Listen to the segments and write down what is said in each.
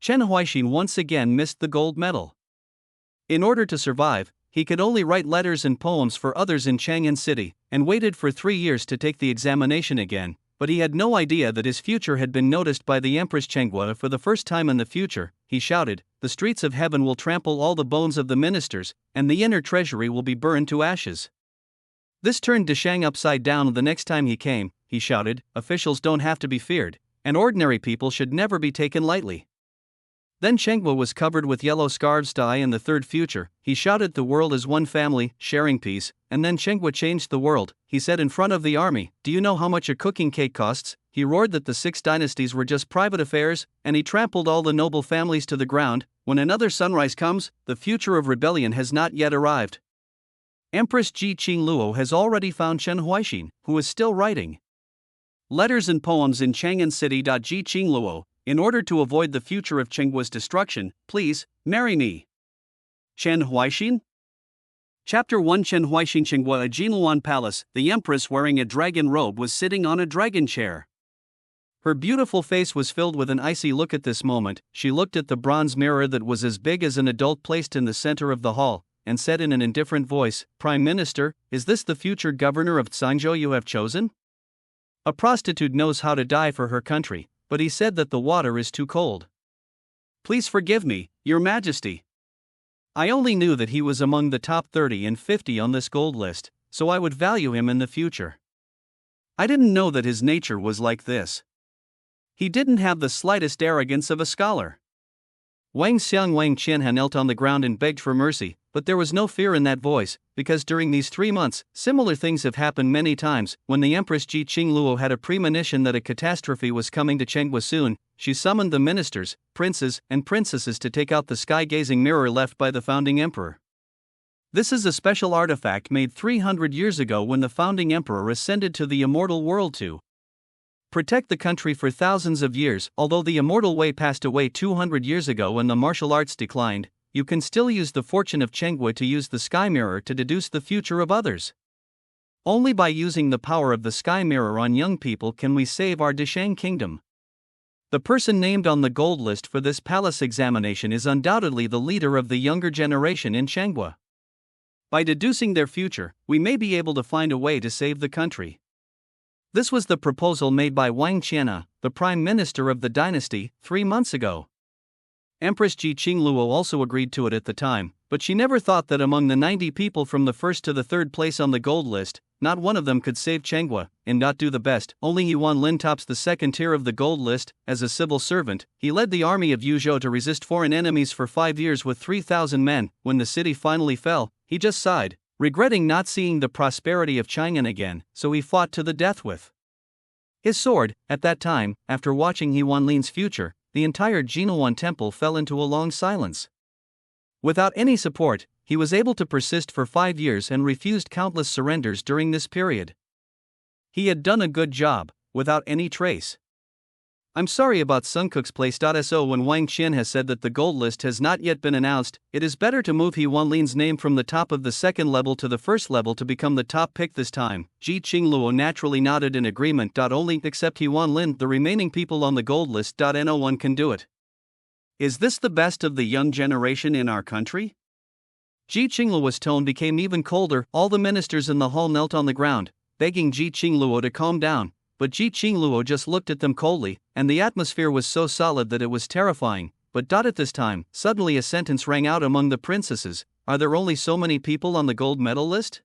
Chen Huaixin once again missed the gold medal. In order to survive, he could only write letters and poems for others in Chang'an City, and waited for 3 years to take the examination again, but he had no idea that his future had been noticed by the Empress Chengwa. For the first time in the future, he shouted, "The streets of heaven will trample all the bones of the ministers, and the inner treasury will be burned to ashes." This turned Deshang upside down. The next time he came, he shouted, "Officials don't have to be feared, and ordinary people should never be taken lightly." Then Chengwa was covered with yellow scarves. In the third future, he shouted, "The world is one family, sharing peace," and then Chengwa changed the world. He said in front of the army, "Do you know how much a cooking cake costs?" He roared that the 6 dynasties were just private affairs, and he trampled all the noble families to the ground. When another sunrise comes, the future of rebellion has not yet arrived. Empress Ji Qingluo has already found Chen Huaixin, who is still writing letters and poems in Chang'an City. Ji Qingluo, in order to avoid the future of Chengwa's destruction, please, marry me. Chen Huaixin? Chapter 1. Chen Huaixin. Chengwa. A Jinluan palace. The empress, wearing a dragon robe, was sitting on a dragon chair. Her beautiful face was filled with an icy look at this moment. She looked at the bronze mirror that was as big as an adult placed in the center of the hall, and said in an indifferent voice, "Prime Minister, is this the future governor of Tsangzhou you have chosen?" A prostitute knows how to die for her country, but he said that the water is too cold. "Please forgive me, Your Majesty. I only knew that he was among the top 30 and 50 on this gold list, so I would value him in the future. I didn't know that his nature was like this. He didn't have the slightest arrogance of a scholar." Wang Xiang Wang Qianhan knelt on the ground and begged for mercy, but there was no fear in that voice, because during these 3 months, similar things have happened many times. When the Empress Ji Qingluo had a premonition that a catastrophe was coming to Chengwa soon, she summoned the ministers, princes, and princesses to take out the sky-gazing mirror left by the founding emperor. This is a special artifact made 300 years ago when the founding emperor ascended to the immortal world to protect the country for thousands of years. Although the immortal way passed away 200 years ago and the martial arts declined, you can still use the fortune of Chengwa to use the sky mirror to deduce the future of others. Only by using the power of the sky mirror on young people can we save our Deshang kingdom. The person named on the gold list for this palace examination is undoubtedly the leader of the younger generation in Chengwa. By deducing their future, we may be able to find a way to save the country. This was the proposal made by Wang Qianna, the prime minister of the dynasty, 3 months ago. Empress Ji Qingluo also agreed to it at the time, but she never thought that among the 90 people from the first to the third place on the gold list, not one of them could save Chengwa, and not do the best. Only Yuan Lin tops the second tier of the gold list. As a civil servant, he led the army of Yuzhou to resist foreign enemies for 5 years with 3,000 men. When the city finally fell, he just sighed, regretting not seeing the prosperity of Chang'an again, so he fought to the death with his sword. At that time, after watching Yuan Lin's future, the entire Jinluan temple fell into a long silence. Without any support, he was able to persist for 5 years and refused countless surrenders during this period. He had done a good job, without any trace. I'm sorry about Suncook's place. So when Wang Qian has said that the gold list has not yet been announced, it is better to move Yuan Lin's name from the top of the second level to the first level to become the top pick this time. Ji Qingluo naturally nodded in agreement. Only except Yuan Lin, the remaining people on the gold list. No one can do it. Is this the best of the young generation in our country? Ji Qingluo's tone became even colder. All the ministers in the hall knelt on the ground, begging Ji Qingluo to calm down. But Ji Qingluo just looked at them coldly, and the atmosphere was so solid that it was terrifying. But at this time, suddenly a sentence rang out among the princesses: "Are there only so many people on the gold medal list?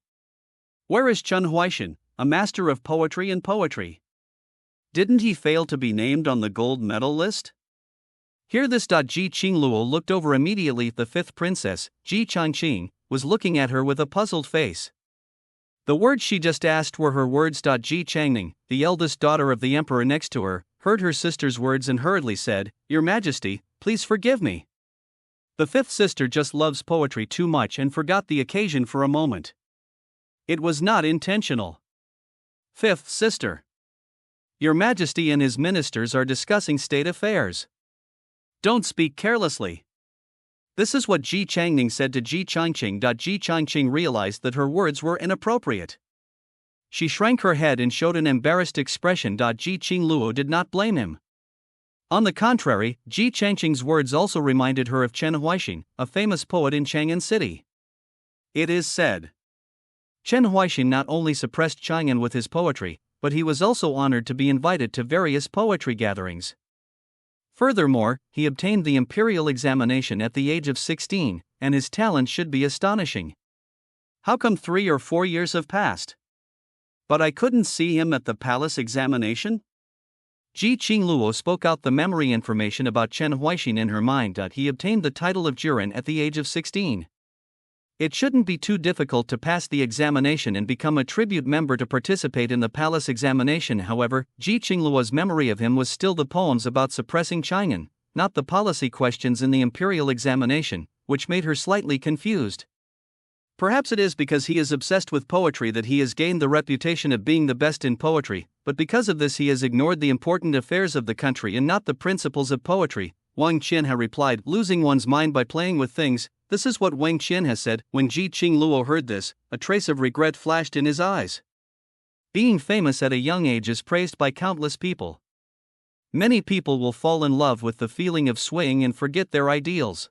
Where is Chen Huaixin, a master of poetry and poetry? Didn't he fail to be named on the gold medal list?" Hear this. Ji Qingluo looked over immediately. The fifth princess, Ji Changqing, was looking at her with a puzzled face. The words she just asked were her words. Ji Changning, the eldest daughter of the emperor next to her, heard her sister's words and hurriedly said, "Your Majesty, please forgive me." The fifth sister just loves poetry too much and forgot the occasion for a moment. It was not intentional. Fifth sister. Your Majesty and his ministers are discussing state affairs. Don't speak carelessly. This is what Ji Changning said to Ji Changqing. Ji Changqing realized that her words were inappropriate. She shrank her head and showed an embarrassed expression. Ji Qingluo did not blame him. On the contrary, Ji Changqing's words also reminded her of Chen Huaixin, a famous poet in Chang'an City. It is said, Chen Huaixin not only suppressed Chang'an with his poetry, but he was also honored to be invited to various poetry gatherings. Furthermore, he obtained the imperial examination at the age of 16, and his talent should be astonishing. How come 3 or 4 years have passed? But I couldn't see him at the palace examination? Ji Qingluo spoke out the memory information about Chen Huaixin in her mind. He obtained the title of Juren at the age of 16. It shouldn't be too difficult to pass the examination and become a tribute member to participate in the palace examination. However, Ji Qingluo's memory of him was still the poems about suppressing Chang'an, not the policy questions in the imperial examination, which made her slightly confused. Perhaps it is because he is obsessed with poetry that he has gained the reputation of being the best in poetry, but because of this he has ignored the important affairs of the country and not the principles of poetry. Wang Qianhe replied, losing one's mind by playing with things. This is what Wang Qianhe said. When Ji Qingluo heard this, a trace of regret flashed in his eyes. Being famous at a young age is praised by countless people. Many people will fall in love with the feeling of swaying and forget their ideals.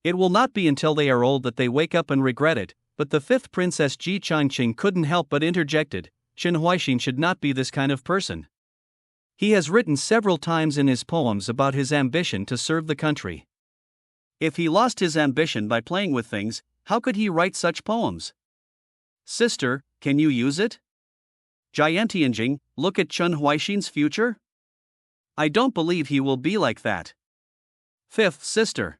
It will not be until they are old that they wake up and regret it, but the fifth princess Ji Changqing couldn't help but interjected, Chen Huaixin should not be this kind of person. He has written several times in his poems about his ambition to serve the country. If he lost his ambition by playing with things, how could he write such poems? Sister, can you use it? Jiantianjing, look at Chen Huaixin's future? I don't believe he will be like that. Fifth sister.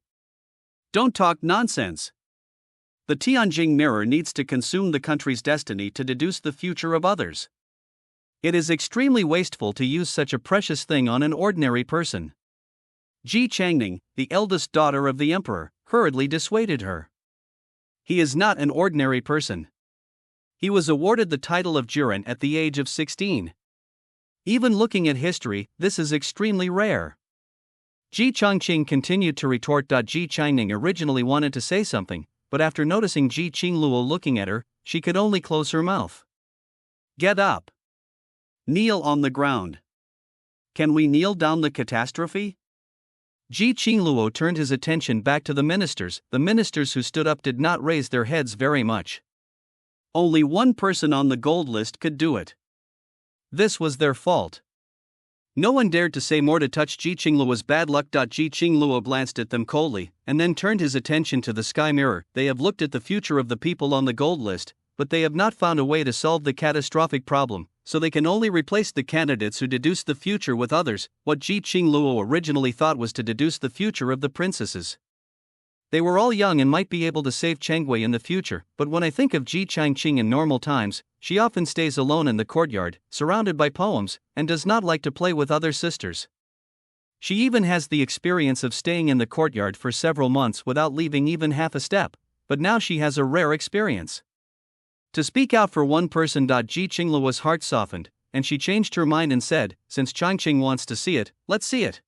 Don't talk nonsense. The Tianjing mirror needs to consume the country's destiny to deduce the future of others. It is extremely wasteful to use such a precious thing on an ordinary person. Ji Changning, the eldest daughter of the emperor, hurriedly dissuaded her. He is not an ordinary person. He was awarded the title of Juren at the age of 16. Even looking at history, this is extremely rare. Ji Changqing continued to retort. Ji Changning originally wanted to say something, but after noticing Ji Qingluo looking at her, she could only close her mouth. Get up. Kneel on the ground. Can we kneel down the catastrophe? Ji Qingluo turned his attention back to the ministers. The ministers who stood up did not raise their heads very much. Only one person on the gold list could do it. This was their fault. No one dared to say more to touch Ji Qingluo's bad luck. Ji Qingluo glanced at them coldly, and then turned his attention to the sky mirror. They have looked at the future of the people on the gold list, but they have not found a way to solve the catastrophic problem, so they can only replace the candidates who deduce the future with others. What Ji Qingluo originally thought was to deduce the future of the princesses. They were all young and might be able to save Chengwei in the future, but when I think of Ji Changqing in normal times, she often stays alone in the courtyard, surrounded by poems, and does not like to play with other sisters. She even has the experience of staying in the courtyard for several months without leaving even half a step, but now she has a rare experience. To speak out for one person. Ji Qingluo's heart softened, and she changed her mind and said, since Changqing wants to see it, let's see it.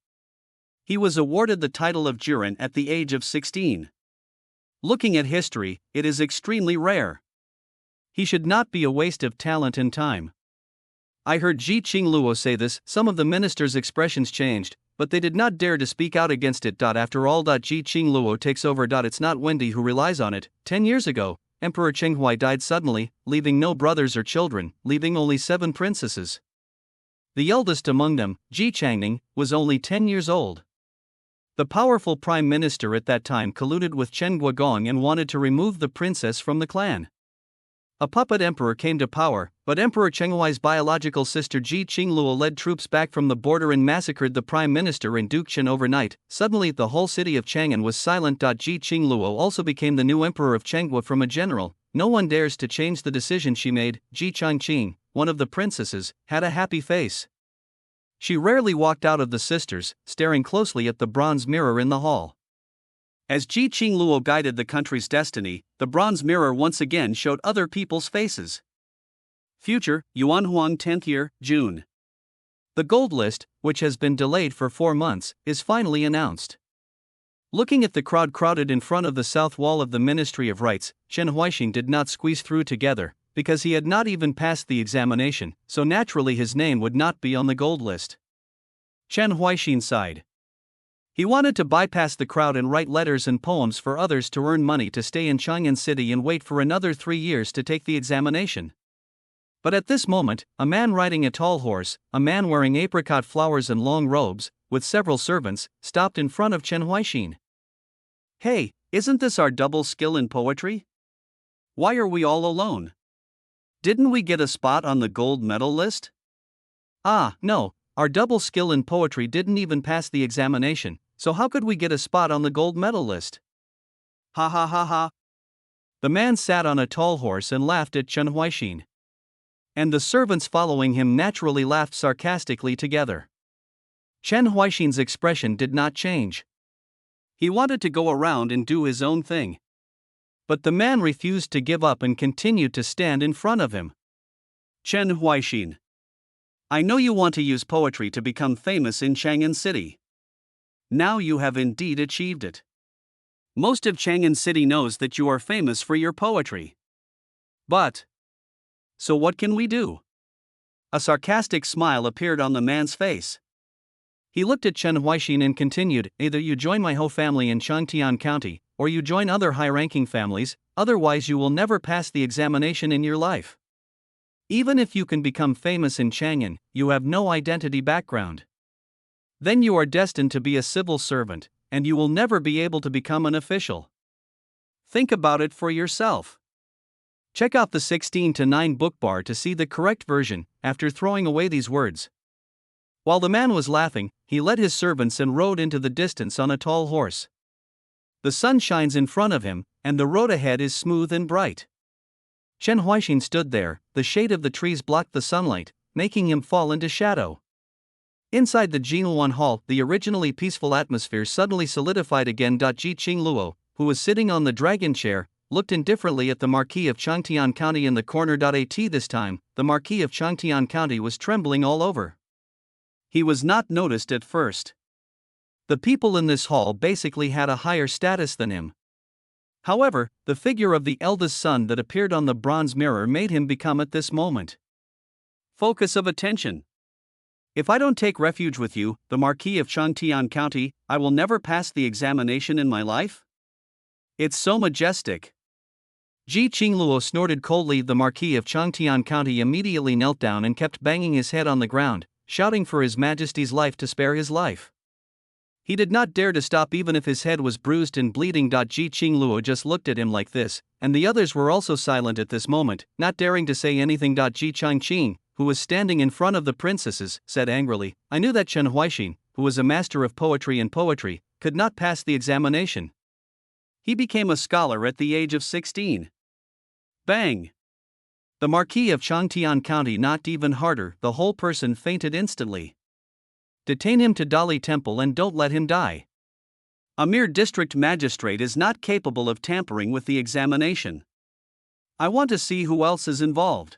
He was awarded the title of Juren at the age of 16. Looking at history, it is extremely rare. He should not be a waste of talent and time. I heard Ji Qingluo say this. Some of the ministers' expressions changed, but they did not dare to speak out against it. After all, Ji Qingluo takes over. It's not Wendy who relies on it. 10 years ago, Emperor Chenghui died suddenly, leaving no brothers or children, leaving only 7 princesses. The eldest among them, Ji Changning, was only 10 years old. The powerful prime minister at that time colluded with Chen Guogong and wanted to remove the princess from the clan. A puppet emperor came to power, but Emperor Chenghuai's biological sister Ji Qingluo led troops back from the border and massacred the prime minister and Duke Chen overnight. Suddenly the whole city of Chang'an was silent. Ji Qingluo also became the new emperor of Chengwa from a general. No one dares to change the decision she made. Ji Changqing, one of the princesses, had a happy face. She rarely walked out of the sisters, staring closely at the bronze mirror in the hall. As Ji Qingluo guided the country's destiny, the bronze mirror once again showed other people's faces. Future, Yuanhuang 10th year, June. The gold list, which has been delayed for 4 months, is finally announced. Looking at the crowd crowded in front of the south wall of the Ministry of Rites, Chen Huaixin did not squeeze through together, because he had not even passed the examination, so naturally his name would not be on the gold list. Chen Huaixin sighed. He wanted to bypass the crowd and write letters and poems for others to earn money to stay in Chang'an City and wait for another 3 years to take the examination. But at this moment, a man riding a tall horse, a man wearing apricot flowers and long robes, with several servants, stopped in front of Chen Huaixin. "Hey, isn't this our double skill in poetry? Why are we all alone? Didn't we get a spot on the gold medal list?" "Ah, no, our double skill in poetry didn't even pass the examination, so how could we get a spot on the gold medal list?" Ha ha ha ha. The man sat on a tall horse and laughed at Chen Huaixin. And the servants following him naturally laughed sarcastically together. Chen Huaixin's expression did not change. He wanted to go around and do his own thing. But the man refused to give up and continued to stand in front of him. "Chen Huaixin, I know you want to use poetry to become famous in Chang'an City. Now you have indeed achieved it. Most of Chang'an City knows that you are famous for your poetry. But so what can we do?" A sarcastic smile appeared on the man's face. He looked at Chen Huaixin and continued, "Either you join my whole family in Changtian County, or you join other high-ranking families, otherwise you will never pass the examination in your life. Even if you can become famous in Chang'an, you have no identity background. Then you are destined to be a civil servant, and you will never be able to become an official. Think about it for yourself." Check out the 16:9 book bar to see the correct version, after throwing away these words. While the man was laughing, he led his servants and rode into the distance on a tall horse. The sun shines in front of him, and the road ahead is smooth and bright. Chen Huaixin stood there, the shade of the trees blocked the sunlight, making him fall into shadow. Inside the Jinluan Hall, the originally peaceful atmosphere suddenly solidified again. Ji Qingluo, who was sitting on the dragon chair, looked indifferently at the Marquis of Changtian County in the corner. At this time, the Marquis of Changtian County was trembling all over. He was not noticed at first. The people in this hall basically had a higher status than him. However, the figure of the eldest son that appeared on the bronze mirror made him become at this moment focus of attention. "If I don't take refuge with you, the Marquis of Changtian County, I will never pass the examination in my life? It's so majestic." Ji Qingluo snorted coldly. The Marquis of Changtian County immediately knelt down and kept banging his head on the ground, shouting for His Majesty's life to spare his life. He did not dare to stop even if his head was bruised and bleeding. Ji Qingluo just looked at him like this, and the others were also silent at this moment, not daring to say anything. Ji Changqing, who was standing in front of the princesses, said angrily, "I knew that Chen Huaixin, who was a master of poetry and poetry, could not pass the examination. He became a scholar at the age of 16. Bang! The Marquis of Changtian County knocked even harder. The whole person fainted instantly. Detain him to Dali Temple and don't let him die. A mere district magistrate is not capable of tampering with the examination. I want to see who else is involved."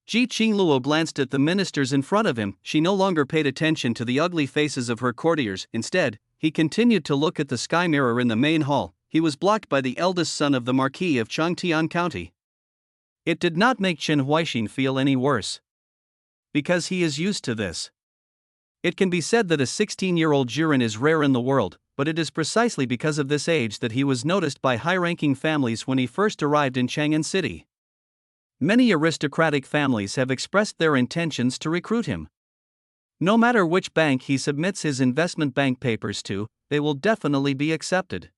Ji Qingluo glanced at the ministers in front of him. She no longer paid attention to the ugly faces of her courtiers. Instead, he continued to look at the sky mirror in the main hall. He was blocked by the eldest son of the Marquis of Changtian County. It did not make Chen Huaixin feel any worse, because he is used to this. It can be said that a 16-year-old Jiren is rare in the world, but it is precisely because of this age that he was noticed by high-ranking families when he first arrived in Chang'an City. Many aristocratic families have expressed their intentions to recruit him. No matter which bank he submits his investment bank papers to, they will definitely be accepted.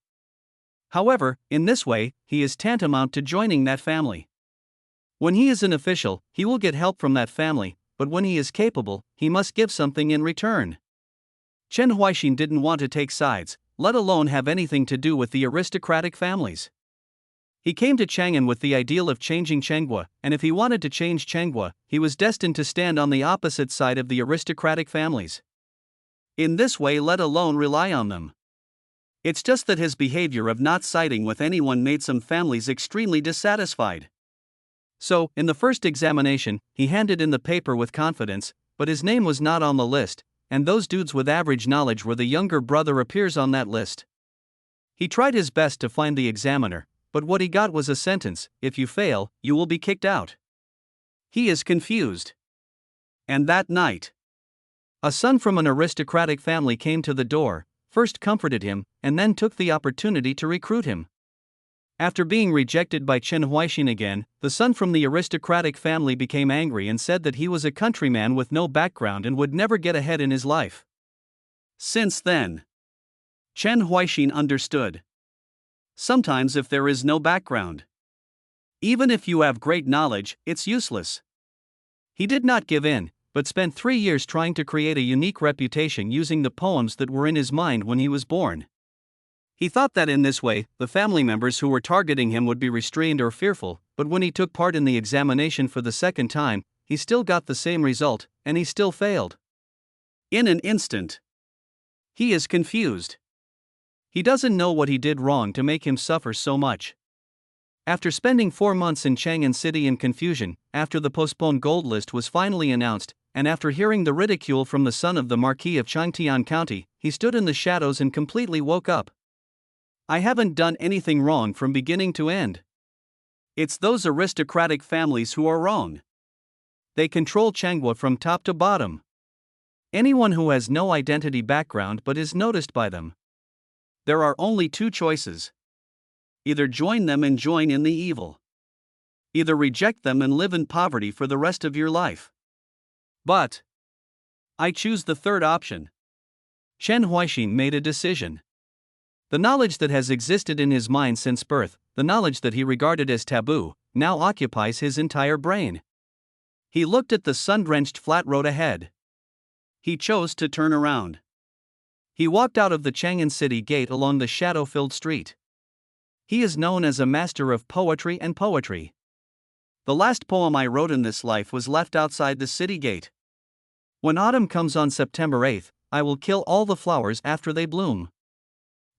However, in this way, he is tantamount to joining that family. When he is an official, he will get help from that family, but when he is capable, he must give something in return. Chen Huaixin didn't want to take sides, let alone have anything to do with the aristocratic families. He came to Chang'an with the ideal of changing Changhua, and if he wanted to change Changhua, he was destined to stand on the opposite side of the aristocratic families. In this way, let alone rely on them. It's just that his behavior of not siding with anyone made some families extremely dissatisfied. So, in the first examination, he handed in the paper with confidence, but his name was not on the list, and those dudes with average knowledge where the younger brother appears on that list. He tried his best to find the examiner, but what he got was a sentence: "If you fail, you will be kicked out." He is confused. And that night, A son from an aristocratic family came to the door, first comforted him, and then took the opportunity to recruit him. After being rejected by Chen Huaixin again, the son from the aristocratic family became angry and said that he was a countryman with no background and would never get ahead in his life. Since then, Chen Huaixin understood. Sometimes if there is no background, even if you have great knowledge, it's useless. He did not give in, but spent 3 years trying to create a unique reputation using the poems that were in his mind when he was born. He thought that in this way, the family members who were targeting him would be restrained or fearful, but when he took part in the examination for the second time, he still got the same result, and he still failed. In an instant, he is confused. He doesn't know what he did wrong to make him suffer so much. After spending 4 months in Chang'an City in confusion, after the postponed gold list was finally announced, and after hearing the ridicule from the son of the Marquis of Changtian County, he stood in the shadows and completely woke up. I haven't done anything wrong from beginning to end. It's those aristocratic families who are wrong. They control Changhua from top to bottom. Anyone who has no identity background but is noticed by them. There are only 2 choices. Either join them and join in the evil. Either reject them and live in poverty for the rest of your life. But I choose the third option. Chen Huaixin made a decision. The knowledge that has existed in his mind since birth, the knowledge that he regarded as taboo, now occupies his entire brain. He looked at the sun-drenched flat road ahead. He chose to turn around. He walked out of the Chang'an City gate along the shadow-filled street. He is known as a master of poetry and poetry. The last poem I wrote in this life was left outside the city gate. When autumn comes on September 8th, I will kill all the flowers after they bloom.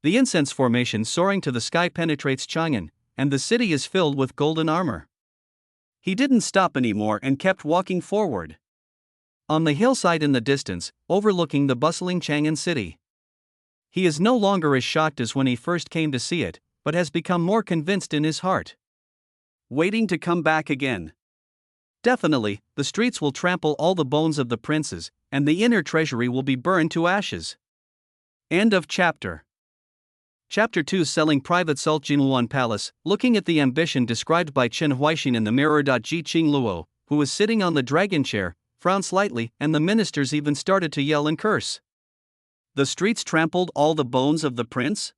The incense formation soaring to the sky penetrates Chang'an, and the city is filled with golden armor. He didn't stop anymore and kept walking forward. On the hillside in the distance, overlooking the bustling Chang'an City. He is no longer as shocked as when he first came to see it, but has become more convinced in his heart. Waiting to come back again. Definitely, the streets will trample all the bones of the princes, and the inner treasury will be burned to ashes. End of chapter. Chapter 2 Selling Private Salt Jinluan Palace. Looking at the ambition described by Chen Huaixin in the mirror. Ji Qingluo, who was sitting on the dragon chair, frowned slightly, and the ministers even started to yell and curse. The streets trampled all the bones of the prince?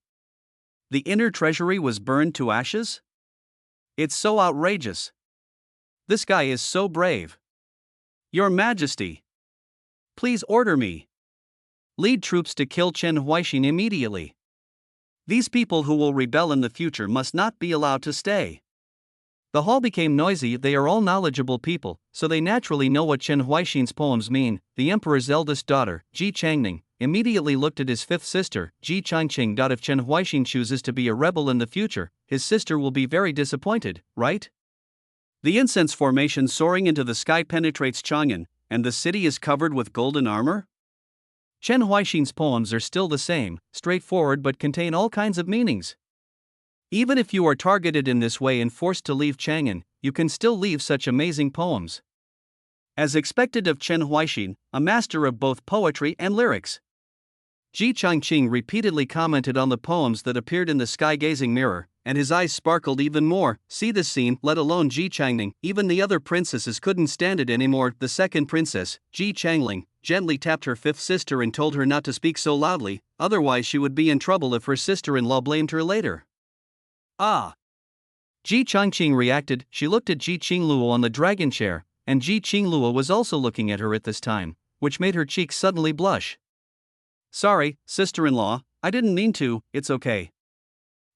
The inner treasury was burned to ashes? It's so outrageous. This guy is so brave. Your Majesty, please order me. Lead troops to kill Chen Huaixin immediately. These people who will rebel in the future must not be allowed to stay. The hall became noisy. They are all knowledgeable people, so they naturally know what Chen Huaixin's poems mean. The emperor's eldest daughter, Ji Changning, immediately looked at his fifth sister, Ji Changqing. If Chen Huaixin chooses to be a rebel in the future, his sister will be very disappointed, right? The incense formation soaring into the sky penetrates Chang'an, and the city is covered with golden armor? Chen Huaixin's poems are still the same, straightforward but contain all kinds of meanings. Even if you are targeted in this way and forced to leave Chang'an, you can still leave such amazing poems. As expected of Chen Huaixin, a master of both poetry and lyrics, Ji Changqing repeatedly commented on the poems that appeared in the sky-gazing mirror, and his eyes sparkled even more. See this scene, let alone Ji Changning, even the other princesses couldn't stand it anymore. The second princess, Ji Changling, gently tapped her fifth sister and told her not to speak so loudly, otherwise she would be in trouble if her sister-in-law blamed her later. Ah! Ji Changqing reacted. She looked at Ji Qingluo on the dragon chair, and Ji Qingluo was also looking at her at this time, which made her cheeks suddenly blush. Sorry, sister-in-law, I didn't mean to. It's okay.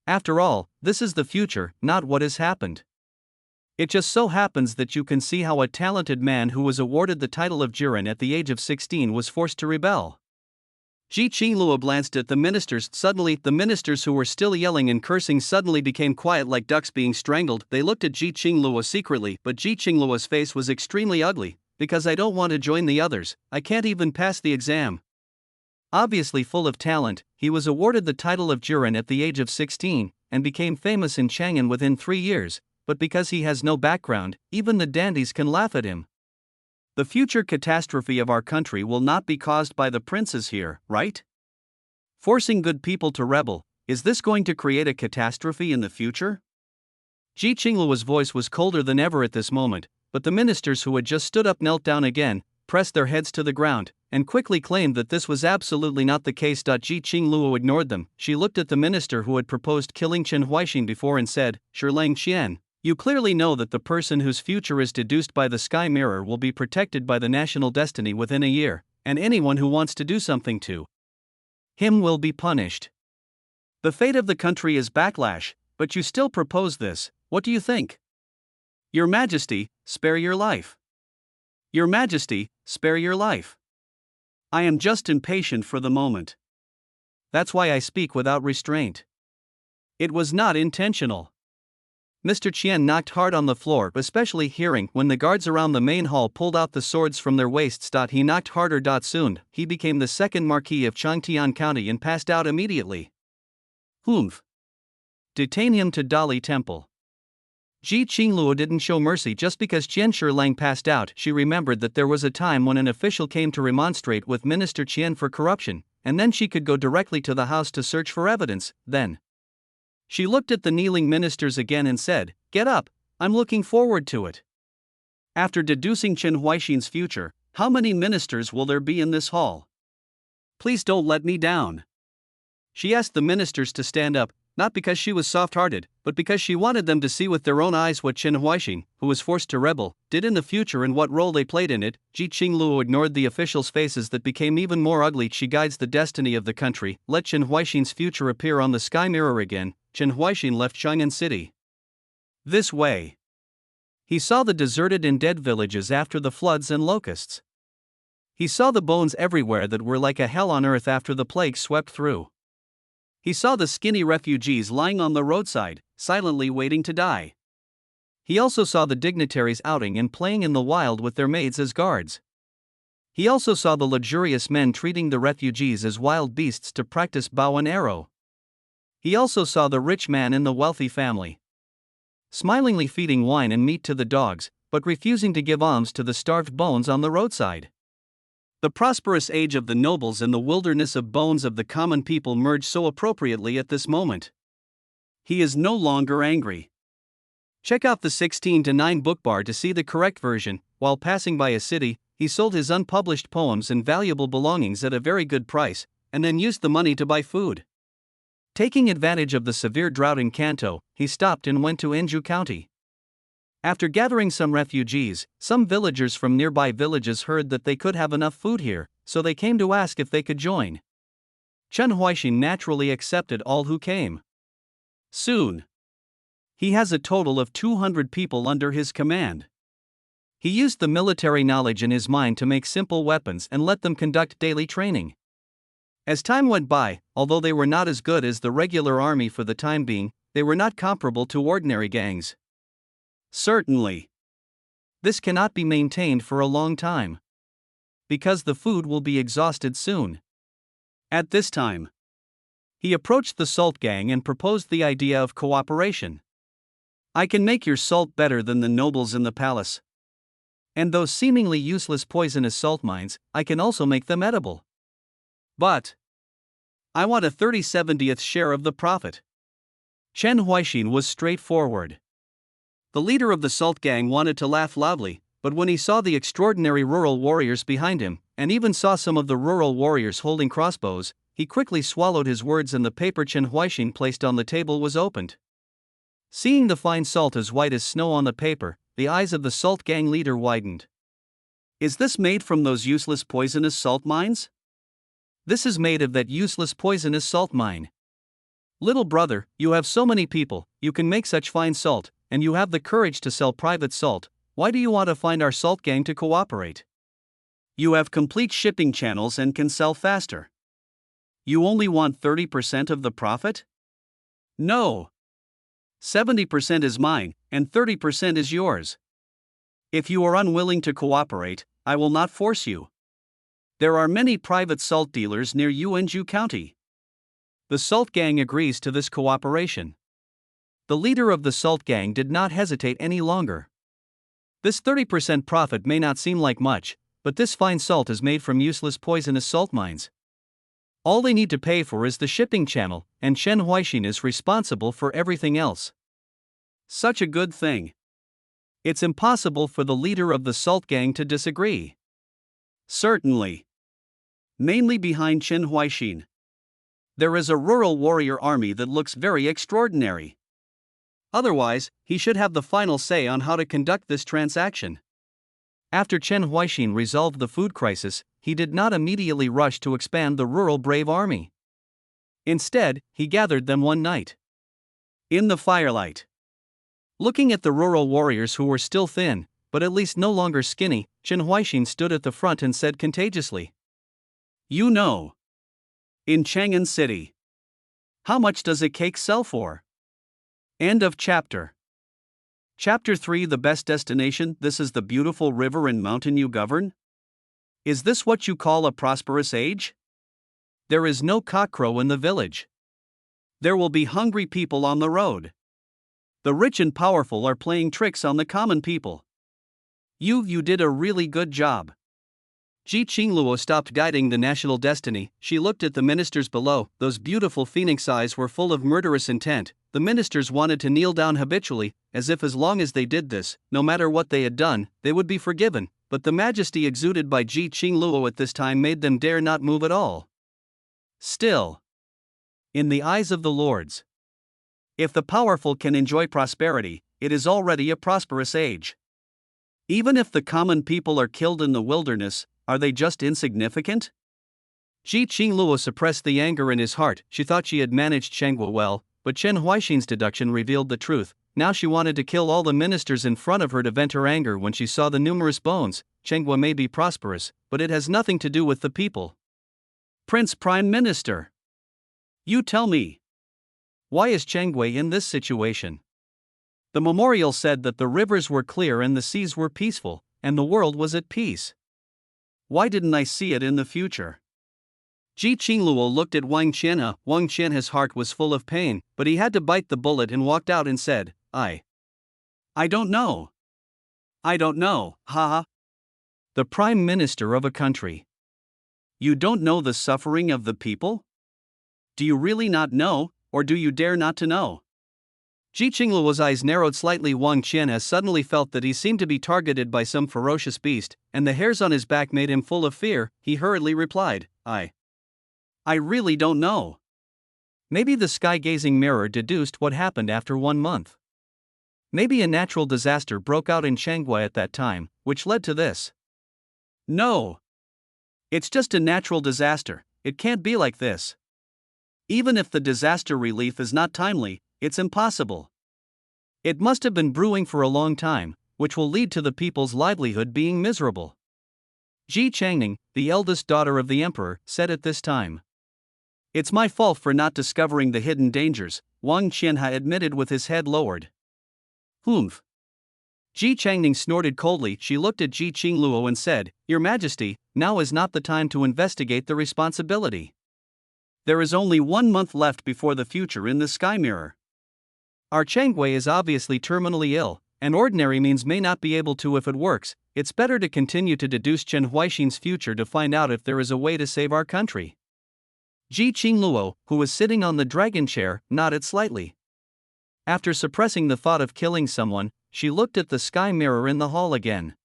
After all, this is the future, not what has happened. It just so happens that you can see how a talented man who was awarded the title of Jiren at the age of 16 was forced to rebel. Ji Qingluo glanced at the ministers. Suddenly, the ministers who were still yelling and cursing suddenly became quiet like ducks being strangled. They looked at Ji Qingluo secretly, but Ji Qingluo's face was extremely ugly. Because I don't want to join the others, I can't even pass the exam. Obviously full of talent, he was awarded the title of Jiren at the age of 16, and became famous in Chang'an within 3 years, but because he has no background, even the dandies can laugh at him. The future catastrophe of our country will not be caused by the princes here, right? Forcing good people to rebel, is this going to create a catastrophe in the future? Ji Qingluo's voice was colder than ever at this moment, but the ministers who had just stood up knelt down again, pressed their heads to the ground, and quickly claimed that this was absolutely not the case. Ji Qingluo ignored them. She looked at the minister who had proposed killing Chen Huaixin before and said, Lang Qian, you clearly know that the person whose future is deduced by the sky mirror will be protected by the national destiny within a year, and anyone who wants to do something to him will be punished. The fate of the country is backlash, but you still propose this. What do you think? Your Majesty, spare your life. Your Majesty, spare your life. I am just impatient for the moment. That's why I speak without restraint. It was not intentional. Mr. Qian knocked hard on the floor, especially hearing when the guards around the main hall pulled out the swords from their waists. He knocked harder. Soon, he became the second Marquis of Changtian County and passed out immediately. Humph. Detain him to Dali Temple. Ji Qingluo didn't show mercy just because Qian Lang passed out. She remembered that there was a time when an official came to remonstrate with Minister Qian for corruption, and then she could go directly to the house to search for evidence. Then she looked at the kneeling ministers again and said, Get up, I'm looking forward to it. After deducing Chen Huaixin's future, how many ministers will there be in this hall? Please don't let me down. She asked the ministers to stand up, not because she was soft-hearted, but because she wanted them to see with their own eyes what Chen Huaixin, who was forced to rebel, did in the future and what role they played in it. Ji Qingluo ignored the officials' faces that became even more ugly. She guides the destiny of the country. Let Chen Huaixin's future appear on the sky mirror again. Chen Huaixin left Chang'an City this way. He saw the deserted and dead villages after the floods and locusts. He saw the bones everywhere that were like a hell on earth after the plague swept through. He saw the skinny refugees lying on the roadside, silently waiting to die. He also saw the dignitaries outing and playing in the wild with their maids as guards. He also saw the luxurious men treating the refugees as wild beasts to practice bow and arrow. He also saw the rich man in the wealthy family smilingly feeding wine and meat to the dogs, but refusing to give alms to the starved bones on the roadside. The prosperous age of the nobles and the wilderness of bones of the common people merge so appropriately at this moment. He is no longer angry. Check out the 16:9 bookbar to see the correct version. While passing by a city, he sold his unpublished poems and valuable belongings at a very good price, and then used the money to buy food. Taking advantage of the severe drought in Kanto, he stopped and went to Enju County. After gathering some refugees, some villagers from nearby villages heard that they could have enough food here, so they came to ask if they could join. Chen Huaixin naturally accepted all who came. Soon, he has a total of 200 people under his command. He used the military knowledge in his mind to make simple weapons and let them conduct daily training. As time went by, although they were not as good as the regular army for the time being, they were not comparable to ordinary gangs. Certainly, this cannot be maintained for a long time, because the food will be exhausted soon. At this time, he approached the salt gang and proposed the idea of cooperation. I can make your salt better than the nobles in the palace. And those seemingly useless poisonous salt mines, I can also make them edible. But I want a 30/70th share of the profit. Chen Huaixin was straightforward. The leader of the salt gang wanted to laugh loudly, but when he saw the extraordinary rural warriors behind him, and even saw some of the rural warriors holding crossbows, he quickly swallowed his words and the paper Chen Huaixin placed on the table was opened. Seeing the fine salt as white as snow on the paper, the eyes of the salt gang leader widened. Is this made from those useless poisonous salt mines? This is made of that useless poisonous salt mine. Little brother, you have so many people, you can make such fine salt, and you have the courage to sell private salt. Why do you want to find our salt gang to cooperate? You have complete shipping channels and can sell faster. You only want 30% of the profit? No. 70% is mine, and 30% is yours. If you are unwilling to cooperate, I will not force you. There are many private salt dealers near Enju County. The salt gang agrees to this cooperation. The leader of the salt gang did not hesitate any longer. This 30% profit may not seem like much, but this fine salt is made from useless poisonous salt mines. All they need to pay for is the shipping channel, and Chen Huaixin is responsible for everything else. Such a good thing. It's impossible for the leader of the salt gang to disagree. Certainly. Mainly behind Chen Huaixin, there is a rural warrior army that looks very extraordinary. Otherwise, he should have the final say on how to conduct this transaction. After Chen Huaixin resolved the food crisis, he did not immediately rush to expand the rural brave army. Instead, he gathered them one night. In the firelight. Looking at the rural warriors who were still thin, but at least no longer skinny, Chen Huaixin stood at the front and said contagiously, "You know, in Chang'an City, how much does a cake sell for?" End of chapter. Chapter 3 The best destination. This is the beautiful river and mountain you govern? Is this what you call a prosperous age? There is no cockcrow in the village. There will be hungry people on the road. The rich and powerful are playing tricks on the common people. You did a really good job. Ji Qingluo stopped guiding the national destiny. She looked at the ministers below. Those beautiful phoenix eyes were full of murderous intent. The ministers wanted to kneel down habitually, as if as long as they did this, no matter what they had done, they would be forgiven, but the majesty exuded by Ji Qingluo at this time made them dare not move at all. Still, in the eyes of the lords, if the powerful can enjoy prosperity, it is already a prosperous age. Even if the common people are killed in the wilderness, are they just insignificant? Ji Qingluo suppressed the anger in his heart. She thought she had managed Chengguo well, but Chen Huaixin's deduction revealed the truth. Now she wanted to kill all the ministers in front of her to vent her anger when she saw the numerous bones. Chengguo may be prosperous, but it has nothing to do with the people. Prince Prime Minister, you tell me, why is Chengguo in this situation? The memorial said that the rivers were clear and the seas were peaceful, and the world was at peace. Why didn't I see it in the future? Ji Qingluo looked at Wang Qian. Wang Qian's heart was full of pain, but he had to bite the bullet and walked out and said, I don't know. I don't know, haha. The Prime Minister of a country. You don't know the suffering of the people? Do you really not know, or do you dare not to know? Ji Qingluo's eyes narrowed slightly. Wang Qian has suddenly felt that he seemed to be targeted by some ferocious beast, and the hairs on his back made him full of fear. He hurriedly replied, I really don't know. Maybe the sky-gazing mirror deduced what happened after 1 month. Maybe a natural disaster broke out in Chengguo at that time, which led to this. No. It's just a natural disaster. It can't be like this. Even if the disaster relief is not timely, it's impossible. It must have been brewing for a long time, which will lead to the people's livelihood being miserable. Ji Changning, the eldest daughter of the emperor, said at this time. It's my fault for not discovering the hidden dangers, Wang Qianha admitted with his head lowered. Humph. Ji Changning snorted coldly. She looked at Ji Qingluo and said, Your Majesty, now is not the time to investigate the responsibility. There is only 1 month left before the future in the sky mirror. Our Chengguo is obviously terminally ill, and ordinary means may not be able to if it works. It's better to continue to deduce Chen Huaixin's future to find out if there is a way to save our country. Ji Qingluo, who was sitting on the dragon chair, nodded slightly. After suppressing the thought of killing someone, she looked at the sky mirror in the hall again.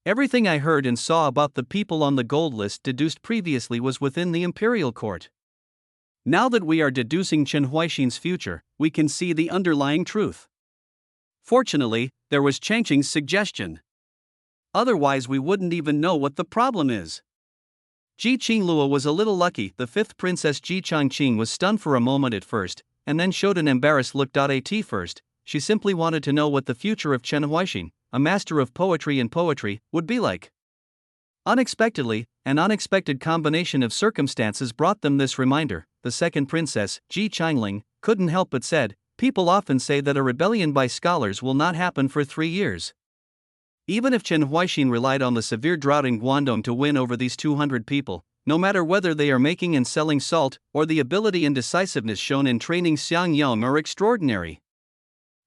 Everything I heard and saw about the people on the gold list deduced previously was within the imperial court. Now that we are deducing Chen Huaixin's future, we can see the underlying truth. Fortunately, there was Changqing's suggestion. Otherwise we wouldn't even know what the problem is. Ji Qingluo was a little lucky. The fifth princess Ji Changqing was stunned for a moment at first, and then showed an embarrassed look. At first, she simply wanted to know what the future of Chen Huaixin, a master of poetry and poetry, would be like. Unexpectedly, an unexpected combination of circumstances brought them this reminder. The second princess, Ji Changling, couldn't help but said, People often say that a rebellion by scholars will not happen for 3 years. Even if Chen Huaixin relied on the severe drought in Guangdong to win over these 200 people, no matter whether they are making and selling salt or the ability and decisiveness shown in training Xiang Yang are extraordinary.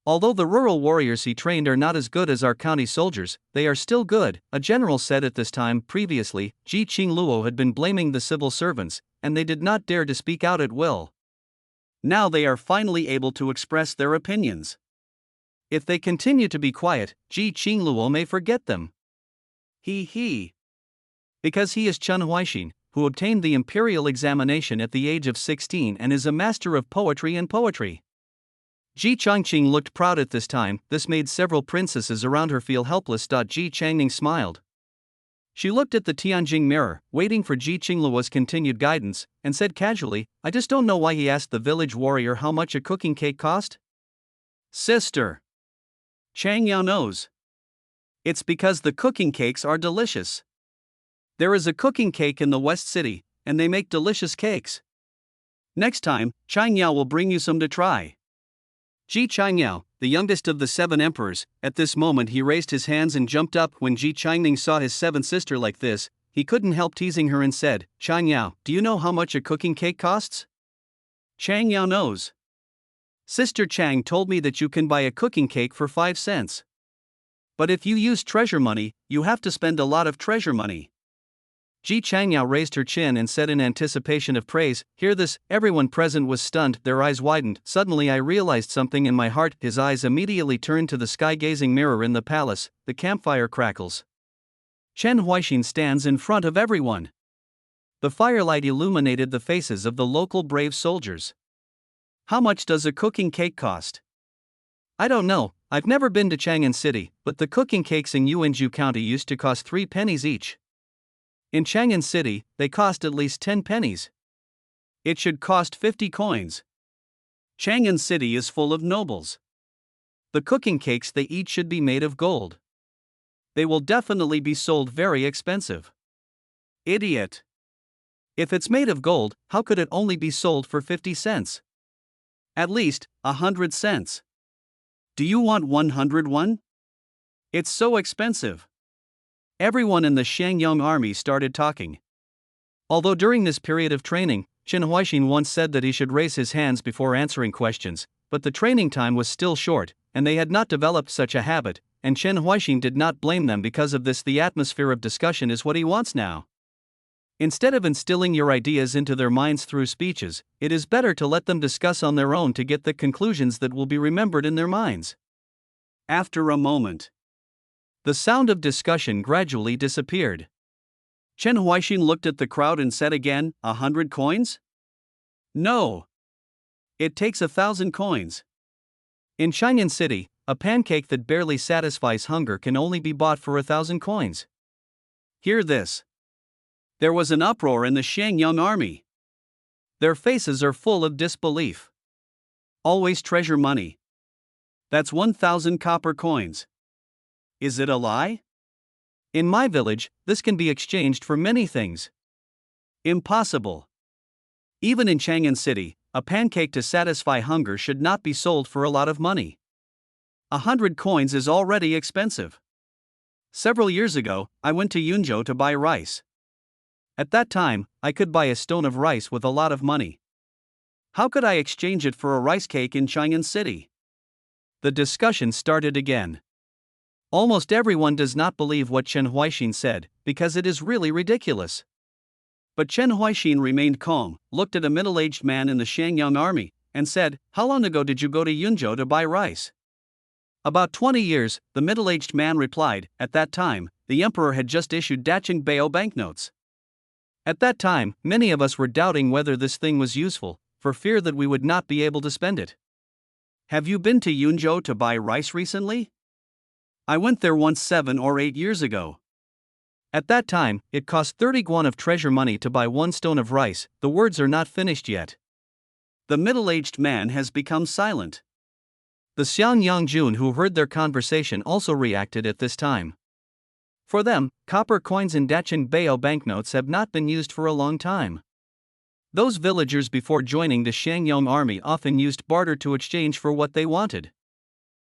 Although the rural warriors he trained are not as good as our county soldiers, they are still good, a general said at this time. Previously, Ji Qingluo had been blaming the civil servants, and they did not dare to speak out at will. Now they are finally able to express their opinions. If they continue to be quiet, Ji Qingluo may forget them. He. Because he is Chen Huaixin, who obtained the imperial examination at the age of 16 and is a master of poetry and poetry. Ji Changqing looked proud at this time. This made several princesses around her feel helpless. Ji Changning smiled. She looked at the Tianjing mirror, waiting for Ji Qingluo's continued guidance, and said casually, I just don't know why he asked the village warrior how much a cooking cake cost. Sister. Chang Yao knows. It's because the cooking cakes are delicious. There is a cooking cake in the West City, and they make delicious cakes. Next time, Chang Yao will bring you some to try. Ji Changyao, the youngest of the 7 emperors, at this moment he raised his hands and jumped up. When Ji Changning saw his 7th sister like this, he couldn't help teasing her and said, Changyao, do you know how much a cooking cake costs? Chang Yao knows. Sister Chang told me that you can buy a cooking cake for 5 cents. But if you use treasure money, you have to spend a lot of treasure money. Ji Changyao raised her chin and said in anticipation of praise, hear this. Everyone present was stunned, their eyes widened. Suddenly I realized something in my heart. His eyes immediately turned to the sky-gazing mirror in the palace. The campfire crackles. Chen Huaixin stands in front of everyone. The firelight illuminated the faces of the local brave soldiers. How much does a cooking cake cost? I don't know, I've never been to Chang'an City, but the cooking cakes in Yuanzhou County used to cost 3 pennies each. In Chang'an City, they cost at least 10 pennies. It should cost 50 coins. Chang'an City is full of nobles. The cooking cakes they eat should be made of gold. They will definitely be sold very expensive. Idiot. If it's made of gold, how could it only be sold for 50 cents? At least, 100 cents. Do you want 101? It's so expensive. Everyone in the Shangyong army started talking. Although during this period of training, Chen Huaixin once said that he should raise his hands before answering questions, but the training time was still short, and they had not developed such a habit, and Chen Huaixin did not blame them because of this. The atmosphere of discussion is what he wants now. Instead of instilling your ideas into their minds through speeches, it is better to let them discuss on their own to get the conclusions that will be remembered in their minds. After a moment, the sound of discussion gradually disappeared. Chen Huaixin looked at the crowd and said again, 100 coins? No. It takes 1,000 coins. In Chang'an City, a pancake that barely satisfies hunger can only be bought for 1,000 coins. Hear this. There was an uproar in the Shangyong army. Their faces are full of disbelief. Always treasure money. That's 1,000 copper coins. Is it a lie? In my village, this can be exchanged for many things. Impossible. Even in Chang'an City, a pancake to satisfy hunger should not be sold for a lot of money. 100 coins is already expensive. Several years ago, I went to Yunzhou to buy rice. At that time, I could buy a stone of rice with a lot of money. How could I exchange it for a rice cake in Chang'an City? The discussion started again. Almost everyone does not believe what Chen Huaixin said, because it is really ridiculous. But Chen Huaixin remained calm, looked at a middle-aged man in the Shangyong army, and said, how long ago did you go to Yunzhou to buy rice? About 20 years, the middle-aged man replied. At that time, the emperor had just issued Dacheng Bao banknotes. At that time, many of us were doubting whether this thing was useful, for fear that we would not be able to spend it. Have you been to Yunzhou to buy rice recently? I went there once 7 or 8 years ago. At that time, it cost 30 guan of treasure money to buy 1 stone of rice. The words are not finished yet. The middle-aged man has become silent. The Xiang Yangjun who heard their conversation also reacted at this time. For them, copper coins and Dacheng Bao banknotes have not been used for a long time. Those villagers before joining the Shangyong army often used barter to exchange for what they wanted.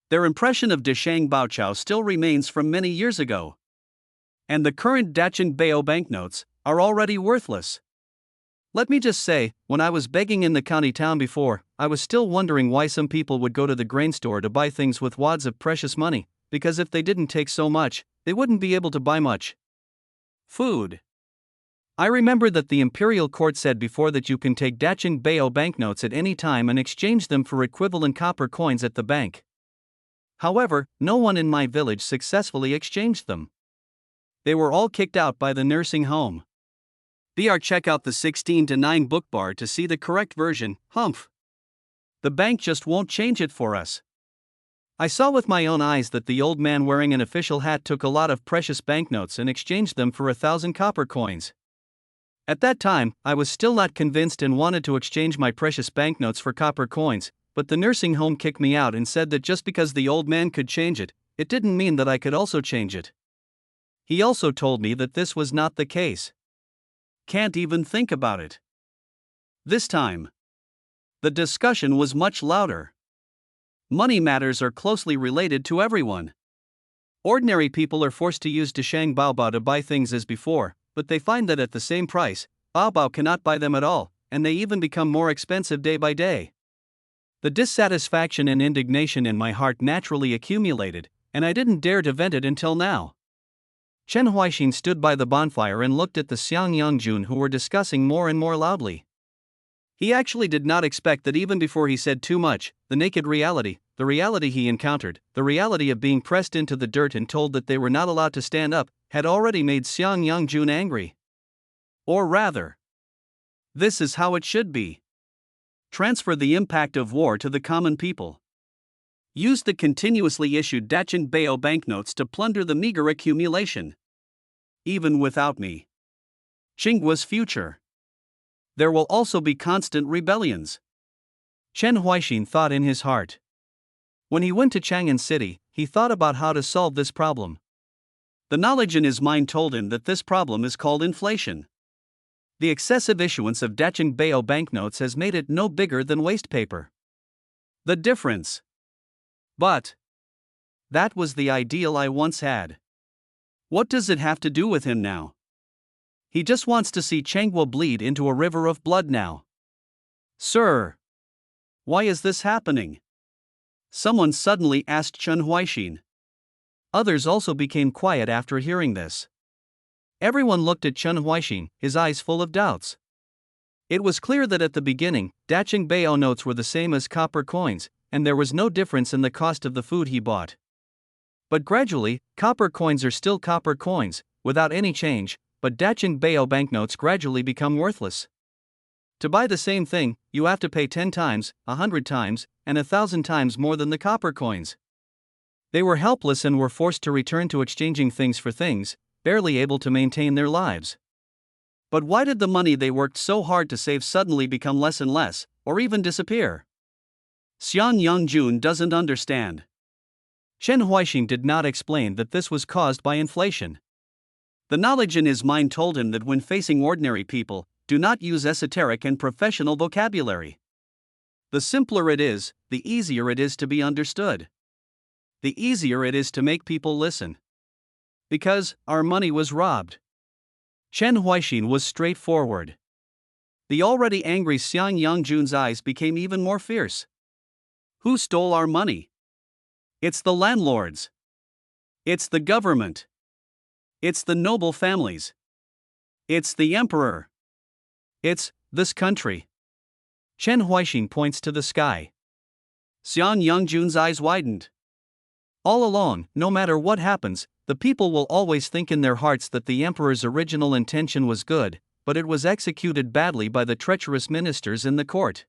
Their impression of Dashang Baochao still remains from many years ago. And the current Dacheng Bao banknotes are already worthless. Let me just say, when I was begging in the county town before, I was still wondering why some people would go to the grain store to buy things with wads of precious money, because if they didn't take so much, they wouldn't be able to buy much food. I remember that the imperial court said before that you can take Dacheng Bao banknotes at any time and exchange them for equivalent copper coins at the bank. However, no one in my village successfully exchanged them. They were all kicked out by the nursing home. BR, check out the 16:9 book bar to see the correct version. Humph. The bank just won't change it for us. I saw with my own eyes that the old man wearing an official hat took a lot of precious banknotes and exchanged them for 1,000 copper coins. At that time, I was still not convinced and wanted to exchange my precious banknotes for copper coins, but the nursing home kicked me out and said that just because the old man could change it, it didn't mean that I could also change it. He also told me that this was not the case. Can't even think about it. This time, the discussion was much louder. Money matters are closely related to everyone. Ordinary people are forced to use Dashang Baobao to buy things as before, but they find that at the same price, Baobao cannot buy them at all, and they even become more expensive day by day. The dissatisfaction and indignation in my heart naturally accumulated, and I didn't dare to vent it until now. Chen Huaixin stood by the bonfire and looked at the Xiang Yangjun, who were discussing more and more loudly. He actually did not expect that even before he said too much, the naked reality, the reality he encountered, the reality of being pressed into the dirt and told that they were not allowed to stand up, had already made Xiang Yangjun angry. Or rather, this is how it should be. Transfer the impact of war to the common people. Use the continuously issued Dacheng Bao banknotes to plunder the meager accumulation. Even without me, Qinggua's future, there will also be constant rebellions. Chen Huaixin thought in his heart. When he went to Chang'an City, he thought about how to solve this problem. The knowledge in his mind told him that this problem is called inflation. The excessive issuance of Dacheng Bao banknotes has made it no bigger than waste paper. The difference. But that was the ideal I once had. What does it have to do with him now? He just wants to see Qinghua bleed into a river of blood now. Sir, why is this happening? Someone suddenly asked Chen Huaixin. Others also became quiet after hearing this. Everyone looked at Chen Huaixin, his eyes full of doubts. It was clear that at the beginning, Dacheng Bao notes were the same as copper coins, and there was no difference in the cost of the food he bought. But gradually, copper coins are still copper coins, without any change, but Dacheng Bao banknotes gradually become worthless. To buy the same thing, you have to pay 10 times, 100 times, and 1,000 times more than the copper coins. They were helpless and were forced to return to exchanging things for things, barely able to maintain their lives. But why did the money they worked so hard to save suddenly become less and less, or even disappear? Xiang Yangjun doesn't understand. Chen Huaixin did not explain that this was caused by inflation. The knowledge in his mind told him that when facing ordinary people, do not use esoteric and professional vocabulary. The simpler it is, the easier it is to be understood. The easier it is to make people listen. Because our money was robbed. Chen Huaixin was straightforward. The already angry Xiang Yangjun's eyes became even more fierce. Who stole our money? It's the landlords. It's the government. It's the noble families. It's the emperor. It's this country. Chen Huaixin points to the sky. Xiang Yangjun's eyes widened. All along, no matter what happens, the people will always think in their hearts that the emperor's original intention was good, but it was executed badly by the treacherous ministers in the court.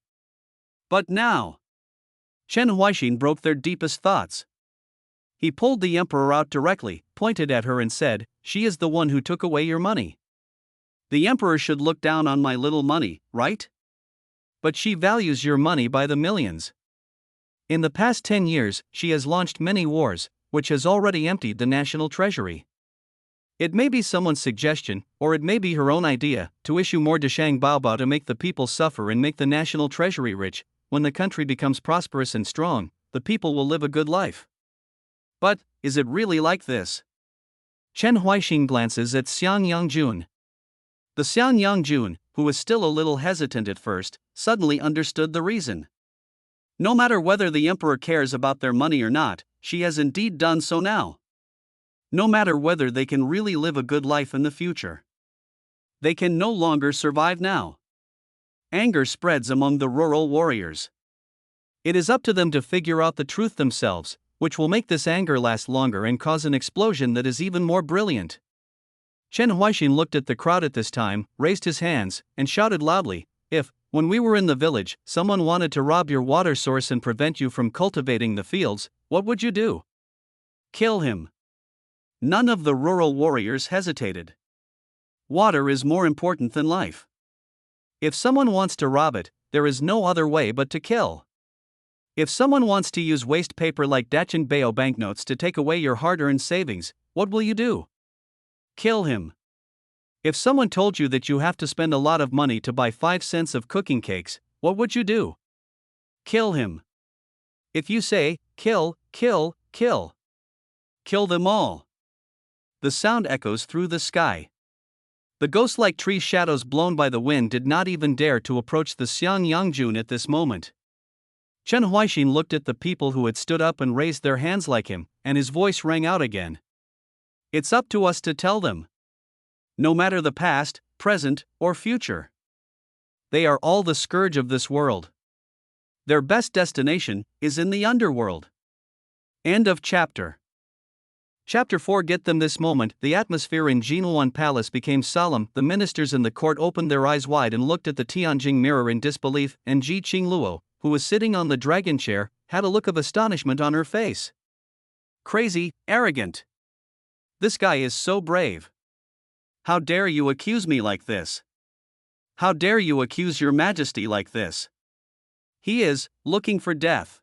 But now, Chen Huaixin broke their deepest thoughts. He pulled the emperor out directly, pointed at her and said, "She is the one who took away your money. The emperor should look down on my little money, right? But she values your money by the millions. In the past 10 years, she has launched many wars, which has already emptied the national treasury. It may be someone's suggestion, or it may be her own idea, to issue more Dashang Baobao to make the people suffer and make the national treasury rich. When the country becomes prosperous and strong, the people will live a good life. But, is it really like this?" Chen Huaixin glances at Xiang Yangjun. The Xiang Yangjun, who was still a little hesitant at first, suddenly understood the reason. No matter whether the emperor cares about their money or not, she has indeed done so now. No matter whether they can really live a good life in the future. They can no longer survive now. Anger spreads among the rural warriors. It is up to them to figure out the truth themselves, which will make this anger last longer and cause an explosion that is even more brilliant. Chen Huaixin looked at the crowd at this time, raised his hands, and shouted loudly, "If, when we were in the village, someone wanted to rob your water source and prevent you from cultivating the fields, what would you do? Kill him." None of the rural warriors hesitated. Water is more important than life. If someone wants to rob it, there is no other way but to kill. If someone wants to use waste paper like Dacheng Bao banknotes to take away your hard-earned savings, what will you do? Kill him. If someone told you that you have to spend a lot of money to buy 5 cents of cooking cakes, what would you do? Kill him. If you say, kill, kill, kill. Kill them all. The sound echoes through the sky. The ghost-like tree shadows blown by the wind did not even dare to approach the Xiang Yangjun at this moment. Chen Huaixin looked at the people who had stood up and raised their hands like him, and his voice rang out again. It's up to us to tell them. No matter the past, present, or future. They are all the scourge of this world. Their best destination is in the underworld. End of chapter. Chapter 4. Get them. This moment, the atmosphere in Jinhuan Palace became solemn. The ministers in the court opened their eyes wide and looked at the Tianjing mirror in disbelief, and Ji Qingluo, who was sitting on the dragon chair, had a look of astonishment on her face. Crazy, arrogant. This guy is so brave. How dare you accuse me like this? How dare you accuse your majesty like this? He is looking for death.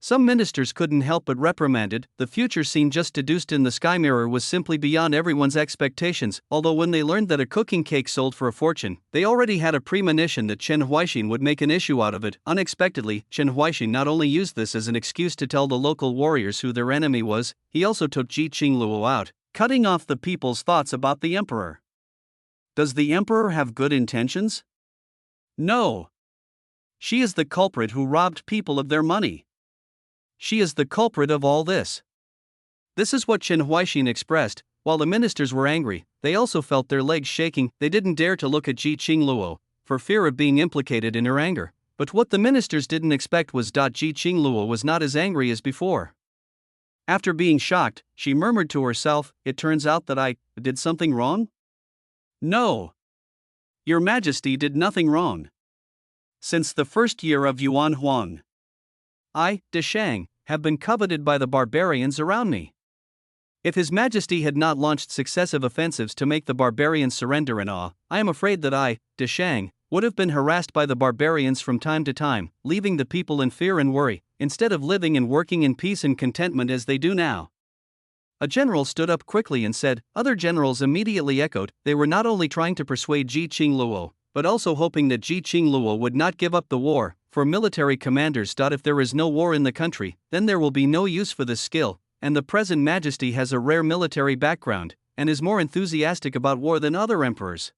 Some ministers couldn't help but reprimanded. The future scene just deduced in the sky mirror was simply beyond everyone's expectations, although when they learned that a cooking cake sold for a fortune, they already had a premonition that Chen Huaixin would make an issue out of it. Unexpectedly, Chen Huaixin not only used this as an excuse to tell the local warriors who their enemy was, he also took Ji Qingluo out, cutting off the people's thoughts about the emperor. Does the emperor have good intentions? No. She is the culprit who robbed people of their money. She is the culprit of all this. This is what Chen Huaixin expressed. While the ministers were angry, they also felt their legs shaking. They didn't dare to look at Ji Qingluo, for fear of being implicated in her anger. But what the ministers didn't expect was Ji Qingluo was not as angry as before. After being shocked, she murmured to herself, "It turns out that I did something wrong?" No. Your Majesty did nothing wrong. Since the first year of Yuan Huang, I, Deshang, have been coveted by the barbarians around me. If His Majesty had not launched successive offensives to make the barbarians surrender in awe, I am afraid that I, Deshang, would have been harassed by the barbarians from time to time, leaving the people in fear and worry, instead of living and working in peace and contentment as they do now. A general stood up quickly and said. Other generals immediately echoed. They were not only trying to persuade Ji Qingluo, but also hoping that Ji Qingluo would not give up the war, for military commanders thought if there is no war in the country, then there will be no use for this skill, and the present majesty has a rare military background, and is more enthusiastic about war than other emperors.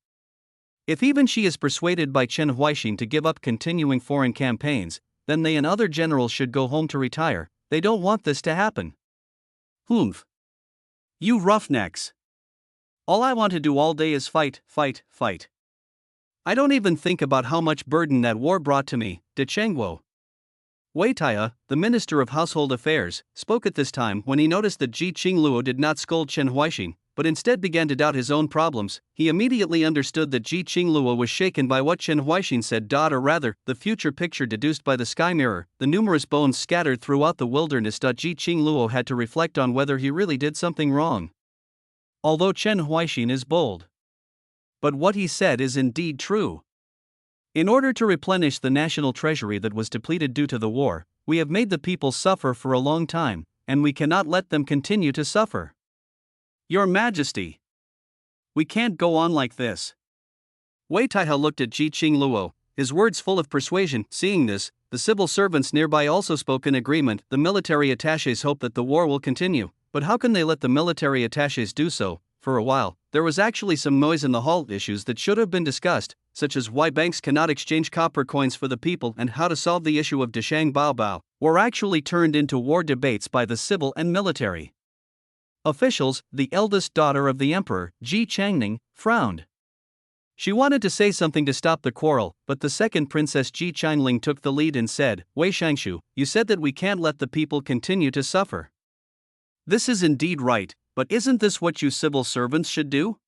If even she is persuaded by Chen Huaixin to give up continuing foreign campaigns, then they and other generals should go home to retire. They don't want this to happen. Humph. You roughnecks. All I want to do all day is fight, fight, fight. I don't even think about how much burden that war brought to me. De Chengguo. Wei Taia, the Minister of Household Affairs, spoke at this time when he noticed that Ji Qingluo did not scold Chen Huaixin, but instead began to doubt his own problems. He immediately understood that Ji Qingluo was shaken by what Chen Huaixin said. Or rather, the future picture deduced by the sky mirror, the numerous bones scattered throughout the wilderness. Ji Qingluo had to reflect on whether he really did something wrong. Although Chen Huaixin is bold, but what he said is indeed true. In order to replenish the national treasury that was depleted due to the war, we have made the people suffer for a long time, and we cannot let them continue to suffer. Your Majesty, we can't go on like this. Wei Taihao looked at Ji Qingluo, his words full of persuasion. Seeing this, the civil servants nearby also spoke in agreement. The military attachés hope that the war will continue, but how can they let the military attachés do so? for a while, there was actually some noise in the hall. Issues that should have been discussed, such as why banks cannot exchange copper coins for the people and how to solve the issue of Deshang Baobao, were actually turned into war debates by the civil and military officials. The eldest daughter of the emperor, Ji Changning, frowned. She wanted to say something to stop the quarrel, but the second princess Ji Changling took the lead and said, Wei Shangshu, you said that we can't let the people continue to suffer. This is indeed right, but isn't this what you civil servants should do?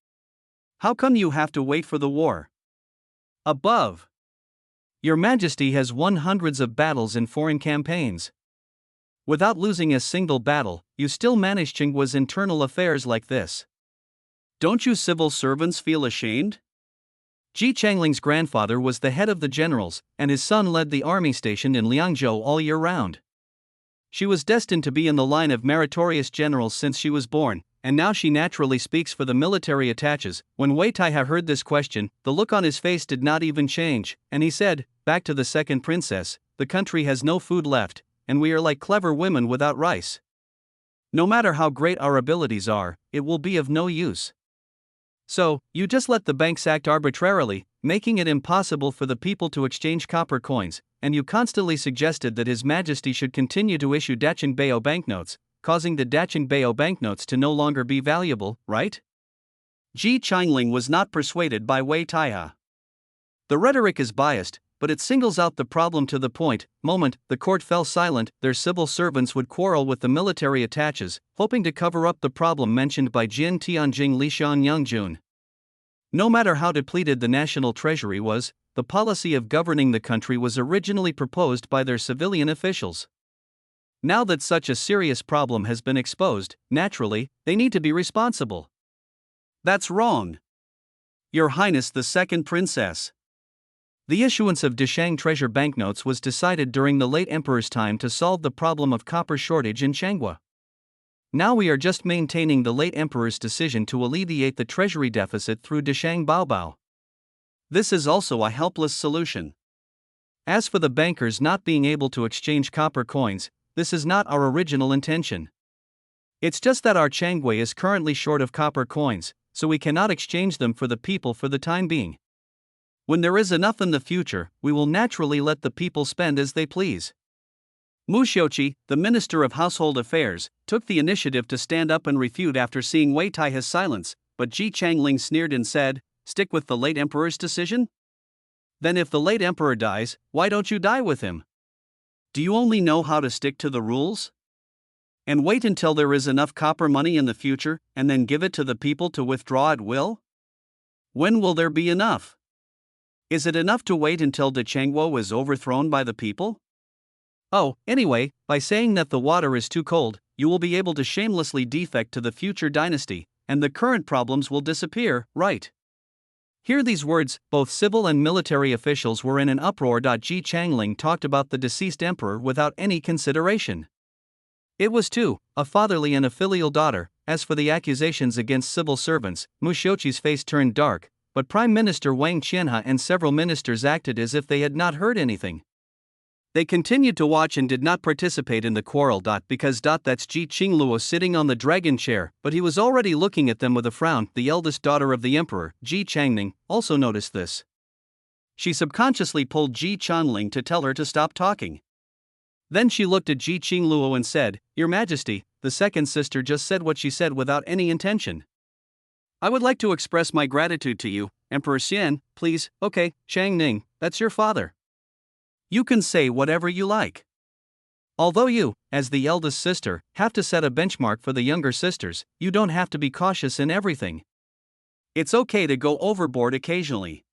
How come you have to wait for the war? Above. Your Majesty has won hundreds of battles in foreign campaigns. Without losing a single battle, you still manage Qinggua's internal affairs like this. Don't you civil servants feel ashamed? Ji Changling's grandfather was the head of the generals, and his son led the army stationed in Liangzhou all year round. She was destined to be in the line of meritorious generals since she was born, and now she naturally speaks for the military attaches. When Wei Taiha heard this question, the look on his face did not even change, and he said, back to the second princess, the country has no food left, and we are like clever women without rice. No matter how great our abilities are, it will be of no use. So, you just let the banks act arbitrarily, making it impossible for the people to exchange copper coins, and you constantly suggested that His Majesty should continue to issue Dacheng Bao banknotes, causing the Dacheng Bao banknotes to no longer be valuable, right? Ji Changling was not persuaded by Wei Taiha. The rhetoric is biased, but it singles out the problem to the point. Moment, the court fell silent. Their civil servants would quarrel with the military attaches, hoping to cover up the problem mentioned by Jin Tianjing Lishan Yangjun. No matter how depleted the national treasury was, the policy of governing the country was originally proposed by their civilian officials. Now that such a serious problem has been exposed, naturally, they need to be responsible. That's wrong. Your Highness the Second Princess. The issuance of Deshang treasure banknotes was decided during the late emperor's time to solve the problem of copper shortage in Changhua. Now we are just maintaining the late emperor's decision to alleviate the treasury deficit through Deshang Baobao. This is also a helpless solution. As for the bankers not being able to exchange copper coins, this is not our original intention. It's just that our Changhua is currently short of copper coins, so we cannot exchange them for the people for the time being. When there is enough in the future, we will naturally let the people spend as they please. Mu Xiuqi, the Minister of Household Affairs, took the initiative to stand up and refute after seeing Wei Taiha's silence, but Ji Changling sneered and said, Stick with the late emperor's decision? Then if the late emperor dies, why don't you die with him? Do you only know how to stick to the rules? And wait until there is enough copper money in the future, and then give it to the people to withdraw at will? When will there be enough? Is it enough to wait until Dechengwo is overthrown by the people? Oh, anyway, by saying that the water is too cold, you will be able to shamelessly defect to the future dynasty, and the current problems will disappear, right? Hear these words, both civil and military officials were in an uproar. Ji Changling talked about the deceased emperor without any consideration. It was too, a fatherly and a filial daughter. As for the accusations against civil servants, Mu Xiuqi's face turned dark, but Prime Minister Wang Qianhe and several ministers acted as if they had not heard anything. They continued to watch and did not participate in the quarrel. Because that's Ji Qingluo sitting on the dragon chair, but he was already looking at them with a frown. The eldest daughter of the emperor, Ji Changning, also noticed this. She subconsciously pulled Ji Changling to tell her to stop talking. Then she looked at Ji Qingluo and said, Your Majesty, the second sister just said what she said without any intention. I would like to express my gratitude to you, Emperor Xian, please. Okay, Changning, that's your father. You can say whatever you like. Although you, as the eldest sister, have to set a benchmark for the younger sisters, you don't have to be cautious in everything. It's okay to go overboard occasionally.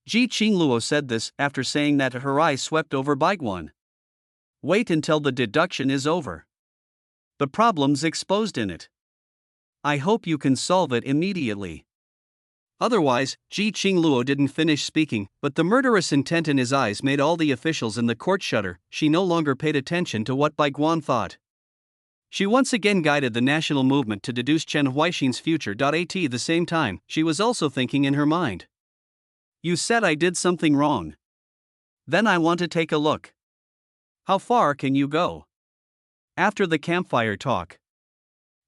Ji Qingluo said this after saying that her eyes swept over Baiguan. Wait until the deduction is over. The problem's exposed in it. I hope you can solve it immediately. Otherwise, Ji Qingluo didn't finish speaking, but the murderous intent in his eyes made all the officials in the court shudder. She no longer paid attention to what Baiguan thought. She once again guided the national movement to deduce Chen Huaixin's future. At the same time, she was also thinking in her mind. You said I did something wrong. Then I want to take a look. How far can you go? After the campfire talk.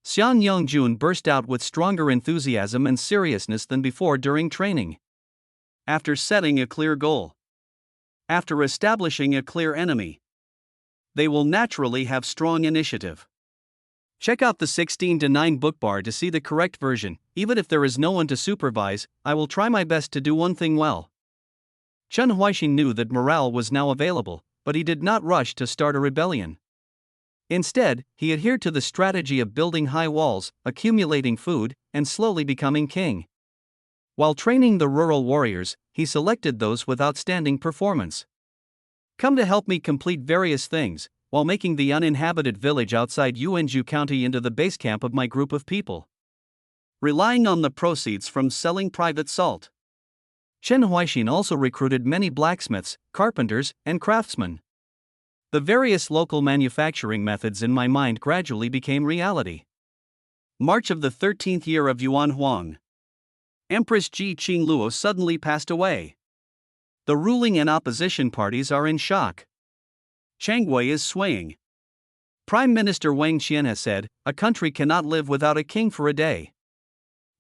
Xian Yongjun burst out with stronger enthusiasm and seriousness than before during training. After setting a clear goal, after establishing a clear enemy, they will naturally have strong initiative. Check out the 16:9 bookbar to see the correct version. Even if there is no one to supervise, I will try my best to do one thing well. Chen Huaixin knew that morale was now available, but he did not rush to start a rebellion. Instead, he adhered to the strategy of building high walls, accumulating food, and slowly becoming king. While training the rural warriors, he selected those with outstanding performance. Come to help me complete various things, while making the uninhabited village outside Yuanzhou County into the base camp of my group of people. Relying on the proceeds from selling private salt, Chen Huaixin also recruited many blacksmiths, carpenters, and craftsmen. The various local manufacturing methods in my mind gradually became reality. March of the 13th year of Yuan Huang. Empress Ji Qingluo suddenly passed away. The ruling and opposition parties are in shock. Changwei is swaying. Prime Minister Wang Qian has said, "A country cannot live without a king for a day."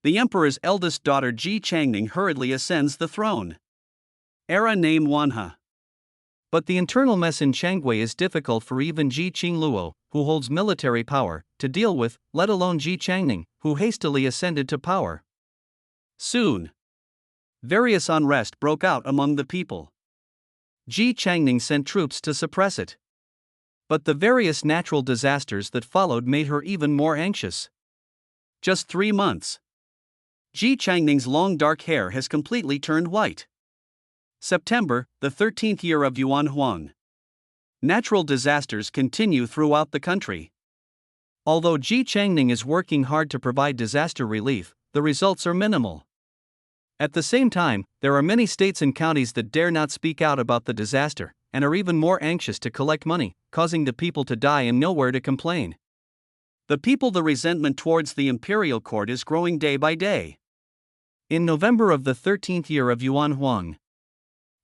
The emperor's eldest daughter Ji Changning hurriedly ascends the throne. Era name Wanhe. But the internal mess in Changwei is difficult for even Ji Qingluo, who holds military power, to deal with, let alone Ji Changning, who hastily ascended to power. Soon, various unrest broke out among the people. Ji Changning sent troops to suppress it. But the various natural disasters that followed made her even more anxious. Just 3 months. Ji Changning's long dark hair has completely turned white. September, the 13th year of Yuan Huang. Natural disasters continue throughout the country. Although Ji Changning is working hard to provide disaster relief, the results are minimal. At the same time, there are many states and counties that dare not speak out about the disaster, and are even more anxious to collect money, causing the people to die and nowhere to complain. The resentment towards the imperial court is growing day by day. In November of the 13th year of Yuan Huang,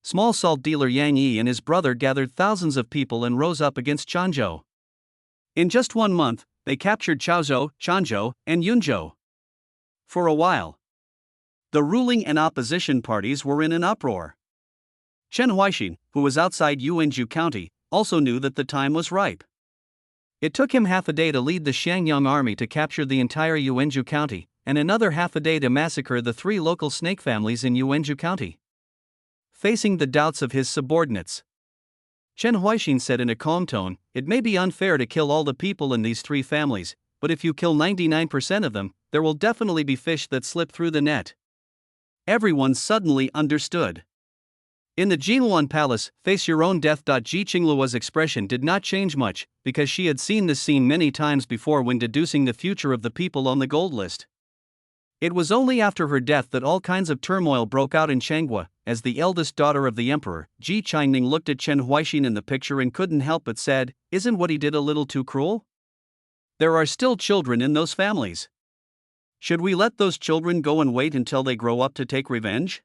small salt dealer Yang Yi and his brother gathered thousands of people and rose up against Quanzhou. In just 1 month, they captured Chaozhou, Quanzhou, and Yunzhou. For a while, the ruling and opposition parties were in an uproar. Chen Huaixin, who was outside Yuanzhou County, also knew that the time was ripe. It took him half a day to lead the Xiangyang army to capture the entire Yuanzhou County, and another half a day to massacre the 3 local snake families in Yuanzhou County. Facing the doubts of his subordinates, Chen Huaixin said in a calm tone, "It may be unfair to kill all the people in these 3 families, but if you kill 99% of them, there will definitely be fish that slip through the net." Everyone suddenly understood. In the Jinluan Palace, face your own death. Ji Qingluo's expression did not change much, because she had seen this scene many times before when deducing the future of the people on the gold list. It was only after her death that all kinds of turmoil broke out in Changhua. As the eldest daughter of the emperor, Ji Changning looked at Chen Huaixin in the picture and couldn't help but said, "Isn't what he did a little too cruel? There are still children in those families. Should we let those children go and wait until they grow up to take revenge?"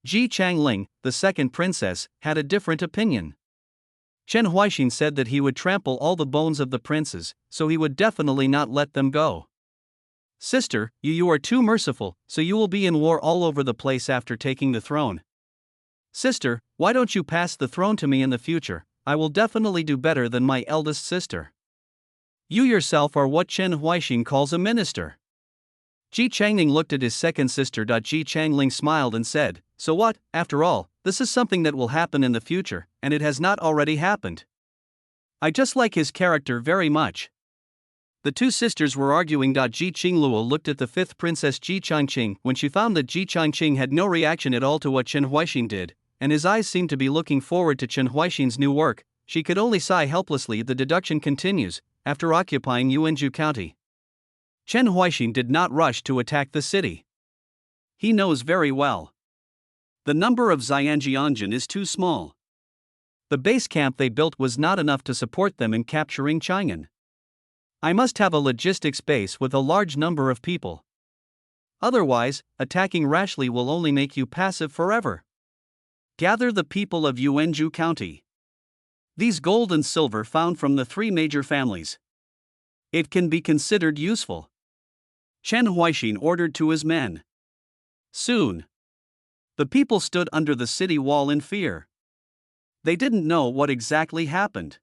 Ji Changling, the second princess, had a different opinion. Chen Huaixin said that he would trample all the bones of the princes, so he would definitely not let them go. "Sister, you are too merciful, so you will be in war all over the place after taking the throne. Sister, why don't you pass the throne to me in the future? I will definitely do better than my eldest sister. You yourself are what Chen Huaixin calls a minister." Ji Changning looked at his second sister. Ji Changling smiled and said, "So what, after all, this is something that will happen in the future, and it has not already happened. I just like his character very much." The 2 sisters were arguing. Ji Qingluo looked at the 5th princess Ji Changqing when she found that Ji Changqing had no reaction at all to what Chen Huaixin did, and his eyes seemed to be looking forward to Chen Huaixin's new work. She could only sigh helplessly. The deduction continues. After occupying Yuanzhou County, Chen Huaixin did not rush to attack the city. He knows very well. The number of Xianjianjin is too small. The base camp they built was not enough to support them in capturing Chang'an. I must have a logistics base with a large number of people. Otherwise, attacking rashly will only make you passive forever. Gather the people of Yuanzhou County. These gold and silver found from the 3 major families. It can be considered useful. Chen Huaixin ordered to his men. Soon, the people stood under the city wall in fear. They didn't know what exactly happened.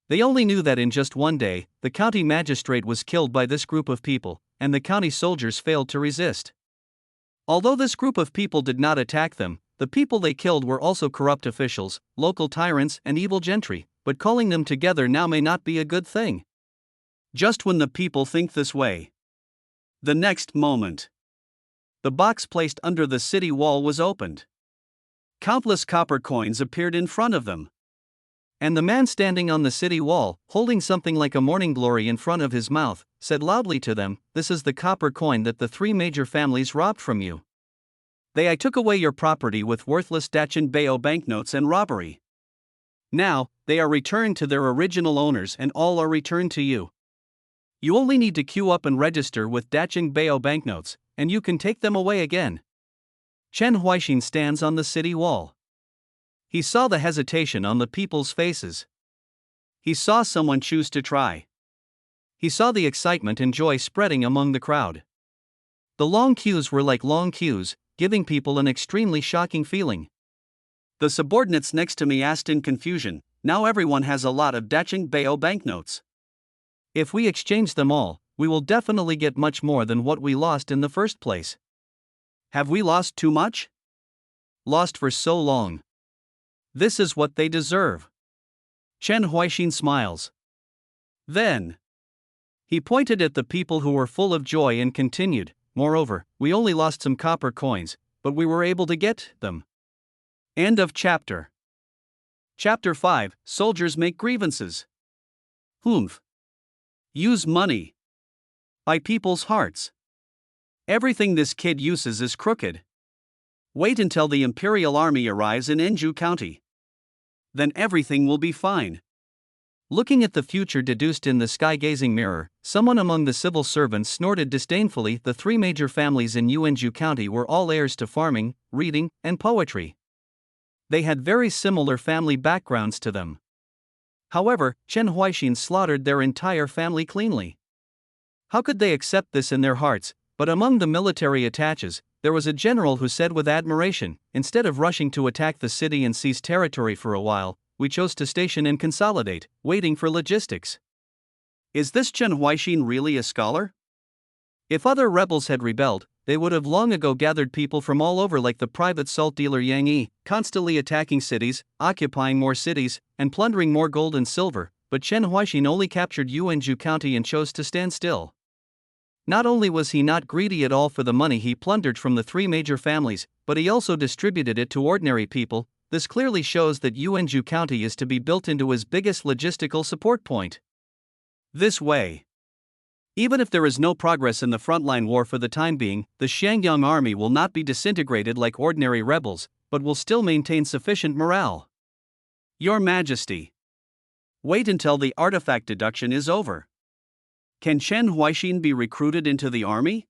They only knew that in just one day, the county magistrate was killed by this group of people, and the county soldiers failed to resist. Although this group of people did not attack them, the people they killed were also corrupt officials, local tyrants, and evil gentry, but calling them together now may not be a good thing. Just when the people think this way, the next moment, the box placed under the city wall was opened. Countless copper coins appeared in front of them. And the man standing on the city wall, holding something like a morning glory in front of his mouth, said loudly to them, "This is the copper coin that the three major families robbed from you. I took away your property with worthless Dacheng Bao banknotes and robbery. Now, they are returned to their original owners and all are returned to you. You only need to queue up and register with Dacheng Bao banknotes, and you can take them away again." Chen Huaixin stands on the city wall. He saw the hesitation on the people's faces. He saw someone choose to try. He saw the excitement and joy spreading among the crowd. The long queues were like long queues, giving people an extremely shocking feeling. The subordinates next to me asked in confusion, "Now everyone has a lot of Dacheng Bao banknotes. If we exchange them all, we will definitely get much more than what we lost in the first place. Have we lost too much? Lost for so long. This is what they deserve." Chen Huaixin smiles. Then, he pointed at the people who were full of joy and continued, "Moreover, we only lost some copper coins, but we were able to get them." End of chapter. Chapter 5, Soldiers Make Grievances. Humph. Use money. By people's hearts. Everything this kid uses is crooked. Wait until the Imperial Army arrives in Enju County. Then everything will be fine. Looking at the future deduced in the sky-gazing mirror, someone among the civil servants snorted disdainfully. The three major families in Yuanju County were all heirs to farming, reading, and poetry. They had very similar family backgrounds to them. However, Chen Huaixin slaughtered their entire family cleanly. How could they accept this in their hearts? But among the military attaches, there was a general who said with admiration, "Instead of rushing to attack the city and seize territory for a while, we chose to station and consolidate, waiting for logistics." Is this Chen Huaixin really a scholar? If other rebels had rebelled, they would have long ago gathered people from all over like the private salt dealer Yang Yi, constantly attacking cities, occupying more cities, and plundering more gold and silver, but Chen Huaixin only captured Yuanju County and chose to stand still. Not only was he not greedy at all for the money he plundered from the three major families, but he also distributed it to ordinary people. This clearly shows that Yuanju County is to be built into his biggest logistical support point. This way, even if there is no progress in the frontline war for the time being, the Shangyang army will not be disintegrated like ordinary rebels, but will still maintain sufficient morale. Your Majesty, wait until the artifact deduction is over. Can Chen Huaixin be recruited into the army?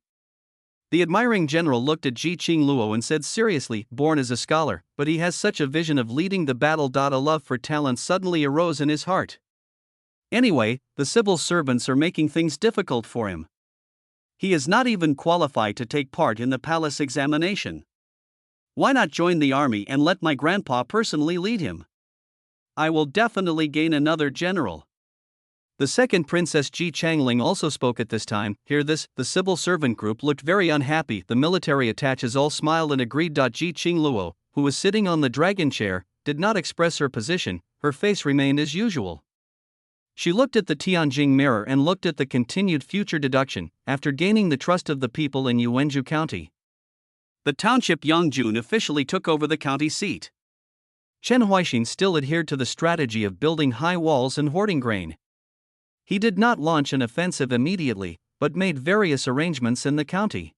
The admiring general looked at Ji Qingluo and said seriously, "Born as a scholar, but he has such a vision of leading the battle. A love for talent suddenly arose in his heart. Anyway, the civil servants are making things difficult for him. He is not even qualified to take part in the palace examination. Why not join the army and let my grandpa personally lead him? I will definitely gain another general." The second Princess Ji Changling also spoke at this time. Hear this, the civil servant group looked very unhappy. The military attaches all smiled and agreed. Ji Qingluo, who was sitting on the dragon chair, did not express her position. Her face remained as usual. She looked at the Tianjing mirror and looked at the continued future deduction. After gaining the trust of the people in Yuanju County, the township Yangjun officially took over the county seat. Chen Huaixin still adhered to the strategy of building high walls and hoarding grain. He did not launch an offensive immediately, but made various arrangements in the county.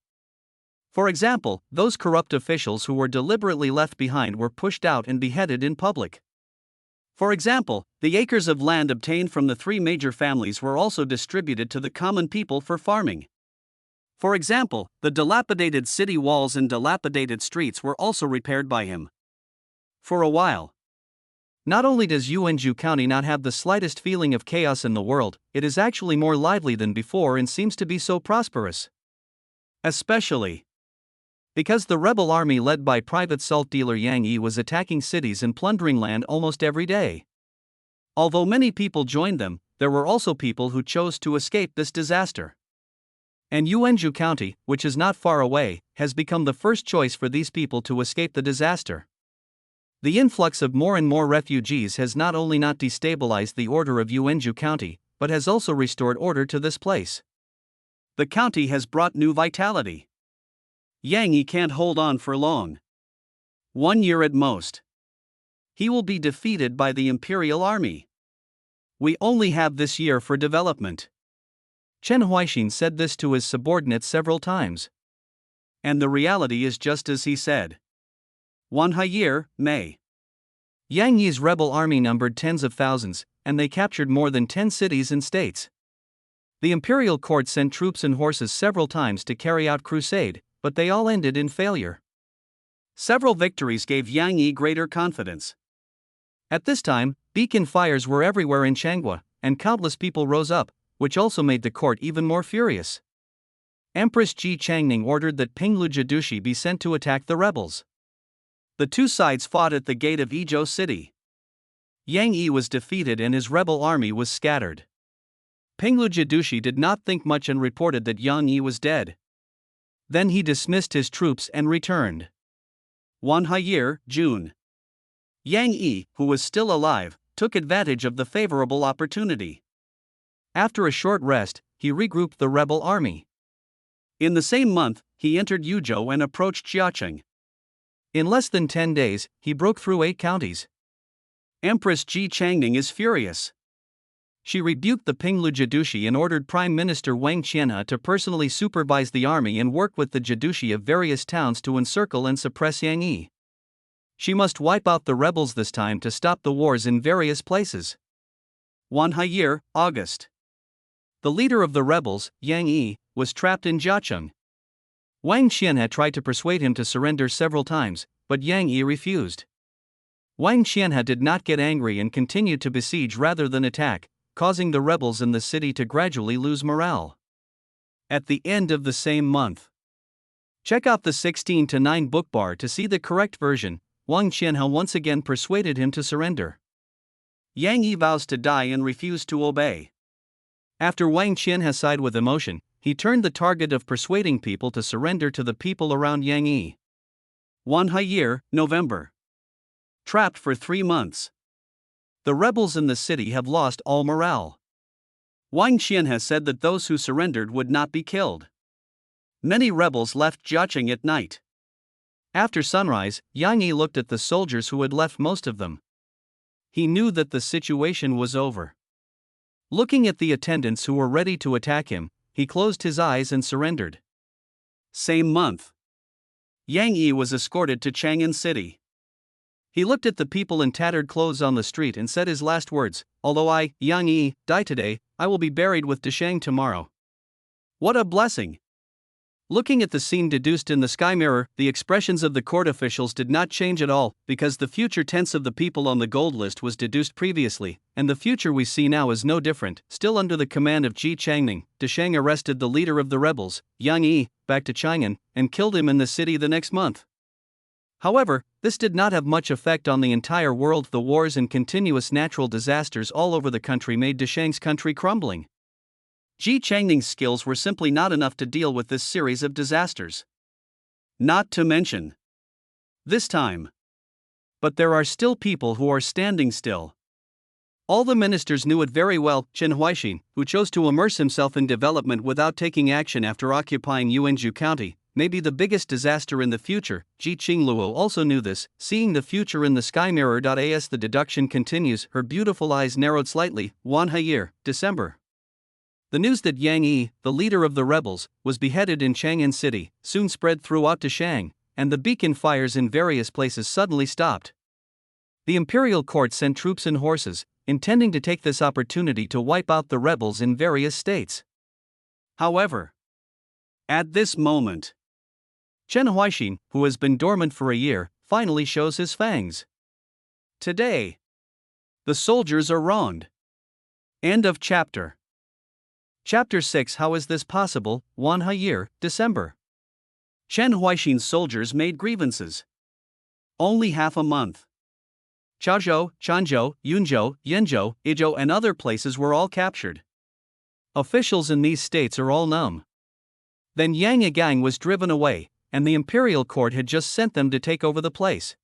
For example, those corrupt officials who were deliberately left behind were pushed out and beheaded in public. For example, the acres of land obtained from the three major families were also distributed to the common people for farming. For example, the dilapidated city walls and dilapidated streets were also repaired by him. For a while, Not only does Yuanzhou County not have the slightest feeling of chaos in the world, it is actually more lively than before and seems to be so prosperous. Especially because the rebel army led by private salt dealer Yang Yi was attacking cities and plundering land almost every day. Although many people joined them, there were also people who chose to escape this disaster. And Yuanzhou County, which is not far away, has become the first choice for these people to escape the disaster. The influx of more and more refugees has not only not destabilized the order of Yuanzhou County, but has also restored order to this place. The county has brought new vitality. Yang Yi can't hold on for long. 1 year at most. He will be defeated by the imperial army. We only have this year for development. Chen Huaixin said this to his subordinates several times. And the reality is just as he said. 1 year, May. Yang Yi's rebel army numbered tens of thousands, and they captured more than 10 cities and states. The imperial court sent troops and horses several times to carry out crusade, but they all ended in failure. Several victories gave Yang Yi greater confidence. At this time, beacon fires were everywhere in Changhua, and countless people rose up, which also made the court even more furious. Empress Ji Changning ordered that Pinglu Jidushi be sent to attack the rebels. The two sides fought at the gate of Yizhou City. Yang Yi was defeated and his rebel army was scattered. Pinglu Jidushi did not think much and reported that Yang Yi was dead. Then he dismissed his troops and returned. 1 year, June. Yang Yi, who was still alive, took advantage of the favorable opportunity. After a short rest, he regrouped the rebel army. In the same month, he entered Yuzhou and approached Jiacheng. In less than 10 days, he broke through 8 counties. Empress Ji Changning is furious. She rebuked the Pinglu Jidushi and ordered Prime Minister Wang Qianhe to personally supervise the army and work with the Jidushi of various towns to encircle and suppress Yang Yi. She must wipe out the rebels this time to stop the wars in various places. 1 year, August. The leader of the rebels, Yang Yi, was trapped in Jiacheng. Wang Qianhe tried to persuade him to surrender several times, but Yang Yi refused. Wang Qianhe did not get angry and continued to besiege rather than attack, causing the rebels in the city to gradually lose morale. At the end of the same month. Check out the 16:9 bookbar to see the correct version. Wang Qianhe once again persuaded him to surrender. Yang Yi vows to die and refused to obey. After Wang Qianhe sighed with emotion, he turned the target of persuading people to surrender to the people around Yang Yi. 1 year, November. Trapped for 3 months. The rebels in the city have lost all morale. Wang Qianhe said that those who surrendered would not be killed. Many rebels left Jiacheng at night. After sunrise, Yang Yi looked at the soldiers who had left most of them. He knew that the situation was over. Looking at the attendants who were ready to attack him, he closed his eyes and surrendered. Same month. Yang Yi was escorted to Chang'an City. He looked at the people in tattered clothes on the street and said his last words, "Although I, Yang Yi, die today, I will be buried with Desheng tomorrow." What a blessing! Looking at the scene deduced in the sky mirror, the expressions of the court officials did not change at all, because the future tense of the people on the gold list was deduced previously, and the future we see now is no different. Still under the command of Ji Changning, Desheng arrested the leader of the rebels, Yang Yi, back to Chang'an, and killed him in the city the next month. However, this did not have much effect on the entire world. The wars and continuous natural disasters all over the country made Desheng's country crumbling. Ji Changning's skills were simply not enough to deal with this series of disasters. Not to mention this time. But there are still people who are standing still. All the ministers knew it very well. Chen Huaixin, who chose to immerse himself in development without taking action after occupying Yuanzhou County, may be the biggest disaster in the future. Ji Qingluo also knew this, seeing the future in the sky mirror. As the deduction continues, her beautiful eyes narrowed slightly. 1 year, December. The news that Yang Yi, the leader of the rebels, was beheaded in Chang'an City, soon spread throughout Desheng, and the beacon fires in various places suddenly stopped. The imperial court sent troops and horses, intending to take this opportunity to wipe out the rebels in various states. However, at this moment, Chen Huaixin, who has been dormant for a year, finally shows his fangs. Today, The soldiers are wronged. End of chapter. Chapter 6. How is this possible? 1 year, December. Chen Huaixin's soldiers made grievances. Only half a month. Chaozhou, Changzhou, Yunzhou, Yenzhou, Izhou and other places were all captured. Officials in these states are all numb. Then Yang Yigang was driven away, and the imperial court had just sent them to take over the place.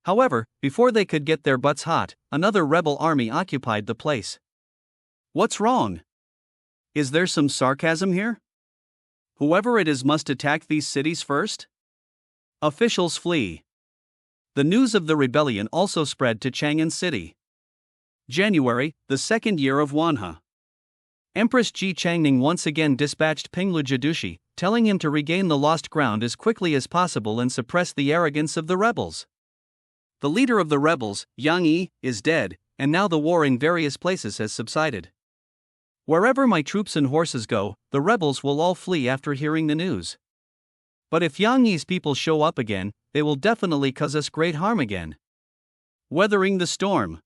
However, before they could get their butts hot, another rebel army occupied the place. What's wrong? Is there some sarcasm here? Whoever it is must attack these cities first? Officials flee. The news of the rebellion also spread to Chang'an City. January, the second year of Wanhe. Empress Ji Changning once again dispatched Pinglu Jidushi, telling him to regain the lost ground as quickly as possible and suppress the arrogance of the rebels. The leader of the rebels, Yang Yi, is dead, and now the war in various places has subsided. Wherever my troops and horses go, the rebels will all flee after hearing the news. But if Yang Yi's people show up again, they will definitely cause us great harm again. Weathering the storm.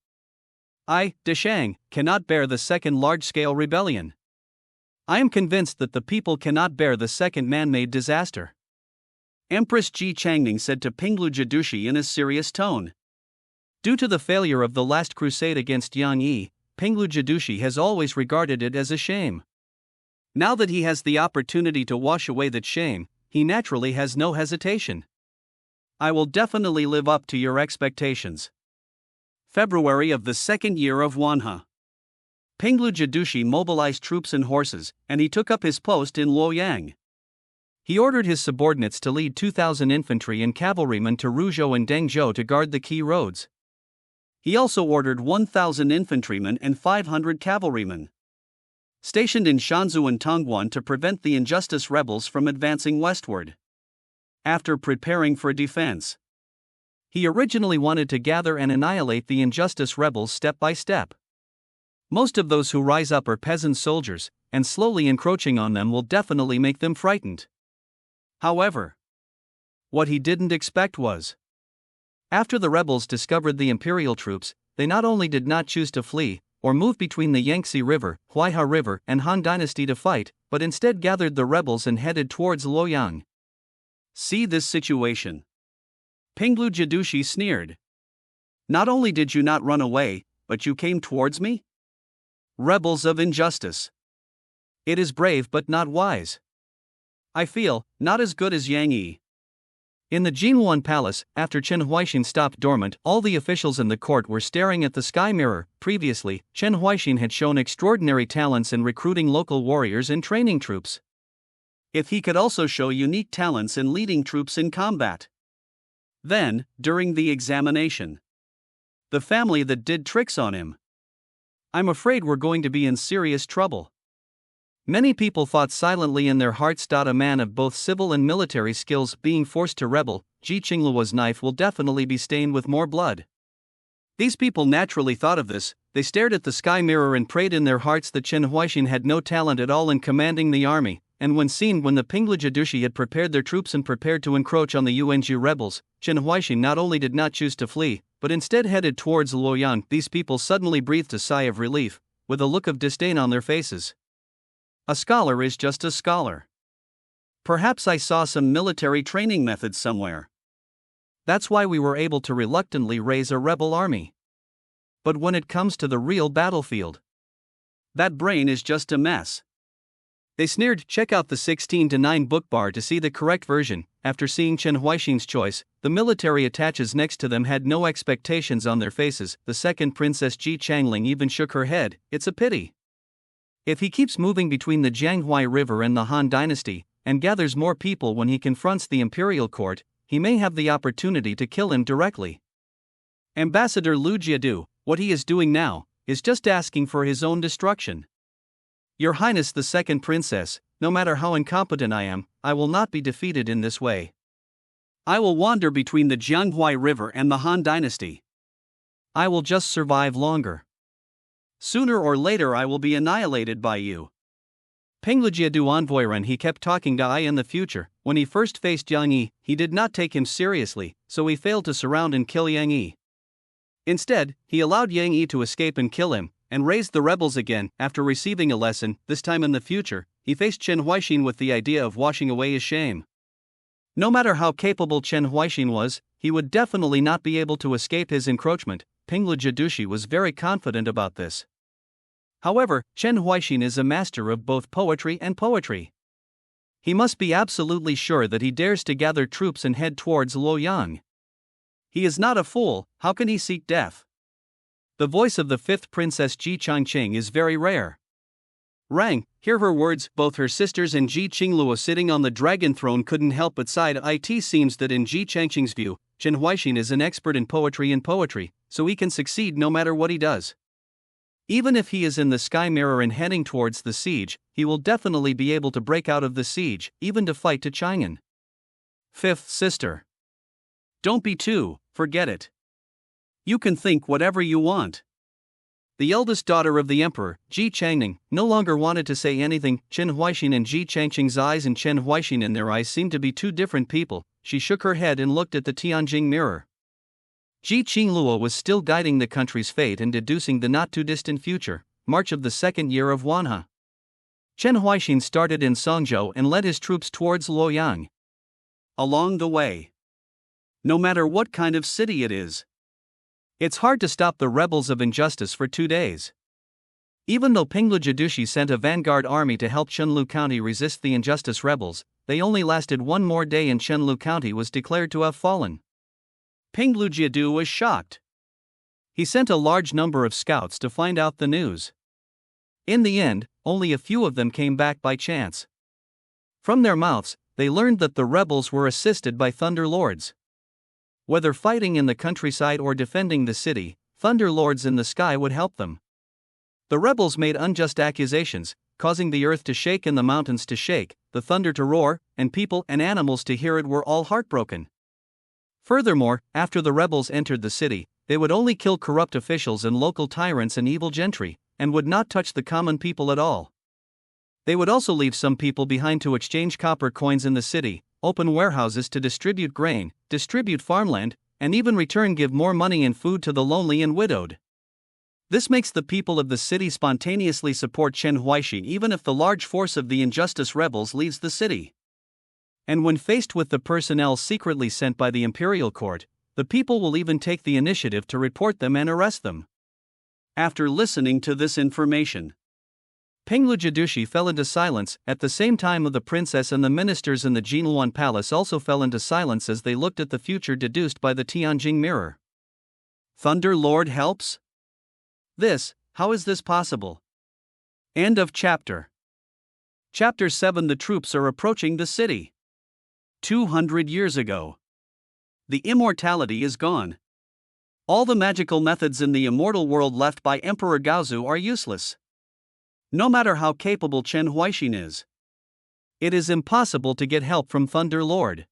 I, Deshang, cannot bear the second large-scale rebellion. I am convinced that the people cannot bear the second man-made disaster. Empress Ji Changning said to Pinglu Jidushi in a serious tone. Due to the failure of the last crusade against Yang Yi, Pinglu Jidushi has always regarded it as a shame. Now that he has the opportunity to wash away that shame, he naturally has no hesitation. I will definitely live up to your expectations. February of the second year of Wanhe. Pinglu Jidushi mobilized troops and horses, and he took up his post in Luoyang. He ordered his subordinates to lead 2,000 infantry and cavalrymen to Ruzhou and Dengzhou to guard the key roads. He also ordered 1,000 infantrymen and 500 cavalrymen stationed in Shanzhou and Tongguan to prevent the injustice rebels from advancing westward. After preparing for defense, he originally wanted to gather and annihilate the injustice rebels step by step. Most of those who rise up are peasant soldiers, and slowly encroaching on them will definitely make them frightened. However, what he didn't expect was, after the rebels discovered the imperial troops, they not only did not choose to flee, or move between the Yangtze River, Huaihe River, and Han Dynasty to fight, but instead gathered the rebels and headed towards Luoyang. See this situation. Pinglu Jidushi sneered. Not only did you not run away, but you came towards me? Rebels of injustice. It is brave but not wise. I feel, not as good as Yang Yi. In the Jinhuan Palace, after Chen Huaixin stopped dormant, all the officials in the court were staring at the sky mirror. Previously, Chen Huaixin had shown extraordinary talents in recruiting local warriors and training troops. If he could also show unique talents in leading troops in combat. Then, during the examination, the family that did tricks on him. I'm afraid we're going to be in serious trouble. Many people fought silently in their hearts. A man of both civil and military skills being forced to rebel, Ji Qingluo's knife will definitely be stained with more blood. These people naturally thought of this. They stared at the sky mirror and prayed in their hearts that Chen Huaixin had no talent at all in commanding the army, and when the Pinglu Jidushi had prepared their troops and prepared to encroach on the Yunzhu rebels, Chen Huaixin not only did not choose to flee, but instead headed towards Luoyang. These people suddenly breathed a sigh of relief, with a look of disdain on their faces. A scholar is just a scholar. Perhaps I saw some military training methods somewhere. That's why we were able to reluctantly raise a rebel army. But when it comes to the real battlefield, that brain is just a mess. They sneered. Check out the 16:9 book bar to see the correct version. After seeing Chen Huaixin's choice, the military attaches next to them had no expectations on their faces. The second Princess Ji Changling even shook her head. It's a pity. If he keeps moving between the Jianghuai River and the Han Dynasty, and gathers more people when he confronts the imperial court, he may have the opportunity to kill him directly. Ambassador Lu Jiadu, what he is doing now, is just asking for his own destruction. Your Highness the Second Princess, no matter how incompetent I am, I will not be defeated in this way. I will wander between the Jianghuai River and the Han Dynasty. I will just survive longer. Sooner or later I will be annihilated by you. Pinglu Jiadu envoyren he kept talking to I in the future. When he first faced Yang Yi, he did not take him seriously, so he failed to surround and kill Yang Yi. Instead, he allowed Yang Yi to escape and kill him, and raised the rebels again. After receiving a lesson, this time in the future, he faced Chen Huaixin with the idea of washing away his shame. No matter how capable Chen Huaixin was, he would definitely not be able to escape his encroachment. Pinglu Jidushi was very confident about this. However, Chen Huaixin is a master of both poetry and poetry. He must be absolutely sure that he dares to gather troops and head towards Luoyang. He is not a fool, how can he seek death? The voice of the fifth princess Ji Changqing is very rare. Rang, hear her words. Both her sisters and Ji Qingluo sitting on the dragon throne couldn't help but sigh. It seems that in Ji Changqing's view, Chen Huaixin is an expert in poetry, so he can succeed no matter what he does. Even if he is in the sky mirror and heading towards the siege, he will definitely be able to break out of the siege, even to fight to Chang'an. Fifth sister. Don't be too, forget it. You can think whatever you want. The eldest daughter of the emperor, Ji Changning, no longer wanted to say anything. Chen Huaixin and Ji Changqing's eyes and Chen Huaixin in their eyes seemed to be two different people. She shook her head and looked at the Tianjing mirror. Ji Qingluo was still guiding the country's fate and deducing the not-too-distant future, March of the second year of Wanhe. Chen Huaixin started in Songzhou and led his troops towards Luoyang. Along the way, no matter what kind of city it is, it's hard to stop the rebels of injustice for 2 days. Even though Pinglu Jidushi sent a vanguard army to help Chenlu County resist the injustice rebels, they only lasted 1 more day and Chenlu County was declared to have fallen. Pinglu Jidu was shocked. He sent a large number of scouts to find out the news. In the end, only a few of them came back by chance. From their mouths, they learned that the rebels were assisted by Thunder Lords. Whether fighting in the countryside or defending the city, Thunder Lords in the sky would help them. The rebels made unjust accusations, causing the earth to shake and the mountains to shake, the thunder to roar, and people and animals to hear it were all heartbroken. Furthermore, after the rebels entered the city, they would only kill corrupt officials and local tyrants and evil gentry, and would not touch the common people at all. They would also leave some people behind to exchange copper coins in the city, open warehouses to distribute grain, distribute farmland, and even give more money and food to the lonely and widowed. This makes the people of the city spontaneously support Chen Huaixin even if the large force of the injustice rebels leaves the city. And when faced with the personnel secretly sent by the imperial court, the people will even take the initiative to report them and arrest them. After listening to this information, Pinglu Jidushi fell into silence. At the same time, the princess and the ministers in the Jinluan palace also fell into silence as they looked at the future deduced by the Tianjing mirror. Thunder Lord helps? How is this possible? End of chapter. Chapter 7. The troops are approaching the city. 200 years ago. The immortality is gone. All the magical methods in the immortal world left by Emperor Gaozu are useless. No matter how capable Chen Huaixin is, it is impossible to get help from Thunder Lord.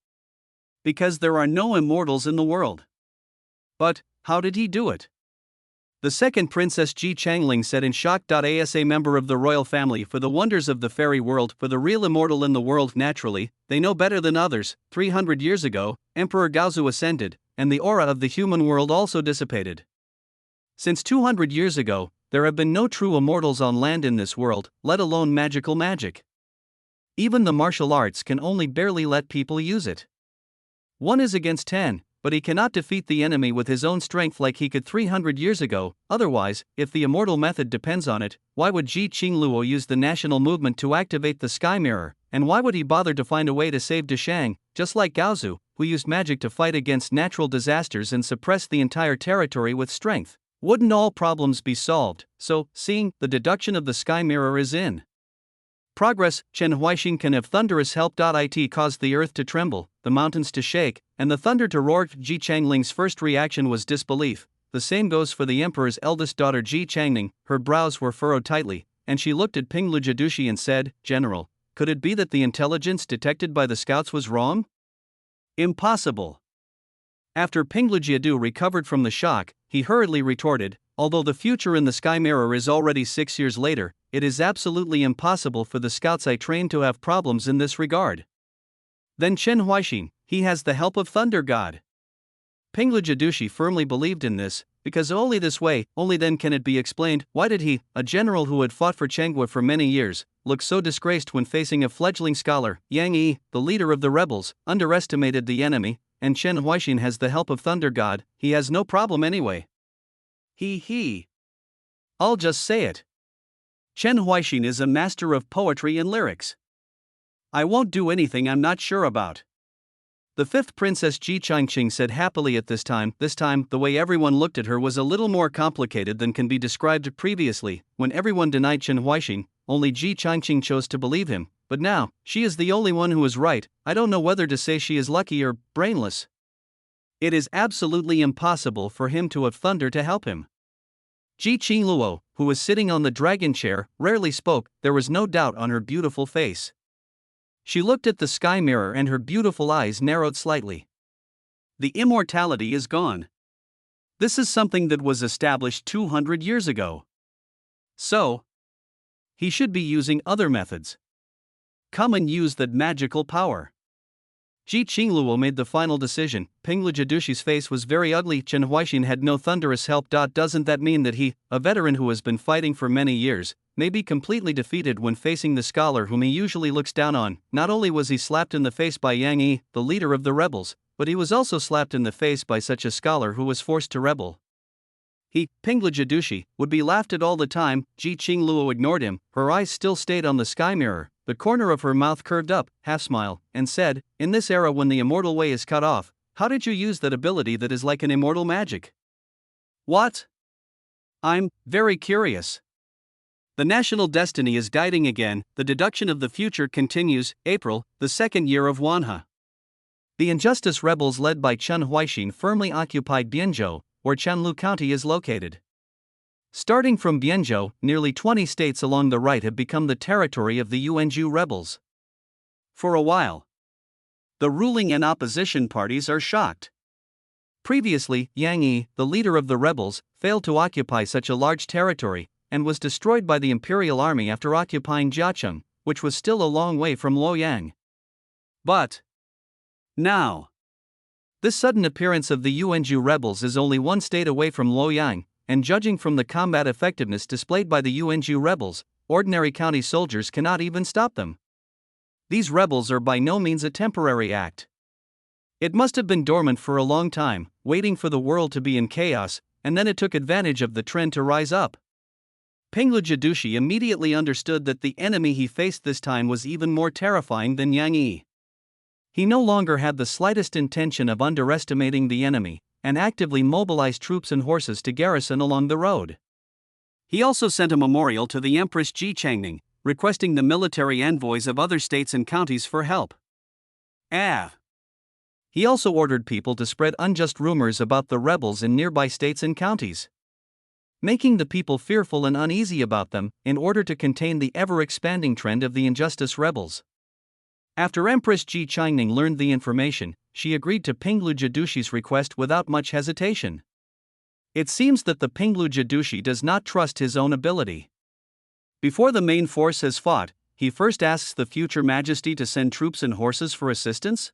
Because there are no immortals in the world. But, how did he do it? The second princess Ji Changling said in shock. As a member of the royal family for the wonders of the fairy world, for the real immortal in the world, naturally, they know better than others. 300 years ago, Emperor Gaozu ascended, and the aura of the human world also dissipated. Since 200 years ago, there have been no true immortals on land in this world, let alone magical magic. Even the martial arts can only barely let people use it. 1 is against 10. But he cannot defeat the enemy with his own strength like he could 300 years ago. Otherwise, if the immortal method depends on it, why would Ji Qingluo use the national movement to activate the sky mirror, and why would he bother to find a way to save Deshang, just like Gaozu, who used magic to fight against natural disasters and suppress the entire territory with strength? Wouldn't all problems be solved? So, seeing the deduction of the sky mirror is in progress, Chen Huaixin can have thunderous help. It caused the earth to tremble, the mountains to shake, and the thunder to roar. Ji Changling's first reaction was disbelief. The same goes for the emperor's eldest daughter Ji Changning. Her brows were furrowed tightly, and she looked at Pinglu Jidushi and said, "General, could it be that the intelligence detected by the scouts was wrong?" Impossible. After Pinglu Jidu recovered from the shock, he hurriedly retorted, "Although the future in the sky mirror is already 6 years later, it is absolutely impossible for the scouts I trained to have problems in this regard." Then Chen Huaixin, he has the help of Thunder God. Pinglu Jidushi firmly believed in this. because only this way, only then can it be explained, why did he, a general who had fought for Chengwa for many years, look so disgraced when facing a fledgling scholar. Yang Yi, the leader of the rebels, underestimated the enemy, and Chen Huaixin has the help of Thunder God, he has no problem anyway. He. I'll just say it. Chen Huaixin is a master of poetry and lyrics. I won't do anything I'm not sure about. The fifth princess Ji Changqing said happily at this time. This time, the way everyone looked at her was a little more complicated than can be described previously. When everyone denied Chen Huaixin, only Ji Changqing chose to believe him, but now, she is the only one who is right. I don't know whether to say she is lucky or brainless. It is absolutely impossible for him to have thunder to help him. Ji Qingluo, who was sitting on the dragon chair, rarely spoke. There was no doubt on her beautiful face. She looked at the sky mirror and her beautiful eyes narrowed slightly. The immortality is gone. This is something that was established 200 years ago. So, he should be using other methods. Come and use that magical power. Ji Qingluo made the final decision. Pinglu Jadushi's face was very ugly. Chen Huaixin had no thunderous help. Doesn't that mean that he, a veteran who has been fighting for many years, may be completely defeated when facing the scholar whom he usually looks down on? Not only was he slapped in the face by Yang Yi, the leader of the rebels, but he was also slapped in the face by such a scholar who was forced to rebel. He, Pinglu Jadushi, would be laughed at all the time. Ji Qingluo ignored him. Her eyes still stayed on the sky mirror. The corner of her mouth curved up, half-smile, and said, "In this era when the immortal way is cut off, how did you use that ability that is like an immortal magic?" What? I'm very curious. The national destiny is guiding again. The deduction of the future continues. April, the second year of Wanha. The injustice rebels led by Chen Huaixin firmly occupied Bianzhou, where Chanlu County is located. Starting from Bianzhou, nearly 20 states along the right have become the territory of the Yuanzhou rebels. For a while, the ruling and opposition parties are shocked. Previously, Yang Yi, the leader of the rebels, failed to occupy such a large territory, and was destroyed by the imperial army after occupying Jiacheng, which was still a long way from Luoyang. But now, this sudden appearance of the Yuanzhou rebels is only one state away from Luoyang, and judging from the combat effectiveness displayed by the Yuanzhou rebels, ordinary county soldiers cannot even stop them. These rebels are by no means a temporary act. It must have been dormant for a long time, waiting for the world to be in chaos, and then it took advantage of the trend to rise up. Pinglu Jadushi immediately understood that the enemy he faced this time was even more terrifying than Yang Yi. He no longer had the slightest intention of underestimating the enemy, and actively mobilized troops and horses to garrison along the road. He also sent a memorial to the Empress Ji Changning, requesting the military envoys of other states and counties for help. He also ordered people to spread unjust rumors about the rebels in nearby states and counties, making the people fearful and uneasy about them, in order to contain the ever-expanding trend of the injustice rebels. After Empress Ji Changning learned the information, she agreed to Pinglu Jadushi's request without much hesitation. It seems that the Pinglu Jadushi does not trust his own ability. Before the main force has fought, he first asks the future majesty to send troops and horses for assistance?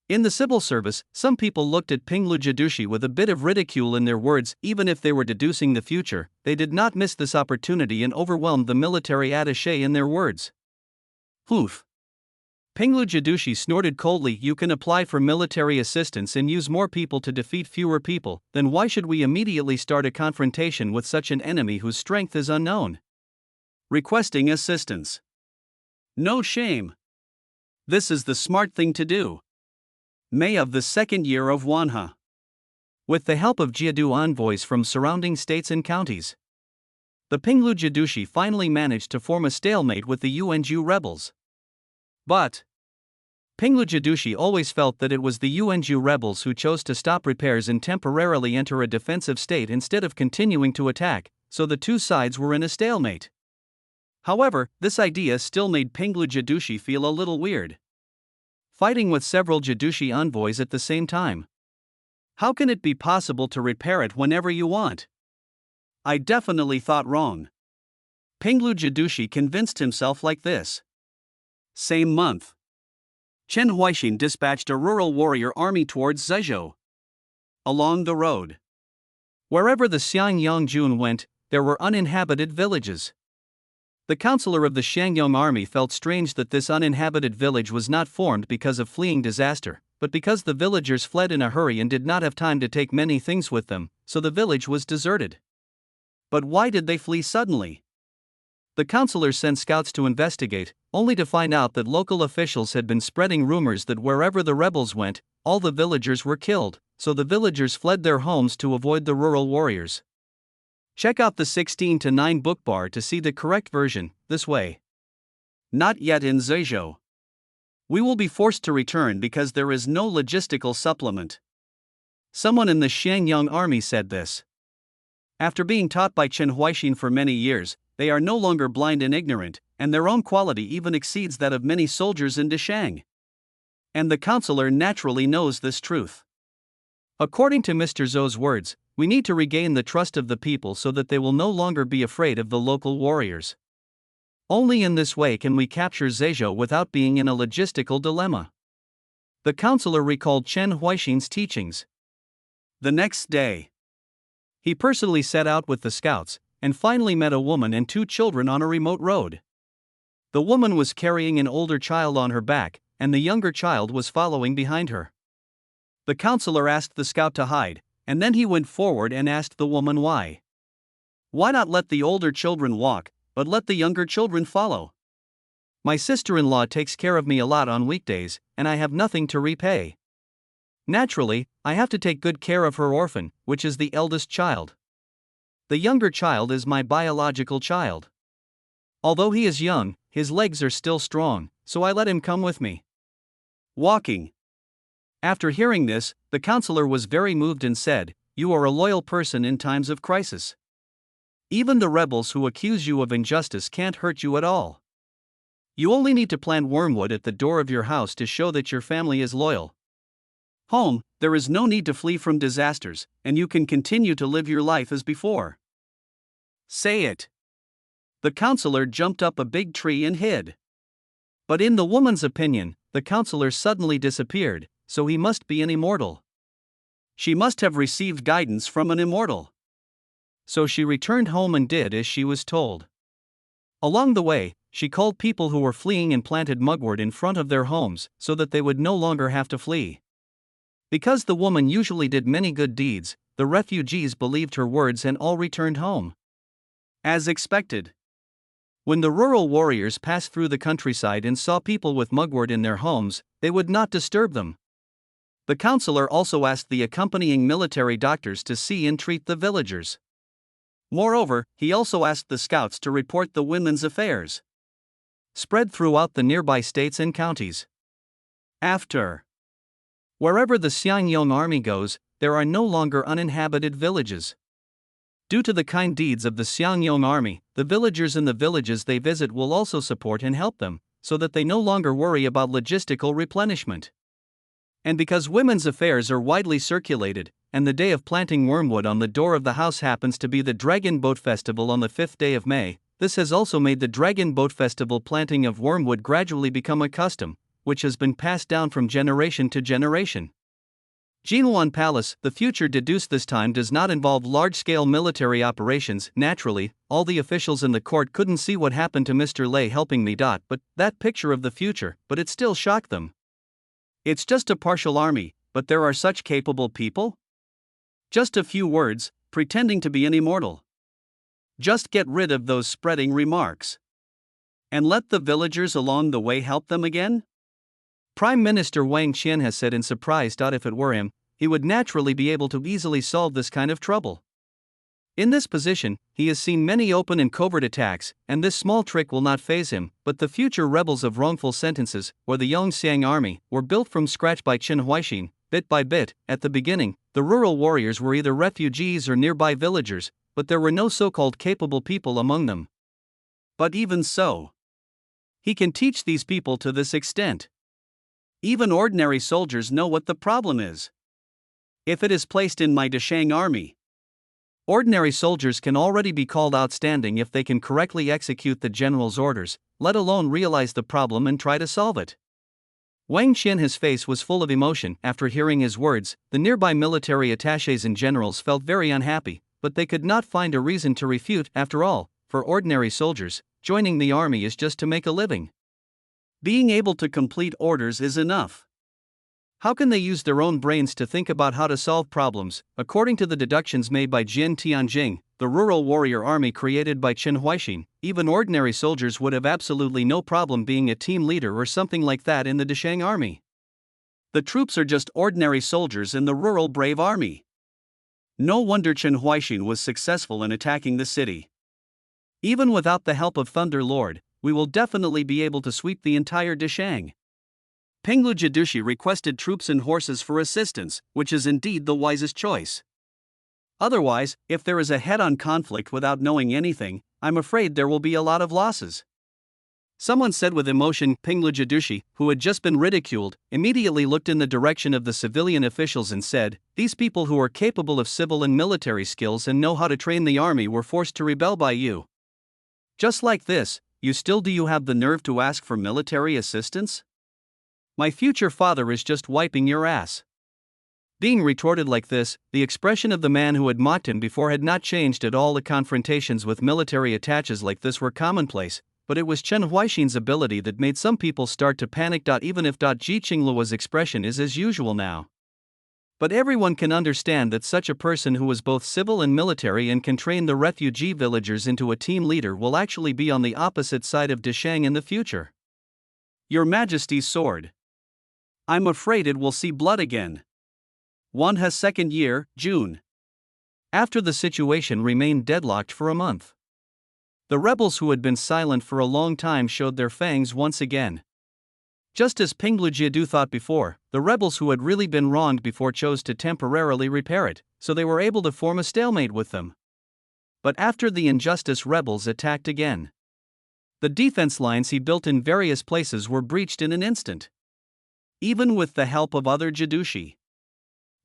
In the civil service, some people looked at Pinglu Jadushi with a bit of ridicule in their words. Even if they were deducing the future, they did not miss this opportunity and overwhelmed the military attaché in their words. Poof. Pinglu Jadushi snorted coldly. You can apply for military assistance and use more people to defeat fewer people, then why should we immediately start a confrontation with such an enemy whose strength is unknown? Requesting assistance. No shame. This is the smart thing to do. May of the second year of Wanha. With the help of Jiadu envoys from surrounding states and counties, the Pinglu Jadushi finally managed to form a stalemate with the Yuanzhou rebels. But Pinglu Jadushi always felt that it was the Yuanzhou rebels who chose to stop repairs and temporarily enter a defensive state instead of continuing to attack, so the two sides were in a stalemate. However, this idea still made Pinglu Jadushi feel a little weird. Fighting with several Jadushi envoys at the same time. How can it be possible to repair it whenever you want? I definitely thought wrong. Pinglu Jadushi convinced himself like this. Same month, Chen Huaixin dispatched a rural warrior army towards Zhezhou. Along the road, Wherever the Xiang Yongjun went, there were uninhabited villages. The counselor of the Shangyong army felt strange that this uninhabited village was not formed because of fleeing disaster, but because the villagers fled in a hurry and did not have time to take many things with them, so the village was deserted. But why did they flee suddenly? The counselors sent scouts to investigate, only to find out that local officials had been spreading rumors that wherever the rebels went, all the villagers were killed, so the villagers fled their homes to avoid the rural warriors. Check out the 16:9 book bar to see the correct version, this way. Not yet in Zhejiang. We will be forced to return because there is no logistical supplement. Someone in the Shangyong army said this. After being taught by Chen Huaixin for many years, they are no longer blind and ignorant, and their own quality even exceeds that of many soldiers in Deshang. And the counselor naturally knows this truth. According to Mr. Zhou's words, we need to regain the trust of the people so that they will no longer be afraid of the local warriors. Only in this way can we capture Zhejiang without being in a logistical dilemma. The counselor recalled Chen Huaixin's teachings. The next day, he personally set out with the scouts, and finally met a woman and 2 children on a remote road. The woman was carrying an older child on her back, and the younger child was following behind her. The counselor asked the scout to hide, and then he went forward and asked the woman why. Why not let the older children walk, but let the younger children follow? My sister-in-law takes care of me a lot on weekdays, and I have nothing to repay. Naturally, I have to take good care of her orphan, which is the eldest child. The younger child is my biological child. Although he is young, his legs are still strong, so I let him come with me. Walking. After hearing this, the counselor was very moved and said, "You are a loyal person in times of crisis. Even the rebels who accuse you of injustice can't hurt you at all. You only need to plant wormwood at the door of your house to show that your family is loyal. Home, there is no need to flee from disasters, and you can continue to live your life as before. Say it." The counselor jumped up a big tree and hid. But in the woman's opinion, the counselor suddenly disappeared, so he must be an immortal. She must have received guidance from an immortal. So she returned home and did as she was told. Along the way, she called people who were fleeing and planted mugwort in front of their homes so that they would no longer have to flee. Because the woman usually did many good deeds, the refugees believed her words and all returned home. As expected. When the rural warriors passed through the countryside and saw people with mugwort in their homes, they would not disturb them. The counselor also asked the accompanying military doctors to see and treat the villagers. Moreover, he also asked the scouts to report the women's affairs spread throughout the nearby states and counties. After. Wherever the Xiangyong army goes, there are no longer uninhabited villages. Due to the kind deeds of the Xiangyong army, the villagers in the villages they visit will also support and help them, so that they no longer worry about logistical replenishment. And because women's affairs are widely circulated, and the day of planting wormwood on the door of the house happens to be the Dragon Boat Festival on the 5th day of May, this has also made the Dragon Boat Festival planting of wormwood gradually become a custom, which has been passed down from generation to generation. Jinhuan Palace, the future deduced this time does not involve large-scale military operations. Naturally, all the officials in the court couldn't see what happened to Mr. Lei helping me. But that picture of the future, but it still shocked them. It's just a partial army, but there are such capable people? Just a few words, pretending to be an immortal. Just get rid of those spreading remarks. And let the villagers along the way help them again? Prime Minister Wang Qian has said in surprise. If it were him, he would naturally be able to easily solve this kind of trouble. In this position, he has seen many open and covert attacks, and this small trick will not faze him. But the future rebels of wrongful sentences, or the Yongxiang army, were built from scratch by Chen Huaixin, bit by bit. At the beginning, the rural warriors were either refugees or nearby villagers, but there were no so-called capable people among them. But even so, he can teach these people to this extent. Even ordinary soldiers know what the problem is. If it is placed in my Deshang army, ordinary soldiers can already be called outstanding if they can correctly execute the general's orders, let alone realize the problem and try to solve it. Wang Qian's face was full of emotion. After hearing his words, the nearby military attachés and generals felt very unhappy, but they could not find a reason to refute. After all, for ordinary soldiers, joining the army is just to make a living. Being able to complete orders is enough. How can they use their own brains to think about how to solve problems? According to the deductions made by Jin Tianjing, the rural warrior army created by Chen Huaixin, even ordinary soldiers would have absolutely no problem being a team leader or something like that in the Deshang army. The troops are just ordinary soldiers in the rural brave army. No wonder Chen Huaixin was successful in attacking the city. Even without the help of Thunder Lord, we will definitely be able to sweep the entire Deshang. Penglu Jidushi requested troops and horses for assistance, which is indeed the wisest choice. Otherwise, if there is a head-on conflict without knowing anything, I'm afraid there will be a lot of losses. Someone said with emotion. Penglu Jidushi, who had just been ridiculed, immediately looked in the direction of the civilian officials and said, "These people who are capable of civil and military skills and know how to train the army were forced to rebel by you. Just like this, do you have the nerve to ask for military assistance? My future father is just wiping your ass." Being retorted like this, the expression of the man who had mocked him before had not changed at all. The confrontations with military attachés like this were commonplace, but it was Chen Huaixin's ability that made some people start to panic. Even if Ji Qingluo's expression is as usual now. But everyone can understand that such a person who was both civil and military and can train the refugee villagers into a team leader will actually be on the opposite side of Deshang in the future. Your Majesty's sword. I'm afraid it will see blood again. Wanha's second year, June. After the situation remained deadlocked for a month, the rebels who had been silent for a long time showed their fangs once again. Just as Penglu Jidu thought before, the rebels who had really been wronged before chose to temporarily repair it, so they were able to form a stalemate with them. But after the injustice, rebels attacked again. The defense lines he built in various places were breached in an instant, even with the help of other Jidushi.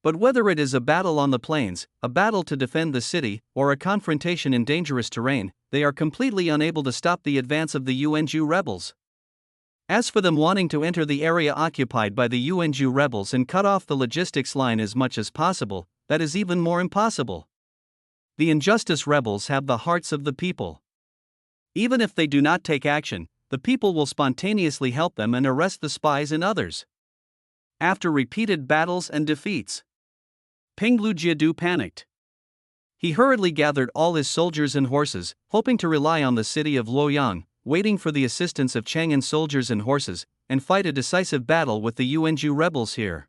But whether it is a battle on the plains, a battle to defend the city, or a confrontation in dangerous terrain, they are completely unable to stop the advance of the Yunju rebels. As for them wanting to enter the area occupied by the Yunju rebels and cut off the logistics line as much as possible, that is even more impossible. The injustice rebels have the hearts of the people. Even if they do not take action, the people will spontaneously help them and arrest the spies and others. After repeated battles and defeats, Penglu Jidu panicked. He hurriedly gathered all his soldiers and horses, hoping to rely on the city of Luoyang, waiting for the assistance of Chang'an soldiers and horses, and fight a decisive battle with the Yunju rebels here.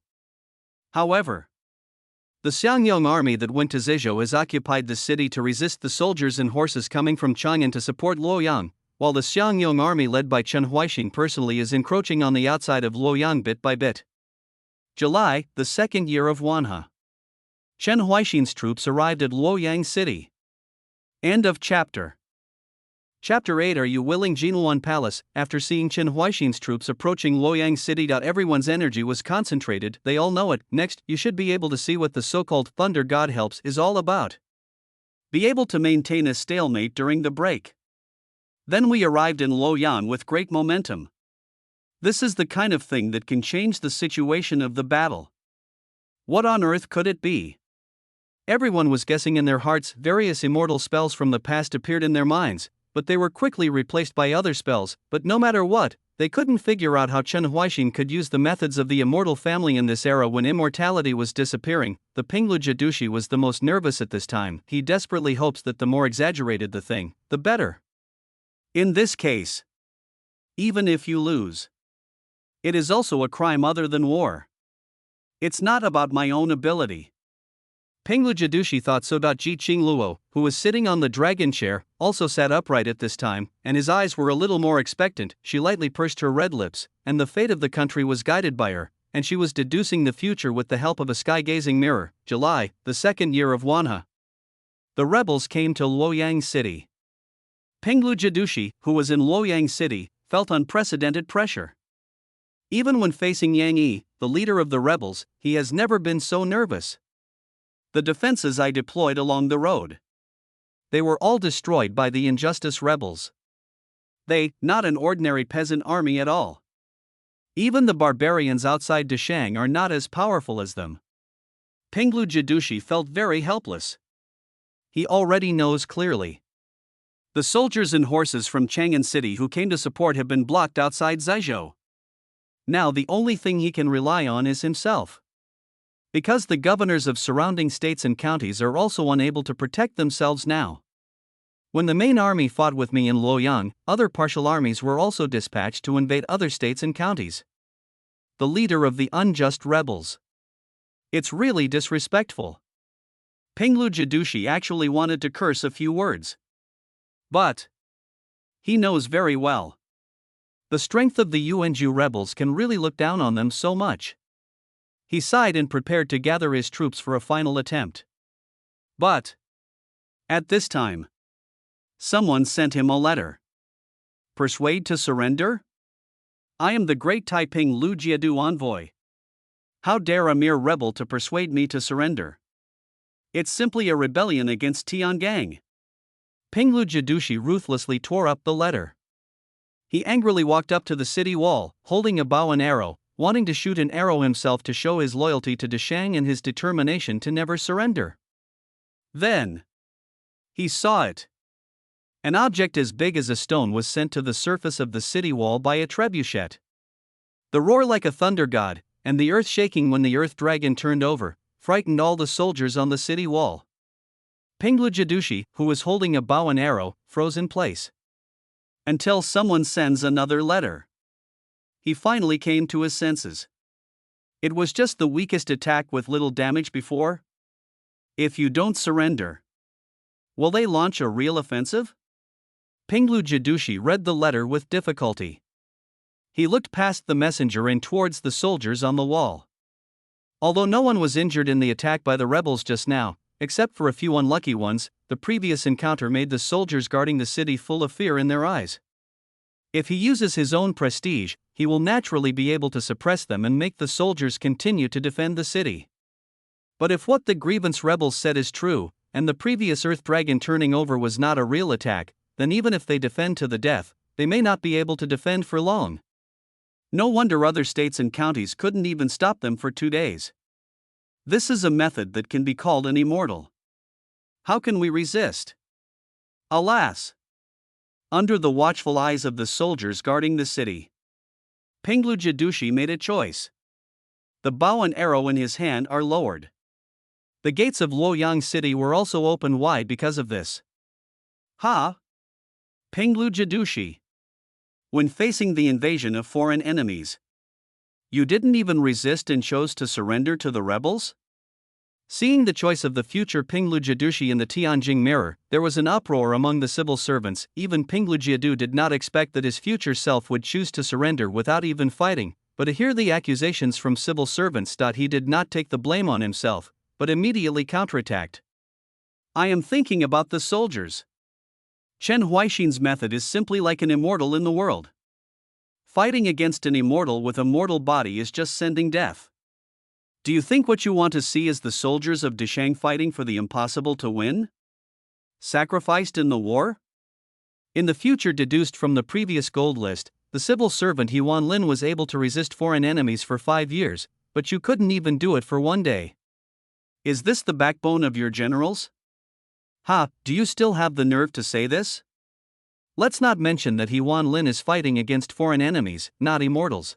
However, the Xiangyong army that went to Zizhou has occupied the city to resist the soldiers and horses coming from Chang'an to support Luoyang, while the Xiangyong army led by Chen Huaixin personally is encroaching on the outside of Luoyang bit by bit. July, the second year of Wanha. Chen Huaixin's troops arrived at Luoyang City. End of chapter. Chapter 8. Are you willing? Jinluan Palace. After seeing Chen Huaixin's troops approaching Luoyang City, everyone's energy was concentrated. They all know it. Next, you should be able to see what the so-called Thunder God Helps is all about. Be able to maintain a stalemate during the break. Then we arrived in Luoyang with great momentum. This is the kind of thing that can change the situation of the battle. What on earth could it be? Everyone was guessing in their hearts. Various immortal spells from the past appeared in their minds, but they were quickly replaced by other spells. But no matter what, they couldn't figure out how Chen Huaixin could use the methods of the immortal family in this era when immortality was disappearing. The Penglu Jidushi was the most nervous at this time. He desperately hopes that the more exaggerated the thing, the better. In this case, even if you lose, it is also a crime other than war. It's not about my own ability. Penglu Jidushi thought so. Ji Qingluo, who was sitting on the dragon chair, also sat upright at this time, and his eyes were a little more expectant. She lightly pursed her red lips, and the fate of the country was guided by her, and she was deducing the future with the help of a sky-gazing mirror. July, the second year of Wanha. The rebels came to Luoyang City. Penglu Jidushi, who was in Luoyang City, felt unprecedented pressure. Even when facing Yang Yi, the leader of the rebels, he has never been so nervous. The defenses I deployed along the road, they were all destroyed by the injustice rebels. They, not an ordinary peasant army at all. Even the barbarians outside Dashang are not as powerful as them. Pinglu Jidushi felt very helpless. He already knows clearly. The soldiers and horses from Chang'an City who came to support have been blocked outside Zizhou. Now the only thing he can rely on is himself. Because the governors of surrounding states and counties are also unable to protect themselves now. When the main army fought with me in Luoyang, other partial armies were also dispatched to invade other states and counties. The leader of the unjust rebels. It's really disrespectful. Pinglu Jidushi actually wanted to curse a few words. But he knows very well. The strength of the Yuanju rebels can really look down on them so much. He sighed and prepared to gather his troops for a final attempt. But at this time, someone sent him a letter. Persuade to surrender? I am the great Taiping Lu Jiadu envoy. How dare a mere rebel to persuade me to surrender? It's simply a rebellion against Tiangang. Pinglu Jidushi ruthlessly tore up the letter. He angrily walked up to the city wall, holding a bow and arrow, wanting to shoot an arrow himself to show his loyalty to Dashang and his determination to never surrender. Then he saw it. An object as big as a stone was sent to the surface of the city wall by a trebuchet. The roar like a thunder god, and the earth shaking when the earth dragon turned over, frightened all the soldiers on the city wall. Pinglu Jidushi, who was holding a bow and arrow, froze in place. Until someone sends another letter. He finally came to his senses. It was just the weakest attack with little damage before. If you don't surrender, will they launch a real offensive? Pinglu Jidushi read the letter with difficulty. He looked past the messenger and towards the soldiers on the wall. Although no one was injured in the attack by the rebels just now, except for a few unlucky ones, the previous encounter made the soldiers guarding the city full of fear in their eyes. If he uses his own prestige, he will naturally be able to suppress them and make the soldiers continue to defend the city. But if what the grievance rebels said is true, and the previous Earth Dragon turning over was not a real attack, then even if they defend to the death, they may not be able to defend for long. No wonder other states and counties couldn't even stop them for 2 days. This is a method that can be called an immortal. How can we resist? Alas! Under the watchful eyes of the soldiers guarding the city, Pinglu Jidushi made a choice. The bow and arrow in his hand are lowered. The gates of Luoyang City were also opened wide because of this. Ha! Pinglu Jidushi. When facing the invasion of foreign enemies, you didn't even resist and chose to surrender to the rebels? Seeing the choice of the future Pinglu Jidushi in the Tianjing mirror, there was an uproar among the civil servants. Even Pinglu Jiadu did not expect that his future self would choose to surrender without even fighting, but to hear the accusations from civil servants, he did not take the blame on himself, but immediately counterattacked. I am thinking about the soldiers. Chen Huaixin's method is simply like an immortal in the world. Fighting against an immortal with a mortal body is just sending death. Do you think what you want to see is the soldiers of Dashang fighting for the impossible to win? Sacrificed in the war? In the future deduced from the previous gold list, the civil servant He Wan Lin was able to resist foreign enemies for 5 years, but you couldn't even do it for 1 day. Is this the backbone of your generals? Ha, do you still have the nerve to say this? Let's not mention that He Wan Lin is fighting against foreign enemies, not immortals.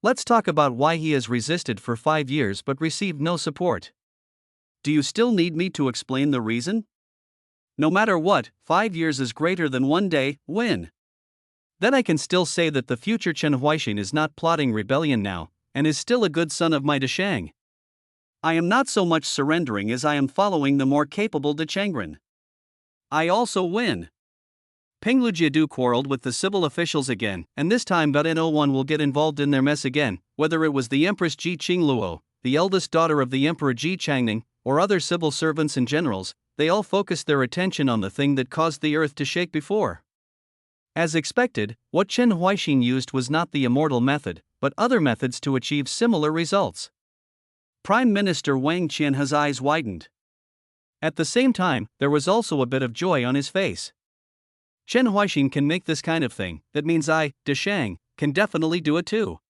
Let's talk about why he has resisted for 5 years but received no support. Do you still need me to explain the reason? No matter what, 5 years is greater than 1 day. Win. Then I can still say that the future Chen Huaixin is not plotting rebellion now, and is still a good son of my Dashang. I am not so much surrendering as I am following the more capable Dachangren. I also win. Pinglu Jiadu quarreled with the civil officials again, and this time No1 will get involved in their mess again, whether it was the Empress Ji Qingluo, the eldest daughter of the Emperor Ji Changning, or other civil servants and generals. They all focused their attention on the thing that caused the earth to shake before. As expected, what Chen Huaixin used was not the immortal method, but other methods to achieve similar results. Prime Minister Wang Qian's eyes widened. At the same time, there was also a bit of joy on his face. Chen Huaixin can make this kind of thing, that means I, Dashang, can definitely do it too.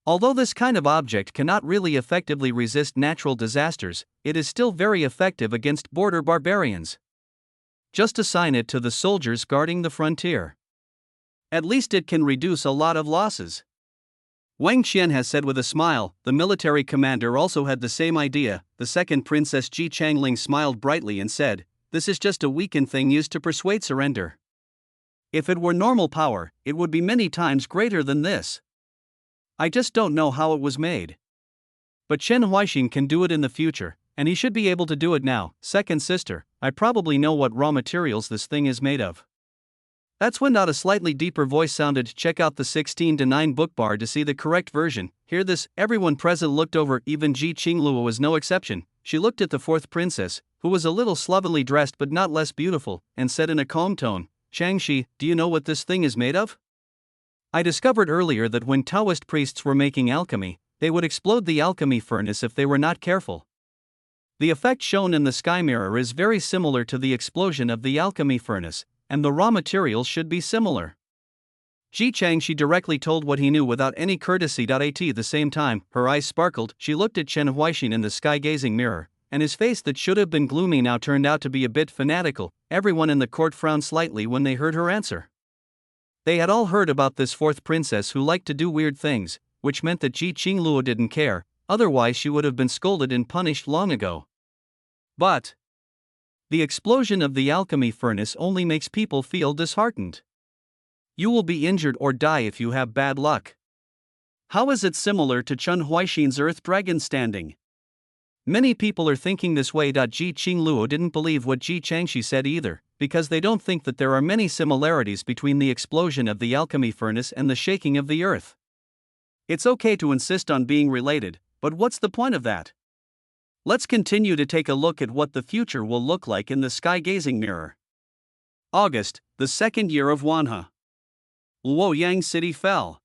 Although this kind of object cannot really effectively resist natural disasters, it is still very effective against border barbarians. Just assign it to the soldiers guarding the frontier. At least it can reduce a lot of losses. Wang Qian has said with a smile. The military commander also had the same idea. The second Princess Ji Changling smiled brightly and said, "This is just a weakened thing used to persuade surrender. If it were normal power, it would be many times greater than this. I just don't know how it was made. But Chen Huaixin can do it in the future, and he should be able to do it now. Second sister, I probably know what raw materials this thing is made of." That's when a slightly deeper voice sounded. Check out the 16:9 book bar to see the correct version. Hear this. Everyone present looked over, even Ji Qingluo was no exception. She looked at the fourth princess, who was a little slovenly dressed but not less beautiful, and said in a calm tone, "Changshi, do you know what this thing is made of? I discovered earlier that when Taoist priests were making alchemy, they would explode the alchemy furnace if they were not careful. The effect shown in the sky mirror is very similar to the explosion of the alchemy furnace, and the raw materials should be similar." Ji Changshi directly told what he knew without any courtesy. At the same time, her eyes sparkled. She looked at Chen Huaixin in the sky-gazing mirror, and his face that should have been gloomy now turned out to be a bit fanatical. Everyone in the court frowned slightly when they heard her answer. They had all heard about this fourth princess who liked to do weird things, which meant that Ji Qingluo didn't care, otherwise she would have been scolded and punished long ago. But the explosion of the alchemy furnace only makes people feel disheartened. You will be injured or die if you have bad luck. How is it similar to Chen Huaixin's Earth Dragon standing? Many people are thinking this way. Ji Qingluo didn't believe what Ji Changshi said either, because they don't think that there are many similarities between the explosion of the alchemy furnace and the shaking of the earth. It's okay to insist on being related, but what's the point of that? Let's continue to take a look at what the future will look like in the sky-gazing mirror. August, the second year of Wanhe. Luoyang city fell.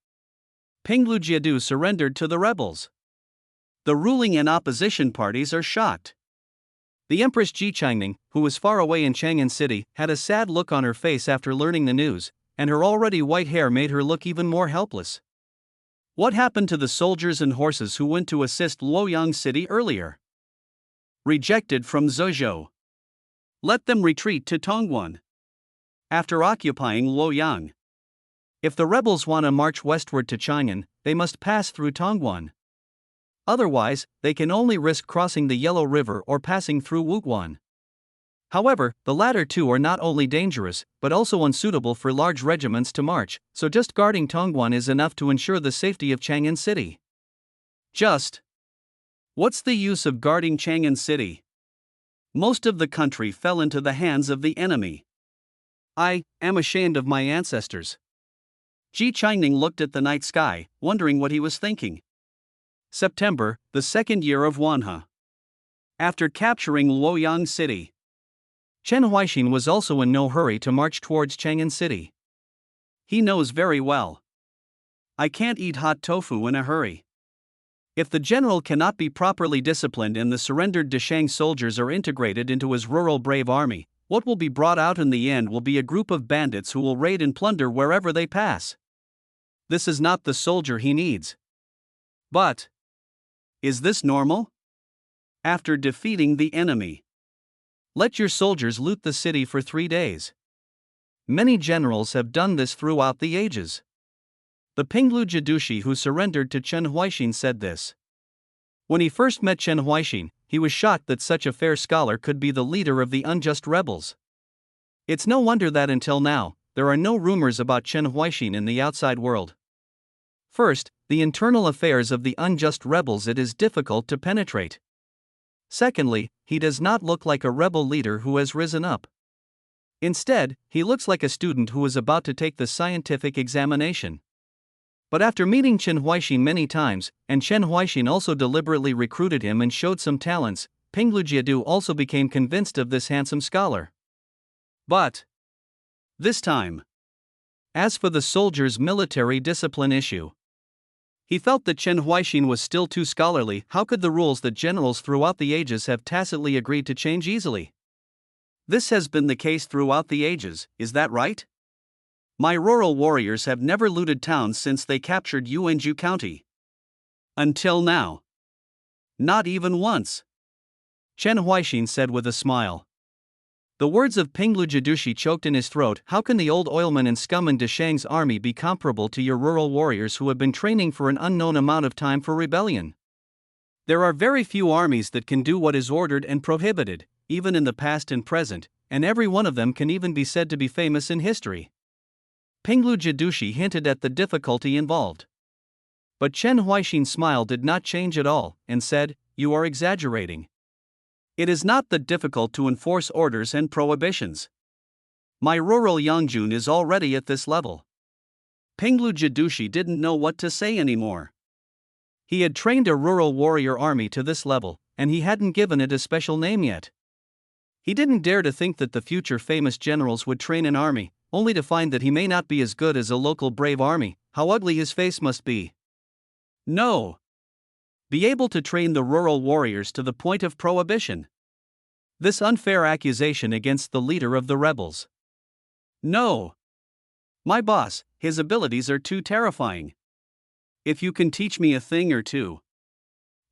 Pinglu Jiadu surrendered to the rebels. The ruling and opposition parties are shocked. The Empress Ji Changning, who was far away in Chang'an City, had a sad look on her face after learning the news, and her already white hair made her look even more helpless. What happened to the soldiers and horses who went to assist Luoyang City earlier? Rejected from Zhezhou. Let them retreat to Tongguan. After occupying Luoyang. If the rebels want to march westward to Chang'an, they must pass through Tongguan. Otherwise, they can only risk crossing the Yellow River or passing through Wuguan. However, the latter two are not only dangerous, but also unsuitable for large regiments to march, so just guarding Tongguan is enough to ensure the safety of Chang'an City. What's the use of guarding Chang'an City? Most of the country fell into the hands of the enemy. I am ashamed of my ancestors. Ji Changning looked at the night sky, wondering what he was thinking. September, the second year of Wanhe. After capturing Luoyang City, Chen Huaixin was also in no hurry to march towards Chang'an City. He knows very well. I can't eat hot tofu in a hurry. If the general cannot be properly disciplined and the surrendered Deshang soldiers are integrated into his rural brave army, what will be brought out in the end will be a group of bandits who will raid and plunder wherever they pass. This is not the soldier he needs. But is this normal? After defeating the enemy, let your soldiers loot the city for 3 days. Many generals have done this throughout the ages. The Pinglu Jidushi who surrendered to Chen Huaixin said this. When he first met Chen Huaixin, he was shocked that such a fair scholar could be the leader of the unjust rebels. It's no wonder that until now, there are no rumors about Chen Huaixin in the outside world. First, the internal affairs of the unjust rebels it is difficult to penetrate. Secondly, he does not look like a rebel leader who has risen up. Instead, he looks like a student who is about to take the scientific examination. But after meeting Chen Huaixin many times, and Chen Huaixin also deliberately recruited him and showed some talents, Pinglu Jiadu also became convinced of this handsome scholar. But this time, as for the soldiers' military discipline issue, he felt that Chen Huaixin was still too scholarly. How could the rules that generals throughout the ages have tacitly agreed to change easily? This has been the case throughout the ages, is that right? My rural warriors have never looted towns since they captured Yuanju County. Until now. Not even once. Chen Huaixin said with a smile. The words of Pinglu Jidushi choked in his throat. How can the old oilman and scumman de Shang's army be comparable to your rural warriors who have been training for an unknown amount of time for rebellion? There are very few armies that can do what is ordered and prohibited, even in the past and present, and every one of them can even be said to be famous in history. Pinglu Jidushi hinted at the difficulty involved. But Chen Huaixin's smile did not change at all, and said, "You are exaggerating. It is not that difficult to enforce orders and prohibitions. My rural Yangjun is already at this level." Pinglu Jidushi didn't know what to say anymore. He had trained a rural warrior army to this level, and he hadn't given it a special name yet. He didn't dare to think that the future famous generals would train an army, only to find that he may not be as good as a local brave army. How ugly his face must be. No. Be able to train the rural warriors to the point of prohibition. This unfair accusation against the leader of the rebels. No. My boss, his abilities are too terrifying. If you can teach me a thing or two.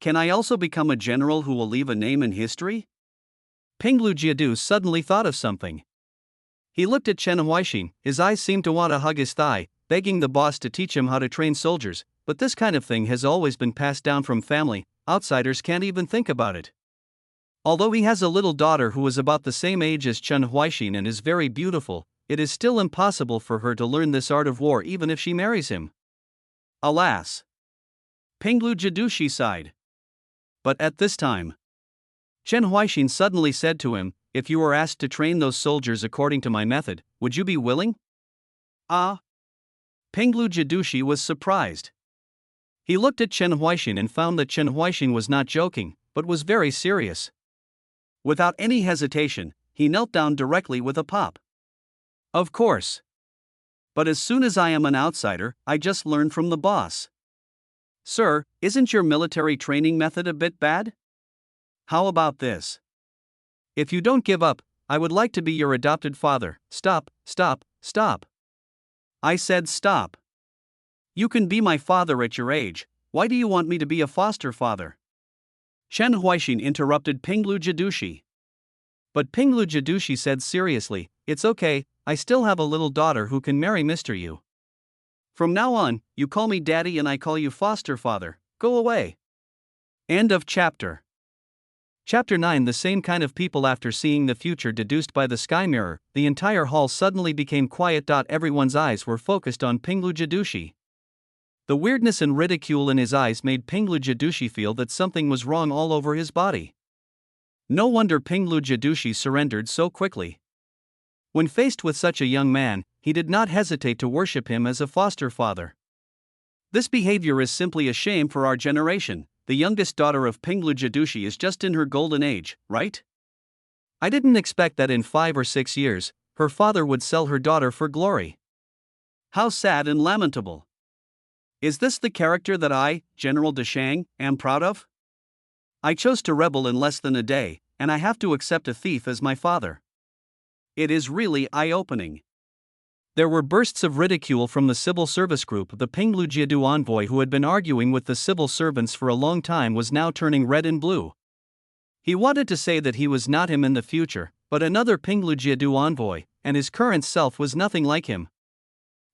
Can I also become a general who will leave a name in history? Pinglu Jiadu suddenly thought of something. He looked at Chen Huaixin, his eyes seemed to want to hug his thigh, begging the boss to teach him how to train soldiers, but this kind of thing has always been passed down from family, outsiders can't even think about it. Although he has a little daughter who is about the same age as Chen Huaixin and is very beautiful, it is still impossible for her to learn this art of war even if she marries him. Alas! Pinglu Jidushi sighed. But at this time, Chen Huaixin suddenly said to him, "If you were asked to train those soldiers according to my method, would you be willing?" Ah! Pinglu Jidushi was surprised. He looked at Chen Huaixin and found that Chen Huaixin was not joking, but was very serious. Without any hesitation, he knelt down directly with a pop. Of course. But as soon as I am an outsider, I just learned from the boss. Sir, isn't your military training method a bit bad? How about this? If you don't give up, I would like to be your adopted father. Stop, stop, stop. I said stop. You can be my father at your age, why do you want me to be a foster father? Chen Huaixin interrupted Pinglu Jidushi. But Pinglu Jidushi said seriously, "It's okay, I still have a little daughter who can marry Mr. Yu. From now on, you call me daddy and I call you foster father, go away." End of chapter. Chapter 9. The same kind of people. After seeing the future deduced by the sky mirror, the entire hall suddenly became quiet. Everyone's eyes were focused on Pinglu Jidushi. The weirdness and ridicule in his eyes made Pinglu Jidushi feel that something was wrong all over his body. No wonder Pinglu Jidushi surrendered so quickly. When faced with such a young man, he did not hesitate to worship him as a foster father. This behavior is simply a shame for our generation. The youngest daughter of Pinglu Jidushi is just in her golden age, right? I didn't expect that in 5 or 6 years, her father would sell her daughter for glory. How sad and lamentable. Is this the character that I, General de Shang, am proud of? I chose to rebel in less than a day, and I have to accept a thief as my father. It is really eye-opening. There were bursts of ridicule from the civil service group. The Pinglu Jiadu envoy who had been arguing with the civil servants for a long time was now turning red and blue. He wanted to say that he was not him in the future, but another Pinglu Jiadu envoy, and his current self was nothing like him.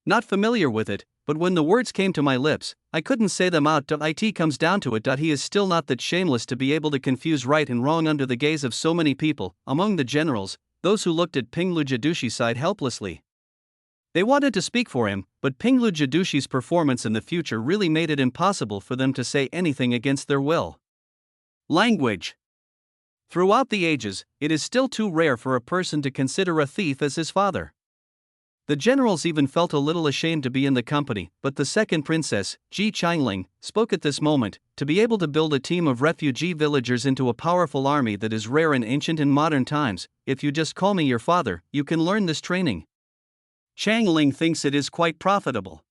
Not familiar with it, but when the words came to my lips, I couldn't say them out. It comes down to it. He is still not that shameless to be able to confuse right and wrong under the gaze of so many people. Among the generals, those who looked at Pinglu Jidushi sighed helplessly. They wanted to speak for him, but Pinglu Jidushi's performance in the future really made it impossible for them to say anything against their will. Language. Throughout the ages, it is still too rare for a person to consider a thief as his father. The generals even felt a little ashamed to be in the company, but the second princess, Ji Changling, spoke at this moment. To be able to build a team of refugee villagers into a powerful army that is rare in ancient and modern times, if you just call me your father, you can learn this training. Changling thinks it is quite profitable.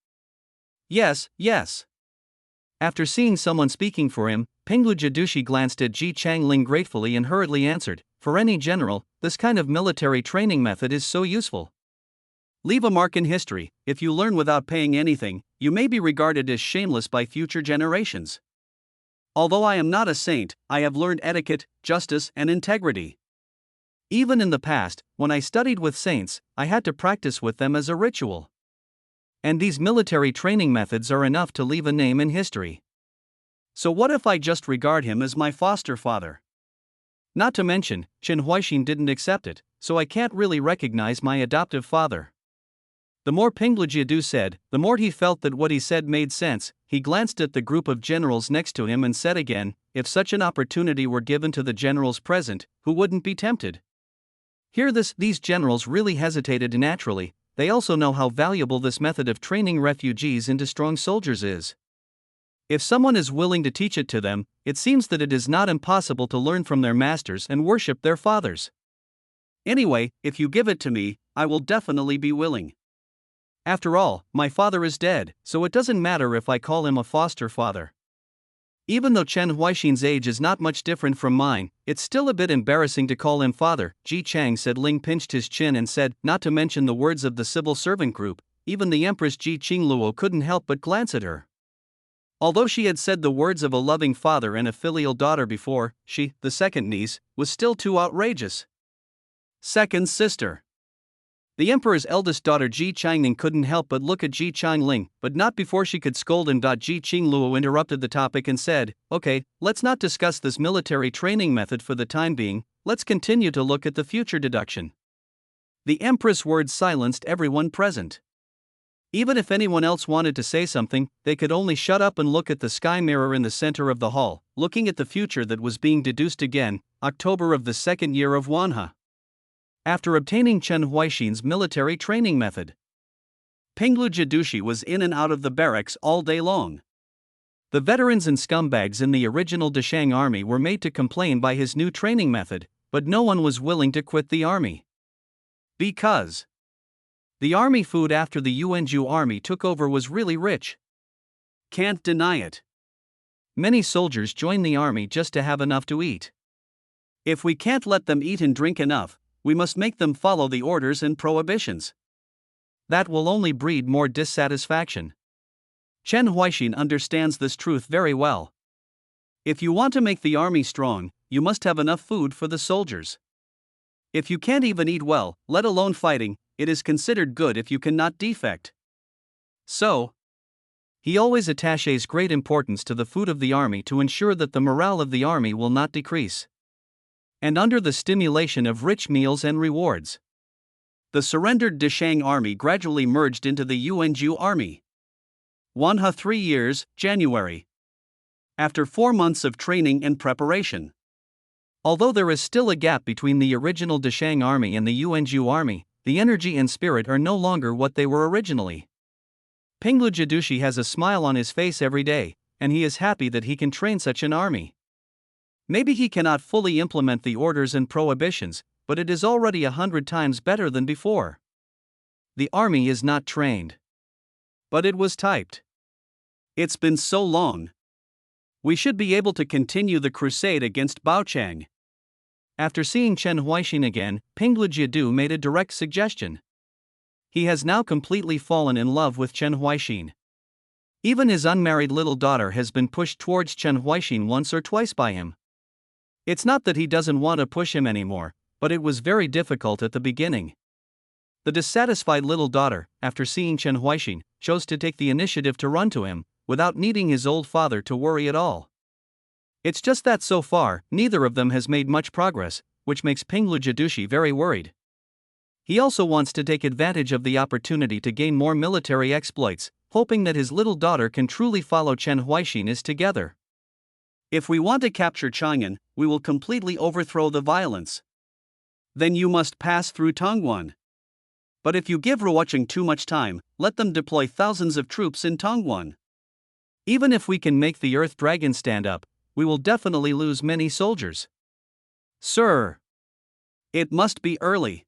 Yes, yes. After seeing someone speaking for him, Pinglu Jidushi glanced at Ji Changling gratefully and hurriedly answered, "For any general, this kind of military training method is so useful. Leave a mark in history. If you learn without paying anything, you may be regarded as shameless by future generations." Although I am not a saint, I have learned etiquette, justice, and integrity. Even in the past, when I studied with saints, I had to practice with them as a ritual. And these military training methods are enough to leave a name in history. So what if I just regard him as my foster father? Not to mention, Chen Huaixin didn't accept it, so I can't really recognize my adoptive father. The more Pinglu Jiadu said, the more he felt that what he said made sense. He glanced at the group of generals next to him and said again, if such an opportunity were given to the generals present, who wouldn't be tempted? These generals really hesitated naturally. They also know how valuable this method of training refugees into strong soldiers is. If someone is willing to teach it to them, it seems that it is not impossible to learn from their masters and worship their fathers. Anyway, if you give it to me, I will definitely be willing. After all, my father is dead, so it doesn't matter if I call him a foster father. Even though Chen Huaixin's age is not much different from mine, it's still a bit embarrassing to call him father, Ji Chang said. Ling pinched his chin and said, not to mention the words of the civil servant group, even the Empress Ji Qingluo couldn't help but glance at her. Although she had said the words of a loving father and a filial daughter before, she, the second niece, was still too outrageous. Second sister. The emperor's eldest daughter Ji Changning couldn't help but look at Ji Changling, but not before she could scold him. Ji Qingluo interrupted the topic and said, okay, let's not discuss this military training method for the time being, let's continue to look at the future deduction. The empress' words silenced everyone present. Even if anyone else wanted to say something, they could only shut up and look at the sky mirror in the center of the hall, looking at the future that was being deduced again, October of the second year of Wanha. After obtaining Chen Huaixin's military training method, Pinglu Jidushi was in and out of the barracks all day long. The veterans and scumbags in the original Deshang army were made to complain by his new training method, but no one was willing to quit the army. Because the army food after the Yuanzhou army took over was really rich. Can't deny it. Many soldiers join the army just to have enough to eat. If we can't let them eat and drink enough, we must make them follow the orders and prohibitions. That will only breed more dissatisfaction. Chen Huaixin understands this truth very well. If you want to make the army strong, you must have enough food for the soldiers. If you can't even eat well, let alone fighting, it is considered good if you cannot defect. So, he always attaches great importance to the food of the army to ensure that the morale of the army will not decrease. And under the stimulation of rich meals and rewards, the surrendered Deshang army gradually merged into the Yuanzhou army. Wanha 3 years, January. After 4 months of training and preparation. Although there is still a gap between the original Deshang army and the Yuanzhou army, the energy and spirit are no longer what they were originally. Pinglu Jidushi has a smile on his face every day, and he is happy that he can train such an army. Maybe he cannot fully implement the orders and prohibitions, but it is already 100 times better than before. The army is not trained. But it was typed. It's been so long. We should be able to continue the crusade against Baochang. After seeing Chen Huaixin again, Pinglu Jiadu made a direct suggestion. He has now completely fallen in love with Chen Huaixin. Even his unmarried little daughter has been pushed towards Chen Huaixin once or twice by him. It's not that he doesn't want to push him anymore, but it was very difficult at the beginning. The dissatisfied little daughter, after seeing Chen Huaixin, chose to take the initiative to run to him, without needing his old father to worry at all. It's just that so far, neither of them has made much progress, which makes Pinglu Jidushi very worried. He also wants to take advantage of the opportunity to gain more military exploits, hoping that his little daughter can truly follow Chen Huaixin is together. If we want to capture Chang'an, we will completely overthrow the violence. Then you must pass through Tongguan. But if you give Ruocheng too much time, let them deploy thousands of troops in Tongguan. Even if we can make the Earth Dragon stand up, we will definitely lose many soldiers. Sir, it must be early.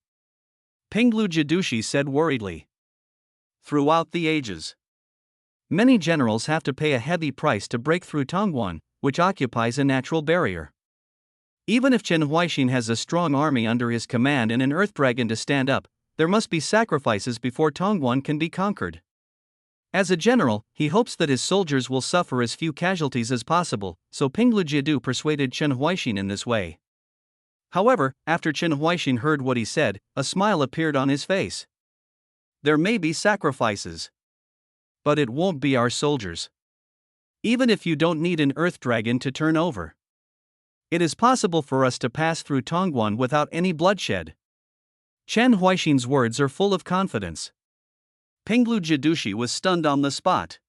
Pinglu Jidushi said worriedly. Throughout the ages, many generals have to pay a heavy price to break through Tongguan, which occupies a natural barrier. Even if Chen Huaixin has a strong army under his command and an Earth Dragon to stand up, there must be sacrifices before Tongguan can be conquered. As a general, he hopes that his soldiers will suffer as few casualties as possible, so Pinglu Jiedu persuaded Chen Huaixin in this way. However, after Chen Huaixin heard what he said, a smile appeared on his face. There may be sacrifices, but it won't be our soldiers. Even if you don't need an earth dragon to turn over, it is possible for us to pass through Tongguan without any bloodshed. Chen Huaixin's words are full of confidence. Pinglu Jiedushi was stunned on the spot.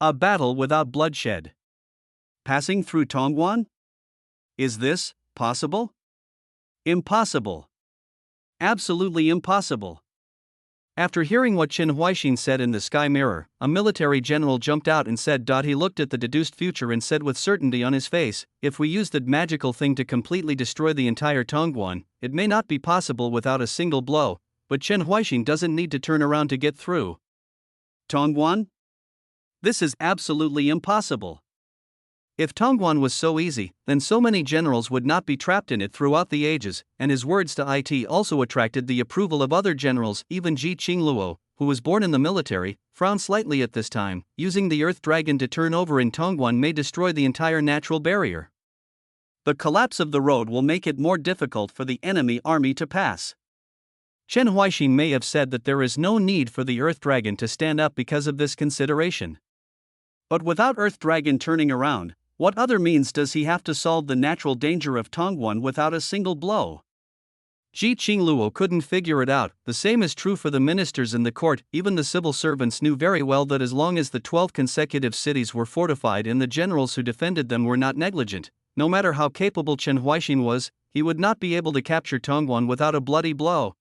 A battle without bloodshed. Passing through Tongguan? Is this possible? Impossible. Absolutely impossible. After hearing what Chen Huaixin said in the sky mirror, a military general jumped out and said. He looked at the deduced future and said with certainty on his face, if we use that magical thing to completely destroy the entire Tongguan, it may not be possible without a single blow, but Chen Huaixin doesn't need to turn around to get through Tongguan? This is absolutely impossible. If Tongguan was so easy, then so many generals would not be trapped in it throughout the ages, and his words to it also attracted the approval of other generals. Even Ji Qingluo, who was born in the military, frowned slightly at this time. Using the earth dragon to turn over in Tongguan may destroy the entire natural barrier. The collapse of the road will make it more difficult for the enemy army to pass. Chen Huaixin may have said that there is no need for the earth dragon to stand up because of this consideration. But without earth dragon turning around, what other means does he have to solve the natural danger of Tongguan without a single blow? Ji Qingluo couldn't figure it out. The same is true for the ministers in the court. Even the civil servants knew very well that as long as the 12 consecutive cities were fortified and the generals who defended them were not negligent, no matter how capable Chen Huaixin was, he would not be able to capture Tongguan without a bloody blow.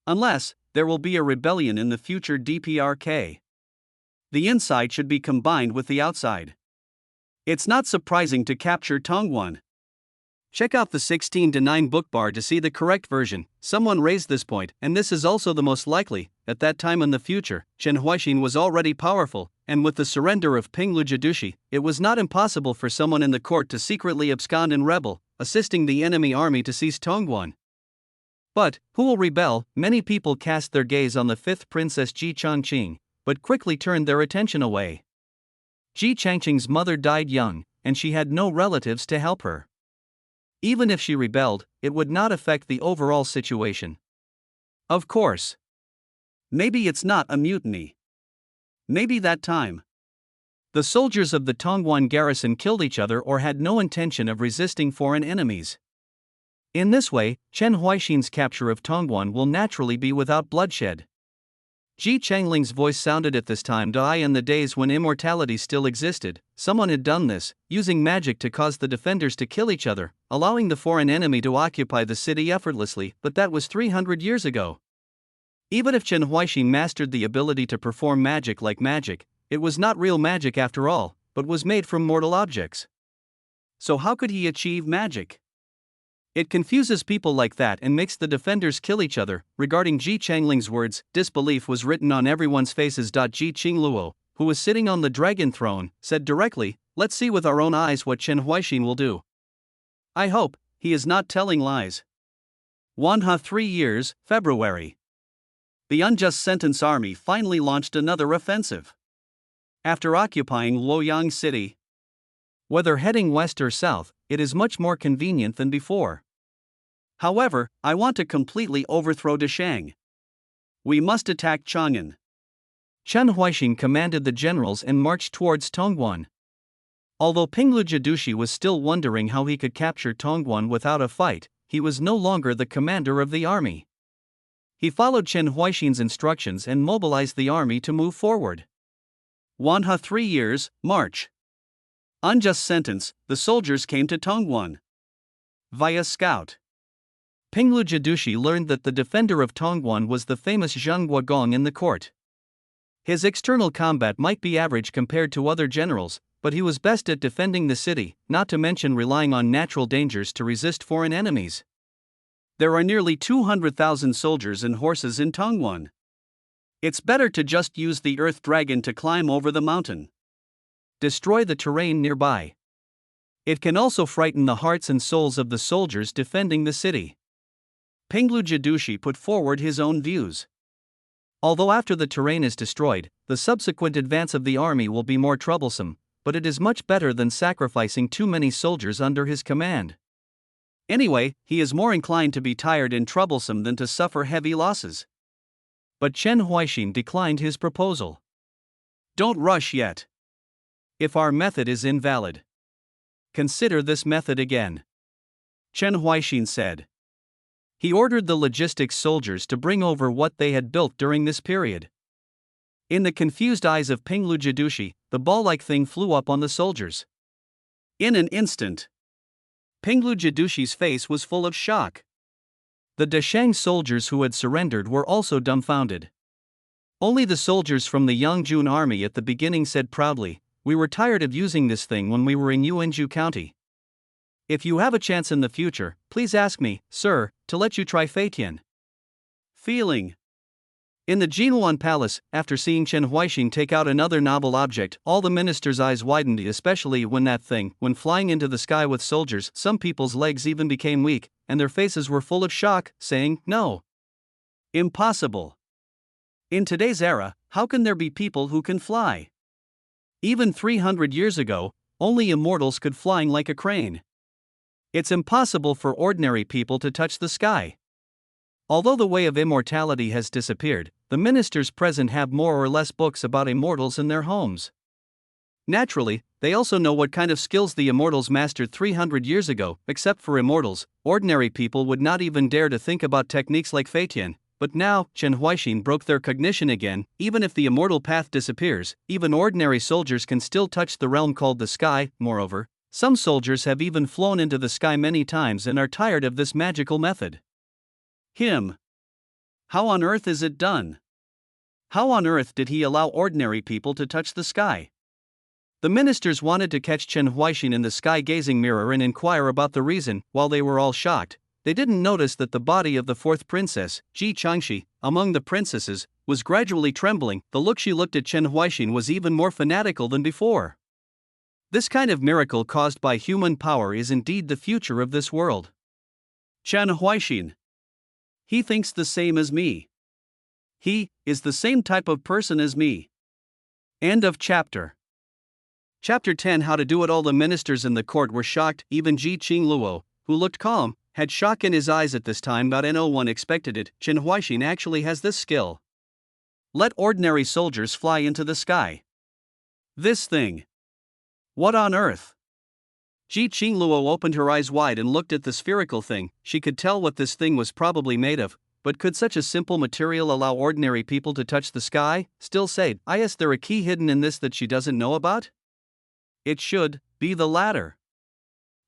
Unless there will be a rebellion in the future DPRK. The inside should be combined with the outside. It's not surprising to capture Tongguan. Check out the 16:9 bookbar to see the correct version. Someone raised this point, and this is also the most likely. At that time in the future, Chen Huaixin was already powerful, and with the surrender of Pinglu Jiedushi, it was not impossible for someone in the court to secretly abscond and rebel, assisting the enemy army to seize Tongguan. But who will rebel? Many people cast their gaze on the fifth princess Ji Changqing, but quickly turned their attention away. Ji Changqing's mother died young, and she had no relatives to help her. Even if she rebelled, it would not affect the overall situation. Of course. Maybe it's not a mutiny. Maybe that time the soldiers of the Tongguan garrison killed each other or had no intention of resisting foreign enemies. In this way, Chen Huaixin's capture of Tongguan will naturally be without bloodshed. Ji Changling's voice sounded at this time. In the days when immortality still existed, someone had done this, using magic to cause the defenders to kill each other, allowing the foreign enemy to occupy the city effortlessly, but that was 300 years ago. Even if Chen Huaixin mastered the ability to perform magic like magic, it was not real magic after all, but was made from mortal objects. So how could he achieve magic? It confuses people like that and makes the defenders kill each other. Regarding Ji Changling's words, disbelief was written on everyone's faces. Ji Qingluo, who was sitting on the dragon throne, said directly, "Let's see with our own eyes what Chen Huaixin will do. I hope he is not telling lies." 3 years, February. The unjust sentence army finally launched another offensive. After occupying Luoyang City, whether heading west or south, it is much more convenient than before. However, I want to completely overthrow Deshang. We must attack Chang'an. Chen Huaixin commanded the generals and marched towards Tongguan. Although Pinglu Jiedushi was still wondering how he could capture Tongguan without a fight, he was no longer the commander of the army. He followed Chen Huaixin's instructions and mobilized the army to move forward. 3 years, March. Unjust sentence, the soldiers came to Tongguan via scout. Pinglu Jiedushi learned that the defender of Tongguan was the famous Zheng Guogong in the court. His external combat might be average compared to other generals, but he was best at defending the city, not to mention relying on natural dangers to resist foreign enemies. There are nearly 200,000 soldiers and horses in Tongguan. It's better to just use the earth dragon to climb over the mountain. Destroy the terrain nearby. It can also frighten the hearts and souls of the soldiers defending the city. Pinglu Jiedushi put forward his own views. Although after the terrain is destroyed, the subsequent advance of the army will be more troublesome, but it is much better than sacrificing too many soldiers under his command. Anyway, he is more inclined to be tired and troublesome than to suffer heavy losses. But Chen Huaixin declined his proposal. Don't rush yet. If our method is invalid, consider this method again, Chen Huaixin said. He ordered the logistics soldiers to bring over what they had built during this period. In the confused eyes of Pinglu Jidushi, the ball-like thing flew up on the soldiers. In an instant, Pinglu Jidushi's face was full of shock. The Dashang soldiers who had surrendered were also dumbfounded. Only the soldiers from the Yangjun army at the beginning said proudly, "We were tired of using this thing when we were in Yuanju County. If you have a chance in the future, please ask me, sir, to let you try Feitian." Feeling. In the Jinhuan Palace, after seeing Chen Huaixin take out another novel object, all the ministers' eyes widened, especially when that thing, when flying into the sky with soldiers, some people's legs even became weak, and their faces were full of shock, saying, "No. Impossible. In today's era, how can there be people who can fly? Even 300 years ago, only immortals could flying like a crane. It's impossible for ordinary people to touch the sky." Although the way of immortality has disappeared, the ministers present have more or less books about immortals in their homes. Naturally, they also know what kind of skills the immortals mastered 300 years ago. Except for immortals, ordinary people would not even dare to think about techniques like Feitian. But now, Chen Huaixin broke their cognition again. Even if the immortal path disappears, even ordinary soldiers can still touch the realm called the sky. Moreover, some soldiers have even flown into the sky many times and are tired of this magical method. How on earth is it done? How on earth did he allow ordinary people to touch the sky? The ministers wanted to catch Chen Huaixin in the sky-gazing mirror and inquire about the reason. While they were all shocked, they didn't notice that the body of the fourth princess, Ji Changshi, among the princesses, was gradually trembling. The look she looked at Chen Huaixin was even more fanatical than before. This kind of miracle caused by human power is indeed the future of this world. Chen Huaixin. He thinks the same as me. He is the same type of person as me. End of chapter. Chapter 10. How to do it. All the ministers in the court were shocked. Even Ji Qingluo, who looked calm, had shock in his eyes at this time, but no one expected it. Chen Huaixin actually has this skill. Let ordinary soldiers fly into the sky. This thing. What on earth? Ji Qingluo opened her eyes wide and looked at the spherical thing. She could tell what this thing was probably made of, but could such a simple material allow ordinary people to touch the sky? Still said, is there a key hidden in this that she doesn't know about? It should be the latter.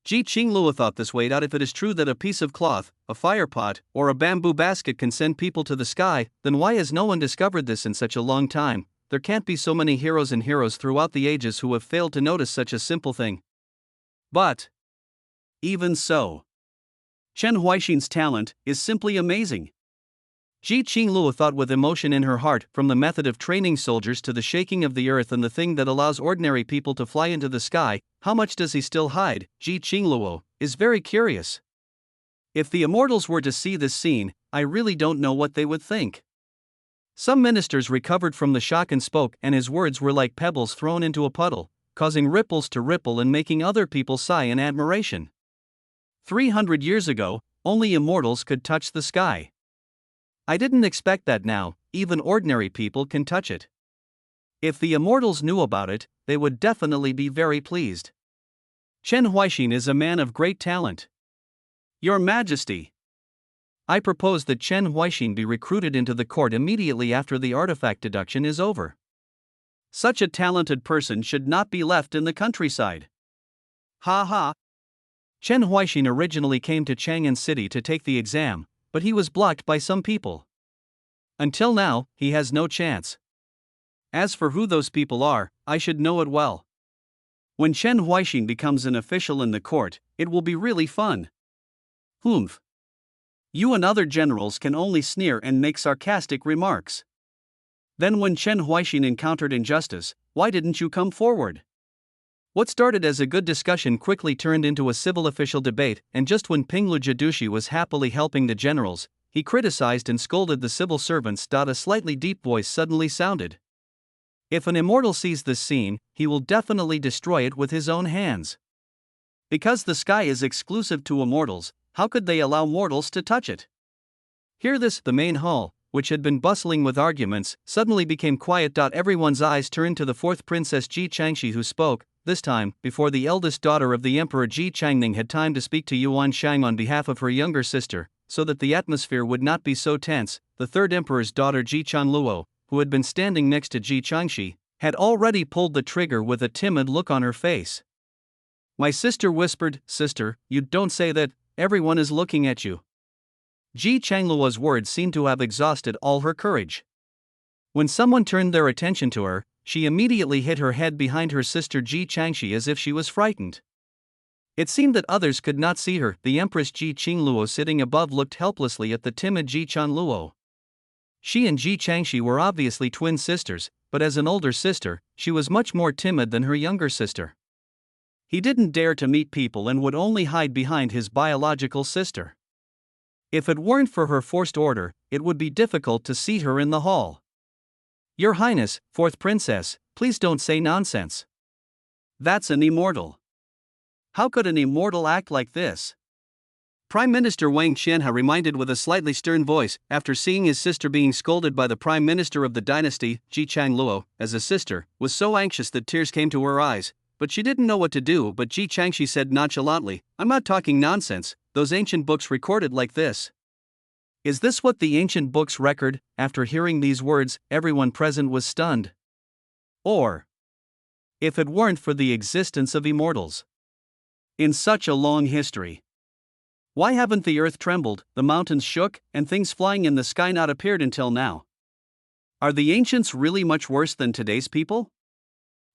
Ji Qingluo thought this way out. If it is true that a piece of cloth, a fire pot, or a bamboo basket can send people to the sky, then why has no one discovered this in such a long time? There can't be so many heroes and heroes throughout the ages who have failed to notice such a simple thing. But even so, Chen Huaixin's talent is simply amazing. Ji Qingluo thought with emotion in her heart, from the method of training soldiers to the shaking of the earth and the thing that allows ordinary people to fly into the sky, how much does he still hide? Ji Qingluo is very curious. If the immortals were to see this scene, I really don't know what they would think. Some ministers recovered from the shock and spoke, and his words were like pebbles thrown into a puddle, causing ripples to ripple and making other people sigh in admiration. 300 years ago, only immortals could touch the sky. I didn't expect that now, even ordinary people can touch it. If the immortals knew about it, they would definitely be very pleased. Chen Huaixin is a man of great talent. Your Majesty, I propose that Chen Huaixin be recruited into the court immediately after the artifact deduction is over. Such a talented person should not be left in the countryside. Ha ha. Chen Huaixin originally came to Chang'an City to take the exam, but he was blocked by some people. Until now, he has no chance. As for who those people are, I should know it well. When Chen Huaixin becomes an official in the court, it will be really fun. Humph. You and other generals can only sneer and make sarcastic remarks. Then when Chen Huaixin encountered injustice, why didn't you come forward? What started as a good discussion quickly turned into a civil official debate, and just when Pinglu Jidushi was happily helping the generals, he criticized and scolded the civil servants. A slightly deep voice suddenly sounded. If an immortal sees this scene, he will definitely destroy it with his own hands. Because the sky is exclusive to immortals, how could they allow mortals to touch it? Hear this, the main hall, which had been bustling with arguments, suddenly became quiet. Everyone's eyes turned to the fourth princess Ji Changshi, who spoke, this time, before the eldest daughter of the emperor Ji Changning had time to speak to Yuan Shang on behalf of her younger sister, so that the atmosphere would not be so tense. The third emperor's daughter Ji Chanluo, who had been standing next to Ji Changshi, had already pulled the trigger with a timid look on her face. My sister whispered, "Sister, you don't say that, everyone is looking at you." Ji Changluo's words seemed to have exhausted all her courage. When someone turned their attention to her, she immediately hid her head behind her sister Ji Changshi as if she was frightened. It seemed that others could not see her. The Empress Ji Qingluo sitting above looked helplessly at the timid Ji Chanluo. She and Ji Changshi were obviously twin sisters, but as an older sister, she was much more timid than her younger sister. He didn't dare to meet people and would only hide behind his biological sister. If it weren't for her forced order, it would be difficult to see her in the hall. Your Highness, fourth princess, please don't say nonsense. That's an immortal. How could an immortal act like this? Prime Minister Wang Qianhe reminded with a slightly stern voice, after seeing his sister being scolded by the Prime Minister of the dynasty, Ji Changluo, as a sister, was so anxious that tears came to her eyes, but she didn't know what to do. But Ji Changshi said nonchalantly, "I'm not talking nonsense, those ancient books recorded like this." Is this what the ancient books record? After hearing these words, everyone present was stunned. Or, if it weren't for the existence of immortals in such a long history, why haven't the earth trembled, the mountains shook, and things flying in the sky not appeared until now? Are the ancients really much worse than today's people?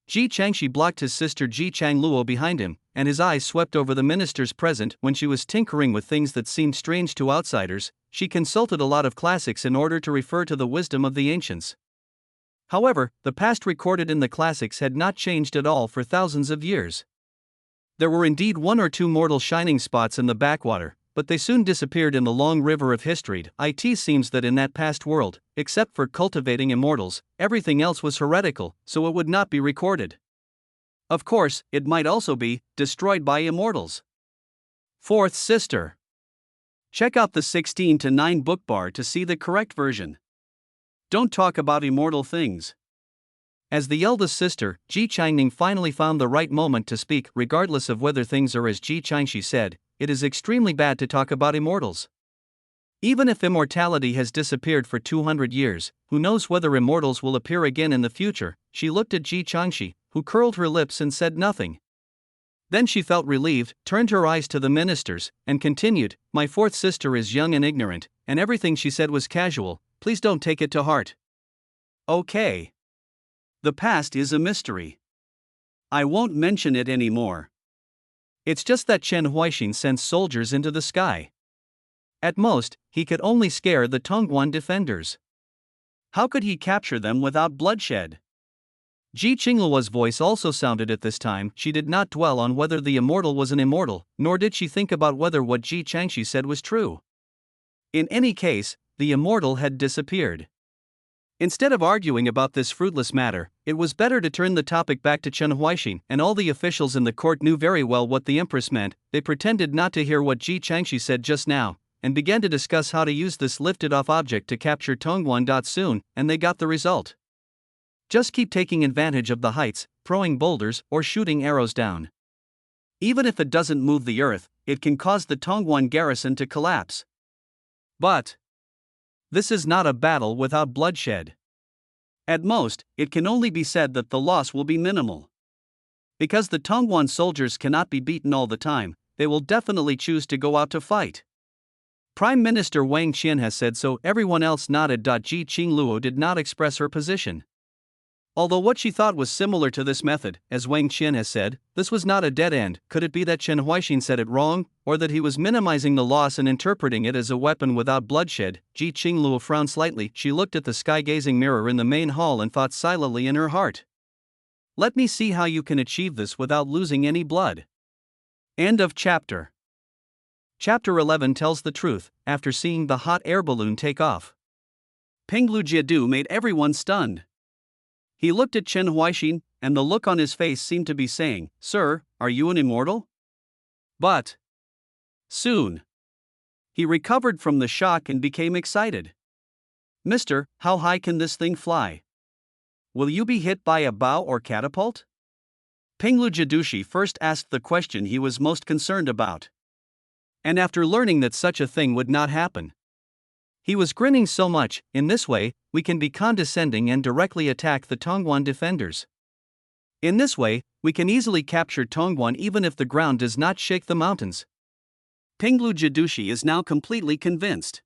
Ji Changshi blocked his sister Ji Changluo behind him, and his eyes swept over the ministers present. When she was tinkering with things that seemed strange to outsiders, she consulted a lot of classics in order to refer to the wisdom of the ancients. However, the past recorded in the classics had not changed at all for thousands of years. There were indeed one or two mortal shining spots in the backwater, but they soon disappeared in the long river of history. It seems that in that past world, except for cultivating immortals, everything else was heretical, so it would not be recorded. Of course, it might also be destroyed by immortals. Fourth sister. Check out the 16:9 book bar to see the correct version. Don't talk about immortal things. As the eldest sister, Ji Changning finally found the right moment to speak. Regardless of whether things are as Ji Changshi said, it is extremely bad to talk about immortals. Even if immortality has disappeared for 200 years, who knows whether immortals will appear again in the future? She looked at Ji Changshi, who curled her lips and said nothing. Then she felt relieved, turned her eyes to the ministers, and continued, "My fourth sister is young and ignorant, and everything she said was casual, please don't take it to heart. Okay. The past is a mystery. I won't mention it anymore. It's just that Chen Huaixin sent soldiers into the sky. At most, he could only scare the Tongguan defenders. How could he capture them without bloodshed?" Ji Qingluo's voice also sounded at this time. She did not dwell on whether the immortal was an immortal, nor did she think about whether what Ji Changshi said was true. In any case, the immortal had disappeared. Instead of arguing about this fruitless matter, it was better to turn the topic back to Chen Huaixin, and all the officials in the court knew very well what the empress meant. They pretended not to hear what Ji Changshi said just now, and began to discuss how to use this lifted-off object to capture Tongguan. Soon, and they got the result. Just keep taking advantage of the heights, throwing boulders, or shooting arrows down. Even if it doesn't move the earth, it can cause the Tongguan garrison to collapse. But this is not a battle without bloodshed. At most, it can only be said that the loss will be minimal. Because the Tongguan soldiers cannot be beaten all the time, they will definitely choose to go out to fight. Prime Minister Wang Qianhe said so. Everyone else nodded. Ji Qingluo did not express her position. Although what she thought was similar to this method, as Wang Qianhe said, this was not a dead end. Could it be that Chen Huaixin said it wrong, or that he was minimizing the loss and interpreting it as a weapon without bloodshed? Ji Qingluo frowned slightly. She looked at the sky-gazing mirror in the main hall and thought silently in her heart. Let me see how you can achieve this without losing any blood. End of chapter. Chapter 11 tells the truth, after seeing the hot air balloon take off. Penglu Jiadu made everyone stunned. He looked at Chen Huaixin, and the look on his face seemed to be saying, "Sir, are you an immortal?" But soon he recovered from the shock and became excited. "Mister, how high can this thing fly? Will you be hit by a bow or catapult?" Penglu Jidushi first asked the question he was most concerned about. And after learning that such a thing would not happen, he was grinning so much. "In this way, we can be condescending and directly attack the Tongguan defenders. In this way, we can easily capture Tongguan even if the ground does not shake the mountains." Penglu Jidushi is now completely convinced.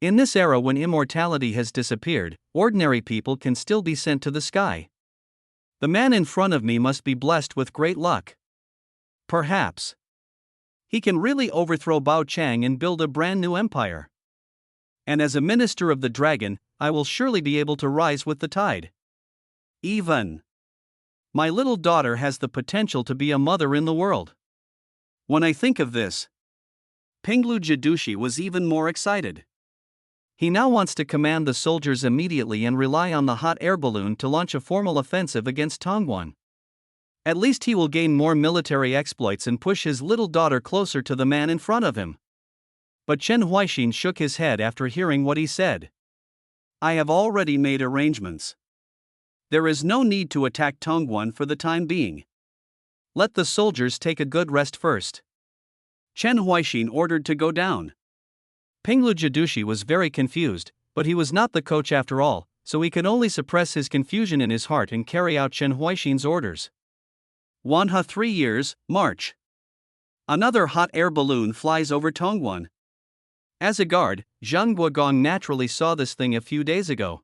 In this era when immortality has disappeared, ordinary people can still be sent to the sky. The man in front of me must be blessed with great luck. Perhaps he can really overthrow Bao Chang and build a brand new empire. And as a minister of the dragon, I will surely be able to rise with the tide. Even my little daughter has the potential to be a mother in the world. When I think of this, Penglu Jidushi was even more excited. He now wants to command the soldiers immediately and rely on the hot air balloon to launch a formal offensive against Tongguan. At least he will gain more military exploits and push his little daughter closer to the man in front of him. But Chen Huaixin shook his head after hearing what he said. "I have already made arrangements. There is no need to attack Tongguan for the time being. Let the soldiers take a good rest first." Chen Huaixin ordered to go down. Penglu Jidushi was very confused, but he was not the coach after all, so he could only suppress his confusion in his heart and carry out Chen Huaixin's orders. Wanha 3 years, March. Another hot air balloon flies over Tongguan. As a guard, Zhang Guogong naturally saw this thing a few days ago.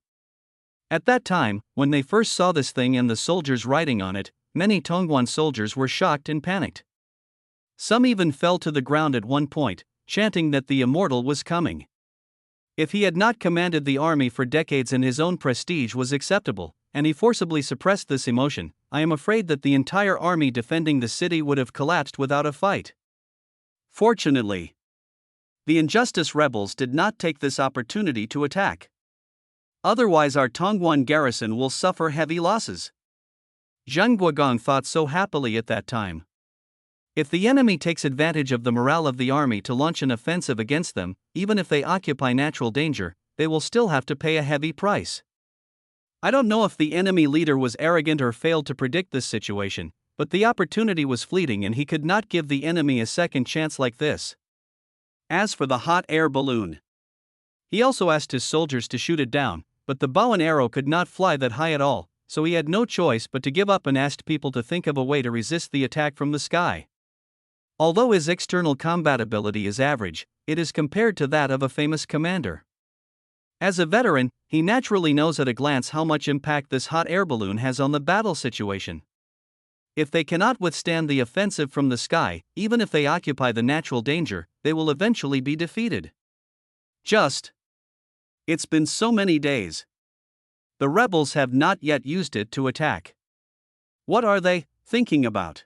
At that time, when they first saw this thing and the soldiers riding on it, many Tongguan soldiers were shocked and panicked. Some even fell to the ground at one point, chanting that the immortal was coming. If he had not commanded the army for decades and his own prestige was acceptable, and he forcibly suppressed this emotion, I am afraid that the entire army defending the city would have collapsed without a fight. Fortunately, the Injustice rebels did not take this opportunity to attack. Otherwise our Tongguan garrison will suffer heavy losses. Zhang Guogong thought so happily at that time. If the enemy takes advantage of the morale of the army to launch an offensive against them, even if they occupy natural danger, they will still have to pay a heavy price. I don't know if the enemy leader was arrogant or failed to predict this situation, but the opportunity was fleeting and he could not give the enemy a second chance like this. As for the hot air balloon, he also asked his soldiers to shoot it down, but the bow and arrow could not fly that high at all, so he had no choice but to give up and asked people to think of a way to resist the attack from the sky. Although his external combat ability is average, it is compared to that of a famous commander. As a veteran, he naturally knows at a glance how much impact this hot air balloon has on the battle situation. If they cannot withstand the offensive from the sky, even if they occupy the natural danger, they will eventually be defeated. It's been so many days. The rebels have not yet used it to attack. What are they thinking about?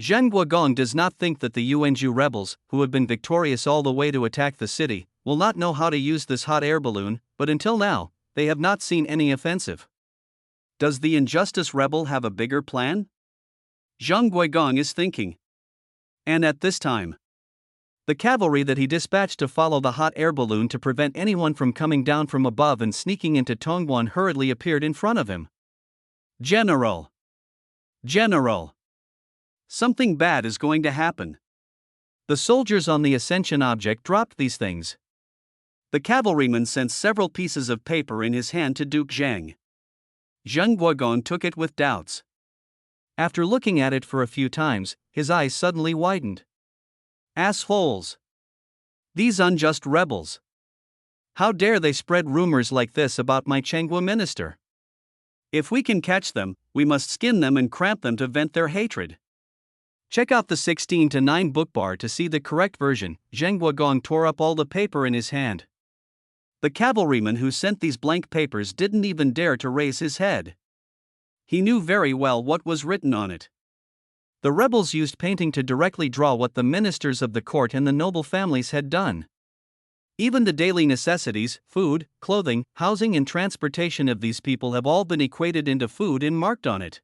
Zhang Guogong does not think that the Yuanzhou rebels, who have been victorious all the way to attack the city, will not know how to use this hot air balloon, but until now, they have not seen any offensive. Does the Injustice rebel have a bigger plan? Zhang Guogong is thinking. And at this time, the cavalry that he dispatched to follow the hot air balloon to prevent anyone from coming down from above and sneaking into Tongguan hurriedly appeared in front of him. General! Something bad is going to happen. The soldiers on the ascension object dropped these things. The cavalryman sent several pieces of paper in his hand to Duke Zhang. Zhang Guogong took it with doubts. After looking at it for a few times, his eyes suddenly widened. Assholes! These unjust rebels! How dare they spread rumors like this about my Changhua minister? If we can catch them, we must skin them and cramp them to vent their hatred. Check out the 16:9 book bar to see the correct version. Zhang Guogong tore up all the paper in his hand. The cavalryman who sent these blank papers didn't even dare to raise his head. He knew very well what was written on it. The rebels used painting to directly draw what the ministers of the court and the noble families had done. Even the daily necessities, food, clothing, housing, and transportation of these people have all been equated into food and marked on it.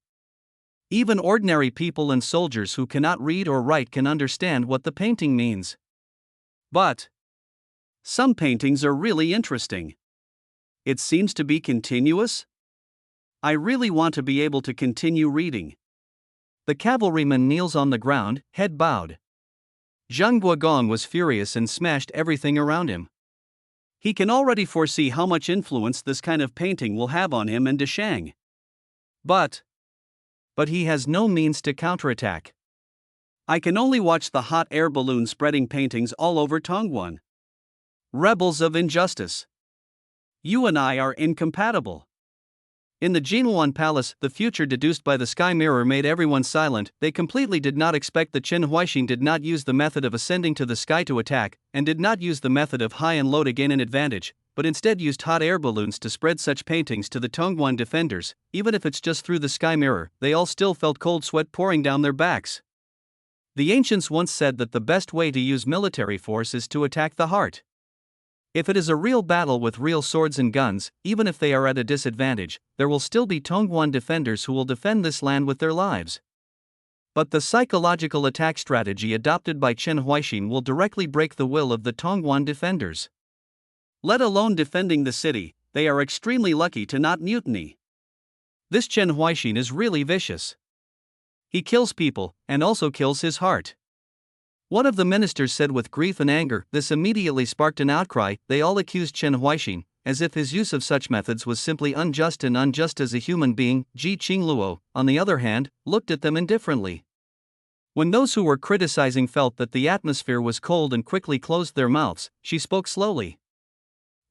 Even ordinary people and soldiers who cannot read or write can understand what the painting means. But some paintings are really interesting. It seems to be continuous. I really want to be able to continue reading. The cavalryman kneels on the ground, head bowed. Zhang Guogong was furious and smashed everything around him. He can already foresee how much influence this kind of painting will have on him and Deshang. But he has no means to counterattack. I can only watch the hot air balloon spreading paintings all over Tongguan. Rebels of injustice. You and I are incompatible. In the Jinhuan Palace, the future deduced by the sky mirror made everyone silent. They completely did not expect that Chen Huaixin did not use the method of ascending to the sky to attack, and did not use the method of high and low to gain an advantage, but instead used hot air balloons to spread such paintings to the Tongguan defenders. Even if it's just through the sky mirror, they all still felt cold sweat pouring down their backs. The ancients once said that the best way to use military force is to attack the heart. If it is a real battle with real swords and guns, even if they are at a disadvantage, there will still be Tongguan defenders who will defend this land with their lives. But the psychological attack strategy adopted by Chen Huaixin will directly break the will of the Tongguan defenders. Let alone defending the city, they are extremely lucky to not mutiny. This Chen Huaixin is really vicious. He kills people, and also kills his heart. One of the ministers said with grief and anger. This immediately sparked an outcry. They all accused Chen Huaixin, as if his use of such methods was simply unjust and unjust as a human being. Ji Qingluo, on the other hand, looked at them indifferently. When those who were criticizing felt that the atmosphere was cold and quickly closed their mouths, she spoke slowly.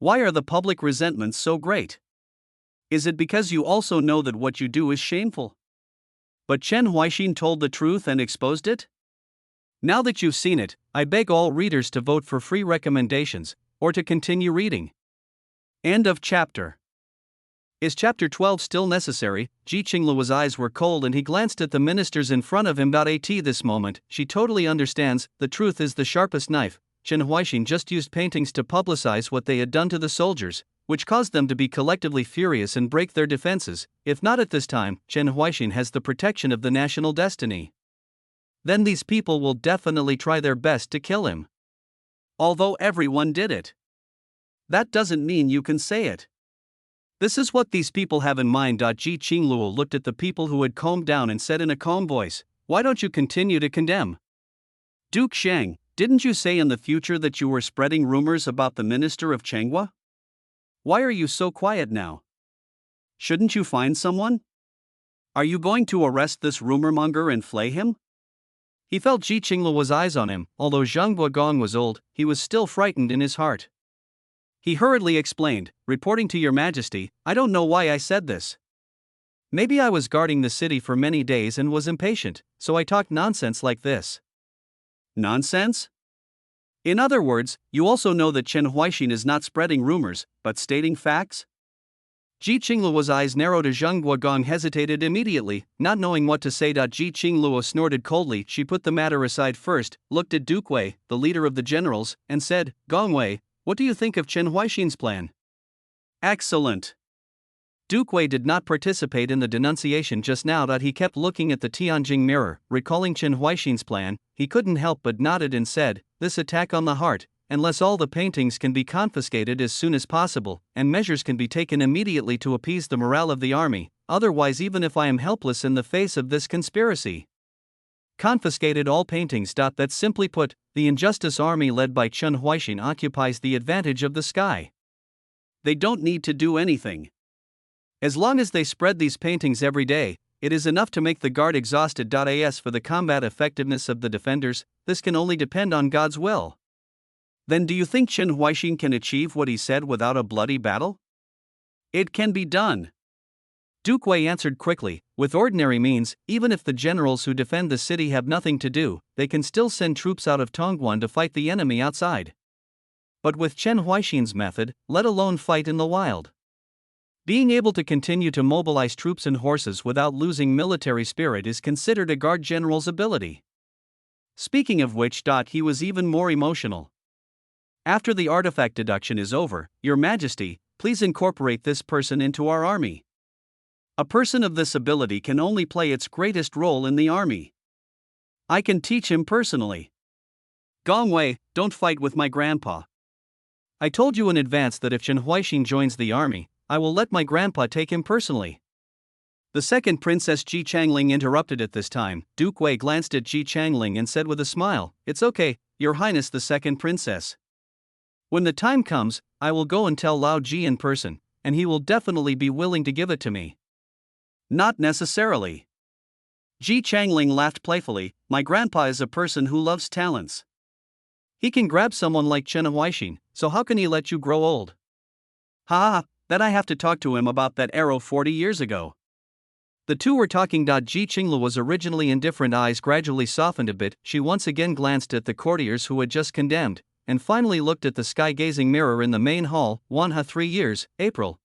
Why are the public resentments so great? Is it because you also know that what you do is shameful? But Chen Huaixin told the truth and exposed it? Now that you've seen it, I beg all readers to vote for free recommendations, or to continue reading. End of chapter. Is chapter 12 still necessary? Ji Qingluo's eyes were cold and he glanced at the ministers in front of him. At this moment, she totally understands. The truth is the sharpest knife. Chen Huaixin just used paintings to publicize what they had done to the soldiers, which caused them to be collectively furious and break their defenses. If not at this time, Chen Huaixin has the protection of the national destiny. Then these people will definitely try their best to kill him. Although everyone did it. That doesn't mean you can say it. This is what these people have in mind. Ji Qingluo looked at the people who had calmed down and said in a calm voice, why don't you continue to condemn? Duke Shang, didn't you say in the future that you were spreading rumors about the minister of Changhua? Why are you so quiet now? Shouldn't you find someone? Are you going to arrest this rumor-monger and flay him? He felt Ji Qingluo's eyes on him. Although Zhang Guogong was old, he was still frightened in his heart. He hurriedly explained, reporting to your majesty, I don't know why I said this. Maybe I was guarding the city for many days and was impatient, so I talked nonsense like this. Nonsense? In other words, you also know that Chen Huaixin is not spreading rumors, but stating facts? Ji Qingluo's eyes narrowed as Zhang Guogong hesitated immediately, not knowing what to say. Ji Qingluo snorted coldly. She put the matter aside first, looked at Duke Wei, the leader of the generals, and said, Gong Wei, what do you think of Chen Huaixin's plan? Excellent. Duke Wei did not participate in the denunciation just now. He kept looking at the Tianjing mirror, recalling Chen Huaixin's plan. He couldn't help but nodded and said, this attack on the heart, unless all the paintings can be confiscated as soon as possible, and measures can be taken immediately to appease the morale of the army, otherwise even if I am helpless in the face of this conspiracy. Confiscated all paintings. That's simply put, the injustice army led by Chen Huaixin occupies the advantage of the sky. They don't need to do anything. As long as they spread these paintings every day, it is enough to make the guard exhausted. As for the combat effectiveness of the defenders, this can only depend on God's will. Then do you think Chen Huaixin can achieve what he said without a bloody battle? It can be done. Duke Wei answered quickly, with ordinary means, even if the generals who defend the city have nothing to do, they can still send troops out of Tongguan to fight the enemy outside. But with Chen Huaixin's method, let alone fight in the wild. Being able to continue to mobilize troops and horses without losing military spirit is considered a guard general's ability. Speaking of which, he was even more emotional. After the artifact deduction is over, Your Majesty, please incorporate this person into our army. A person of this ability can only play its greatest role in the army. I can teach him personally. Gong Wei, don't fight with my grandpa. I told you in advance that if Chen Huaixin joins the army, I will let my grandpa take him personally. The second Princess Ji Changling interrupted at this time. Duke Wei glanced at Ji Changling and said with a smile, "It's okay, Your Highness the second princess. When the time comes, I will go and tell Lao Ji in person, and he will definitely be willing to give it to me." Not necessarily. Ji Changling laughed playfully. My grandpa is a person who loves talents. He can grab someone like Chen Huaixin, so how can he let you grow old? Ha, that I have to talk to him about that arrow 40 years ago. The two were talking. Ji Qinglu was originally indifferent, eyes gradually softened a bit. She once again glanced at the courtiers who had just condemned, and finally looked at the sky-gazing mirror in the main hall. 3 years, April.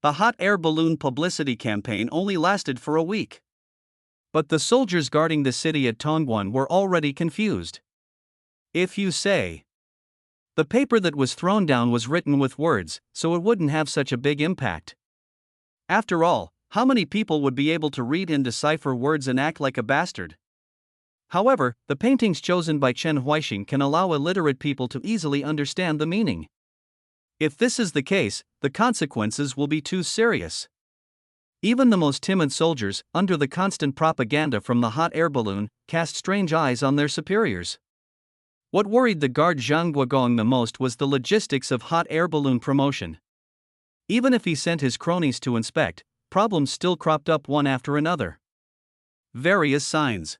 The hot air balloon publicity campaign only lasted for a week. But the soldiers guarding the city at Tongguan were already confused. If you say. The paper that was thrown down was written with words, so it wouldn't have such a big impact. After all, how many people would be able to read and decipher words and act like a bastard? However, the paintings chosen by Chen Huaixin can allow illiterate people to easily understand the meaning. If this is the case, the consequences will be too serious. Even the most timid soldiers, under the constant propaganda from the hot air balloon, cast strange eyes on their superiors. What worried the guard Zhang Guogong the most was the logistics of hot air balloon promotion. Even if he sent his cronies to inspect, problems still cropped up one after another. Various signs.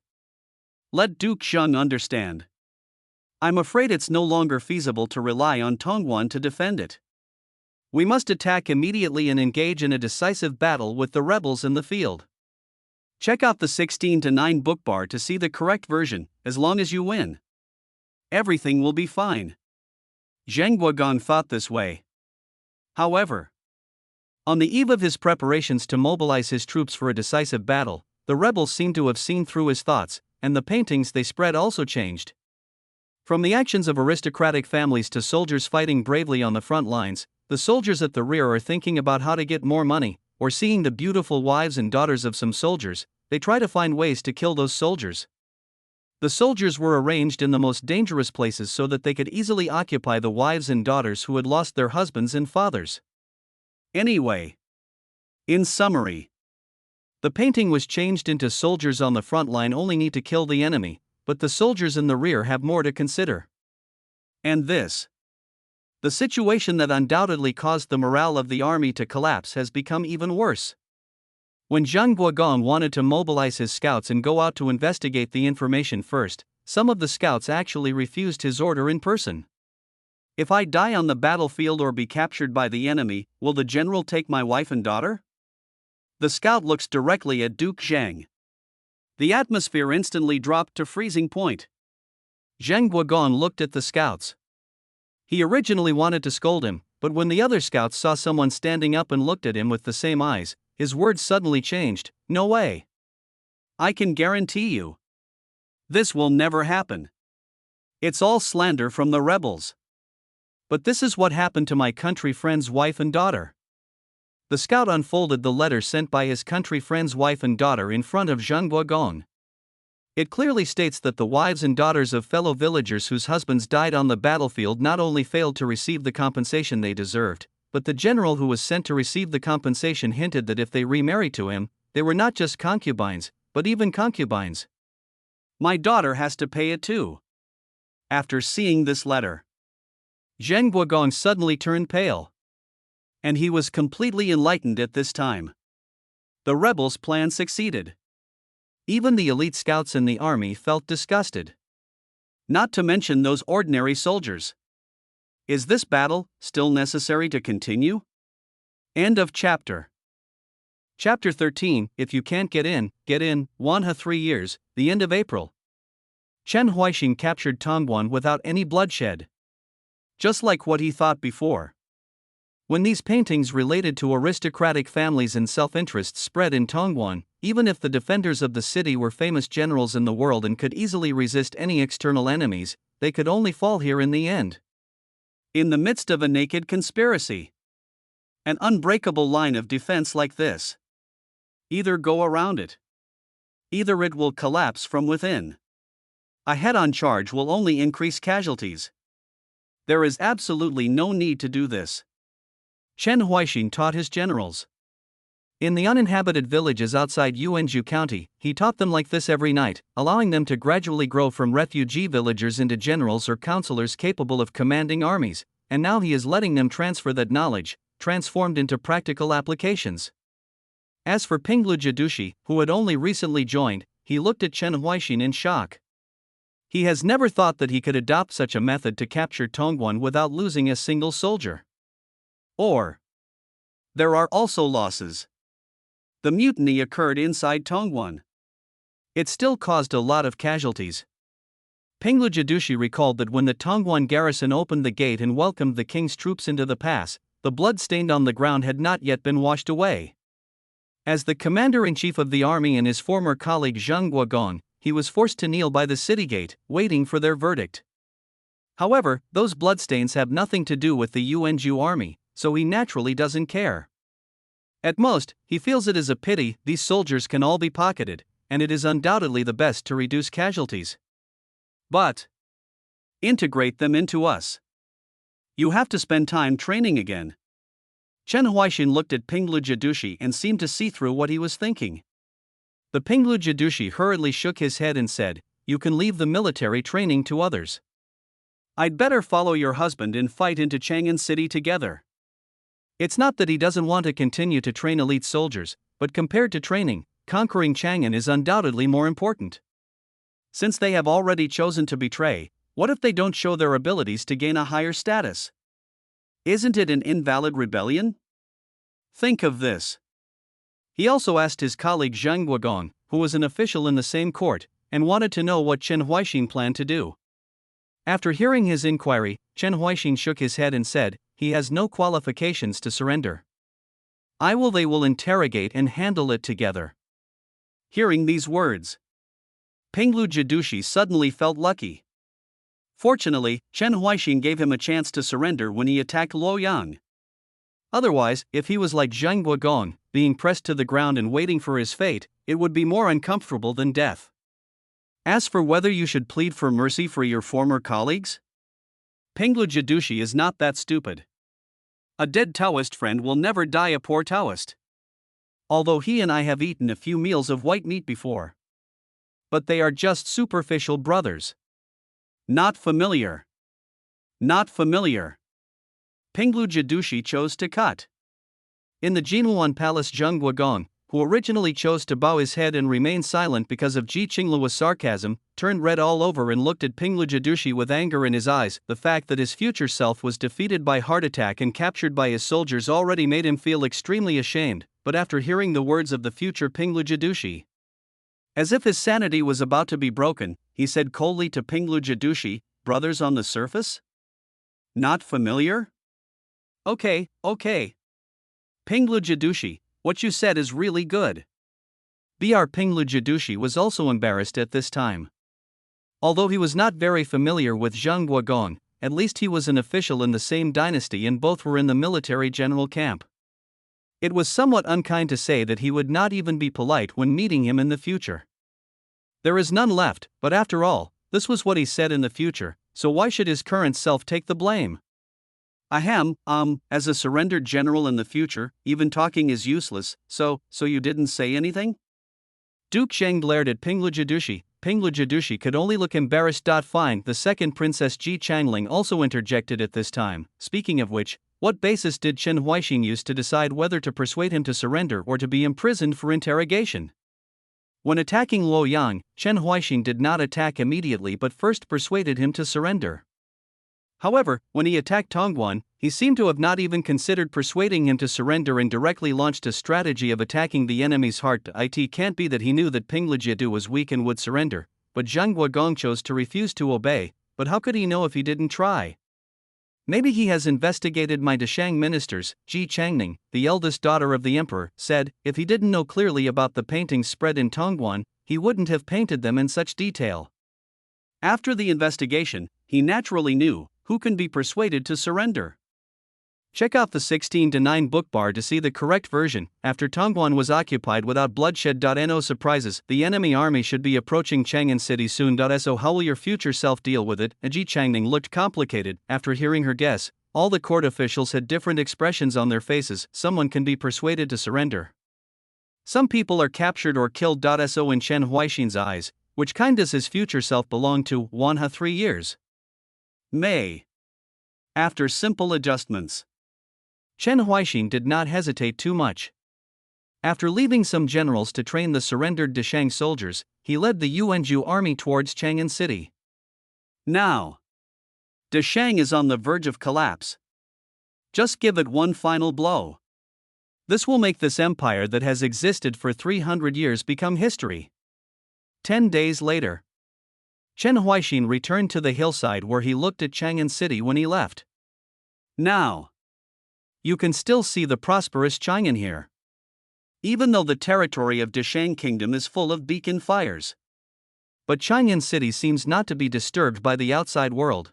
Let Duke Zheng understand. I'm afraid it's no longer feasible to rely on Tongguan to defend it. We must attack immediately and engage in a decisive battle with the rebels in the field. Check out the 16:9 book bar to see the correct version. As long as you win, everything will be fine. Zhang Guogong thought this way. However, on the eve of his preparations to mobilize his troops for a decisive battle, the rebels seemed to have seen through his thoughts, and the paintings they spread also changed. From the actions of aristocratic families to soldiers fighting bravely on the front lines, the soldiers at the rear are thinking about how to get more money, or seeing the beautiful wives and daughters of some soldiers, they try to find ways to kill those soldiers. The soldiers were arranged in the most dangerous places so that they could easily occupy the wives and daughters who had lost their husbands and fathers. Anyway, in summary, the painting was changed into soldiers on the front line only need to kill the enemy, but the soldiers in the rear have more to consider. And this. The situation that undoubtedly caused the morale of the army to collapse has become even worse. When Zhang Guogong wanted to mobilize his scouts and go out to investigate the information first, some of the scouts actually refused his order in person. If I die on the battlefield or be captured by the enemy, will the general take my wife and daughter? The scout looks directly at Duke Zhang. The atmosphere instantly dropped to freezing point. Zhang Guogong looked at the scouts. He originally wanted to scold him, but when the other scouts saw someone standing up and looked at him with the same eyes, his words suddenly changed. No way. I can guarantee you. This will never happen. It's all slander from the rebels. But this is what happened to my country friend's wife and daughter. The scout unfolded the letter sent by his country friend's wife and daughter in front of Zhang Guogong. It clearly states that the wives and daughters of fellow villagers whose husbands died on the battlefield not only failed to receive the compensation they deserved, but the general who was sent to receive the compensation hinted that if they remarried to him, they were not just concubines, but even concubines. My daughter has to pay it too. After seeing this letter, Zhang Guogong suddenly turned pale. And he was completely enlightened at this time. The rebels' plan succeeded. Even the elite scouts in the army felt disgusted. Not to mention those ordinary soldiers. Is this battle still necessary to continue? End of chapter. Chapter 13, If you can't get in, 3 years, the end of April. Chen Huaixin captured Tongguan without any bloodshed. Just like what he thought before. When these paintings related to aristocratic families and self-interest spread in Tongguan, even if the defenders of the city were famous generals in the world and could easily resist any external enemies, they could only fall here in the end. In the midst of a naked conspiracy. An unbreakable line of defense like this. Either go around it. Either it will collapse from within. A head-on charge will only increase casualties. There is absolutely no need to do this. Chen Huaixin taught his generals. In the uninhabited villages outside Yuanzhou County, he taught them like this every night, allowing them to gradually grow from refugee villagers into generals or counselors capable of commanding armies, and now he is letting them transfer that knowledge, transformed into practical applications. As for Pinglu Jidushi, who had only recently joined, he looked at Chen Huaixin in shock. He has never thought that he could adopt such a method to capture Tongguan without losing a single soldier. Or, there are also losses. The mutiny occurred inside Tongguan. It still caused a lot of casualties. Pinglu Jidushi recalled that when the Tongguan garrison opened the gate and welcomed the king's troops into the pass, the blood stained on the ground had not yet been washed away. As the commander-in-chief of the army and his former colleague Zheng Guogong, he was forced to kneel by the city gate, waiting for their verdict. However, those bloodstains have nothing to do with the Yuanzhou army, so he naturally doesn't care. At most, he feels it is a pity these soldiers can all be pocketed, and it is undoubtedly the best to reduce casualties. But integrate them into us. You have to spend time training again. Chen Huaixin looked at Pinglu Jidushi and seemed to see through what he was thinking. The Pinglu Jidushi hurriedly shook his head and said, "You can leave the military training to others. I'd better follow your husband and fight into Chang'an City together." It's not that he doesn't want to continue to train elite soldiers, but compared to training, conquering Chang'an is undoubtedly more important. Since they have already chosen to betray, what if they don't show their abilities to gain a higher status? Isn't it an invalid rebellion? Think of this. He also asked his colleague Zheng Guogong, who was an official in the same court, and wanted to know what Chen Huaixin planned to do. After hearing his inquiry, Chen Huaixin shook his head and said, he has no qualifications to surrender. They will interrogate and handle it together. Hearing these words, Pinglu Jidushi suddenly felt lucky. Fortunately, Chen Huaixin gave him a chance to surrender when he attacked Luoyang. Otherwise, if he was like Zheng Guogong, being pressed to the ground and waiting for his fate, it would be more uncomfortable than death. As for whether you should plead for mercy for your former colleagues, Pinglu Jidushi is not that stupid. A dead Taoist friend will never die a poor Taoist. Although he and I have eaten a few meals of white meat before. But they are just superficial brothers. Not familiar. Not familiar. Pinglu Jidushi chose to cut. In the Jinhuan Palace, Zheng Guogong, who originally chose to bow his head and remain silent because of Ji Qingluo's sarcasm, turned red all over and looked at Pinglu Jidushi with anger in his eyes. The fact that his future self was defeated by heart attack and captured by his soldiers already made him feel extremely ashamed, but after hearing the words of the future Pinglu Jidushi, as if his sanity was about to be broken, he said coldly to Pinglu Jidushi, "Brothers on the surface? Not familiar? Okay. Pinglu Jidushi, what you said is really good." Br Pinglu Jidushi was also embarrassed at this time. Although he was not very familiar with Zheng Guogong, at least he was an official in the same dynasty and both were in the military general camp. It was somewhat unkind to say that he would not even be polite when meeting him in the future. There is none left, but after all, this was what he said in the future, so why should his current self take the blame? As a surrendered general in the future, even talking is useless, so you didn't say anything? Duke Zheng glared at Pinglu Jidushi. Pinglu Jidushi could only look embarrassed. Fine, the second Princess Ji Changling also interjected at this time. Speaking of which, what basis did Chen Huaixin use to decide whether to persuade him to surrender or to be imprisoned for interrogation? When attacking Luoyang, Chen Huaixin did not attack immediately but first persuaded him to surrender. However, when he attacked Tongguan, he seemed to have not even considered persuading him to surrender and directly launched a strategy of attacking the enemy's heart. It can't be that he knew that Pinglu Jidu was weak and would surrender, but Zheng Guogong chose to refuse to obey, but how could he know if he didn't try? Maybe he has investigated my Deshang ministers. Ji Changning, the eldest daughter of the emperor, said, if he didn't know clearly about the paintings spread in Tongguan, he wouldn't have painted them in such detail. After the investigation, he naturally knew who can be persuaded to surrender. Check out the 16:9 bookbar to see the correct version. After Tongguan was occupied without bloodshed. No surprises, the enemy army should be approaching Chang'an City soon. So how will your future self deal with it? Ji Changning looked complicated. After hearing her guess, all the court officials had different expressions on their faces. Someone can be persuaded to surrender. Some people are captured or killed. So in Chen Huaixin's eyes, which kind does his future self belong to? Wanha 3 years. May. After simple adjustments, Chen Huaixin did not hesitate too much. After leaving some generals to train the surrendered Deshang soldiers, he led the Yuanzhou army towards Chang'an City. Now, Deshang is on the verge of collapse. Just give it one final blow. This will make this empire that has existed for 300 years become history. 10 days later, Chen Huaixin returned to the hillside where he looked at Chang'an City when he left. Now, you can still see the prosperous Chang'an here, even though the territory of Deshang Kingdom is full of beacon fires. But Chang'an City seems not to be disturbed by the outside world.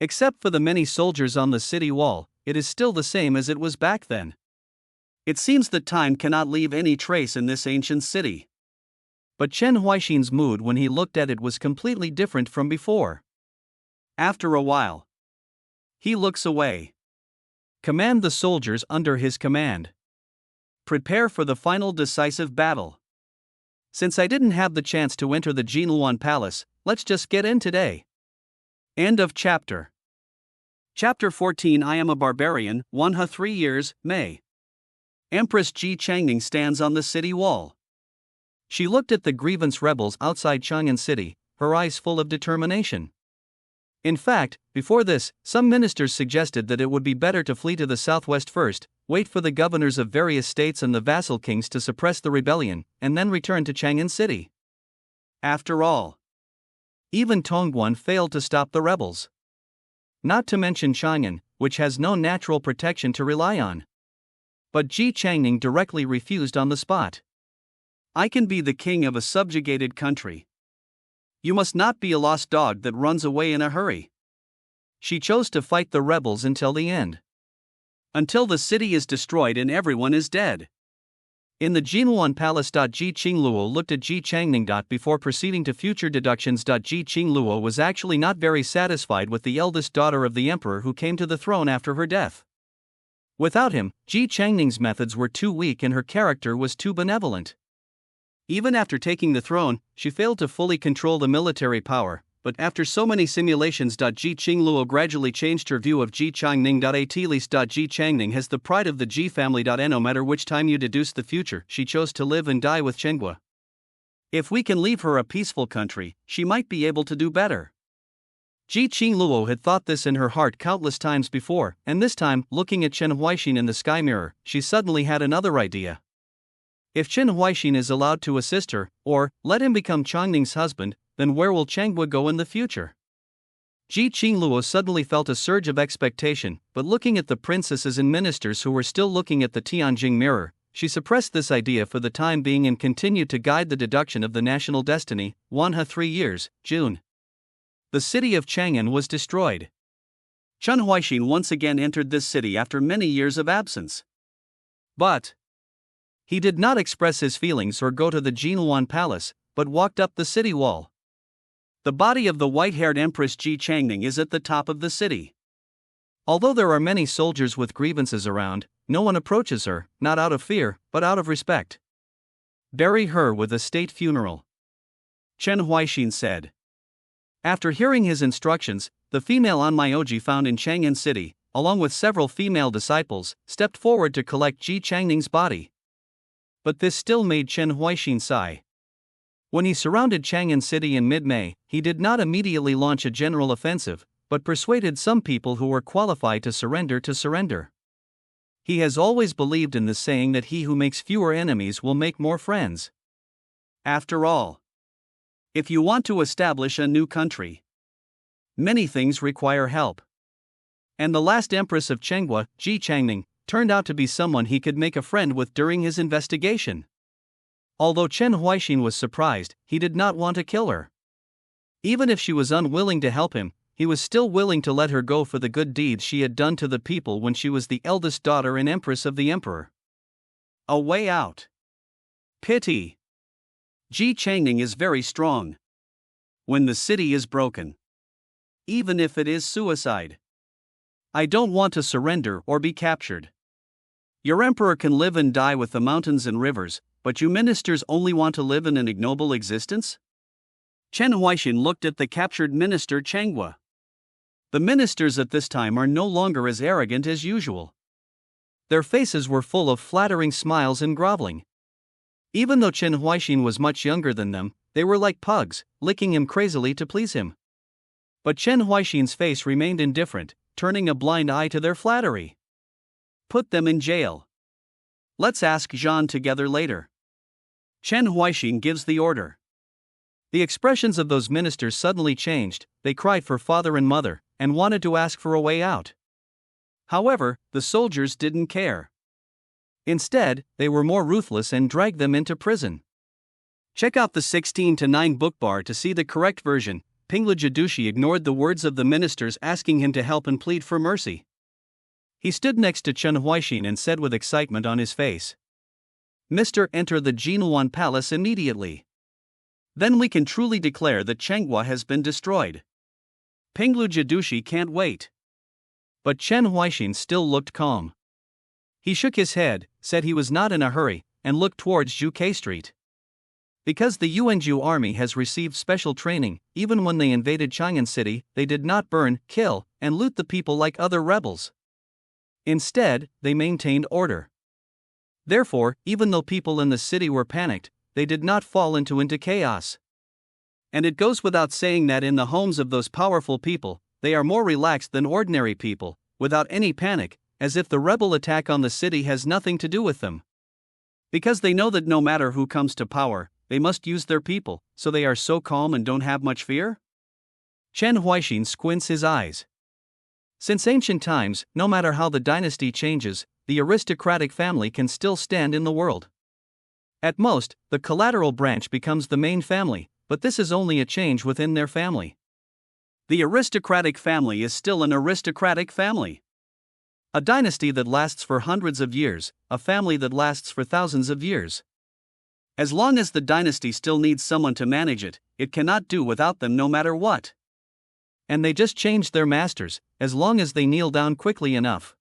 Except for the many soldiers on the city wall, it is still the same as it was back then. It seems that time cannot leave any trace in this ancient city. But Chen Huaixin's mood when he looked at it was completely different from before. After a while, he looks away. Command the soldiers under his command. Prepare for the final decisive battle. Since I didn't have the chance to enter the Jinluan Palace, let's just get in today. End of chapter. Chapter 14. I am a barbarian. Wanha 3 years, May. Empress Ji Changning stands on the city wall. She looked at the grievance rebels outside Chang'an City, her eyes full of determination. In fact, before this, some ministers suggested that it would be better to flee to the southwest first, wait for the governors of various states and the vassal kings to suppress the rebellion, and then return to Chang'an City. After all, even Tongguan failed to stop the rebels. Not to mention Chang'an, which has no natural protection to rely on. But Ji Changning directly refused on the spot. I can be the king of a subjugated country. You must not be a lost dog that runs away in a hurry. She chose to fight the rebels until the end. Until the city is destroyed and everyone is dead. In the Jinluan Palace. Ji Qingluo looked at Ji Changning. Before proceeding to future deductions. Ji Qingluo was actually not very satisfied with the eldest daughter of the emperor who came to the throne after her death. Without him, Ji Changning's methods were too weak and her character was too benevolent. Even after taking the throne, she failed to fully control the military power, but after so many simulations. Ji Qingluo gradually changed her view of Ji Changning. At least Ji Changning has the pride of the Ji family. No matter which time you deduce the future, she chose to live and die with Chenghua. If we can leave her a peaceful country, she might be able to do better. Ji Qingluo had thought this in her heart countless times before, and this time, looking at Chen Huaixin in the sky mirror, she suddenly had another idea. If Chen Huaixin is allowed to assist her, or let him become Changning's husband, then where will Chenghua go in the future? Ji Qingluo suddenly felt a surge of expectation, but looking at the princesses and ministers who were still looking at the Tianjing mirror, she suppressed this idea for the time being and continued to guide the deduction of the national destiny. Wanha 3 years, June. The city of Chang'an was destroyed. Chen Huaixin once again entered this city after many years of absence. But he did not express his feelings or go to the Jinluan Palace, but walked up the city wall. The body of the white-haired Empress Ji Changning is at the top of the city. Although there are many soldiers with grievances around, no one approaches her, not out of fear, but out of respect. Bury her with a state funeral, Chen Huaixin said. After hearing his instructions, the female Anmyoji found in Chang'an City, along with several female disciples, stepped forward to collect Ji Changning's body. But this still made Chen Huaixin sigh. When he surrounded Chang'an City in mid-May, he did not immediately launch a general offensive, but persuaded some people who were qualified to surrender. He has always believed in the saying that he who makes fewer enemies will make more friends. After all, if you want to establish a new country, many things require help. And the last empress of Chenghua, Ji Changning, turned out to be someone he could make a friend with during his investigation. Although Chen Huaixin was surprised, he did not want to kill her. Even if she was unwilling to help him, he was still willing to let her go for the good deeds she had done to the people when she was the eldest daughter and empress of the emperor. A way out. Pity. Ji Changning is very strong. When the city is broken. Even if it is suicide. I don't want to surrender or be captured. Your emperor can live and die with the mountains and rivers, but you ministers only want to live in an ignoble existence? Chen Huaixin looked at the captured minister Chenghua. The ministers at this time are no longer as arrogant as usual. Their faces were full of flattering smiles and groveling. Even though Chen Huaixin was much younger than them, they were like pugs, licking him crazily to please him. But Chen Huaixin's face remained indifferent, turning a blind eye to their flattery. Put them in jail. Let's ask Zhan together later. Chen Huaixin gives the order. The expressions of those ministers suddenly changed, they cried for father and mother, and wanted to ask for a way out. However, the soldiers didn't care. Instead, they were more ruthless and dragged them into prison. Check out the 16:9 bookbar to see the correct version. Pinglu Jidushi ignored the words of the ministers asking him to help and plead for mercy. He stood next to Chen Huaixin and said with excitement on his face, "Mr. Enter the Jinuan Palace immediately. Then we can truly declare that Chenghua has been destroyed. Pinglu Jidushi can't wait." But Chen Huaixin still looked calm. He shook his head, said he was not in a hurry, and looked towards Zhuke Street. Because the Yuanzhou army has received special training, even when they invaded Chang'an City, they did not burn, kill, and loot the people like other rebels. Instead, they maintained order. Therefore, even though people in the city were panicked, they did not fall into chaos. And it goes without saying that in the homes of those powerful people, they are more relaxed than ordinary people, without any panic, as if the rebel attack on the city has nothing to do with them. Because they know that no matter who comes to power, they must use their people, so they are so calm and don't have much fear? Chen Huaixin squints his eyes. Since ancient times, no matter how the dynasty changes, the aristocratic family can still stand in the world. At most, the collateral branch becomes the main family, but this is only a change within their family. The aristocratic family is still an aristocratic family. A dynasty that lasts for hundreds of years, a family that lasts for thousands of years. As long as the dynasty still needs someone to manage it, it cannot do without them no matter what. And they just changed their masters, as long as they kneel down quickly enough.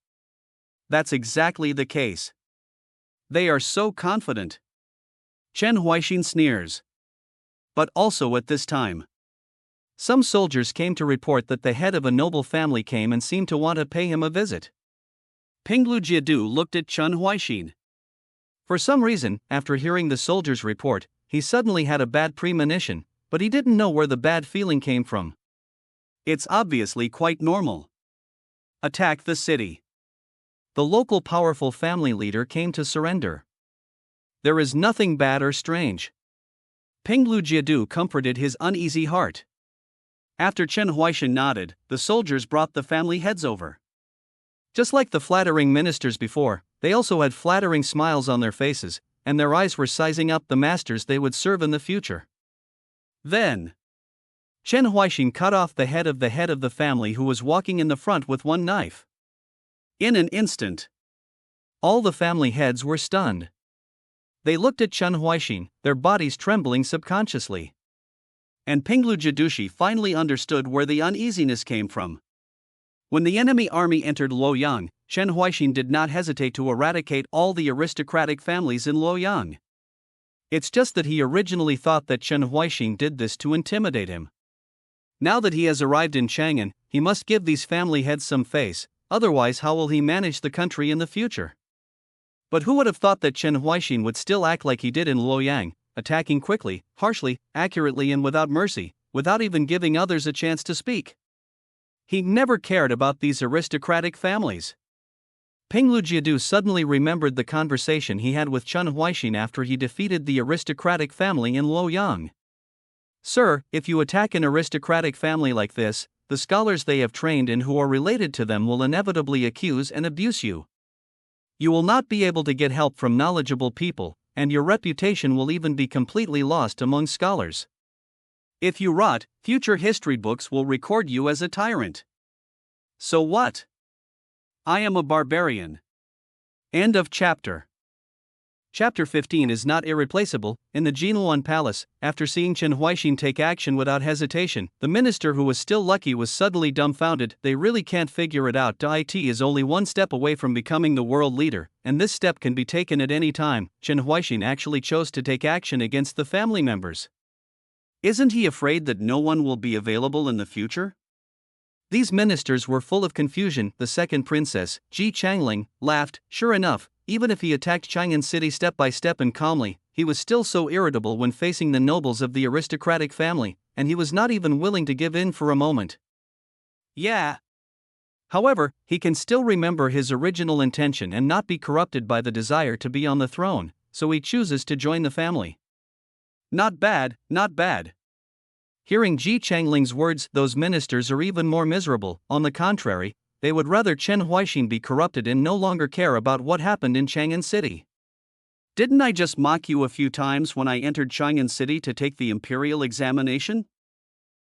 That's exactly the case. They are so confident. Chen Huaixin sneers. But also at this time, some soldiers came to report that the head of a noble family came and seemed to want to pay him a visit. Pinglu Jiadu looked at Chen Huaixin. For some reason, after hearing the soldier's report, he suddenly had a bad premonition, but he didn't know where the bad feeling came from. It's obviously quite normal. Attack the city. The local powerful family leader came to surrender. There is nothing bad or strange. Pinglu Jiadu comforted his uneasy heart. After Chen Huaixin nodded, the soldiers brought the family heads over. Just like the flattering ministers before, they also had flattering smiles on their faces, and their eyes were sizing up the masters they would serve in the future. Then, Chen Huaixin cut off the head of the family who was walking in the front with one knife. In an instant, all the family heads were stunned. They looked at Chen Huaixin, their bodies trembling subconsciously. And Pinglu Jidushi finally understood where the uneasiness came from. When the enemy army entered Luoyang, Chen Huaixin did not hesitate to eradicate all the aristocratic families in Luoyang. It's just that he originally thought that Chen Huaixin did this to intimidate him. Now that he has arrived in Chang'an, he must give these family heads some face, otherwise how will he manage the country in the future? But who would have thought that Chen Huaixin would still act like he did in Luoyang, attacking quickly, harshly, accurately and without mercy, without even giving others a chance to speak? He never cared about these aristocratic families. Pinglu Jiadu suddenly remembered the conversation he had with Chen Huaixin after he defeated the aristocratic family in Luoyang. "Sir, if you attack an aristocratic family like this, the scholars they have trained and who are related to them will inevitably accuse and abuse you. You will not be able to get help from knowledgeable people, and your reputation will even be completely lost among scholars. If you rot, future history books will record you as a tyrant. So what? I am a barbarian. End of chapter. Chapter 15 is not irreplaceable. In the Jinluan Palace, after seeing Chen Huaixin take action without hesitation, the minister who was still lucky was suddenly dumbfounded. They really can't figure it out. It is only one step away from becoming the world leader, and this step can be taken at any time. Chen Huaixin actually chose to take action against the family members. Isn't he afraid that no one will be available in the future? These ministers were full of confusion. The second princess, Ji Changling, laughed. Sure enough, even if he attacked Chang'an City step by step and calmly, he was still so irritable when facing the nobles of the aristocratic family, and he was not even willing to give in for a moment. Yeah. However, he can still remember his original intention and not be corrupted by the desire to be on the throne, so he chooses to join the family. Not bad, not bad. Hearing Ji Changling's words, those ministers are even more miserable. On the contrary, they would rather Chen Huaixin be corrupted and no longer care about what happened in Chang'an City. Didn't I just mock you a few times when I entered Chang'an City to take the imperial examination?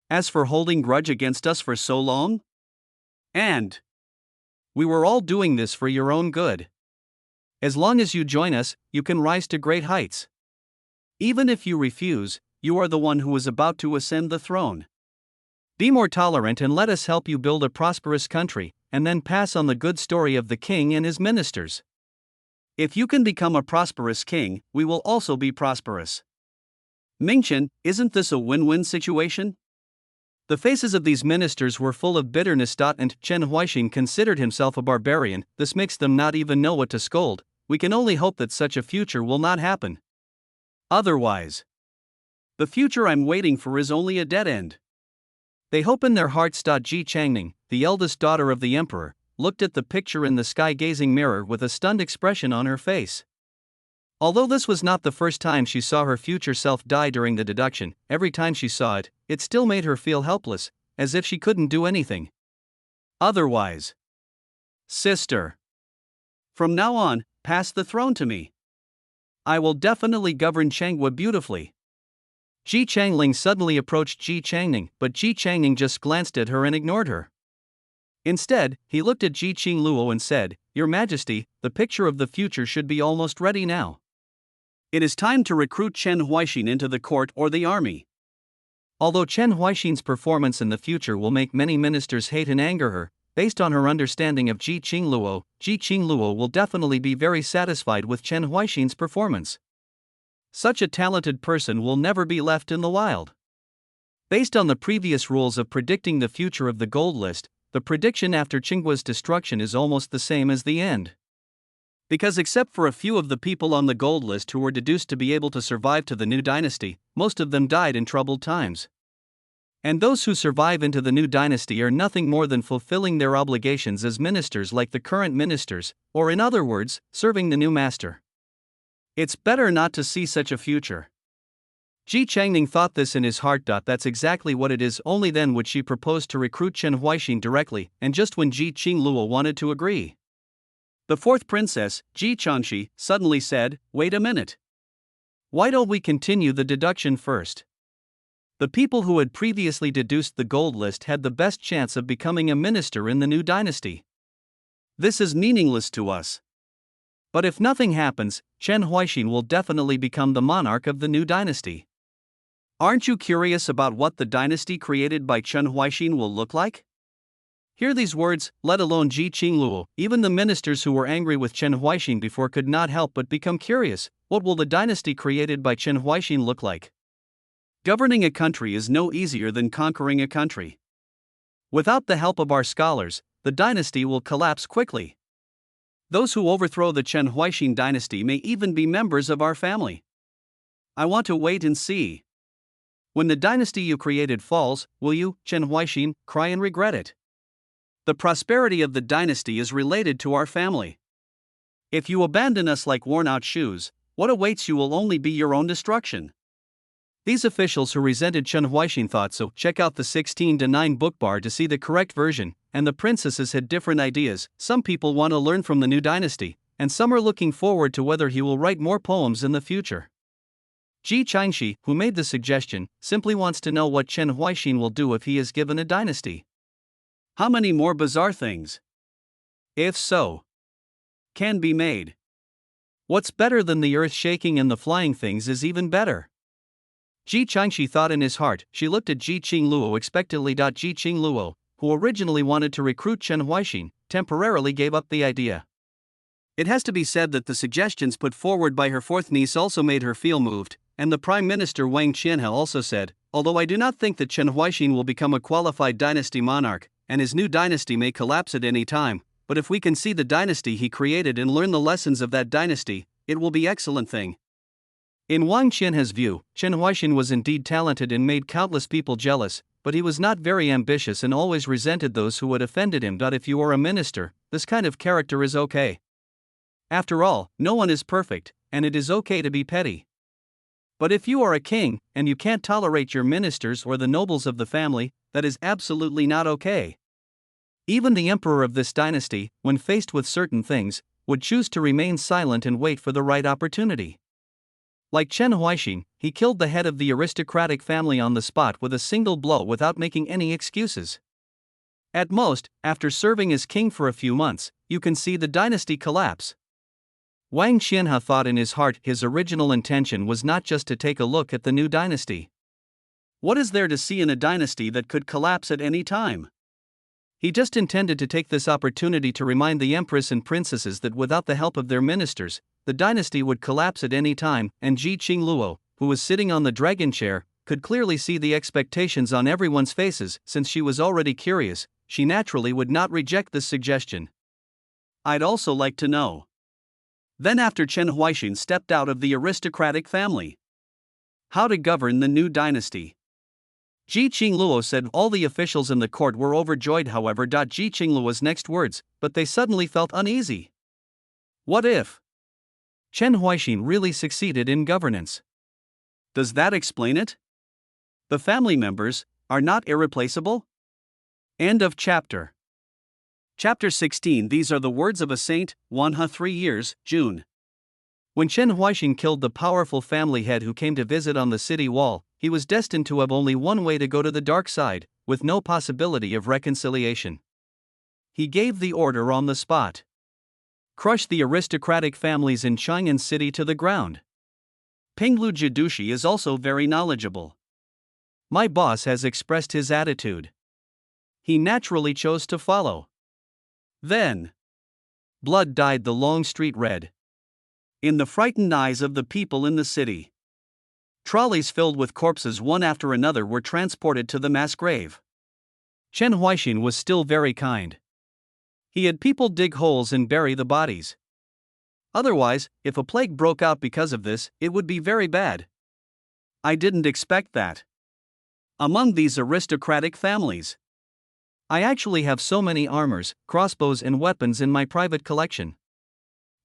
As for holding grudge against us for so long? And we were all doing this for your own good. As long as you join us, you can rise to great heights. Even if you refuse, you are the one who is about to ascend the throne. Be more tolerant and let us help you build a prosperous country, and then pass on the good story of the king and his ministers. If you can become a prosperous king, we will also be prosperous. Mingchen, isn't this a win-win situation? The faces of these ministers were full of bitterness. And Chen Huaixin considered himself a barbarian. This makes them not even know what to scold. We can only hope that such a future will not happen. Otherwise, the future I'm waiting for is only a dead end. They hope in their hearts. Ji Changning, the eldest daughter of the emperor, looked at the picture in the sky-gazing mirror with a stunned expression on her face. Although this was not the first time she saw her future self die during the deduction, every time she saw it, it still made her feel helpless, as if she couldn't do anything. Otherwise, sister, from now on, pass the throne to me. I will definitely govern Changhua beautifully. Ji Changling suddenly approached Ji Changning, but Ji Changning just glanced at her and ignored her. Instead, he looked at Ji Qingluo and said, Your Majesty, the picture of the future should be almost ready now. It is time to recruit Chen Huaixin into the court or the army. Although Chen Huaixin's performance in the future will make many ministers hate and anger her, based on her understanding of Ji Qingluo will definitely be very satisfied with Chen Huaixin's performance. Such a talented person will never be left in the wild. Based on the previous rules of predicting the future of the gold list, the prediction after Qinghua's destruction is almost the same as the end. Because except for a few of the people on the gold list who were deduced to be able to survive to the new dynasty, most of them died in troubled times. And those who survive into the new dynasty are nothing more than fulfilling their obligations as ministers like the current ministers, or in other words, serving the new master. It's better not to see such a future. Ji Changning thought this in his heart. That's exactly what it is. Only then would she propose to recruit Chen Huaixin directly, and just when Ji Qingluo wanted to agree. The fourth princess, Ji Changxi, suddenly said, Wait a minute. Why don't we continue the deduction first? The people who had previously deduced the gold list had the best chance of becoming a minister in the new dynasty. This is meaningless to us. But if nothing happens, Chen Huaixin will definitely become the monarch of the new dynasty. Aren't you curious about what the dynasty created by Chen Huaixin will look like? Hear these words, let alone Ji Qingluo, even the ministers who were angry with Chen Huaixin before could not help but become curious. What will the dynasty created by Chen Huaixin look like? Governing a country is no easier than conquering a country. Without the help of our scholars, the dynasty will collapse quickly. Those who overthrow the Chen Huaixin dynasty may even be members of our family. I want to wait and see. When the dynasty you created falls, will you, Chen Huaixin, cry and regret it? The prosperity of the dynasty is related to our family. If you abandon us like worn-out shoes, what awaits you will only be your own destruction. These officials who resented Chen Huaixin thought so. Check out the 16:9 bookbar to see the correct version, and the princesses had different ideas. Some people want to learn from the new dynasty, and some are looking forward to whether he will write more poems in the future. Ji Qingxi, who made the suggestion, simply wants to know what Chen Huaixin will do if he is given a dynasty. How many more bizarre things, if so, can be made? What's better than the earth shaking and the flying things is even better. Ji Qingxi thought in his heart. She looked at Ji Qingluo expectantly. Ji Qingluo, who originally wanted to recruit Chen Huaixin, temporarily gave up the idea. It has to be said that the suggestions put forward by her fourth niece also made her feel moved, and the Prime Minister Wang Qianhe also said, although I do not think that Chen Huaixin will become a qualified dynasty monarch, and his new dynasty may collapse at any time, but if we can see the dynasty he created and learn the lessons of that dynasty, it will be an excellent thing. In Wang Qianhe's view, Chen Huaixin was indeed talented and made countless people jealous, but he was not very ambitious and always resented those who had offended him. If you are a minister, this kind of character is okay. After all, no one is perfect, and it is okay to be petty. But if you are a king, and you can't tolerate your ministers or the nobles of the family, that is absolutely not okay. Even the emperor of this dynasty, when faced with certain things, would choose to remain silent and wait for the right opportunity. Like Chen Huaixin, he killed the head of the aristocratic family on the spot with a single blow without making any excuses. At most, after serving as king for a few months, you can see the dynasty collapse. Wang Qianhe thought in his heart his original intention was not just to take a look at the new dynasty. What is there to see in a dynasty that could collapse at any time? He just intended to take this opportunity to remind the empress and princesses that without the help of their ministers, the dynasty would collapse at any time, and Ji Qingluo, who was sitting on the dragon chair, could clearly see the expectations on everyone's faces. Since she was already curious, she naturally would not reject this suggestion. I'd also like to know. Then after Chen Huaixin stepped out of the aristocratic family, how to govern the new dynasty. Ji Qingluo said all the officials in the court were overjoyed. However, Ji Qingluo's next words, but they suddenly felt uneasy. What if Chen Huaixin really succeeded in governance? Does that explain it? The family members are not irreplaceable? End of chapter. Chapter 16. These are the words of a saint, Wanhe 3 years, June. When Chen Huaixin killed the powerful family head who came to visit on the city wall, he was destined to have only one way to go to the dark side, with no possibility of reconciliation. He gave the order on the spot. Crush the aristocratic families in Chang'an City to the ground. Pinglu Jidushi is also very knowledgeable. My boss has expressed his attitude. He naturally chose to follow. Then, blood dyed the long street red. In the frightened eyes of the people in the city, trolleys filled with corpses one after another were transported to the mass grave. Chen Huaixin was still very kind. He had people dig holes and bury the bodies. Otherwise, if a plague broke out because of this, it would be very bad. I didn't expect that. Among these aristocratic families, I actually have so many armors, crossbows and weapons in my private collection.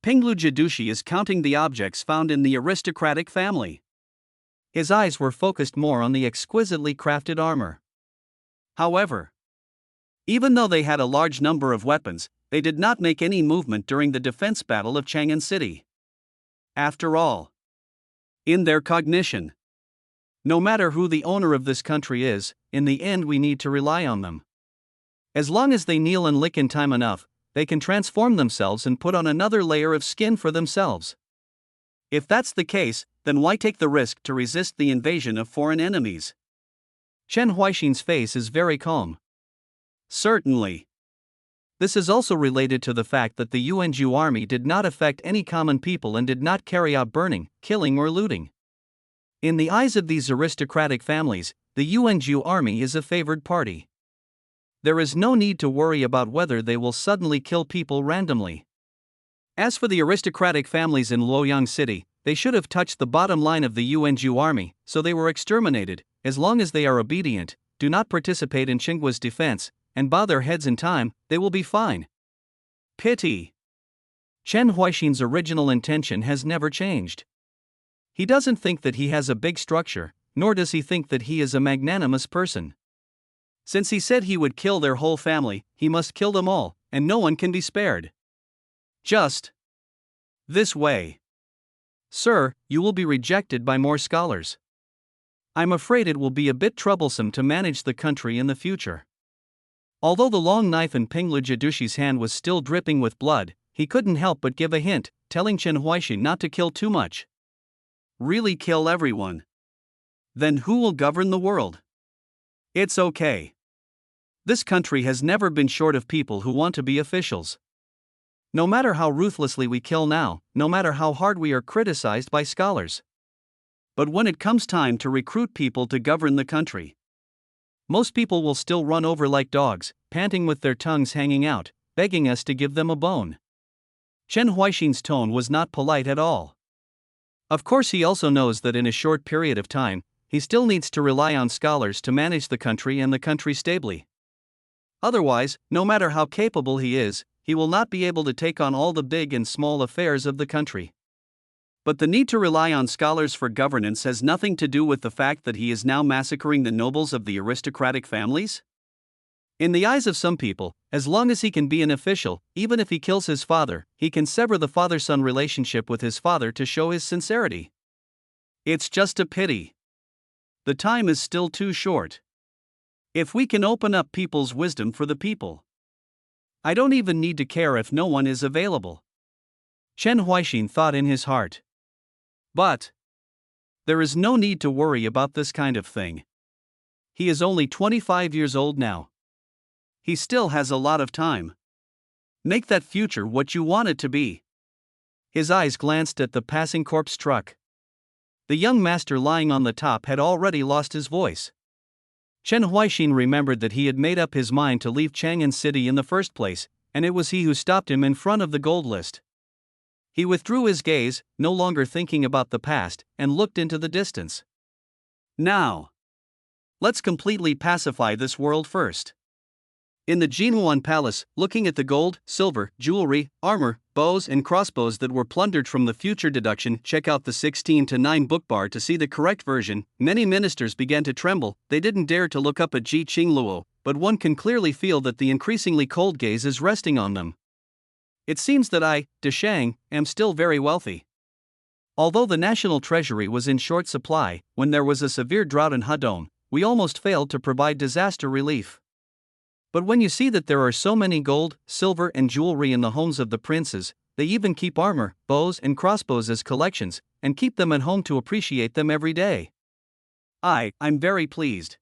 Pinglu Jidushi is counting the objects found in the aristocratic family. His eyes were focused more on the exquisitely crafted armor. However, even though they had a large number of weapons, they did not make any movement during the defense battle of Chang'an City. After all, in their cognition, no matter who the owner of this country is, in the end we need to rely on them. As long as they kneel and lick in time enough, they can transform themselves and put on another layer of skin for themselves. If that's the case, then why take the risk to resist the invasion of foreign enemies? Chen Huaixin's face is very calm. Certainly. This is also related to the fact that the Yuanzhou army did not affect any common people and did not carry out burning, killing or looting. In the eyes of these aristocratic families, the Yuanzhou army is a favored party. There is no need to worry about whether they will suddenly kill people randomly. As for the aristocratic families in Luoyang City, they should have touched the bottom line of the Yuanzhou army, so they were exterminated. As long as they are obedient, do not participate in Qingguo's defense, and bow their heads in time, they will be fine. Pity. Chen Huaixin's original intention has never changed. He doesn't think that he has a big structure, nor does he think that he is a magnanimous person. Since he said he would kill their whole family, he must kill them all, and no one can be spared. Just this way. Sir, you will be rejected by more scholars. I'm afraid it will be a bit troublesome to manage the country in the future. Although the long knife in Pinglu Jadushi's hand was still dripping with blood, he couldn't help but give a hint, telling Chen Huaixin not to kill too much. Really kill everyone. Then who will govern the world? It's okay. This country has never been short of people who want to be officials. No matter how ruthlessly we kill now, no matter how hard we are criticized by scholars. But when it comes time to recruit people to govern the country, most people will still run over like dogs, panting with their tongues hanging out, begging us to give them a bone. Chen Huaixin's tone was not polite at all. Of course, he also knows that in a short period of time, he still needs to rely on scholars to manage the country and the country stably. Otherwise, no matter how capable he is, he will not be able to take on all the big and small affairs of the country. But the need to rely on scholars for governance has nothing to do with the fact that he is now massacring the nobles of the aristocratic families? In the eyes of some people, as long as he can be an official, even if he kills his father, he can sever the father-son relationship with his father to show his sincerity. It's just a pity. The time is still too short. If we can open up people's wisdom for the people, I don't even need to care if no one is available. Chen Huaixin thought in his heart. But there is no need to worry about this kind of thing. He is only 25 years old now. He still has a lot of time. Make that future what you want it to be. His eyes glanced at the passing corpse truck. The young master lying on the top had already lost his voice. Chen Huaixin remembered that he had made up his mind to leave Chang'an City in the first place, and it was he who stopped him in front of the gold list. He withdrew his gaze, no longer thinking about the past, and looked into the distance. Now, let's completely pacify this world first. In the Jinhuan Palace, looking at the gold, silver, jewelry, armor, bows and crossbows that were plundered from the future deduction, check out the 16:9 bookbar to see the correct version. Many ministers began to tremble. They didn't dare to look up at Ji Qingluo, but one can clearly feel that the increasingly cold gaze is resting on them. It seems that I, De Shang, am still very wealthy. Although the national treasury was in short supply, when there was a severe drought in Hedong, we almost failed to provide disaster relief. But when you see that there are so many gold, silver and jewelry in the homes of the princes, they even keep armor, bows and crossbows as collections, and keep them at home to appreciate them every day. I'm very pleased.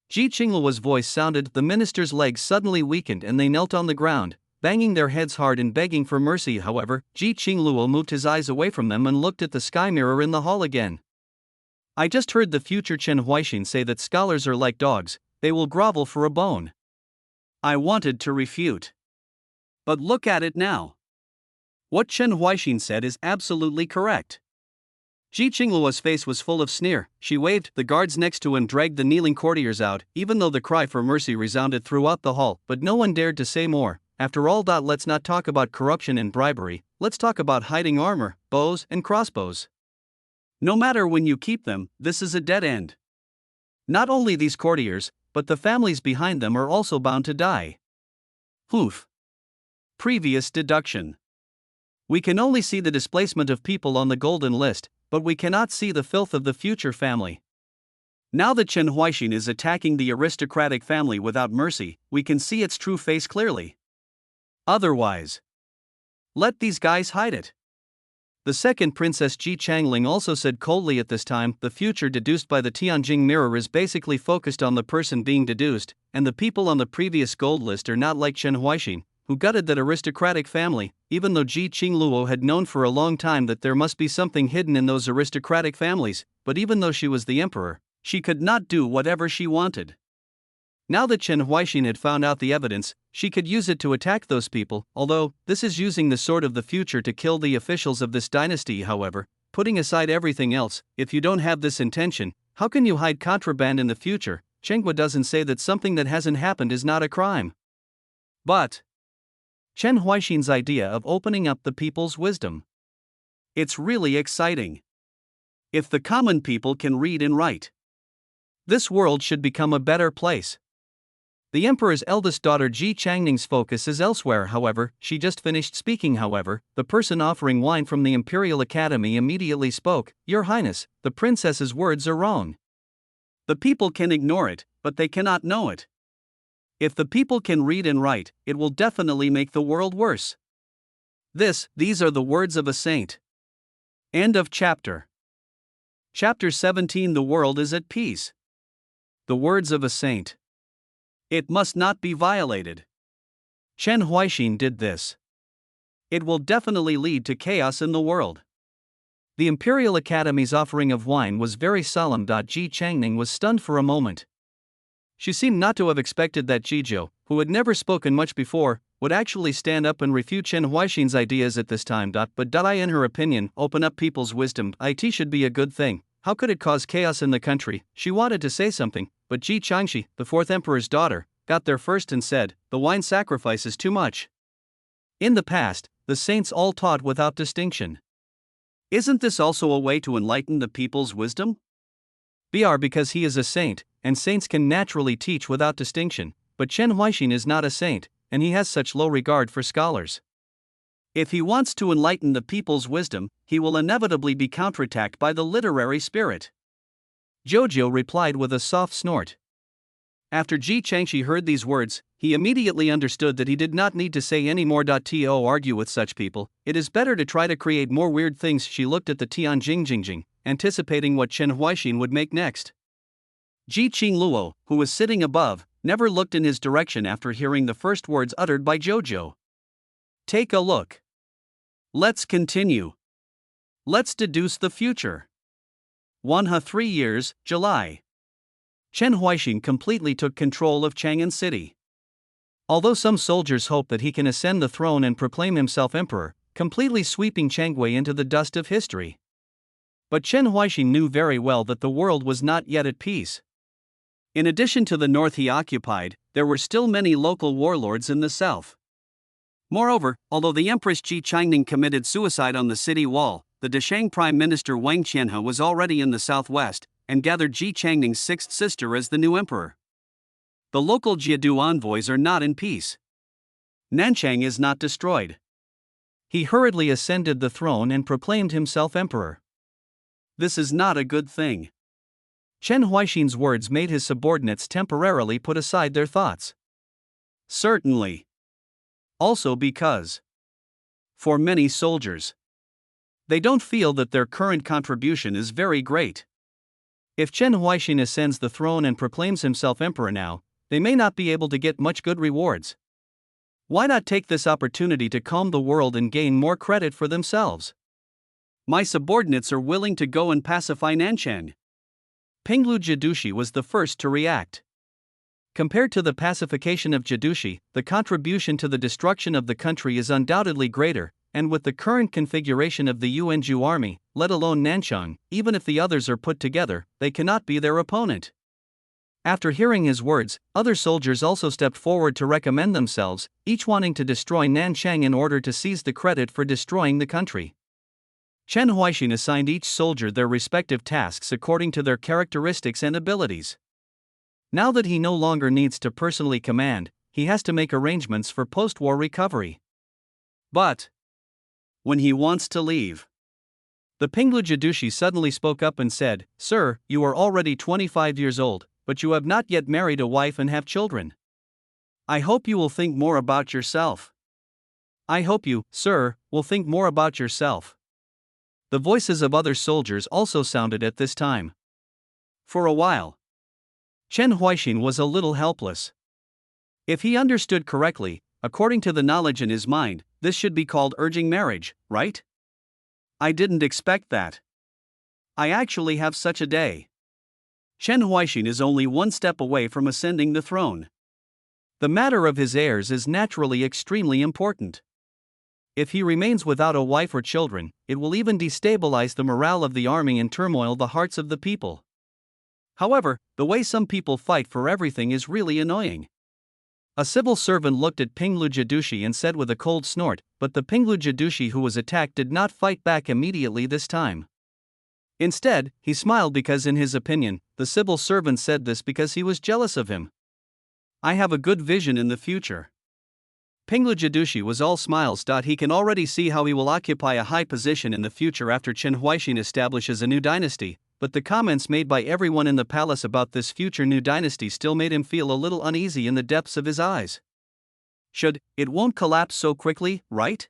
Ji Qingluo's voice sounded. The minister's legs suddenly weakened and they knelt on the ground, banging their heads hard and begging for mercy. However, Ji Qingluo moved his eyes away from them and looked at the sky mirror in the hall again. I just heard the future Chen Huaixin say that scholars are like dogs, they will grovel for a bone. I wanted to refute. But look at it now. What Chen Huaixin said is absolutely correct. Ji Qingluo's face was full of sneer. She waved. The guards next to him dragged the kneeling courtiers out, even though the cry for mercy resounded throughout the hall, but no one dared to say more. After all, let's not talk about corruption and bribery, let's talk about hiding armor, bows and crossbows. No matter when you keep them, this is a dead end. Not only these courtiers, but the families behind them are also bound to die. Poof. Previous deduction. We can only see the displacement of people on the golden list, but we cannot see the filth of the future family. Now that Chen Huaixin is attacking the aristocratic family without mercy, we can see its true face clearly. Otherwise, let these guys hide it. The second Princess Ji Changling also said coldly at this time, the future deduced by the Tianjing mirror is basically focused on the person being deduced, and the people on the previous gold list are not like Chen Huaixin, who gutted that aristocratic family, even though Ji Qingluo had known for a long time that there must be something hidden in those aristocratic families, but even though she was the emperor, she could not do whatever she wanted. Now that Chen Huaixin had found out the evidence, she could use it to attack those people, although, this is using the sword of the future to kill the officials of this dynasty. However, putting aside everything else, if you don't have this intention, how can you hide contraband in the future? Chenghua doesn't say that something that hasn't happened is not a crime. But Chen Huaixin's idea of opening up the people's wisdom. It's really exciting. If the common people can read and write, this world should become a better place. The emperor's eldest daughter Ji Changning's focus is elsewhere. However, she just finished speaking. However, the person offering wine from the Imperial Academy immediately spoke, "Your Highness, the princess's words are wrong. The people can ignore it, but they cannot know it. If the people can read and write, it will definitely make the world worse." These are the words of a saint. End of chapter. Chapter 17. The world is at peace. The words of a saint. It must not be violated. Chen Huaixin did this. It will definitely lead to chaos in the world. The Imperial Academy's offering of wine was very solemn. Ji Changning was stunned for a moment. She seemed not to have expected that Jizhou, who had never spoken much before, would actually stand up and refute Chen Huaixin's ideas at this time. But in her opinion, open up people's wisdom. It should be a good thing. How could it cause chaos in the country? She wanted to say something, but Ji Changxi, the fourth emperor's daughter, got there first and said, "The wine sacrifice is too much." In the past, the saints all taught without distinction. Isn't this also a way to enlighten the people's wisdom? Because he is a saint, and saints can naturally teach without distinction, but Chen Huaixin is not a saint, and he has such low regard for scholars. If he wants to enlighten the people's wisdom, he will inevitably be counterattacked by the literary spirit. Jojo replied with a soft snort. After Ji Changxi heard these words, he immediately understood that he did not need to say any more. To argue with such people, it is better to try to create more weird things. She looked at the Tianjing, anticipating what Chen Huaixin would make next. Ji Qingluo, who was sitting above, never looked in his direction after hearing the first words uttered by Jojo. Take a look. Let's continue. Let's deduce the future. 3 years, July. Chen Huaixin completely took control of Chang'an City. Although some soldiers hope that he can ascend the throne and proclaim himself emperor, completely sweeping Changwei into the dust of history. But Chen Huaixin knew very well that the world was not yet at peace. In addition to the north he occupied, there were still many local warlords in the south. Moreover, although the Empress Ji Changning committed suicide on the city wall, the Deshang Prime Minister Wang Qianhe was already in the southwest, and gathered Ji Changning's sixth sister as the new emperor. The local Jiadu envoys are not in peace. Nanchang is not destroyed. He hurriedly ascended the throne and proclaimed himself emperor. This is not a good thing. Chen Huaixin's words made his subordinates temporarily put aside their thoughts. Certainly. Also because, for many soldiers, they don't feel that their current contribution is very great. If Chen Huaixin ascends the throne and proclaims himself emperor now, they may not be able to get much good rewards. Why not take this opportunity to calm the world and gain more credit for themselves? My subordinates are willing to go and pacify Nanchang. Pinglu Jidushi was the first to react. Compared to the pacification of Jidushi, the contribution to the destruction of the country is undoubtedly greater, and with the current configuration of the Yuanzhou army, let alone Nanchang, even if the others are put together, they cannot be their opponent. After hearing his words, other soldiers also stepped forward to recommend themselves, each wanting to destroy Nanchang in order to seize the credit for destroying the country. Chen Huaixin assigned each soldier their respective tasks according to their characteristics and abilities. Now that he no longer needs to personally command, he has to make arrangements for post-war recovery. But when he wants to leave, the Pinglu Jidushi suddenly spoke up and said, "Sir, you are already 25 years old, but you have not yet married a wife and have children. I hope you will think more about yourself. I hope you, sir, will think more about yourself." The voices of other soldiers also sounded at this time. For a while, Chen Huaixin was a little helpless. If he understood correctly, according to the knowledge in his mind, this should be called urging marriage, right? I didn't expect that. I actually have such a day. Chen Huaixin is only one step away from ascending the throne. The matter of his heirs is naturally extremely important. If he remains without a wife or children, it will even destabilize the morale of the army and turmoil the hearts of the people. However, the way some people fight for everything is really annoying. A civil servant looked at Pinglu Jidushi and said with a cold snort, but the Pinglu Jidushi who was attacked did not fight back immediately this time. Instead, he smiled because, in his opinion, the civil servant said this because he was jealous of him. I have a good vision in the future. Pinglujadushi was all smiles. He can already see how he will occupy a high position in the future after Chen Huaixin establishes a new dynasty, but the comments made by everyone in the palace about this future new dynasty still made him feel a little uneasy in the depths of his eyes. It won't collapse so quickly, right?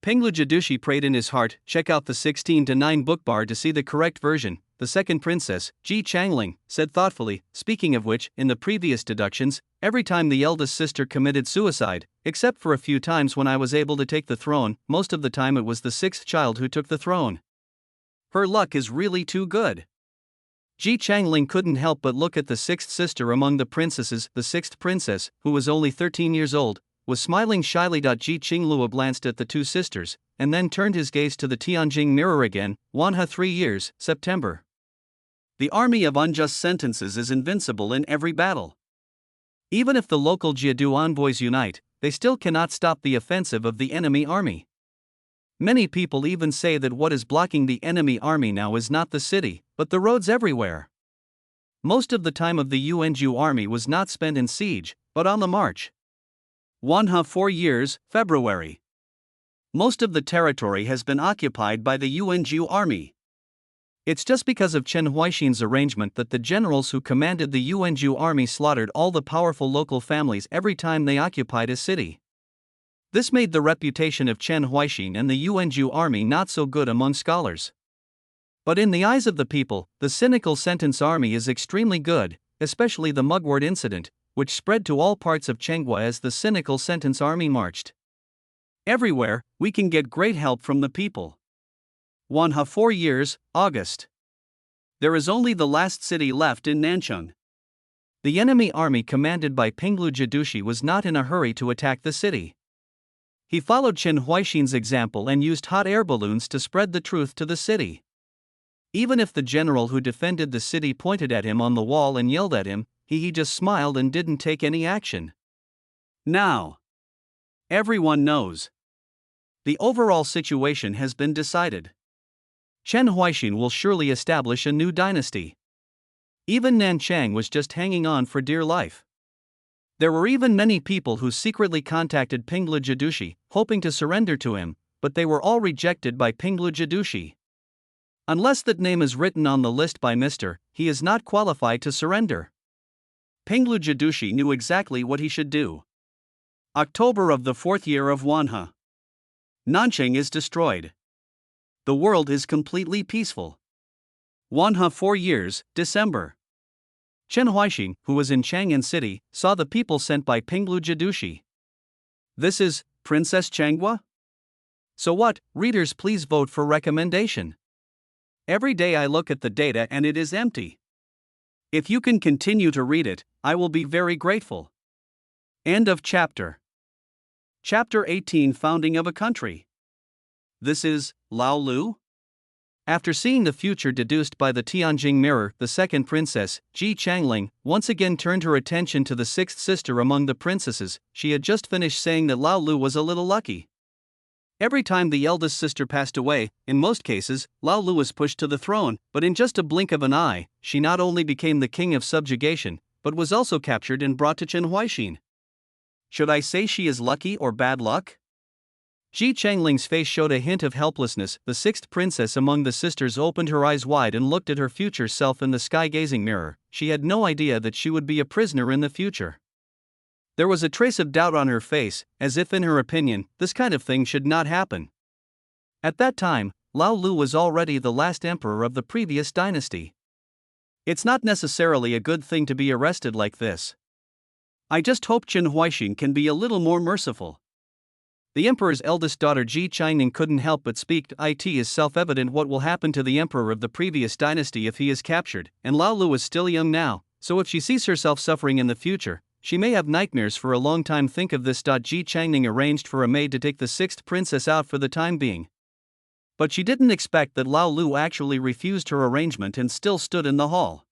Pinglujadushi prayed in his heart. Check out the 16:9 bookbar to see the correct version. The second princess, Ji Changling, said thoughtfully, speaking of which, in the previous deductions, every time the eldest sister committed suicide, except for a few times when I was able to take the throne, most of the time it was the sixth child who took the throne. Her luck is really too good. Ji Changling couldn't help but look at the sixth sister among the princesses. The sixth princess, who was only 13 years old, was smiling shyly. Ji Qinglua glanced at the two sisters, and then turned his gaze to the Tianjing mirror again. Wanha 3 years, September. The army of unjust sentences is invincible in every battle. Even if the local Jiadu envoys unite, they still cannot stop the offensive of the enemy army. Many people even say that what is blocking the enemy army now is not the city, but the roads everywhere. Most of the time of the Yunju army was not spent in siege, but on the march. Wanha 4 years, February. Most of the territory has been occupied by the Yunju army. It's just because of Chen Huaixin's arrangement that the generals who commanded the Yunju army slaughtered all the powerful local families every time they occupied a city. This made the reputation of Chen Huaixin and the Yunju army not so good among scholars. But in the eyes of the people, the cynical sentence army is extremely good, especially the mugwort incident, which spread to all parts of Chenghua as the cynical sentence army marched. Everywhere, we can get great help from the people. Wanha 4 years, August. There is only the last city left in Nanchang. The enemy army commanded by Pinglujadushi was not in a hurry to attack the city. He followed Chen Huaixin's example and used hot air balloons to spread the truth to the city. Even if the general who defended the city pointed at him on the wall and yelled at him, he just smiled and didn't take any action. Now, everyone knows. The overall situation has been decided. Chen Huaixin will surely establish a new dynasty. Even Nanchang was just hanging on for dear life. There were even many people who secretly contacted Pinglujadushi, hoping to surrender to him, but they were all rejected by Pinglujadushi. Unless that name is written on the list by Mr., he is not qualified to surrender. Pinglujadushi knew exactly what he should do. October of the 4th year of Wanha. Nanchang is destroyed. The world is completely peaceful. Wanha 4 years, December. Chen Huaixin, who was in Chang'an City, saw the people sent by Pinglujadushi. This is Princess Changhua? So what, readers, please vote for recommendation. Every day I look at the data and it is empty. If you can continue to read it, I will be very grateful. End of chapter. Chapter 18, Founding of a Country. This is Lao Lu? After seeing the future deduced by the Tianjing mirror, the second princess, Ji Changling, once again turned her attention to the sixth sister among the princesses. She had just finished saying that Lao Lu was a little lucky. Every time the eldest sister passed away, in most cases, Lao Lu was pushed to the throne, but in just a blink of an eye, she not only became the king of subjugation, but was also captured and brought to Chen Huaixin. Should I say she is lucky or bad luck? Ji Changling's face showed a hint of helplessness. The sixth princess among the sisters opened her eyes wide and looked at her future self in the sky-gazing mirror. She had no idea that she would be a prisoner in the future. There was a trace of doubt on her face, as if in her opinion, this kind of thing should not happen. At that time, Lao Lu was already the last emperor of the previous dynasty. It's not necessarily a good thing to be arrested like this. I just hope Chen Huaixin can be a little more merciful. The emperor's eldest daughter Ji Changning couldn't help but speak. It is self-evident what will happen to the emperor of the previous dynasty if he is captured, and Lao Lu is still young now, so if she sees herself suffering in the future, she may have nightmares for a long time. Think of this. Ji Changning arranged for a maid to take the sixth princess out for the time being. But she didn't expect that Lao Lu actually refused her arrangement and still stood in the hall.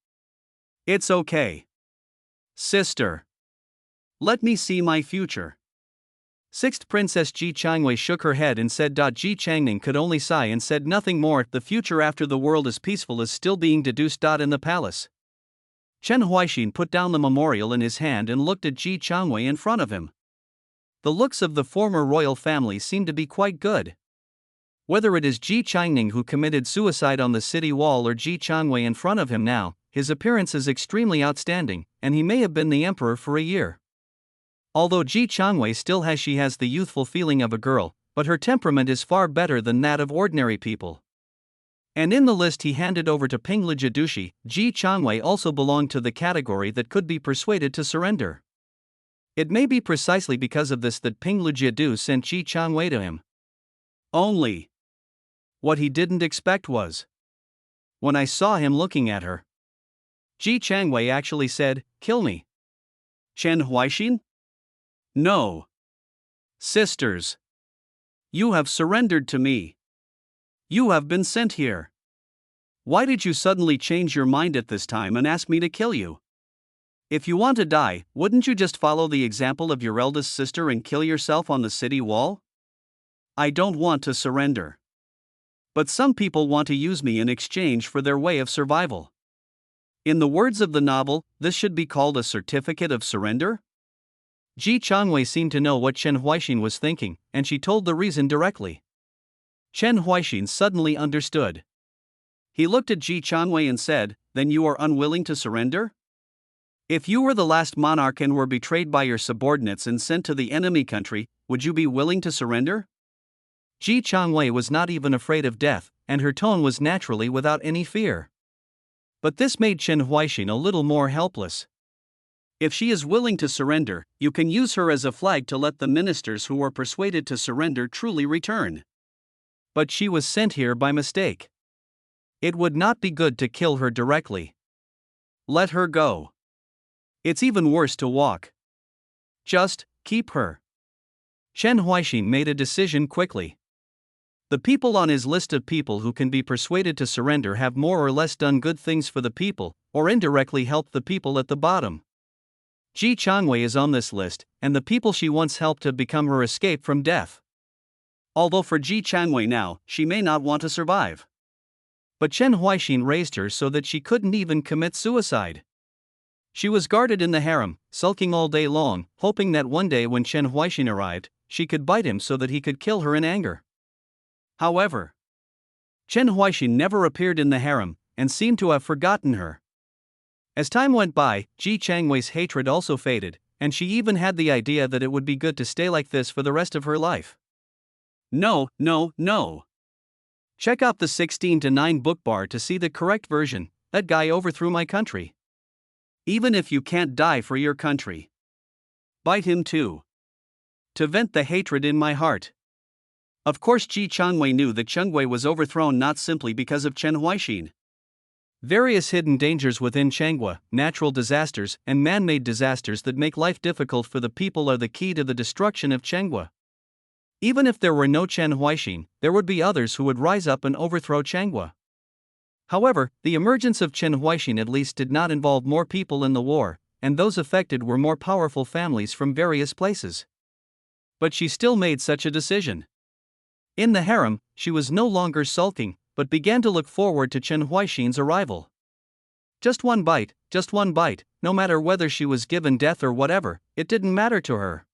It's okay. Sister. Let me see my future. Sixth Princess Ji Changwei shook her head and said. Ji Changning could only sigh and said nothing more. The future after the world is peaceful is still being deduced. In the palace, Chen Huaixin put down the memorial in his hand and looked at Ji Changwei in front of him. The looks of the former royal family seemed to be quite good. Whether it is Ji Changning who committed suicide on the city wall or Ji Changwei in front of him now, his appearance is extremely outstanding, and he may have been the emperor for a year. Although Ji Changwei still has the youthful feeling of a girl, but her temperament is far better than that of ordinary people. And in the list he handed over to Ping Lijidushi, Ji Changwei also belonged to the category that could be persuaded to surrender. It may be precisely because of this that Ping Lijidu sent Ji Changwei to him. Only, what he didn't expect was, when I saw him looking at her, Ji Changwei actually said, "Kill me." Chen Huaixin? No. Sisters. You have surrendered to me. You have been sent here. Why did you suddenly change your mind at this time and ask me to kill you? If you want to die, wouldn't you just follow the example of your eldest sister and kill yourself on the city wall? I don't want to surrender. But some people want to use me in exchange for their way of survival. In the words of the novel, this should be called a certificate of surrender? Ji Changwei seemed to know what Chen Huaixin was thinking, and she told the reason directly. Chen Huaixin suddenly understood. He looked at Ji Changwei and said, "Then you are unwilling to surrender? If you were the last monarch and were betrayed by your subordinates and sent to the enemy country, would you be willing to surrender?" Ji Changwei was not even afraid of death, and her tone was naturally without any fear. But this made Chen Huaixin a little more helpless. If she is willing to surrender, you can use her as a flag to let the ministers who were persuaded to surrender truly return. But she was sent here by mistake. It would not be good to kill her directly. Let her go. It's even worse to walk. Just keep her. Chen Huaixin made a decision quickly. The people on his list of people who can be persuaded to surrender have more or less done good things for the people, or indirectly helped the people at the bottom. Ji Changwei is on this list, and the people she once helped have become her escape from death. Although for Ji Changwei now, she may not want to survive. But Chen Huaixin raised her so that she couldn't even commit suicide. She was guarded in the harem, sulking all day long, hoping that one day when Chen Huaixin arrived, she could bite him so that he could kill her in anger. However, Chen Huaixin never appeared in the harem, and seemed to have forgotten her. As time went by, Ji Changwei's hatred also faded, and she even had the idea that it would be good to stay like this for the rest of her life. No. Check out the 16:9 book bar to see the correct version. That guy overthrew my country. Even if you can't die for your country, bite him too. To vent the hatred in my heart. Of course, Ji Changwei knew that Chengwei was overthrown not simply because of Chen Huaixin. Various hidden dangers within Changhua, natural disasters, and man-made disasters that make life difficult for the people are the key to the destruction of Changhua. Even if there were no Chen Huaixin, there would be others who would rise up and overthrow Changhua. However, the emergence of Chen Huaixin at least did not involve more people in the war, and those affected were more powerful families from various places. But she still made such a decision. In the harem, she was no longer sulking, but began to look forward to Chen Huaixin's arrival. Just one bite, no matter whether she was given death or whatever, it didn't matter to her.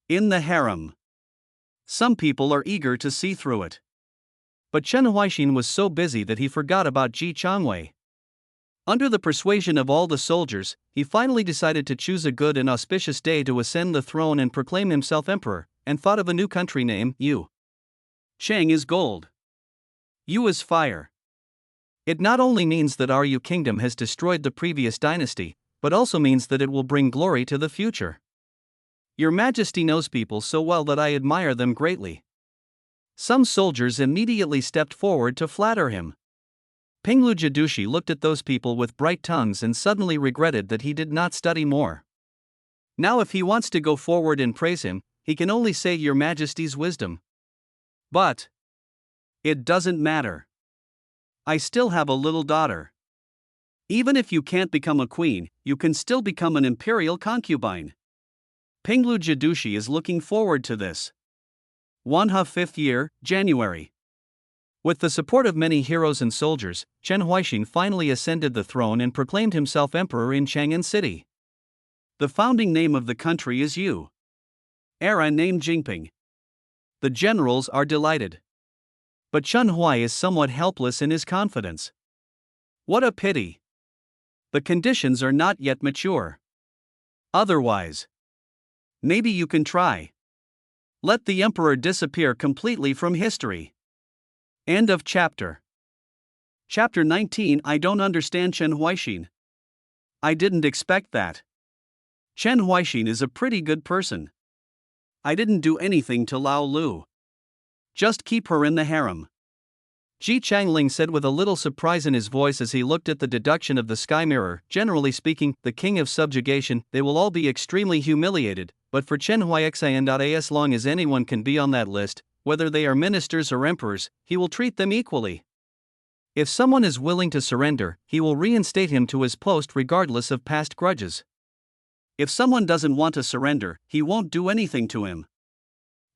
In the harem, some people are eager to see through it. But Chen Huaixin was so busy that he forgot about Ji Changwei. Under the persuasion of all the soldiers, he finally decided to choose a good and auspicious day to ascend the throne and proclaim himself emperor, and thought of a new country name, Yu. Chang is gold. Yu is fire. It not only means that our Yu kingdom has destroyed the previous dynasty, but also means that it will bring glory to the future. Your Majesty knows people so well that I admire them greatly. Some soldiers immediately stepped forward to flatter him. Pinglu Jidushi looked at those people with bright tongues and suddenly regretted that he did not study more. Now if he wants to go forward and praise him, he can only say Your Majesty's wisdom. But it doesn't matter. I still have a little daughter. Even if you can't become a queen, you can still become an imperial concubine. Pinglu Jadushi is looking forward to this. Wanha 5th year, January. With the support of many heroes and soldiers, Chen Huaixin finally ascended the throne and proclaimed himself emperor in Chang'an City. The founding name of the country is Yu. Era named Jingping. The generals are delighted. But Chen Huai is somewhat helpless in his confidence. What a pity. The conditions are not yet mature. Otherwise, maybe you can try. Let the emperor disappear completely from history. End of chapter. Chapter 19. I don't understand Chen Huaixin. I didn't expect that. Chen Huaixin is a pretty good person. I didn't do anything to Lao Lu. Just keep her in the harem. Ji Changling said with a little surprise in his voice as he looked at the deduction of the sky mirror. Generally speaking, the king of subjugation, they will all be extremely humiliated, but for Chen Huaixin, as long as anyone can be on that list, whether they are ministers or emperors, he will treat them equally. If someone is willing to surrender, he will reinstate him to his post regardless of past grudges. If someone doesn't want to surrender, he won't do anything to him.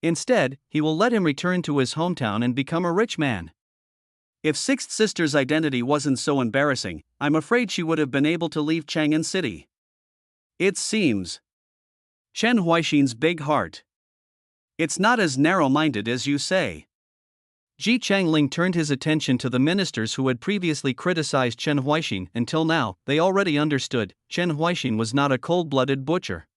Instead, he will let him return to his hometown and become a rich man. If Sixth Sister's identity wasn't so embarrassing, I'm afraid she would have been able to leave Chang'an City. It seems. Chen Huaixin's big heart. It's not as narrow-minded as you say. Ji Changling turned his attention to the ministers who had previously criticized Chen Huaixin. Until now, they already understood, Chen Huaixin was not a cold-blooded butcher.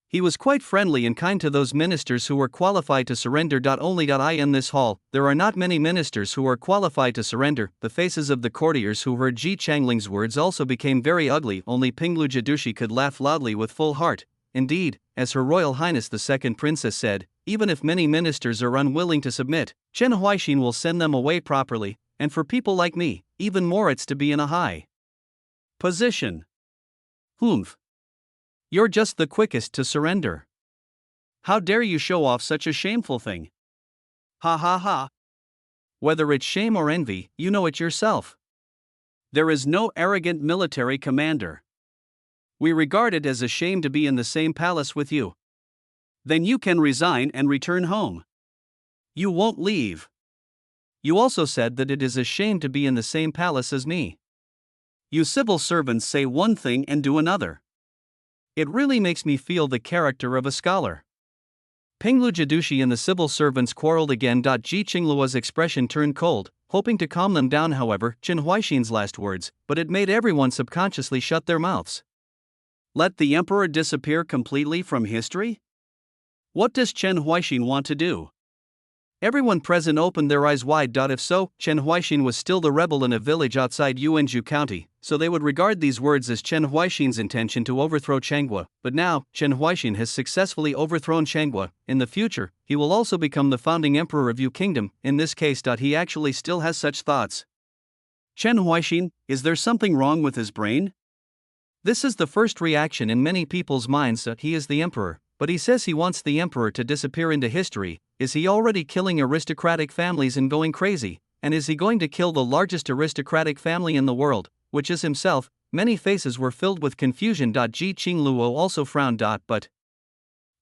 He was quite friendly and kind to those ministers who were qualified to surrender. Only in this hall, there are not many ministers who are qualified to surrender. The faces of the courtiers who heard Ji Changling's words also became very ugly. Only Pinglu Jadushi could laugh loudly with full heart. Indeed, as Her Royal Highness the Second Princess said, even if many ministers are unwilling to submit, Chen Huaixin will send them away properly, and for people like me, even more it's to be in a high position. Humph. You're just the quickest to surrender. How dare you show off such a shameful thing? Ha ha ha. Whether it's shame or envy, you know it yourself. There is no arrogant military commander. We regard it as a shame to be in the same palace with you. Then you can resign and return home. You won't leave. You also said that it is a shame to be in the same palace as me. You civil servants say one thing and do another. It really makes me feel the character of a scholar. Pinglu Jadushi and the civil servants quarreled again. Ji Qingluo's expression turned cold, hoping to calm them down, however, Chen Huaixin's last words, but it made everyone subconsciously shut their mouths. Let the emperor disappear completely from history? What does Chen Huaixin want to do? Everyone present opened their eyes wide. If so, Chen Huaixin was still the rebel in a village outside Yuanzhou County, so they would regard these words as Chen Huaixin's intention to overthrow Changhua. But now, Chen Huaixin has successfully overthrown Changhua. In the future, he will also become the founding emperor of Yu Kingdom. In this case, he actually still has such thoughts. Chen Huaixin, is there something wrong with his brain? This is the first reaction in many people's minds that he is the emperor, but he says he wants the emperor to disappear into history. Is he already killing aristocratic families and going crazy? And is he going to kill the largest aristocratic family in the world, which is himself? Many faces were filled with confusion. Ji Qingluo also frowned. But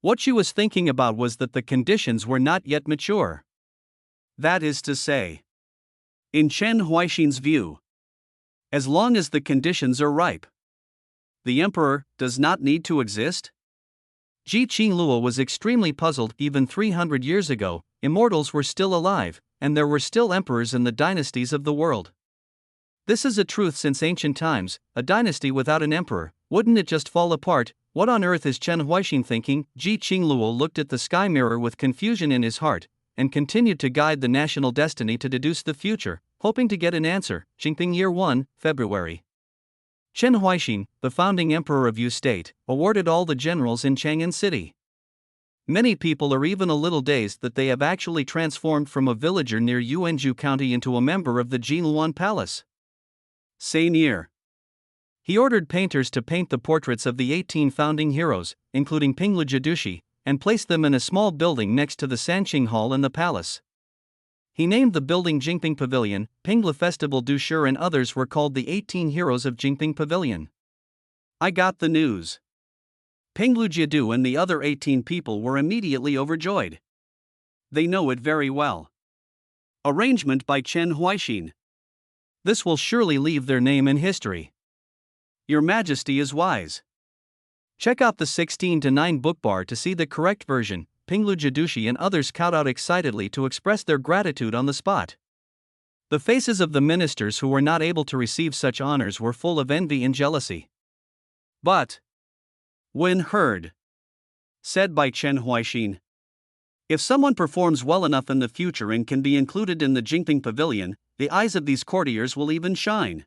what she was thinking about was that the conditions were not yet mature. That is to say, in Chen Huaixin's view, as long as the conditions are ripe, the emperor does not need to exist? Ji Qingluo was extremely puzzled. Even 300 years ago, immortals were still alive, and there were still emperors in the dynasties of the world. This is a truth since ancient times. A dynasty without an emperor, wouldn't it just fall apart? What on earth is Chen Huaixin thinking? Ji Qingluo looked at the sky mirror with confusion in his heart, and continued to guide the national destiny to deduce the future, hoping to get an answer. Jingping Year 1, February. Chen Huaixin, the founding emperor of Yu State, awarded all the generals in Chang'an City. Many people are even a little dazed that they have actually transformed from a villager near Yuanzhou County into a member of the Jinluan Palace. Same year, he ordered painters to paint the portraits of the 18 founding heroes, including Pinglu Jadushi, and placed them in a small building next to the Sanqing Hall in the palace. He named the building Jingping Pavilion. Pinglu Festival du Shi and others were called the 18 heroes of Jingping Pavilion. I got the news. Pinglu Jiedu and the other 18 people were immediately overjoyed. They know it very well. Arrangement by Chen Huaixin. This will surely leave their name in history. Your Majesty is wise. Check out the 16:9 bookbar to see the correct version. Pinglu Jidushi and others count out excitedly to express their gratitude on the spot. The faces of the ministers who were not able to receive such honors were full of envy and jealousy. But when heard, said by Chen Huaixin, if someone performs well enough in the future and can be included in the Jingping Pavilion, the eyes of these courtiers will even shine.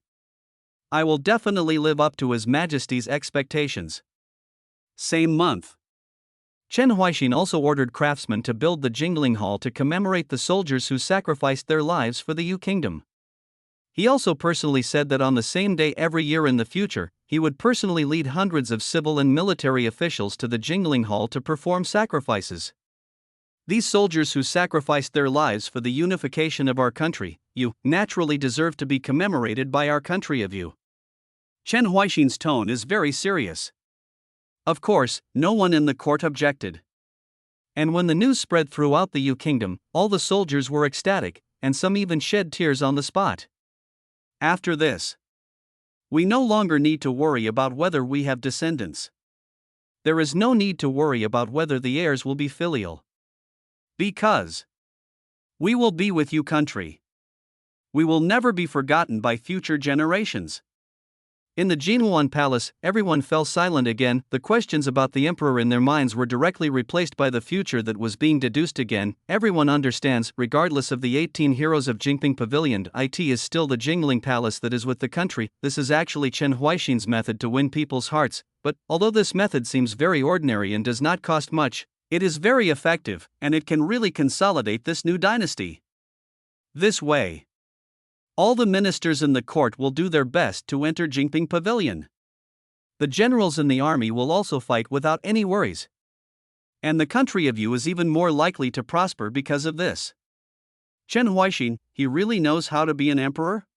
I will definitely live up to His Majesty's expectations. Same month, Chen Huaixin also ordered craftsmen to build the Jingling Hall to commemorate the soldiers who sacrificed their lives for the Yu Kingdom. He also personally said that on the same day every year in the future, he would personally lead hundreds of civil and military officials to the Jingling Hall to perform sacrifices. These soldiers who sacrificed their lives for the unification of our country, you, naturally deserve to be commemorated by our country of you. Chen Huaixin's tone is very serious. Of course, no one in the court objected. And when the news spread throughout the Yu Kingdom, all the soldiers were ecstatic, and some even shed tears on the spot. After this, we no longer need to worry about whether we have descendants. There is no need to worry about whether the heirs will be filial. Because we will be with you, country. We will never be forgotten by future generations. In the Jinhuan Palace, everyone fell silent again. The questions about the emperor in their minds were directly replaced by the future that was being deduced again. Everyone understands, regardless of the 18 heroes of Jingping Pavilion, it is still the Jingling Palace that is with the country. This is actually Chen Huaixin's method to win people's hearts, but although this method seems very ordinary and does not cost much, it is very effective, and it can really consolidate this new dynasty. This way, all the ministers in the court will do their best to enter Jingping Pavilion. The generals in the army will also fight without any worries. And the country of you is even more likely to prosper because of this. Chen Huaixin, he really knows how to be an emperor?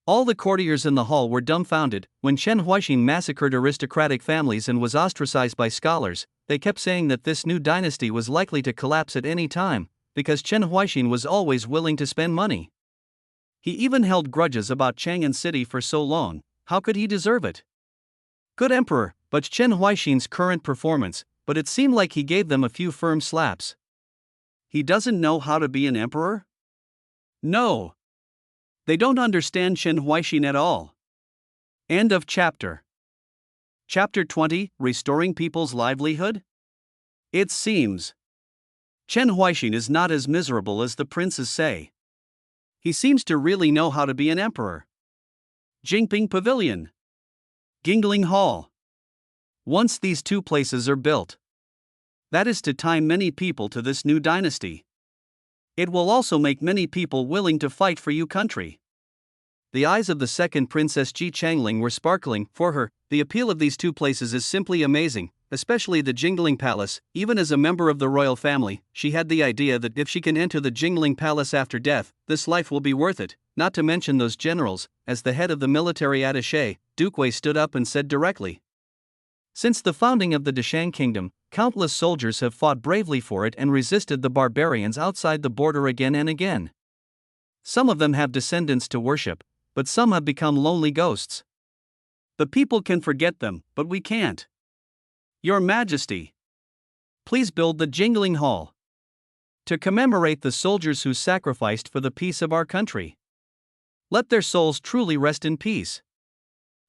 All the courtiers in the hall were dumbfounded. When Chen Huaixin massacred aristocratic families and was ostracized by scholars, they kept saying that this new dynasty was likely to collapse at any time, because Chen Huaixin was always willing to spend money. He even held grudges about Chang'an City for so long. How could he deserve it? Good emperor, but Chen Huaixin's current performance, but it seemed like he gave them a few firm slaps. He doesn't know how to be an emperor? No. They don't understand Chen Huaixin at all. End of chapter. Chapter 20, Restoring People's Livelihood? It seems Chen Huaixin is not as miserable as the princes say. He seems to really know how to be an emperor. Jingping Pavilion, Jingling Hall. Once these two places are built, that is to tie many people to this new dynasty. It will also make many people willing to fight for you, country. The eyes of the second Princess Ji Changling were sparkling. For her, the appeal of these two places is simply amazing, especially the Jingling Palace. Even as a member of the royal family, she had the idea that if she can enter the Jingling Palace after death, this life will be worth it, not to mention those generals. As the head of the military attaché, Duke Wei stood up and said directly, since the founding of the Deshang Kingdom, countless soldiers have fought bravely for it and resisted the barbarians outside the border again and again. Some of them have descendants to worship, but some have become lonely ghosts. The people can forget them, but we can't. Your Majesty, please build the Jingling Hall to commemorate the soldiers who sacrificed for the peace of our country. Let their souls truly rest in peace.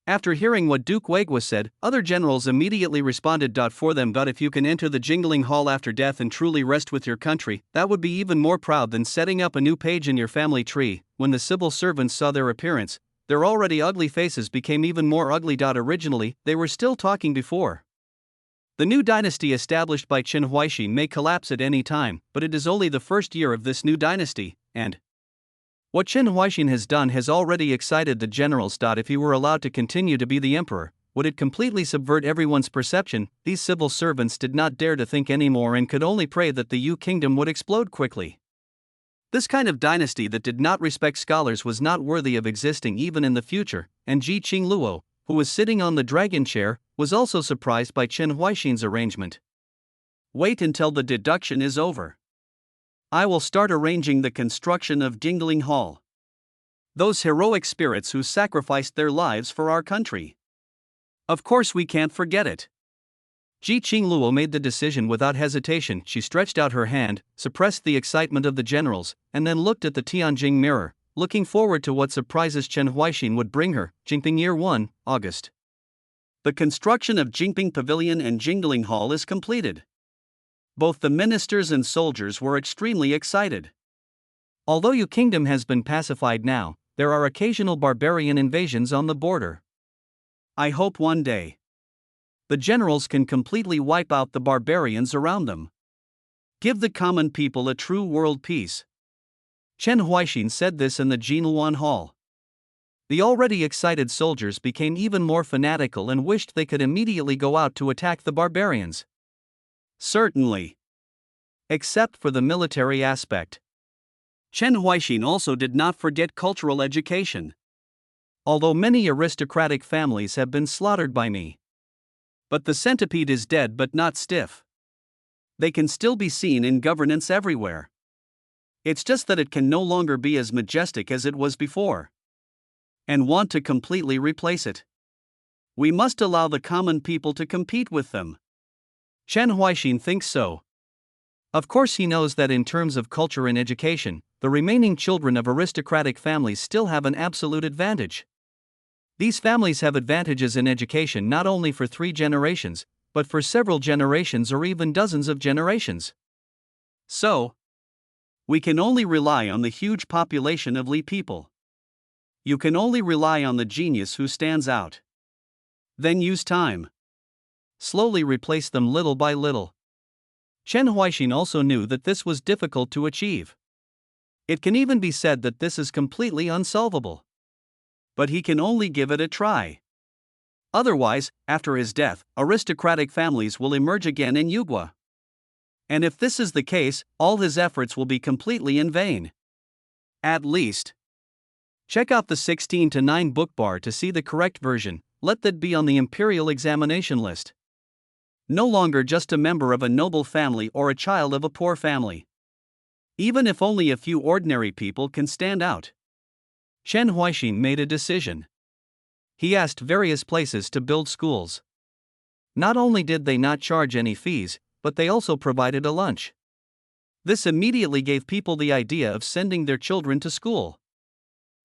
After hearing what Duke Weiguo said, other generals immediately responded. For them, if you can enter the Jingling Hall after death and truly rest with your country, that would be even more proud than setting up a new page in your family tree. When the civil servants saw their appearance, their already ugly faces became even more ugly. Originally, they were still talking before. The new dynasty established by Chen Huaixin may collapse at any time, but it is only the first year of this new dynasty, and what Chen Huaixin has done has already excited the generals. If he were allowed to continue to be the emperor, would it completely subvert everyone's perception? These civil servants did not dare to think anymore and could only pray that the Yu Kingdom would explode quickly. This kind of dynasty that did not respect scholars was not worthy of existing even in the future, and Ji Qingluo, who was sitting on the dragon chair, was also surprised by Chen Huaixin's arrangement. Wait until the deduction is over. I will start arranging the construction of Jingling Hall. Those heroic spirits who sacrificed their lives for our country. Of course we can't forget it. Ji Qingluo made the decision without hesitation. She stretched out her hand, suppressed the excitement of the generals, and then looked at the Tianjing mirror, looking forward to what surprises Chen Huaixin would bring her. Jingping Year 1, August. The construction of Jingping Pavilion and Jingling Hall is completed. Both the ministers and soldiers were extremely excited. Although Yu Kingdom has been pacified now, there are occasional barbarian invasions on the border. I hope one day the generals can completely wipe out the barbarians around them. Give the common people a true world peace. Chen Huaixin said this in the Jinluan Hall. The already excited soldiers became even more fanatical and wished they could immediately go out to attack the barbarians. Certainly. Except for the military aspect. Chen Huaixin also did not forget cultural education. Although many aristocratic families have been slaughtered by me. But the centipede is dead but not stiff. They can still be seen in governance everywhere. It's just that it can no longer be as majestic as it was before. And want to completely replace it. We must allow the common people to compete with them. Chen Huaixin thinks so. Of course he knows that in terms of culture and education, the remaining children of aristocratic families still have an absolute advantage. These families have advantages in education not only for 3 generations, but for several generations or even dozens of generations. So, we can only rely on the huge population of Li people. You can only rely on the genius who stands out. Then use time. Slowly replace them little by little. Chen Huaixin also knew that this was difficult to achieve. It can even be said that this is completely unsolvable. But he can only give it a try. Otherwise, after his death, aristocratic families will emerge again in Yugua. And if this is the case, all his efforts will be completely in vain. At least. Check out the 16:9 book bar to see the correct version. Let that be on the imperial examination list. No longer just a member of a noble family or a child of a poor family. Even if only a few ordinary people can stand out. Chen Huaixin made a decision. He asked various places to build schools. Not only did they not charge any fees, but they also provided a lunch. This immediately gave people the idea of sending their children to school.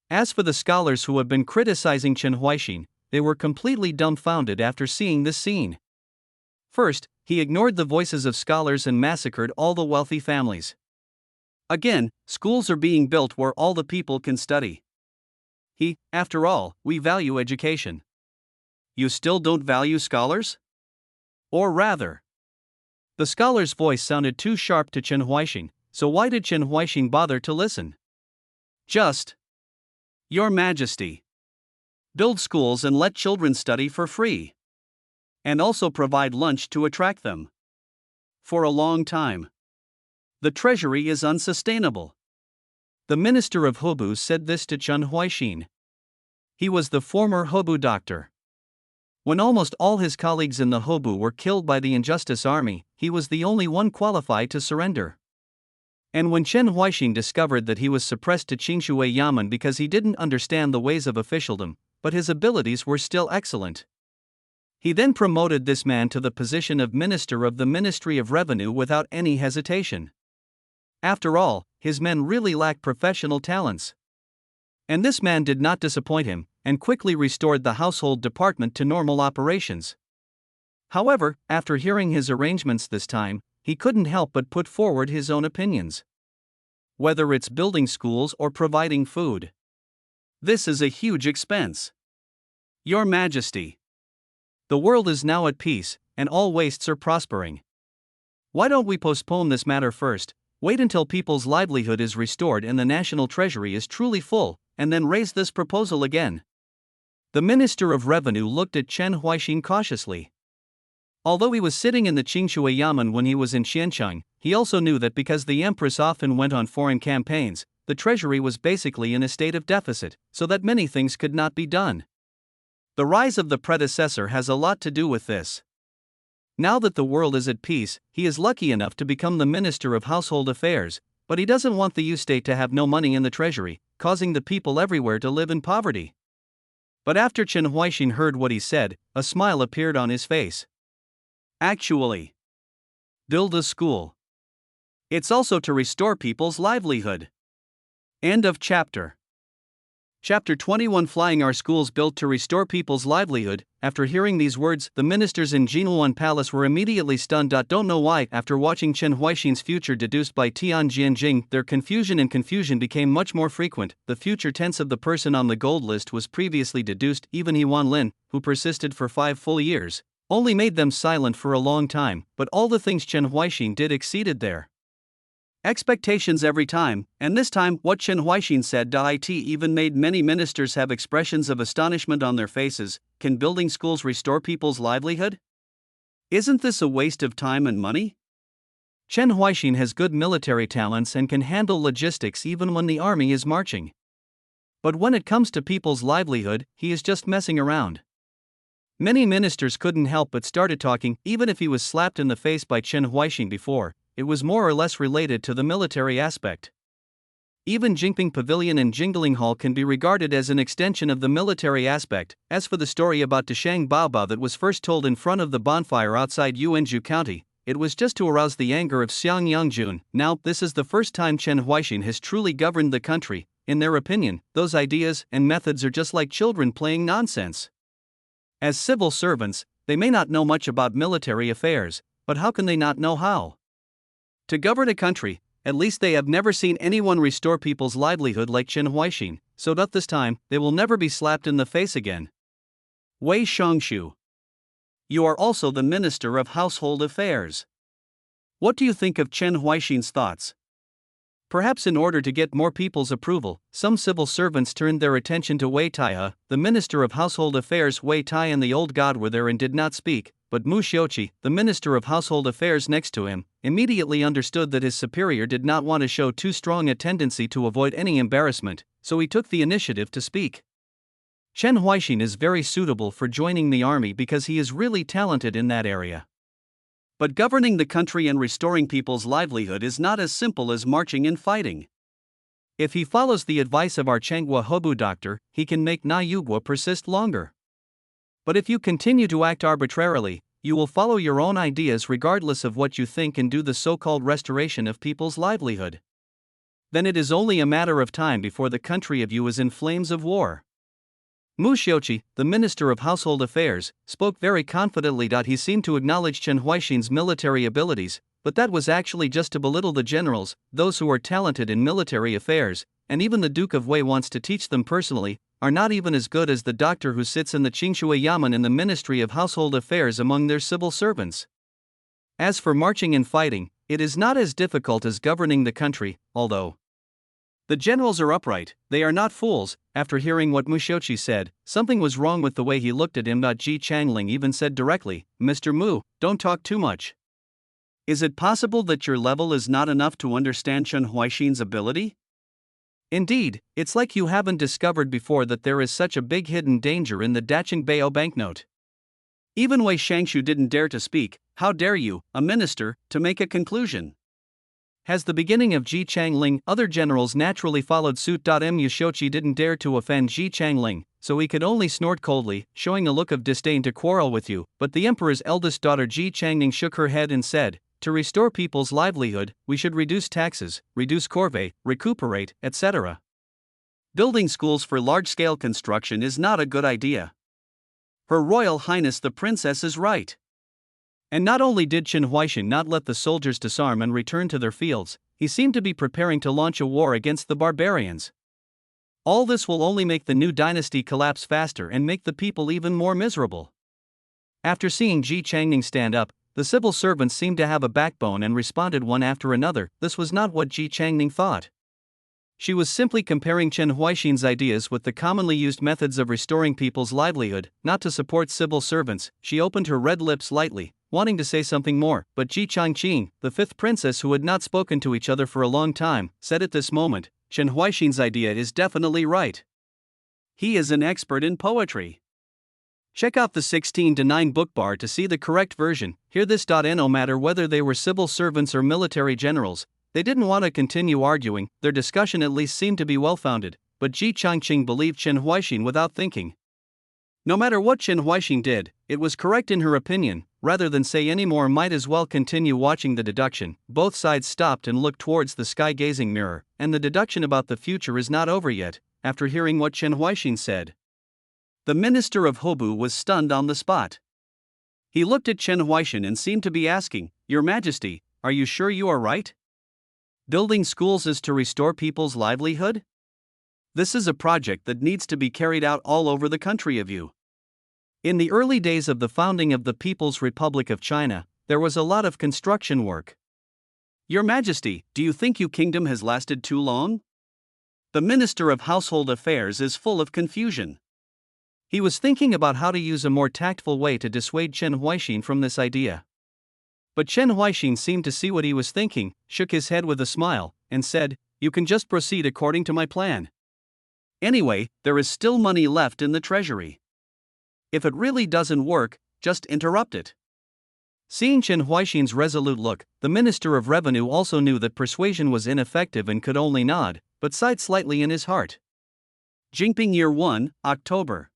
As for the scholars who had been criticizing Chen Huaixin, they were completely dumbfounded after seeing this scene. First, he ignored the voices of scholars and massacred all the wealthy families. Again, schools are being built where all the people can study. After all, we value education. You still don't value scholars? Or rather, the scholar's voice sounded too sharp to Chen Huaixin, so why did Chen Huaixin bother to listen? Just, Your Majesty, build schools and let children study for free. And also provide lunch to attract them. For a long time. The treasury is unsustainable. The minister of Hobu said this to Chen Huaixin. He was the former Hobu doctor. When almost all his colleagues in the Hobu were killed by the Injustice Army, he was the only one qualified to surrender. And when Chen Huaixin discovered that he was suppressed to Qingshui Yamen because he didn't understand the ways of officialdom, but his abilities were still excellent. He then promoted this man to the position of Minister of the Ministry of Revenue without any hesitation. After all, his men really lack professional talents. And this man did not disappoint him, and quickly restored the household department to normal operations. However, after hearing his arrangements this time, he couldn't help but put forward his own opinions. Whether it's building schools or providing food. This is a huge expense. Your Majesty. The world is now at peace, and all wastes are prospering. Why don't we postpone this matter first, wait until people's livelihood is restored and the national treasury is truly full, and then raise this proposal again? The Minister of Revenue looked at Chen Huaixin cautiously. Although he was sitting in the Qingshui Yamen when he was in Xiancheng, he also knew that because the empress often went on foreign campaigns, the treasury was basically in a state of deficit, so that many things could not be done. The rise of the predecessor has a lot to do with this. Now that the world is at peace, he is lucky enough to become the Minister of Household Affairs, but he doesn't want the U-state to have no money in the treasury, causing the people everywhere to live in poverty. But after Chen Huaixin heard what he said, a smile appeared on his face. Actually, build a school. It's also to restore people's livelihood. End of chapter. Chapter 21 Flying Our schools built to restore people's livelihood. After hearing these words, the ministers in Jinhuan Palace were immediately stunned. Don't know why. After watching Chen Huaixin's future deduced by Tian Jianjing, their confusion became much more frequent. The future tense of the person on the gold list was previously deduced. Even He Wanlin, who persisted for 5 full years, only made them silent for a long time, but all the things Chen Huaixin did exceeded their expectations every time, and this time what Chen Huaixin said it even made many ministers have expressions of astonishment on their faces. Can building schools restore people's livelihood? Isn't this a waste of time and money? Chen Huaixin has good military talents and can handle logistics even when the army is marching. But when it comes to people's livelihood, he is just messing around. Many ministers couldn't help but started talking. Even if he was slapped in the face by Chen Huaixin before, it was more or less related to the military aspect. Even Jingping Pavilion and Jingling Hall can be regarded as an extension of the military aspect. As for the story about Dashang Baobao that was first told in front of the bonfire outside Yuanzhou County, it was just to arouse the anger of Xiang Yangjun. Now, this is the first time Chen Huaixin has truly governed the country. In their opinion, those ideas and methods are just like children playing nonsense. As civil servants, they may not know much about military affairs, but how can they not know how to govern a country? At least they have never seen anyone restore people's livelihood like Chen Huaixin, so that this time, they will never be slapped in the face again. Wei Shongshu. You are also the Minister of Household Affairs. What do you think of Chen Huaixin's thoughts? Perhaps in order to get more people's approval, some civil servants turned their attention to Wei Taihe, the Minister of Household Affairs. Wei Tai and the old god were there and did not speak, but Mu Xiuqi, the Minister of Household Affairs next to him, immediately understood that his superior did not want to show too strong a tendency to avoid any embarrassment, so he took the initiative to speak. Chen Huaixin is very suitable for joining the army because he is really talented in that area. But governing the country and restoring people's livelihood is not as simple as marching and fighting. If he follows the advice of our Changhua Hobu doctor, he can make Na Yugua persist longer. But if you continue to act arbitrarily, you will follow your own ideas regardless of what you think and do the so-called restoration of people's livelihood. Then it is only a matter of time before the country of you is in flames of war. Mu Xiuqi, the Minister of Household Affairs, spoke very confidently. He seemed to acknowledge Chen Huaixin's military abilities, but that was actually just to belittle the generals, those who are talented in military affairs, and even the Duke of Wei wants to teach them personally, are not even as good as the doctor who sits in the Qingshui Yamen in the Ministry of Household Affairs among their civil servants. As for marching and fighting, it is not as difficult as governing the country, although the generals are upright, they are not fools. After hearing what Mu Xiuqi said, something was wrong with the way he looked at him. Ji Changling even said directly, "Mr. Mu, don't talk too much. Is it possible that your level is not enough to understand Chen Huaixin's ability? Indeed, it's like you haven't discovered before that there is such a big hidden danger in the Dacheng Bao banknote." Even Wei Shangshu didn't dare to speak. How dare you, a minister, to make a conclusion? As the beginning of Ji Changling, other generals naturally followed suit. Mu Xiuqi didn't dare to offend Ji Changling, so he could only snort coldly, showing a look of disdain to quarrel with you. But the emperor's eldest daughter Ji Changning shook her head and said, "To restore people's livelihood, we should reduce taxes, reduce corvée, recuperate, etc. Building schools for large-scale construction is not a good idea. Her Royal Highness the Princess is right." And not only did Chen Huaixin not let the soldiers disarm and return to their fields, he seemed to be preparing to launch a war against the barbarians. All this will only make the new dynasty collapse faster and make the people even more miserable. After seeing Ji Changning stand up, the civil servants seemed to have a backbone and responded one after another. This was not what Ji Changning thought. She was simply comparing Chen Huaixin's ideas with the commonly used methods of restoring people's livelihood, not to support civil servants. She opened her red lips lightly, wanting to say something more, but Ji Changqing, the fifth princess who had not spoken to each other for a long time, said at this moment, "Chen Huaixin's idea is definitely right. He is an expert in poetry. Check out the 16:9 book bar to see the correct version. Hear this. No matter whether they were civil servants or military generals, they didn't want to continue arguing. Their discussion at least seemed to be well-founded, but Ji Changqing believed Chen Huaixin without thinking. No matter what Chen Huaixin did, it was correct in her opinion. Rather than say any more, might as well continue watching the deduction. Both sides stopped and looked towards the sky-gazing mirror, and the deduction about the future is not over yet. After hearing what Chen Huaixin said, the minister of Hobu was stunned on the spot. He looked at Chen Huaixin and seemed to be asking, "Your Majesty, are you sure you are right? Building schools is to restore people's livelihood? This is a project that needs to be carried out all over the country of you." In the early days of the founding of the People's Republic of China, there was a lot of construction work. "Your Majesty, do you think your kingdom has lasted too long?" The Minister of Household Affairs is full of confusion. He was thinking about how to use a more tactful way to dissuade Chen Huaixin from this idea. But Chen Huaixin seemed to see what he was thinking, shook his head with a smile, and said, "You can just proceed according to my plan. Anyway, there is still money left in the treasury. If it really doesn't work, just interrupt it." Seeing Chen Huaixin's resolute look, the Minister of Revenue also knew that persuasion was ineffective and could only nod, but sighed slightly in his heart. Jinping Year 1, October.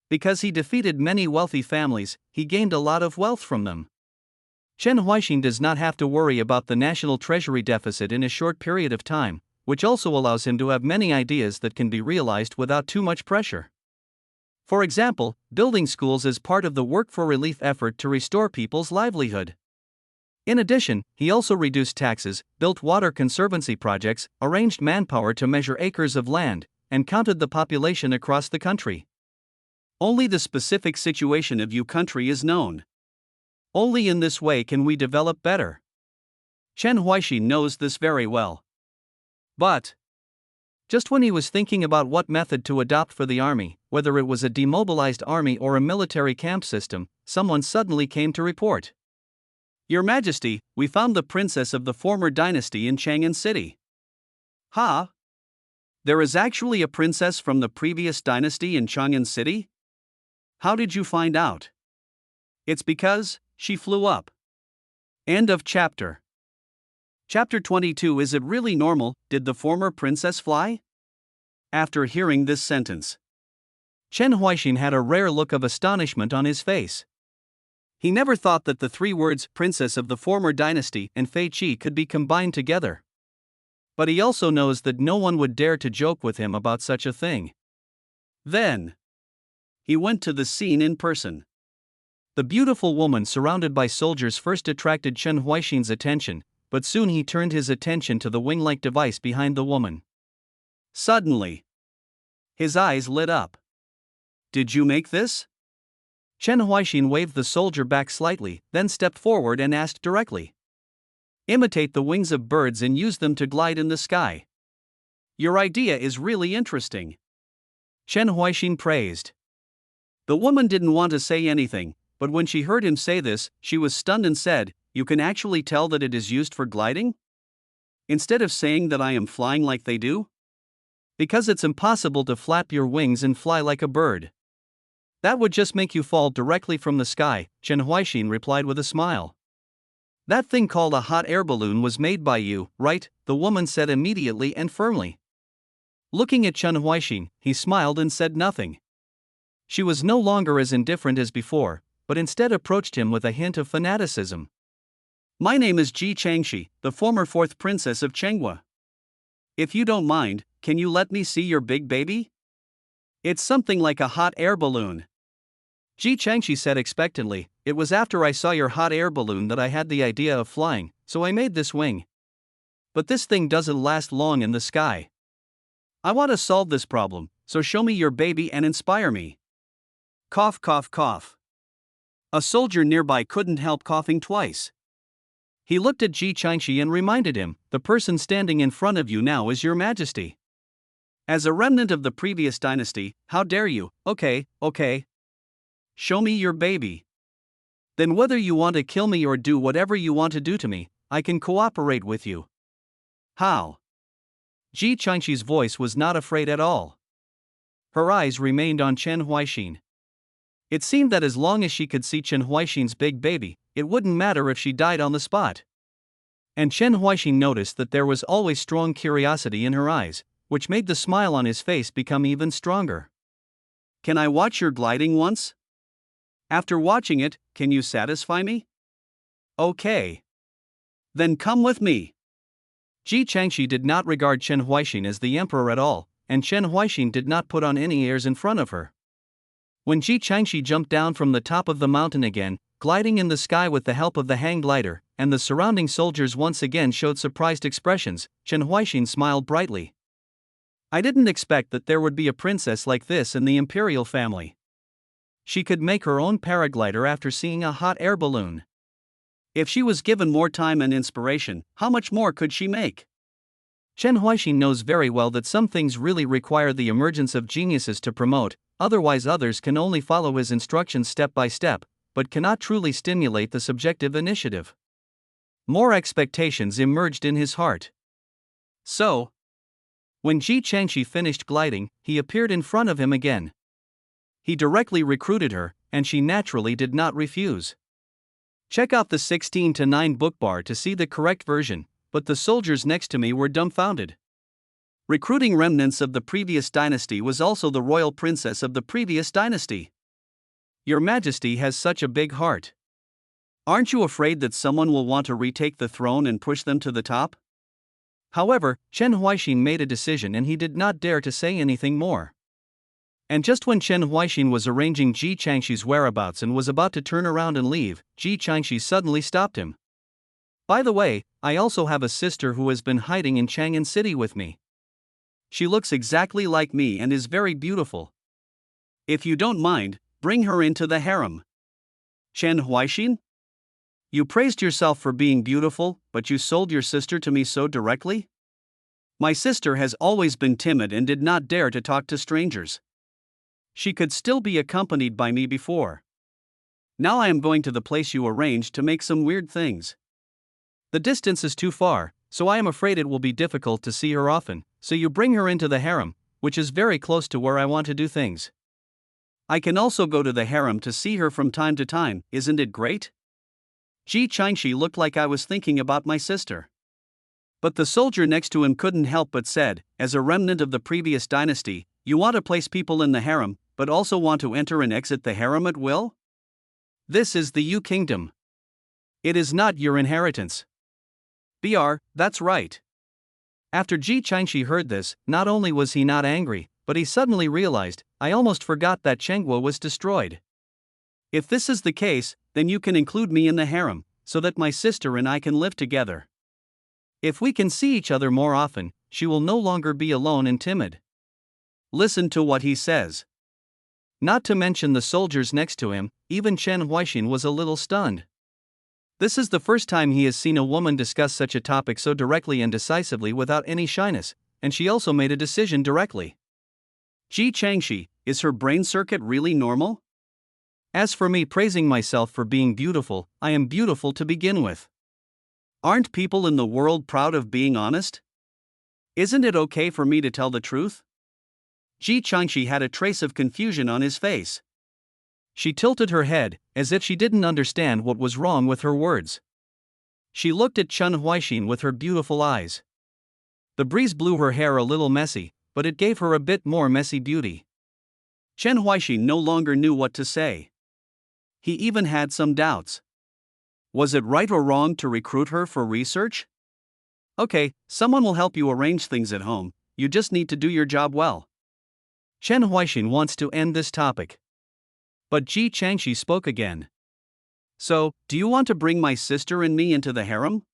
Because he defeated many wealthy families, he gained a lot of wealth from them. Chen Huaixin does not have to worry about the national treasury deficit in a short period of time, which also allows him to have many ideas that can be realized without too much pressure. For example, building schools is part of the work for relief effort to restore people's livelihood. In addition, he also reduced taxes, built water conservancy projects, arranged manpower to measure acres of land, and counted the population across the country. Only the specific situation of your country is known. Only in this way can we develop better. Chen Huaixin knows this very well. But just when he was thinking about what method to adopt for the army, whether it was a demobilized army or a military camp system, someone suddenly came to report. "Your Majesty, we found the princess of the former dynasty in Chang'an City." "Ha? There is actually a princess from the previous dynasty in Chang'an City? How did you find out?" "It's because she flew up." End of chapter. Chapter 22. Is it really normal? Did the former princess fly? After hearing this sentence, Chen Huaixin had a rare look of astonishment on his face. He never thought that the three words "princess of the former dynasty" and "Fei Qi" could be combined together. But he also knows that no one would dare to joke with him about such a thing. Then he went to the scene in person. The beautiful woman surrounded by soldiers first attracted Chen Huaixin's attention, but soon he turned his attention to the wing-like device behind the woman. Suddenly, his eyes lit up. "Did you make this?" Chen Huaixin waved the soldier back slightly, then stepped forward and asked directly. "Imitate the wings of birds and use them to glide in the sky. Your idea is really interesting," Chen Huaixin praised. The woman didn't want to say anything, but when she heard him say this, she was stunned and said, "You can actually tell that it is used for gliding? Instead of saying that I am flying like they do?" "Because it's impossible to flap your wings and fly like a bird. That would just make you fall directly from the sky," Chen Huaixin replied with a smile. "That thing called a hot air balloon was made by you, right?" the woman said immediately and firmly. Looking at Chen Huaixin, he smiled and said nothing. She was no longer as indifferent as before, but instead approached him with a hint of fanaticism. "My name is Ji Changxi, the former fourth princess of Chenghua. If you don't mind, can you let me see your big baby? It's something like a hot air balloon." Ji Changxi said expectantly, "It was after I saw your hot air balloon that I had the idea of flying, so I made this wing. But this thing doesn't last long in the sky. I want to solve this problem, so show me your baby and inspire me." Cough, cough, cough. A soldier nearby couldn't help coughing twice. He looked at Ji Changxi and reminded him, "The person standing in front of you now is your Majesty. As a remnant of the previous dynasty, how dare you?" Okay. Show me your baby. Then whether you want to kill me or do whatever you want to do to me, I can cooperate with you." "How?" Ji Changxi's voice was not afraid at all. Her eyes remained on Chen Huaixin. It seemed that as long as she could see Chen Huaixin's big baby, it wouldn't matter if she died on the spot. And Chen Huaixin noticed that there was always strong curiosity in her eyes, which made the smile on his face become even stronger. "Can I watch your gliding once? After watching it, can you satisfy me?" "Okay. Then come with me." Ji Changxi did not regard Chen Huaixin as the emperor at all, and Chen Huaixin did not put on any airs in front of her. When Ji Changxi jumped down from the top of the mountain again, gliding in the sky with the help of the hang glider, and the surrounding soldiers once again showed surprised expressions, Chen Huaixin smiled brightly. "I didn't expect that there would be a princess like this in the imperial family. She could make her own paraglider after seeing a hot air balloon. If she was given more time and inspiration, how much more could she make?" Chen Huaixin knows very well that some things really require the emergence of geniuses to promote, otherwise others can only follow his instructions step by step, but cannot truly stimulate the subjective initiative. More expectations emerged in his heart. So, when Ji Changxi finished gliding, he appeared in front of him again. He directly recruited her, and she naturally did not refuse. Check out the 16:9 bookbar to see the correct version, but the soldiers next to me were dumbfounded. Recruiting remnants of the previous dynasty was also the royal princess of the previous dynasty. Your Majesty has such a big heart. Aren't you afraid that someone will want to retake the throne and push them to the top? However, Chen Huaixin made a decision and he did not dare to say anything more. And just when Chen Huaixin was arranging Ji Changxi's whereabouts and was about to turn around and leave, Ji Changxi suddenly stopped him. "By the way, I also have a sister who has been hiding in Chang'an City with me. She looks exactly like me and is very beautiful. If you don't mind, bring her into the harem." "Chen Huaixin? You praised yourself for being beautiful, but you sold your sister to me so directly? My sister has always been timid and did not dare to talk to strangers. She could still be accompanied by me before. Now I am going to the place you arranged to make some weird things. The distance is too far, so I am afraid it will be difficult to see her often, so you bring her into the harem, which is very close to where I want to do things. I can also go to the harem to see her from time to time, isn't it great?" Ji Changxi looked like I was thinking about my sister. But the soldier next to him couldn't help but said, "As a remnant of the previous dynasty, you want to place people in the harem, but also want to enter and exit the harem at will? This is the Yu Kingdom. It is not your inheritance." That's right." After Ji Changxi heard this, not only was he not angry, but he suddenly realized, "I almost forgot that Chengguo was destroyed. If this is the case, then you can include me in the harem, so that my sister and I can live together. If we can see each other more often, she will no longer be alone and timid." Listen to what he says. Not to mention the soldiers next to him, even Chen Huaixin was a little stunned. This is the first time he has seen a woman discuss such a topic so directly and decisively without any shyness, and she also made a decision directly. Ji Changxi, is her brain circuit really normal? As for me praising myself for being beautiful, I am beautiful to begin with. Aren't people in the world proud of being honest? Isn't it okay for me to tell the truth? Ji Changxi had a trace of confusion on his face. She tilted her head, as if she didn't understand what was wrong with her words. She looked at Chen Huaixin with her beautiful eyes. The breeze blew her hair a little messy, but it gave her a bit more messy beauty. Chen Huaixin no longer knew what to say. He even had some doubts. Was it right or wrong to recruit her for research? Okay, someone will help you arrange things at home, you just need to do your job well. Chen Huaixin wants to end this topic. But Ji Changxi spoke again. So, do you want to bring my sister and me into the harem?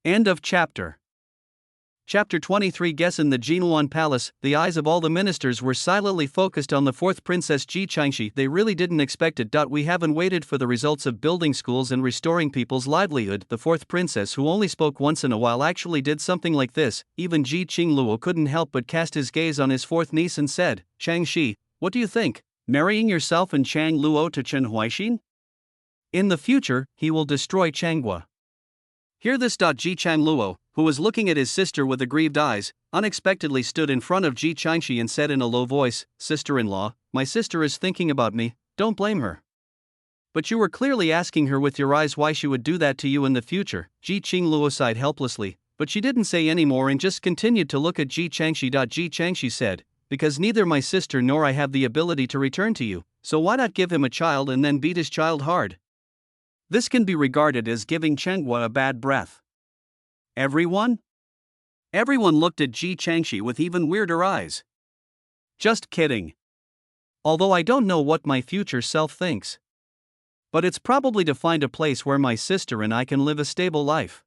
End of chapter. Chapter 23. Guess in the Jinuan Palace, the eyes of all the ministers were silently focused on the fourth princess Ji Changxi. They really didn't expect it. We haven't waited for the results of building schools and restoring people's livelihood. The fourth princess, who only spoke once in a while, actually did something like this. Even Ji Qingluo couldn't help but cast his gaze on his fourth niece and said, "Changxi, what do you think? Marrying yourself and Chang Luo to Chen Huaixin? In the future, he will destroy Changhua." Hear this. Ji Chang Luo, who was looking at his sister with aggrieved eyes, unexpectedly stood in front of Ji Changxi and said in a low voice, "Sister-in-law, my sister is thinking about me, don't blame her. But you were clearly asking her with your eyes why she would do that to you in the future. Ji Qingluo sighed helplessly, but she didn't say any more and just continued to look at Ji Changshi. Ji Changshi said, because neither my sister nor I have the ability to return to you, so why not give him a child and then beat his child hard? This can be regarded as giving Chenghua a bad breath. Everyone? Everyone looked at Ji Changshi with even weirder eyes. Just kidding. Although I don't know what my future self thinks. But it's probably to find a place where my sister and I can live a stable life.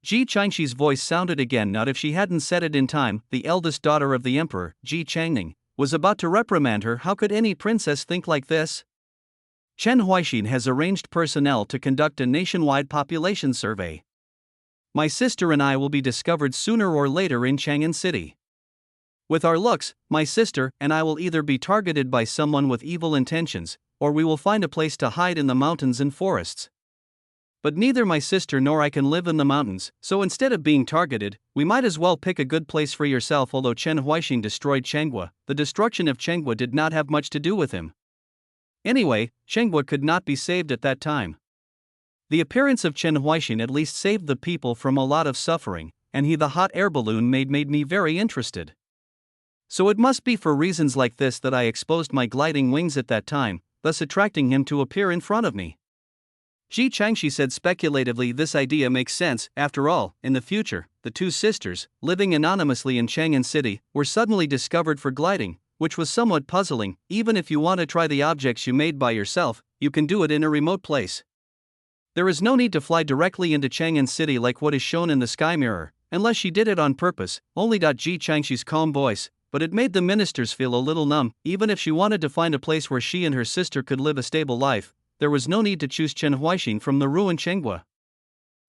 Ji Changshi's voice sounded again. Not if she hadn't said it in time. The eldest daughter of the emperor, Ji Changning, was about to reprimand her. How could any princess think like this? Chen Huaixin has arranged personnel to conduct a nationwide population survey. My sister and I will be discovered sooner or later in Chang'an City. With our looks, my sister and I will either be targeted by someone with evil intentions, or we will find a place to hide in the mountains and forests. But neither my sister nor I can live in the mountains, so instead of being targeted, we might as well pick a good place for yourself. Although Chen Huaixin destroyed Chenghua, the destruction of Chenghua did not have much to do with him. Anyway, Chenghua could not be saved at that time. The appearance of Chen Huaixin at least saved the people from a lot of suffering, and the hot air balloon made me very interested. So it must be for reasons like this that I exposed my gliding wings at that time, thus attracting him to appear in front of me. Ji Changshi said speculatively. This idea makes sense. After all, in the future, the two sisters, living anonymously in Chang'an City, were suddenly discovered for gliding, which was somewhat puzzling. Even if you want to try the objects you made by yourself, you can do it in a remote place. There is no need to fly directly into Chang'an City like what is shown in the sky mirror, unless she did it on purpose. Only. Ji Changshi's calm voice, but it made the ministers feel a little numb. Even if she wanted to find a place where she and her sister could live a stable life, there was no need to choose Chen Huaixin from the ruined Chenghua.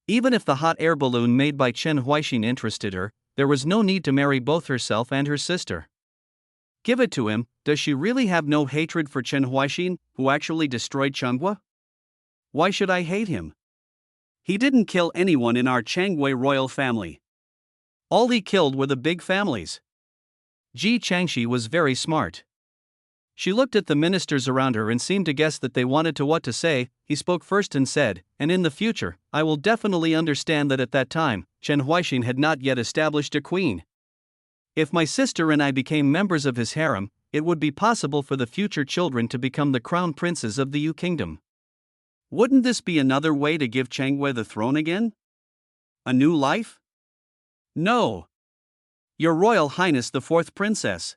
Even if the hot air balloon made by Chen Huaixin interested her, there was no need to marry both herself and her sister. Give it to him. Does she really have no hatred for Chen Huaixin, who actually destroyed Chenghua? Why should I hate him? He didn't kill anyone in our Changwei royal family. All he killed were the big families. Ji Changshi was very smart. She looked at the ministers around her and seemed to guess that they wanted to what to say. He spoke first and said, and in the future, I will definitely understand that at that time, Chen Huaixin had not yet established a queen. If my sister and I became members of his harem, it would be possible for the future children to become the crown princes of the Yu Kingdom. Wouldn't this be another way to give Changwei the throne again? A new life? No. Your Royal Highness the fourth princess.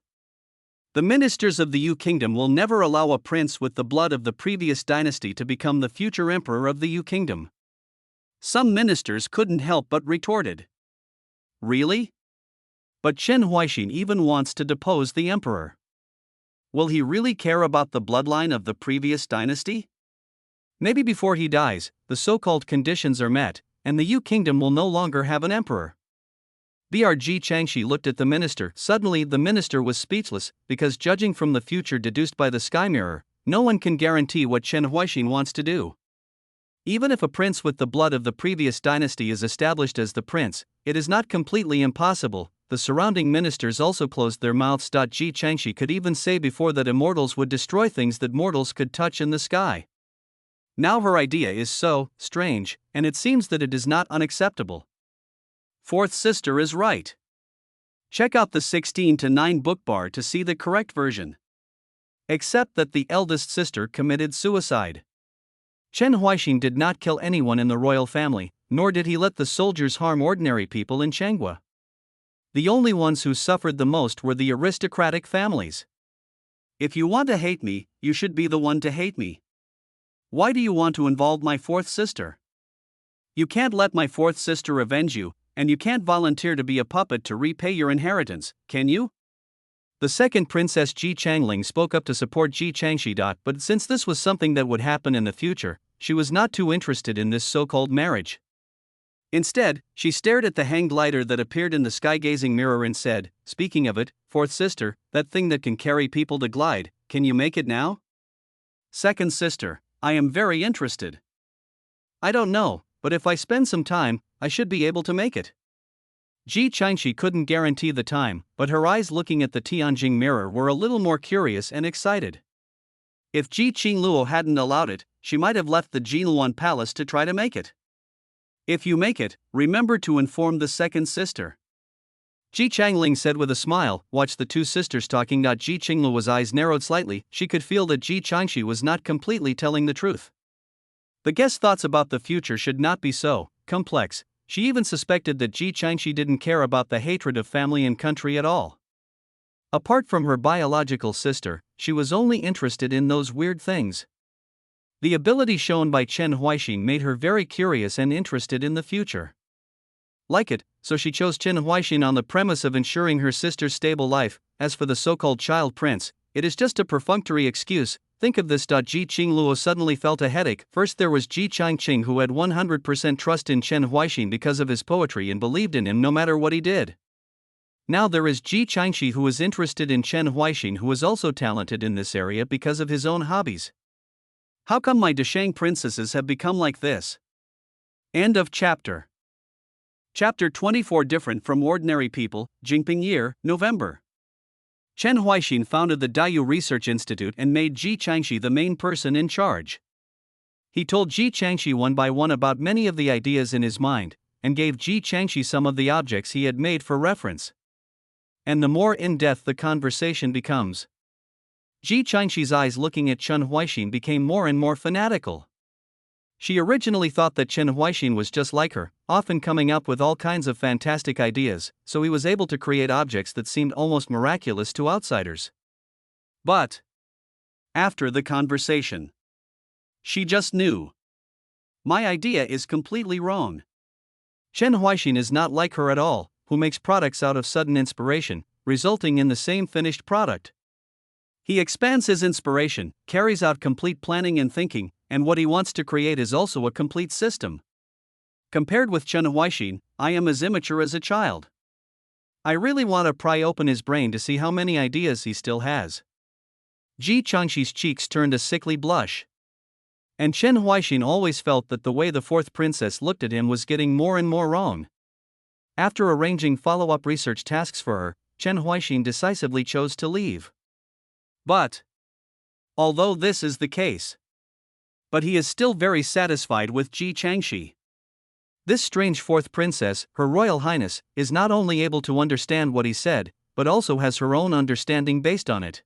The ministers of the Yu Kingdom will never allow a prince with the blood of the previous dynasty to become the future emperor of the Yu Kingdom. Some ministers couldn't help but retorted. Really? But Chen Huaixin even wants to depose the emperor. Will he really care about the bloodline of the previous dynasty? Maybe before he dies, the so-called conditions are met, and the Yu Kingdom will no longer have an emperor. Ji Changshi looked at the minister. Suddenly the minister was speechless, because judging from the future deduced by the sky mirror, no one can guarantee what Chen Huaixin wants to do. Even if a prince with the blood of the previous dynasty is established as the prince, it is not completely impossible. The surrounding ministers also closed their mouths. Ji Changshi could even say before that immortals would destroy things that mortals could touch in the sky. Now her idea is so strange, and it seems that it is not unacceptable. Fourth sister is right. Check out the 16:9 book bar to see the correct version. Except that the eldest sister committed suicide. Chen Huaixin did not kill anyone in the royal family, nor did he let the soldiers harm ordinary people in Chenghua. The only ones who suffered the most were the aristocratic families. If you want to hate me, you should be the one to hate me. Why do you want to involve my fourth sister? You can't let my fourth sister avenge you, and you can't volunteer to be a puppet to repay your inheritance, can you? The second princess Ji Changling spoke up to support Ji Changshi. But since this was something that would happen in the future, she was not too interested in this so-called marriage. Instead, she stared at the hanged lighter that appeared in the sky-gazing mirror and said, speaking of it, fourth sister, that thing that can carry people to glide, can you make it now? Second sister, I am very interested. I don't know, but if I spend some time, I should be able to make it. Ji Changshi couldn't guarantee the time, but her eyes looking at the Tianjing mirror were a little more curious and excited. If Ji Qingluo hadn't allowed it, she might have left the Jinluan palace to try to make it. If you make it, remember to inform the second sister. Ji Changling said with a smile. Watch the two sisters talking. Ji Qingluo's eyes narrowed slightly. She could feel that Ji Changshi was not completely telling the truth. The guest's thoughts about the future should not be so complex. She even suspected that Ji Changshi didn't care about the hatred of family and country at all. Apart from her biological sister, she was only interested in those weird things. The ability shown by Chen Huaixin made her very curious and interested in the future. Like it, so she chose Chen Huaixin on the premise of ensuring her sister's stable life. As for the so-called child prince, it is just a perfunctory excuse. Think of this. Ji Qingluo suddenly felt a headache. First there was Ji Changqing, who had 100% trust in Chen Huaixin because of his poetry and believed in him no matter what he did. Now there is Ji Changshi, who is interested in Chen Huaixin, who is also talented in this area because of his own hobbies. How come my Deshang princesses have become like this? End of chapter. Chapter 24. Different from ordinary people. Jingping year, November. Chen Huaixin founded the Dayu Research Institute and made Ji Changshi the main person in charge. He told Ji Changshi one by one about many of the ideas in his mind, and gave Ji Changshi some of the objects he had made for reference. And the more in-depth the conversation becomes, Ji Changshi's eyes looking at Chen Huaixin became more and more fanatical. She originally thought that Chen Huaixin was just like her, often coming up with all kinds of fantastic ideas, so he was able to create objects that seemed almost miraculous to outsiders. But after the conversation, she just knew. My idea is completely wrong. Chen Huaixin is not like her at all, who makes products out of sudden inspiration, resulting in the same finished product. He expands his inspiration, carries out complete planning and thinking, and what he wants to create is also a complete system. Compared with Chen Huaixin, I am as immature as a child. I really want to pry open his brain to see how many ideas he still has. Ji Changshi's cheeks turned a sickly blush. And Chen Huaixin always felt that the way the fourth princess looked at him was getting more and more wrong. After arranging follow-up research tasks for her, Chen Huaixin decisively chose to leave. But although this is the case, he is still very satisfied with Ji Changshi. This strange fourth princess, Her Royal Highness, is not only able to understand what he said, but also has her own understanding based on it.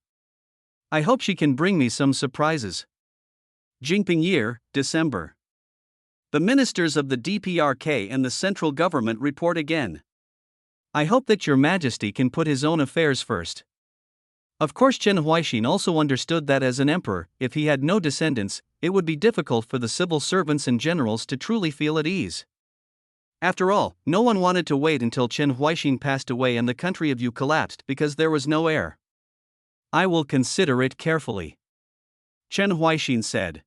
I hope she can bring me some surprises. Jingping year, December. The ministers of the DPRK and the central government report again. I hope that Your Majesty can put his own affairs first. Of course, Chen Huaixin also understood that as an emperor, if he had no descendants, it would be difficult for the civil servants and generals to truly feel at ease. After all, no one wanted to wait until Chen Huaixin passed away and the country of Yu collapsed because there was no heir. I will consider it carefully, Chen Huaixin said.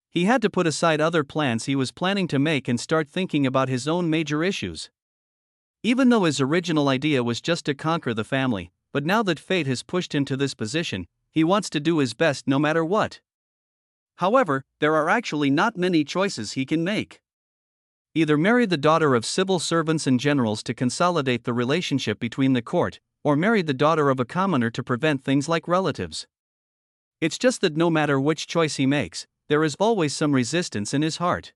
He had to put aside other plans he was planning to make and start thinking about his own major issues. Even though his original idea was just to conquer the family, but now that fate has pushed him to this position, he wants to do his best no matter what. However, there are actually not many choices he can make. Either marry the daughter of civil servants and generals to consolidate the relationship between the court, or marry the daughter of a commoner to prevent things like relatives. It's just that no matter which choice he makes, there is always some resistance in his heart.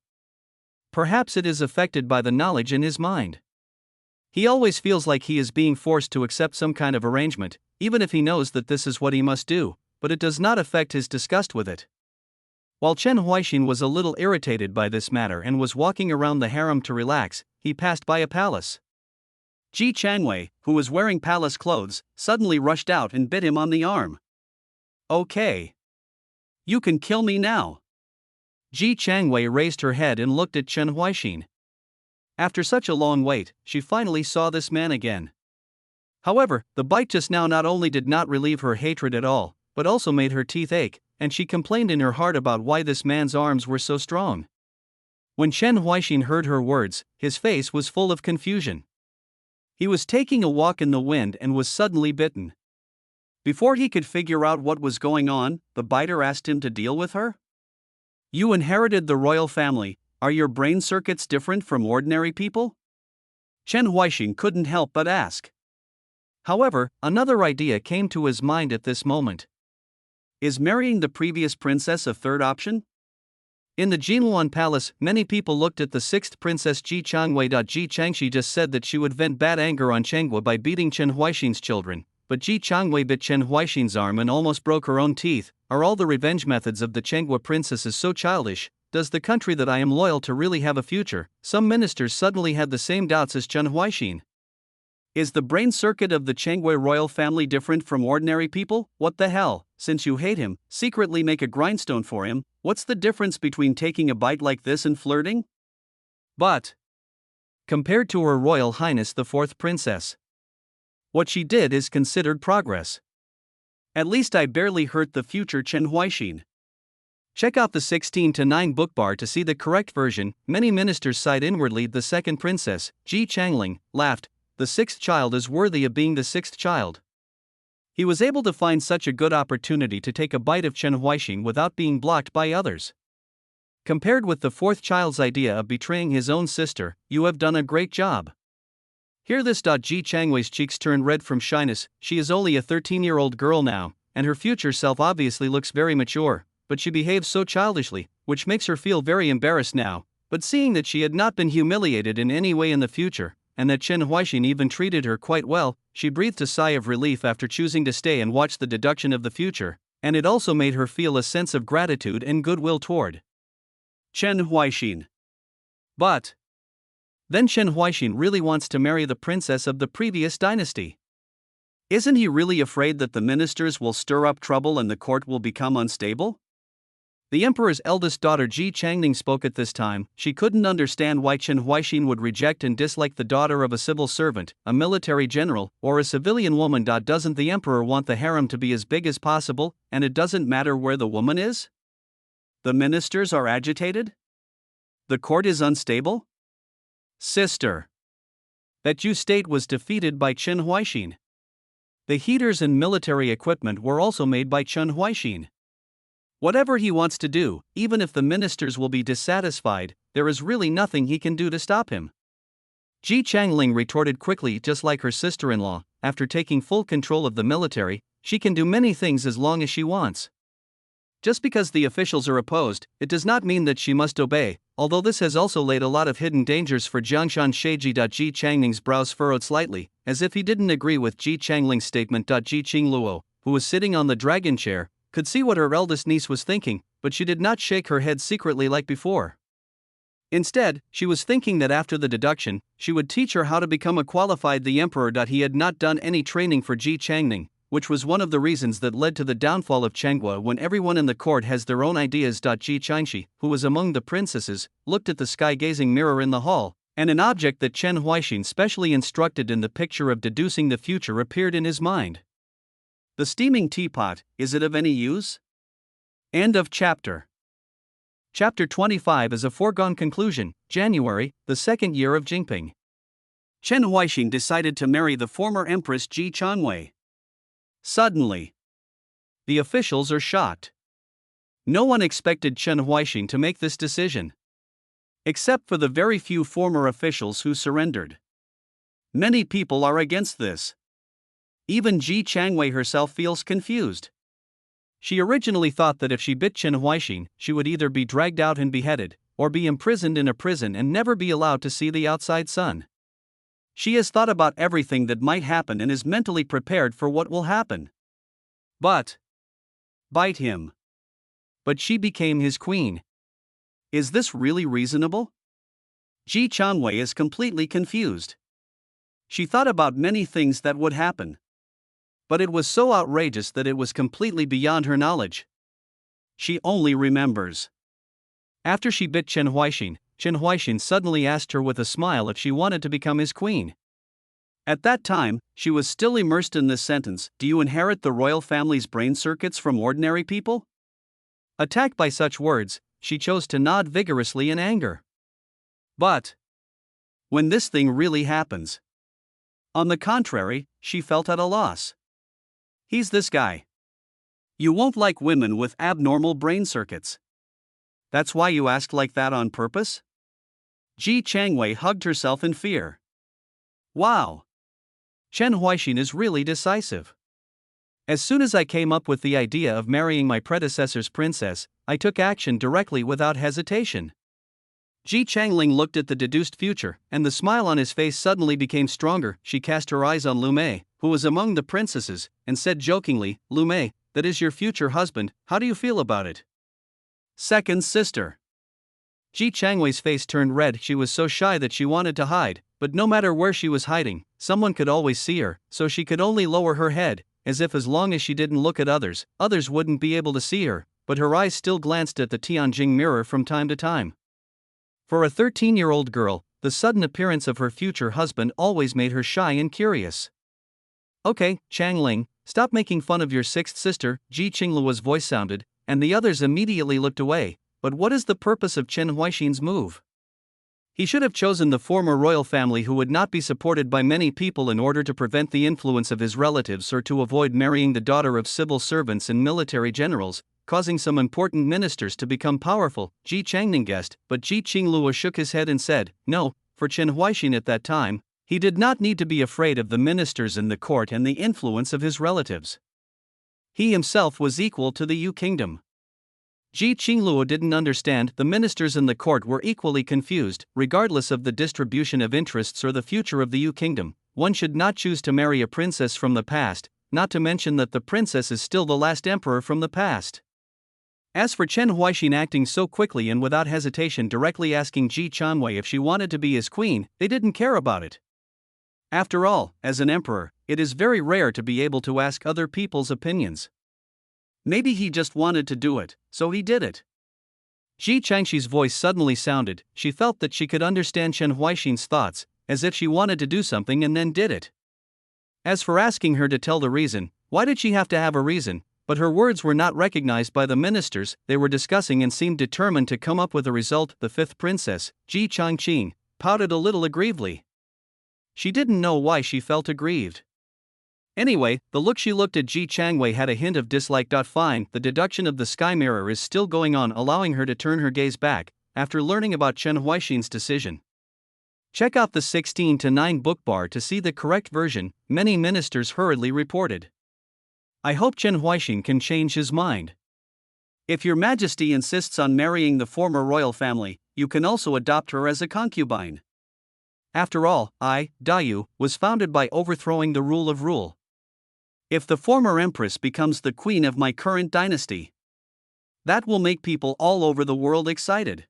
Perhaps it is affected by the knowledge in his mind. He always feels like he is being forced to accept some kind of arrangement, even if he knows that this is what he must do, but it does not affect his disgust with it. While Chen Huaixin was a little irritated by this matter and was walking around the harem to relax, he passed by a palace. Ji Changwei, who was wearing palace clothes, suddenly rushed out and bit him on the arm. Okay. You can kill me now. Ji Changwei raised her head and looked at Chen Huaixin. After such a long wait, she finally saw this man again. However, the bite just now not only did not relieve her hatred at all, but also made her teeth ache, and she complained in her heart about why this man's arms were so strong. When Chen Huaixin heard her words, his face was full of confusion. He was taking a walk in the wind and was suddenly bitten. Before he could figure out what was going on, the biter asked him to deal with her. You inherited the royal family. Are your brain circuits different from ordinary people? Chen Huaixin couldn't help but ask. However, another idea came to his mind at this moment. Is marrying the previous princess a third option? In the Jinluan Palace, many people looked at the sixth princess Ji Changwei. Ji Changxi just said that she would vent bad anger on Chenghua by beating Chen Huaixin's children, but Ji Changwei bit Chen Huaixin's arm and almost broke her own teeth. Are all the revenge methods of the Chenghua princesses so childish? Does the country that I am loyal to really have a future? Some ministers suddenly had the same doubts as Chen Huaixin. Is the brain circuit of the Chenghua royal family different from ordinary people? What the hell? Since you hate him, secretly make a grindstone for him. What's the difference between taking a bite like this and flirting? But compared to Her Royal Highness the fourth princess, what she did is considered progress. At least I barely hurt the future Chen Huaixin. Check out the 16:9 bookbar to see the correct version. Many ministers sighed inwardly. The second princess, Ji Changling, laughed. The sixth child is worthy of being the sixth child. He was able to find such a good opportunity to take a bite of Chen Huaixin without being blocked by others. Compared with the fourth child's idea of betraying his own sister, you have done a great job. Hear this. Ji Changwei's cheeks turned red from shyness. She is only a 13-year-old girl now, and her future self obviously looks very mature, but she behaves so childishly, which makes her feel very embarrassed now. But seeing that she had not been humiliated in any way in the future, and that Chen Huaixin even treated her quite well, she breathed a sigh of relief after choosing to stay and watch the deduction of the future, and it also made her feel a sense of gratitude and goodwill toward Chen Huaixin. But then Chen Huaixin really wants to marry the princess of the previous dynasty. Isn't he really afraid that the ministers will stir up trouble and the court will become unstable? The emperor's eldest daughter Ji Changning spoke at this time. She couldn't understand why Chen Huaixin would reject and dislike the daughter of a civil servant, a military general, or a civilian woman. Doesn't the emperor want the harem to be as big as possible, and it doesn't matter where the woman is? The ministers are agitated? The court is unstable? Sister, that you state was defeated by Chen Huaixin. The heaters and military equipment were also made by Chen Huaixin. Whatever he wants to do, even if the ministers will be dissatisfied, there is really nothing he can do to stop him. Ji Changling retorted quickly. Just like her sister-in-law, after taking full control of the military, she can do many things as long as she wants. Just because the officials are opposed, it does not mean that she must obey, although this has also laid a lot of hidden dangers for Jiangshan Sheiji. Ji Changling's brows furrowed slightly, as if he didn't agree with Ji Changling's statement. Ji Qingluo, who was sitting on the dragon chair, could see what her eldest niece was thinking, but she did not shake her head secretly like before. Instead, she was thinking that after the deduction, she would teach her how to become a qualified the emperor. He had not done any training for Ji Changning, which was one of the reasons that led to the downfall of Chenghua. When everyone in the court has their own ideas. Ji Changxi, who was among the princesses, looked at the sky-gazing mirror in the hall, and an object that Chen Huaixin specially instructed in the picture of deducing the future appeared in his mind. The steaming teapot, is it of any use? End of chapter. Chapter 25 is a foregone conclusion. January, the second year of Jingping. Chen Huaixin decided to marry the former empress Ji Changwei. Suddenly, the officials are shocked. No one expected Chen Huaixin to make this decision, except for the very few former officials who surrendered. Many people are against this. Even Ji Changwei herself feels confused. She originally thought that if she bit Chen Huaixin, she would either be dragged out and beheaded, or be imprisoned in a prison and never be allowed to see the outside sun. She has thought about everything that might happen and is mentally prepared for what will happen. But bite him. But she became his queen. Is this really reasonable? Ji Changwei is completely confused. She thought about many things that would happen. But it was so outrageous that it was completely beyond her knowledge. She only remembers. After she bit Chen Huaixin suddenly asked her with a smile if she wanted to become his queen. At that time, she was still immersed in this sentence: do you inherit the royal family's brain circuits from ordinary people? Attacked by such words, she chose to nod vigorously in anger. But when this thing really happens, on the contrary, she felt at a loss. He's this guy. You won't like women with abnormal brain circuits. That's why you asked like that on purpose? Ji Changwei hugged herself in fear. Wow! Chen Huaixin is really decisive. As soon as I came up with the idea of marrying my predecessor's princess, I took action directly without hesitation. Ji Changling looked at the deduced future, and the smile on his face suddenly became stronger. She cast her eyes on Lu Mei, who was among the princesses, and said jokingly, "Lu Mei, that is your future husband, how do you feel about it?" Second sister. Ji Changwei's face turned red. She was so shy that she wanted to hide, but no matter where she was hiding, someone could always see her, so she could only lower her head, as if as long as she didn't look at others, others wouldn't be able to see her, but her eyes still glanced at the Tianjing mirror from time to time. For a 13-year-old girl, the sudden appearance of her future husband always made her shy and curious. "Okay, Changling, stop making fun of your sixth sister," Ji Qingluo's voice sounded, and the others immediately looked away. But what is the purpose of Chen Huaixin's move? He should have chosen the former royal family who would not be supported by many people in order to prevent the influence of his relatives or to avoid marrying the daughter of civil servants and military generals, causing some important ministers to become powerful, Ji Changning guessed, but Ji Qingluo shook his head and said, "No, for Chen Huaixin at that time, he did not need to be afraid of the ministers in the court and the influence of his relatives. He himself was equal to the Yu kingdom." Ji Qingluo didn't understand. The ministers in the court were equally confused. Regardless of the distribution of interests or the future of the Yu kingdom, one should not choose to marry a princess from the past, not to mention that the princess is still the last emperor from the past. As for Chen Huaixin acting so quickly and without hesitation directly asking Ji Changwei if she wanted to be his queen, they didn't care about it. After all, as an emperor, it is very rare to be able to ask other people's opinions. Maybe he just wanted to do it, so he did it. Ji Changxi's voice suddenly sounded. She felt that she could understand Chen Huaixin's thoughts, as if she wanted to do something and then did it. As for asking her to tell the reason, why did she have to have a reason? But her words were not recognized by the ministers. They were discussing and seemed determined to come up with a result. The fifth princess, Ji Changqing, pouted a little aggrievedly. She didn't know why she felt aggrieved. Anyway, the look she looked at Ji Changwei had a hint of dislike. Fine, the deduction of the sky mirror is still going on, allowing her to turn her gaze back, after learning about Chen Huaixin's decision. Check out the 16:9 bookbar to see the correct version, many ministers hurriedly reported. I hope Chen Huaixin can change his mind. If your majesty insists on marrying the former royal family, you can also adopt her as a concubine. After all, Dayu, was founded by overthrowing the rule of rule. If the former empress becomes the queen of my current dynasty, that will make people all over the world excited.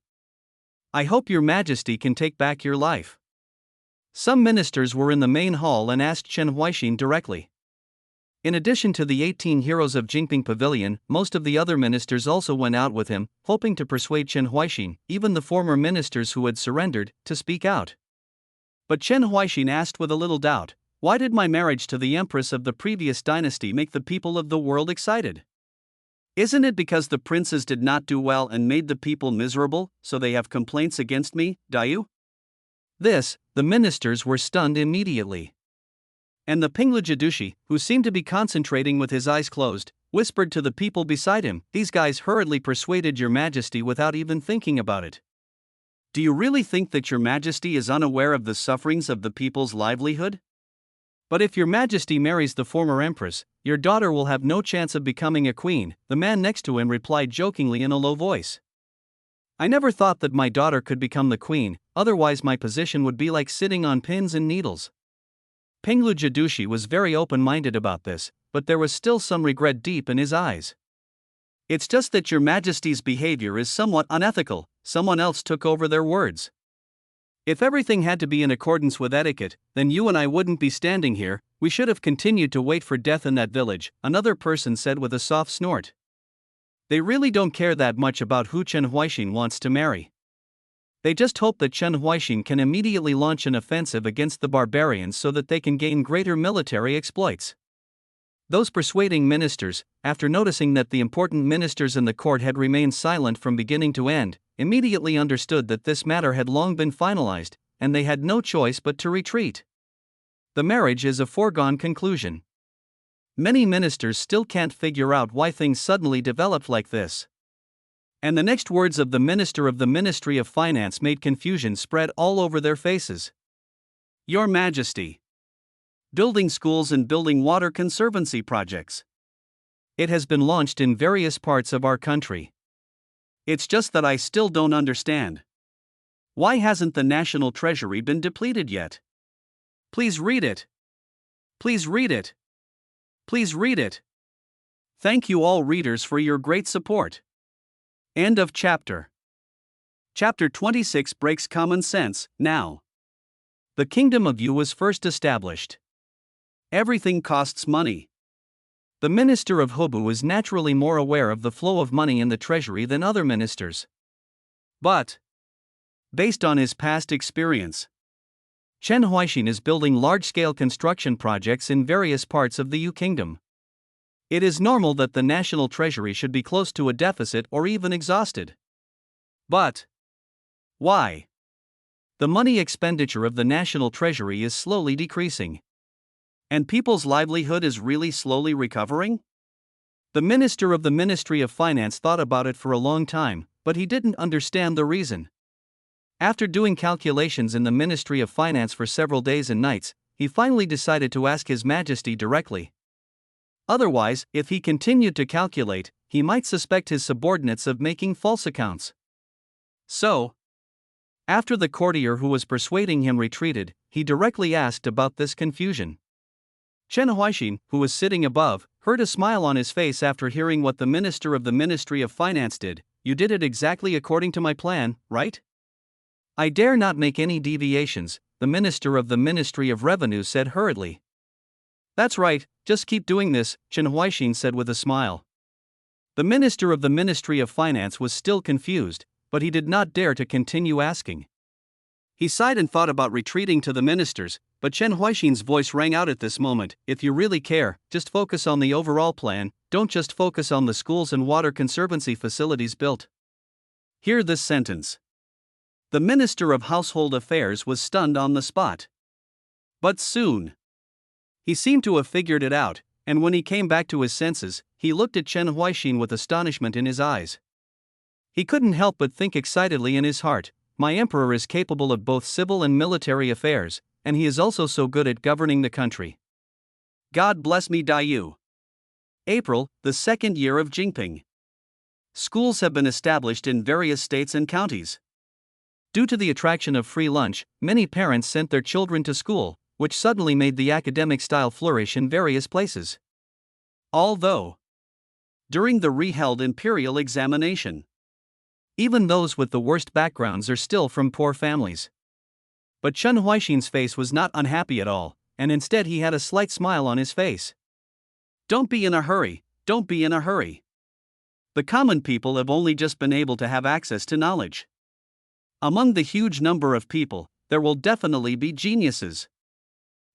I hope your majesty can take back your life. Some ministers were in the main hall and asked Chen Huaixin directly. In addition to the 18 heroes of Jingping Pavilion, most of the other ministers also went out with him, hoping to persuade Chen Huaixin, even the former ministers who had surrendered, to speak out. But Chen Huaixin asked with a little doubt, "Why did my marriage to the empress of the previous dynasty make the people of the world excited? Isn't it because the princes did not do well and made the people miserable, so they have complaints against me, Dayu?" This, the ministers were stunned immediately. And the Pinglu Jidushi, who seemed to be concentrating with his eyes closed, whispered to the people beside him, "These guys hurriedly persuaded your majesty without even thinking about it. Do you really think that your majesty is unaware of the sufferings of the people's livelihood? But if your majesty marries the former empress, your daughter will have no chance of becoming a queen," the man next to him replied jokingly in a low voice. "I never thought that my daughter could become the queen, otherwise my position would be like sitting on pins and needles." Pinglu Jidushi was very open-minded about this, but there was still some regret deep in his eyes. "It's just that your majesty's behavior is somewhat unethical," someone else took over their words. "If everything had to be in accordance with etiquette, then you and I wouldn't be standing here, we should have continued to wait for death in that village," another person said with a soft snort. They really don't care that much about who Chen Huaixin wants to marry. They just hope that Chen Huaixin can immediately launch an offensive against the barbarians so that they can gain greater military exploits. Those persuading ministers, after noticing that the important ministers in the court had remained silent from beginning to end, immediately understood that this matter had long been finalized, and they had no choice but to retreat. The marriage is a foregone conclusion. Many ministers still can't figure out why things suddenly developed like this. And the next words of the minister of the Ministry of Finance made confusion spread all over their faces. "Your Majesty. Building schools and building water conservancy projects. It has been launched in various parts of our country. It's just that I still don't understand. Why hasn't the national treasury been depleted yet? Please read it. Please read it. Please read it. Thank you all readers for your great support. End of chapter. Chapter 26 breaks common sense. Now, the kingdom of you was first established. Everything costs money. The minister of Hobu is naturally more aware of the flow of money in the treasury than other ministers. But, based on his past experience, Chen Huaixin is building large-scale construction projects in various parts of the Yu Kingdom. It is normal that the national treasury should be close to a deficit or even exhausted. But why? The money expenditure of the national treasury is slowly decreasing. And people's livelihood is really slowly recovering? The minister of the Ministry of Finance thought about it for a long time, but he didn't understand the reason. After doing calculations in the Ministry of Finance for several days and nights, he finally decided to ask His Majesty directly. Otherwise, if he continued to calculate, he might suspect his subordinates of making false accounts. So, after the courtier who was persuading him retreated, he directly asked about this confusion. Chen Huaixin, who was sitting above, heard a smile on his face after hearing what the minister of the Ministry of Finance did. You did it exactly according to my plan, right? I dare not make any deviations, the minister of the Ministry of Revenue said hurriedly. That's right, just keep doing this, Chen Huaixin said with a smile. The minister of the Ministry of Finance was still confused, but he did not dare to continue asking. He sighed and thought about retreating to the ministers, but Chen Huaixin's voice rang out at this moment. If you really care, just focus on the overall plan, don't just focus on the schools and water conservancy facilities built. Hear this sentence. The Minister of Household Affairs was stunned on the spot. But soon, he seemed to have figured it out, and when he came back to his senses, he looked at Chen Huaixin with astonishment in his eyes. He couldn't help but think excitedly in his heart, my emperor is capable of both civil and military affairs, and he is also so good at governing the country. God bless me, Daiyu. April, the second year of Jingping. Schools have been established in various states and counties. Due to the attraction of free lunch, many parents sent their children to school, which suddenly made the academic style flourish in various places. Although, during the re-held imperial examination, even those with the worst backgrounds are still from poor families. But Chen Huaixin's face was not unhappy at all, and instead he had a slight smile on his face. Don't be in a hurry, don't be in a hurry. The common people have only just been able to have access to knowledge. Among the huge number of people, there will definitely be geniuses.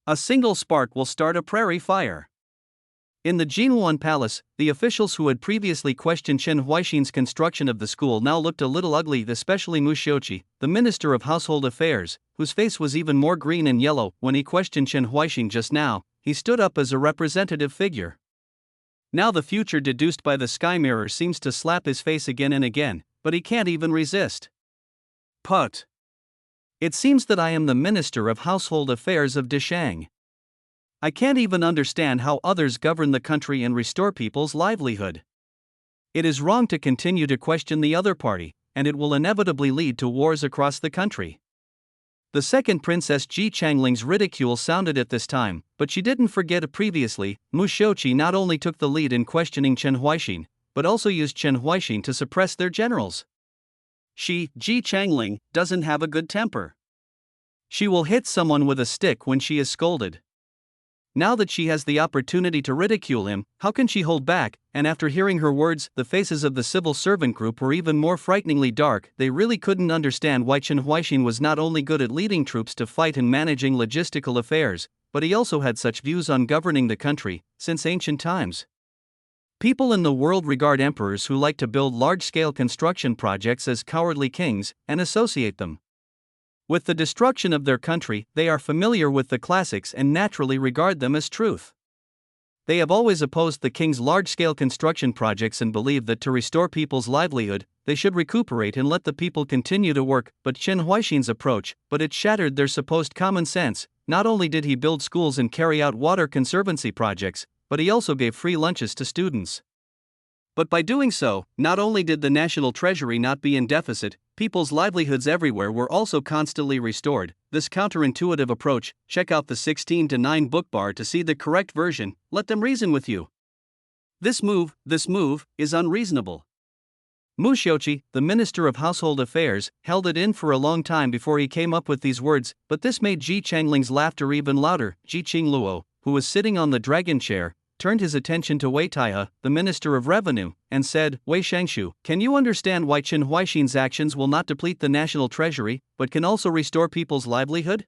A single spark will start a prairie fire. In the Jinhuan Palace, the officials who had previously questioned Chen Huaixin's construction of the school now looked a little ugly, especially Mu Xiuqi, the Minister of Household Affairs, whose face was even more green and yellow. When he questioned Chen Huaixin just now, he stood up as a representative figure. Now the future deduced by the sky mirror seems to slap his face again and again, but he can't even resist. Put. It seems that I am the Minister of Household Affairs of Deshang. I can't even understand how others govern the country and restore people's livelihood. It is wrong to continue to question the other party, and it will inevitably lead to wars across the country. The second Princess Ji Changling's ridicule sounded at this time, but she didn't forget previously. Mu Xiuqi not only took the lead in questioning Chen Huaixin, but also used Chen Huaixin to suppress their generals. Ji Changling, doesn't have a good temper. She will hit someone with a stick when she is scolded. Now that she has the opportunity to ridicule him, how can she hold back? And after hearing her words, the faces of the civil servant group were even more frighteningly dark. They really couldn't understand why Chen Huaixin was not only good at leading troops to fight and managing logistical affairs, but he also had such views on governing the country, since ancient times. People in the world regard emperors who like to build large-scale construction projects as cowardly kings, and associate them with the destruction of their country. They are familiar with the classics and naturally regard them as truth. They have always opposed the king's large-scale construction projects and believe that to restore people's livelihood, they should recuperate and let the people continue to work. But Chen Huaixin's approach, it shattered their supposed common sense. Not only did he build schools and carry out water conservancy projects, but he also gave free lunches to students. But by doing so, not only did the national treasury not be in deficit, people's livelihoods everywhere were also constantly restored. This counterintuitive approach, check out the 16:9 book bar to see the correct version, let them reason with you. This move, is unreasonable. Mushiochi, the Minister of Household Affairs, held it in for a long time before he came up with these words, but this made Ji Changling's laughter even louder. Ji Qingluo, who was sitting on the dragon chair, turned his attention to Wei Taihe, the Minister of Revenue, and said, Wei Shangshu, can you understand why Chen Huaixin's actions will not deplete the national treasury, but can also restore people's livelihood?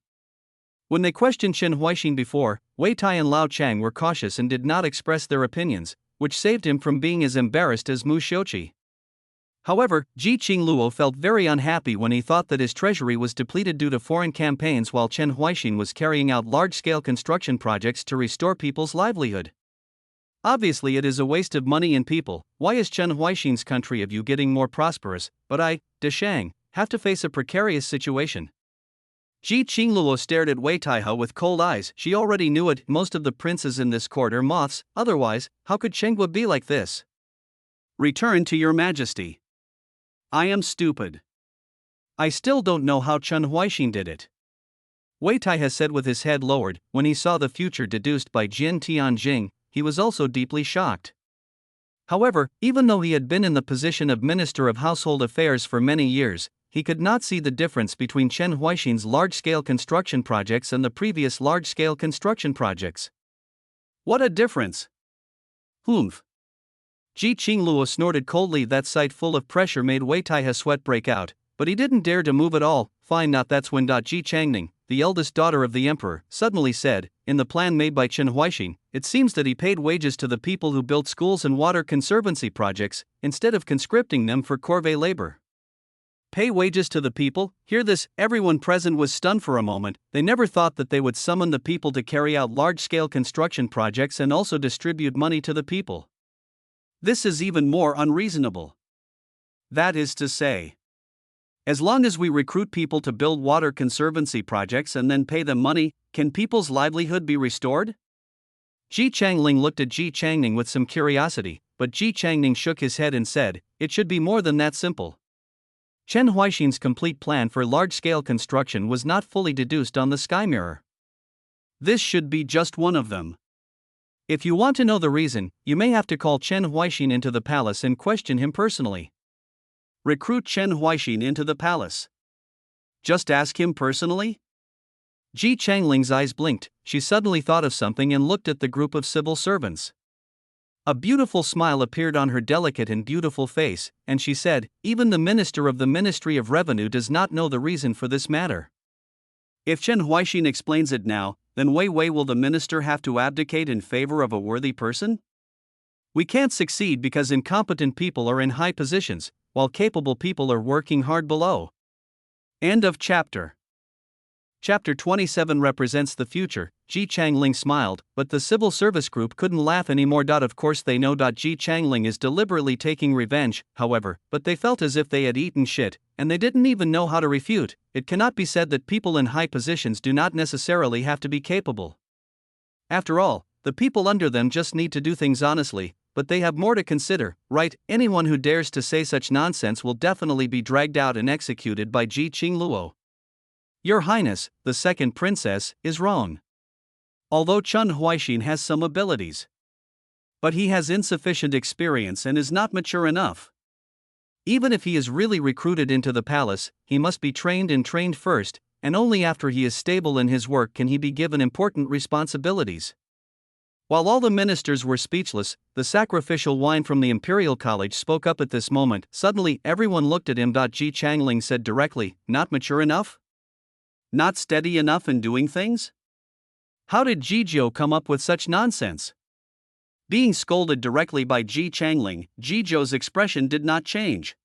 When they questioned Chen Huaixin before, Wei Tai and Lao Chang were cautious and did not express their opinions, which saved him from being as embarrassed as Mu Shouqi. However, Ji Qingluo felt very unhappy when he thought that his treasury was depleted due to foreign campaigns while Chen Huaixin was carrying out large-scale construction projects to restore people's livelihood. Obviously it is a waste of money and people. Why is Chen Huaixin's country of you getting more prosperous, but I, De Shang, have to face a precarious situation? Ji Qingluo stared at Wei Taihe with cold eyes. She already knew it, most of the princes in this court are moths, otherwise, how could Chenghua be like this? Return to your majesty. I am stupid. I still don't know how Chen Huaixin did it. Wei Taihe said with his head lowered. When he saw the future deduced by Jin Tianjing, he was also deeply shocked. However, even though he had been in the position of Minister of Household Affairs for many years, he could not see the difference between Chen Huaixin's large-scale construction projects and the previous large-scale construction projects. What a difference! Humph! Ji Qingluo snorted coldly. That sight full of pressure made Wei Taihe sweat break out, but he didn't dare to move at all. Fine, not that's when Ji Changning, the eldest daughter of the emperor, suddenly said, in the plan made by Chen Huaixin, it seems that he paid wages to the people who built schools and water conservancy projects, instead of conscripting them for corvée labor. Pay wages to the people? Hear this, everyone present was stunned for a moment. They never thought that they would summon the people to carry out large-scale construction projects and also distribute money to the people. This is even more unreasonable. That is to say, as long as we recruit people to build water conservancy projects and then pay them money, can people's livelihood be restored? Ji Changling looked at Ji Changning with some curiosity, but Ji Changning shook his head and said, it should be more than that simple. Chen Huaixin's complete plan for large-scale construction was not fully deduced on the sky mirror. This should be just one of them. If you want to know the reason, you may have to call Chen Huaixin into the palace and question him personally. Recruit Chen Huaixin into the palace. Just ask him personally? Ji Changling's eyes blinked. She suddenly thought of something and looked at the group of civil servants. A beautiful smile appeared on her delicate and beautiful face, and she said, even the minister of the Ministry of Revenue does not know the reason for this matter. If Chen Huaixin explains it now, then Wei will the minister have to abdicate in favor of a worthy person? We can't succeed because incompetent people are in high positions, while capable people are working hard below. End of chapter. Chapter 27 represents the future. Ji Changling smiled, but the civil service group couldn't laugh anymore. Of course they know. Ji Changling is deliberately taking revenge, however, but they felt as if they had eaten shit, and they didn't even know how to refute. It cannot be said that people in high positions do not necessarily have to be capable. After all, the people under them just need to do things honestly, but they have more to consider, right? Anyone who dares to say such nonsense will definitely be dragged out and executed by Ji Qingluo. Your Highness, the second princess, is wrong. Although Chen Huaixin has some abilities, but he has insufficient experience and is not mature enough. Even if he is really recruited into the palace, he must be trained first, and only after he is stable in his work can he be given important responsibilities. While all the ministers were speechless, the sacrificial wine from the Imperial College spoke up at this moment. Suddenly, everyone looked at him. Ji Changling said directly, not mature enough? Not steady enough in doing things? How did Jijiu come up with such nonsense? Being scolded directly by Ji Changling, Jijiu's expression did not change.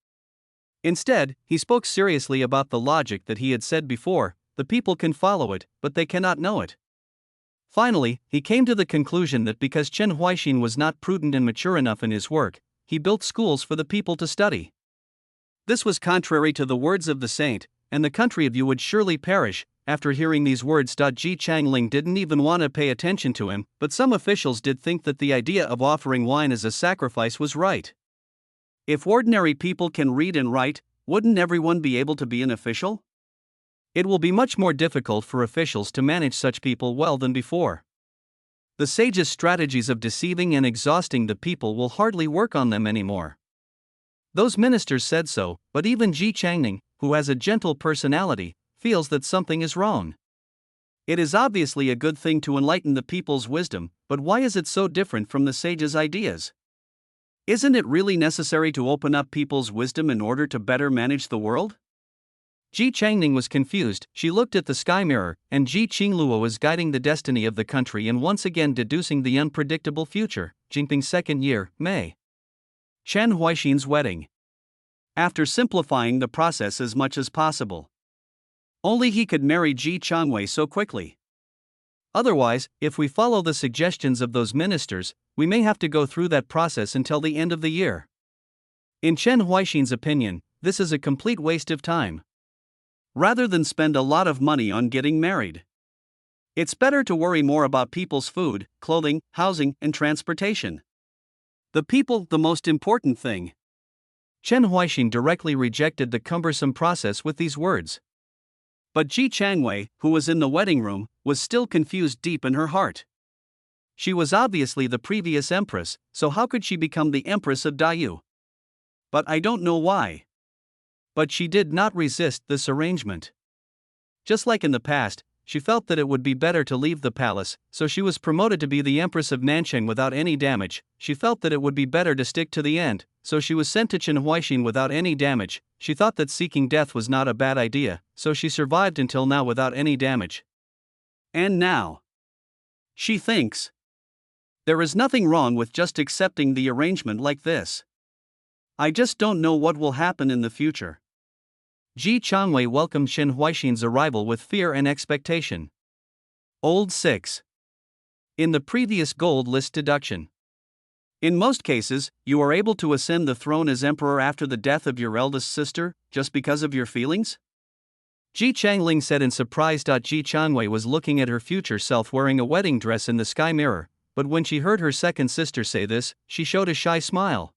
Instead, he spoke seriously about the logic that he had said before, the people can follow it, but they cannot know it. Finally, he came to the conclusion that because Chen Huaixin was not prudent and mature enough in his work, he built schools for the people to study. This was contrary to the words of the saint, and the country of you would surely perish. After hearing these words, Ji Changling didn't even want to pay attention to him, but some officials did think that the idea of offering wine as a sacrifice was right. If ordinary people can read and write, wouldn't everyone be able to be an official? It will be much more difficult for officials to manage such people well than before. The sage's strategies of deceiving and exhausting the people will hardly work on them anymore. Those ministers said so, but even Ji Changning, who has a gentle personality, feels that something is wrong. It is obviously a good thing to enlighten the people's wisdom, but why is it so different from the sage's ideas? Isn't it really necessary to open up people's wisdom in order to better manage the world? Ji Changning was confused. She looked at the sky mirror, and Ji Qingluo was guiding the destiny of the country and once again deducing the unpredictable future. Jinping's second year, May. Chen Huaixin's wedding. After simplifying the process as much as possible. Only he could marry Ji Changwei so quickly. Otherwise, if we follow the suggestions of those ministers, we may have to go through that process until the end of the year. In Chen Huaixin's opinion, this is a complete waste of time. Rather than spend a lot of money on getting married, it's better to worry more about people's food, clothing, housing, and transportation. The people, the most important thing. Chen Huaixin directly rejected the cumbersome process with these words. But Ji Changwei, who was in the wedding room, was still confused deep in her heart. She was obviously the previous empress, so how could she become the empress of Dayu? But I don't know why. But she did not resist this arrangement. Just like in the past, she felt that it would be better to leave the palace, so she was promoted to be the empress of Nancheng without any damage. She felt that it would be better to stick to the end, so she was sent to Chen Huaixin without any damage. She thought that seeking death was not a bad idea, so she survived until now without any damage. And now, she thinks there is nothing wrong with just accepting the arrangement like this. I just don't know what will happen in the future. Ji Changwei welcomed Chen Huaixin's arrival with fear and expectation. Old 6. In the previous gold list deduction. In most cases, you are able to ascend the throne as emperor after the death of your eldest sister, just because of your feelings? Ji Changling said in surprise. Ji Changwei was looking at her future self wearing a wedding dress in the sky mirror, but when she heard her second sister say this, she showed a shy smile.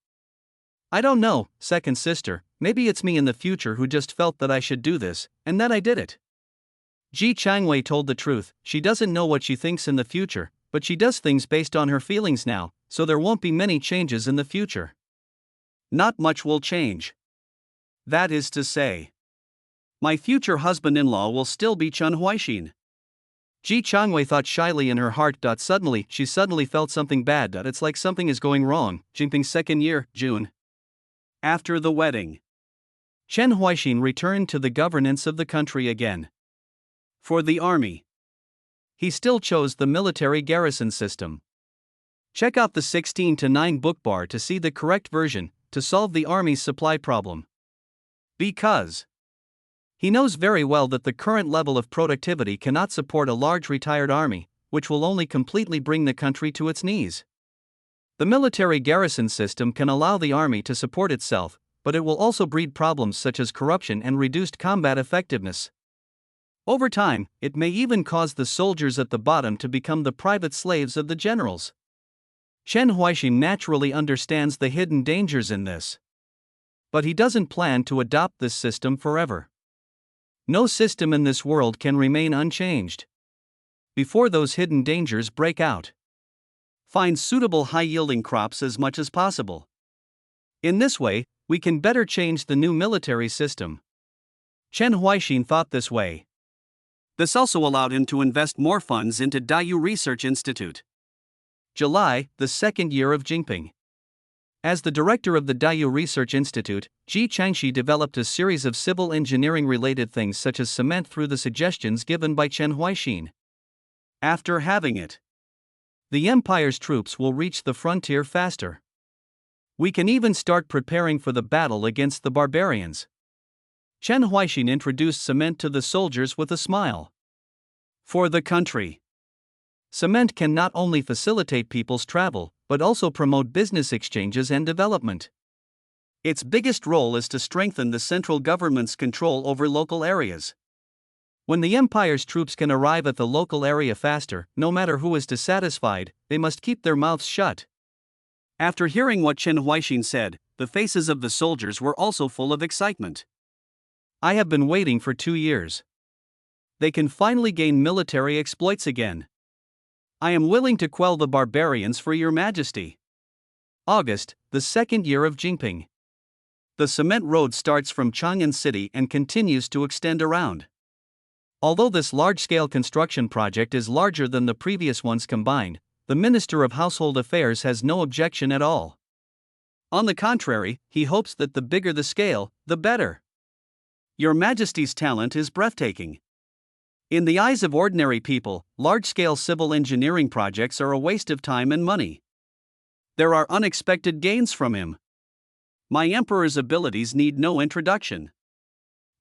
I don't know, second sister, maybe it's me in the future who just felt that I should do this, and that I did it. Ji Changwei told the truth. She doesn't know what she thinks in the future, but she does things based on her feelings now, so there won't be many changes in the future. Not much will change. That is to say, my future husband-in-law will still be Chen Huaixin. Ji Changwei thought shyly in her heart. Suddenly, she felt something bad. It's like something is going wrong. Jinping's second year, June. After the wedding, Chen Huaixin returned to the governance of the country again. For the army, he still chose the military garrison system. Check out the 16:9 bookbar to see the correct version to solve the army's supply problem. Because he knows very well that the current level of productivity cannot support a large retired army, which will only completely bring the country to its knees. The military garrison system can allow the army to support itself, but it will also breed problems such as corruption and reduced combat effectiveness. Over time, it may even cause the soldiers at the bottom to become the private slaves of the generals. Chen Huaixin naturally understands the hidden dangers in this. But he doesn't plan to adopt this system forever. No system in this world can remain unchanged. Before those hidden dangers break out, find suitable high-yielding crops as much as possible. In this way, we can better change the new military system. Chen Huaixin thought this way. This also allowed him to invest more funds into Dayu Research Institute. July, the second year of Jinping. As the director of the Dayu Research Institute, Ji Changxi developed a series of civil engineering-related things such as cement through the suggestions given by Chen Huaixin. After having it, the empire's troops will reach the frontier faster. We can even start preparing for the battle against the barbarians. Chen Huaixin introduced cement to the soldiers with a smile. For the country, cement can not only facilitate people's travel, but also promote business exchanges and development. Its biggest role is to strengthen the central government's control over local areas. When the empire's troops can arrive at the local area faster, no matter who is dissatisfied, they must keep their mouths shut. After hearing what Chen Huaixin said, the faces of the soldiers were also full of excitement. I have been waiting for 2 years. They can finally gain military exploits again. I am willing to quell the barbarians for your majesty. August, the second year of Jinping. The cement road starts from Chang'an City and continues to extend around. Although this large-scale construction project is larger than the previous ones combined, the Minister of Household Affairs has no objection at all. On the contrary, he hopes that the bigger the scale, the better. Your Majesty's talent is breathtaking. In the eyes of ordinary people, large-scale civil engineering projects are a waste of time and money. There are unexpected gains from him. My emperor's abilities need no introduction.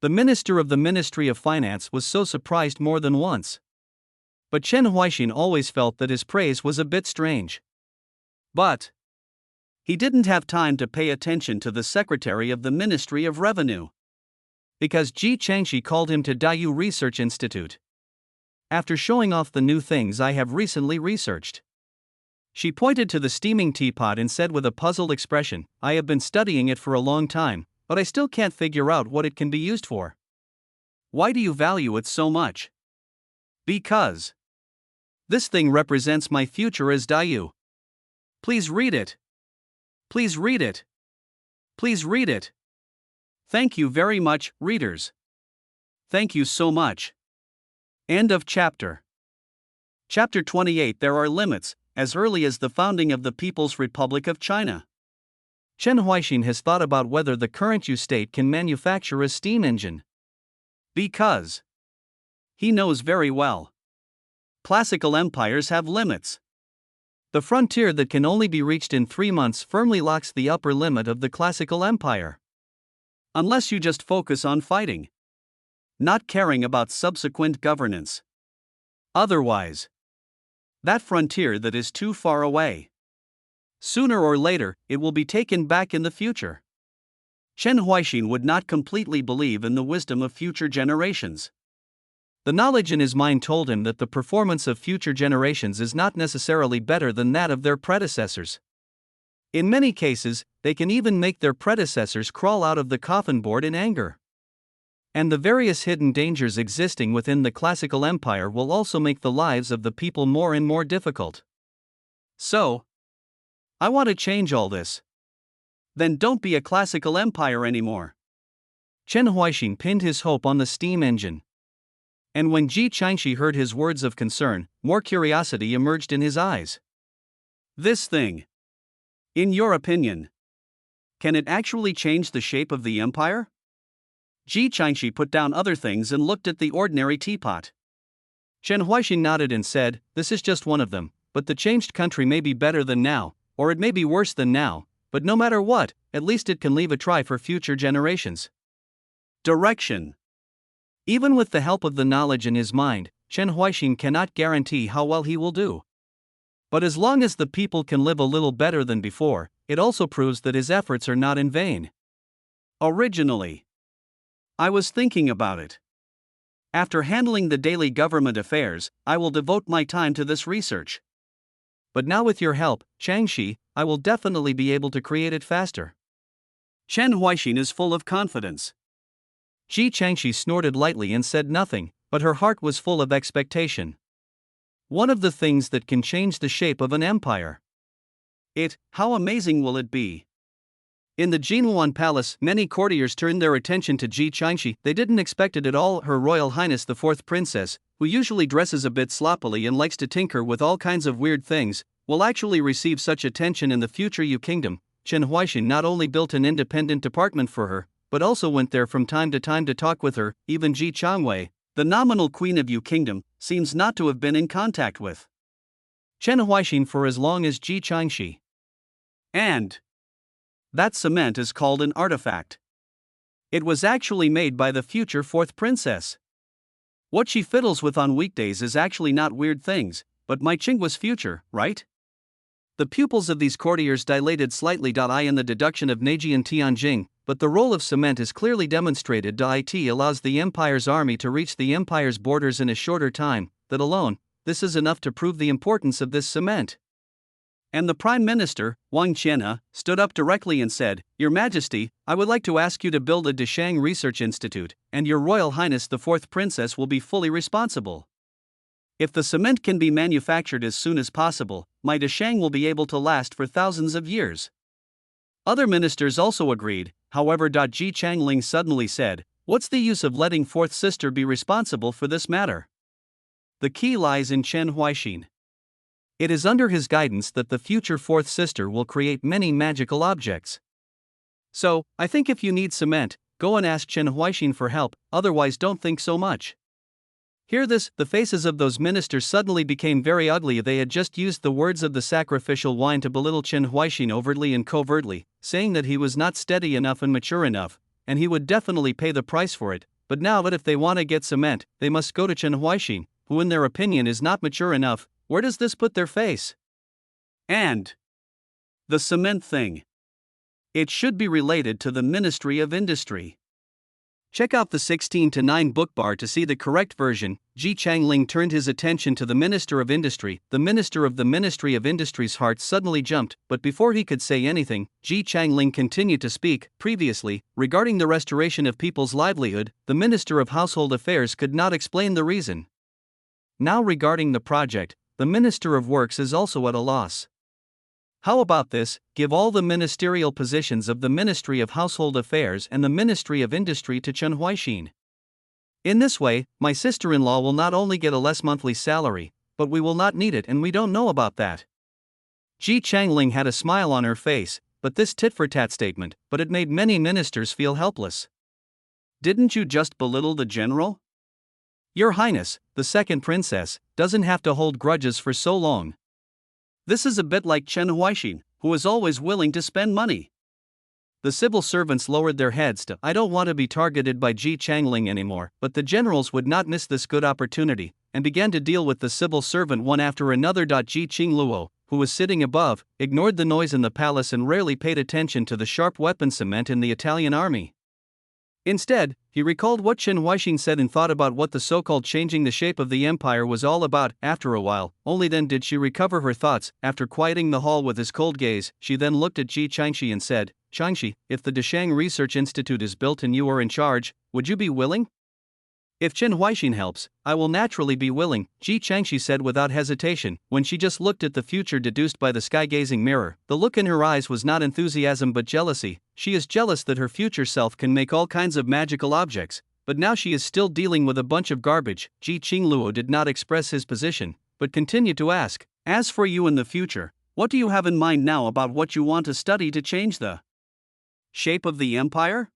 The minister of the Ministry of Finance was so surprised more than once. But Chen Huaixin always felt that his praise was a bit strange. But he didn't have time to pay attention to the secretary of the Ministry of Revenue, because Ji Changshi called him to Dayu Research Institute. After showing off the new things I have recently researched, she pointed to the steaming teapot and said with a puzzled expression, I have been studying it for a long time, but I still can't figure out what it can be used for. Why do you value it so much? Because this thing represents my future as Dayu. Please read it. Please read it. Please read it. Thank you very much, readers. Thank you so much. End of chapter. Chapter 28. There are limits. As early as the founding of the People's Republic of China, Chen Huaixin has thought about whether the current Yu state can manufacture a steam engine. Because he knows very well, classical empires have limits. The frontier that can only be reached in 3 months firmly locks the upper limit of the classical empire. Unless you just focus on fighting, not caring about subsequent governance. Otherwise, that frontier that is too far away, sooner or later, it will be taken back in the future. Chen Huaixin would not completely believe in the wisdom of future generations. The knowledge in his mind told him that the performance of future generations is not necessarily better than that of their predecessors. In many cases, they can even make their predecessors crawl out of the coffin board in anger. And the various hidden dangers existing within the classical empire will also make the lives of the people more and more difficult. So, I want to change all this. Then don't be a classical empire anymore. Chen Huaixin pinned his hope on the steam engine. And when Ji Changshi heard his words of concern, more curiosity emerged in his eyes. This thing, in your opinion, can it actually change the shape of the empire? Ji Changshi put down other things and looked at the ordinary teapot. Chen Huaixin nodded and said, this is just one of them, but the changed country may be better than now, or it may be worse than now, but no matter what, at least it can leave a try for future generations. Direction. Even with the help of the knowledge in his mind, Chen Huaixin cannot guarantee how well he will do. But as long as the people can live a little better than before, it also proves that his efforts are not in vain. Originally, I was thinking about it. After handling the daily government affairs, I will devote my time to this research. But now with your help, Changshi, I will definitely be able to create it faster. Chen Huaixin is full of confidence. Ji Changshi snorted lightly and said nothing, but her heart was full of expectation. One of the things that can change the shape of an empire. How amazing will it be? In the Jinhuan Palace, many courtiers turned their attention to Ji Changshi. They didn't expect it at all. Her Royal Highness the Fourth Princess, who usually dresses a bit sloppily and likes to tinker with all kinds of weird things, will actually receive such attention in the future Yu Kingdom. Chen Huaixin not only built an independent department for her, but also went there from time to talk with her. Even Ji Changwei, the nominal queen of Yu Kingdom, seems not to have been in contact with Chen Huaixin for as long as Ji Changshi. And that cement is called an artifact. It was actually made by the future fourth princess. What she fiddles with on weekdays is actually not weird things, but my Qinggua's future, right? The pupils of these courtiers dilated slightly. I in the deduction of Neji and Tianjing, but the role of cement is clearly demonstrated. It allows the empire's army to reach the empire's borders in a shorter time. That alone, this is enough to prove the importance of this cement. And the Prime Minister, Wang Qianhe, stood up directly and said, "Your Majesty, I would like to ask you to build a Deshang Research Institute, and Your Royal Highness the Fourth Princess will be fully responsible. If the cement can be manufactured as soon as possible, my Deshang will be able to last for thousands of years." Other ministers also agreed, however. Ji Changling suddenly said, "What's the use of letting Fourth Sister be responsible for this matter? The key lies in Chen Huaixin. It is under his guidance that the future Fourth Sister will create many magical objects. So, I think if you need cement, go and ask Chen Huaixin for help, otherwise don't think so much." Hear this, the faces of those ministers suddenly became very ugly. They had just used the words of the sacrificial wine to belittle Chen Huaixin overtly and covertly, saying that he was not steady enough and mature enough, and he would definitely pay the price for it. But now that if they want to get cement, they must go to Chen Huaixin, who in their opinion is not mature enough. Where does this put their face? And the cement thing. It should be related to the Ministry of Industry. Check out the 16:9 book bar to see the correct version. Ji Changling turned his attention to the Minister of Industry. The Minister of the Ministry of Industry's heart suddenly jumped, but before he could say anything, Ji Changling continued to speak. Previously, regarding the restoration of people's livelihood, the Minister of Household Affairs could not explain the reason. Now regarding the project, the Minister of Works is also at a loss. How about this? Give all the ministerial positions of the Ministry of Household Affairs and the Ministry of Industry to Chen Huaixin. In this way, my sister-in-law will not only get a less monthly salary, but we will not need it, and we don't know about that. Ji Changling had a smile on her face, but this tit-for-tat statement, but it made many ministers feel helpless. Didn't you just belittle the general? Your Highness, the second princess, doesn't have to hold grudges for so long. This is a bit like Chen Huaixin, who is always willing to spend money. The civil servants lowered their heads to, "I don't want to be targeted by Ji Changling anymore," but the generals would not miss this good opportunity, and began to deal with the civil servant one after another. Ji Qingluo, who was sitting above, ignored the noise in the palace and rarely paid attention to the sharp weapon cement in the Italian army. Instead, he recalled what Chen Huaixin said and thought about what the so-called changing the shape of the empire was all about. After a while, only then did she recover her thoughts. After quieting the hall with his cold gaze, she then looked at Ji Changxi and said, "Changxi, if the Deshang Research Institute is built and you are in charge, would you be willing?" "If Chen Huaixin helps, I will naturally be willing," Ji Changxi said without hesitation. When she just looked at the future deduced by the sky-gazing mirror, the look in her eyes was not enthusiasm but jealousy. She is jealous that her future self can make all kinds of magical objects, but now she is still dealing with a bunch of garbage. Ji Qingluo did not express his position, but continued to ask, "As for you in the future, what do you have in mind now about what you want to study to change the shape of the empire?"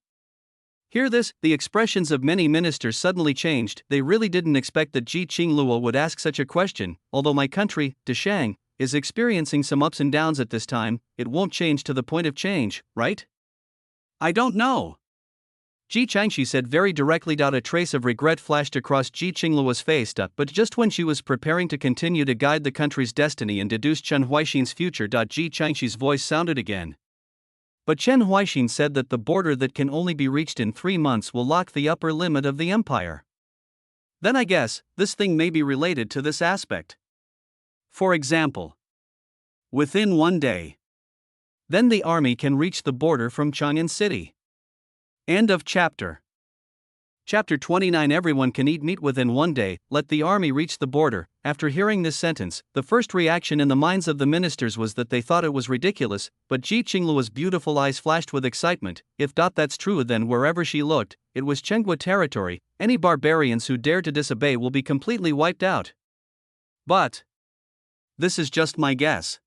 Hear this, the expressions of many ministers suddenly changed. They really didn't expect that Ji Qingluo would ask such a question. "Although my country, Deshang, is experiencing some ups and downs at this time, it won't change to the point of change, right?" "I don't know," Ji Changxi said very directly. A trace of regret flashed across Ji Qingluo's face, but just when she was preparing to continue to guide the country's destiny and deduce Chen Huaixin's future, Ji Changxi's voice sounded again. "But Chen Huaixin said that the border that can only be reached in 3 months will lock the upper limit of the empire. Then I guess, this thing may be related to this aspect. For example, within 1 day. Then the army can reach the border from Chang'an City." End of chapter. Chapter 29. Everyone can eat meat within 1 day, let the army reach the border. After hearing this sentence, the first reaction in the minds of the ministers was that they thought it was ridiculous, but Ji Qingluo's beautiful eyes flashed with excitement. If that's true, then wherever she looked, it was Chenghua territory. Any barbarians who dare to disobey will be completely wiped out. But this is just my guess.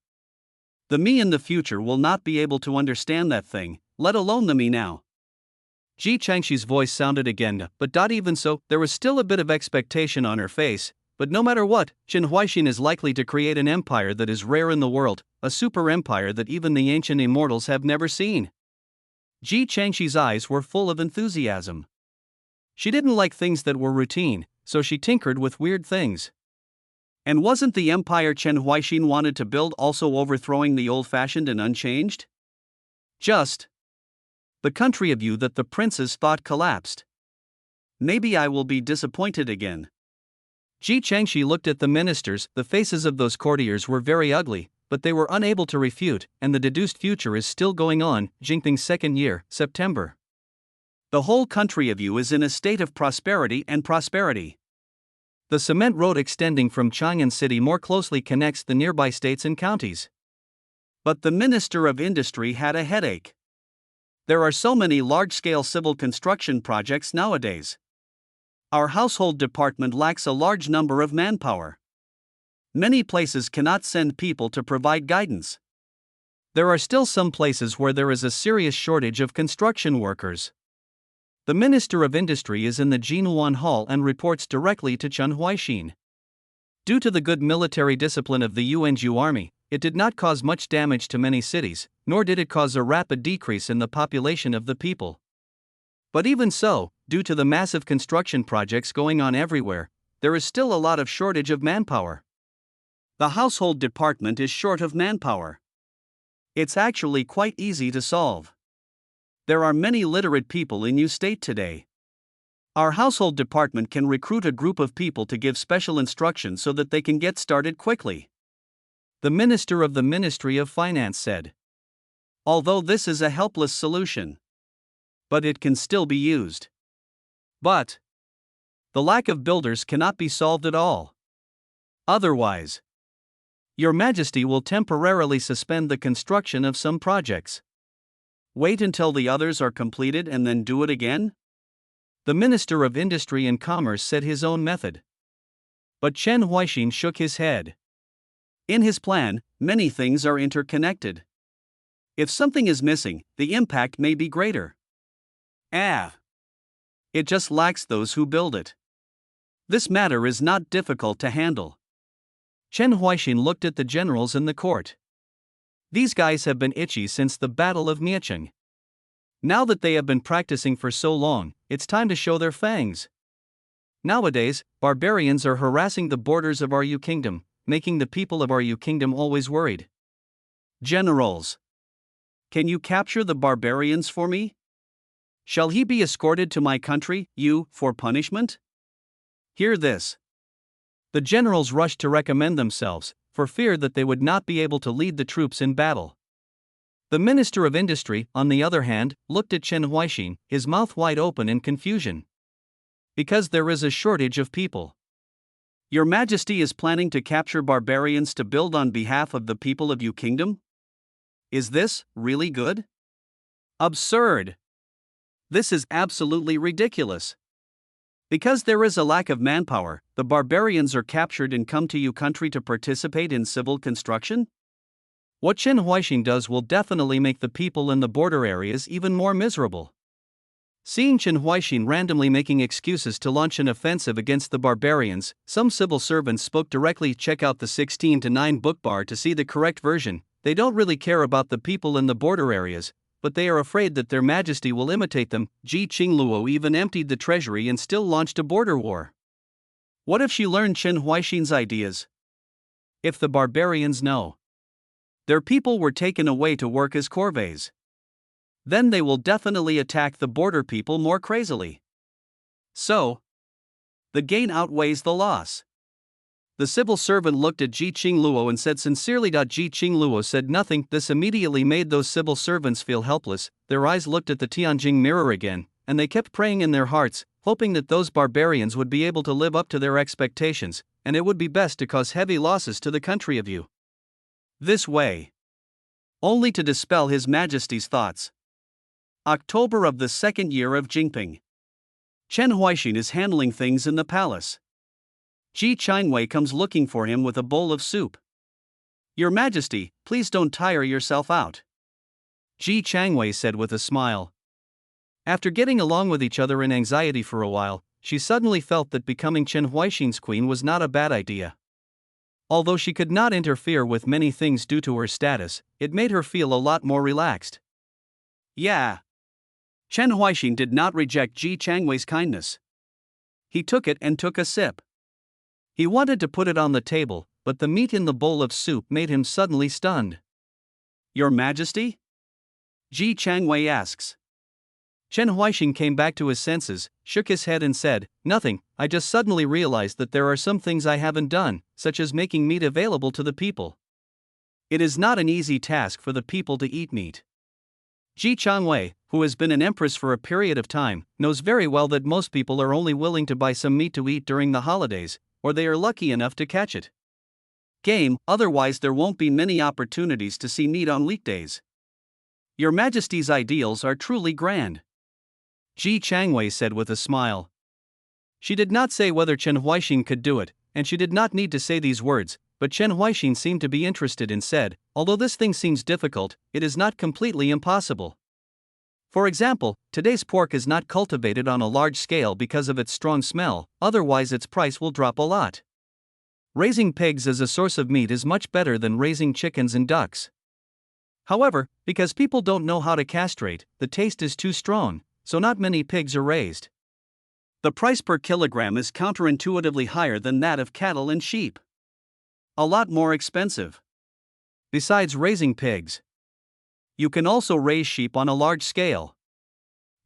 The me in the future will not be able to understand that thing, let alone the me now. Ji Changxi's voice sounded again, but even so, there was still a bit of expectation on her face. But no matter what, Chen Huaixin is likely to create an empire that is rare in the world, a super empire that even the ancient immortals have never seen. Ji Changxi's eyes were full of enthusiasm. She didn't like things that were routine, so she tinkered with weird things. And wasn't the empire Chen Huaixin wanted to build also overthrowing the old-fashioned and unchanged? Just the country of you that the princes thought collapsed. Maybe I will be disappointed again. Ji Changxi looked at the ministers. The faces of those courtiers were very ugly, but they were unable to refute, and the deduced future is still going on. Jinping's second year, September. The whole country of you is in a state of prosperity and prosperity. The cement road extending from Chang'an City more closely connects the nearby states and counties. But the Minister of Industry had a headache. There are so many large-scale civil construction projects nowadays. Our household department lacks a large number of manpower. Many places cannot send people to provide guidance. There are still some places where there is a serious shortage of construction workers. The Minister of Industry is in the Jinuan Hall and reports directly to Chen Huaixin. Due to the good military discipline of the Yunju army, it did not cause much damage to many cities, nor did it cause a rapid decrease in the population of the people. But even so, due to the massive construction projects going on everywhere, there is still a lot of shortage of manpower. The household department is short of manpower. It's actually quite easy to solve. There are many literate people in your state today. Our household department can recruit a group of people to give special instructions so that they can get started quickly. The minister of the Ministry of Finance said. Although this is a helpless solution, but it can still be used. But the lack of builders cannot be solved at all. Otherwise, Your Majesty will temporarily suspend the construction of some projects. Wait until the others are completed and then do it again? The Minister of Industry and Commerce said his own method. But Chen Huaixin shook his head. In his plan, many things are interconnected. If something is missing, the impact may be greater. It just lacks those who build it. This matter is not difficult to handle. Chen Huaixin looked at the generals in the court. These guys have been itchy since the Battle of Miecheng. Now that they have been practicing for so long, it's time to show their fangs. Nowadays, barbarians are harassing the borders of our Yu kingdom, making the people of our Yu kingdom always worried. Generals, can you capture the barbarians for me? Shall he be escorted to my country, Yu, for punishment? Hear this. The generals rushed to recommend themselves, for fear that they would not be able to lead the troops in battle. The Minister of Industry, on the other hand, looked at Chen Huaixin, his mouth wide open in confusion. Because there is a shortage of people. Your Majesty is planning to capture barbarians to build on behalf of the people of Yu Kingdom? Is this really good? Absurd! This is absolutely ridiculous. Because there is a lack of manpower, the barbarians are captured and come to Yu country to participate in civil construction? What Chen Huaixin does will definitely make the people in the border areas even more miserable. Seeing Chen Huaixin randomly making excuses to launch an offensive against the barbarians, some civil servants spoke directly. Check out the 16:9 book bar to see the correct version. They don't really care about the people in the border areas, but they are afraid that their Majesty will imitate them. Ji Qingluo even emptied the treasury and still launched a border war. What if she learned Chen Huaixin's ideas? If the barbarians know their people were taken away to work as corvées, then they will definitely attack the border people more crazily. So, the gain outweighs the loss. The civil servant looked at Ji Qingluo and said sincerely. Ji Qingluo said nothing. This immediately made those civil servants feel helpless. Their eyes looked at the Tianjing mirror again, and they kept praying in their hearts, hoping that those barbarians would be able to live up to their expectations, and it would be best to cause heavy losses to the country of Yu. This way. Only to dispel His Majesty's thoughts. October of the second year of Jinping. Chen Huaixin is handling things in the palace. Ji Qingwei comes looking for him with a bowl of soup. Your Majesty, please don't tire yourself out. Ji Qingwei said with a smile. After getting along with each other in anxiety for a while, she suddenly felt that becoming Chen Huaixin's queen was not a bad idea. Although she could not interfere with many things due to her status, it made her feel a lot more relaxed. Yeah. Chen Huaixin did not reject Ji Qingwei's kindness. He took it and took a sip. He wanted to put it on the table, but the meat in the bowl of soup made him suddenly stunned. Your Majesty? Ji Qingwei asks. Chen Huaixin came back to his senses, shook his head and said, nothing, I just suddenly realized that there are some things I haven't done, such as making meat available to the people. It is not an easy task for the people to eat meat. Ji Changwei, who has been an empress for a period of time, knows very well that most people are only willing to buy some meat to eat during the holidays, or they are lucky enough to catch it. Game, otherwise there won't be many opportunities to see meat on weekdays. Your Majesty's ideals are truly grand, Ji Changwei said with a smile. She did not say whether Chen Huaixin could do it, and she did not need to say these words, but Chen Huaixin seemed to be interested and said, although this thing seems difficult, it is not completely impossible. For example, today's pork is not cultivated on a large scale because of its strong smell, otherwise its price will drop a lot. Raising pigs as a source of meat is much better than raising chickens and ducks. However, because people don't know how to castrate, the taste is too strong, so not many pigs are raised. The price per kilogram is counterintuitively higher than that of cattle and sheep. A lot more expensive. Besides raising pigs, you can also raise sheep on a large scale.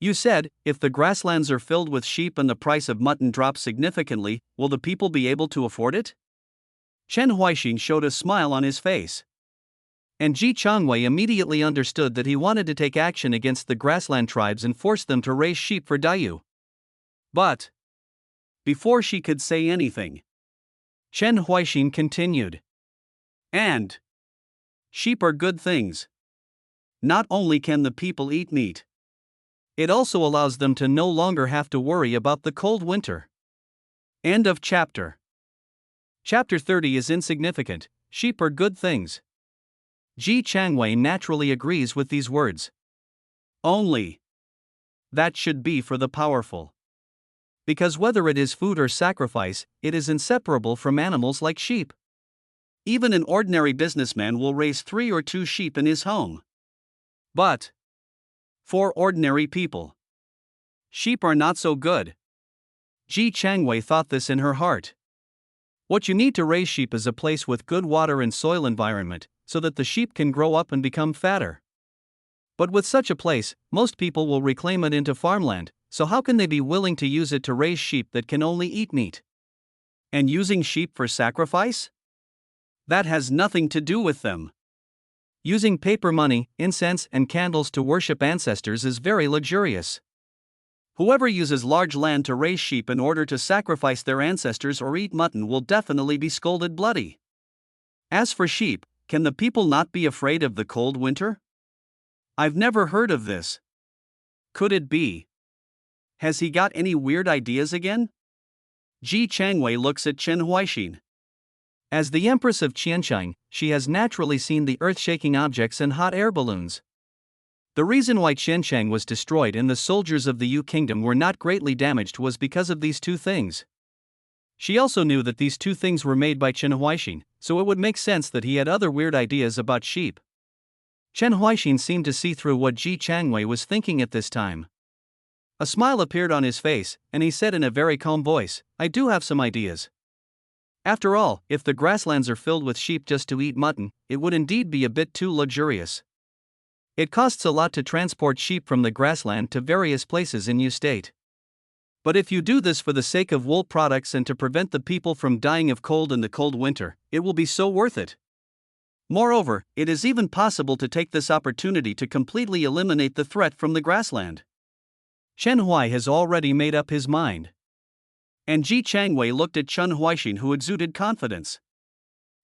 You said, if the grasslands are filled with sheep and the price of mutton drops significantly, will the people be able to afford it? Chen Huaixin showed a smile on his face. And Ji Changwei immediately understood that he wanted to take action against the grassland tribes and force them to raise sheep for Dayu. But before she could say anything, Chen Huaixin continued. And sheep are good things. Not only can the people eat meat, it also allows them to no longer have to worry about the cold winter. End of chapter. Chapter 30 is insignificant. Sheep are good things. Ji Changwei naturally agrees with these words. Only that should be for the powerful. Because whether it is food or sacrifice, it is inseparable from animals like sheep. Even an ordinary businessman will raise 3 or 2 sheep in his home. But for ordinary people, sheep are not so good. Ji Changwei thought this in her heart. What you need to raise sheep is a place with good water and soil environment, so that the sheep can grow up and become fatter. But with such a place, most people will reclaim it into farmland, so how can they be willing to use it to raise sheep that can only eat meat? And using sheep for sacrifice? That has nothing to do with them. Using paper money, incense, and candles to worship ancestors is very luxurious. Whoever uses large land to raise sheep in order to sacrifice their ancestors or eat mutton will definitely be scolded bloody. As for sheep, can the people not be afraid of the cold winter? I've never heard of this. Could it be? Has he got any weird ideas again? Ji Changwei looks at Chen Huaixin. As the Empress of Qianshang, she has naturally seen the earth-shaking objects and hot air balloons. The reason why Qianshang was destroyed and the soldiers of the Yu Kingdom were not greatly damaged was because of these 2 things. She also knew that these 2 things were made by Chen Huaixin, so it would make sense that he had other weird ideas about sheep. Chen Huaixin seemed to see through what Ji Changwei was thinking at this time. A smile appeared on his face, and he said in a very calm voice, I do have some ideas. After all, if the grasslands are filled with sheep just to eat mutton, it would indeed be a bit too luxurious. It costs a lot to transport sheep from the grassland to various places in Yu State. But if you do this for the sake of wool products and to prevent the people from dying of cold in the cold winter, it will be so worth it. Moreover, it is even possible to take this opportunity to completely eliminate the threat from the grassland. Chen Hui has already made up his mind. And Ji Changwei looked at Chen Huaixin, who exuded confidence.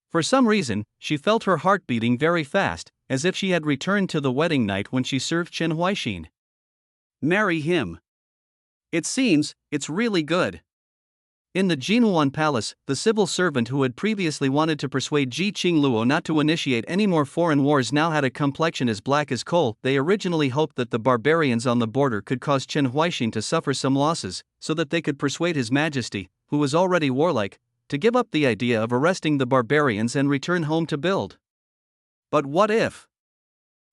For some reason, she felt her heart beating very fast, as if she had returned to the wedding night when she served Chen Huaixin. Marry him. It seems, it's really good. In the Jinhuan Palace, the civil servant who had previously wanted to persuade Ji Qingluo not to initiate any more foreign wars now had a complexion as black as coal. They originally hoped that the barbarians on the border could cause Chen Huaixin to suffer some losses, so that they could persuade His Majesty, who was already warlike, to give up the idea of arresting the barbarians and return home to build. But what if?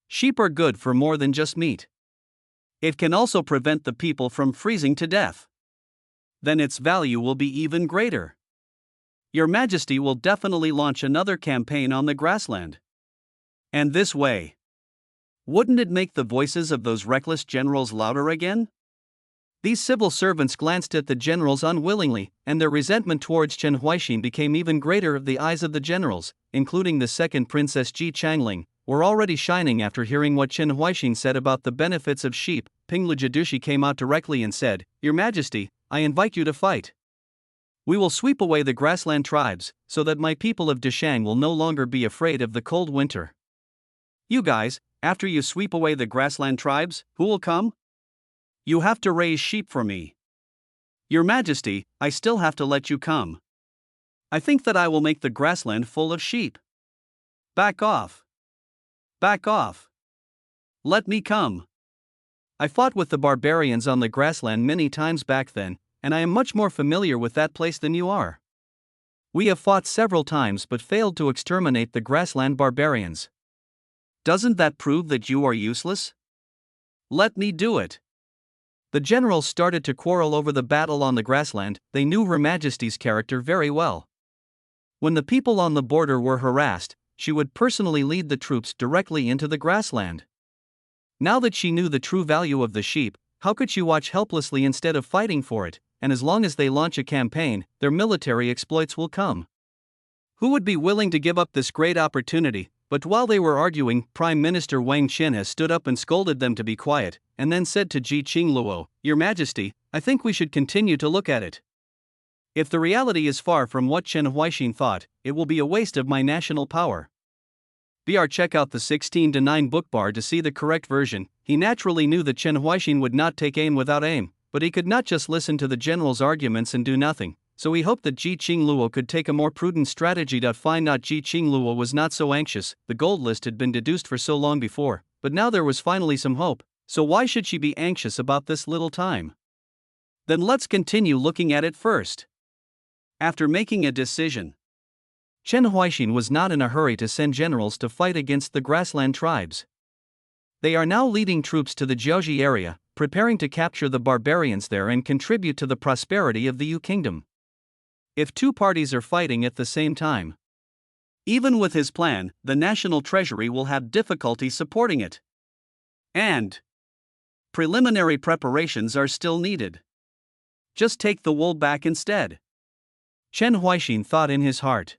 Sheep are good for more than just meat. It can also prevent the people from freezing to death. Then its value will be even greater. Your Majesty will definitely launch another campaign on the grassland. And this way, wouldn't it make the voices of those reckless generals louder again? These civil servants glanced at the generals unwillingly, and their resentment towards Chen Huaixin became even greater. The eyes of the generals, including the second princess Ji Changling, were already shining after hearing what Chen Huaixin said about the benefits of sheep. Ping Lijidushi came out directly and said, "Your Majesty, I invite you to fight. We will sweep away the grassland tribes, so that my people of Deshang will no longer be afraid of the cold winter." "You guys, after you sweep away the grassland tribes, who will come? You have to raise sheep for me." "Your Majesty, I still have to let you come. I think that I will make the grassland full of sheep." "Back off. Back off. Let me come. I fought with the barbarians on the grassland many times back then, and I am much more familiar with that place than you are. We have fought several times but failed to exterminate the grassland barbarians. Doesn't that prove that you are useless? Let me do it." The generals started to quarrel over the battle on the grassland. They knew Her Majesty's character very well. When the people on the border were harassed, she would personally lead the troops directly into the grassland. Now that she knew the true value of the sheep, how could she watch helplessly instead of fighting for it? And as long as they launch a campaign, their military exploits will come. Who would be willing to give up this great opportunity? But while they were arguing, Prime Minister Wang Qin stood up and scolded them to be quiet, and then said to Ji Qingluo, "Your Majesty, I think we should continue to look at it. If the reality is far from what Chen Huaixin thought, it will be a waste of my national power." BR check out the 16:9 book bar to see the correct version. He naturally knew that Chen Huaixin would not take aim without aim, but he could not just listen to the general's arguments and do nothing. So he hoped that Ji Qingluo could take a more prudent strategy. Fine. Ji Qingluo was not so anxious. The gold list had been deduced for so long before, but now there was finally some hope. So why should she be anxious about this little time? Then let's continue looking at it first. After making a decision, Chen Huaixin was not in a hurry to send generals to fight against the grassland tribes. They are now leading troops to the Jiaoji area, preparing to capture the barbarians there and contribute to the prosperity of the Yu Kingdom. If two parties are fighting at the same time, even with his plan, the national treasury will have difficulty supporting it. And preliminary preparations are still needed. Just take the wool back instead. Chen Huaixin thought in his heart.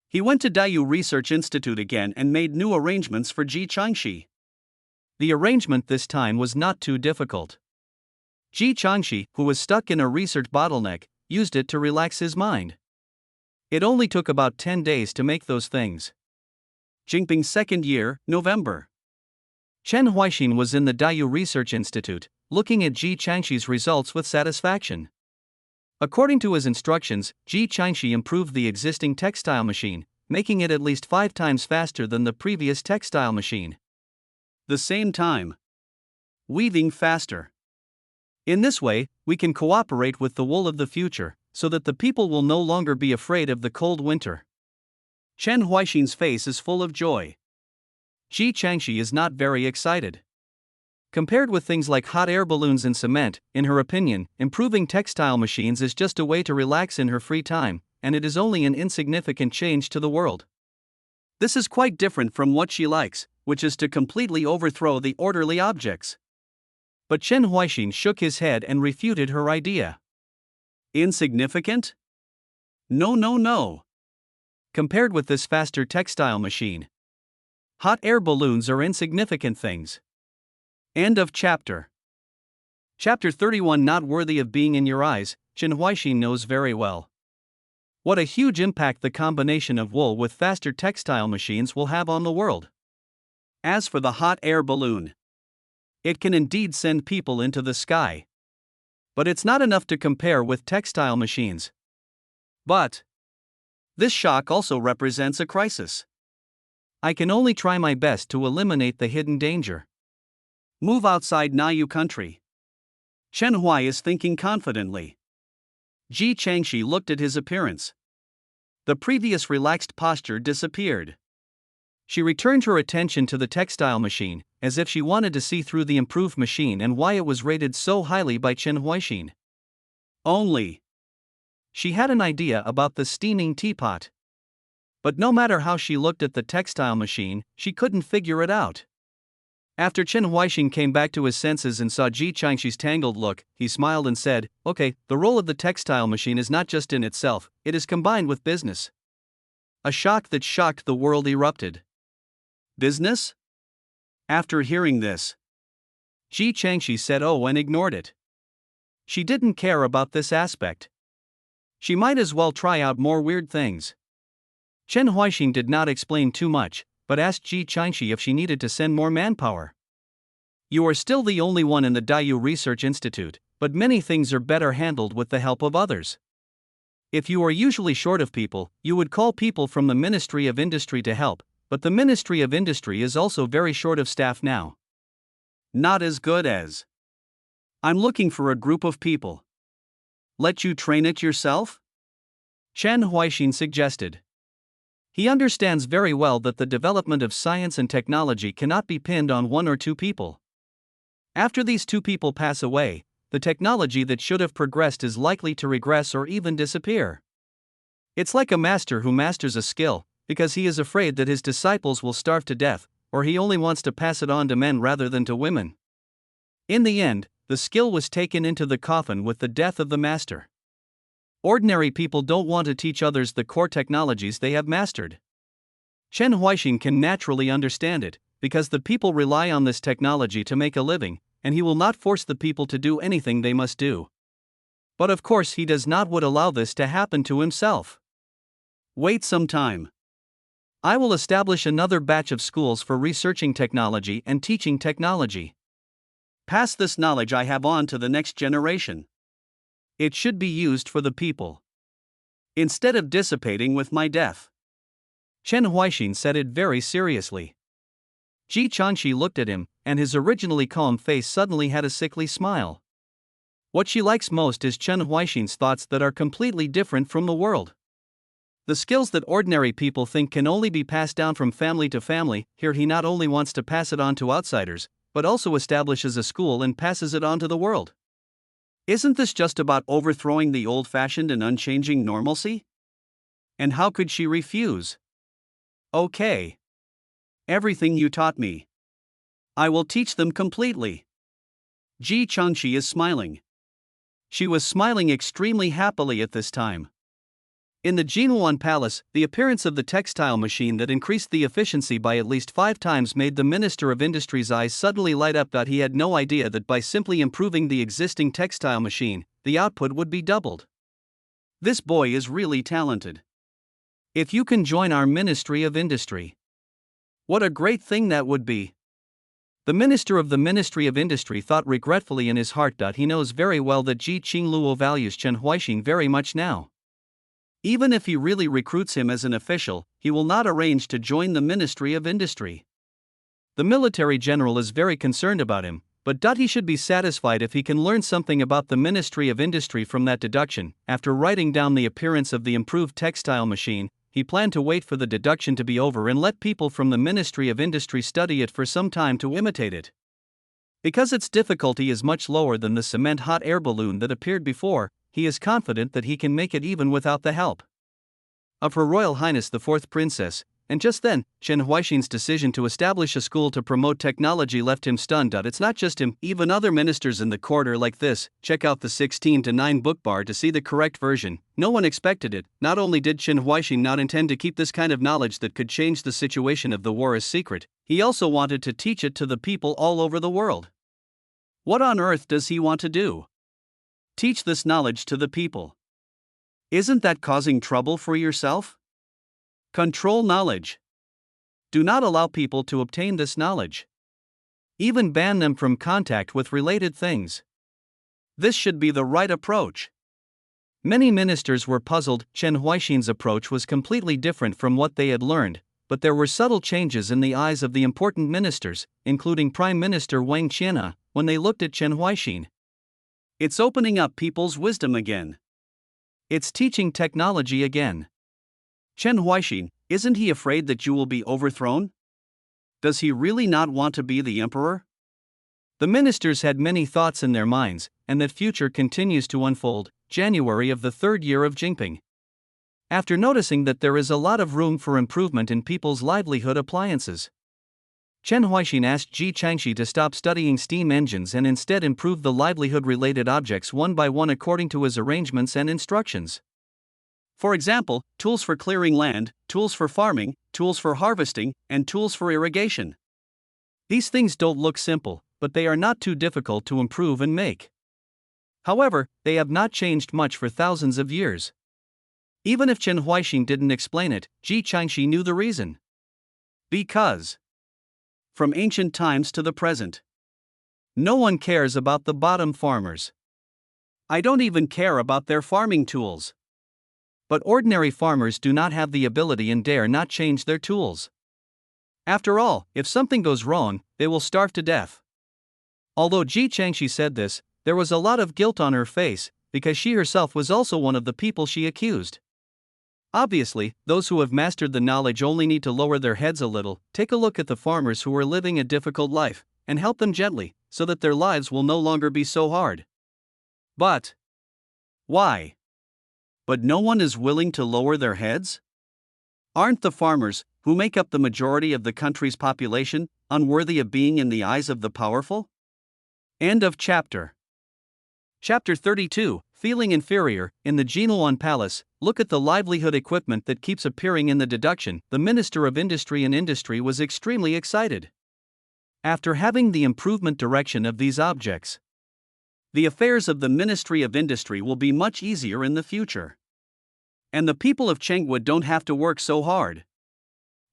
He went to Dayu Research Institute again and made new arrangements for Ji Changxi. The arrangement this time was not too difficult. Ji Changxi, who was stuck in a research bottleneck, used it to relax his mind. It only took about 10 days to make those things. Jinping's second year, November. Chen Huaixin was in the Dayu Research Institute, looking at Ji Changxi's results with satisfaction. According to his instructions, Ji Changxi improved the existing textile machine, making it at least 5 times faster than the previous textile machine. The same time, weaving faster. In this way, we can cooperate with the wool of the future, so that the people will no longer be afraid of the cold winter. Chen Huaixin's face is full of joy. Ji Changxi is not very excited. Compared with things like hot air balloons and cement, in her opinion, improving textile machines is just a way to relax in her free time, and it is only an insignificant change to the world. This is quite different from what she likes, which is to completely overthrow the orderly objects. But Chen Huaixin shook his head and refuted her idea. Insignificant? No. Compared with this faster textile machine, hot air balloons are insignificant things. End of chapter. Chapter 31. Not worthy of being in your eyes. Chen Huaixin knows very well what a huge impact the combination of wool with faster textile machines will have on the world. As for the hot air balloon, it can indeed send people into the sky. But it's not enough to compare with textile machines. But this shock also represents a crisis. I can only try my best to eliminate the hidden danger. Move outside Nayu country. Chen Hui is thinking confidently. Ji Changxi looked at his appearance. The previous relaxed posture disappeared. She returned her attention to the textile machine, as if she wanted to see through the improved machine and why it was rated so highly by Chen Huaixin. Only she had an idea about the steaming teapot. But no matter how she looked at the textile machine, she couldn't figure it out. After Chen Huaixing came back to his senses and saw Ji Changshi's tangled look, he smiled and said, "Okay, the role of the textile machine is not just in itself, it is combined with business." A shock that shocked the world erupted. Business? After hearing this, Ji Changshi said oh and ignored it. She didn't care about this aspect. She might as well try out more weird things. Chen Huaixing did not explain too much, but asked Ji Changshi if she needed to send more manpower. "You are still the only one in the Dayu Research Institute, but many things are better handled with the help of others. If you are usually short of people, you would call people from the Ministry of Industry to help, but the Ministry of Industry is also very short of staff now. Not as good as. I'm looking for a group of people. Let you train it yourself?" Chen Huaixing suggested. He understands very well that the development of science and technology cannot be pinned on one or two people. After these two people pass away, the technology that should have progressed is likely to regress or even disappear. It's like a master who masters a skill because he is afraid that his disciples will starve to death, or he only wants to pass it on to men rather than to women. In the end, the skill was taken into the coffin with the death of the master. Ordinary people don't want to teach others the core technologies they have mastered. Chen Huaixing can naturally understand it, because the people rely on this technology to make a living, and he will not force the people to do anything they must do. But of course he does not would allow this to happen to himself. Wait some time. I will establish another batch of schools for researching technology and teaching technology. Pass this knowledge I have on to the next generation. It should be used for the people, instead of dissipating with my death. Chen Huaixing said it very seriously. Ji Changshi looked at him, and his originally calm face suddenly had a sickly smile. What she likes most is Chen Huaixing's thoughts that are completely different from the world. The skills that ordinary people think can only be passed down from family to family, here he not only wants to pass it on to outsiders, but also establishes a school and passes it on to the world. Isn't this just about overthrowing the old-fashioned and unchanging normalcy? And how could she refuse? Okay. Everything you taught me, I will teach them completely. Ji Changshi is smiling. She was smiling extremely happily at this time. In the Jinhuan Palace, the appearance of the textile machine that increased the efficiency by at least 5 times made the Minister of Industry's eyes suddenly light up. He had no idea that by simply improving the existing textile machine, the output would be doubled. This boy is really talented. If you can join our Ministry of Industry, what a great thing that would be. The Minister of the Ministry of Industry thought regretfully in his heart. He knows very well that Ji Qingluo values Chen Huaixing very much now. Even if he really recruits him as an official, he will not arrange to join the Ministry of Industry. The military general is very concerned about him, but he should be satisfied if he can learn something about the Ministry of Industry from that deduction. After writing down the appearance of the improved textile machine, he planned to wait for the deduction to be over and let people from the Ministry of Industry study it for some time to imitate it. Because its difficulty is much lower than the cement hot air balloon that appeared before, he is confident that he can make it even without the help of Her Royal Highness the Fourth Princess. And just then, Chen Huaixing's decision to establish a school to promote technology left him stunned. It's not just him, even other ministers in the court are like this. Check out the 16:9 book bar to see the correct version. No one expected it. Not only did Chen Huaixing not intend to keep this kind of knowledge that could change the situation of the war as secret, he also wanted to teach it to the people all over the world. What on earth does he want to do? Teach this knowledge to the people. Isn't that causing trouble for yourself? Control knowledge. Do not allow people to obtain this knowledge. Even ban them from contact with related things. This should be the right approach. Many ministers were puzzled. Chen Huaixing's approach was completely different from what they had learned, but there were subtle changes in the eyes of the important ministers, including Prime Minister Wang Qianhe, when they looked at Chen Huaixing. It's opening up people's wisdom again. It's teaching technology again. Chen Huaixing, isn't he afraid that you will be overthrown? Does he really not want to be the emperor? The ministers had many thoughts in their minds, and that future continues to unfold. January of the 3rd year of Jinping. After noticing that there is a lot of room for improvement in people's livelihood appliances, Chen Huixin asked Ji Changxi to stop studying steam engines and instead improve the livelihood-related objects one by one according to his arrangements and instructions. For example, tools for clearing land, tools for farming, tools for harvesting, and tools for irrigation. These things don't look simple, but they are not too difficult to improve and make. However, they have not changed much for thousands of years. Even if Chen Huixin didn't explain it, Ji Changxi knew the reason. Because from ancient times to the present, no one cares about the bottom farmers. I don't even care about their farming tools. But ordinary farmers do not have the ability and dare not change their tools. After all, if something goes wrong, they will starve to death. Although Ji Changxi said this, there was a lot of guilt on her face, because she herself was also one of the people she accused. Obviously, those who have mastered the knowledge only need to lower their heads a little, take a look at the farmers who are living a difficult life, and help them gently, so that their lives will no longer be so hard. But why? But no one is willing to lower their heads? Aren't the farmers, who make up the majority of the country's population, unworthy of being in the eyes of the powerful? End of chapter. Chapter 32, Feeling Inferior. In the Jinluan Palace, look at the livelihood equipment that keeps appearing in the deduction. The Minister of Industry and Industry was extremely excited. After having the improvement direction of these objects, the affairs of the Ministry of Industry will be much easier in the future. And the people of Chengwu don't have to work so hard.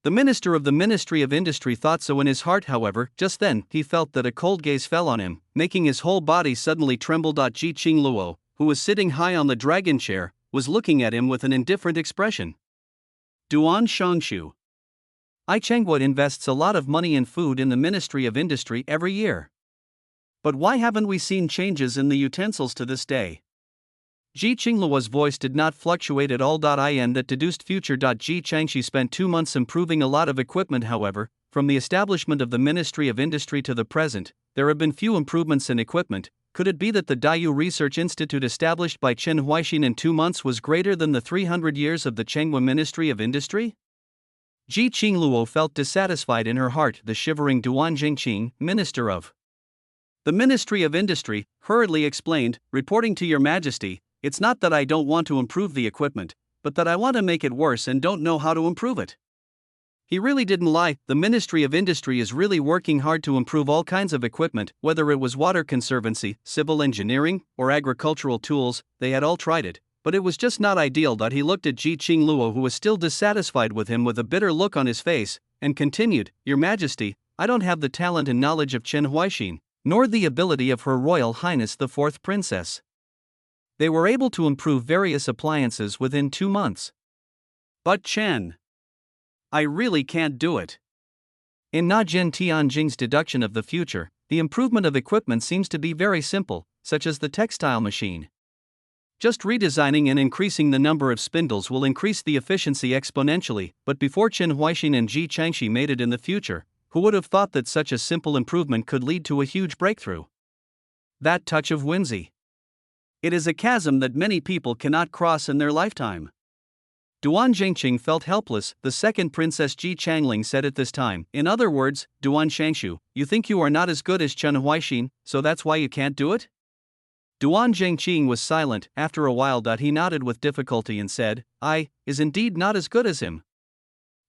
The minister of the Ministry of Industry thought so in his heart. However, just then, he felt that a cold gaze fell on him, making his whole body suddenly tremble. Ji Qingluo, who was sitting high on the dragon chair, was looking at him with an indifferent expression. Duan Shangshu. Chengwu invests a lot of money in food in the Ministry of Industry every year. But why haven't we seen changes in the utensils to this day? Ji Qingluo's voice did not fluctuate at all. In that deduced future. Ji Changxi spent 2 months improving a lot of equipment. However, from the establishment of the Ministry of Industry to the present, there have been few improvements in equipment. Could it be that the Daiyu Research Institute established by Chen Huixin in 2 months was greater than the 300 years of the Chengwu Ministry of Industry? Ji Qingluo felt dissatisfied in her heart. The shivering Duan Jingqing, Minister of the Ministry of Industry, hurriedly explained, reporting to Your Majesty, it's not that I don't want to improve the equipment, but that I want to make it worse and don't know how to improve it. He really didn't lie. The Ministry of Industry is really working hard to improve all kinds of equipment, whether it was water conservancy, civil engineering, or agricultural tools. They had all tried it, but it was just not ideal. He looked at Ji Qingluo, who was still dissatisfied with him, with a bitter look on his face, and continued, Your Majesty, I don't have the talent and knowledge of Chen Huixin, nor the ability of Her Royal Highness the 4th Princess. They were able to improve various appliances within 2 months. But Chen, I really can't do it. In Na Jin Tianjing's deduction of the future, the improvement of equipment seems to be very simple, such as the textile machine. Just redesigning and increasing the number of spindles will increase the efficiency exponentially. But before Chen Huixin and Ji Changxi made it in the future, who would have thought that such a simple improvement could lead to a huge breakthrough? That touch of whimsy. It is a chasm that many people cannot cross in their lifetime. Duan Jingqing felt helpless. The 2nd Princess Ji Changling said at this time, in other words, Duan Shangshu, you think you are not as good as Chen Huixin, so that's why you can't do it? Duan Jingqing was silent. After a while, he nodded with difficulty and said, is indeed not as good as him.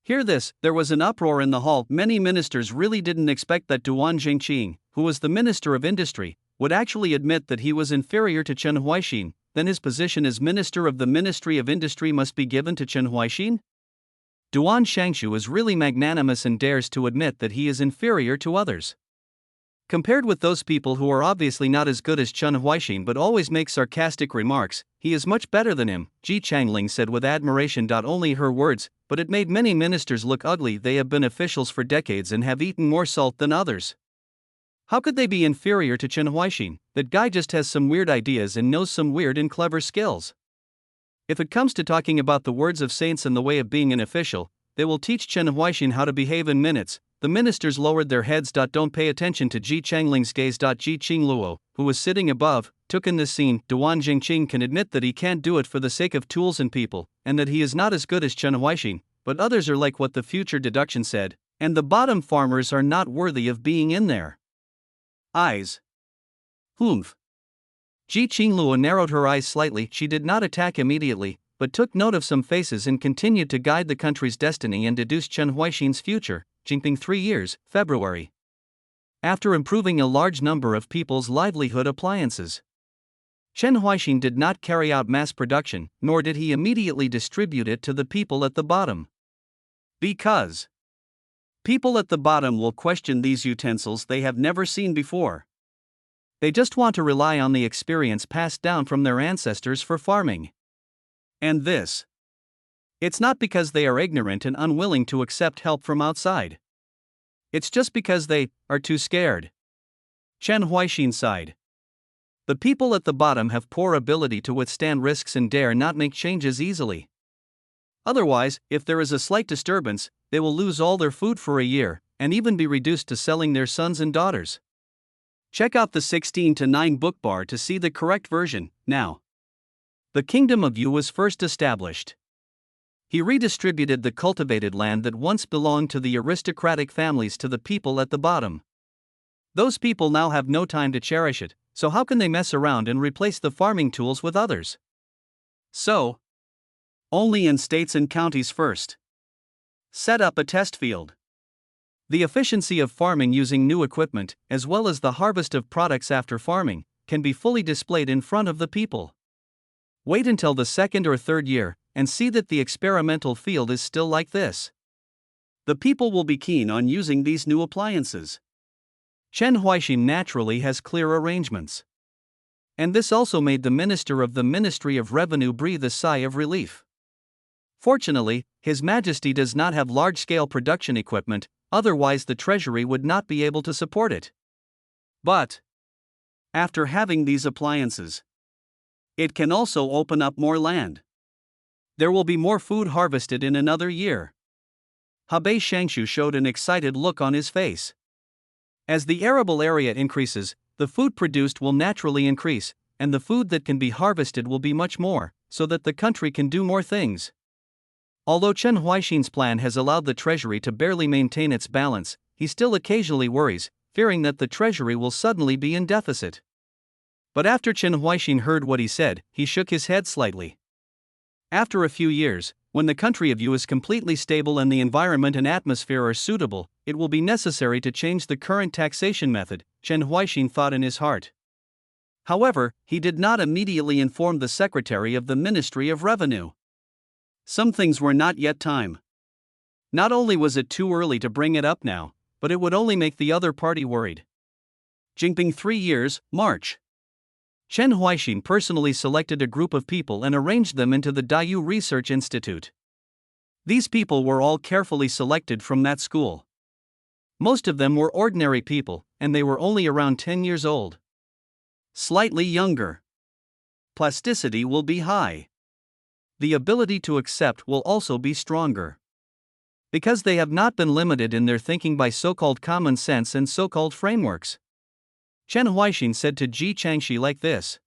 Hear this, there was an uproar in the hall. Many ministers really didn't expect that Duan Jingqing, who was the Minister of Industry, would actually admit that he was inferior to Chen Huixin. Then his position as Minister of the Ministry of Industry must be given to Chen Huixin? Duan Shangshu is really magnanimous and dares to admit that he is inferior to others. Compared with those people who are obviously not as good as Chen Huixin but always make sarcastic remarks, he is much better than him, Ji Changling said with admiration. Only her words, but it made many ministers look ugly. They have been officials for decades and have eaten more salt than others. How could they be inferior to Chen Huixin? That guy just has some weird ideas and knows some weird and clever skills. If it comes to talking about the words of saints and the way of being an official, they will teach Chen Huixin how to behave in minutes. The ministers lowered their heads. Don't pay attention to Ji Changling's gaze. Ji Qingluo, who was sitting above, took in this scene. Duan Jingqing can admit that he can't do it for the sake of tools and people, and that he is not as good as Chen Huixin, but others are like what the future deduction said. And the bottom farmers are not worthy of being in there. Eyes. Humph. Ji Qingluo narrowed her eyes slightly. She did not attack immediately, but took note of some faces and continued to guide the country's destiny and deduced Chen Huaixin's future. Jinping 3 years, February. After improving a large number of people's livelihood appliances, Chen Huaixin did not carry out mass production, nor did he immediately distribute it to the people at the bottom. Because people at the bottom will question these utensils they have never seen before. They just want to rely on the experience passed down from their ancestors for farming. And this. It's not because they are ignorant and unwilling to accept help from outside. It's just because they are too scared. Chen Huaixin sighed. The people at the bottom have poor ability to withstand risks and dare not make changes easily. Otherwise, if there is a slight disturbance, they will lose all their food for a year, and even be reduced to selling their sons and daughters. Check out the 16:9 book bar to see the correct version. Now, the kingdom of Yu was first established. He redistributed the cultivated land that once belonged to the aristocratic families to the people at the bottom. Those people now have no time to cherish it, so how can they mess around and replace the farming tools with others? So, only in states and counties first. Set up a test field. The efficiency of farming using new equipment, as well as the harvest of products after farming, can be fully displayed in front of the people. Wait until the 2nd or 3rd year, and see that the experimental field is still like this. The people will be keen on using these new appliances. Chen Huaixin naturally has clear arrangements. And this also made the minister of the Ministry of Revenue breathe a sigh of relief. Fortunately, His Majesty does not have large-scale production equipment, otherwise the treasury would not be able to support it. But after having these appliances, it can also open up more land. There will be more food harvested in another year. Hebei Shangshu showed an excited look on his face. As the arable area increases, the food produced will naturally increase, and the food that can be harvested will be much more, so that the country can do more things. Although Chen Huaixin's plan has allowed the treasury to barely maintain its balance, he still occasionally worries, fearing that the treasury will suddenly be in deficit. But after Chen Huaixin heard what he said, he shook his head slightly. After a few years, when the country of Yu is completely stable and the environment and atmosphere are suitable, it will be necessary to change the current taxation method, Chen Huaixin thought in his heart. However, he did not immediately inform the secretary of the Ministry of Revenue. Some things were not yet time. Not only was it too early to bring it up now, but it would only make the other party worried. Jinping 3 years, March. Chen Huaixin personally selected a group of people and arranged them into the Dayu Research Institute. These people were all carefully selected from that school. Most of them were ordinary people, and they were only around 10 years old. Slightly younger. Plasticity will be high. The ability to accept will also be stronger. Because they have not been limited in their thinking by so-called common sense and so-called frameworks. Chen Huaixin said to Ji Changxi like this.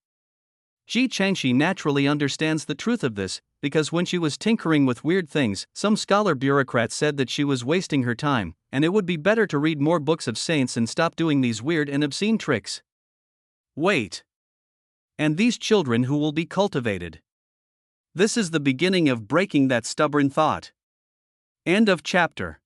Ji Changxi naturally understands the truth of this, because when she was tinkering with weird things, some scholar bureaucrats said that she was wasting her time, and it would be better to read more books of saints and stop doing these weird and obscene tricks. Wait. And these children who will be cultivated. This is the beginning of breaking that stubborn thought. End of chapter.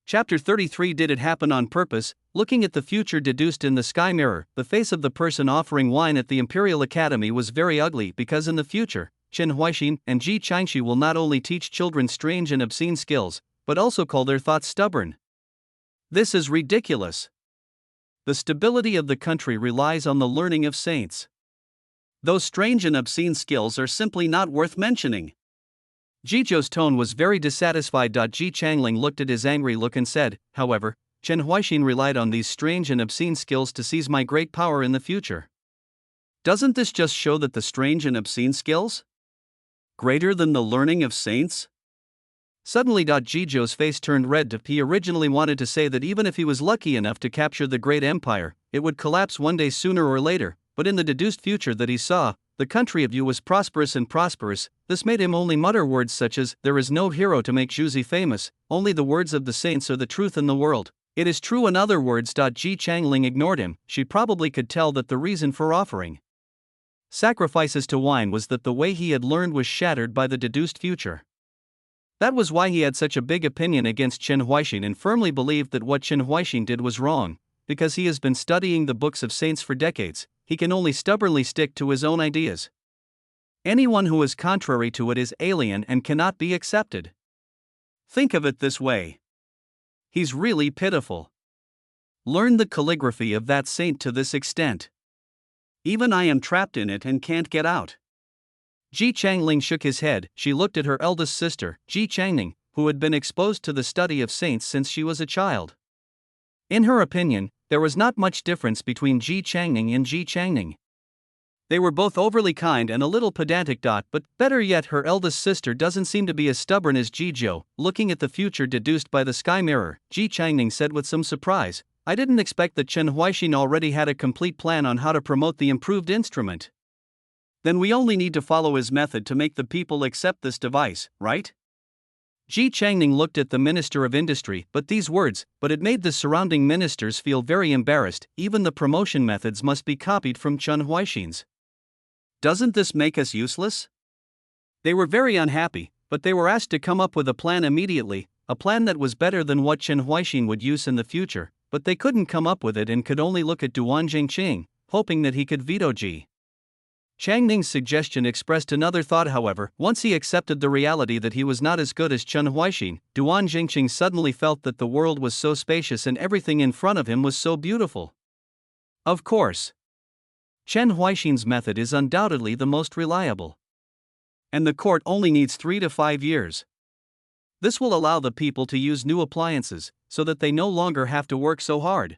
Chapter 33. Did it happen on purpose? Looking at the future deduced in the sky mirror, the face of the person offering wine at the Imperial Academy was very ugly because in the future, Chen Huaixin and Ji Changxi will not only teach children strange and obscene skills, but also call their thoughts stubborn. This is ridiculous. The stability of the country relies on the learning of saints. Those strange and obscene skills are simply not worth mentioning. Ji Zhou's tone was very dissatisfied. Ji Changling looked at his angry look and said, however, Chen Huaixin relied on these strange and obscene skills to seize my great power in the future. Doesn't this just show that the strange and obscene skills? Greater than the learning of saints? Suddenly, Ji Zhou's face turned red. He originally wanted to say that even if he was lucky enough to capture the great empire, it would collapse one day sooner or later, but in the deduced future that he saw, the country of Yu was prosperous and prosperous. This made him only mutter words such as, "There is no hero to make Juzi famous, only the words of the saints are the truth in the world. It is true." In other words, Ji Changling ignored him. She probably could tell that the reason for offering sacrifices to wine was that the way he had learned was shattered by the deduced future. That was why he had such a big opinion against Chen Huaixin and firmly believed that what Chen Huaixin did was wrong. Because he has been studying the books of saints for decades, he can only stubbornly stick to his own ideas. Anyone who is contrary to it is alien and cannot be accepted. Think of it this way. He's really pitiful. Learn the calligraphy of that saint to this extent. Even I am trapped in it and can't get out. Ji Changling shook his head. She looked at her eldest sister, Ji Changning, who had been exposed to the study of saints since she was a child. In her opinion, there was not much difference between Ji Changning and Ji Changning. They were both overly kind and a little pedantic. But better yet, her eldest sister doesn't seem to be as stubborn as Ji Zhou. Looking at the future deduced by the sky mirror, Ji Changning said with some surprise, "I didn't expect that Chen Huaixin already had a complete plan on how to promote the improved instrument. Then we only need to follow his method to make the people accept this device, right?" Ji Changning looked at the Minister of Industry, but it made the surrounding ministers feel very embarrassed. Even the promotion methods must be copied from Chen Huaixin's. Doesn't this make us useless? They were very unhappy, but they were asked to come up with a plan immediately, a plan that was better than what Chen Huaixin would use in the future, but they couldn't come up with it and could only look at Duan Jingqing, hoping that he could veto Ji Changning's suggestion. Expressed another thought, however. Once he accepted the reality that he was not as good as Chen Huaixin, Duan Jingqing suddenly felt that the world was so spacious and everything in front of him was so beautiful. Of course, Chen Huaixin's method is undoubtedly the most reliable. And the court only needs 3 to 5 years. This will allow the people to use new appliances, so that they no longer have to work so hard.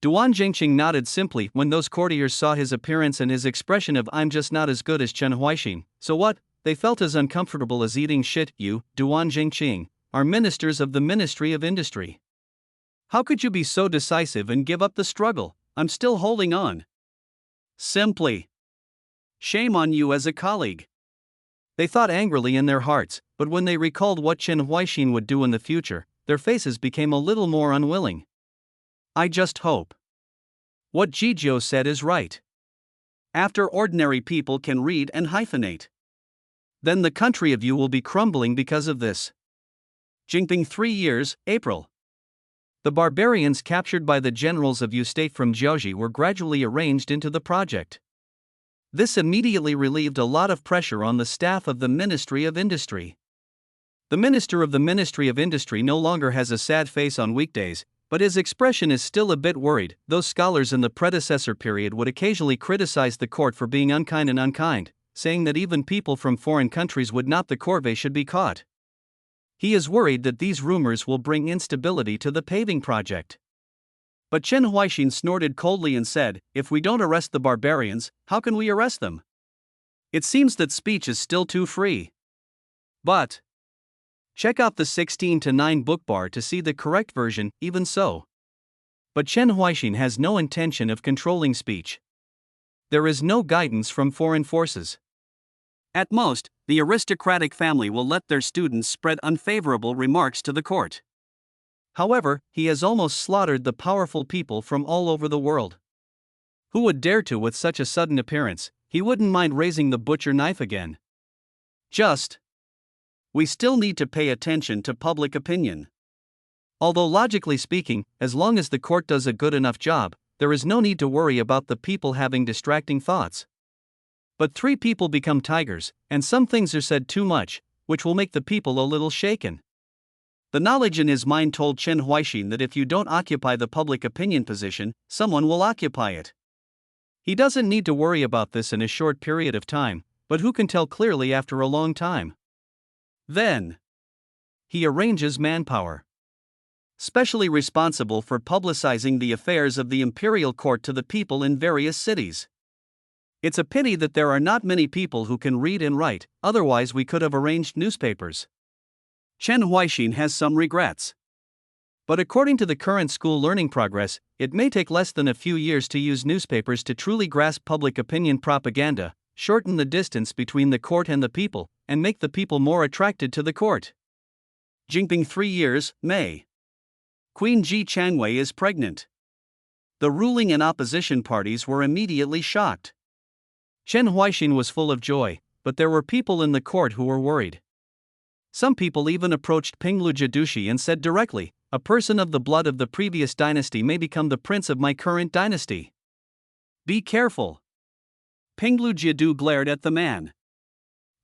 Duan Jingqing nodded simply when those courtiers saw his appearance and his expression of "I'm just not as good as Chen Huaixin, so what?" They felt as uncomfortable as eating shit. "You, Duan Jingqing, are ministers of the Ministry of Industry. How could you be so decisive and give up the struggle?" "I'm still holding on." Simply. Shame on you as a colleague. They thought angrily in their hearts, but when they recalled what Chen Huaixin would do in the future, their faces became a little more unwilling. "I just hope what Ji Zhou said is right. After ordinary people can read and hyphenate, then the country of Yu will be crumbling because of this." Jinping 3 years, April. The barbarians captured by the generals of Yu state from Jiaoji were gradually arranged into the project. This immediately relieved a lot of pressure on the staff of the Ministry of Industry. The minister of the Ministry of Industry no longer has a sad face on weekdays, but his expression is still a bit worried. Those scholars in the predecessor period would occasionally criticize the court for being unkind, saying that even people from foreign countries would not the corvée should be caught. He is worried that these rumors will bring instability to the paving project. But Chen Huaixin snorted coldly and said, "If we don't arrest the barbarians, how can we arrest them? It seems that speech is still too free." But check out the 16:9 book bar to see the correct version. Even so, but Chen Huaixin has no intention of controlling speech. There is no guidance from foreign forces. At most, the aristocratic family will let their students spread unfavorable remarks to the court. However, he has almost slaughtered the powerful people from all over the world. Who would dare to with such a sudden appearance? He wouldn't mind raising the butcher knife again. We still need to pay attention to public opinion. Although logically speaking, as long as the court does a good enough job, there is no need to worry about the people having distracting thoughts. But 3 people become tigers, and some things are said too much, which will make the people a little shaken. The knowledge in his mind told Chen Huaixin that if you don't occupy the public opinion position, someone will occupy it. He doesn't need to worry about this in a short period of time, but who can tell clearly after a long time? Then he arranges manpower, specially responsible for publicizing the affairs of the imperial court to the people in various cities. It's a pity that there are not many people who can read and write, otherwise we could have arranged newspapers. Chen Huaixin has some regrets. But according to the current school learning progress, it may take less than a few years to use newspapers to truly grasp public opinion propaganda. shorten the distance between the court and the people, and make the people more attracted to the court. Jinping 3 years, May. Queen Ji Changwei is pregnant. The ruling and opposition parties were immediately shocked. Chen Huaixin was full of joy, but there were people in the court who were worried. Some people even approached Pinglu Jidushi and said directly, "A person of the blood of the previous dynasty may become the prince of my current dynasty. Be careful." Pinglu Jidu glared at the man.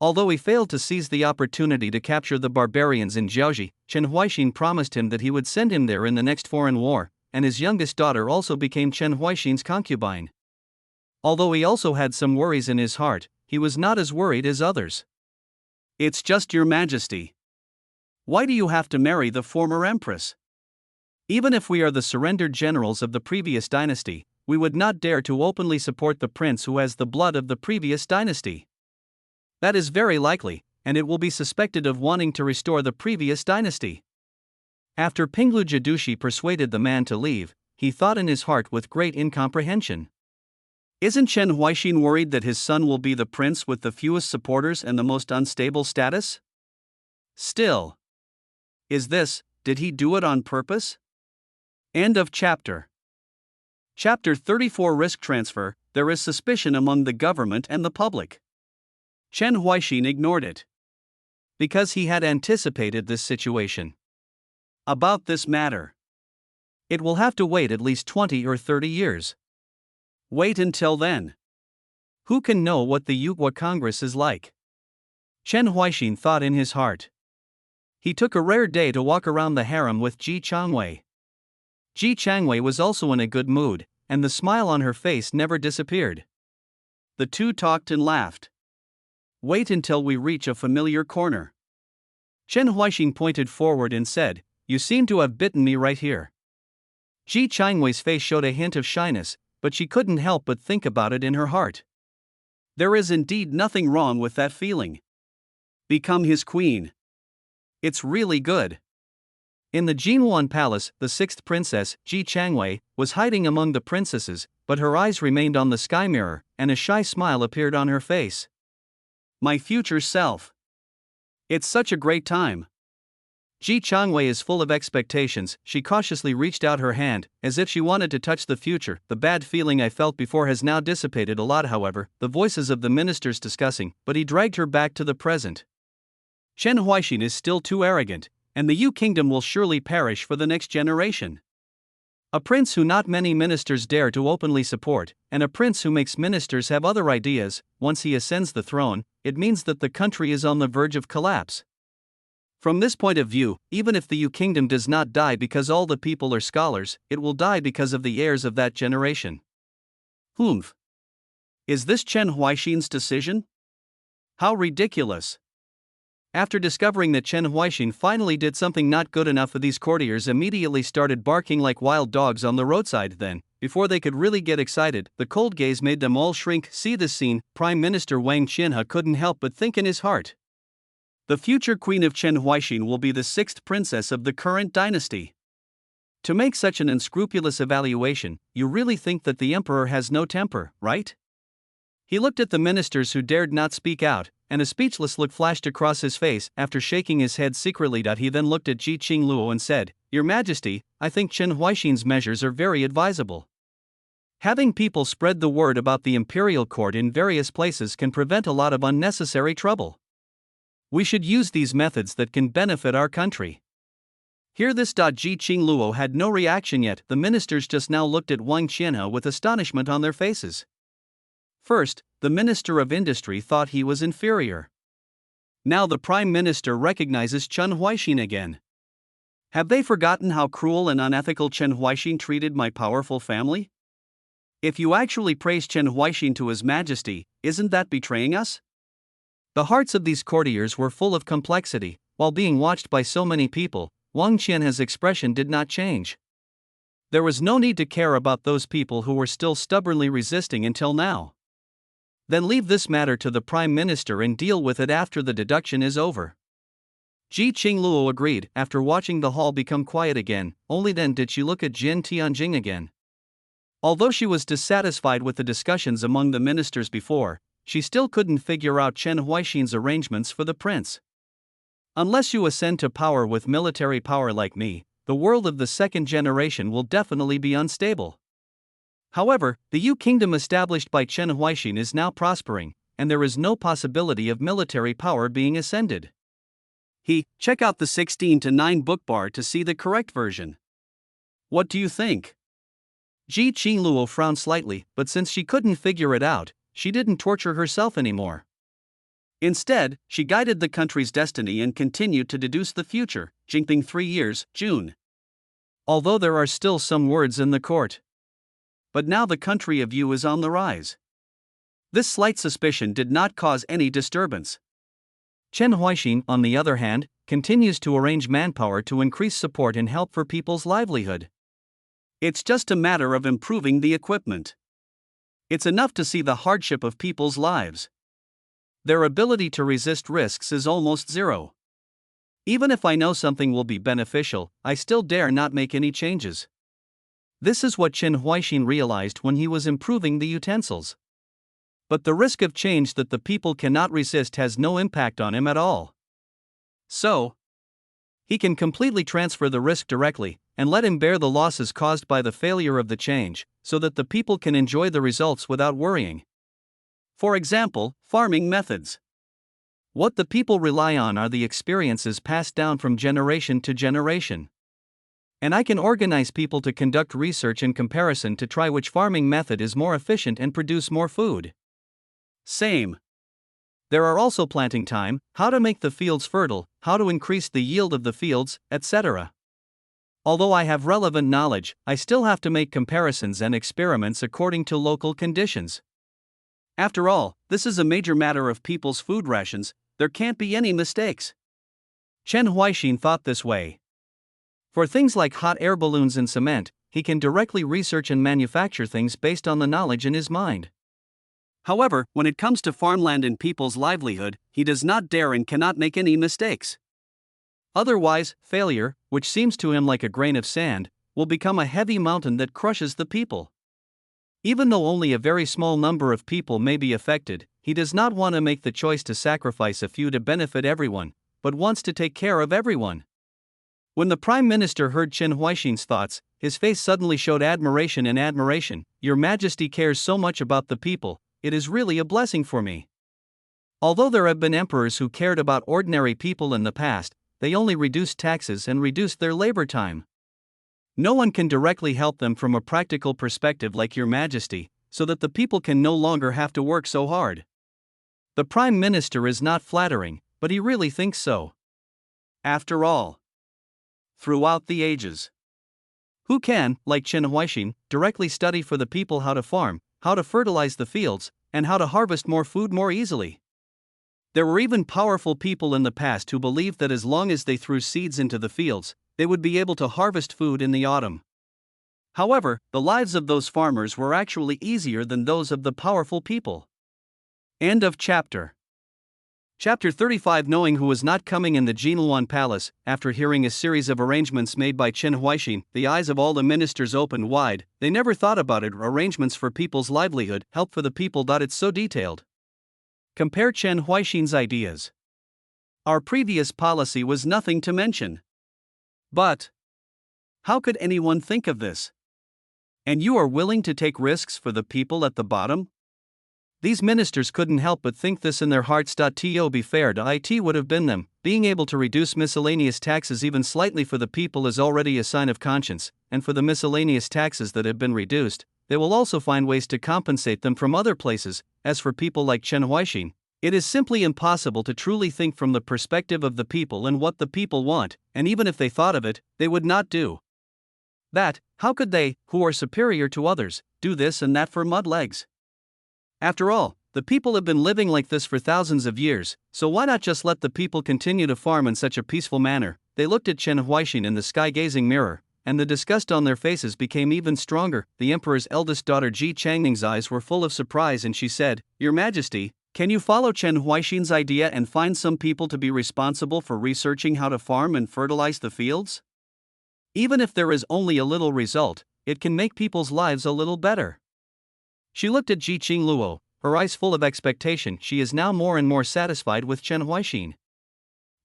Although he failed to seize the opportunity to capture the barbarians in Jiaoji, Chen Huaixin promised him that he would send him there in the next foreign war, and his youngest daughter also became Chen Huaixin's concubine. Although he also had some worries in his heart, he was not as worried as others. "It's just your majesty. Why do you have to marry the former empress? Even if we are the surrendered generals of the previous dynasty, we would not dare to openly support the prince who has the blood of the previous dynasty. That is very likely, and it will be suspected of wanting to restore the previous dynasty." After Pinglu Jidushi persuaded the man to leave, he thought in his heart with great incomprehension. Isn't Chen Huaixin worried that his son will be the prince with the fewest supporters and the most unstable status? Still. Did he do it on purpose? End of chapter. Chapter 34 Risk Transfer. There is suspicion among the government and the public. Chen Huaixin ignored it. Because he had anticipated this situation. About this matter. It will have to wait at least 20 or 30 years. Wait until then. Who can know what the Yuhua Congress is like? Chen Huaixin thought in his heart. He took a rare day to walk around the harem with Ji Changwei. Ji Changwei was also in a good mood, and the smile on her face never disappeared. The two talked and laughed. Wait until we reach a familiar corner. Chen Huaixin pointed forward and said, "You seem to have bitten me right here." Ji Changwei's face showed a hint of shyness, but she couldn't help but think about it in her heart. There is indeed nothing wrong with that feeling. Become his queen. It's really good. In the Jinwan Palace, the sixth princess, Ji Changwei, was hiding among the princesses, but her eyes remained on the sky mirror, and a shy smile appeared on her face. My future self. It's such a great time. Ji Changwei is full of expectations. She cautiously reached out her hand, as if she wanted to touch the future. The bad feeling I felt before has now dissipated a lot, however, the voices of the ministers discussing, but he dragged her back to the present. Chen Huaixin is still too arrogant, and the Yu kingdom will surely perish for the next generation. A prince who not many ministers dare to openly support, and a prince who makes ministers have other ideas. Once he ascends the throne, it means that the country is on the verge of collapse. From this point of view, even if the Yu kingdom does not die because all the people are scholars, it will die because of the heirs of that generation. Humph. Is this Chen Huaixin's decision? How ridiculous. After discovering that Chen Huaixin finally did something not good enough, these courtiers immediately started barking like wild dogs on the roadside. Then, before they could really get excited, the cold gaze made them all shrink. See this scene, Prime Minister Wang Qinhe couldn't help but think in his heart. The future queen of Chen Huaixin will be the sixth princess of the current dynasty. To make such an unscrupulous evaluation, you really think that the emperor has no temper, right? He looked at the ministers who dared not speak out, and a speechless look flashed across his face. After shaking his head secretly, he then looked at Ji Qingluo and said, Your Majesty, I think Chen Huaixin's measures are very advisable. Having people spread the word about the imperial court in various places can prevent a lot of unnecessary trouble. We should use these methods that can benefit our country. Hear this. Ji Qingluo had no reaction yet. The ministers just now looked at Wang Qinhe with astonishment on their faces. First, the Minister of Industry thought he was inferior. Now the Prime Minister recognizes Chen Huaixin again. Have they forgotten how cruel and unethical Chen Huaixin treated my powerful family? If you actually praise Chen Huaixin to His Majesty, isn't that betraying us? The hearts of these courtiers were full of complexity. While being watched by so many people, Wang Qinhe's expression did not change. There was no need to care about those people who were still stubbornly resisting until now. Then leave this matter to the Prime Minister and deal with it after the deduction is over. Ji Qingluo agreed. After watching the hall become quiet again, only then did she look at Jin Tianjing again. Although she was dissatisfied with the discussions among the ministers before, she still couldn't figure out Chen Huaixin's arrangements for the prince. Unless you ascend to power with military power like me, the world of the second generation will definitely be unstable. However, the Yu kingdom established by Chen Huaixin is now prospering, and there is no possibility of military power being ascended. Check out the 16:9 book bar to see the correct version. What do you think? Ji Qingluo frowned slightly, but since she couldn't figure it out, she didn't torture herself anymore. Instead, she guided the country's destiny and continued to deduce the future, Jinping 3 years, June. Although there are still some words in the court. But now the country of Yu is on the rise. This slight suspicion did not cause any disturbance. Chen Huaixin, on the other hand, continues to arrange manpower to increase support and help for people's livelihood. It's just a matter of improving the equipment. It's enough to see the hardship of people's lives. Their ability to resist risks is almost zero. Even if I know something will be beneficial, I still dare not make any changes. This is what Chen Huaixin realized when he was improving the utensils. But the risk of change that the people cannot resist has no impact on him at all. So, he can completely transfer the risk directly, and let him bear the losses caused by the failure of the change, so that the people can enjoy the results without worrying. For example, farming methods. What the people rely on are the experiences passed down from generation to generation. And I can organize people to conduct research and comparison to try which farming method is more efficient and produce more food. Same. There are also planting time, how to make the fields fertile, how to increase the yield of the fields, etc. Although I have relevant knowledge, I still have to make comparisons and experiments according to local conditions. After all, this is a major matter of people's food rations, there can't be any mistakes. Chen Huaixin thought this way. For things like hot air balloons and cement, he can directly research and manufacture things based on the knowledge in his mind. However, when it comes to farmland and people's livelihood, he does not dare and cannot make any mistakes. Otherwise, failure, which seems to him like a grain of sand, will become a heavy mountain that crushes the people. Even though only a very small number of people may be affected, he does not want to make the choice to sacrifice a few to benefit everyone, but wants to take care of everyone. When the Prime Minister heard Chen Huaixin's thoughts, his face suddenly showed admiration and admiration. Your Majesty cares so much about the people, it is really a blessing for me. Although there have been emperors who cared about ordinary people in the past, they only reduced taxes and reduced their labor time. No one can directly help them from a practical perspective like Your Majesty, so that the people can no longer have to work so hard. The Prime Minister is not flattering, but he really thinks so. After all, throughout the ages, who can, like Chen Huaixin, directly study for the people how to farm, how to fertilize the fields, and how to harvest more food more easily? There were even powerful people in the past who believed that as long as they threw seeds into the fields, they would be able to harvest food in the autumn. However, the lives of those farmers were actually easier than those of the powerful people. End of chapter. Chapter 35. Knowing who was not coming in the Jinluan Palace. After hearing a series of arrangements made by Chen Huaixin, the eyes of all the ministers opened wide. They never thought about it. Arrangements for people's livelihood, help for the people. It's so detailed. Compare Chen Huaixin's ideas. Our previous policy was nothing to mention. But how could anyone think of this? And you are willing to take risks for the people at the bottom? These ministers couldn't help but think this in their hearts. To be fair to it would have been them. Being able to reduce miscellaneous taxes even slightly for the people is already a sign of conscience, and for the miscellaneous taxes that have been reduced, they will also find ways to compensate them from other places. As for people like Chen Huaixin, it is simply impossible to truly think from the perspective of the people and what the people want, and even if they thought of it, they would not do that. How could they, who are superior to others, do this and that for mud legs? After all, the people have been living like this for thousands of years, so why not just let the people continue to farm in such a peaceful manner? They looked at Chen Huaixin in the sky-gazing mirror, and the disgust on their faces became even stronger. The emperor's eldest daughter Ji Changning's eyes were full of surprise, and she said, Your Majesty, can you follow Chen Huaixin's idea and find some people to be responsible for researching how to farm and fertilize the fields? Even if there is only a little result, it can make people's lives a little better. She looked at Ji Qingluo. her eyes full of expectation. She is now more and more satisfied with Chen Huaixin.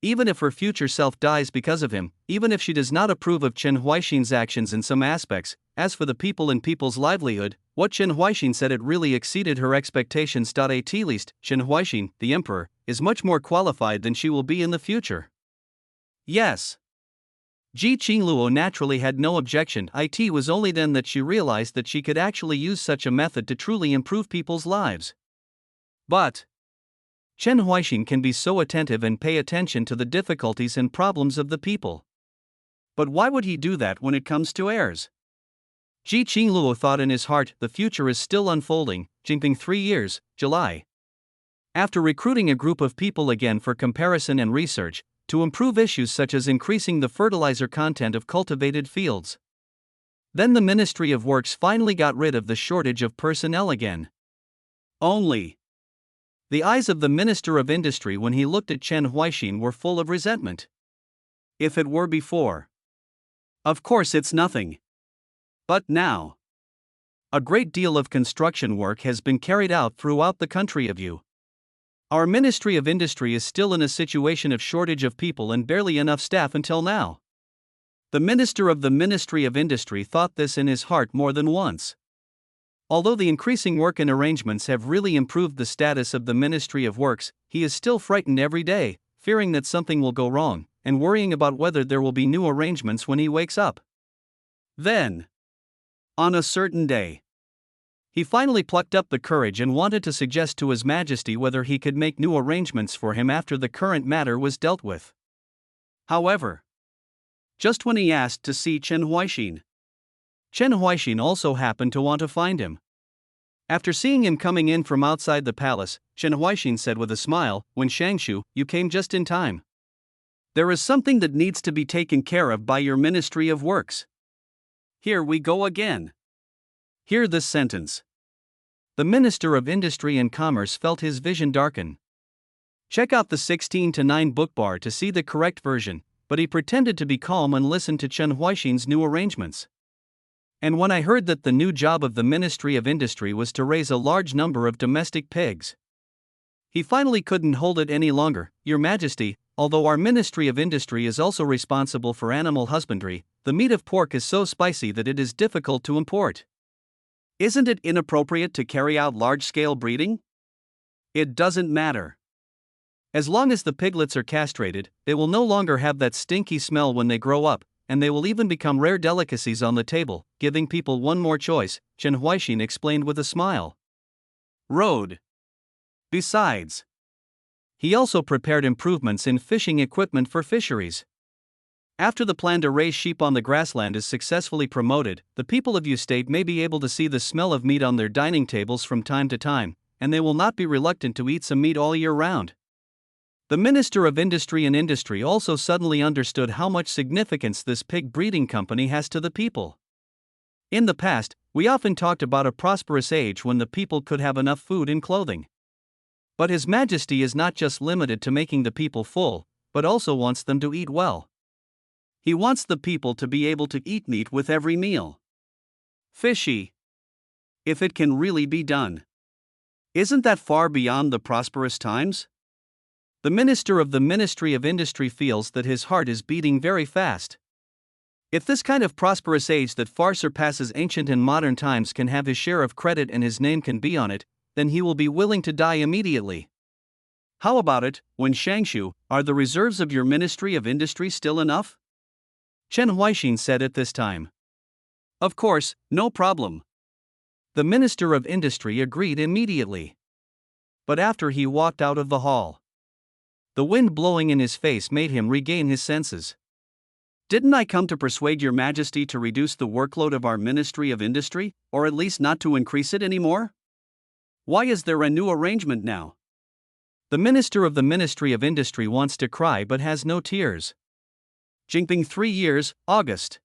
Even if her future self dies because of him, even if she does not approve of Chen Huaixin's actions in some aspects, as for the people and people's livelihood, what Chen Huaixin said, it really exceeded her expectations. At least, Chen Huaixin, the emperor, is much more qualified than she will be in the future. Yes. Ji Qingluo naturally had no objection. It was only then that she realized that she could actually use such a method to truly improve people's lives. But Chen Huaixin can be so attentive and pay attention to the difficulties and problems of the people. But why would he do that when it comes to heirs? Ji Qingluo thought in his heart, the future is still unfolding. Jinping 3 years, July. After recruiting a group of people again for comparison and research, to improve issues such as increasing the fertilizer content of cultivated fields. Then the Ministry of Works finally got rid of the shortage of personnel again. Only the eyes of the Minister of Industry when he looked at Chen Huaixin were full of resentment. If it were before, of course it's nothing. But now, a great deal of construction work has been carried out throughout the country of you. Our Ministry of Industry is still in a situation of shortage of people and barely enough staff until now. The Minister of the Ministry of Industry thought this in his heart more than once. Although the increasing work and arrangements have really improved the status of the Ministry of Works, he is still frightened every day, fearing that something will go wrong, and worrying about whether there will be new arrangements when he wakes up. Then, on a certain day, he finally plucked up the courage and wanted to suggest to His Majesty whether he could make new arrangements for him after the current matter was dealt with. However, just when he asked to see Chen Huaixin also happened to want to find him. After seeing him coming in from outside the palace, Chen Huaixin said with a smile, "When Shangshu, you came just in time. There is something that needs to be taken care of by your Ministry of Works." Here we go again. Hear this sentence. The Minister of Industry and Commerce felt his vision darken. Check out the 16:9 bookbar to see the correct version, but he pretended to be calm and listened to Chen Huaixin's new arrangements. And when I heard that the new job of the Ministry of Industry was to raise a large number of domestic pigs, he finally couldn't hold it any longer. Your Majesty, although our Ministry of Industry is also responsible for animal husbandry, the meat of pork is so spicy that it is difficult to import. Isn't it inappropriate to carry out large-scale breeding? It doesn't matter. As long as the piglets are castrated, they will no longer have that stinky smell when they grow up, and they will even become rare delicacies on the table, giving people one more choice, Chen Huaixin explained with a smile. Besides, he also prepared improvements in fishing equipment for fisheries. After the plan to raise sheep on the grassland is successfully promoted, the people of Yu State may be able to see the smell of meat on their dining tables from time to time, and they will not be reluctant to eat some meat all year round. The Minister of Industry and Industry also suddenly understood how much significance this pig breeding company has to the people. In the past, we often talked about a prosperous age when the people could have enough food and clothing. But His Majesty is not just limited to making the people full, but also wants them to eat well. He wants the people to be able to eat meat with every meal. Fishy. If it can really be done. Isn't that far beyond the prosperous times? The Minister of the Ministry of Industry feels that his heart is beating very fast. If this kind of prosperous age that far surpasses ancient and modern times can have his share of credit and his name can be on it, then he will be willing to die immediately. How about it, when Shangshu, are the reserves of your Ministry of Industry still enough? Chen Huaixin said at this time. Of course, no problem. The Minister of Industry agreed immediately. But after he walked out of the hall, the wind blowing in his face made him regain his senses. Didn't I come to persuade your Majesty to reduce the workload of our Ministry of Industry, or at least not to increase it anymore? Why is there a new arrangement now? The Minister of the Ministry of Industry wants to cry but has no tears. Jinping 3 years, August.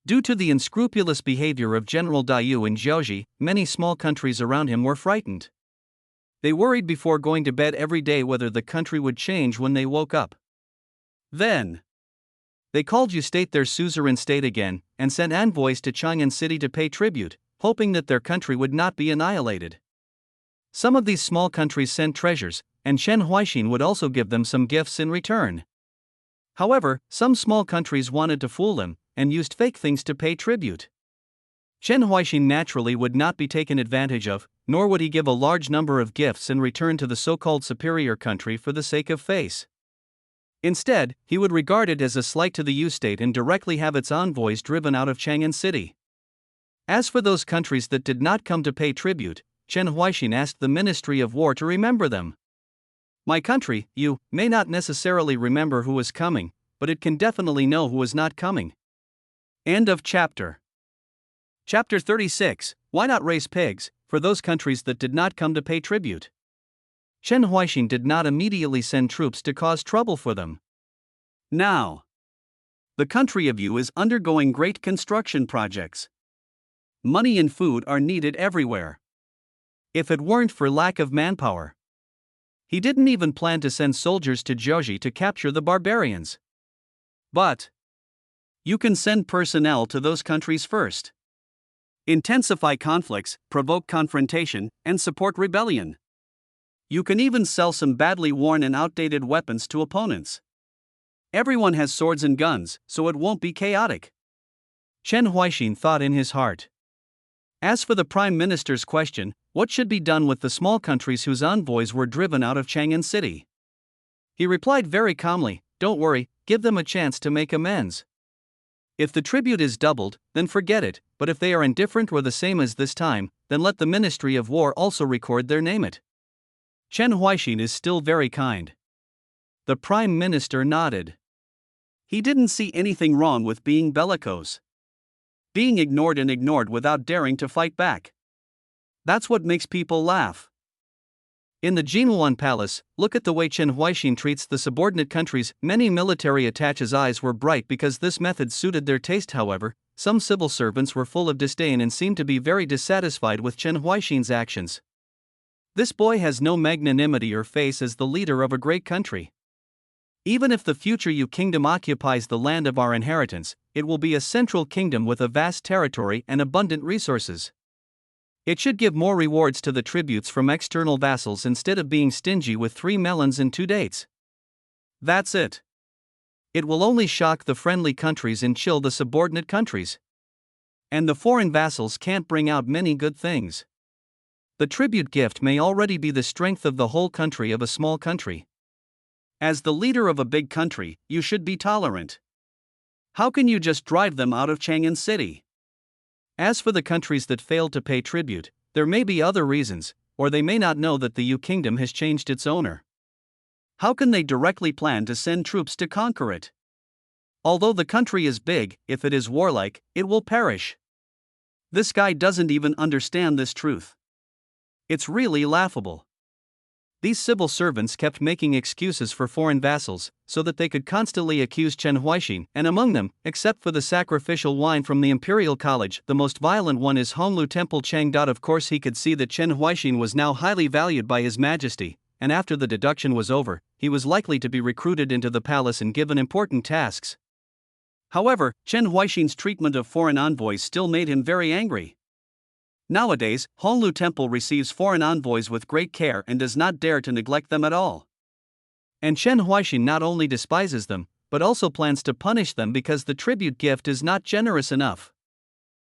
Due to the unscrupulous behavior of General Dayu in Jiaoji, many small countries around him were frightened. They worried before going to bed every day whether the country would change when they woke up. Then, they called Yu State their suzerain state again, and sent envoys to Chang'an City to pay tribute, hoping that their country would not be annihilated. Some of these small countries sent treasures, and Chen Huaixin would also give them some gifts in return. However, some small countries wanted to fool him, and used fake things to pay tribute. Chen Huaixin naturally would not be taken advantage of, nor would he give a large number of gifts in return to the so-called superior country for the sake of face. Instead, he would regard it as a slight to the Yu state and directly have its envoys driven out of Chang'an City. As for those countries that did not come to pay tribute, Chen Huaixin asked the Ministry of War to remember them. My country, you, may not necessarily remember who is coming, but it can definitely know who is not coming. End of chapter. Chapter 36, Why Not Raise Pigs, for those countries that did not come to pay tribute. Chen Huaixin did not immediately send troops to cause trouble for them. Now, the country of Yu is undergoing great construction projects. Money and food are needed everywhere. If it weren't for lack of manpower, he didn't even plan to send soldiers to Jiaoji to capture the barbarians. But you can send personnel to those countries first. Intensify conflicts, provoke confrontation, and support rebellion. You can even sell some badly worn and outdated weapons to opponents. Everyone has swords and guns, so it won't be chaotic. Chen Huaixin thought in his heart. As for the Prime Minister's question, what should be done with the small countries whose envoys were driven out of Chang'an City? He replied very calmly, "Don't worry, give them a chance to make amends. If the tribute is doubled, then forget it, but if they are indifferent or the same as this time, then let the Ministry of War also record their name it." Chen Huaixin is still very kind. The Prime Minister nodded. He didn't see anything wrong with being bellicose. Being ignored without daring to fight back. That's what makes people laugh. In the Jinhuan Palace, look at the way Chen Huaixin treats the subordinate countries. Many military attaches' eyes were bright because this method suited their taste. However, some civil servants were full of disdain and seemed to be very dissatisfied with Chen Huaixin's actions. This boy has no magnanimity or face as the leader of a great country. Even if the future Yu kingdom occupies the land of our inheritance, it will be a central kingdom with a vast territory and abundant resources. It should give more rewards to the tributes from external vassals instead of being stingy with 3 melons and 2 dates. That's it. It will only shock the friendly countries and chill the subordinate countries. And the foreign vassals can't bring out many good things. The tribute gift may already be the strength of the whole country of a small country. As the leader of a big country, you should be tolerant. How can you just drive them out of Chang'an City? As for the countries that failed to pay tribute, there may be other reasons, or they may not know that the Yu kingdom has changed its owner. How can they directly plan to send troops to conquer it? Although the country is big, if it is warlike, it will perish. This guy doesn't even understand this truth. It's really laughable. These civil servants kept making excuses for foreign vassals, so that they could constantly accuse Chen Huaixin, and among them, except for the sacrificial wine from the Imperial College, the most violent one is Honglu Temple Chang. Of course he could see that Chen Huaixin was now highly valued by His Majesty, and after the deduction was over, he was likely to be recruited into the palace and given important tasks. However, Chen Huaixin's treatment of foreign envoys still made him very angry. Nowadays, Honglu Temple receives foreign envoys with great care and does not dare to neglect them at all. And Chen Huaixin not only despises them, but also plans to punish them because the tribute gift is not generous enough.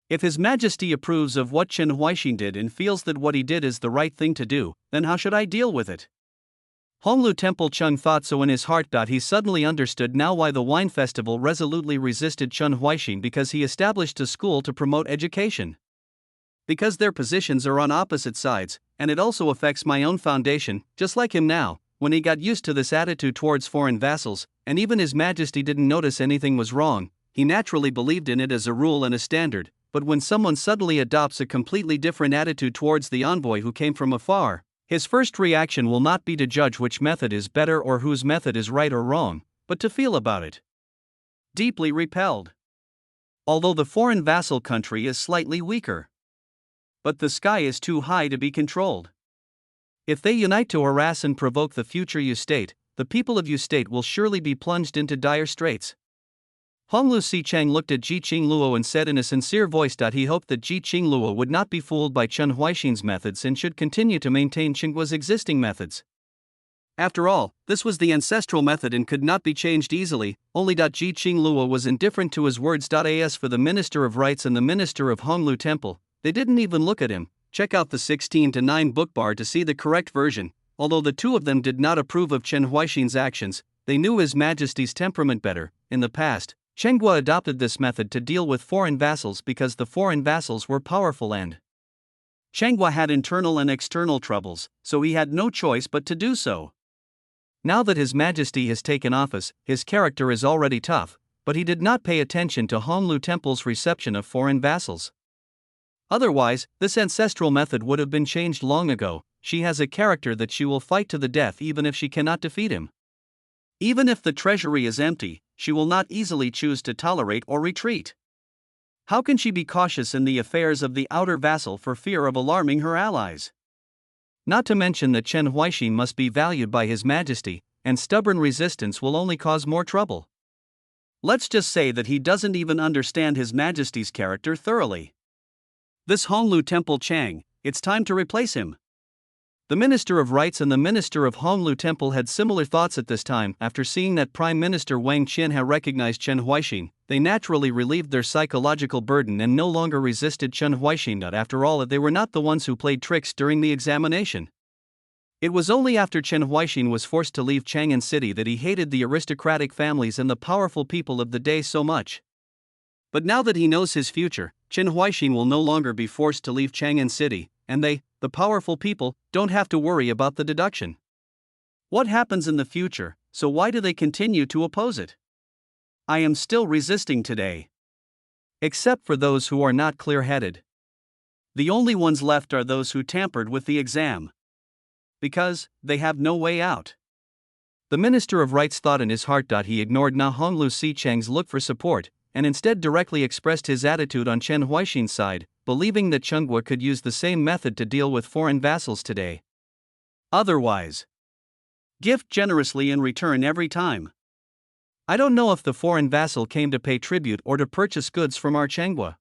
If His Majesty approves of what Chen Huaixin did and feels that what he did is the right thing to do, then how should I deal with it? Honglu Temple Chung thought so in his heart. He suddenly understood now why the wine festival resolutely resisted Chen Huaixin, because he established a school to promote education. Because their positions are on opposite sides, and it also affects my own foundation, just like him now. When he got used to this attitude towards foreign vassals, and even His Majesty didn't notice anything was wrong, he naturally believed in it as a rule and a standard. But when someone suddenly adopts a completely different attitude towards the envoy who came from afar, his first reaction will not be to judge which method is better or whose method is right or wrong, but to feel about it deeply repelled. Although the foreign vassal country is slightly weaker, but the sky is too high to be controlled. If they unite to harass and provoke the future Yu state, the people of Yu state will surely be plunged into dire straits. Honglu Sichang looked at Ji Qingluo and said in a sincere voice that he hoped that Ji Qingluo would not be fooled by Chen Huaixin's methods and should continue to maintain Qingguo's existing methods. After all, this was the ancestral method and could not be changed easily, only Ji Qingluo was indifferent to his words. As for the Minister of Rites and the Minister of Honglu Temple, they didn't even look at him. Check out the 16:9 bookbar to see the correct version. Although the two of them did not approve of Chen Huaixin's actions, they knew His Majesty's temperament better. In the past, Qingguo adopted this method to deal with foreign vassals because the foreign vassals were powerful and Qingguo had internal and external troubles, so he had no choice but to do so. Now that His Majesty has taken office, his character is already tough, but he did not pay attention to Honglu Temple's reception of foreign vassals. Otherwise, this ancestral method would have been changed long ago. She has a character that she will fight to the death even if she cannot defeat him. Even if the treasury is empty, she will not easily choose to tolerate or retreat. How can she be cautious in the affairs of the outer vassal for fear of alarming her allies? Not to mention that Chen Huaixin must be valued by His Majesty, and stubborn resistance will only cause more trouble. Let's just say that he doesn't even understand His Majesty's character thoroughly. This Honglu Temple Chang, it's time to replace him. The Minister of Rites and the Minister of Honglu Temple had similar thoughts at this time. After seeing that Prime Minister Wang Qin had recognized Chen Huaixin, they naturally relieved their psychological burden and no longer resisted Chen Huaixin. After all, they were not the ones who played tricks during the examination. It was only after Chen Huaixin was forced to leave Chang'an City that he hated the aristocratic families and the powerful people of the day so much. But now that he knows his future, Chen Huaixin will no longer be forced to leave Chang'an City, and they, the powerful people, don't have to worry about the deduction. What happens in the future, so why do they continue to oppose it? I am still resisting today. Except for those who are not clear-headed. The only ones left are those who tampered with the exam. Because they have no way out. The Minister of Rites thought in his heart. He ignored Na Honglu Sichang's look for support, and instead directly expressed his attitude on Chen Huaixin's side, believing that Qingguo could use the same method to deal with foreign vassals today. Otherwise, gift generously in return every time. I don't know if the foreign vassal came to pay tribute or to purchase goods from our Qingguo.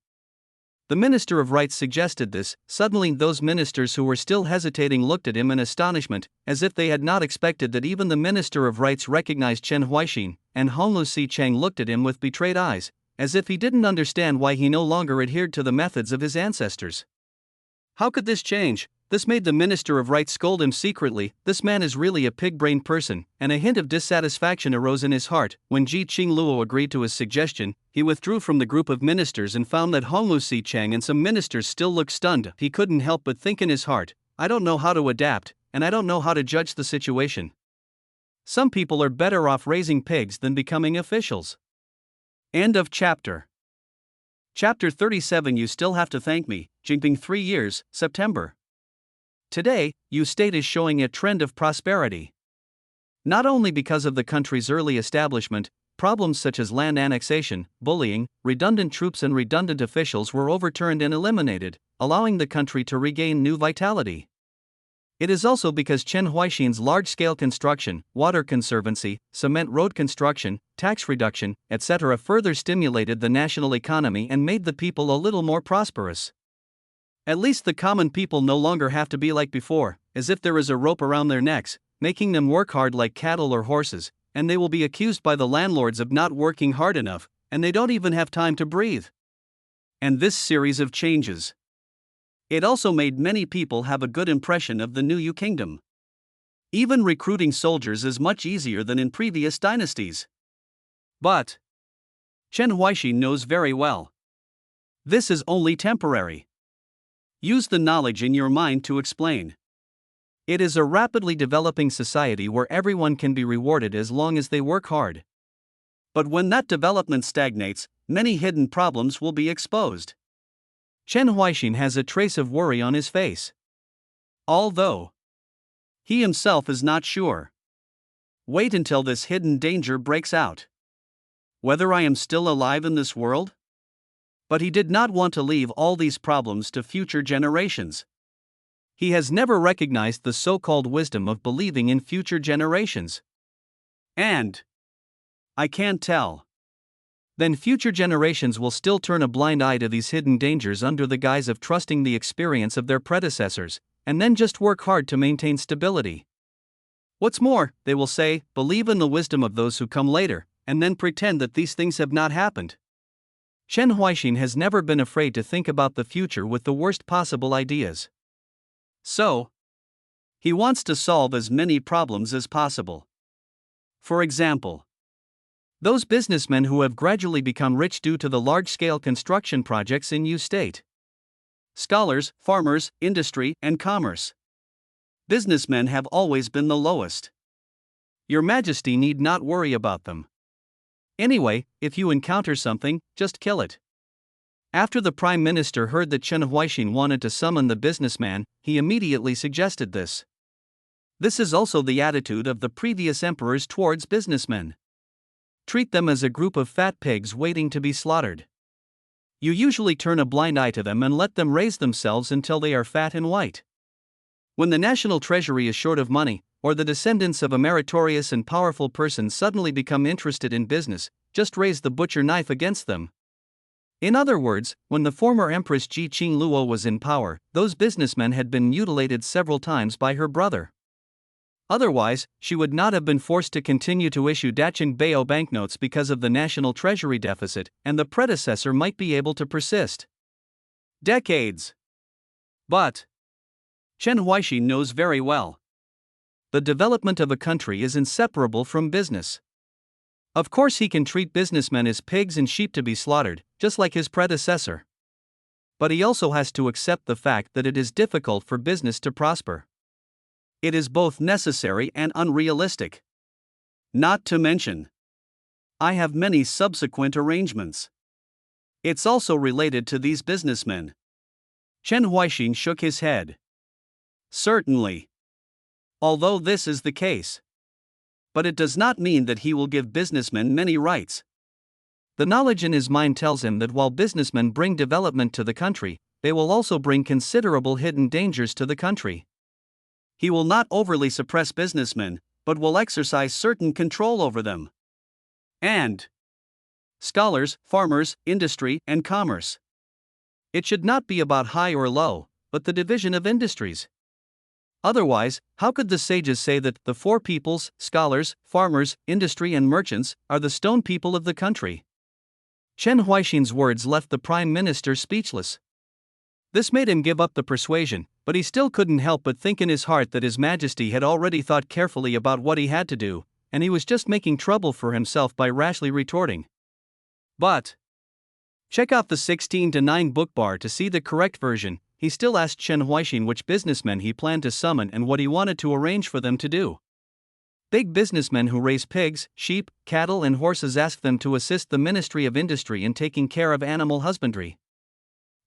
The Minister of Rites suggested this. Suddenly those ministers who were still hesitating looked at him in astonishment, as if they had not expected that even the Minister of Rites recognized Chen Huaixin, and Honglu Sichang looked at him with betrayed eyes, as if he didn't understand why he no longer adhered to the methods of his ancestors. How could this change? This made the Minister of Rites scold him secretly. This man is really a pig-brained person, and a hint of dissatisfaction arose in his heart. When Ji Qingluo agreed to his suggestion, he withdrew from the group of ministers and found that Honglu Sichang and some ministers still looked stunned. He couldn't help but think in his heart, I don't know how to adapt, and I don't know how to judge the situation. Some people are better off raising pigs than becoming officials. End of chapter. Chapter 37. You still have to thank me, Jinping. 3 years, September. Today, Yu State is showing a trend of prosperity. Not only because of the country's early establishment, problems such as land annexation, bullying, redundant troops and redundant officials were overturned and eliminated, allowing the country to regain new vitality. It is also because Chen Huaixin's large-scale construction, water conservancy, cement road construction, tax reduction, etc. further stimulated the national economy and made the people a little more prosperous. At least the common people no longer have to be like before, as if there is a rope around their necks, making them work hard like cattle or horses, and they will be accused by the landlords of not working hard enough, and they don't even have time to breathe. And this series of changes. It also made many people have a good impression of the new Yu kingdom. Even recruiting soldiers is much easier than in previous dynasties. But Chen Huaixin knows very well. This is only temporary. Use the knowledge in your mind to explain. It is a rapidly developing society where everyone can be rewarded as long as they work hard. But when that development stagnates, many hidden problems will be exposed. Chen Huaixin has a trace of worry on his face. Although he himself is not sure. Wait until this hidden danger breaks out. Whether I am still alive in this world? But he did not want to leave all these problems to future generations. He has never recognized the so-called wisdom of believing in future generations. And I can't tell. then future generations will still turn a blind eye to these hidden dangers under the guise of trusting the experience of their predecessors, and then just work hard to maintain stability. What's more, they will say, believe in the wisdom of those who come later, and then pretend that these things have not happened. Chen Huaixin has never been afraid to think about the future with the worst possible ideas. So, he wants to solve as many problems as possible. For example, those businessmen who have gradually become rich due to the large-scale construction projects in Yu State. Scholars, farmers, industry, and commerce. Businessmen have always been the lowest. Your Majesty need not worry about them. Anyway, if you encounter something, just kill it. After the Prime Minister heard that Chen Huaixin wanted to summon the businessman, he immediately suggested this. This is also the attitude of the previous emperors towards businessmen. Treat them as a group of fat pigs waiting to be slaughtered. You usually turn a blind eye to them and let them raise themselves until they are fat and white. When the national treasury is short of money, or the descendants of a meritorious and powerful person suddenly become interested in business, just raise the butcher knife against them. In other words, when the former Empress Ji Qingluo was in power, those businessmen had been mutilated several times by her brother. Otherwise, she would not have been forced to continue to issue Dacheng Bao banknotes because of the national treasury deficit, and the predecessor might be able to persist decades. But Chen Huaixin knows very well. The development of a country is inseparable from business. Of course, he can treat businessmen as pigs and sheep to be slaughtered, just like his predecessor. But he also has to accept the fact that it is difficult for business to prosper. It is both necessary and unrealistic. Not to mention, I have many subsequent arrangements. It's also related to these businessmen. Chen Huaixin shook his head. Certainly. Although this is the case. But it does not mean that he will give businessmen many rights. The knowledge in his mind tells him that while businessmen bring development to the country, they will also bring considerable hidden dangers to the country. He will not overly suppress businessmen, but will exercise certain control over them. And scholars, farmers, industry, and commerce. It should not be about high or low, but the division of industries. Otherwise, how could the sages say that the four peoples, scholars, farmers, industry, and merchants, are the stone people of the country? Chen Huaixin's words left the Prime Minister speechless. This made him give up the persuasion, but he still couldn't help but think in his heart that His Majesty had already thought carefully about what he had to do, and he was just making trouble for himself by rashly retorting. But check out the 16:9 book bar to see the correct version. He still asked Chen Huaixin which businessmen he planned to summon and what he wanted to arrange for them to do. Big businessmen who raise pigs, sheep, cattle, and horses asked them to assist the Ministry of Industry in taking care of animal husbandry.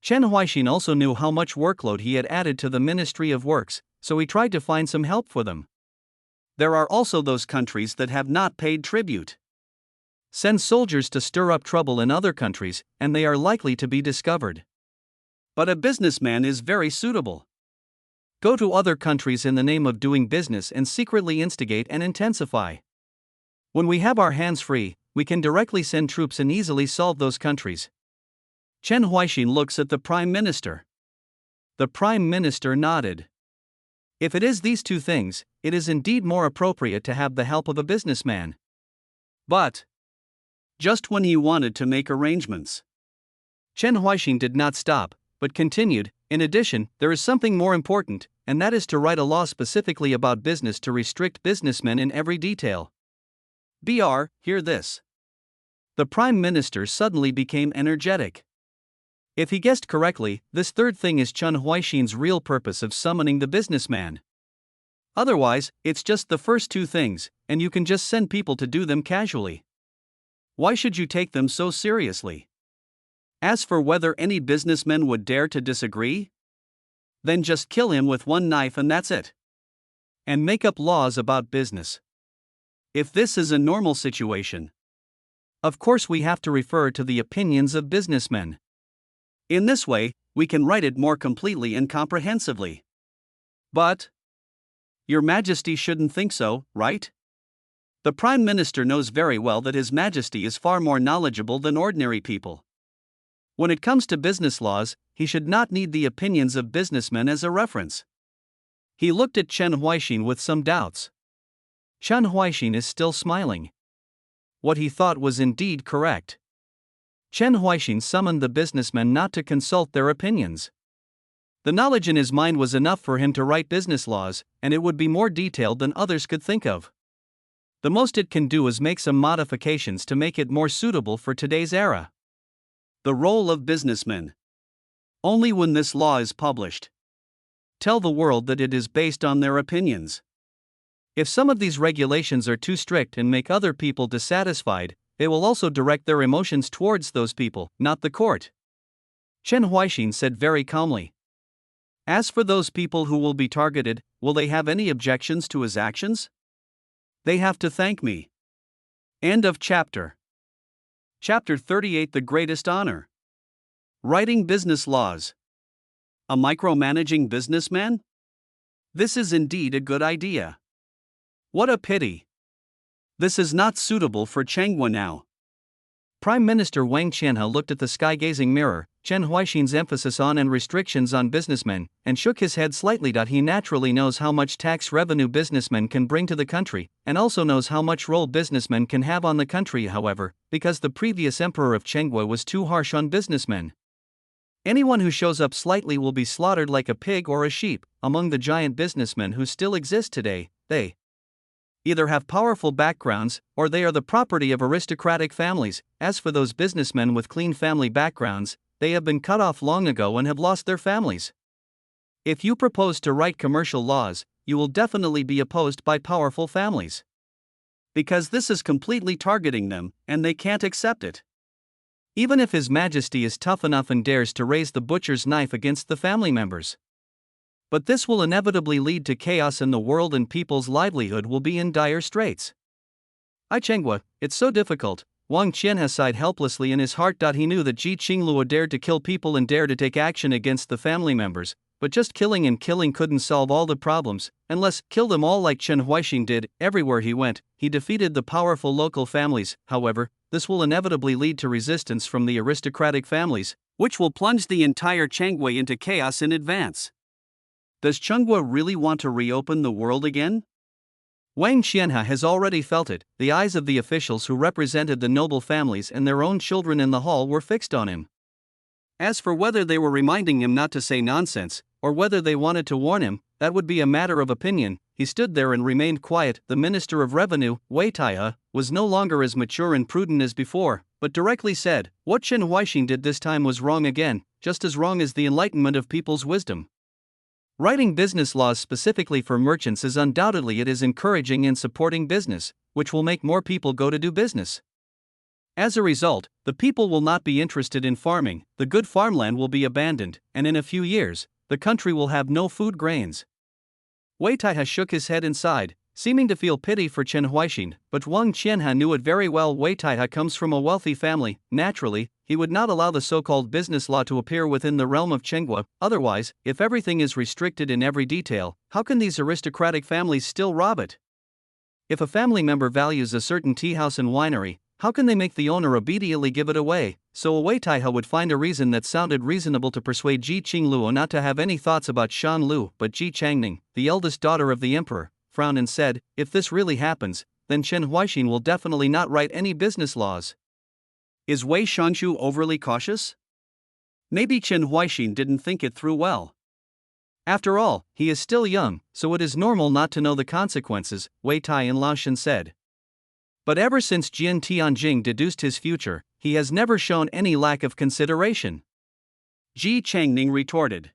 Chen Huaixin also knew how much workload he had added to the Ministry of Works, so he tried to find some help for them. There are also those countries that have not paid tribute. Send soldiers to stir up trouble in other countries, and they are likely to be discovered. But a businessman is very suitable. Go to other countries in the name of doing business and secretly instigate and intensify. When we have our hands free, we can directly send troops and easily solve those countries. Chen Huaixin looks at the Prime Minister. The Prime Minister nodded. If it is these two things, it is indeed more appropriate to have the help of a businessman. But just when he wanted to make arrangements, Chen Huaixin did not stop, but continued, in addition, there is something more important, and that is to write a law specifically about business to restrict businessmen in every detail. Hear this. The Prime Minister suddenly became energetic. If he guessed correctly, this third thing is Chen Huaixin's real purpose of summoning the businessman. Otherwise, it's just the first two things, and you can just send people to do them casually. Why should you take them so seriously? As for whether any businessman would dare to disagree, then just kill him with one knife and that's it. And make up laws about business. If this is a normal situation, of course we have to refer to the opinions of businessmen. In this way, we can write it more completely and comprehensively. But Your Majesty shouldn't think so, right? The Prime Minister knows very well that His Majesty is far more knowledgeable than ordinary people. When it comes to business laws, he should not need the opinions of businessmen as a reference. He looked at Chen Huaixin with some doubts. Chen Huaixin is still smiling. What he thought was indeed correct. Chen Huaixin summoned the businessmen not to consult their opinions. The knowledge in his mind was enough for him to write business laws, and it would be more detailed than others could think of. The most it can do is make some modifications to make it more suitable for today's era. The role of businessmen. Only when this law is published, tell the world that it is based on their opinions. If some of these regulations are too strict and make other people dissatisfied, they will also direct their emotions towards those people, not the court. Chen Huaixin said very calmly. As for those people who will be targeted, will they have any objections to his actions? They have to thank me. End of chapter. Chapter 38. The Greatest Honor. Writing business laws. A micromanaging businessman? This is indeed a good idea. What a pity. This is not suitable for Changhua now. Prime Minister Wang Qianhe looked at the sky-gazing mirror, Chen Huaixin's emphasis on and restrictions on businessmen, and shook his head slightly. He naturally knows how much tax revenue businessmen can bring to the country, and also knows how much role businessmen can have on the country. However, because the previous emperor of Changhua was too harsh on businessmen, anyone who shows up slightly will be slaughtered like a pig or a sheep. Among the giant businessmen who still exist today, they either have powerful backgrounds, or they are the property of aristocratic families. As for those businessmen with clean family backgrounds, they have been cut off long ago and have lost their families. If you propose to write commercial laws, you will definitely be opposed by powerful families. Because this is completely targeting them, and they can't accept it. Even if His Majesty is tough enough and dares to raise the butcher's knife against the family members. But this will inevitably lead to chaos in the world, and people's livelihood will be in dire straits. Changhua, it's so difficult. Wang Qianhe sighed helplessly in his heart. He knew that Ji Qingluo dared to kill people and dared to take action against the family members, but just killing and killing couldn't solve all the problems, unless kill them all like Chen Huaixin did. Everywhere he went, he defeated the powerful local families. However, this will inevitably lead to resistance from the aristocratic families, which will plunge the entire Changhua into chaos in advance. Does Changhua really want to reopen the world again? Wang Qianhe has already felt it. The eyes of the officials who represented the noble families and their own children in the hall were fixed on him. As for whether they were reminding him not to say nonsense, or whether they wanted to warn him, that would be a matter of opinion. He stood there and remained quiet. The Minister of Revenue, Wei Taihe, was no longer as mature and prudent as before, but directly said, what Chen Huaixin did this time was wrong again, just as wrong as the enlightenment of people's wisdom. Writing business laws specifically for merchants is undoubtedly it is encouraging and supporting business, which will make more people go to do business. As a result, the people will not be interested in farming, the good farmland will be abandoned, and in a few years, the country will have no food grains. Wei Taihe shook his head and sighed, seeming to feel pity for Chen Huaixin, but Wang Qianhe knew it very well. Wei Taihe comes from a wealthy family. Naturally, he would not allow the so-called business law to appear within the realm of Changhua. Otherwise, if everything is restricted in every detail, how can these aristocratic families still rob it? If a family member values a certain tea house and winery, how can they make the owner obediently give it away? So Wei Taihe would find a reason that sounded reasonable to persuade Ji Qingluo not to have any thoughts about Shan Lu. But Ji Changning, the eldest daughter of the emperor, frowned and said, if this really happens, then Chen Huaixin will definitely not write any business laws. Is Wei Shanshu overly cautious? Maybe Chen Huaixin didn't think it through well. After all, he is still young, so it is normal not to know the consequences, Wei Tai and Laoshan said. But ever since Jian Tianjing deduced his future, he has never shown any lack of consideration. Ji Changning retorted.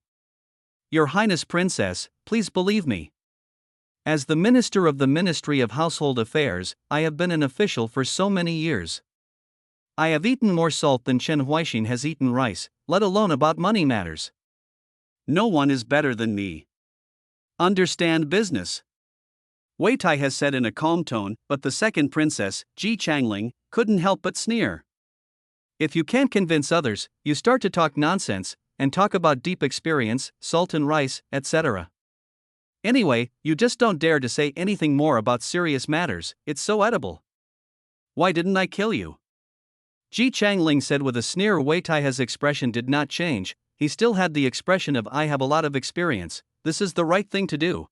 Your Highness Princess, please believe me. As the Minister of the Ministry of Household Affairs, I have been an official for so many years. I have eaten more salt than Chen Huaixin has eaten rice, let alone about money matters. No one is better than me. Understand business. Wei Tai has said in a calm tone, but the second princess, Ji Changling, couldn't help but sneer. If you can't convince others, you start to talk nonsense, and talk about deep experience, salt and rice, etc. Anyway, you just don't dare to say anything more about serious matters, it's so edible. Why didn't I kill you? Ji Changling said with a sneer. Wei Taihe's expression did not change, he still had the expression of I have a lot of experience, this is the right thing to do.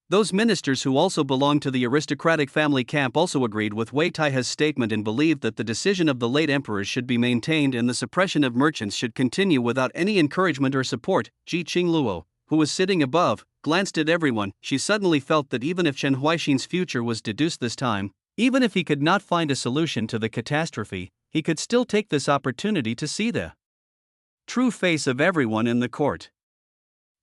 Those ministers who also belonged to the aristocratic family camp also agreed with Wei Taihe's statement and believed that the decision of the late emperors should be maintained and the suppression of merchants should continue without any encouragement or support. Ji Qingluo, who was sitting above, glanced at everyone. She suddenly felt that even if Chen Huaixin's future was deduced this time, even if he could not find a solution to the catastrophe, he could still take this opportunity to see the true face of everyone in the court.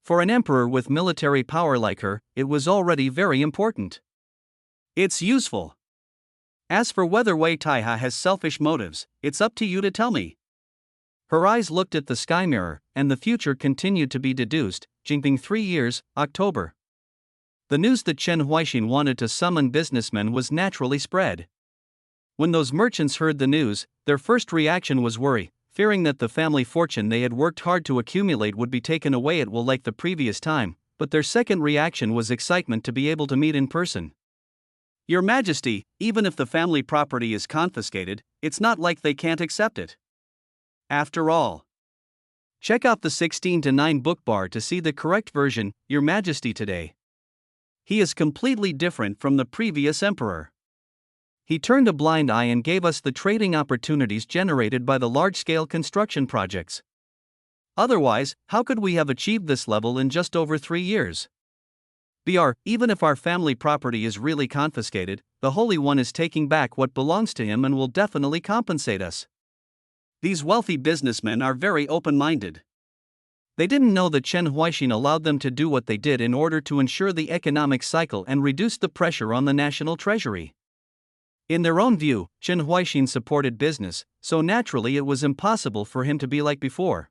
For an emperor with military power like her, it was already very important. It's useful. As for whether Wei Taihe has selfish motives, it's up to you to tell me. Her eyes looked at the sky mirror, and the future continued to be deduced. Jinping 3 years, October. The news that Chen Huaixin wanted to summon businessmen was naturally spread. When those merchants heard the news, their first reaction was worry, fearing that the family fortune they had worked hard to accumulate would be taken away at will like the previous time, but their second reaction was excitement to be able to meet in person. Your Majesty, even if the family property is confiscated, it's not like they can't accept it. After all, check out the 16:9 book bar to see the correct version, Your Majesty today. He is completely different from the previous emperor. He turned a blind eye and gave us the trading opportunities generated by the large-scale construction projects. Otherwise, how could we have achieved this level in just over 3 years? Even if our family property is really confiscated, the Holy One is taking back what belongs to him and will definitely compensate us. These wealthy businessmen are very open-minded. They didn't know that Chen Huaixin allowed them to do what they did in order to ensure the economic cycle and reduce the pressure on the national treasury. In their own view, Chen Huaixin supported business, so naturally it was impossible for him to be like before.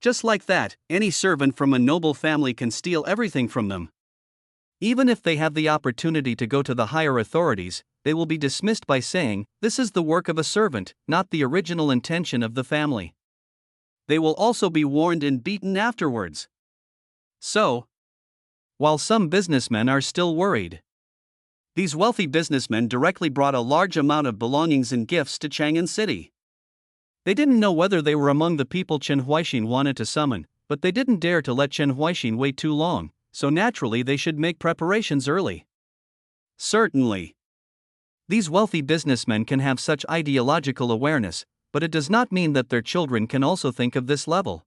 Just like that, any servant from a noble family can steal everything from them. Even if they have the opportunity to go to the higher authorities, they will be dismissed by saying, this is the work of a servant, not the original intention of the family. They will also be warned and beaten afterwards. So, while some businessmen are still worried, these wealthy businessmen directly brought a large amount of belongings and gifts to Chang'an City. They didn't know whether they were among the people Chen Huaixin wanted to summon, but they didn't dare to let Chen Huaixin wait too long, so naturally they should make preparations early. Certainly. These wealthy businessmen can have such ideological awareness, but it does not mean that their children can also think of this level.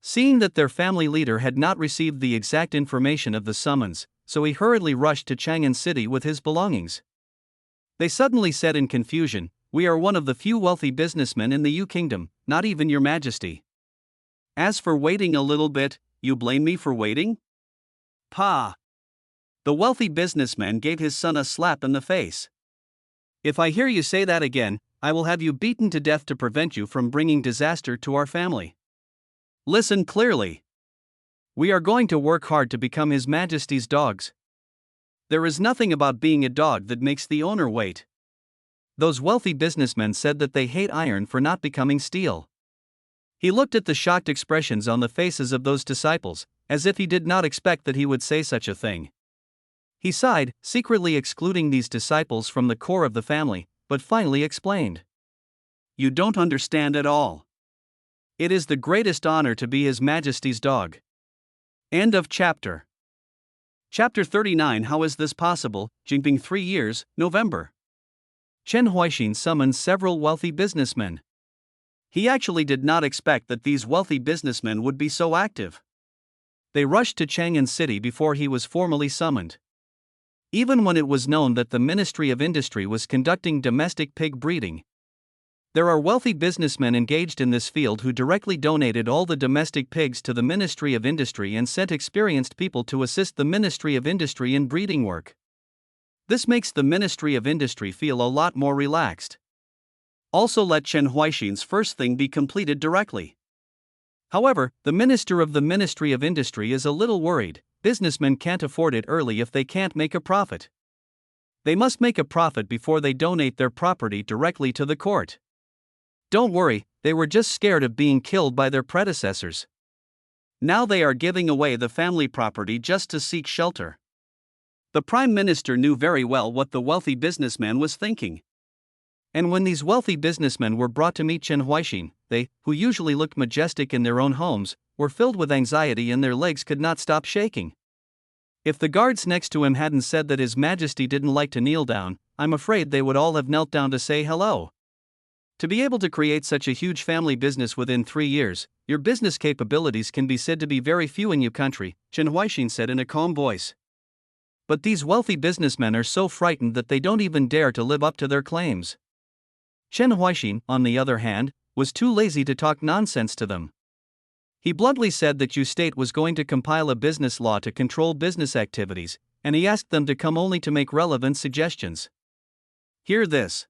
Seeing that their family leader had not received the exact information of the summons, so he hurriedly rushed to Chang'an City with his belongings. They suddenly said in confusion, we are one of the few wealthy businessmen in the Yu Kingdom, not even Your Majesty. As for waiting a little bit, you blame me for waiting? Pa! The wealthy businessman gave his son a slap in the face. If I hear you say that again, I will have you beaten to death to prevent you from bringing disaster to our family. Listen clearly. We are going to work hard to become His Majesty's dogs. There is nothing about being a dog that makes the owner wait. Those wealthy businessmen said that they hate iron for not becoming steel. He looked at the shocked expressions on the faces of those disciples, as if he did not expect that he would say such a thing. He sighed, secretly excluding these disciples from the core of the family, but finally explained. You don't understand at all. It is the greatest honor to be His Majesty's dog. End of chapter. Chapter 39. How is this possible? Jinping 3 years, November. Chen Huaixin summons several wealthy businessmen. He actually did not expect that these wealthy businessmen would be so active. They rushed to Chang'an City before he was formally summoned. Even when it was known that the Ministry of Industry was conducting domestic pig breeding. There are wealthy businessmen engaged in this field who directly donated all the domestic pigs to the Ministry of Industry and sent experienced people to assist the Ministry of Industry in breeding work. This makes the Ministry of Industry feel a lot more relaxed. Also let Chen Huaixin's first thing be completed directly. However, the minister of the Ministry of Industry is a little worried. Businessmen can't afford it early if they can't make a profit. They must make a profit before they donate their property directly to the court. Don't worry, they were just scared of being killed by their predecessors. Now they are giving away the family property just to seek shelter. The Prime Minister knew very well what the wealthy businessman was thinking. And when these wealthy businessmen were brought to meet Chen Huaixin, they, who usually looked majestic in their own homes, were filled with anxiety and their legs could not stop shaking. If the guards next to him hadn't said that His Majesty didn't like to kneel down, I'm afraid they would all have knelt down to say hello. To be able to create such a huge family business within 3 years, your business capabilities can be said to be very few in your country, Chen Huaixin said in a calm voice. But these wealthy businessmen are so frightened that they don't even dare to live up to their claims. Chen Huaixin, on the other hand, was too lazy to talk nonsense to them. He bluntly said that your state was going to compile a business law to control business activities, and he asked them to come only to make relevant suggestions. Hear this.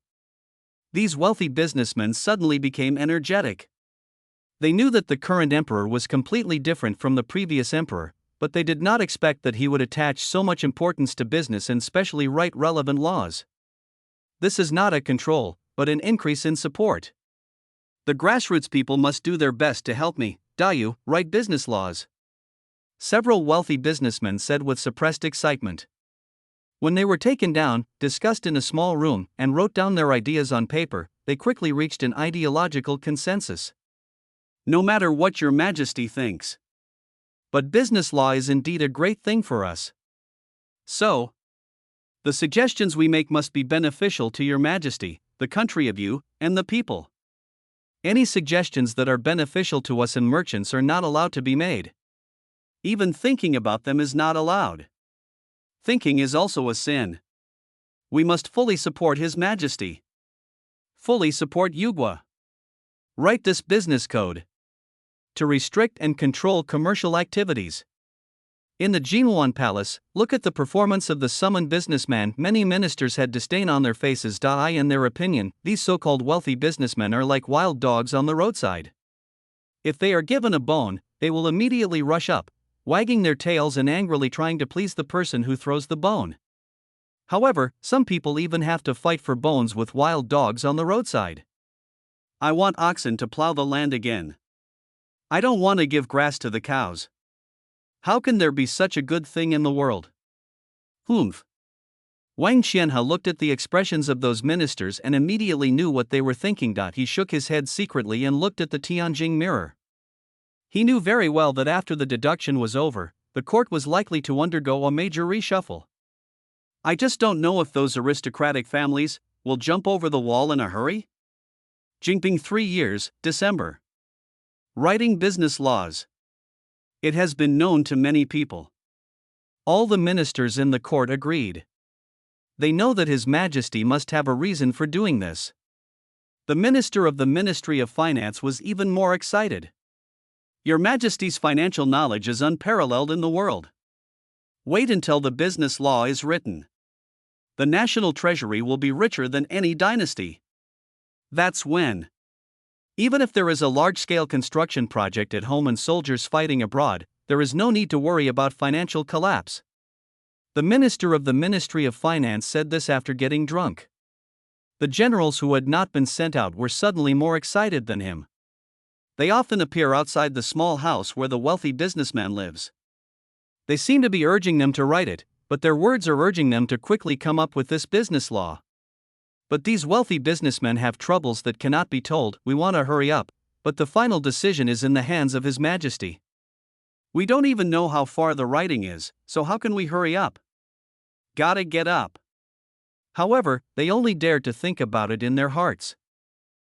These wealthy businessmen suddenly became energetic. They knew that the current emperor was completely different from the previous emperor, but they did not expect that he would attach so much importance to business and specially write relevant laws. This is not a control, but an increase in support. The grassroots people must do their best to help me, Dayu, write business laws. Several wealthy businessmen said with suppressed excitement. When they were taken down, discussed in a small room, and wrote down their ideas on paper, they quickly reached an ideological consensus. No matter what your Majesty thinks. But business law is indeed a great thing for us. So, the suggestions we make must be beneficial to your Majesty, the country of you, and the people. Any suggestions that are beneficial to us and merchants are not allowed to be made. Even thinking about them is not allowed. Thinking is also a sin. We must fully support His Majesty. Fully support Yugua. Write this business code. To restrict and control commercial activities. In the Jinhuan Palace, look at the performance of the summoned businessman. Many ministers had disdain on their faces. In their opinion, these so-called wealthy businessmen are like wild dogs on the roadside. If they are given a bone, they will immediately rush up, wagging their tails and angrily trying to please the person who throws the bone. However, some people even have to fight for bones with wild dogs on the roadside. I want oxen to plow the land again. I don't want to give grass to the cows. How can there be such a good thing in the world? Humph. Wang Qianhe looked at the expressions of those ministers and immediately knew what they were thinking. He shook his head secretly and looked at the Tianjing mirror. He knew very well that after the deduction was over, the court was likely to undergo a major reshuffle. I just don't know if those aristocratic families will jump over the wall in a hurry. Jinping 3 years, December. Writing business laws. It has been known to many people. All the ministers in the court agreed. They know that His Majesty must have a reason for doing this. The Minister of the Ministry of Finance was even more excited. Your Majesty's financial knowledge is unparalleled in the world. Wait until the business law is written. The national treasury will be richer than any dynasty. That's when. Even if there is a large-scale construction project at home and soldiers fighting abroad, there is no need to worry about financial collapse. The Minister of the Ministry of Finance said this after getting drunk. The generals who had not been sent out were suddenly more excited than him. They often appear outside the small house where the wealthy businessman lives. They seem to be urging them to write it, but their words are urging them to quickly come up with this business law. But these wealthy businessmen have troubles that cannot be told. We want to hurry up, but the final decision is in the hands of His Majesty. We don't even know how far the writing is, so how can we hurry up? Gotta get up. However, they only dared to think about it in their hearts.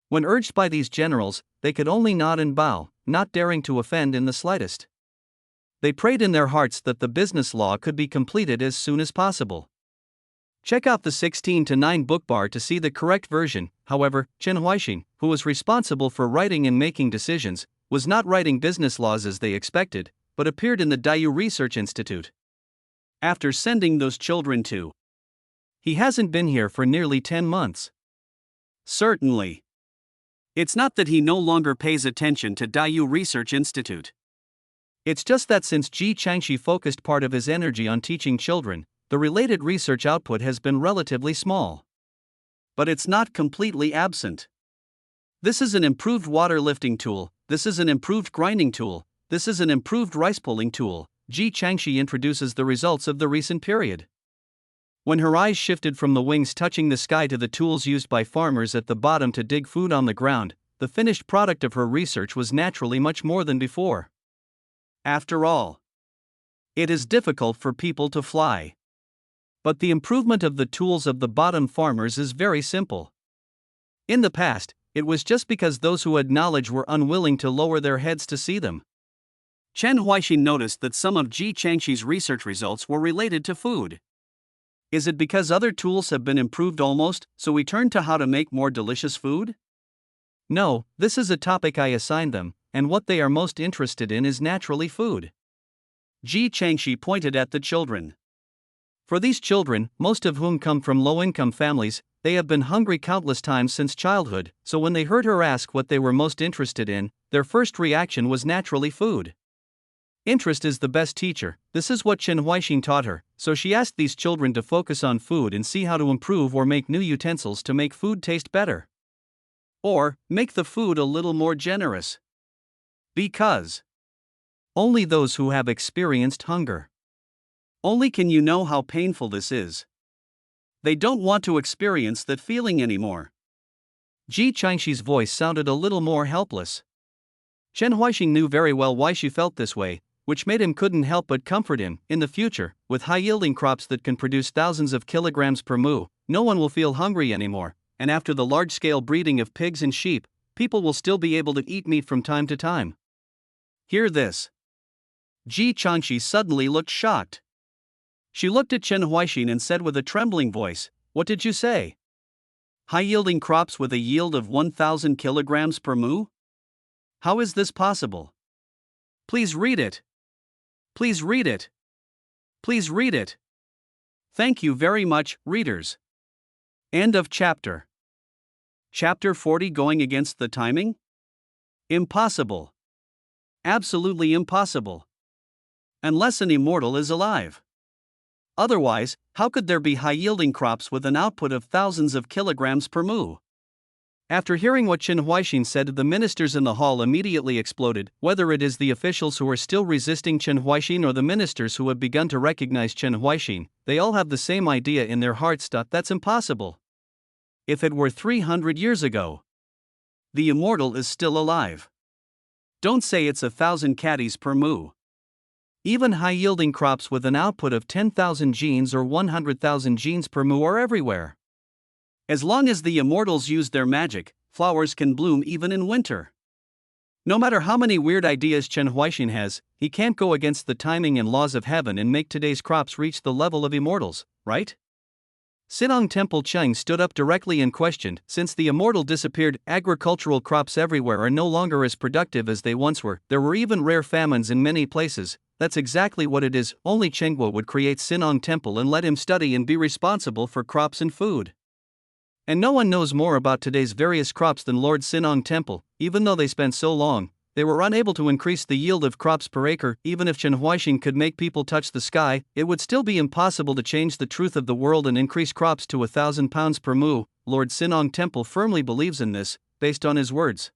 When urged by these generals, they could only nod and bow, not daring to offend in the slightest. They prayed in their hearts that the business law could be completed as soon as possible. Check out the 16:9 bookbar to see the correct version. However, Chen Huaixin, who was responsible for writing and making decisions, was not writing business laws as they expected, but appeared in the Dayu Research Institute. After sending those children to, he hasn't been here for nearly 10 months. Certainly. It's not that he no longer pays attention to Dayu Research Institute. It's just that since Ji Changshi focused part of his energy on teaching children, the related research output has been relatively small. But it's not completely absent. This is an improved water lifting tool, this is an improved grinding tool, this is an improved rice pulling tool. Ji Changshi introduces the results of the recent period. When her eyes shifted from the wings touching the sky to the tools used by farmers at the bottom to dig food on the ground, the finished product of her research was naturally much more than before. After all, it is difficult for people to fly. But the improvement of the tools of the bottom farmers is very simple. In the past, it was just because those who had knowledge were unwilling to lower their heads to see them. Chen Huaixin noticed that some of Ji Changshi's research results were related to food. Is it because other tools have been improved almost, so we turn to how to make more delicious food? No, this is a topic I assigned them, and what they are most interested in is naturally food. Ji Changshi pointed at the children. For these children, most of whom come from low-income families, they have been hungry countless times since childhood, so when they heard her ask what they were most interested in, their first reaction was naturally food. Interest is the best teacher. This is what Chen Huaixin taught her, so she asked these children to focus on food and see how to improve or make new utensils to make food taste better. Or, make the food a little more generous. Because only those who have experienced hunger. Only can you know how painful this is. They don't want to experience that feeling anymore. Ji Changshi's voice sounded a little more helpless. Chen Huaixin knew very well why she felt this way, which made him couldn't help but comfort him. In the future, with high-yielding crops that can produce thousands of kilograms per mu, no one will feel hungry anymore, and after the large-scale breeding of pigs and sheep, people will still be able to eat meat from time to time. Hear this. Ji Changshi suddenly looked shocked. She looked at Chen Huaixin and said with a trembling voice, "What did you say? High-yielding crops with a yield of 1,000 kilograms per mu? How is this possible? Please read it. Please read it. Please read it. Thank you very much, readers." End of chapter. Chapter 40. Going against the timing? Impossible. Absolutely impossible. Unless an immortal is alive. Otherwise, how could there be high-yielding crops with an output of thousands of kilograms per mu? After hearing what Chen Huaixin said, the ministers in the hall immediately exploded. Whether it is the officials who are still resisting Chen Huaixin or the ministers who have begun to recognize Chen Huaixin, they all have the same idea in their hearts: that's impossible. If it were 300 years ago. The immortal is still alive. Don't say it's 1,000 caddies per mu. Even high-yielding crops with an output of 10,000 genes or 100,000 genes per mu are everywhere. As long as the immortals use their magic, flowers can bloom even in winter. No matter how many weird ideas Chen Huaixin has, he can't go against the timing and laws of heaven and make today's crops reach the level of immortals, right? Sinong Temple Cheng stood up directly and questioned. Since the immortal disappeared, agricultural crops everywhere are no longer as productive as they once were. There were even rare famines in many places. That's exactly what it is. Only Chengguo would create Sinong Temple and let him study and be responsible for crops and food. And no one knows more about today's various crops than Lord Sinong Temple. Even though they spent so long, they were unable to increase the yield of crops per acre. Even if Chen Huaixin could make people touch the sky, it would still be impossible to change the truth of the world and increase crops to 1,000 pounds per mu. Lord Sinong Temple firmly believes in this, based on his words.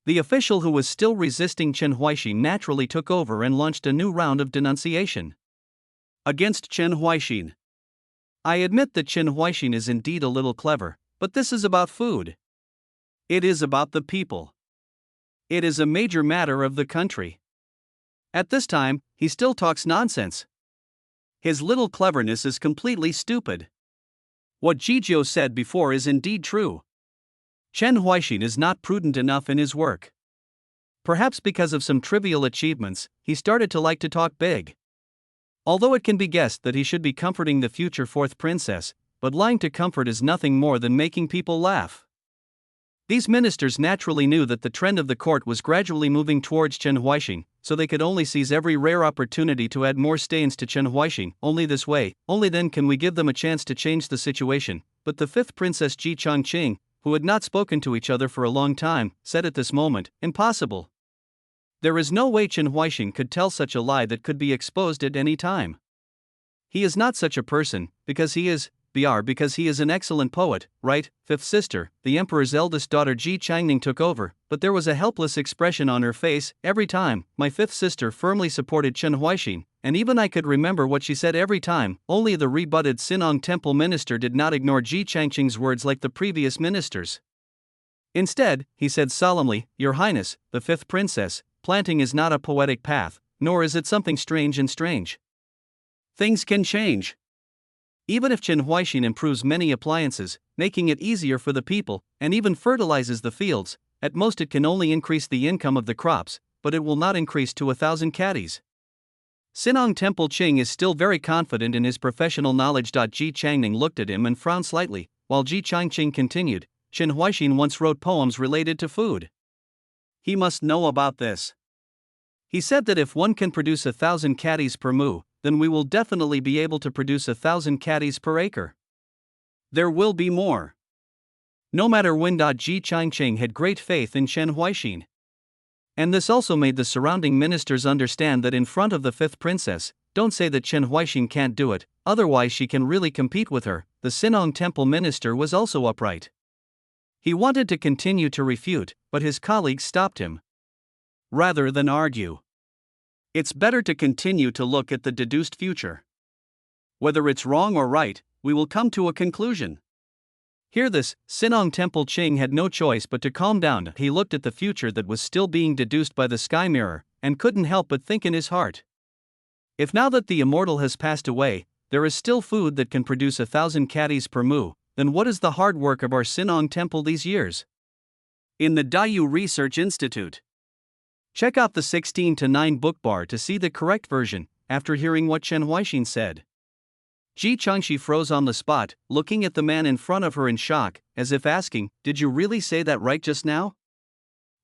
The official who was still resisting Chen Huaixin naturally took over and launched a new round of denunciation against Chen Huaixin. I admit that Chen Huaixin is indeed a little clever, but this is about food. It is about the people. It is a major matter of the country. At this time, he still talks nonsense. His little cleverness is completely stupid. What Jijiu said before is indeed true. Chen Huaixin is not prudent enough in his work. Perhaps because of some trivial achievements, he started to like to talk big. Although it can be guessed that he should be comforting the future fourth princess, but lying to comfort is nothing more than making people laugh. These ministers naturally knew that the trend of the court was gradually moving towards Chen Huaixin, so they could only seize every rare opportunity to add more stains to Chen Huaixin. Only this way, only then can we give them a chance to change the situation. But the fifth princess Ji Changqing, who had not spoken to each other for a long time, said at this moment, "Impossible. There is no way Chen Huaixin could tell such a lie that could be exposed at any time. He is not such a person, because he is, Br because he is an excellent poet, right? Fifth sister, the emperor's eldest daughter Ji Changning took over, but there was a helpless expression on her face every time. My fifth sister firmly supported Chen Huaixin, and even I could remember what she said every time. Only the rebutted Sinong temple minister did not ignore Ji Changqing's words like the previous ministers. Instead, he said solemnly, Your Highness, the fifth princess, planting is not a poetic path, nor is it something strange and strange. Things can change. Even if Chen Huaixin improves many appliances, making it easier for the people, and even fertilizes the fields, at most it can only increase the income of the crops, but it will not increase to 1,000 caddies. Sinong Temple Ching is still very confident in his professional knowledge. Ji Changning looked at him and frowned slightly, while Ji Changqing continued, Chen Huaixin once wrote poems related to food. He must know about this. He said that if one can produce 1,000 caddies per mu, then we will definitely be able to produce 1,000 caddies per acre. There will be more. No matter when. Ji Changqing had great faith in Chen Huaixin. And this also made the surrounding ministers understand that in front of the fifth princess, don't say that Chen Huaixin can't do it, otherwise she can really compete with her. The Sinong temple minister was also upright. He wanted to continue to refute, but his colleagues stopped him. Rather than argue, it's better to continue to look at the deduced future. Whether it's wrong or right, we will come to a conclusion. Hear this, Sinong Temple Ching had no choice but to calm down. He looked at the future that was still being deduced by the sky mirror, and couldn't help but think in his heart. If now that the immortal has passed away, there is still food that can produce 1,000 caddies per mu, then what is the hard work of our Sinong Temple these years? In the Dayu Research Institute. Check out the 16:9 book bar to see the correct version. After hearing what Chen Huaixin said, Ji Changxi froze on the spot, looking at the man in front of her in shock, as if asking, Did you really say that right just now?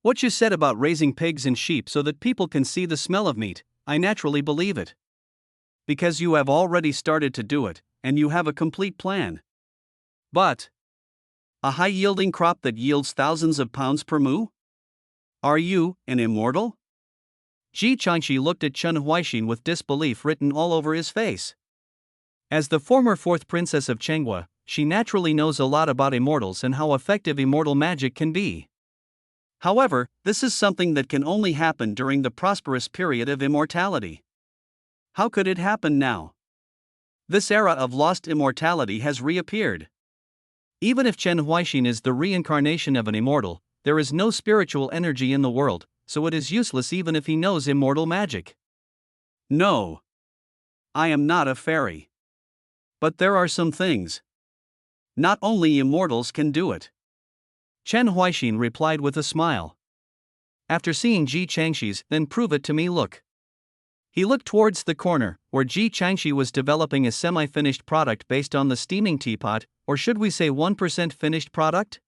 What you said about raising pigs and sheep so that people can see the smell of meat, I naturally believe it. Because you have already started to do it, and you have a complete plan. But a high-yielding crop that yields thousands of pounds per mu? Are you an immortal? Ji Changxi looked at Chen Huaixin with disbelief written all over his face. As the former fourth princess of Chenghua, she naturally knows a lot about immortals and how effective immortal magic can be. However, this is something that can only happen during the prosperous period of immortality. How could it happen now? This era of lost immortality has reappeared. Even if Chen Huaixin is the reincarnation of an immortal, there is no spiritual energy in the world, so it is useless even if he knows immortal magic. No. I am not a fairy. But there are some things. Not only immortals can do it. Chen Huaixin replied with a smile. After seeing Ji Changxi's, then prove it to me look. He looked towards the corner, where Ji Changxi was developing a semi-finished product based on the steaming teapot, or should we say 1% finished product?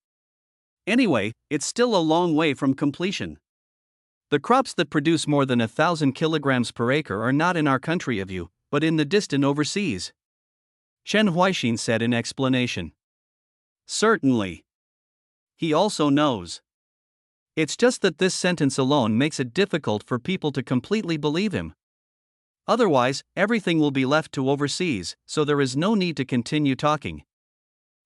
Anyway, it's still a long way from completion. The crops that produce more than 1,000 kilograms per acre are not in our country of you, but in the distant overseas. Chen Huaixin said in explanation. Certainly. He also knows. It's just that this sentence alone makes it difficult for people to completely believe him. Otherwise, everything will be left to overseas, so there is no need to continue talking.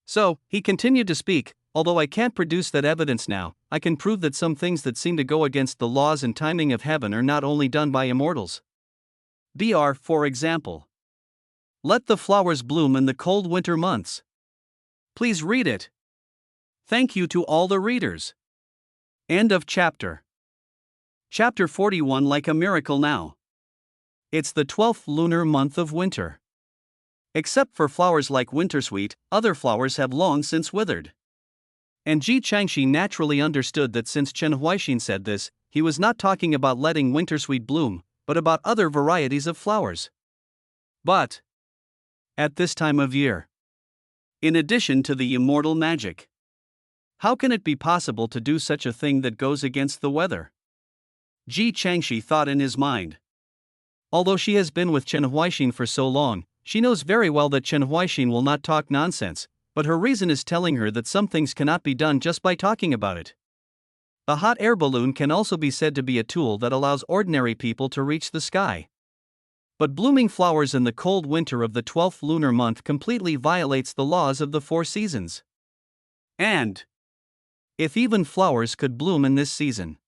So, he continued to speak, although I can't produce that evidence now, I can prove that some things that seem to go against the laws and timing of heaven are not only done by immortals. Br, for example. Let the flowers bloom in the cold winter months. Please read it. Thank you to all the readers. End of chapter. Chapter 41. Like a miracle now. It's the 12th lunar month of winter. Except for flowers like wintersweet, other flowers have long since withered. And Ji Changxi naturally understood that since Chen Huaixin said this, he was not talking about letting wintersweet bloom, but about other varieties of flowers. But at this time of year, in addition to the immortal magic, how can it be possible to do such a thing that goes against the weather? Ji Changxi thought in his mind. Although she has been with Chen Huaixin for so long, she knows very well that Chen Huaixin will not talk nonsense, but her reason is telling her that some things cannot be done just by talking about it. A hot air balloon can also be said to be a tool that allows ordinary people to reach the sky. But blooming flowers in the cold winter of the 12th lunar month completely violates the laws of the four seasons. And if even flowers could bloom in this season,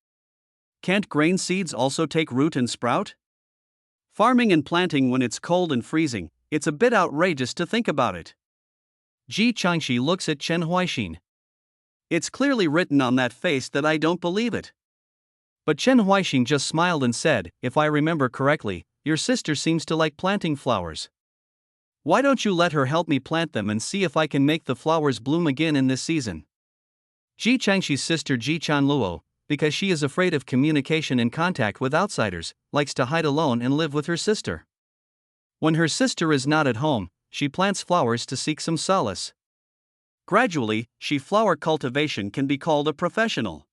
can't grain seeds also take root and sprout? Farming and planting when it's cold and freezing, it's a bit outrageous to think about it. Ji Changxi looks at Chen Huaixin. It's clearly written on that face that I don't believe it. But Chen Huaixin just smiled and said, if I remember correctly, your sister seems to like planting flowers. Why don't you let her help me plant them and see if I can make the flowers bloom again in this season? Ji Changxi's sister Ji Chanluo, because she is afraid of communication and contact with outsiders, likes to hide alone and live with her sister. When her sister is not at home, she plants flowers to seek some solace. Gradually, flower cultivation can be called a professional.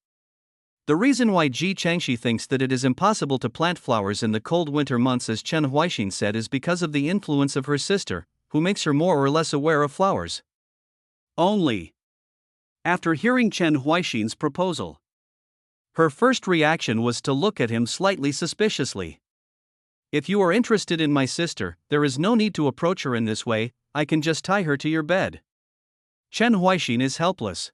The reason why Ji Changxi thinks that it is impossible to plant flowers in the cold winter months, as Chen Huaixin said, is because of the influence of her sister, who makes her more or less aware of flowers. Only after hearing Chen Huaixin's proposal, her first reaction was to look at him slightly suspiciously. If you are interested in my sister, there is no need to approach her in this way, I can just tie her to your bed. Chen Huaixin is helpless.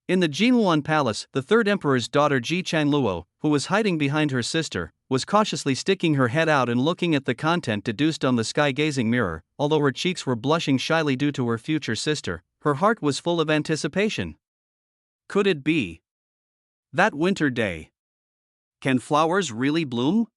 In the Jinluan Palace, the third emperor's daughter Ji Changluo, who was hiding behind her sister, was cautiously sticking her head out and looking at the content deduced on the sky-gazing mirror. Although her cheeks were blushing shyly due to her future sister, her heart was full of anticipation. Could it be that winter day? Can flowers really bloom?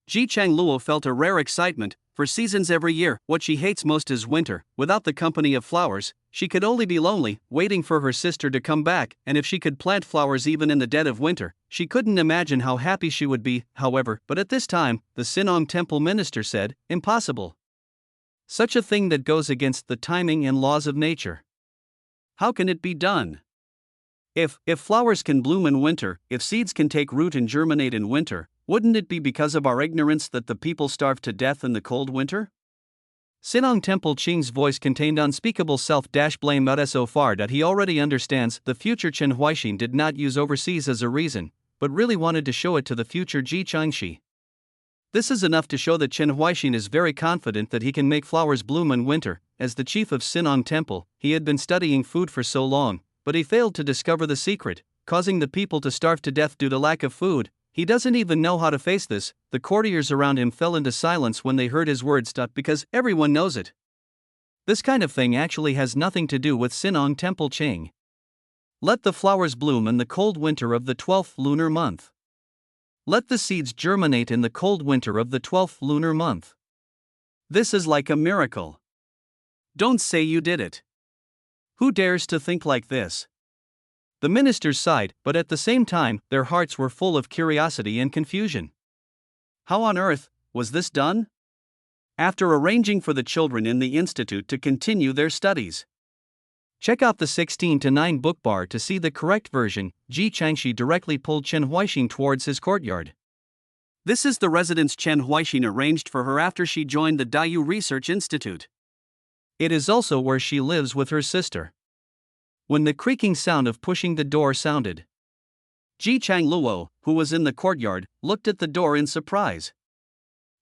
Ji Changluo felt a rare excitement. For seasons every year, what she hates most is winter. Without the company of flowers, she could only be lonely, waiting for her sister to come back, and if she could plant flowers even in the dead of winter, she couldn't imagine how happy she would be. However, but at this time, the Sinong temple minister said, impossible. Such a thing that goes against the timing and laws of nature. How can it be done? If flowers can bloom in winter, if seeds can take root and germinate in winter, wouldn't it be because of our ignorance that the people starved to death in the cold winter? Sinong Temple Qing's voice contained unspeakable self-blame so far that he already understands. The future Chen Huaixin did not use overseas as a reason, but really wanted to show it to the future Ji Changxi. This is enough to show that Chen Huaixin is very confident that he can make flowers bloom in winter. As the chief of Sinong Temple, he had been studying food for so long, but he failed to discover the secret, causing the people to starve to death due to lack of food. He doesn't even know how to face this. The courtiers around him fell into silence when they heard his words, because everyone knows it. This kind of thing actually has nothing to do with Sinong Temple Qing. Let the flowers bloom in the cold winter of the 12th lunar month. Let the seeds germinate in the cold winter of the 12th lunar month. This is like a miracle. Don't say you did it. Who dares to think like this? The ministers sighed, but at the same time, their hearts were full of curiosity and confusion. How on earth was this done? After arranging for the children in the institute to continue their studies. Check out the 16:9 book bar to see the correct version. Ji Changxi directly pulled Chen Huaixin towards his courtyard. This is the residence Chen Huaixin arranged for her after she joined the Dayu Research Institute. It is also where she lives with her sister. When the creaking sound of pushing the door sounded, Ji Changluo, who was in the courtyard, looked at the door in surprise.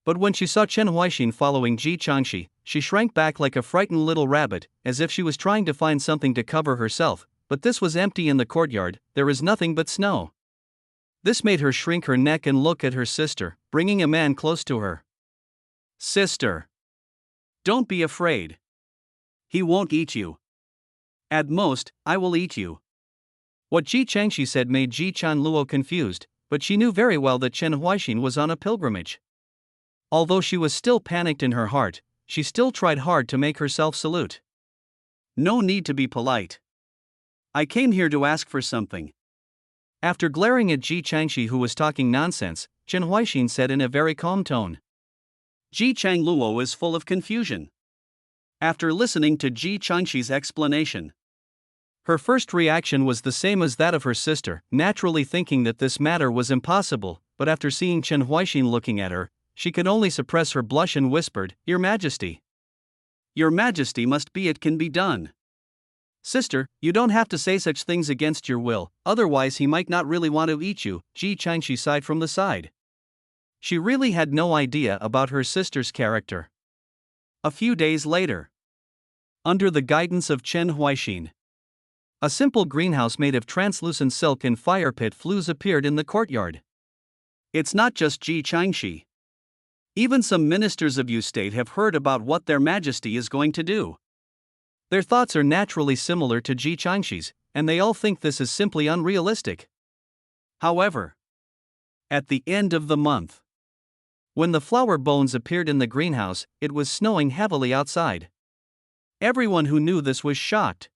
But when she saw Chen Huaixin following Ji Changxi, she shrank back like a frightened little rabbit, as if she was trying to find something to cover herself. But this was empty in the courtyard, there is nothing but snow. This made her shrink her neck and look at her sister, bringing a man close to her. Sister, don't be afraid. He won't eat you. At most, I will eat you. What Ji Changxi said made Ji Chanluo confused, but she knew very well that Chen Huaixin was on a pilgrimage. Although she was still panicked in her heart, she still tried hard to make herself salute. No need to be polite. I came here to ask for something. After glaring at Ji Changxi, who was talking nonsense, Chen Huaixin said in a very calm tone. Ji Changluo is full of confusion. After listening to Ji Changxi's explanation, her first reaction was the same as that of her sister, naturally thinking that this matter was impossible, but after seeing Chen Huaixin looking at her, she could only suppress her blush and whispered, Your Majesty. Your Majesty must be, it can be done. Sister, you don't have to say such things against your will, otherwise he might not really want to eat you. Ji Changxi sighed from the side. She really had no idea about her sister's character. A few days later, under the guidance of Chen Huaixin, a simple greenhouse made of translucent silk and fire pit flues appeared in the courtyard. It's not just Ji Changshi. Even some ministers of Yu state have heard about what their majesty is going to do. Their thoughts are naturally similar to Ji Changshi's, and they all think this is simply unrealistic. However, at the end of the month, when the flower bones appeared in the greenhouse, it was snowing heavily outside. Everyone who knew this was shocked.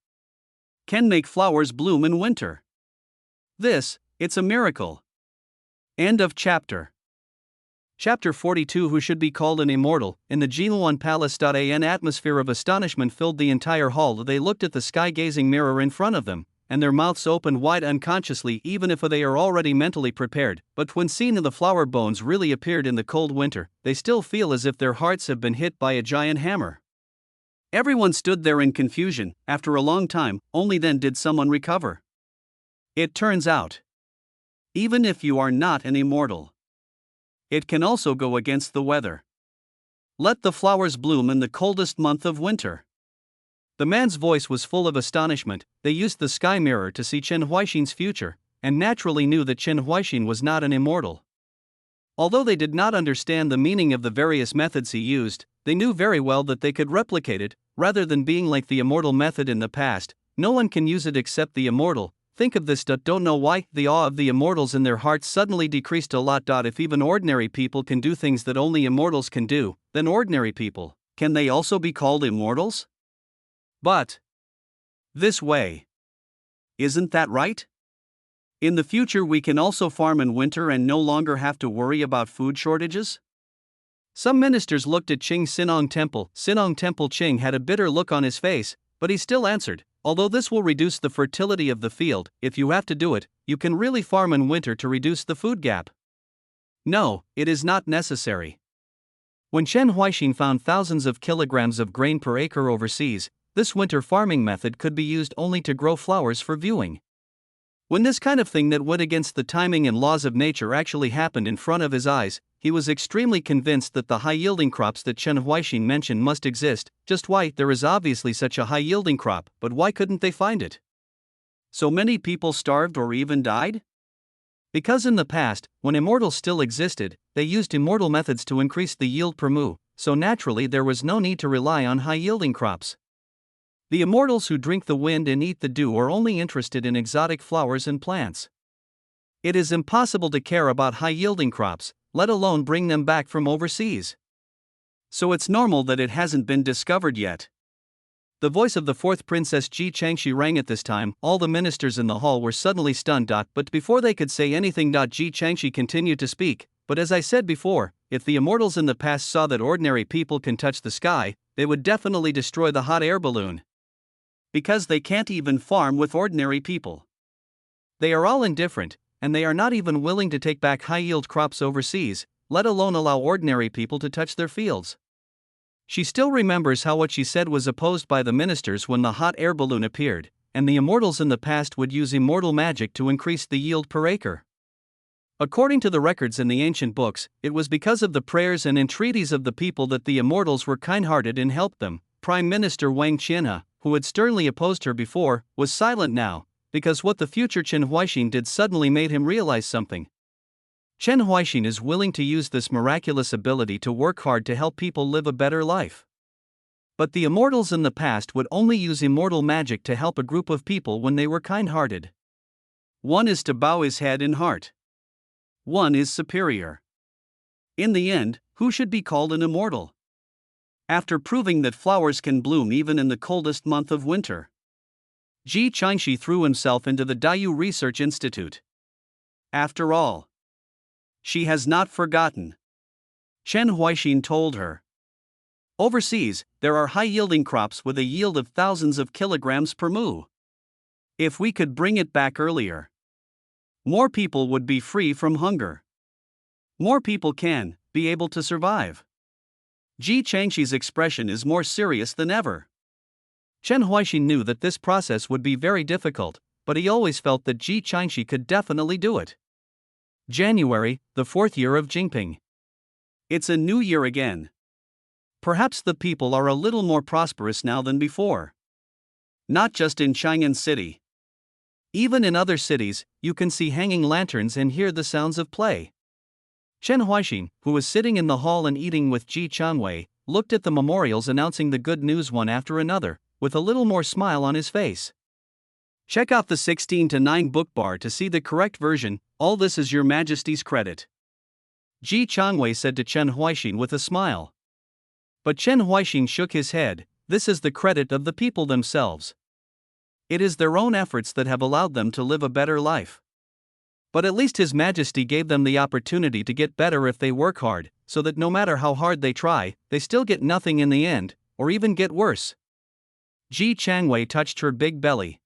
Can make flowers bloom in winter. It's a miracle. End of chapter. Chapter 42. Who should be called an immortal? In the Jiluan Palace. An atmosphere of astonishment filled the entire hall. They looked at the sky-gazing mirror in front of them, and their mouths opened wide unconsciously, even if they are already mentally prepared. But when seeing the flower bones really appeared in the cold winter, they still feel as if their hearts have been hit by a giant hammer. Everyone stood there in confusion. After a long time, only then did someone recover. It turns out, even if you are not an immortal, it can also go against the weather. Let the flowers bloom in the coldest month of winter. The man's voice was full of astonishment. They used the sky mirror to see Chen Huaixin's future, and naturally knew that Chen Huaixin was not an immortal. Although they did not understand the meaning of the various methods he used, they knew very well that they could replicate it, rather than being like the immortal method in the past. No one can use it except the immortal. Think of this. Don't know why. The awe of the immortals in their hearts suddenly decreased a lot. If even ordinary people can do things that only immortals can do, then ordinary people, can they also be called immortals? But this way, isn't that right? In the future we can also farm in winter and no longer have to worry about food shortages? Some ministers looked at Qing Sinong Temple. Sinong Temple Qing had a bitter look on his face, but he still answered, although this will reduce the fertility of the field, if you have to do it, you can really farm in winter to reduce the food gap. No, it is not necessary. When Chen Huaixin found thousands of kilograms of grain per acre overseas, this winter farming method could be used only to grow flowers for viewing. When this kind of thing that went against the timing and laws of nature actually happened in front of his eyes, he was extremely convinced that the high-yielding crops that Chen Huaixin mentioned must exist. Just why? There is obviously such a high-yielding crop, but why couldn't they find it? So many people starved or even died? Because in the past, when immortals still existed, they used immortal methods to increase the yield per mu, so naturally there was no need to rely on high-yielding crops. The immortals who drink the wind and eat the dew are only interested in exotic flowers and plants. It is impossible to care about high-yielding crops, let alone bring them back from overseas. So it's normal that it hasn't been discovered yet. The voice of the fourth princess Ji Changshi rang at this time. All the ministers in the hall were suddenly stunned. But before they could say anything, Ji Changshi continued to speak. But as I said before, if the immortals in the past saw that ordinary people can touch the sky, they would definitely destroy the hot air balloon. Because they can't even farm with ordinary people. They are all indifferent, and they are not even willing to take back high-yield crops overseas, let alone allow ordinary people to touch their fields. She still remembers how what she said was opposed by the ministers when the hot air balloon appeared, and the immortals in the past would use immortal magic to increase the yield per acre. According to the records in the ancient books, it was because of the prayers and entreaties of the people that the immortals were kind-hearted and helped them. Prime Minister Wang Qianhe, who had sternly opposed her before, was silent now, because what the future Chen Huaixin did suddenly made him realize something. Chen Huaixin is willing to use this miraculous ability to work hard to help people live a better life. But the immortals in the past would only use immortal magic to help a group of people when they were kind-hearted. One is to bow his head in heart. One is superior. In the end, who should be called an immortal? After proving that flowers can bloom even in the coldest month of winter, Ji Changshi threw himself into the Dayu Research Institute. After all, she has not forgotten. Chen Huaixin told her. Overseas, there are high-yielding crops with a yield of thousands of kilograms per mu. If we could bring it back earlier, more people would be free from hunger. More people can be able to survive. Ji Changshi's expression is more serious than ever. Chen Huaixin knew that this process would be very difficult, but he always felt that Ji Changshi could definitely do it. January, the fourth year of Jingping. It's a new year again. Perhaps the people are a little more prosperous now than before. Not just in Chang'an City. Even in other cities, you can see hanging lanterns and hear the sounds of play. Chen Huaixin, who was sitting in the hall and eating with Ji Changwei, looked at the memorials announcing the good news one after another, with a little more smile on his face. Check out the 16:9 book bar to see the correct version. All this is Your Majesty's credit. Ji Changwei said to Chen Huaixin with a smile. But Chen Huaixin shook his head. This is the credit of the people themselves. It is their own efforts that have allowed them to live a better life. But at least His Majesty gave them the opportunity to get better if they work hard, so that no matter how hard they try, they still get nothing in the end, or even get worse. Ji Changwei touched her big belly.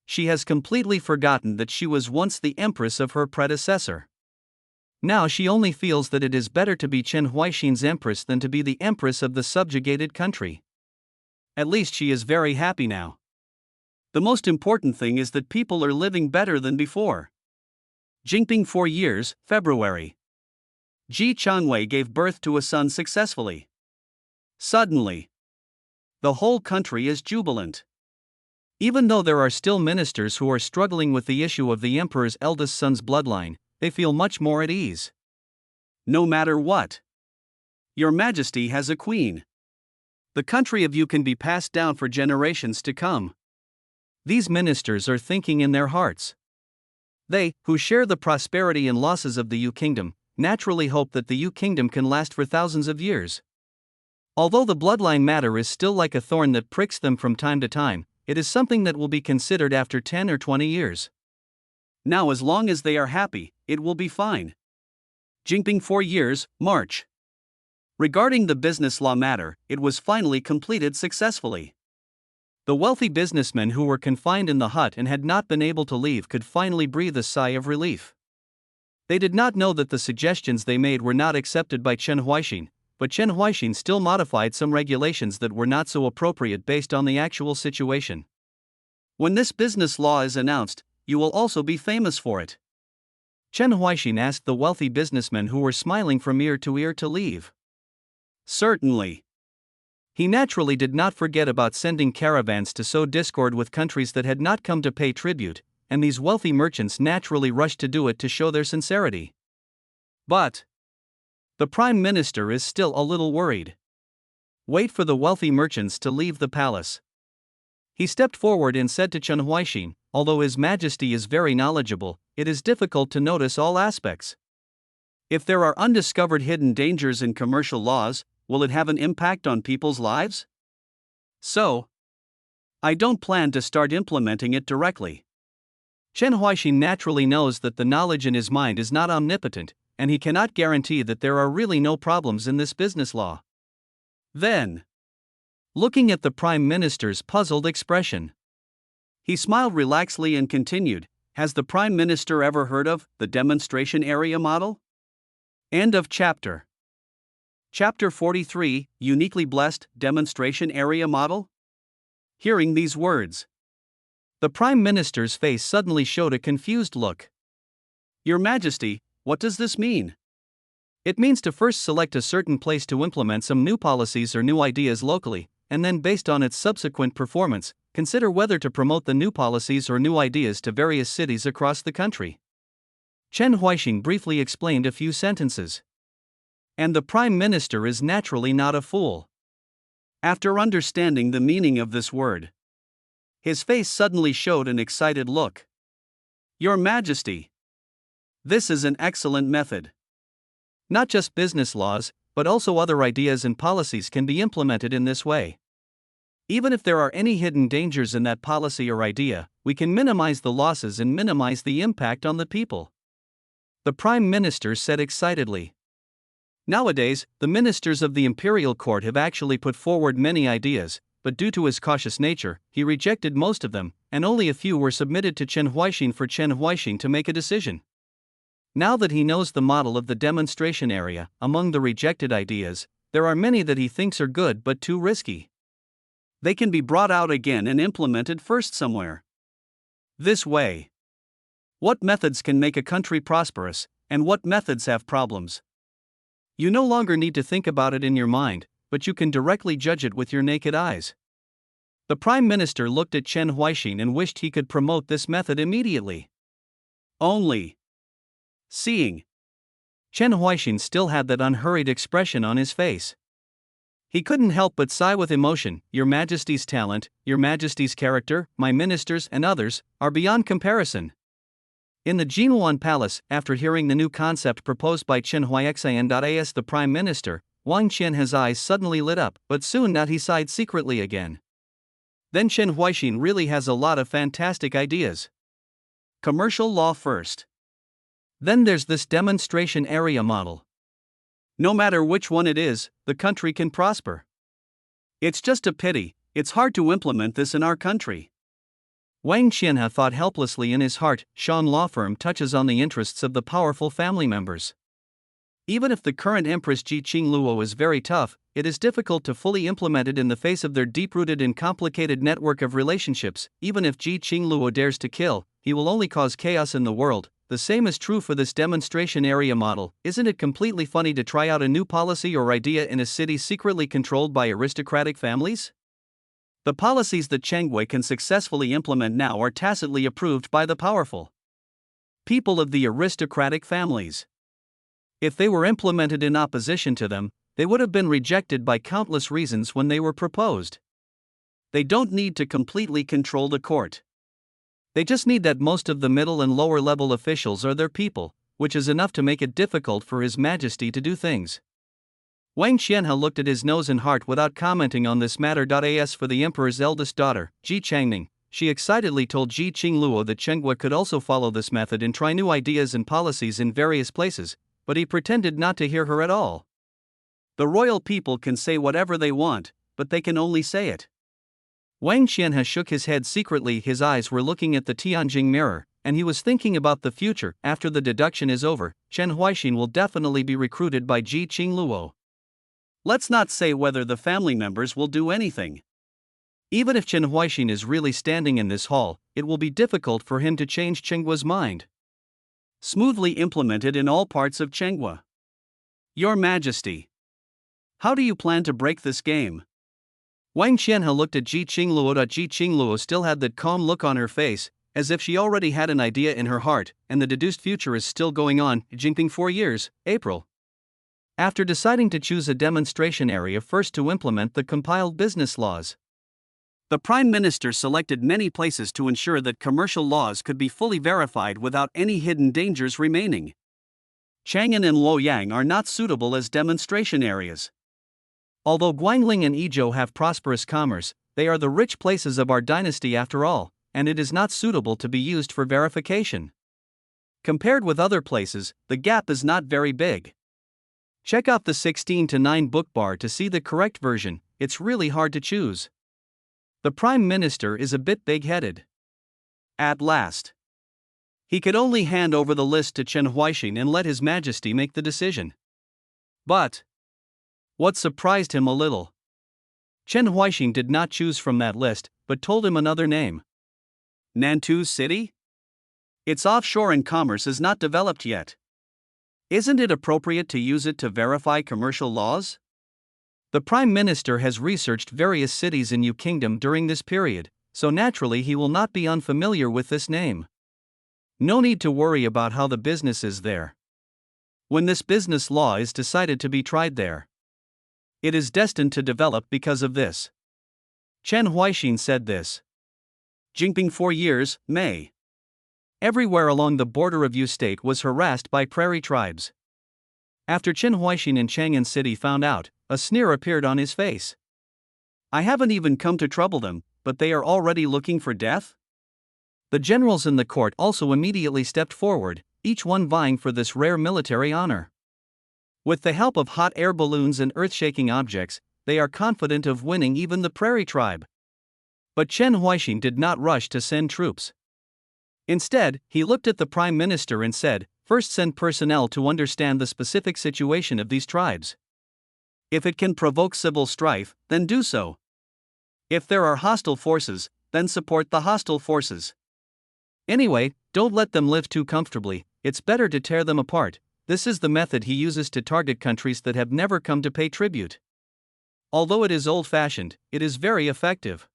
She has completely forgotten that she was once the empress of her predecessor. Now she only feels that it is better to be Chen Huaixin's empress than to be the empress of the subjugated country. At least she is very happy now. The most important thing is that people are living better than before. Jinping 4 years, February. Ji Changwei gave birth to a son successfully. Suddenly, the whole country is jubilant. Even though there are still ministers who are struggling with the issue of the emperor's eldest son's bloodline, they feel much more at ease. No matter what, Your Majesty has a queen. The country of you can be passed down for generations to come. These ministers are thinking in their hearts. They, who share the prosperity and losses of the Yu Kingdom, naturally hope that the Yu Kingdom can last for thousands of years. Although the bloodline matter is still like a thorn that pricks them from time to time, it is something that will be considered after 10 or 20 years. Now, as long as they are happy, it will be fine. Jinping 4 years, March. Regarding the business law matter, it was finally completed successfully. The wealthy businessmen who were confined in the hut and had not been able to leave could finally breathe a sigh of relief. They did not know that the suggestions they made were not accepted by Chen Huaixin, but Chen Huaixin still modified some regulations that were not so appropriate based on the actual situation. When this business law is announced, you will also be famous for it. Chen Huaixin asked the wealthy businessmen who were smiling from ear to leave. Certainly. He naturally did not forget about sending caravans to sow discord with countries that had not come to pay tribute, and these wealthy merchants naturally rushed to do it to show their sincerity. But the Prime Minister is still a little worried. Wait for the wealthy merchants to leave the palace. He stepped forward and said to Chen Huaixin, although His Majesty is very knowledgeable, it is difficult to notice all aspects. If there are undiscovered hidden dangers in commercial laws, will it have an impact on people's lives? So, I don't plan to start implementing it directly. Chen Huaixin naturally knows that the knowledge in his mind is not omnipotent, and he cannot guarantee that there are really no problems in this business law. Then, looking at the Prime Minister's puzzled expression, he smiled relaxedly and continued, has the Prime Minister ever heard of the demonstration area model? End of chapter. Chapter 43, Uniquely Blessed Demonstration Area Model? Hearing these words, the Prime Minister's face suddenly showed a confused look. Your Majesty, what does this mean? It means to first select a certain place to implement some new policies or new ideas locally, and then based on its subsequent performance, consider whether to promote the new policies or new ideas to various cities across the country. Chen Huaixin briefly explained a few sentences. And the Prime Minister is naturally not a fool. After understanding the meaning of this word, his face suddenly showed an excited look. Your Majesty, this is an excellent method. Not just business laws, but also other ideas and policies can be implemented in this way. Even if there are any hidden dangers in that policy or idea, we can minimize the losses and minimize the impact on the people. The Prime Minister said excitedly. Nowadays, the ministers of the imperial court have actually put forward many ideas, but due to his cautious nature, he rejected most of them, and only a few were submitted to Chen Huaixin for Chen Huaixin to make a decision. Now that he knows the model of the demonstration area, among the rejected ideas, there are many that he thinks are good but too risky. They can be brought out again and implemented first somewhere. This way. What methods can make a country prosperous, and what methods have problems? You no longer need to think about it in your mind, but you can directly judge it with your naked eyes. The Prime Minister looked at Chen Huaixin and wished he could promote this method immediately. Only seeing. Chen Huaixin still had that unhurried expression on his face. He couldn't help but sigh with emotion. Your Majesty's talent, Your Majesty's character, my ministers and others, are beyond comparison. In the Jinhuan Palace, after hearing the new concept proposed by Chen Huaixin, the Prime Minister, Wang Qian's eyes suddenly lit up, but soon he sighed secretly again. Then Chen Huaixin really has a lot of fantastic ideas. Commercial law first. Then there's this demonstration area model. No matter which one it is, the country can prosper. It's just a pity, it's hard to implement this in our country. Wang Qianhe thought helplessly in his heart. Shan law firm touches on the interests of the powerful family members. Even if the current Empress Ji Qingluo is very tough, it is difficult to fully implement it in the face of their deep-rooted and complicated network of relationships. Even if Ji Qingluo dares to kill, he will only cause chaos in the world. The same is true for this demonstration area model. Isn't it completely funny to try out a new policy or idea in a city secretly controlled by aristocratic families? The policies that Chengwei can successfully implement now are tacitly approved by the powerful people of the aristocratic families. If they were implemented in opposition to them, they would have been rejected by countless reasons when they were proposed. They don't need to completely control the court. They just need that most of the middle and lower level officials are their people, which is enough to make it difficult for His Majesty to do things. Wang Qianhe looked at his nose and heart without commenting on this matter. As for the emperor's eldest daughter, Ji Changning, she excitedly told Ji Qingluo that Chengwa could also follow this method and try new ideas and policies in various places, but he pretended not to hear her at all. The royal people can say whatever they want, but they can only say it. Wang Qianhe shook his head secretly. His eyes were looking at the Tianjing mirror, and he was thinking about the future. After the deduction is over, Chen Huaixin will definitely be recruited by Ji Qingluo. Let's not say whether the family members will do anything. Even if Chen Huaixin is really standing in this hall, it will be difficult for him to change Chengwa's mind. Smoothly implemented in all parts of Chengwa. Your Majesty, how do you plan to break this game? Wang Qianhe looked at Ji Qingluo. Ji Qingluo still had that calm look on her face, as if she already had an idea in her heart, and the deduced future is still going on. Jinping 4 years, April. After deciding to choose a demonstration area first to implement the compiled business laws, the Prime Minister selected many places to ensure that commercial laws could be fully verified without any hidden dangers remaining. Chang'an and Luoyang are not suitable as demonstration areas. Although Guangling and Yizhou have prosperous commerce, they are the rich places of our dynasty after all, and it is not suitable to be used for verification. Compared with other places, the gap is not very big. Check out the 16:9 book bar to see the correct version. It's really hard to choose. The Prime Minister is a bit big-headed. At last, he could only hand over the list to Chen Huaixin and let His Majesty make the decision. But what surprised him a little, Chen Huaixin did not choose from that list, but told him another name. Nantou City? Its offshore and commerce is not developed yet. Isn't it appropriate to use it to verify commercial laws? The Prime Minister has researched various cities in Yu Kingdom during this period, so naturally he will not be unfamiliar with this name. No need to worry about how the business is there. When this business law is decided to be tried there, it is destined to develop because of this. Chen Huaixin said this. Jinping 4 years, May. Everywhere along the border of Yu State was harassed by prairie tribes. After Chen Huaixin in Chang'an City found out, a sneer appeared on his face. I haven't even come to trouble them, but they are already looking for death? The generals in the court also immediately stepped forward, each one vying for this rare military honor. With the help of hot air balloons and earth-shaking objects, they are confident of winning even the prairie tribe. But Chen Huaixin did not rush to send troops. Instead, he looked at the Prime Minister and said, first send personnel to understand the specific situation of these tribes. If it can provoke civil strife, then do so. If there are hostile forces, then support the hostile forces. Anyway, don't let them live too comfortably, it's better to tear them apart. This is the method he uses to target countries that have never come to pay tribute. Although it is old-fashioned, it is very effective.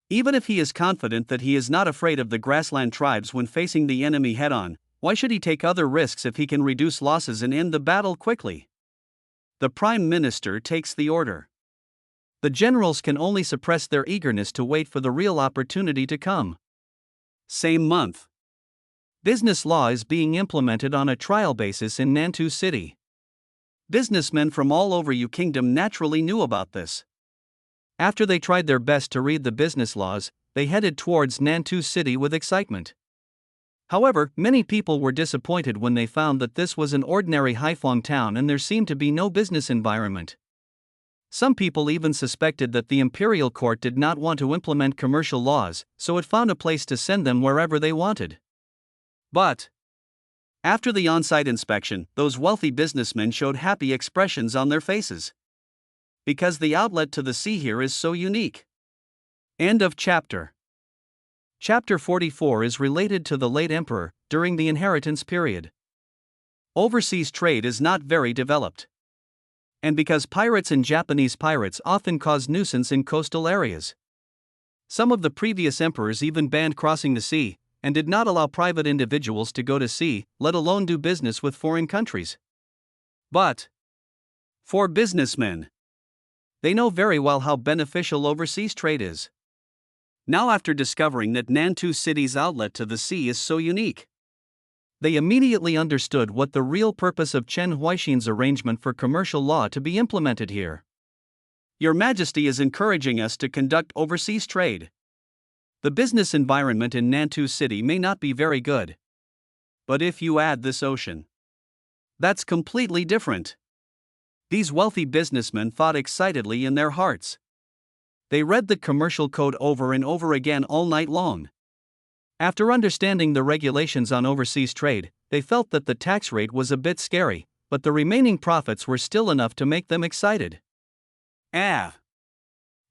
Even if he is confident that he is not afraid of the grassland tribes when facing the enemy head-on, why should he take other risks if he can reduce losses and end the battle quickly? The Prime Minister takes the order. The generals can only suppress their eagerness to wait for the real opportunity to come. Same month. Business law is being implemented on a trial basis in Nantou City. Businessmen from all over Yu Kingdom naturally knew about this. After they tried their best to read the business laws, they headed towards Nantou City with excitement. However, many people were disappointed when they found that this was an ordinary Haiphong town and there seemed to be no business environment. Some people even suspected that the imperial court did not want to implement commercial laws, so it found a place to send them wherever they wanted. But after the on-site inspection, those wealthy businessmen showed happy expressions on their faces. Because the outlet to the sea here is so unique. End of chapter. Chapter 44 is related to the late emperor, during the inheritance period. Overseas trade is not very developed. And because pirates and Japanese pirates often cause nuisance in coastal areas. Some of the previous emperors even banned crossing the sea, and did not allow private individuals to go to sea, let alone do business with foreign countries. But for businessmen, they know very well how beneficial overseas trade is. Now, after discovering that Nantou City's outlet to the sea is so unique, they immediately understood what the real purpose of Chen Huaixin's arrangement for commercial law to be implemented here. Your Majesty is encouraging us to conduct overseas trade. The business environment in Nantou City may not be very good. But if you add this ocean, that's completely different. These wealthy businessmen thought excitedly in their hearts. They read the commercial code over and over again all night long. After understanding the regulations on overseas trade, they felt that the tax rate was a bit scary, but the remaining profits were still enough to make them excited.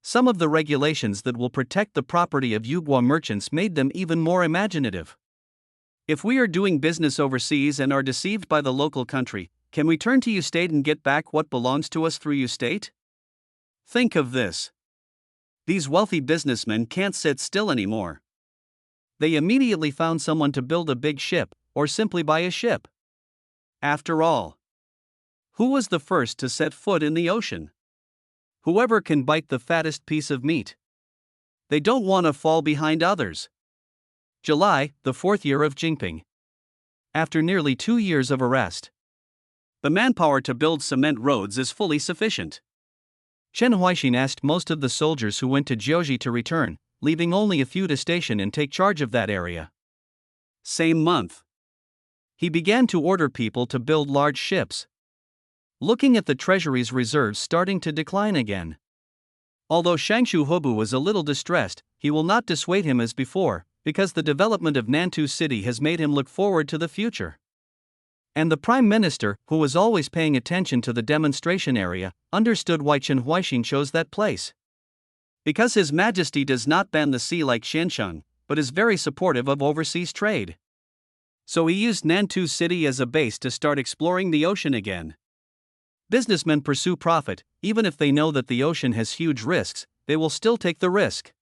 Some of the regulations that will protect the property of Yugua merchants made them even more imaginative. If we are doing business overseas and are deceived by the local country, can we turn to U-State and get back what belongs to us through U-State? Think of this. These wealthy businessmen can't sit still anymore. They immediately found someone to build a big ship, or simply buy a ship. After all, who was the first to set foot in the ocean? Whoever can bite the fattest piece of meat. They don't want to fall behind others. July, the 4th year of Jinping. After nearly 2 years of arrest, the manpower to build cement roads is fully sufficient. Chen Huaixin asked most of the soldiers who went to Jiaozhi to return, leaving only a few to station and take charge of that area. Same month, he began to order people to build large ships. Looking at the treasury's reserves starting to decline again. Although Shangshu Hubu was a little distressed, he will not dissuade him as before, because the development of Nantou City has made him look forward to the future. And the Prime Minister, who was always paying attention to the demonstration area, understood why Chen Huaixin chose that place. Because His Majesty does not ban the sea like Xiansheng, but is very supportive of overseas trade. So he used Nantou City as a base to start exploring the ocean again. Businessmen pursue profit, even if they know that the ocean has huge risks, they will still take the risk.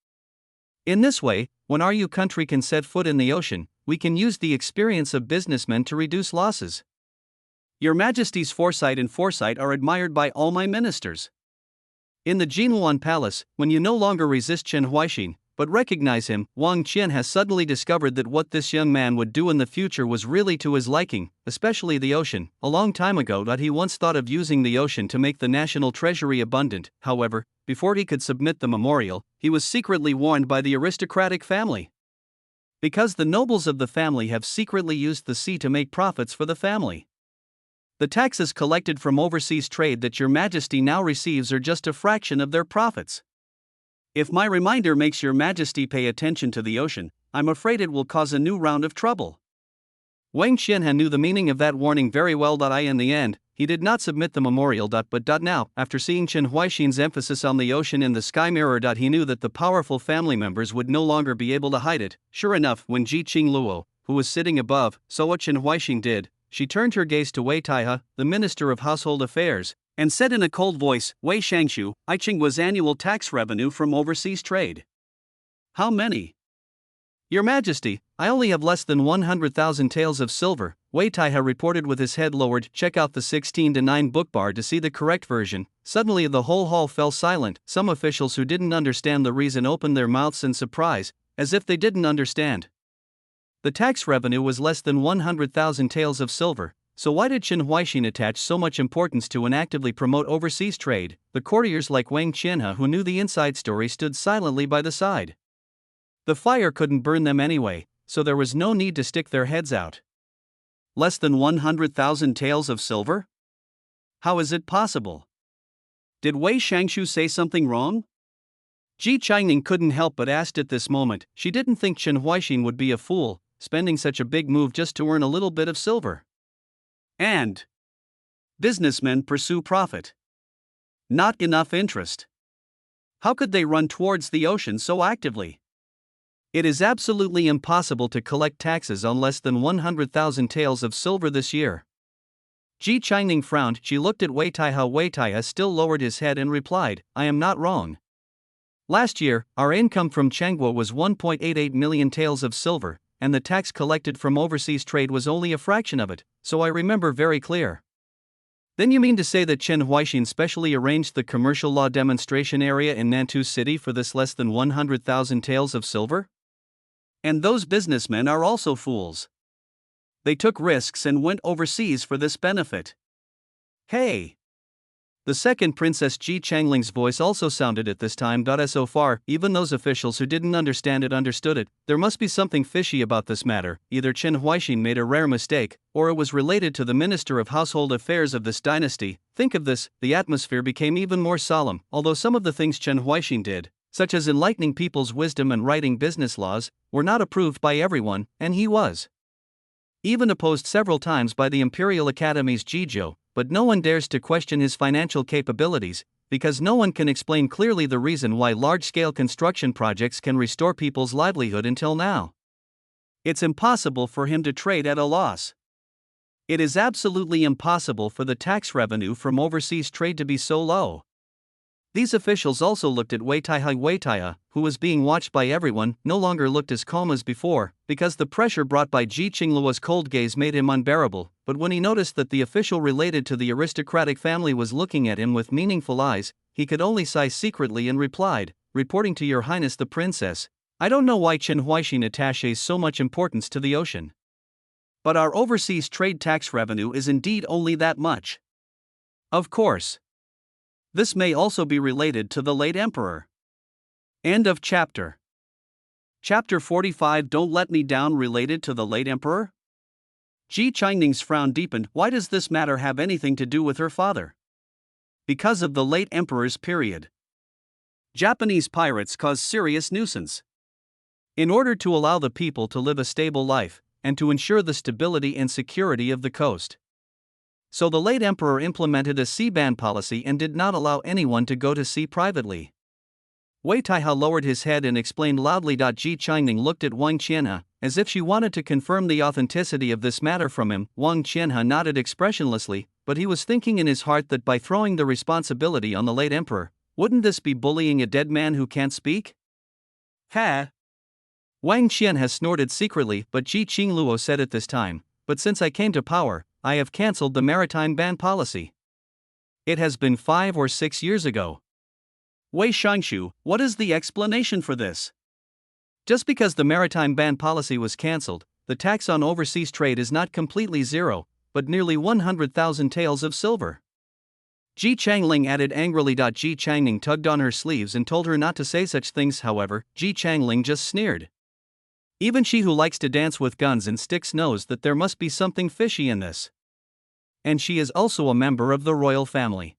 In this way, when our country can set foot in the ocean, we can use the experience of businessmen to reduce losses. Your Majesty's foresight and foresight are admired by all my ministers. In the Jinhuan Palace, when you no longer resist Chen Huaixin, but recognize him, Wang Qian has suddenly discovered that what this young man would do in the future was really to his liking, especially the ocean. A long time ago that he once thought of using the ocean to make the national treasury abundant. However, before he could submit the memorial, he was secretly warned by the aristocratic family. Because the nobles of the family have secretly used the sea to make profits for the family. The taxes collected from overseas trade that your Majesty now receives are just a fraction of their profits. If my reminder makes your Majesty pay attention to the ocean, I'm afraid it will cause a new round of trouble. Wang Xianhan knew the meaning of that warning very well. In the end, he did not submit the memorial. But now, after seeing Chen Huaixin's emphasis on the ocean in the sky mirror, he knew that the powerful family members would no longer be able to hide it. Sure enough, when Ji Qingluo, who was sitting above, saw what Chen Huaixin did, she turned her gaze to Wei Taihe, the Minister of Household Affairs, and said in a cold voice, Wei Shangshu, I Qinggua's annual tax revenue from overseas trade. How many? Your Majesty, I only have less than 100,000 taels of silver, Wei Taihe reported with his head lowered. Check out the 16:9 bookbar to see the correct version. Suddenly the whole hall fell silent. Some officials who didn't understand the reason opened their mouths in surprise, as if they didn't understand. The tax revenue was less than 100,000 taels of silver, so why did Chen Huaixin attach so much importance to and actively promote overseas trade? The courtiers like Wang Qianhe who knew the inside story stood silently by the side. The fire couldn't burn them anyway, so there was no need to stick their heads out. Less than 100,000 taels of silver? How is it possible? Did Wei Shangshu say something wrong? Ji Changning couldn't help but ask at this moment. She didn't think Chen Huaixin would be a fool, spending such a big move just to earn a little bit of silver. And businessmen pursue profit, not enough interest. How could they run towards the ocean so actively? It is absolutely impossible to collect taxes on less than 100,000 taels of silver this year. Ji Changning frowned. She looked at Wei Taihe. Wei Taihe still lowered his head and replied, I am not wrong. Last year, our income from Qinggua was 1.88 million taels of silver, and the tax collected from overseas trade was only a fraction of it, so I remember very clear. Then you mean to say that Chen Huaixin specially arranged the commercial law demonstration area in Nantou City for this less than 100,000 taels of silver? And those businessmen are also fools. They took risks and went overseas for this benefit. Hey! The second Princess Ji Changling's voice also sounded at this time. So far, even those officials who didn't understand it understood it. There must be something fishy about this matter. Either Chen Huaixin made a rare mistake, or it was related to the Minister of Household Affairs of this dynasty. Think of this, the atmosphere became even more solemn. Although some of the things Chen Huaixin did, such as enlightening people's wisdom and writing business laws, were not approved by everyone, and he was even opposed several times by the Imperial Academy's Jizhou, but no one dares to question his financial capabilities, because no one can explain clearly the reason why large-scale construction projects can restore people's livelihood until now. It's impossible for him to trade at a loss. It is absolutely impossible for the tax revenue from overseas trade to be so low. These officials also looked at Wei Taihe. Wei Taihe, who was being watched by everyone, no longer looked as calm as before, because the pressure brought by Ji Qingluo's cold gaze made him unbearable. But when he noticed that the official related to the aristocratic family was looking at him with meaningful eyes, he could only sigh secretly and replied, reporting to Your Highness the Princess, I don't know why Chen Huaixin attaches so much importance to the ocean. But our overseas trade tax revenue is indeed only that much. Of course. This may also be related to the late emperor. End of chapter. Chapter 45. Don't Let Me Down. Related to the late emperor? Ji Changning's frown deepened. Why does this matter have anything to do with her father? Because of the late emperor's period. Japanese pirates cause serious nuisance. In order to allow the people to live a stable life, and to ensure the stability and security of the coast. So the late emperor implemented a sea ban policy and did not allow anyone to go to sea privately. Wei Taihe lowered his head and explained loudly. Ji Changning looked at Wang Qianhe, as if she wanted to confirm the authenticity of this matter from him. Wang Qianhe nodded expressionlessly, but he was thinking in his heart that by throwing the responsibility on the late emperor, wouldn't this be bullying a dead man who can't speak? Ha! Wang Qianhe snorted secretly, but Ji Qingluo said at this time, but since I came to power, I have cancelled the maritime ban policy. It has been 5 or 6 years ago. Wei Shangshu, what is the explanation for this? Just because the maritime ban policy was cancelled, the tax on overseas trade is not completely zero, but nearly 100,000 taels of silver. Ji Changling added angrily. Ji Changning tugged on her sleeves and told her not to say such things. However, Ji Changling just sneered. Even she who likes to dance with guns and sticks knows that there must be something fishy in this. And she is also a member of the royal family.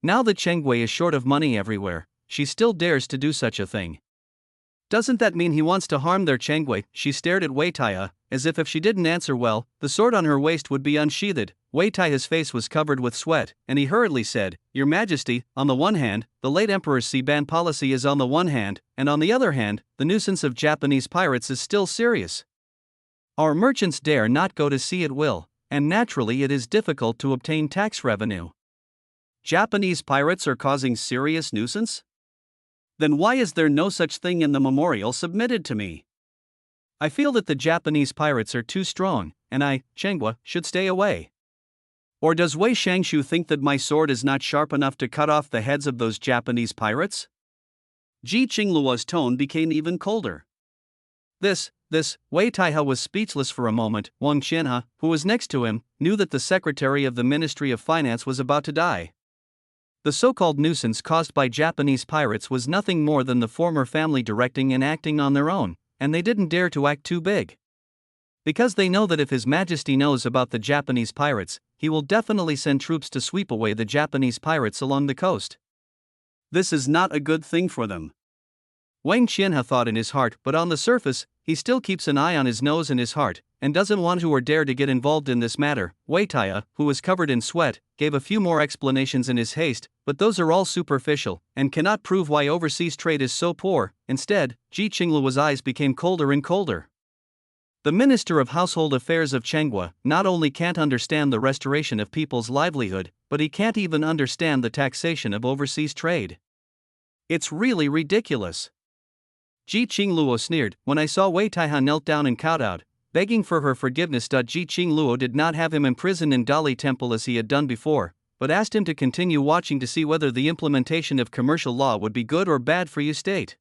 Now that Qinggua is short of money everywhere, she still dares to do such a thing. Doesn't that mean he wants to harm their Qinggua? She stared at Wei Taihe, as if she didn't answer well, the sword on her waist would be unsheathed. Wei Taihe's face was covered with sweat, and he hurriedly said, Your Majesty, on the one hand, the late emperor's sea ban policy is on the one hand, and on the other hand, the nuisance of Japanese pirates is still serious. Our merchants dare not go to sea at will, and naturally it is difficult to obtain tax revenue. Japanese pirates are causing serious nuisance? Then why is there no such thing in the memorial submitted to me? I feel that the Japanese pirates are too strong, and I, Chenghua, should stay away. Or does Wei Shangshu think that my sword is not sharp enough to cut off the heads of those Japanese pirates? Ji Qingluo's tone became even colder. Wei Taihe was speechless for a moment. Wang Qianhe, who was next to him, knew that the secretary of the Ministry of Finance was about to die. The so-called nuisance caused by Japanese pirates was nothing more than the former family directing and acting on their own, and they didn't dare to act too big. Because they know that if His Majesty knows about the Japanese pirates, he will definitely send troops to sweep away the Japanese pirates along the coast. This is not a good thing for them. Wang Qianhe thought in his heart, but on the surface, he still keeps an eye on his nose and his heart, and doesn't want to or dare to get involved in this matter. Wei Taihe, who was covered in sweat, gave a few more explanations in his haste, but those are all superficial, and cannot prove why overseas trade is so poor. Instead, Ji Qingluo's eyes became colder and colder. The Minister of Household Affairs of Chenghua not only can't understand the restoration of people's livelihood, but he can't even understand the taxation of overseas trade. It's really ridiculous. Ji Qingluo sneered. When I saw Wei Taihe knelt down and kowtowed, begging for her forgiveness. Ji Qingluo did not have him imprisoned in Dali Temple as he had done before, but asked him to continue watching to see whether the implementation of commercial law would be good or bad for your state.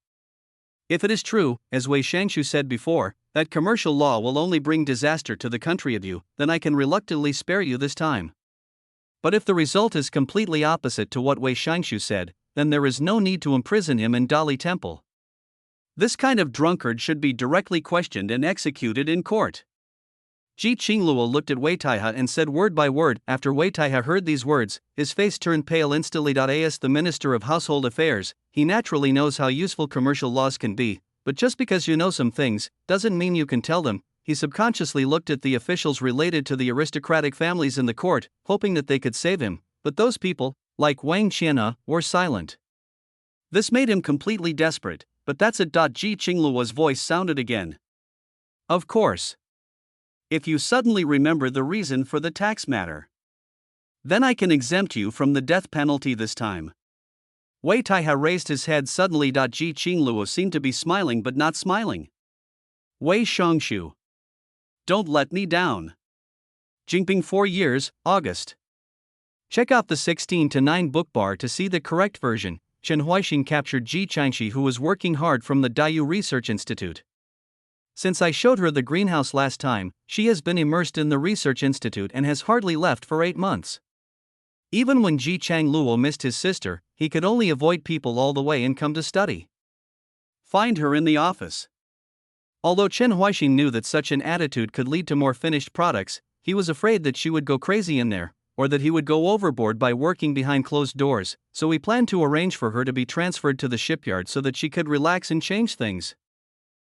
If it is true, as Wei Shangshu said before, that commercial law will only bring disaster to the country of you, then I can reluctantly spare you this time. But if the result is completely opposite to what Wei Shangshu said, then there is no need to imprison him in Dali Temple. This kind of drunkard should be directly questioned and executed in court. Ji Qingluo looked at Wei Taihe and said word by word. After Wei Taihe heard these words, his face turned pale instantly. As the Minister of Household Affairs, he naturally knows how useful commercial laws can be, but just because you know some things, doesn't mean you can tell them. He subconsciously looked at the officials related to the aristocratic families in the court, hoping that they could save him, but those people, like Wang Qianhe, were silent. This made him completely desperate, but that's it. Ji Qingluo's voice sounded again. Of course. If you suddenly remember the reason for the tax matter, then I can exempt you from the death penalty this time. Wei Taihe raised his head suddenly. Ji Qingluo seemed to be smiling but not smiling. Wei Shangshu. Don't let me down. Jinping 4 years, August. Check out the 16:9 book bar to see the correct version. Chen Huaixing captured Ji Changxi, who was working hard from the Daiyu Research Institute. Since I showed her the greenhouse last time, she has been immersed in the research institute and has hardly left for 8 months. Even when Ji Changluo missed his sister, he could only avoid people all the way and come to study. Find her in the office. Although Chen Huaixing knew that such an attitude could lead to more finished products, he was afraid that she would go crazy in there, or that he would go overboard by working behind closed doors, so he planned to arrange for her to be transferred to the shipyard so that she could relax and change things.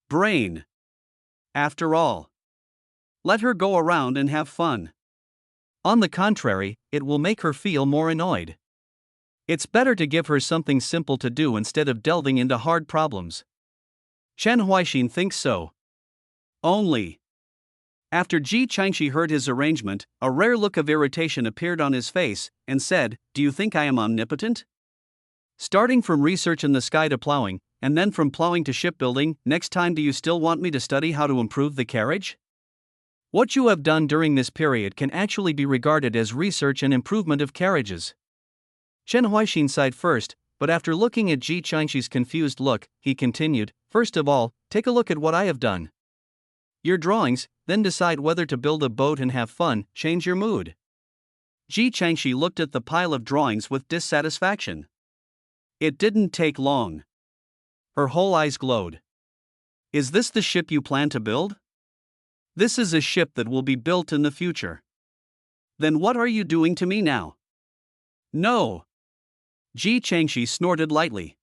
Brain. After all, let her go around and have fun. On the contrary, it will make her feel more annoyed. It's better to give her something simple to do instead of delving into hard problems. Chen Huaixing thinks so. Only. After Ji Changxi heard his arrangement, a rare look of irritation appeared on his face, and said, "Do you think I am omnipotent? Starting from research in the sky to plowing, and then from plowing to shipbuilding, next time do you still want me to study how to improve the carriage? What you have done during this period can actually be regarded as research and improvement of carriages." Chen Huaixing sighed first, but after looking at Ji Changxi's confused look, he continued, "First of all, take a look at what I have done. Your drawings, then decide whether to build a boat and have fun, change your mood." Ji Changxi looked at the pile of drawings with dissatisfaction. It didn't take long. Her whole eyes glowed. "Is this the ship you plan to build? This is a ship that will be built in the future. Then what are you doing to me now?" "No." Ji Changxi snorted lightly.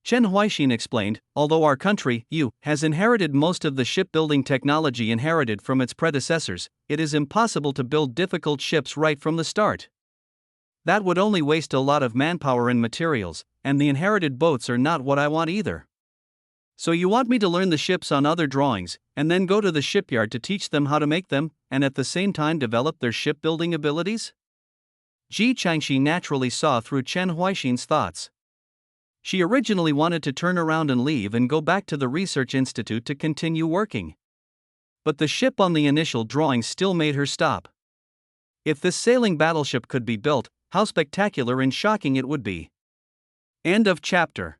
Chen Huaixing explained, "Although our country, has inherited most of the shipbuilding technology inherited from its predecessors, it is impossible to build difficult ships right from the start. That would only waste a lot of manpower and materials, and the inherited boats are not what I want either. So you want me to learn the ships on other drawings, and then go to the shipyard to teach them how to make them, and at the same time develop their shipbuilding abilities? Ji Changxi naturally saw through Chen Huaixin's thoughts. She originally wanted to turn around and leave and go back to the research institute to continue working. But the ship on the initial drawing still made her stop. If this sailing battleship could be built, how spectacular and shocking it would be. End of chapter.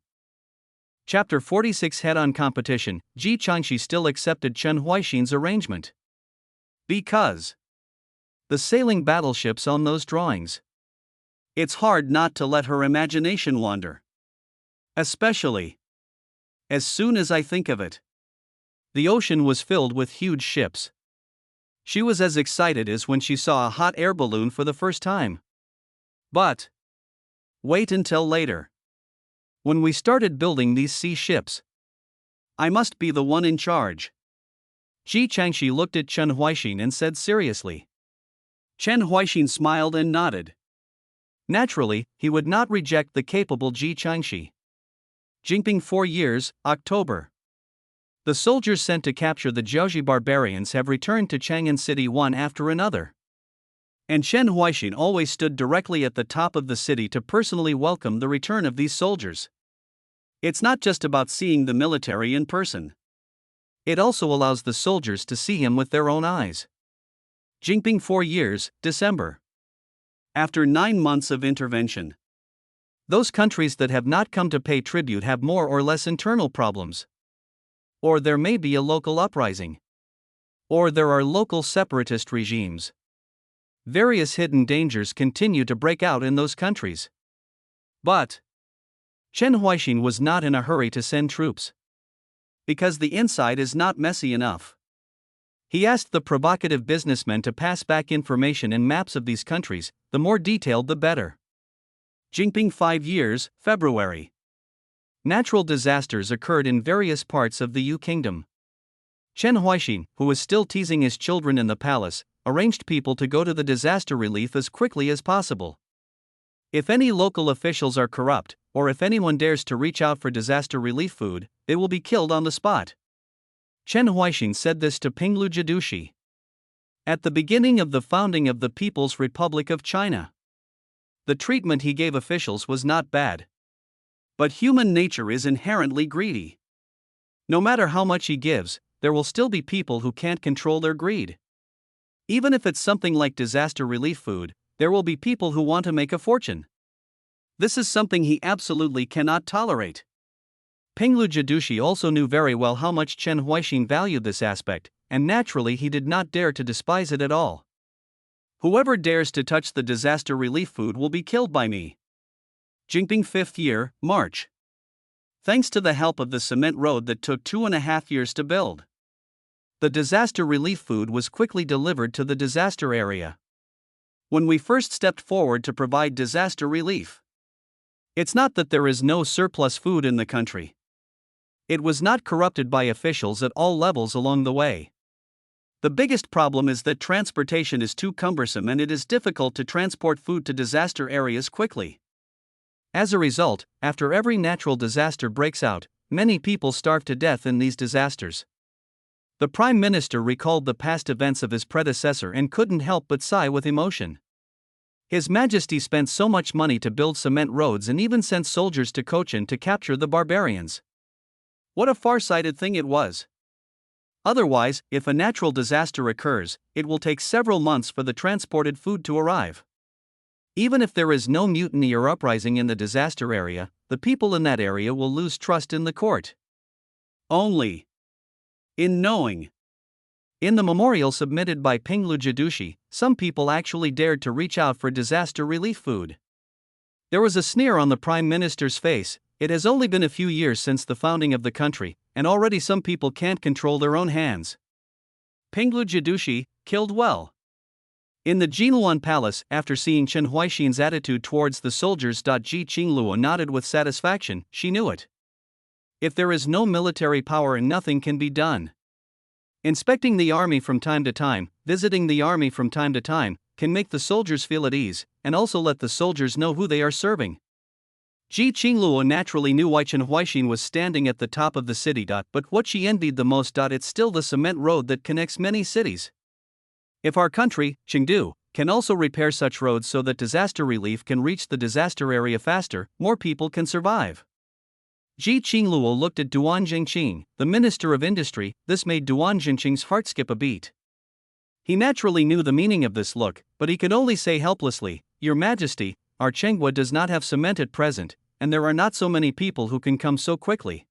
Chapter 46 Head-on competition. Ji Changxi still accepted Chen Huaixin's arrangement. Because the sailing battleships on those drawings. It's hard not to let her imagination wander. Especially as soon as I think of it. The ocean was filled with huge ships. She was as excited as when she saw a hot air balloon for the first time. But wait until later. When we started building these sea ships, I must be the one in charge. Ji Changxi looked at Chen Huaixin and said seriously. Chen Huaixin smiled and nodded. Naturally, he would not reject the capable Ji Changxi. Jinping 4 years, October. The soldiers sent to capture the Jiaozhi barbarians have returned to Chang'an City one after another. And Chen Huaixin always stood directly at the top of the city to personally welcome the return of these soldiers. It's not just about seeing the military in person. It also allows the soldiers to see him with their own eyes. Jinping 4 years, December. After 9 months of intervention. Those countries that have not come to pay tribute have more or less internal problems. Or there may be a local uprising. Or there are local separatist regimes. Various hidden dangers continue to break out in those countries. But Chen Huaixin was not in a hurry to send troops. Because the inside is not messy enough. He asked the provocative businessmen to pass back information and maps of these countries, the more detailed the better. Jinping 5 years, February. Natural disasters occurred in various parts of the Yu Kingdom. Chen Huaixin, who was still teasing his children in the palace, arranged people to go to the disaster relief as quickly as possible. If any local officials are corrupt, or if anyone dares to reach out for disaster relief food, they will be killed on the spot. Chen Huaixin said this to Pinglu Jidushi. At the beginning of the founding of the People's Republic of China. The treatment he gave officials was not bad. But human nature is inherently greedy. No matter how much he gives, there will still be people who can't control their greed. Even if it's something like disaster relief food, there will be people who want to make a fortune. This is something he absolutely cannot tolerate. Pinglu Jidushi also knew very well how much Chen Huaixin valued this aspect, and naturally he did not dare to despise it at all. Whoever dares to touch the disaster relief food will be killed by me. Jinping 5th year, March. Thanks to the help of the cement road that took 2.5 years to build. The disaster relief food was quickly delivered to the disaster area. When we first stepped forward to provide disaster relief, it's not that there is no surplus food in the country. It was not corrupted by officials at all levels along the way. The biggest problem is that transportation is too cumbersome and it is difficult to transport food to disaster areas quickly. As a result, after every natural disaster breaks out, many people starve to death in these disasters. The Prime Minister recalled the past events of his predecessor and couldn't help but sigh with emotion. His Majesty spent so much money to build cement roads and even sent soldiers to Cochin to capture the barbarians. What a far-sighted thing it was. Otherwise, if a natural disaster occurs, it will take several months for the transported food to arrive. Even if there is no mutiny or uprising in the disaster area, the people in that area will lose trust in the court. Only in knowing. In the memorial submitted by Pinglu Jidushi, some people actually dared to reach out for disaster relief food. There was a sneer on the Prime Minister's face. It has only been a few years since the founding of the country, and already some people can't control their own hands. Pinglu Jidushi, killed well. In the Jinluan Palace, after seeing Chen Huaixin's attitude towards the soldiers, Ji Qingluo nodded with satisfaction. She knew it. If there is no military power and nothing can be done. Inspecting the army from time to time, visiting the army from time to time, can make the soldiers feel at ease, and also let the soldiers know who they are serving. Ji Qingluo naturally knew why Chen Huaixin was standing at the top of the city. But what she envied the most. It's still the cement road that connects many cities. If our country, Chengdu, can also repair such roads so that disaster relief can reach the disaster area faster, more people can survive. Ji Qingluo looked at Duan Jingqing, the Minister of Industry. This made Duan Jingqing's heart skip a beat. He naturally knew the meaning of this look, but he could only say helplessly, "Your Majesty, our Chenghua does not have cement at present, and there are not so many people who can come so quickly."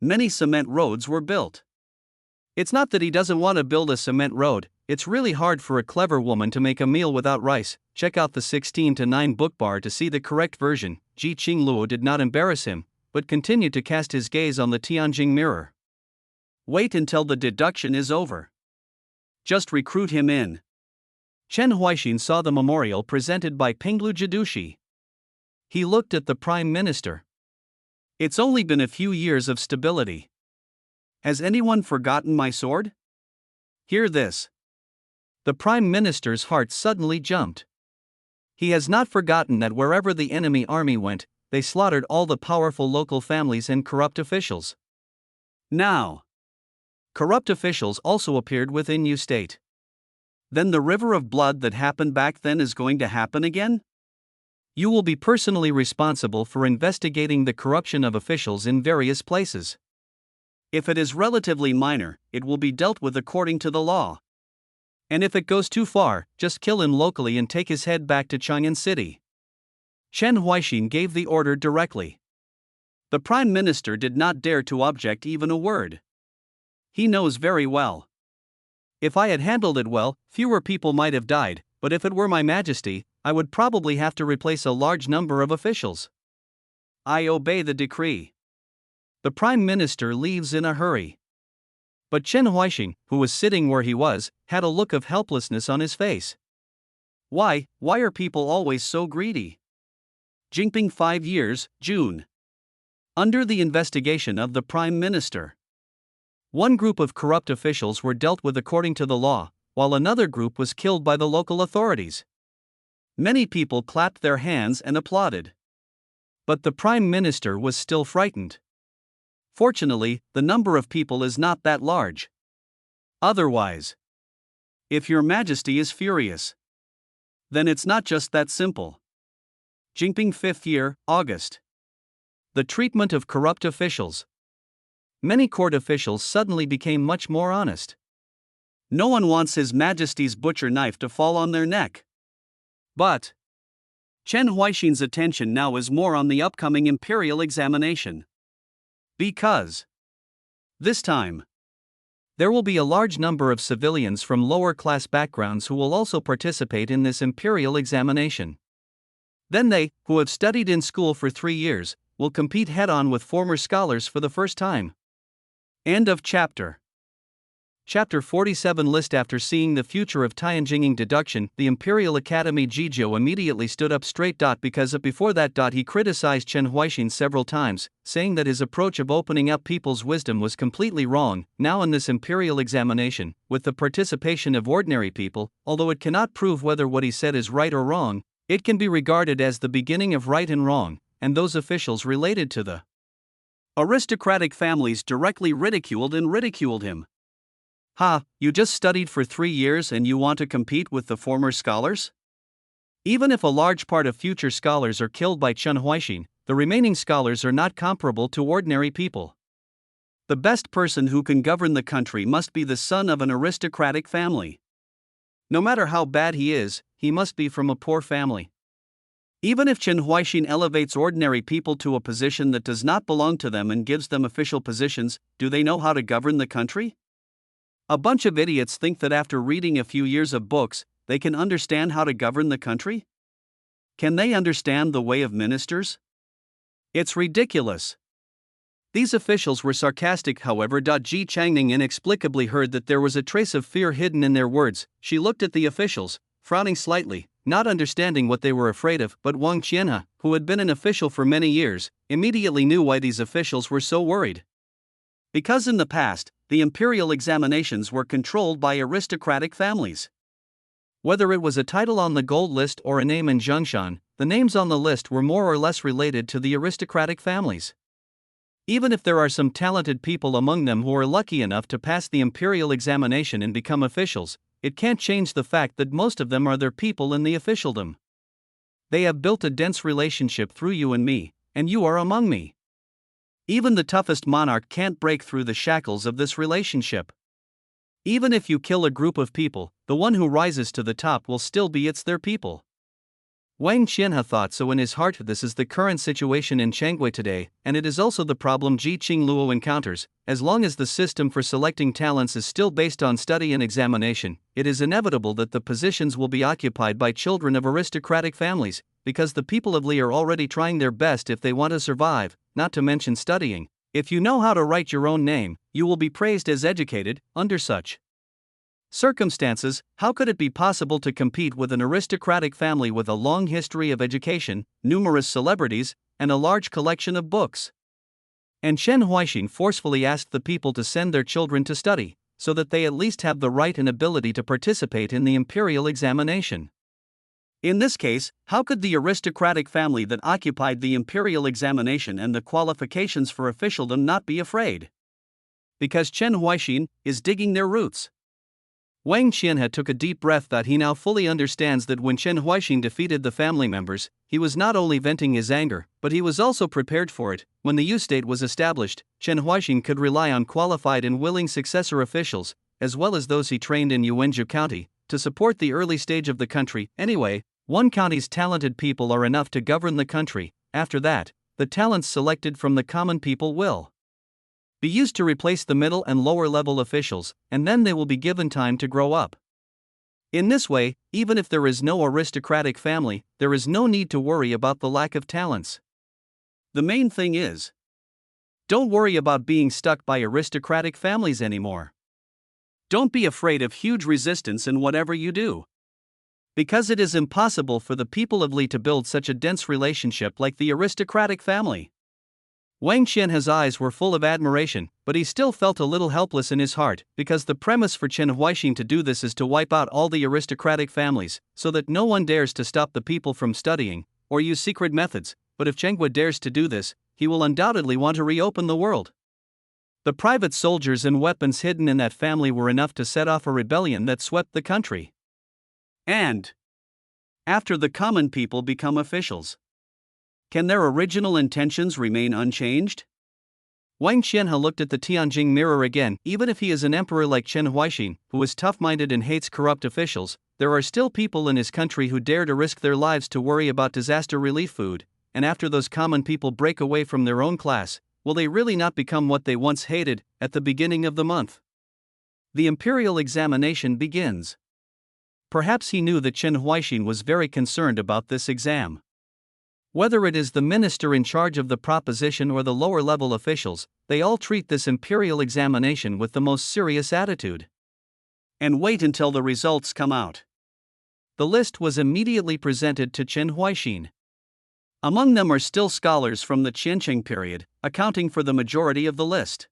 Many cement roads were built. It's not that he doesn't want to build a cement road, it's really hard for a clever woman to make a meal without rice. Check out the 16:9 bookbar to see the correct version. Ji Qingluo did not embarrass him, but continued to cast his gaze on the Tianjing mirror. Wait until the deduction is over. Just recruit him in. Chen Huaixin saw the memorial presented by Pinglu Jidushi. He looked at the Prime Minister. It's only been a few years of stability. Has anyone forgotten my sword? Hear this. The Prime Minister's heart suddenly jumped. He has not forgotten that wherever the enemy army went, they slaughtered all the powerful local families and corrupt officials. Now, corrupt officials also appeared within Yu State. Then the river of blood that happened back then is going to happen again? You will be personally responsible for investigating the corruption of officials in various places. If it is relatively minor, it will be dealt with according to the law. And if it goes too far, just kill him locally and take his head back to Chang'an City. Chen Huaixin gave the order directly. The Prime Minister did not dare to object even a word. He knows very well. If I had handled it well, fewer people might have died, but if it were my Majesty, I would probably have to replace a large number of officials. I obey the decree. The Prime Minister leaves in a hurry. But Chen Huaixin, who was sitting where he was, had a look of helplessness on his face. Why are people always so greedy? Jinping 5 years, June. Under the investigation of the Prime Minister. One group of corrupt officials were dealt with according to the law, while another group was killed by the local authorities. Many people clapped their hands and applauded. But the Prime Minister was still frightened. Fortunately, the number of people is not that large. Otherwise, if Your Majesty is furious, then it's not just that simple. Jinping 5th year, August. The treatment of corrupt officials. Many court officials suddenly became much more honest. No one wants His Majesty's butcher knife to fall on their neck. But Chen Huaixin's attention now is more on the upcoming imperial examination. Because this time, there will be a large number of civilians from lower class backgrounds who will also participate in this imperial examination. Then they, who have studied in school for 3 years, will compete head-on with former scholars for the first time. End of chapter. Chapter 47 list. After seeing the future of Tianjinging deduction, the Imperial Academy Jizhou immediately stood up straight. Because before that, he criticized Chen Huaixin several times, saying that his approach of opening up people's wisdom was completely wrong. Now in this imperial examination, with the participation of ordinary people, although it cannot prove whether what he said is right or wrong, it can be regarded as the beginning of right and wrong, and those officials related to the aristocratic families directly ridiculed him. Ha, you just studied for 3 years and you want to compete with the former scholars? Even if a large part of future scholars are killed by Chen Huaixin, the remaining scholars are not comparable to ordinary people. The best person who can govern the country must be the son of an aristocratic family. No matter how bad he is, he must be from a poor family. Even if Chen Huaixin elevates ordinary people to a position that does not belong to them and gives them official positions, do they know how to govern the country? A bunch of idiots think that after reading a few years of books, they can understand how to govern the country? Can they understand the way of ministers? It's ridiculous. These officials were sarcastic, however. Ji Changning inexplicably heard that there was a trace of fear hidden in their words. She looked at the officials, frowning slightly, not understanding what they were afraid of, but Wang Qianhe, who had been an official for many years, immediately knew why these officials were so worried. Because in the past, the imperial examinations were controlled by aristocratic families. Whether it was a title on the gold list or a name in Zhongshan, the names on the list were more or less related to the aristocratic families. Even if there are some talented people among them who are lucky enough to pass the imperial examination and become officials, it can't change the fact that most of them are their people in the officialdom. They have built a dense relationship through you and me, and you are among me. Even the toughest monarch can't break through the shackles of this relationship. Even if you kill a group of people, the one who rises to the top will still be their people. Wang Qianhe thought so in his heart. This is the current situation in Changwei today, and it is also the problem Ji Qingluo encounters. As long as the system for selecting talents is still based on study and examination, it is inevitable that the positions will be occupied by children of aristocratic families, because the people of Li are already trying their best if they want to survive, not to mention studying. If you know how to write your own name, you will be praised as educated. Under such circumstances, how could it be possible to compete with an aristocratic family with a long history of education, numerous celebrities, and a large collection of books? And Chen Huaixin forcefully asked the people to send their children to study, so that they at least have the right and ability to participate in the imperial examination. In this case, how could the aristocratic family that occupied the imperial examination and the qualifications for officialdom not be afraid? Because Chen Huaixin is digging their roots. Wang Qianhe took a deep breath. That he now fully understands that when Chen Huaixin defeated the family members, he was not only venting his anger, but he was also prepared for it. When the Yu state was established, Chen Huaixin could rely on qualified and willing successor officials, as well as those he trained in Yuanzhou County, to support the early stage of the country. Anyway, one county's talented people are enough to govern the country. After that, the talents selected from the common people will be used to replace the middle and lower level officials, and then they will be given time to grow up. In this way, even if there is no aristocratic family, there is no need to worry about the lack of talents. The main thing is, don't worry about being stuck by aristocratic families anymore. Don't be afraid of huge resistance in whatever you do. Because it is impossible for the people of Li to build such a dense relationship like the aristocratic family. Wang Qianhe's eyes were full of admiration, but he still felt a little helpless in his heart, because the premise for Chen Huaixin to do this is to wipe out all the aristocratic families, so that no one dares to stop the people from studying, or use secret methods. But if Chengde dares to do this, he will undoubtedly want to reopen the world. The private soldiers and weapons hidden in that family were enough to set off a rebellion that swept the country. And after the common people become officials, can their original intentions remain unchanged? Wang Qianhe looked at the Tianjing mirror again. Even if he is an emperor like Chen Huaixin, who is tough-minded and hates corrupt officials, there are still people in his country who dare to risk their lives to worry about disaster relief food. And after those common people break away from their own class, will they really not become what they once hated? At the beginning of the month, the imperial examination begins. Perhaps he knew that Chen Huaixin was very concerned about this exam. Whether it is the minister in charge of the proposition or the lower-level officials, they all treat this imperial examination with the most serious attitude. And wait until the results come out. The list was immediately presented to Chen Huaixin. Among them are still scholars from the Qianqing period, accounting for the majority of the list.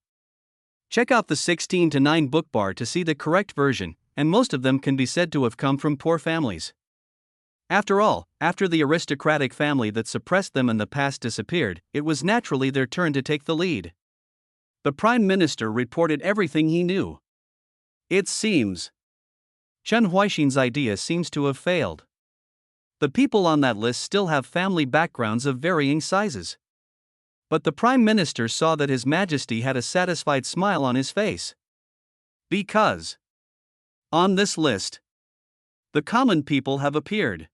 Check out the 16-9 bookbar to see the correct version, and most of them can be said to have come from poor families. After all, after the aristocratic family that suppressed them in the past disappeared, it was naturally their turn to take the lead. The prime minister reported everything he knew. It seems Chen Huaixin's idea seems to have failed. The people on that list still have family backgrounds of varying sizes. But the prime minister saw that His Majesty had a satisfied smile on his face. Because on this list, the common people have appeared.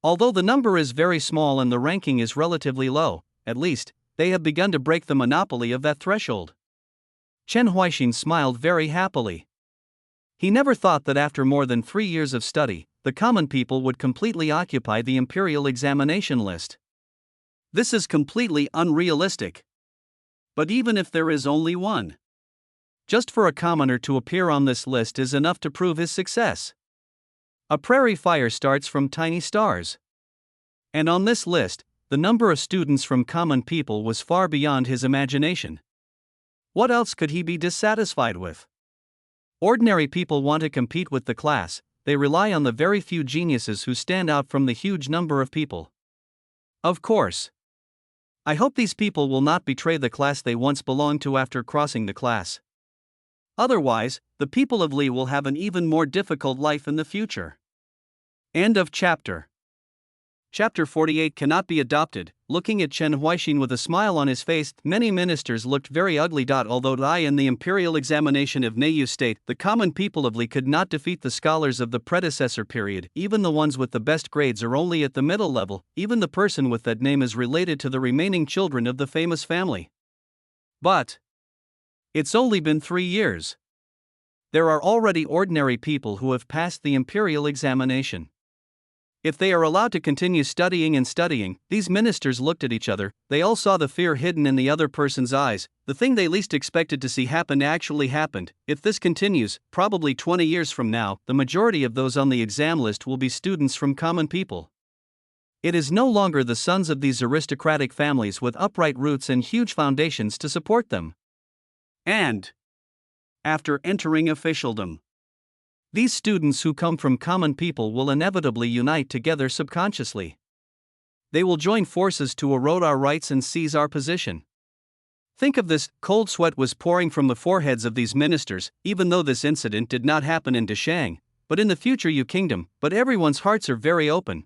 Although the number is very small and the ranking is relatively low, at least, they have begun to break the monopoly of that threshold. Chen Huaixin smiled very happily. He never thought that after more than 3 years of study, the common people would completely occupy the imperial examination list. This is completely unrealistic. But even if there is only one, just for a commoner to appear on this list is enough to prove his success. A prairie fire starts from tiny stars. And on this list, the number of students from common people was far beyond his imagination. What else could he be dissatisfied with? Ordinary people want to compete with the class, they rely on the very few geniuses who stand out from the huge number of people. Of course. I hope these people will not betray the class they once belonged to after crossing the class. Otherwise, the people of Li will have an even more difficult life in the future. End of chapter. Chapter 48 cannot be adopted. Looking at Chen Huaixin with a smile on his face, many ministers looked very ugly. Although in the imperial examination of Neiyu State, the common people of Li could not defeat the scholars of the predecessor period. Even the ones with the best grades are only at the middle level. Even the person with that name is related to the remaining children of the famous family. But it's only been 3 years. There are already ordinary people who have passed the imperial examination. If they are allowed to continue studying and studying, these ministers looked at each other. They all saw the fear hidden in the other person's eyes. The thing they least expected to see happen actually happened. If this continues, probably 20 years from now, the majority of those on the exam list will be students from common people. It is no longer the sons of these aristocratic families with upright roots and huge foundations to support them. And after entering officialdom, these students who come from common people will inevitably unite together subconsciously. They will join forces to erode our rights and seize our position. Think of this: cold sweat was pouring from the foreheads of these ministers, even though this incident did not happen in Deshang, but in the future Yu Kingdom, but everyone's hearts are very open.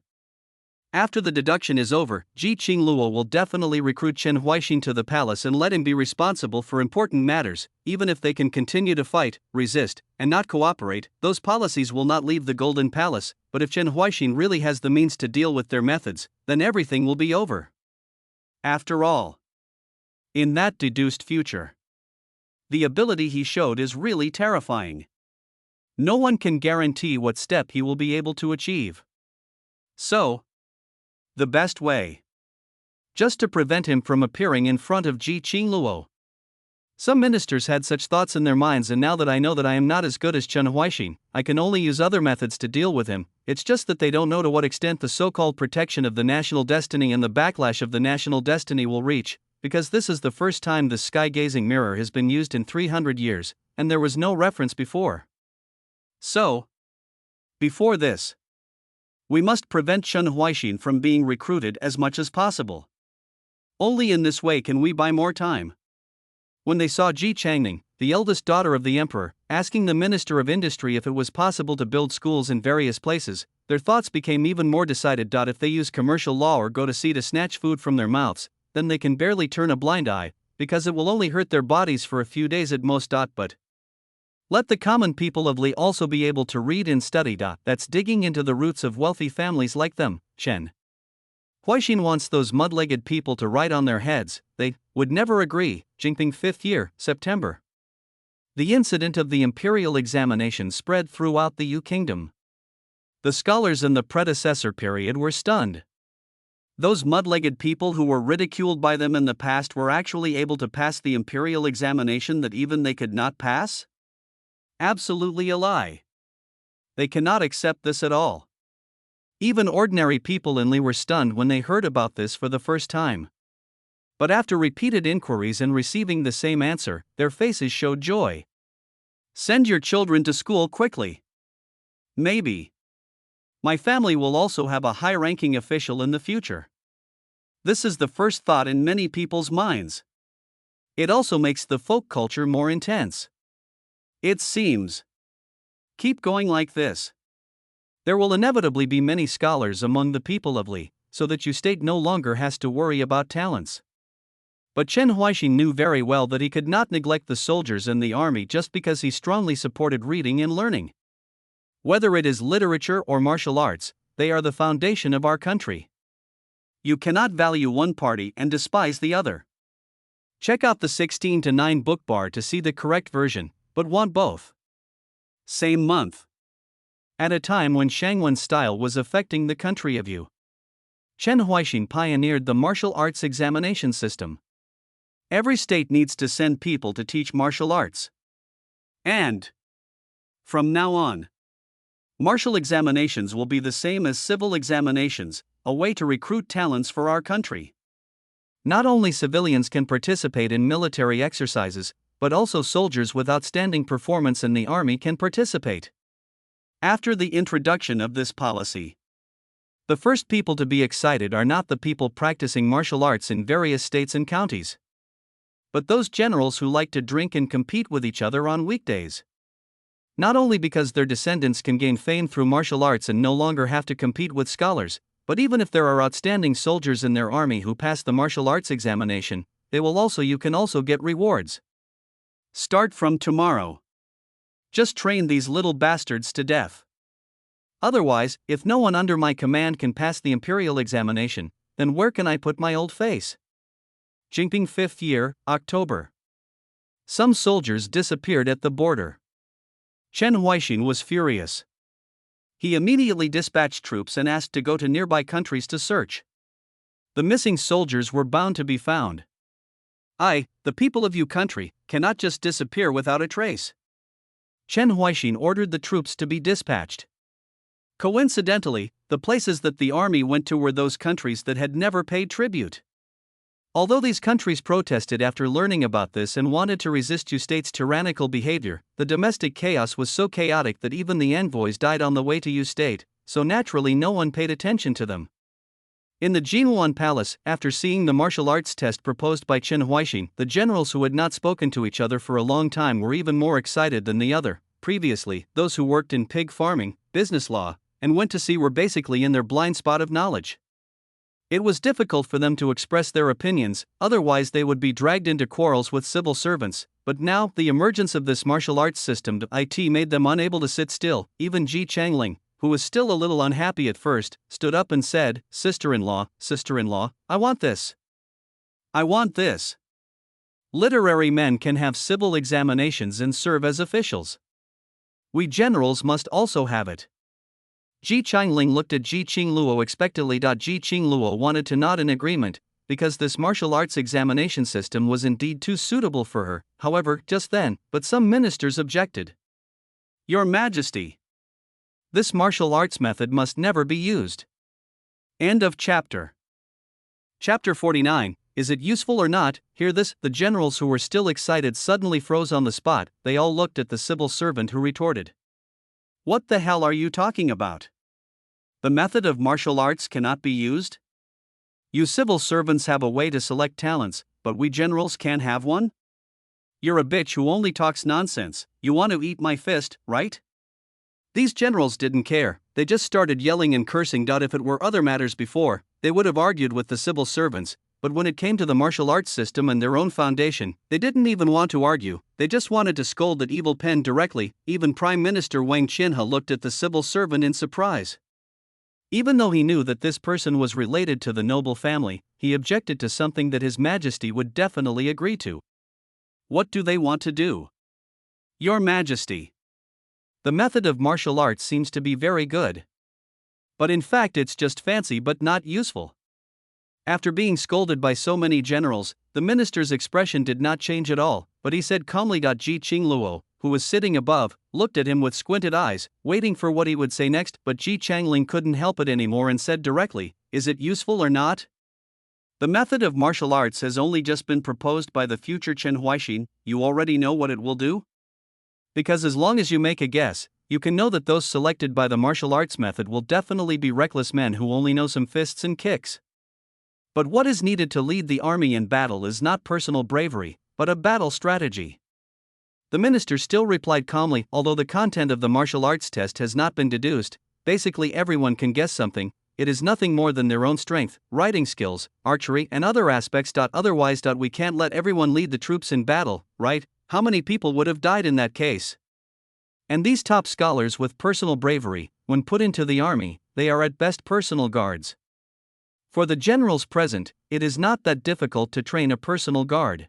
After the deduction is over, Ji Qingluo will definitely recruit Chen Huaixin to the palace and let him be responsible for important matters. Even if they can continue to fight, resist, and not cooperate, those policies will not leave the Golden Palace. But if Chen Huaixin really has the means to deal with their methods, then everything will be over. After all, in that deduced future, the ability he showed is really terrifying. No one can guarantee what step he will be able to achieve. So, the best way, just to prevent him from appearing in front of Ji Qingluo. Some ministers had such thoughts in their minds, and now that I know that I am not as good as Chen Huaixin, I can only use other methods to deal with him. It's just that they don't know to what extent the so-called protection of the national destiny and the backlash of the national destiny will reach, because this is the first time the sky-gazing mirror has been used in 300 years, and there was no reference before. So, before this, we must prevent Chen Huaixin from being recruited as much as possible. Only in this way can we buy more time. When they saw Ji Changning, the eldest daughter of the emperor, asking the Minister of Industry if it was possible to build schools in various places, their thoughts became even more decided. If they use commercial law or go to sea to snatch food from their mouths, then they can barely turn a blind eye, because it will only hurt their bodies for a few days at most. But let the common people of Li also be able to read and study. That's digging into the roots of wealthy families like them. Chen Huaixin wants those mud-legged people to write on their heads. They would never agree. Jingping 5th year, September. The incident of the imperial examination spread throughout the Yu Kingdom. The scholars in the predecessor period were stunned. Those mud-legged people who were ridiculed by them in the past were actually able to pass the imperial examination that even they could not pass? Absolutely a lie. They cannot accept this at all. Even ordinary people in Li were stunned when they heard about this for the first time. But after repeated inquiries and receiving the same answer, their faces showed joy. Send your children to school quickly. Maybe my family will also have a high-ranking official in the future. This is the first thought in many people's minds. It also makes the folk culture more intense. It seems. Keep going like this. There will inevitably be many scholars among the people of Li, so that your state no longer has to worry about talents. But Chen Huaixin knew very well that he could not neglect the soldiers and the army just because he strongly supported reading and learning. Whether it is literature or martial arts, they are the foundation of our country. You cannot value one party and despise the other. Check out the 16:9 book bar to see the correct version, but want both. Same month. At a time when Shangwen's style was affecting the country of Yu, Chen Huaixin pioneered the martial arts examination system. Every state needs to send people to teach martial arts. And from now on, martial examinations will be the same as civil examinations, a way to recruit talents for our country. Not only civilians can participate in military exercises, but also soldiers with outstanding performance in the army can participate. After the introduction of this policy, The first people to be excited are not the people practicing martial arts in various states and counties, but those generals who like to drink and compete with each other on weekdays. Not only because their descendants can gain fame through martial arts and no longer have to compete with scholars, but even if there are outstanding soldiers in their army who pass the martial arts examination, you can also get rewards. Start from tomorrow. Just train these little bastards to death. Otherwise, if no one under my command can pass the imperial examination, then where can I put my old face? Jinping 5th year, October. Some soldiers disappeared at the border. Chen Huaixin was furious. He immediately dispatched troops and asked to go to nearby countries to search. The missing soldiers were bound to be found. The people of your country, cannot just disappear without a trace. Chen Huaixin ordered the troops to be dispatched. Coincidentally, the places that the army went to were those countries that had never paid tribute. Although these countries protested after learning about this and wanted to resist your state's tyrannical behavior, the domestic chaos was so chaotic that even the envoys died on the way to your state, so naturally no one paid attention to them. In the Jinhuan Palace, after seeing the martial arts test proposed by Chen Huaixin, the generals who had not spoken to each other for a long time were even more excited than the other. Previously, those who worked in pig farming, business law, and went to sea were basically in their blind spot of knowledge. It was difficult for them to express their opinions, otherwise they would be dragged into quarrels with civil servants, but now, the emergence of this martial arts system made them unable to sit still. Even Ji Changling, who was still a little unhappy at first, stood up and said, Sister-in-law, I want this. I want this. Literary men can have civil examinations and serve as officials. We generals must also have it. Ji Changling looked at Ji Qingluo expectantly. Ji Qingluo wanted to nod in agreement, because this martial arts examination system was indeed too suitable for her. However, just then, some ministers objected. Your Majesty, this martial arts method must never be used. End of chapter. Chapter 49, Is it useful or not? Hear this, the generals who were still excited suddenly froze on the spot. They all looked at the civil servant who retorted. What the hell are you talking about? The method of martial arts cannot be used? You civil servants have a way to select talents, but we generals can't have one? You're a bitch who only talks nonsense. You want to eat my fist, right? These generals didn't care, they just started yelling and cursing. If it were other matters before, they would have argued with the civil servants, but when it came to the martial arts system and their own foundation, they didn't even want to argue, they just wanted to scold that evil pen directly. Even Prime Minister Wang Qinhe looked at the civil servant in surprise. Even though he knew that this person was related to the noble family, he objected to something that His Majesty would definitely agree to. What do they want to do? Your Majesty, the method of martial arts seems to be very good. But in fact it's just fancy but not useful. After being scolded by so many generals, the minister's expression did not change at all, but he said calmly. Ji Qingluo, who was sitting above, looked at him with squinted eyes, waiting for what he would say next, but Ji Changling couldn't help it anymore and said directly, Is it useful or not? The method of martial arts has only just been proposed by the future Chen Huaixin. You already know what it will do? Because as long as you make a guess, you can know that those selected by the martial arts method will definitely be reckless men who only know some fists and kicks. But what is needed to lead the army in battle is not personal bravery, but a battle strategy. The minister still replied calmly, although the content of the martial arts test has not been deduced, basically everyone can guess something. It is nothing more than their own strength, writing skills, archery and other aspects. Otherwise, we can't let everyone lead the troops in battle, right? How many people would have died in that case? And these top scholars with personal bravery, when put into the army, they are at best personal guards. For the generals present, it is not that difficult to train a personal guard.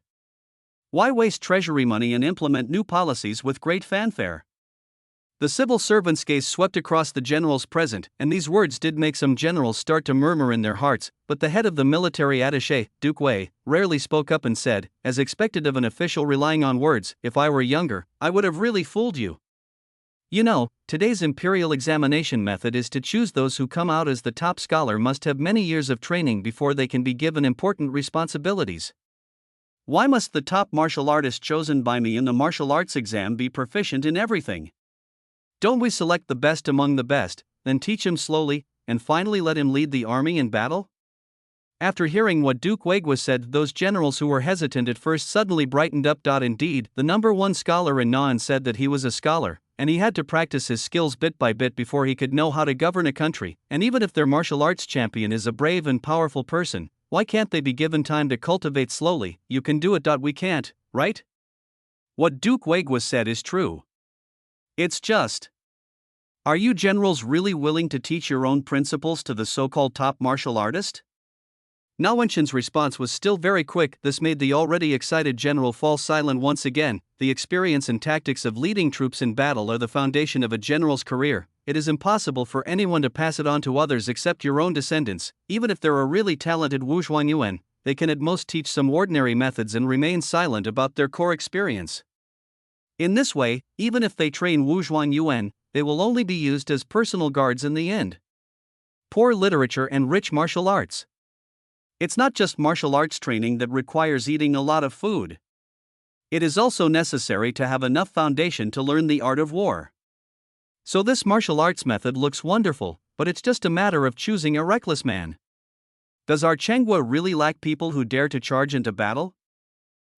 Why waste treasury money and implement new policies with great fanfare? The civil servants' gaze swept across the generals present, and these words did make some generals start to murmur in their hearts, but the head of the military attaché, Duke Wei, rarely spoke up and said, as expected of an official relying on words, If I were younger, I would have really fooled you. You know, today's imperial examination method is to choose those who come out as the top scholar must have many years of training before they can be given important responsibilities. Why must the top martial artist chosen by me in the martial arts exam be proficient in everything? Don't we select the best among the best, then teach him slowly, and finally let him lead the army in battle? After hearing what Duke Wei said, those generals who were hesitant at first suddenly brightened up. Indeed, the number one scholar in Na'an said that he was a scholar, and he had to practice his skills bit by bit before he could know how to govern a country, and even if their martial arts champion is a brave and powerful person, why can't they be given time to cultivate slowly? You can do it. We can't, right? What Duke Wei said is true. It's just. Are you generals really willing to teach your own principles to the so-called top martial artist? Na Wenshin's response was still very quick. This made the already excited general fall silent once again. The experience and tactics of leading troops in battle are the foundation of a general's career. It is impossible for anyone to pass it on to others except your own descendants. Even if they're a really talented Wu Yuan, they can at most teach some ordinary methods and remain silent about their core experience. In this way, even if they train Wu Yuan, they will only be used as personal guards in the end. Poor literature and rich martial arts. It's not just martial arts training that requires eating a lot of food. It is also necessary to have enough foundation to learn the art of war. So this martial arts method looks wonderful, but it's just a matter of choosing a reckless man. Does our Chenghua really lack people who dare to charge into battle?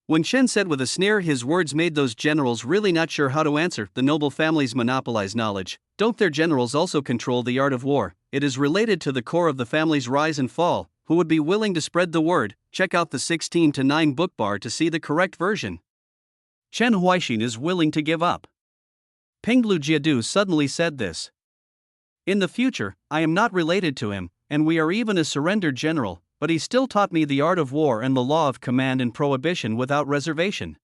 When Shen said with a sneer, his words made those generals really not sure how to answer. The noble families monopolize knowledge. Don't their generals also control the art of war? It is related to the core of the family's rise and fall. Who would be willing to spread the word? Check out the 16:9 book bar to see the correct version. Chen Huaixin is willing to give up. Penglu Jiadu suddenly said this. In the future, I am not related to him, and we are even a surrendered general, but he still taught me the art of war and the law of command and prohibition without reservation.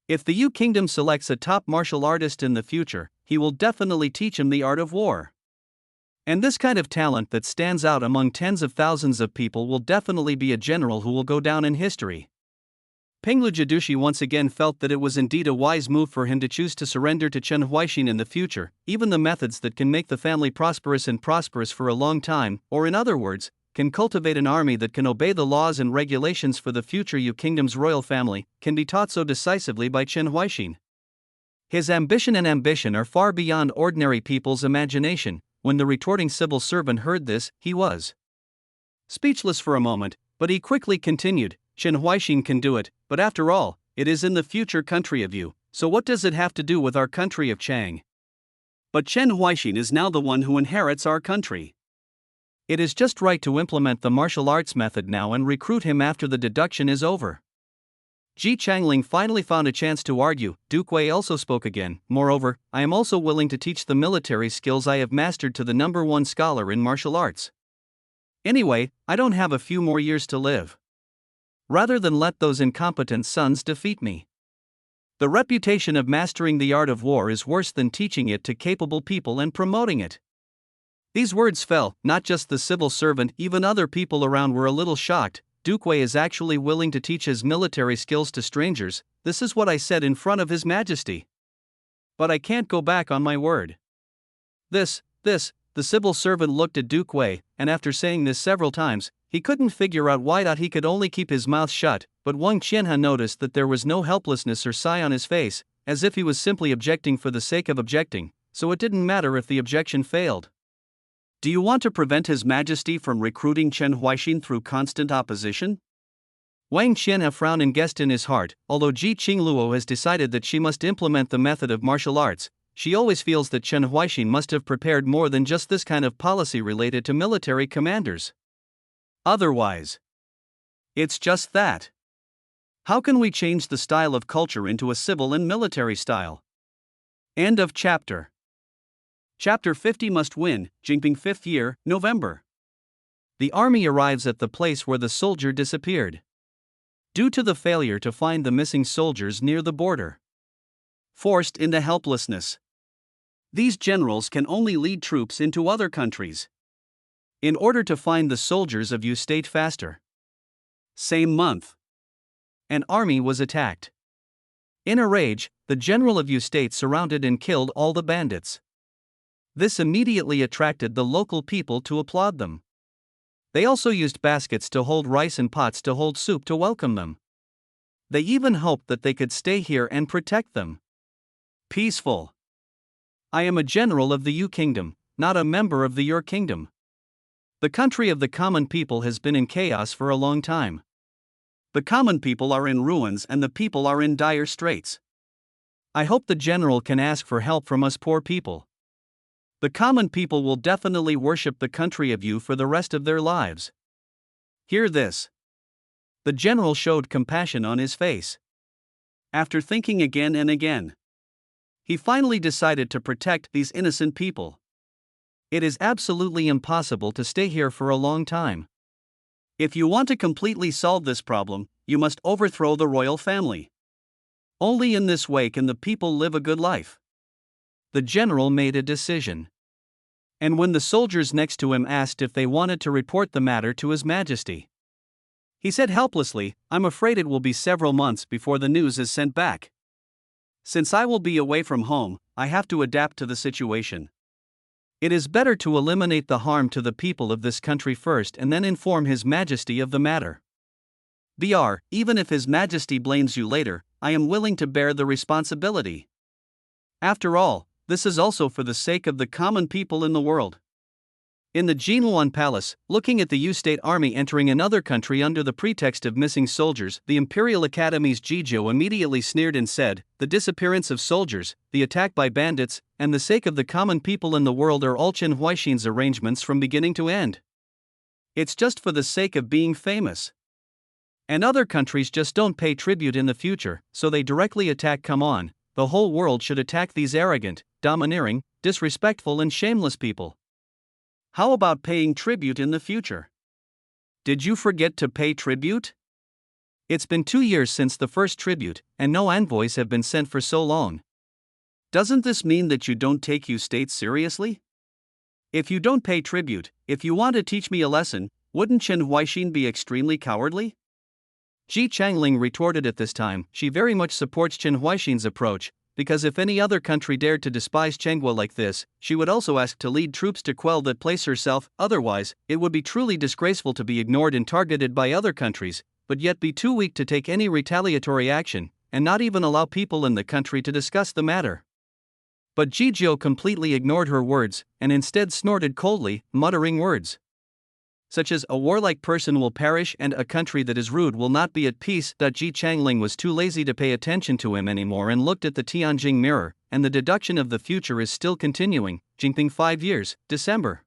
If the Yu Kingdom selects a top martial artist in the future, he will definitely teach him the art of war. And this kind of talent that stands out among tens of thousands of people will definitely be a general who will go down in history. Penglu Jidushi once again felt that it was indeed a wise move for him to choose to surrender to Chen Huaixin in the future. Even the methods that can make the family prosperous for a long time, or in other words, can cultivate an army that can obey the laws and regulations for the future Yu Kingdom's royal family, can be taught so decisively by Chen Huaixin. His ambition are far beyond ordinary people's imagination. When the retorting civil servant heard this, he was speechless for a moment, but he quickly continued, Chen Huaixin can do it, but after all, it is in the future country of Yu, so what does it have to do with our country of Chang? But Chen Huaixin is now the one who inherits our country. It is just right to implement the martial arts method now and recruit him after the deduction is over. Ji Changling finally found a chance to argue. Duke Wei also spoke again. Moreover, I am also willing to teach the military skills I have mastered to the number one scholar in martial arts. Anyway, I don't have a few more years to live. Rather than let those incompetent sons defeat me. The reputation of mastering the art of war is worse than teaching it to capable people and promoting it. These words fell. Not just the civil servant, even other people around were a little shocked. Duke Wei is actually willing to teach his military skills to strangers. This is what I said in front of His Majesty. But I can't go back on my word. The civil servant looked at Duke Wei, and after saying this several times, he couldn't figure out why he could only keep his mouth shut, but Wang Qianhe noticed that there was no helplessness or sigh on his face, as if he was simply objecting for the sake of objecting, so it didn't matter if the objection failed. Do you want to prevent His Majesty from recruiting Chen Huaixin through constant opposition? Wang Qianhe frowned and guessed in his heart. Although Ji Qingluo has decided that she must implement the method of martial arts, she always feels that Chen Huaixin must have prepared more than just this kind of policy related to military commanders. Otherwise, it's just that. How can we change the style of culture into a civil and military style? End of chapter. Chapter 50 Must Win, Jinping 5th Year, November. The army arrives at the place where the soldier disappeared. Due to the failure to find the missing soldiers near the border. Forced into helplessness. These generals can only lead troops into other countries. In order to find the soldiers of Yu State faster. Same month. An army was attacked. In a rage, the general of Yu State surrounded and killed all the bandits. This immediately attracted the local people to applaud them. They also used baskets to hold rice and pots to hold soup to welcome them. They even hoped that they could stay here and protect them. Peaceful. I am a general of the Yu Kingdom, not a member of the Your Kingdom. The country of the common people has been in chaos for a long time. The common people are in ruins and the people are in dire straits. I hope the general can ask for help from us poor people. The common people will definitely worship the country of you for the rest of their lives. Hear this. The general showed compassion on his face. After thinking again and again, he finally decided to protect these innocent people. It is absolutely impossible to stay here for a long time. If you want to completely solve this problem, you must overthrow the royal family. Only in this way can the people live a good life. The general made a decision. And when the soldiers next to him asked if they wanted to report the matter to His Majesty, he said helplessly, "I'm afraid it will be several months before the news is sent back. Since I will be away from home, I have to adapt to the situation. It is better to eliminate the harm to the people of this country first and then inform His Majesty of the matter. Br. Even if His Majesty blames you later, I am willing to bear the responsibility. After all, this is also for the sake of the common people in the world." In the Jinhuan Palace, looking at the U-State Army entering another country under the pretext of missing soldiers, the Imperial Academy's Jizhou immediately sneered and said, "The disappearance of soldiers, the attack by bandits, and the sake of the common people in the world are all Chen Huaixin's arrangements from beginning to end. It's just for the sake of being famous. And other countries just don't pay tribute in the future, so they directly attack. Come on, the whole world should attack these arrogant, domineering, disrespectful and shameless people. How about paying tribute in the future? Did you forget to pay tribute? It's been 2 years since the first tribute, and no envoys have been sent for so long. Doesn't this mean that you don't take you states seriously? If you don't pay tribute, if you want to teach me a lesson, wouldn't Chen Huaixin be extremely cowardly?" Ji Changling retorted at this time. She very much supports Chen Huaixin's approach, because if any other country dared to despise Chenghua like this, she would also ask to lead troops to quell that place herself. Otherwise, it would be truly disgraceful to be ignored and targeted by other countries, but yet be too weak to take any retaliatory action, and not even allow people in the country to discuss the matter. But Jizhou completely ignored her words, and instead snorted coldly, muttering words such as, "A warlike person will perish and a country that is rude will not be at peace." Ji Changling was too lazy to pay attention to him anymore and looked at the Tianjing mirror, and the deduction of the future is still continuing. Jinping 5 years, December.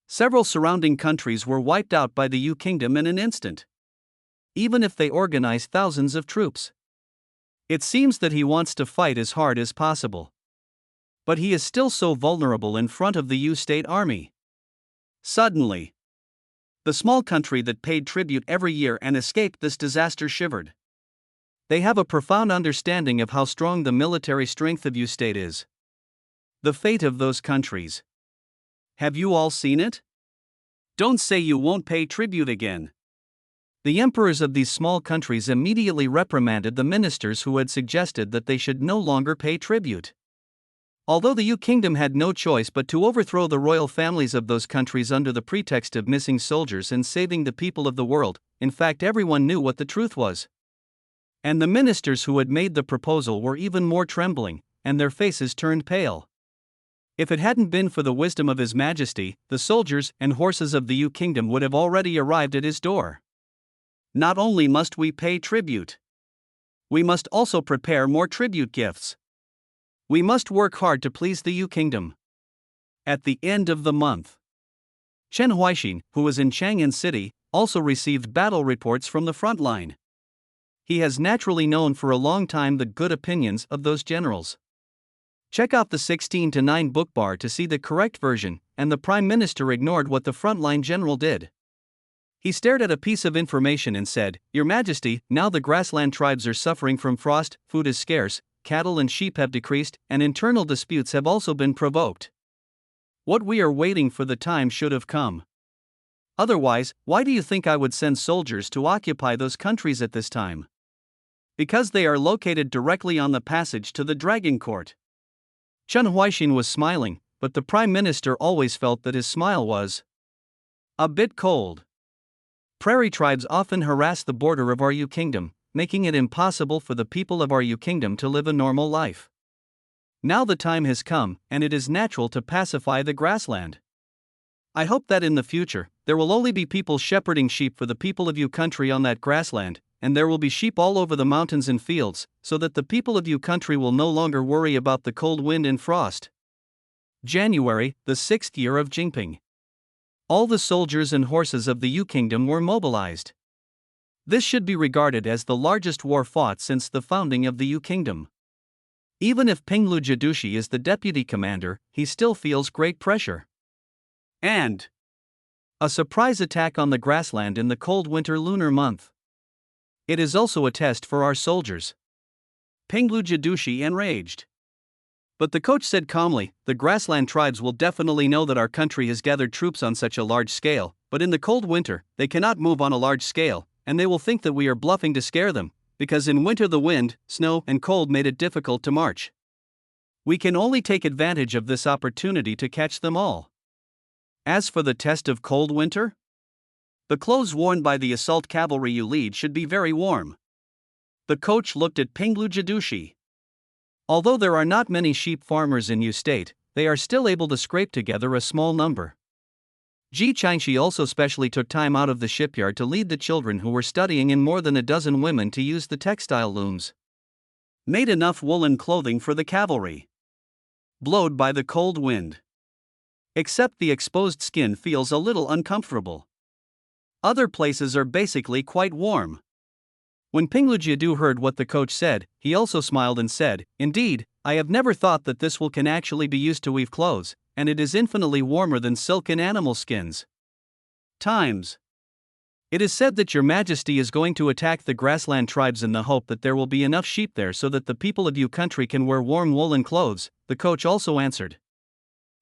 Several surrounding countries were wiped out by the Yu Kingdom in an instant. Even if they organize thousands of troops. It seems that he wants to fight as hard as possible. But he is still so vulnerable in front of the Yu State Army. Suddenly, the small country that paid tribute every year and escaped this disaster shivered. They have a profound understanding of how strong the military strength of Yu State is. The fate of those countries. Have you all seen it? Don't say you won't pay tribute again. The emperors of these small countries immediately reprimanded the ministers who had suggested that they should no longer pay tribute. Although the Yu Kingdom had no choice but to overthrow the royal families of those countries under the pretext of missing soldiers and saving the people of the world, in fact everyone knew what the truth was. And the ministers who had made the proposal were even more trembling, and their faces turned pale. If it hadn't been for the wisdom of His Majesty, the soldiers and horses of the Yu Kingdom would have already arrived at his door. Not only must we pay tribute, we must also prepare more tribute gifts. We must work hard to please the Yu Kingdom. At the end of the month, Chen Huaixin, who was in Chang'an City, also received battle reports from the front line. He has naturally known for a long time the good opinions of those generals. Check out the 16:9 book bar to see the correct version, and the Prime Minister ignored what the frontline general did. He stared at a piece of information and said, "Your Majesty, now the grassland tribes are suffering from frost, food is scarce, cattle and sheep have decreased, and internal disputes have also been provoked. What we are waiting for the time should have come. Otherwise, why do you think I would send soldiers to occupy those countries at this time? Because they are located directly on the passage to the Dragon Court." Chen Huaixin was smiling, but the Prime Minister always felt that his smile was a bit cold. Prairie tribes often harass the border of our Yu Kingdom, making it impossible for the people of our Yu Kingdom to live a normal life. Now the time has come, and it is natural to pacify the grassland. I hope that in the future, there will only be people shepherding sheep for the people of your country on that grassland, and there will be sheep all over the mountains and fields, so that the people of your country will no longer worry about the cold wind and frost. January, the 6th year of Jingping. All the soldiers and horses of the Yu Kingdom were mobilized. This should be regarded as the largest war fought since the founding of the Yu Kingdom. Even if Pinglu Jidushi is the deputy commander, he still feels great pressure. And a surprise attack on the grassland in the cold winter lunar month. It is also a test for our soldiers. Pinglu Jidushi enraged. But the coach said calmly, the grassland tribes will definitely know that our country has gathered troops on such a large scale, but in the cold winter, they cannot move on a large scale, and they will think that we are bluffing to scare them, because in winter the wind, snow, and cold made it difficult to march. We can only take advantage of this opportunity to catch them all. As for the test of cold winter, the clothes worn by the assault cavalry you lead should be very warm. The coach looked at Pinglu Jidushi. Although there are not many sheep farmers in Yu State, they are still able to scrape together a small number. Ji Changshi also specially took time out of the shipyard to lead the children who were studying and more than a dozen women to use the textile looms. Made enough woolen clothing for the cavalry. Blowed by the cold wind. Except the exposed skin feels a little uncomfortable. Other places are basically quite warm. When Pinglu Jidu heard what the coach said, he also smiled and said, indeed, I have never thought that this wool can actually be used to weave clothes, and it is infinitely warmer than silk and animal skins. Times. It is said that your majesty is going to attack the grassland tribes in the hope that there will be enough sheep there so that the people of your country can wear warm woolen clothes, the coach also answered.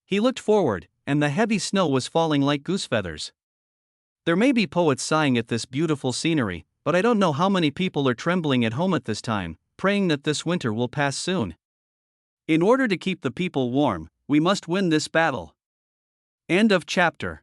He looked forward, and the heavy snow was falling like goose feathers. There may be poets sighing at this beautiful scenery, but I don't know how many people are trembling at home at this time, praying that this winter will pass soon. In order to keep the people warm, we must win this battle. End of chapter.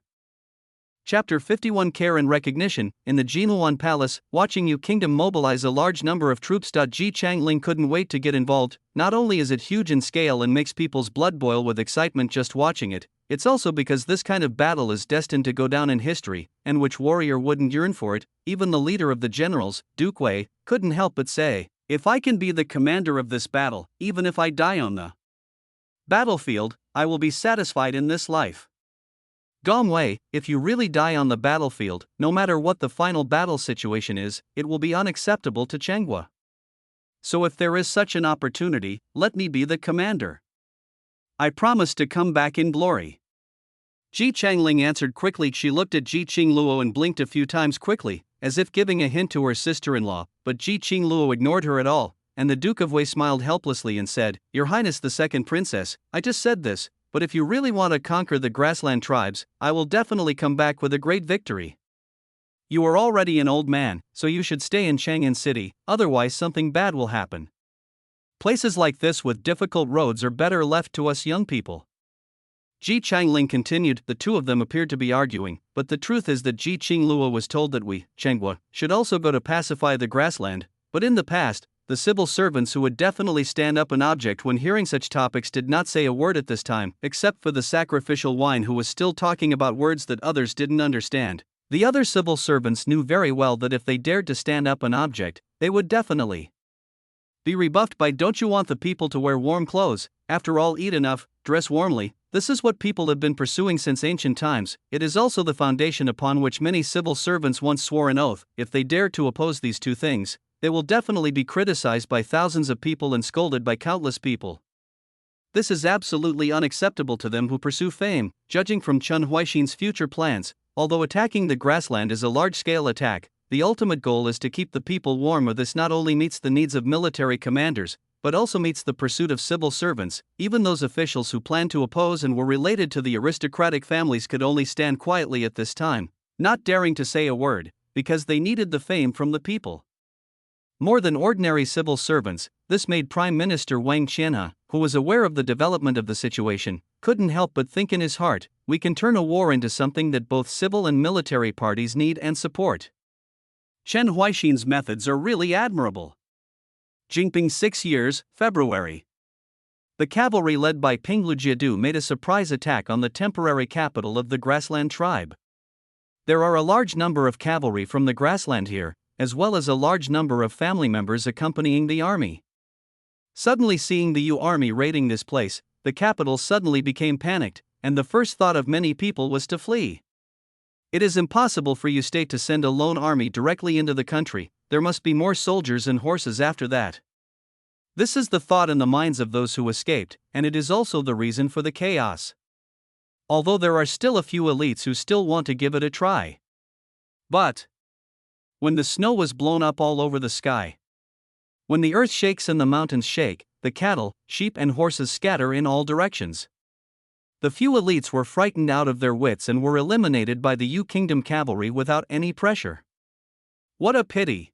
Chapter 51 Care and Recognition. In the Jinuan Palace, watching Yu Kingdom mobilize a large number of troops. Ji Changling couldn't wait to get involved. Not only is it huge in scale and makes people's blood boil with excitement just watching it, it's also because this kind of battle is destined to go down in history, and which warrior wouldn't yearn for it? Even the leader of the generals, Duke Wei, couldn't help but say, if I can be the commander of this battle, even if I die on the battlefield, I will be satisfied in this life. Gong Wei, if you really die on the battlefield, no matter what the final battle situation is, it will be unacceptable to Chenghua. So if there is such an opportunity, let me be the commander. I promise to come back in glory. Ji Changling answered quickly. She looked at Ji Qingluo and blinked a few times quickly, as if giving a hint to her sister-in-law, but Ji Qingluo ignored her at all, and the Duke of Wei smiled helplessly and said, Your Highness the Second Princess, I just said this, but if you really want to conquer the grassland tribes, I will definitely come back with a great victory. You are already an old man, so you should stay in Chang'an City, otherwise something bad will happen. Places like this with difficult roads are better left to us young people. Ji Changling continued. The two of them appeared to be arguing, but the truth is that Ji Qingluo was told that we, Chenghua, should also go to pacify the grassland, but in the past, the civil servants who would definitely stand up an object when hearing such topics did not say a word at this time, except for the sacrificial wine who was still talking about words that others didn't understand. The other civil servants knew very well that if they dared to stand up an object, they would definitely be rebuffed by don't you want the people to wear warm clothes, after all eat enough, dress warmly. This is what people have been pursuing since ancient times. It is also the foundation upon which many civil servants once swore an oath. If they dare to oppose these two things, they will definitely be criticized by thousands of people and scolded by countless people. This is absolutely unacceptable to them who pursue fame. Judging from Chen Huaixin's future plans, although attacking the grassland is a large-scale attack, the ultimate goal is to keep the people warm. This not only meets the needs of military commanders, but also meets the pursuit of civil servants. Even those officials who planned to oppose and were related to the aristocratic families could only stand quietly at this time, not daring to say a word, because they needed the fame from the people. More than ordinary civil servants, this made Prime Minister Wang Qianhe, who was aware of the development of the situation, couldn't help but think in his heart, we can turn a war into something that both civil and military parties need and support. Chen Huaixin's methods are really admirable. Jingping 6 years, February. The cavalry led by Pinglu made a surprise attack on the temporary capital of the grassland tribe. There are a large number of cavalry from the grassland here, as well as a large number of family members accompanying the army. Suddenly seeing the Yu army raiding this place, the capital suddenly became panicked, and the first thought of many people was to flee. It is impossible for Yu state to send a lone army directly into the country, there must be more soldiers and horses after that. This is the thought in the minds of those who escaped, and it is also the reason for the chaos. Although there are still a few elites who still want to give it a try. But when the snow was blown up all over the sky, when the earth shakes and the mountains shake, the cattle, sheep and horses scatter in all directions. The few elites were frightened out of their wits and were eliminated by the Yu Kingdom cavalry without any pressure. What a pity!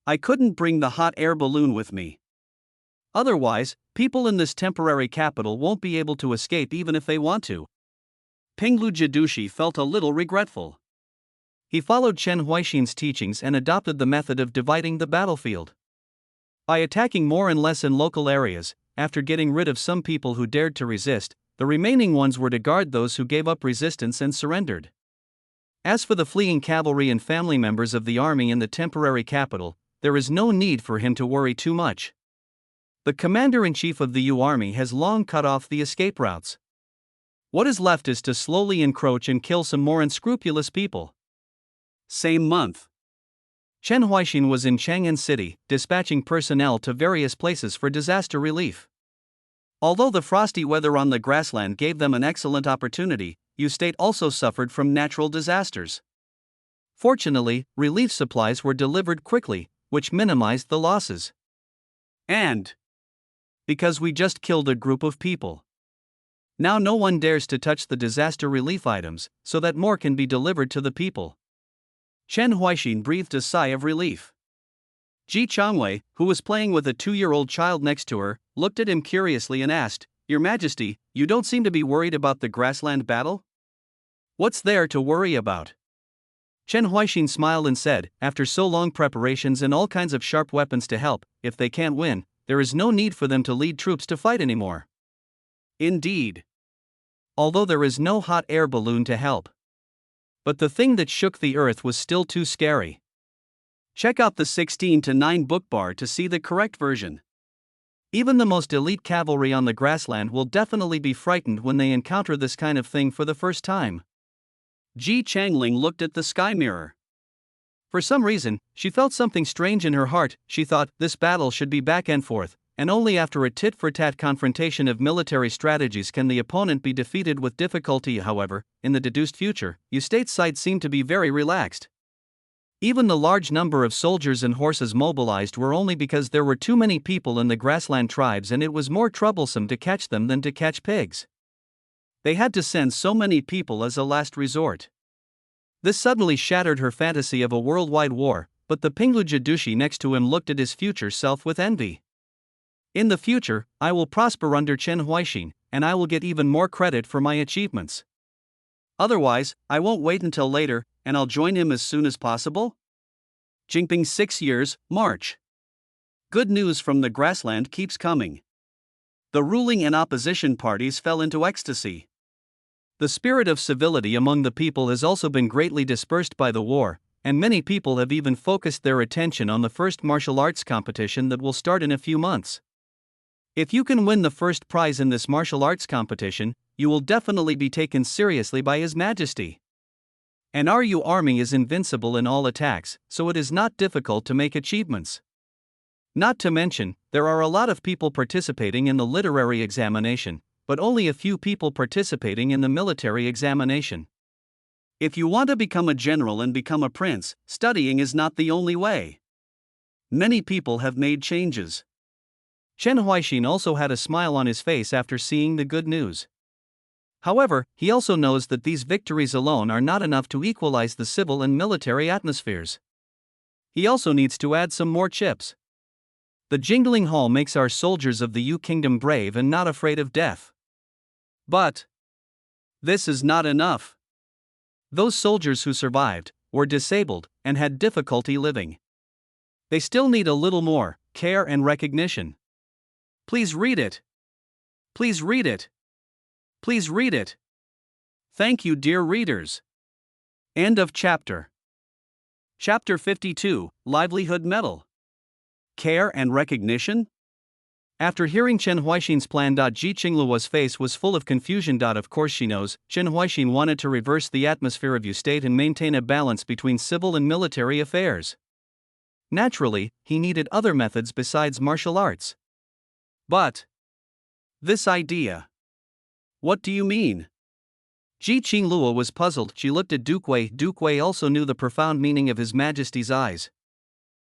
I couldn't bring the hot air balloon with me. Otherwise, people in this temporary capital won't be able to escape even if they want to. Pinglu Jidushi felt a little regretful. He followed Chen Huaixin's teachings and adopted the method of dividing the battlefield. By attacking more and less in local areas, after getting rid of some people who dared to resist, the remaining ones were to guard those who gave up resistance and surrendered. As for the fleeing cavalry and family members of the army in the temporary capital, there is no need for him to worry too much. The commander-in-chief of the Yu army has long cut off the escape routes. What is left is to slowly encroach and kill some more unscrupulous people. Same month, Chen Huaixin was in Chang'an City, dispatching personnel to various places for disaster relief. Although the frosty weather on the grassland gave them an excellent opportunity, Yu State also suffered from natural disasters. Fortunately, relief supplies were delivered quickly, which minimized the losses. And because we just killed a group of people, now no one dares to touch the disaster relief items, so that more can be delivered to the people. Chen Huaixin breathed a sigh of relief. Ji Changwei, who was playing with a 2-year-old child next to her, looked at him curiously and asked, "Your Majesty, you don't seem to be worried about the grassland battle? What's there to worry about?" Chen Huaixin smiled and said, "After so long preparations and all kinds of sharp weapons to help, if they can't win, there is no need for them to lead troops to fight anymore." Indeed. Although there is no hot air balloon to help. But the thing that shook the earth was still too scary. Check out the 16:9 book bar to see the correct version. Even the most elite cavalry on the grassland will definitely be frightened when they encounter this kind of thing for the first time. Ji Changling looked at the sky mirror. For some reason, she felt something strange in her heart. She thought, this battle should be back and forth, and only after a tit-for-tat confrontation of military strategies can the opponent be defeated with difficulty. However, in the deduced future, Yu State's side seemed to be very relaxed. Even the large number of soldiers and horses mobilized were only because there were too many people in the grassland tribes and it was more troublesome to catch them than to catch pigs. They had to send so many people as a last resort. This suddenly shattered her fantasy of a worldwide war, but the Pinglu Jidushi next to him looked at his future self with envy. In the future, I will prosper under Chen Huaixin, and I will get even more credit for my achievements. Otherwise, I won't wait until later, and I'll join him as soon as possible. Jinping 6 years, March. Good news from the grassland keeps coming. The ruling and opposition parties fell into ecstasy. The spirit of civility among the people has also been greatly dispersed by the war, and many people have even focused their attention on the first martial arts competition that will start in a few months. If you can win the first prize in this martial arts competition, you will definitely be taken seriously by His Majesty. An RU army is invincible in all attacks, so it is not difficult to make achievements. Not to mention, there are a lot of people participating in the literary examination, but only a few people participating in the military examination. If you want to become a general and become a prince, studying is not the only way. Many people have made changes. Chen Huaixin also had a smile on his face after seeing the good news. However, he also knows that these victories alone are not enough to equalize the civil and military atmospheres. He also needs to add some more chips. The jingling hall makes our soldiers of the Yu Kingdom brave and not afraid of death. But this is not enough. Those soldiers who survived were disabled and had difficulty living. They still need a little more care and recognition. Please read it. Please read it. Please read it. Thank you, dear readers. End of chapter. Chapter 52, Livelihood Medal. Care and recognition? After hearing Chen Huaixin's plan, Ji Qingluo's face was full of confusion. Of course she knows, Chen Huaixin wanted to reverse the atmosphere of state and maintain a balance between civil and military affairs. Naturally, he needed other methods besides martial arts. But this idea. What do you mean? Ji Qingluo was puzzled. She looked at Duke Wei. Duke Wei also knew the profound meaning of His Majesty's eyes.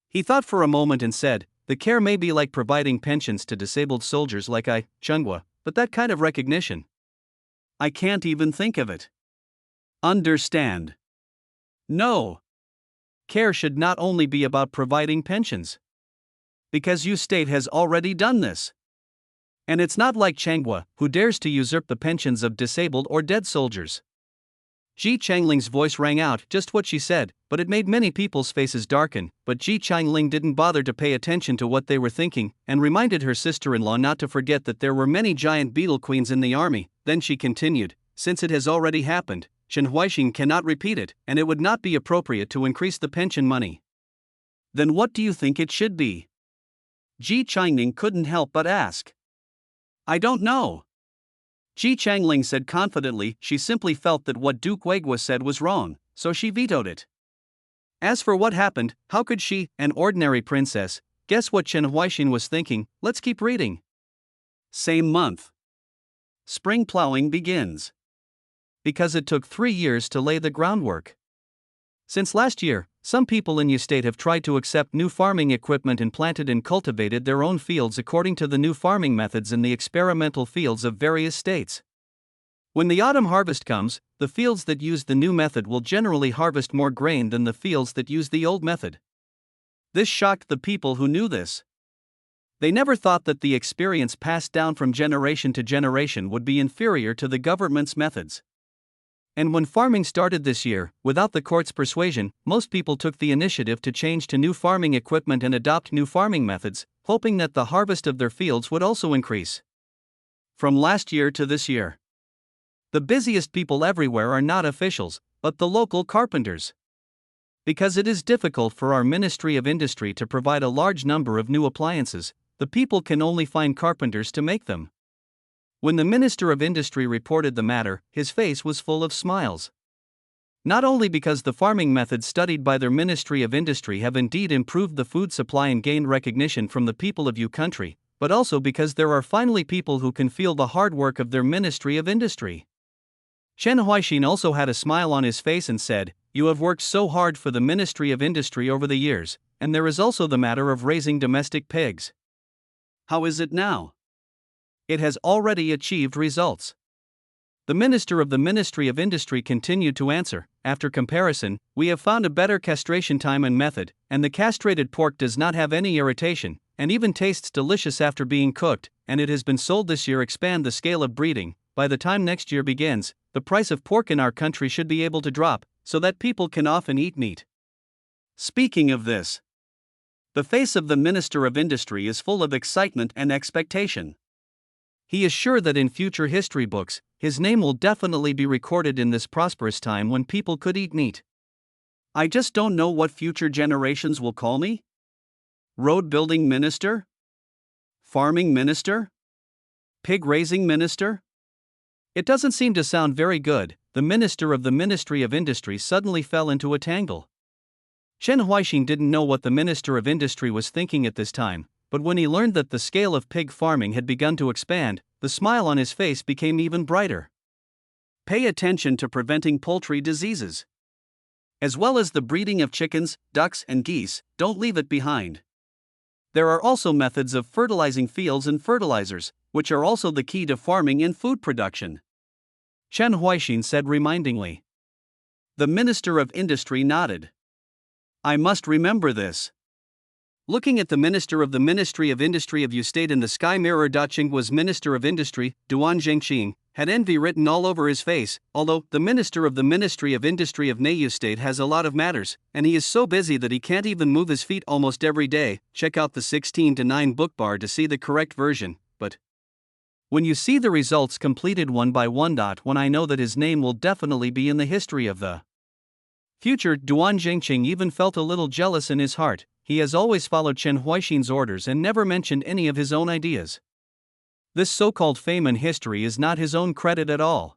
He thought for a moment and said, the care may be like providing pensions to disabled soldiers like Chenghua, but that kind of recognition. I can't even think of it. Understand? No. Care should not only be about providing pensions. Because state has already done this. And it's not like Chenghua, who dares to usurp the pensions of disabled or dead soldiers. Ji Changling's voice rang out, just what she said, but it made many people's faces darken. But Ji Changling didn't bother to pay attention to what they were thinking, and reminded her sister-in-law not to forget that there were many giant beetle queens in the army. Then she continued, since it has already happened, Chen Huaixin cannot repeat it, and it would not be appropriate to increase the pension money. Then what do you think it should be? Ji Changling couldn't help but ask. I don't know. Ji Changling said confidently. She simply felt that what Duke Weiguo said was wrong, so she vetoed it. As for what happened, how could she, an ordinary princess, guess what Chen Huaixin was thinking? Let's keep reading. Same month. Spring plowing begins. Because it took 3 years to lay the groundwork. Since last year, some people in state have tried to accept new farming equipment and planted and cultivated their own fields according to the new farming methods in the experimental fields of various states. When the autumn harvest comes, the fields that use the new method will generally harvest more grain than the fields that use the old method. This shocked the people who knew this. They never thought that the experience passed down from generation to generation would be inferior to the government's methods. And when farming started this year, without the court's persuasion, most people took the initiative to change to new farming equipment and adopt new farming methods, hoping that the harvest of their fields would also increase. From last year to this year, the busiest people everywhere are not officials, but the local carpenters. Because it is difficult for our Ministry of Industry to provide a large number of new appliances, the people can only find carpenters to make them. When the Minister of Industry reported the matter, his face was full of smiles. Not only because the farming methods studied by their Ministry of Industry have indeed improved the food supply and gained recognition from the people of your country, but also because there are finally people who can feel the hard work of their Ministry of Industry. Chen Huaixin also had a smile on his face and said, "You have worked so hard for the Ministry of Industry over the years, and there is also the matter of raising domestic pigs. How is it now?" It has already achieved results. The minister of the Ministry of Industry continued to answer, after comparison, we have found a better castration time and method, and the castrated pork does not have any irritation, and even tastes delicious after being cooked, and it has been sold this year. Expand the scale of breeding. By the time next year begins, the price of pork in our country should be able to drop, so that people can often eat meat. Speaking of this, the face of the Minister of Industry is full of excitement and expectation. He is sure that in future history books, his name will definitely be recorded in this prosperous time when people could eat meat. I just don't know what future generations will call me. Road building minister? Farming minister? Pig raising minister? It doesn't seem to sound very good. The minister of the Ministry of Industry suddenly fell into a tangle. Chen Huaixin didn't know what the Minister of Industry was thinking at this time, but when he learned that the scale of pig farming had begun to expand, the smile on his face became even brighter. Pay attention to preventing poultry diseases, as well as the breeding of chickens, ducks, and geese. Don't leave it behind. There are also methods of fertilizing fields and fertilizers, which are also the key to farming and food production. Chen Huaixin said remindingly. The Minister of Industry nodded. I must remember this. Looking at the Minister of the Ministry of Industry of State in the sky mirror. Qingguo's Minister of Industry, Duan Zhengqing, had envy written all over his face. Although the Minister of the Ministry of Industry of Neiyu State has a lot of matters, and he is so busy that he can't even move his feet almost every day. Check out the 16:9 book bar to see the correct version, but When you see the results completed one by one. When I know that his name will definitely be in the history of the future. Duan Jingqing even felt a little jealous in his heart. He has always followed Chen Huaixin's orders and never mentioned any of his own ideas. This so-called fame in history is not his own credit at all.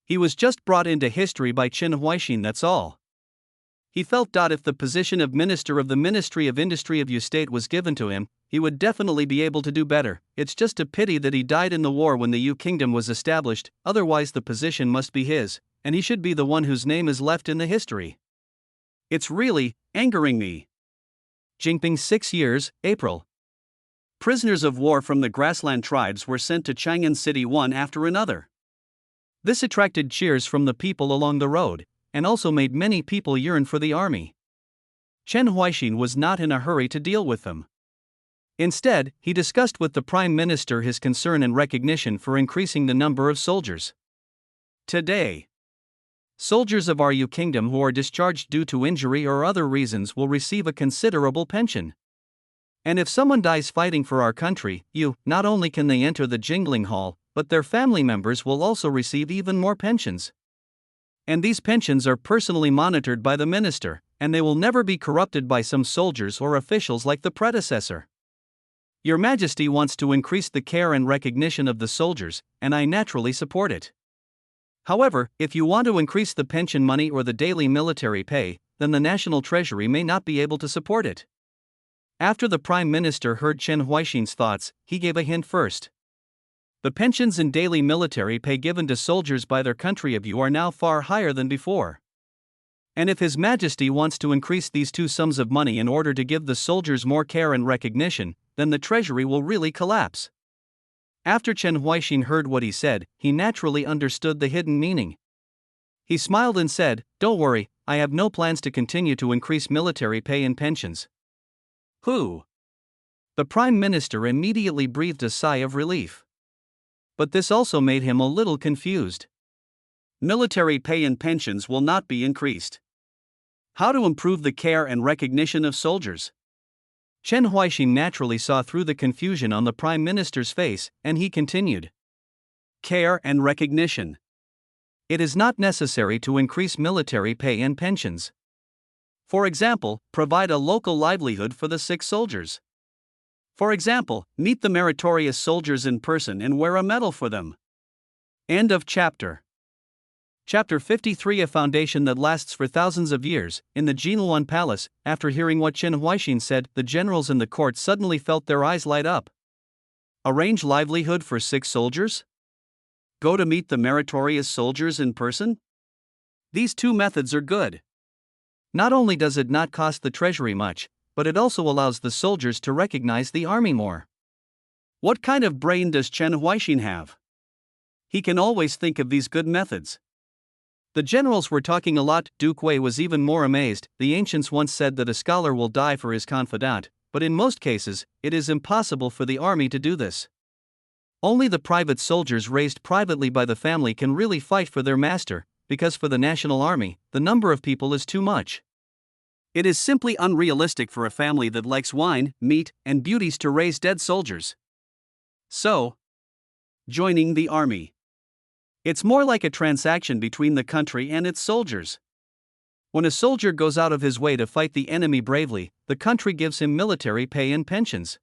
He was just brought into history by Chen Huaixin, that's all. He felt if the position of Minister of the Ministry of Industry of State was given to him, he would definitely be able to do better. It's just a pity that he died in the war when the Yu Kingdom was established, otherwise the position must be his, and he should be the one whose name is left in the history. It's really angering me. Jinping 6 years, April. Prisoners of war from the grassland tribes were sent to Chang'an City one after another. This attracted cheers from the people along the road, and also made many people yearn for the army. Chen Huaixin was not in a hurry to deal with them. Instead, he discussed with the Prime Minister his concern and recognition for increasing the number of soldiers. Today, soldiers of our Yu Kingdom who are discharged due to injury or other reasons will receive a considerable pension. And if someone dies fighting for our country, not only can they enter the Jingling Hall, but their family members will also receive even more pensions. And these pensions are personally monitored by the minister, and they will never be corrupted by some soldiers or officials like the predecessor. Your Majesty wants to increase the care and recognition of the soldiers, and I naturally support it. However, if you want to increase the pension money or the daily military pay, then the National Treasury may not be able to support it. After the Prime Minister heard Chen Huaixin's thoughts, he gave a hint first. The pensions and daily military pay given to soldiers by their country of you are now far higher than before. And if His Majesty wants to increase these two sums of money in order to give the soldiers more care and recognition, then the treasury will really collapse. After Chen Huaixin heard what he said, he naturally understood the hidden meaning. He smiled and said, "Don't worry, I have no plans to continue to increase military pay and pensions." Who? The Prime Minister immediately breathed a sigh of relief. But this also made him a little confused. Military pay and pensions will not be increased. How to improve the care and recognition of soldiers? Chen Huaixin naturally saw through the confusion on the Prime Minister's face, and he continued. Care and recognition. It is not necessary to increase military pay and pensions. For example, provide a local livelihood for the sick soldiers. For example, meet the meritorious soldiers in person and wear a medal for them. End of chapter. Chapter 53. A foundation that lasts for thousands of years. In the Jinluan Palace, after hearing what Chen Huaixin said, the generals in the court suddenly felt their eyes light up. Arrange livelihood for sick soldiers? Go to meet the meritorious soldiers in person? These two methods are good. Not only does it not cost the treasury much, but it also allows the soldiers to recognize the army more. What kind of brain does Chen Huaixin have? He can always think of these good methods. The generals were talking a lot. Duke Wei was even more amazed. The ancients once said that a scholar will die for his confidant, but in most cases, it is impossible for the army to do this. Only the private soldiers raised privately by the family can really fight for their master, because for the national army, the number of people is too much. It is simply unrealistic for a family that likes wine, meat, and beauties to raise dead soldiers. So, joining the army. It's more like a transaction between the country and its soldiers. When a soldier goes out of his way to fight the enemy bravely, the country gives him military pay and pensions.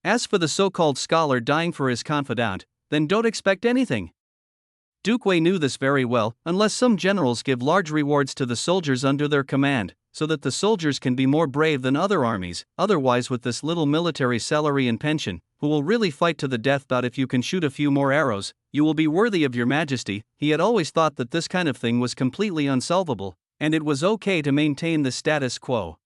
As for the so-called scholar dying for his confidant, then don't expect anything. Duke Wei knew this very well, unless some generals give large rewards to the soldiers under their command, so that the soldiers can be more brave than other armies. Otherwise, with this little military salary and pension, who will really fight to the death? If you can shoot a few more arrows, you will be worthy of your Majesty. He had always thought that this kind of thing was completely unsolvable, and it was okay to maintain the status quo.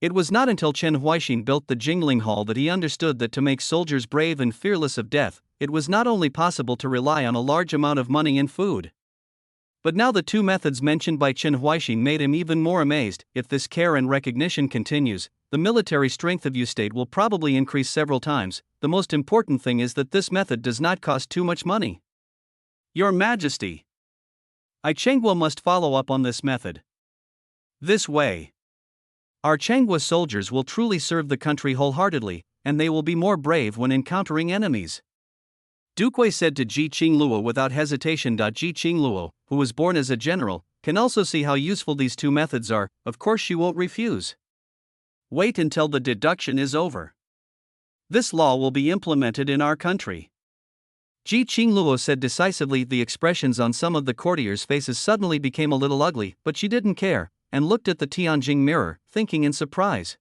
It was not until Chen Huaixin built the Jingling Hall that he understood that to make soldiers brave and fearless of death, it was not only possible to rely on a large amount of money and food. But now the two methods mentioned by Chen Huaixin made him even more amazed. If this care and recognition continues, the military strength of State will probably increase several times. The most important thing is that this method does not cost too much money. Your Majesty, I Changhua must follow up on this method. This way, our Changhua soldiers will truly serve the country wholeheartedly, and they will be more brave when encountering enemies. Duque said to Ji Qingluo without hesitation. Ji Qingluo, who was born as a general, can also see how useful these two methods are. Of course she won't refuse. Wait until the deduction is over. This law will be implemented in our country. Ji Qingluo said decisively. The expressions on some of the courtiers' faces suddenly became a little ugly, but she didn't care, and looked at the Tianjing mirror, thinking in surprise.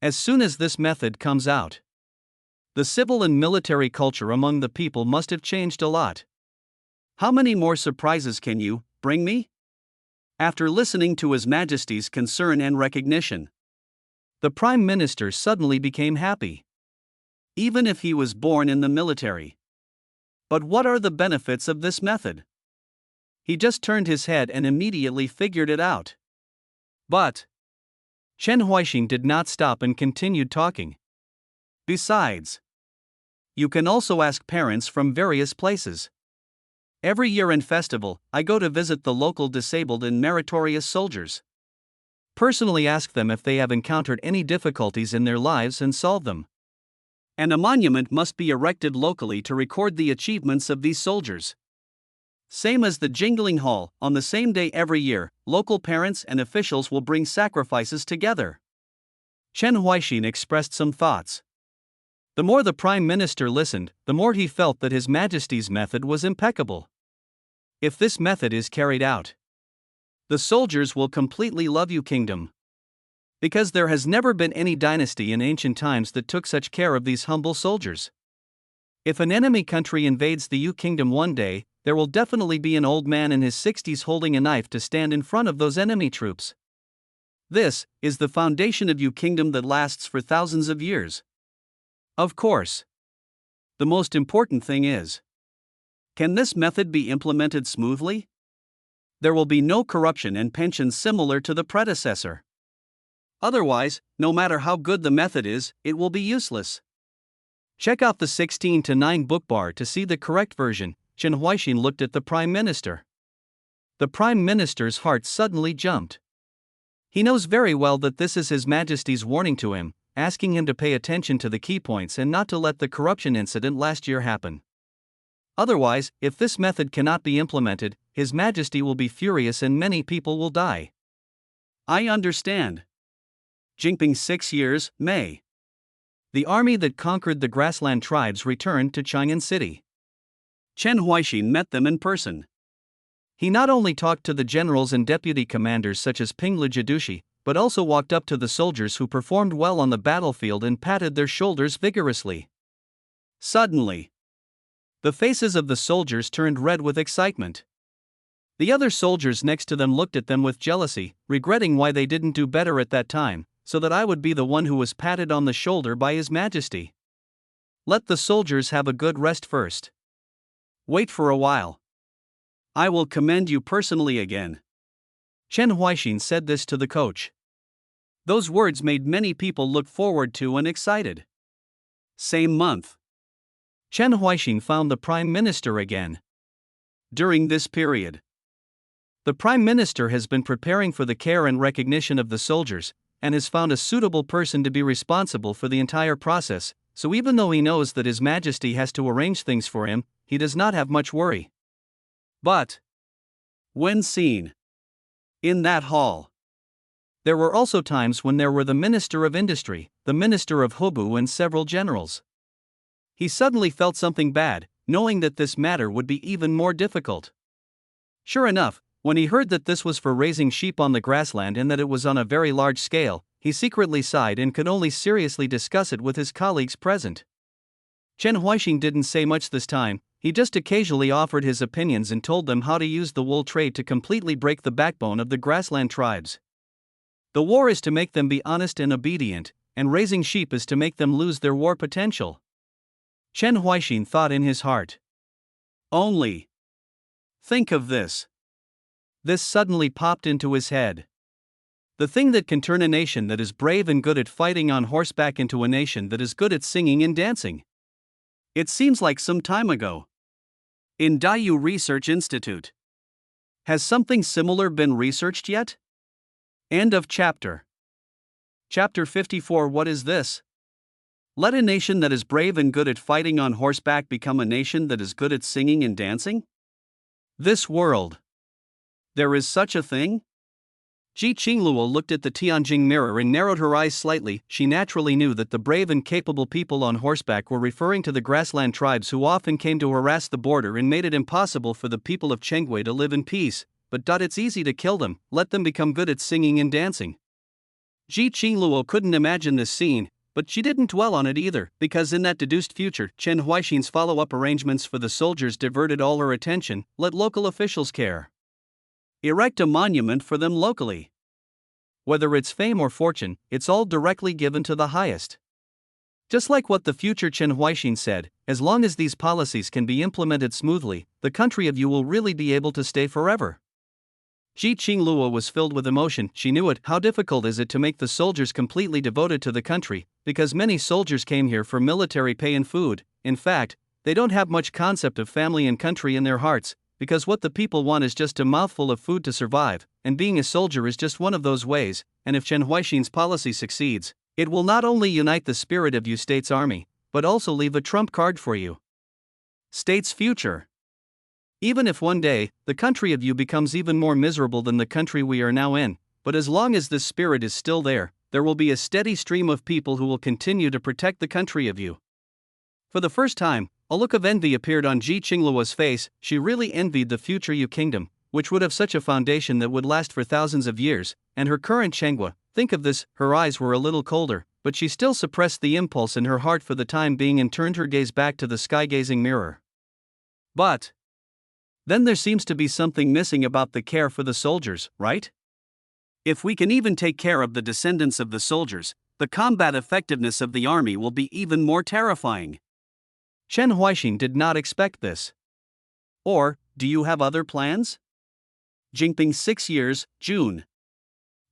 As soon as this method comes out, the civil and military culture among the people must have changed a lot. How many more surprises can you bring me? After listening to His Majesty's concern and recognition, the Prime Minister suddenly became happy. Even if he was born in the military. But what are the benefits of this method? He just turned his head and immediately figured it out. But Chen Huixing did not stop and continued talking. Besides, you can also ask parents from various places. Every year in festival, I go to visit the local disabled and meritorious soldiers. Personally ask them if they have encountered any difficulties in their lives and solve them. And a monument must be erected locally to record the achievements of these soldiers. Same as the Jingling Hall, on the same day every year, local parents and officials will bring sacrifices together. Chen Huixing expressed some thoughts. The more the Prime Minister listened, the more he felt that His Majesty's method was impeccable. If this method is carried out, the soldiers will completely love your kingdom. Because there has never been any dynasty in ancient times that took such care of these humble soldiers. If an enemy country invades the Yu kingdom one day, there will definitely be an old man in his 60s holding a knife to stand in front of those enemy troops. This is the foundation of Yu kingdom that lasts for thousands of years. Of course, the most important thing is, can this method be implemented smoothly? There will be no corruption and pensions similar to the predecessor. Otherwise, no matter how good the method is, it will be useless. Check out the 16:9 book bar to see the correct version. Chen Huixing looked at the Prime Minister. The Prime Minister's heart suddenly jumped. He knows very well that this is His Majesty's warning to him, asking him to pay attention to the key points and not to let the corruption incident last year happen. Otherwise, if this method cannot be implemented, His Majesty will be furious and many people will die. I understand. Jinping 6 years, May. The army that conquered the grassland tribes returned to Chang'an City. Chen Huixing met them in person. He not only talked to the generals and deputy commanders such as Ping Lijidushi, but also walked up to the soldiers who performed well on the battlefield and patted their shoulders vigorously. Suddenly, the faces of the soldiers turned red with excitement. The other soldiers next to them looked at them with jealousy, regretting why they didn't do better at that time, so that I would be the one who was patted on the shoulder by His Majesty. Let the soldiers have a good rest first. Wait for a while. I will commend you personally again. Chen Huixing said this to the coach. Those words made many people look forward to and excited. Same month, Chen Huixing found the Prime Minister again. During this period, the Prime Minister has been preparing for the care and recognition of the soldiers, and has found a suitable person to be responsible for the entire process, so even though he knows that His Majesty has to arrange things for him, he does not have much worry. But when seen in that hall, there were also times when there were the Minister of Industry, the Minister of Hubu and several generals. He suddenly felt something bad, knowing that this matter would be even more difficult. Sure enough, when he heard that this was for raising sheep on the grassland and that it was on a very large scale, he secretly sighed and could only seriously discuss it with his colleagues present. Chen Huixing didn't say much this time, he just occasionally offered his opinions and told them how to use the wool trade to completely break the backbone of the grassland tribes. The war is to make them be honest and obedient, and raising sheep is to make them lose their war potential. Chen Huixing thought in his heart. Only think of this. This suddenly popped into his head. The thing that can turn a nation that is brave and good at fighting on horseback into a nation that is good at singing and dancing. It seems like some time ago. In Dayu Research Institute. Has something similar been researched yet? End of chapter. Chapter 54. What is this? Let a nation that is brave and good at fighting on horseback become a nation that is good at singing and dancing? This world. There is such a thing? Ji Qingluo looked at the Tianjing mirror and narrowed her eyes slightly. She naturally knew that the brave and capable people on horseback were referring to the grassland tribes who often came to harass the border and made it impossible for the people of Chengwei to live in peace. But it's easy to kill them, let them become good at singing and dancing. Ji Qingluo couldn't imagine this scene, but she didn't dwell on it either, because in that deduced future, Chen Huaixin's follow-up arrangements for the soldiers diverted all her attention. Let local officials care. Erect a monument for them locally. Whether it's fame or fortune, it's all directly given to the highest. Just like what the future Chen Huaixin said, as long as these policies can be implemented smoothly, the country of you will really be able to stay forever. Ji Qingluo was filled with emotion. She knew it. How difficult is it to make the soldiers completely devoted to the country, because many soldiers came here for military pay and food. In fact, they don't have much concept of family and country in their hearts, because what the people want is just a mouthful of food to survive, and being a soldier is just one of those ways. And if Chen Huaixin's policy succeeds, it will not only unite the spirit of you state's army, but also leave a trump card for you state's future. Even if one day, the country of you becomes even more miserable than the country we are now in, but as long as this spirit is still there will be a steady stream of people who will continue to protect the country of you. For the first time, a look of envy appeared on Ji Qingluo's face. She really envied the future Yu kingdom, which would have such a foundation that would last for thousands of years, and her current Chengwa. Think of this, her eyes were a little colder, but she still suppressed the impulse in her heart for the time being and turned her gaze back to the sky-gazing mirror. But then there seems to be something missing about the care for the soldiers, right? If we can even take care of the descendants of the soldiers, the combat effectiveness of the army will be even more terrifying. Chen Huaixin did not expect this. Or, do you have other plans? Jingping 6 years, June.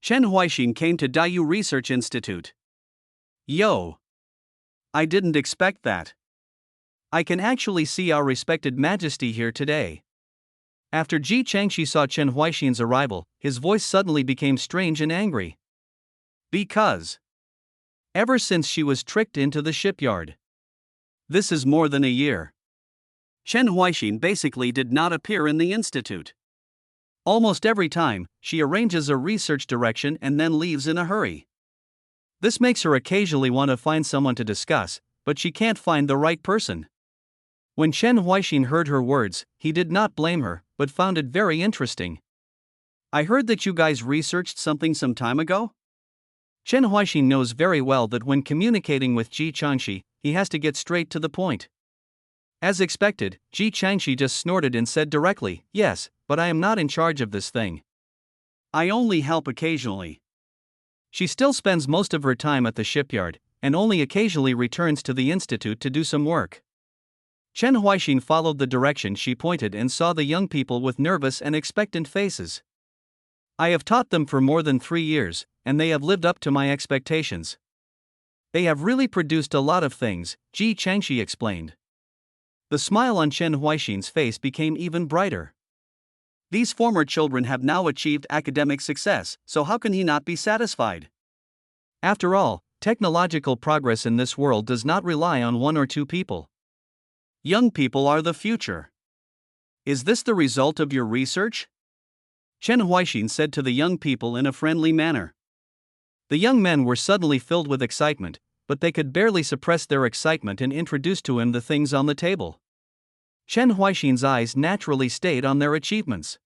Chen Huaixin came to Dayu Research Institute. Yo! I didn't expect that. I can actually see our respected majesty here today. After Ji Changshi saw Chen Huaixin's arrival, his voice suddenly became strange and angry. Because ever since she was tricked into the shipyard. This is more than a year. Chen Huaixin basically did not appear in the institute. Almost every time, she arranges a research direction and then leaves in a hurry. This makes her occasionally want to find someone to discuss, but she can't find the right person. When Chen Huaixin heard her words, he did not blame her, but found it very interesting. I heard that you guys researched something some time ago? Chen Huaixin knows very well that when communicating with Ji Changshi, he has to get straight to the point. As expected, Ji Changshi just snorted and said directly, yes, but I am not in charge of this thing. I only help occasionally. She still spends most of her time at the shipyard, and only occasionally returns to the institute to do some work. Chen Huaixin followed the direction she pointed and saw the young people with nervous and expectant faces. I have taught them for more than 3 years, and they have lived up to my expectations. They have really produced a lot of things, Ji Changshi explained. The smile on Chen Huaixin's face became even brighter. These former children have now achieved academic success, so how can he not be satisfied? After all, technological progress in this world does not rely on 1 or 2 people. Young people are the future. Is this the result of your research? Chen Huaixin said to the young people in a friendly manner. The young men were suddenly filled with excitement, but they could barely suppress their excitement and introduced to him the things on the table. Chen Huaixin's eyes naturally stayed on their achievements.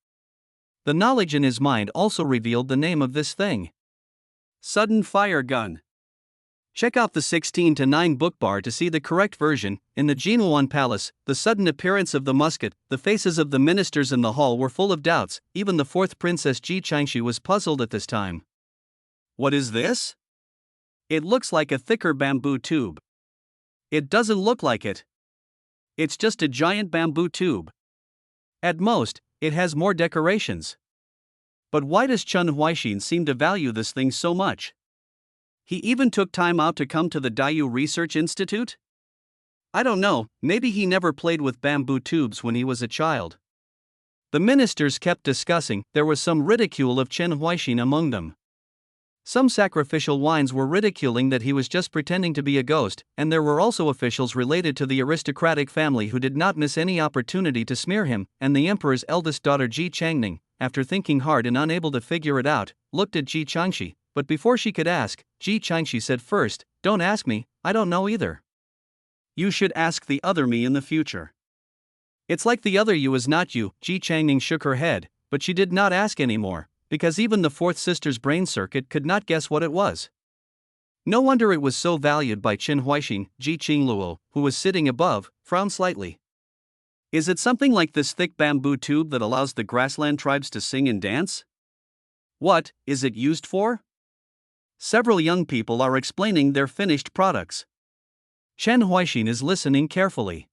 The knowledge in his mind also revealed the name of this thing. Sudden fire gun. Check out the 16:9 book bar to see the correct version. In the Jinuan Palace, the sudden appearance of the musket, the faces of the ministers in the hall were full of doubts. Even the 4th Princess Ji Changshi was puzzled at this time. What is this? It looks like a thicker bamboo tube. It doesn't look like it. It's just a giant bamboo tube. At most, it has more decorations. But why does Chen Huaixin seem to value this thing so much? He even took time out to come to the Dayu Research Institute? I don't know, maybe he never played with bamboo tubes when he was a child. The ministers kept discussing. There was some ridicule of Chen Huaixin among them. Some sacrificial wines were ridiculing that he was just pretending to be a ghost, and there were also officials related to the aristocratic family who did not miss any opportunity to smear him, and the emperor's eldest daughter Ji Changning, after thinking hard and unable to figure it out, looked at Ji Changxi, but before she could ask, Ji Changxi said first, "Don't ask me, I don't know either. You should ask the other me in the future. It's like the other you is not you." Ji Changning shook her head, but she did not ask anymore, because even the fourth sister's brain circuit could not guess what it was. No wonder it was so valued by Qin Huaixin. Ji Qingluo, who was sitting above, frowned slightly. Is it something like this thick bamboo tube that allows the grassland tribes to sing and dance? What is it used for? Several young people are explaining their finished products. Chen Huaixin is listening carefully.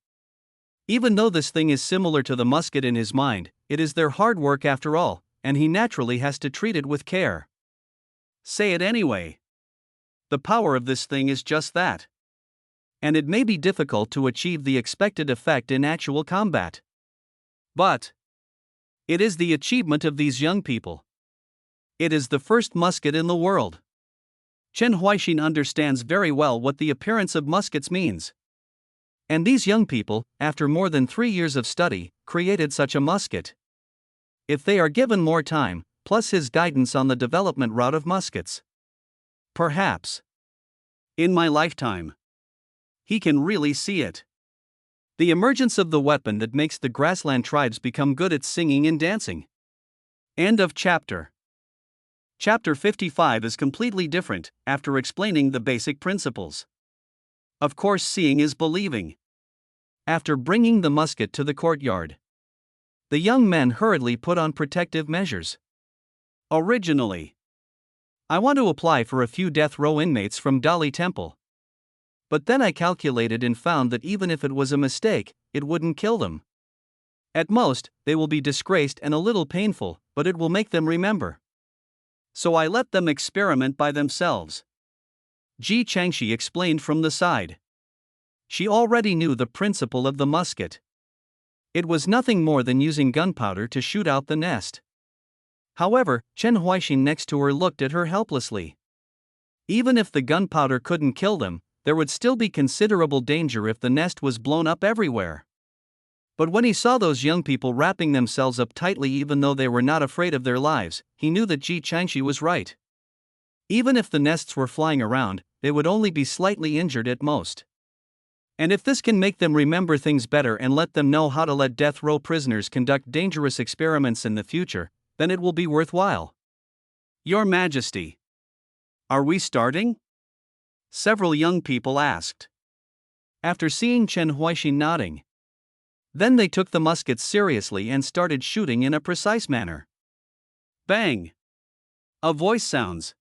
Even though this thing is similar to the musket in his mind, it is their hard work after all, and he naturally has to treat it with care. Say it anyway. The power of this thing is just that. And it may be difficult to achieve the expected effect in actual combat. But it is the achievement of these young people. It is the first musket in the world. Chen Huaixin understands very well what the appearance of muskets means. And these young people, after more than 3 years of study, created such a musket. If they are given more time, plus his guidance on the development route of muskets, perhaps in my lifetime, he can really see it. The emergence of the weapon that makes the grassland tribes become good at singing and dancing. End of chapter. Chapter 55 is completely different, after explaining the basic principles. Of course, seeing is believing. After bringing the musket to the courtyard, the young men hurriedly put on protective measures. Originally, I want to apply for a few death row inmates from Dali Temple. But then I calculated and found that even if it was a mistake, it wouldn't kill them. At most, they will be disgraced and a little painful, but it will make them remember. So I let them experiment by themselves. Ji Changxi explained from the side. She already knew the principle of the musket. It was nothing more than using gunpowder to shoot out the nest. However, Chen Huaixin next to her looked at her helplessly. Even if the gunpowder couldn't kill them, there would still be considerable danger if the nest was blown up everywhere. But when he saw those young people wrapping themselves up tightly even though they were not afraid of their lives, he knew that Ji Changxi was right. Even if the nests were flying around, they would only be slightly injured at most. And if this can make them remember things better and let them know how to let death row prisoners conduct dangerous experiments in the future, then it will be worthwhile. Your Majesty, are we starting? Several young people asked. After seeing Chen Huaixin nodding, then they took the muskets seriously and started shooting in a precise manner. Bang! A voice sounds.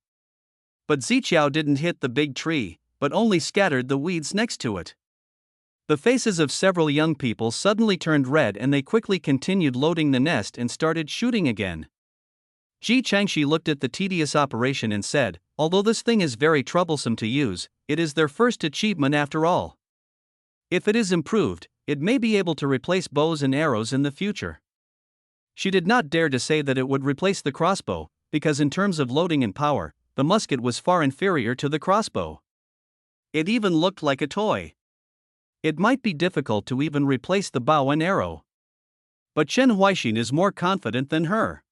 But Ziqiao didn't hit the big tree, but only scattered the weeds next to it. The faces of several young people suddenly turned red and they quickly continued loading the nest and started shooting again. Ji Changxi looked at the tedious operation and said, "Although this thing is very troublesome to use, it is their first achievement after all. If it is improved, it may be able to replace bows and arrows in the future." She did not dare to say that it would replace the crossbow, because in terms of loading and power, the musket was far inferior to the crossbow. It even looked like a toy. It might be difficult to even replace the bow and arrow. But Chen Huaixin is more confident than her.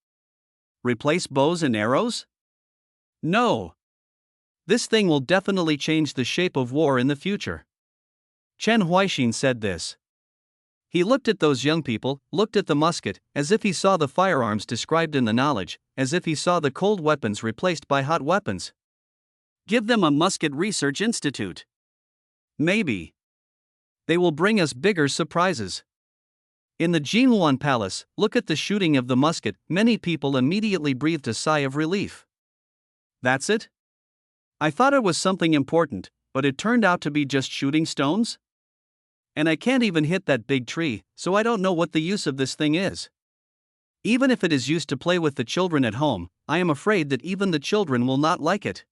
Replace bows and arrows? No. This thing will definitely change the shape of war in the future. Chen Huaixin said this. He looked at those young people, looked at the musket, as if he saw the firearms described in the knowledge, as if he saw the cold weapons replaced by hot weapons. Give them a musket research institute. Maybe they will bring us bigger surprises. In the Jinluan Palace, look at the shooting of the musket. Many people immediately breathed a sigh of relief. That's it? I thought it was something important, but it turned out to be just shooting stones? And I can't even hit that big tree, so I don't know what the use of this thing is. Even if it is used to play with the children at home, I am afraid that even the children will not like it.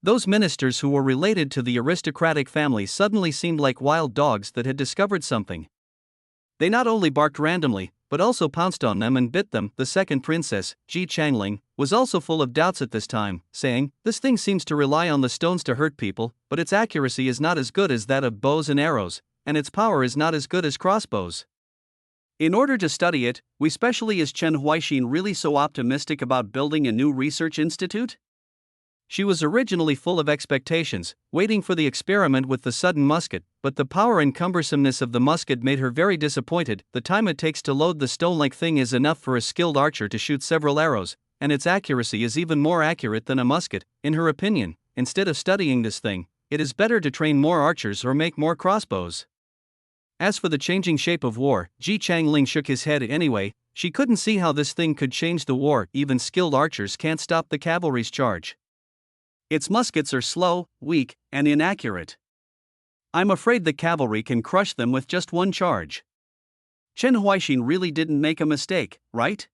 Those ministers who were related to the aristocratic family suddenly seemed like wild dogs that had discovered something. They not only barked randomly, but also pounced on them and bit them. The second princess, Ji Changling, was also full of doubts at this time, saying, "This thing seems to rely on the stones to hurt people, but its accuracy is not as good as that of bows and arrows, and its power is not as good as crossbows." In order to study it, we specially is Chen Huaixin really so optimistic about building a new research institute? She was originally full of expectations, waiting for the experiment with the sudden musket, but the power and cumbersomeness of the musket made her very disappointed. The time it takes to load the stone-like thing is enough for a skilled archer to shoot several arrows, and its accuracy is even more accurate than a musket. In her opinion, instead of studying this thing, it is better to train more archers or make more crossbows. As for the changing shape of war, Ji Changling shook his head anyway. She couldn't see how this thing could change the war. Even skilled archers can't stop the cavalry's charge. Its muskets are slow, weak, and inaccurate. I'm afraid the cavalry can crush them with just one charge. Chen Huaixin really didn't make a mistake, right?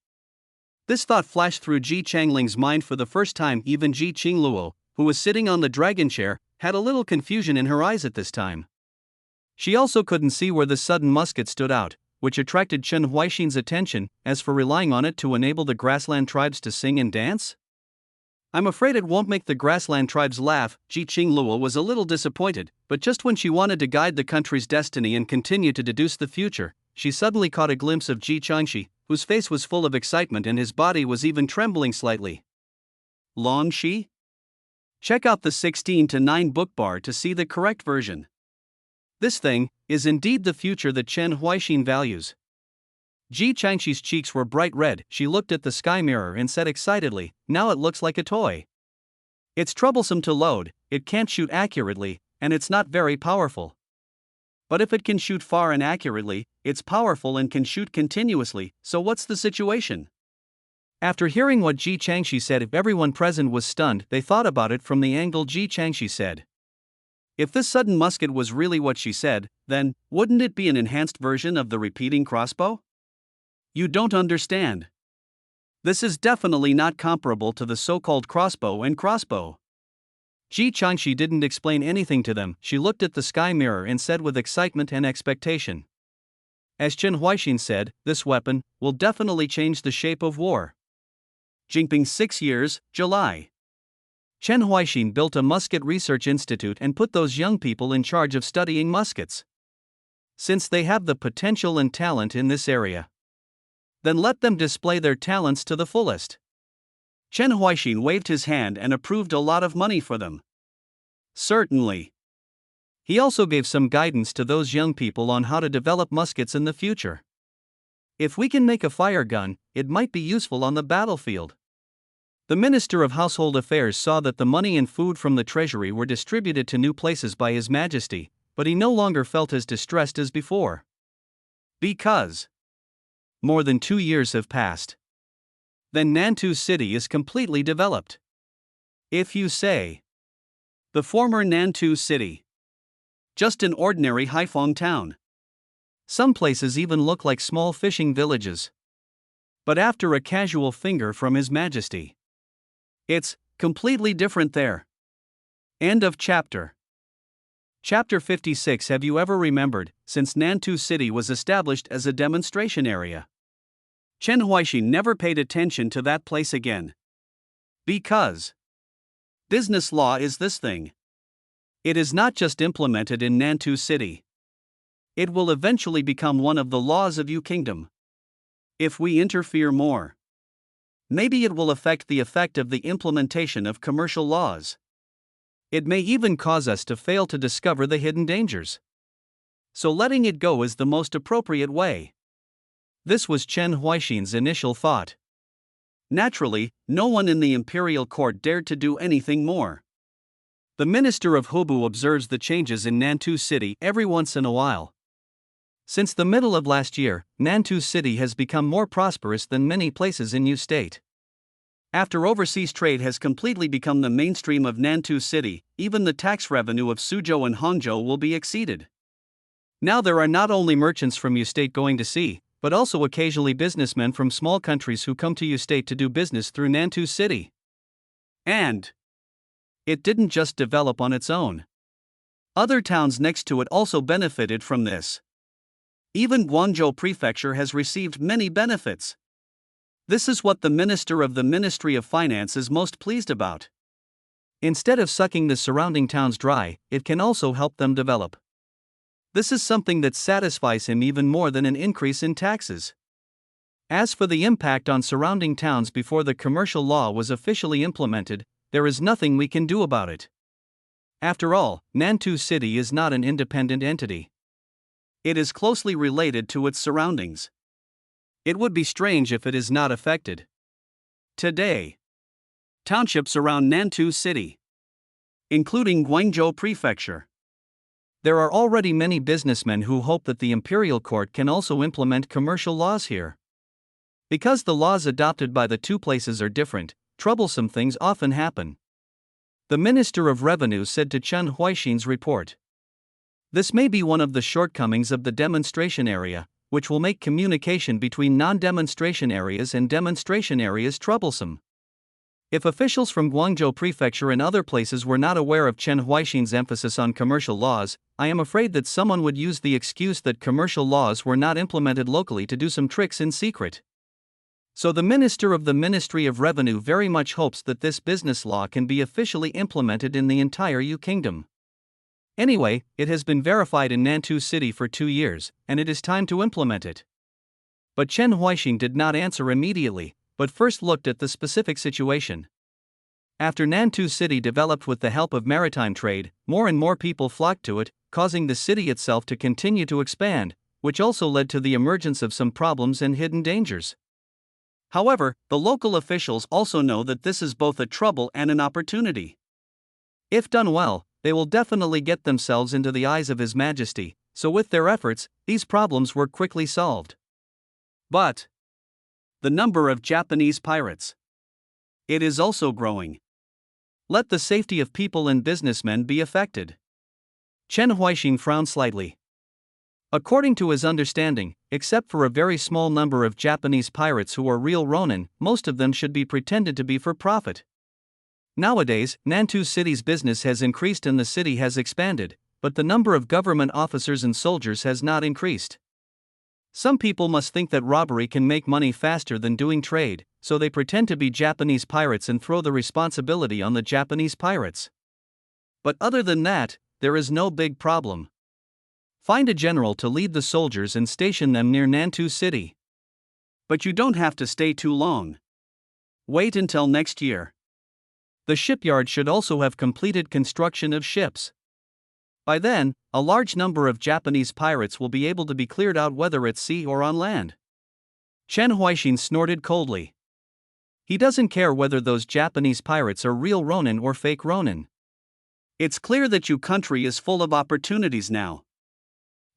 This thought flashed through Ji Changling's mind for the first time. Even Ji Qingluo, who was sitting on the dragon chair, had a little confusion in her eyes at this time. She also couldn't see where the sudden musket stood out, which attracted Chen Huaixin's attention. As for relying on it to enable the grassland tribes to sing and dance, I'm afraid it won't make the grassland tribes laugh. Ji Qingluo was a little disappointed, but just when she wanted to guide the country's destiny and continue to deduce the future, she suddenly caught a glimpse of Ji Changxi, whose face was full of excitement and his body was even trembling slightly. Long Shi? Check out the 16:9 book bar to see the correct version. This thing is indeed the future that Chen Huaixin values. Ji Changxi's cheeks were bright red. She looked at the sky mirror and said excitedly, "Now it looks like a toy. It's troublesome to load, it can't shoot accurately, and it's not very powerful. But if it can shoot far and accurately, it's powerful and can shoot continuously, so what's the situation?" After hearing what Ji Changxi said, everyone present was stunned. They thought about it from the angle Ji Changxi said. If this sudden musket was really what she said, then, wouldn't it be an enhanced version of the repeating crossbow? You don't understand. This is definitely not comparable to the so-called crossbow and crossbow. Ji Changxi didn't explain anything to them. She looked at the sky mirror and said with excitement and expectation. As Chen Huaixin said, this weapon will definitely change the shape of war. Jinping 6 years, July. Chen Huaixin built a musket research institute and put those young people in charge of studying muskets. Since they have the potential and talent in this area, then let them display their talents to the fullest. Chen Huaixin waved his hand and approved a lot of money for them. Certainly. He also gave some guidance to those young people on how to develop muskets in the future. If we can make a fire gun, it might be useful on the battlefield. The Minister of Household Affairs saw that the money and food from the treasury were distributed to new places by His Majesty, but he no longer felt as distressed as before. Because more than 2 years have passed. Then Nantou City is completely developed. If you say, the former Nantou City, just an ordinary Haiphong town. Some places even look like small fishing villages. But after a casual finger from His Majesty, it's completely different there. End of chapter. Chapter 56. Have you ever remembered, since Nantou City was established as a demonstration area, Chen Huaixin never paid attention to that place again. Because business law is this thing. It is not just implemented in Nantou City. It will eventually become one of the laws of Yu Kingdom. If we interfere more, maybe it will affect the effect of the implementation of commercial laws. It may even cause us to fail to discover the hidden dangers. So letting it go is the most appropriate way. This was Chen Huaixin's initial thought. Naturally, no one in the imperial court dared to do anything more. The Minister of Hubu observes the changes in Nantou City every once in a while. Since the middle of last year, Nantou City has become more prosperous than many places in Yu State. After overseas trade has completely become the mainstream of Nantou City, even the tax revenue of Suzhou and Hangzhou will be exceeded. Now there are not only merchants from Yu State going to sea, but also occasionally businessmen from small countries who come to Yu State to do business through Nantou City. And it didn't just develop on its own. Other towns next to it also benefited from this. Even Guangzhou Prefecture has received many benefits. This is what the Minister of the Ministry of Finance is most pleased about. Instead of sucking the surrounding towns dry, it can also help them develop. This is something that satisfies him even more than an increase in taxes. As for the impact on surrounding towns before the commercial law was officially implemented, there is nothing we can do about it. After all, Nantou City is not an independent entity. It is closely related to its surroundings. It would be strange if it is not affected. Today, townships around Nantou City, including Guangzhou Prefecture. There are already many businessmen who hope that the imperial court can also implement commercial laws here. Because the laws adopted by the two places are different, troublesome things often happen. The Minister of Revenue said to Chen Huaixin's report. This may be one of the shortcomings of the demonstration area, which will make communication between non-demonstration areas and demonstration areas troublesome. If officials from Guangzhou Prefecture and other places were not aware of Chen Huaixin's emphasis on commercial laws, I am afraid that someone would use the excuse that commercial laws were not implemented locally to do some tricks in secret. So the Minister of the Ministry of Revenue very much hopes that this business law can be officially implemented in the entire Yu Kingdom. Anyway, it has been verified in Nantou City for 2 years, and it is time to implement it. But Chen Huaixin did not answer immediately, but first looked at the specific situation. After Nantou City developed with the help of maritime trade, more and more people flocked to it, causing the city itself to continue to expand, which also led to the emergence of some problems and hidden dangers. However, the local officials also know that this is both a trouble and an opportunity. If done well, they will definitely get themselves into the eyes of His Majesty, so with their efforts, these problems were quickly solved. But the number of Japanese pirates, it is also growing. Let the safety of people and businessmen be affected. Chen Huaixin frowned slightly. According to his understanding, except for a very small number of Japanese pirates who are real ronin, most of them should be pretended to be for profit. Nowadays, Nantou City's business has increased and the city has expanded, but the number of government officers and soldiers has not increased. Some people must think that robbery can make money faster than doing trade, so they pretend to be Japanese pirates and throw the responsibility on the Japanese pirates. But other than that, there is no big problem. Find a general to lead the soldiers and station them near Nantou City. But you don't have to stay too long. Wait until next year. The shipyard should also have completed construction of ships. By then, a large number of Japanese pirates will be able to be cleared out whether at sea or on land. Chen Huaixin snorted coldly. He doesn't care whether those Japanese pirates are real ronin or fake ronin. It's clear that your country is full of opportunities now.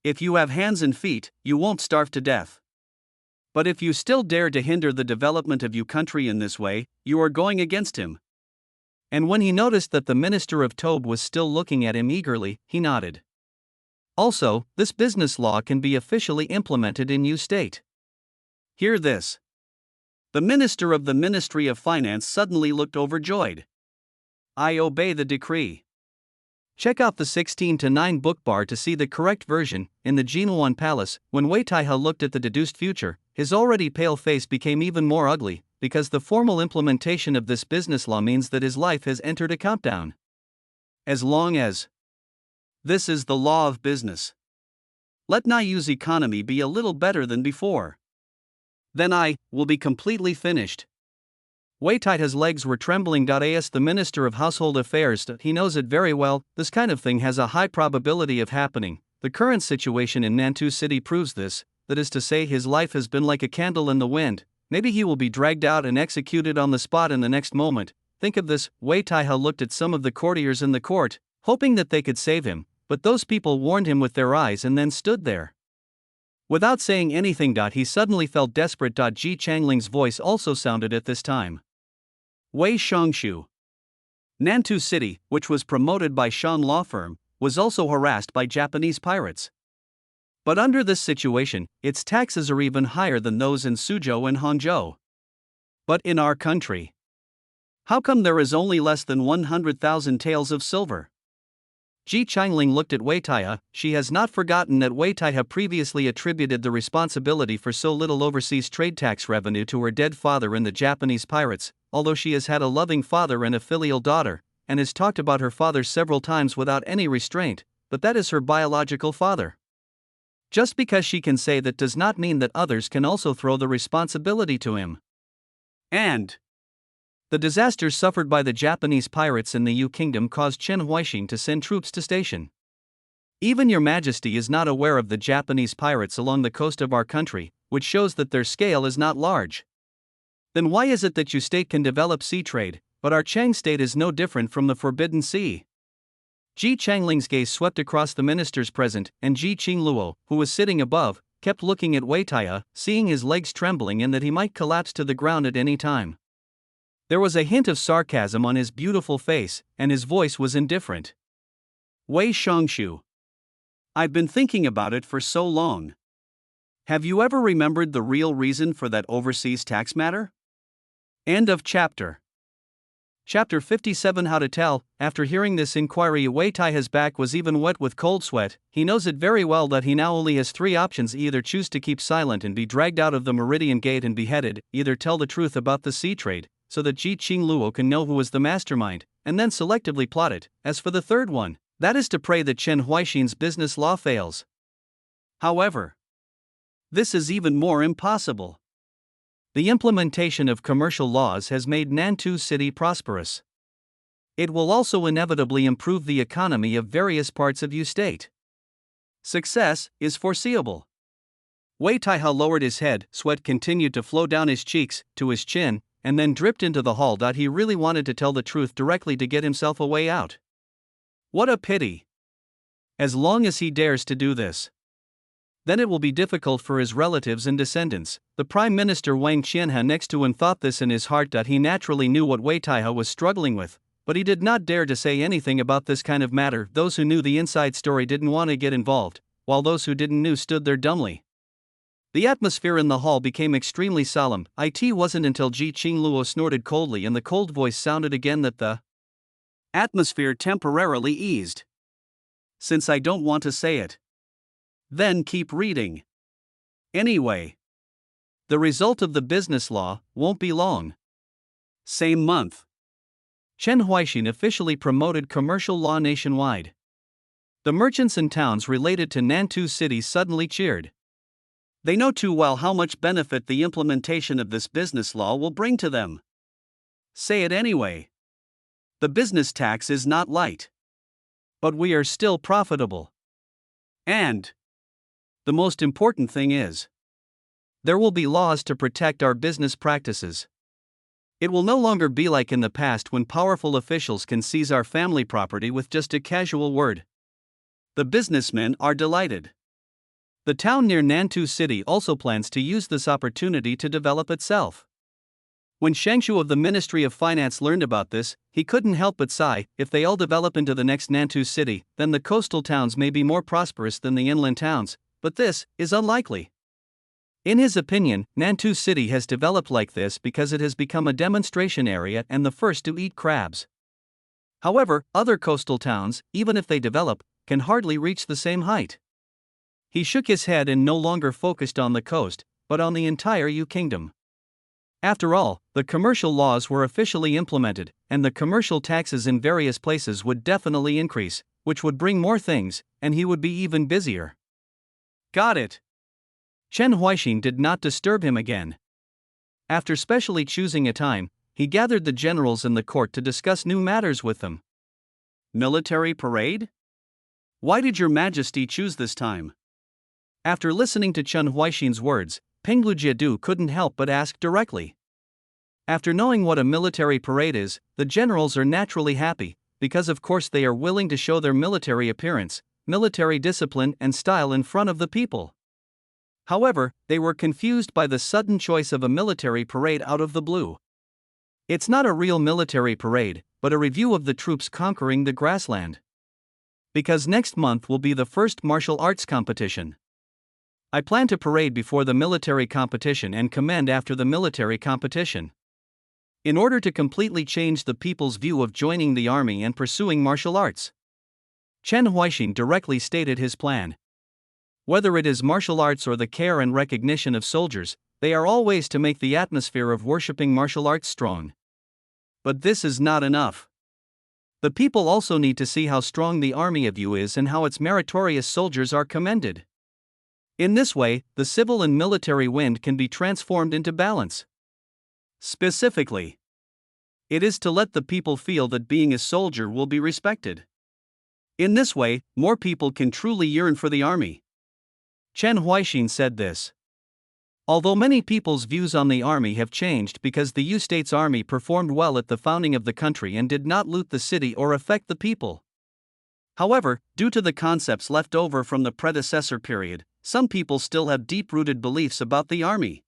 If you have hands and feet, you won't starve to death. But if you still dare to hinder the development of your country in this way, you are going against him. And when he noticed that the Minister of Tobe was still looking at him eagerly, he nodded. Also, this business law can be officially implemented in Yu State. Hear this. The Minister of the Ministry of Finance suddenly looked overjoyed. I obey the decree. Check out the 16:9 book bar to see the correct version. In the Jinuan Palace, when Wei Taihe looked at the deduced future, his already pale face became even more ugly, because the formal implementation of this business law means that his life has entered a countdown. As long as this is the law of business, let Nayu's economy be a little better than before. Then I will be completely finished. Wei Taihe's legs were trembling. As the Minister of Household Affairs, he knows it very well, this kind of thing has a high probability of happening. The current situation in Nantou City proves this, that is to say, his life has been like a candle in the wind. Maybe he will be dragged out and executed on the spot in the next moment. Think of this. Wei Taihe looked at some of the courtiers in the court, hoping that they could save him, but those people warned him with their eyes and then stood there. Without saying anything, he suddenly felt desperate. Ji Changling's voice also sounded at this time. Wei Shongshu. Nantou City, which was promoted by Shan Law Firm, was also harassed by Japanese pirates. But under this situation, its taxes are even higher than those in Suzhou and Hangzhou. But in our country, how come there is only less than 100,000 taels of silver? Ji Changling looked at Wei Taihe. She has not forgotten that Wei Taihe previously attributed the responsibility for so little overseas trade tax revenue to her dead father and the Japanese pirates, although she has had a loving father and a filial daughter, and has talked about her father several times without any restraint, but that is her biological father. Just because she can say that does not mean that others can also throw the responsibility to him. And the disasters suffered by the Japanese pirates in the Yu Kingdom caused Chen Huaixin to send troops to station. Even your majesty is not aware of the Japanese pirates along the coast of our country, which shows that their scale is not large. Then why is it that your state can develop sea trade, but our Chang state is no different from the Forbidden Sea? Ji Changling's gaze swept across the ministers present, and Ji Qingluo, who was sitting above, kept looking at Wei Taihe, seeing his legs trembling and that he might collapse to the ground at any time. There was a hint of sarcasm on his beautiful face, and his voice was indifferent. Wei Shongshu. I've been thinking about it for so long. Have you ever remembered the real reason for that overseas tax matter? End of chapter. Chapter 57. How to tell. After hearing this inquiry, Wei Taihe's back was even wet with cold sweat. He knows it very well that he now only has three options: either choose to keep silent and be dragged out of the Meridian Gate and beheaded, either tell the truth about the sea trade, so that Ji Qingluo can know who was the mastermind, and then selectively plot it. As for the third one, that is to pray that Chen Huaixin's business law fails. However, this is even more impossible. The implementation of commercial laws has made Nantou City prosperous. It will also inevitably improve the economy of various parts of Yu State. Success is foreseeable. Wei Taihe lowered his head, sweat continued to flow down his cheeks, to his chin, and then dripped into the hall. He really wanted to tell the truth directly to get himself a way out. What a pity. As long as he dares to do this, then it will be difficult for his relatives and descendants. The Prime Minister Wang Qianhe next to him thought this in his heart. He naturally knew what Wei Taihe was struggling with, but he did not dare to say anything about this kind of matter. Those who knew the inside story didn't want to get involved, while those who didn't know stood there dumbly. The atmosphere in the hall became extremely solemn. It wasn't until Ji Qingluo snorted coldly and the cold voice sounded again that the atmosphere temporarily eased. Since I don't want to say it, then keep reading. Anyway, the result of the business law won't be long. Same month, Chen Huaixin officially promoted commercial law nationwide. The merchants in towns related to Nantou City suddenly cheered. They know too well how much benefit the implementation of this business law will bring to them. Say it anyway. The business tax is not light, but we are still profitable. And the most important thing is, there will be laws to protect our business practices. It will no longer be like in the past when powerful officials can seize our family property with just a casual word. The businessmen are delighted. The town near Nantou City also plans to use this opportunity to develop itself. When Shangshu of the Ministry of Finance learned about this, he couldn't help but sigh. If they all develop into the next Nantou City, then the coastal towns may be more prosperous than the inland towns, but this is unlikely. In his opinion, Nantou City has developed like this because it has become a demonstration area and the first to eat crabs. However, other coastal towns, even if they develop, can hardly reach the same height. He shook his head and no longer focused on the coast, but on the entire Yu Kingdom. After all, the commercial laws were officially implemented, and the commercial taxes in various places would definitely increase, which would bring more things, and he would be even busier. Got it. Chen Huaixin did not disturb him again. After specially choosing a time, he gathered the generals in the court to discuss new matters with them. Military parade? Why did your majesty choose this time? After listening to Chen Huaixin's words, Penglu Jiedu couldn't help but ask directly. After knowing what a military parade is, the generals are naturally happy, because of course they are willing to show their military appearance, military discipline and style in front of the people. However, they were confused by the sudden choice of a military parade out of the blue. It's not a real military parade, but a review of the troops conquering the grassland. Because next month will be the first martial arts competition. I plan to parade before the military competition and commend after the military competition. In order to completely change the people's view of joining the army and pursuing martial arts. Chen Huaixin directly stated his plan. Whether it is martial arts or the care and recognition of soldiers, they are all ways to make the atmosphere of worshipping martial arts strong. But this is not enough. The people also need to see how strong the army of you is and how its meritorious soldiers are commended. In this way, the civil and military wind can be transformed into balance. Specifically, it is to let the people feel that being a soldier will be respected. In this way, more people can truly yearn for the army. Chen Huaixin said this. Although many people's views on the army have changed because the U States Army performed well at the founding of the country and did not loot the city or affect the people. However, due to the concepts left over from the predecessor period, some people still have deep-rooted beliefs about the army.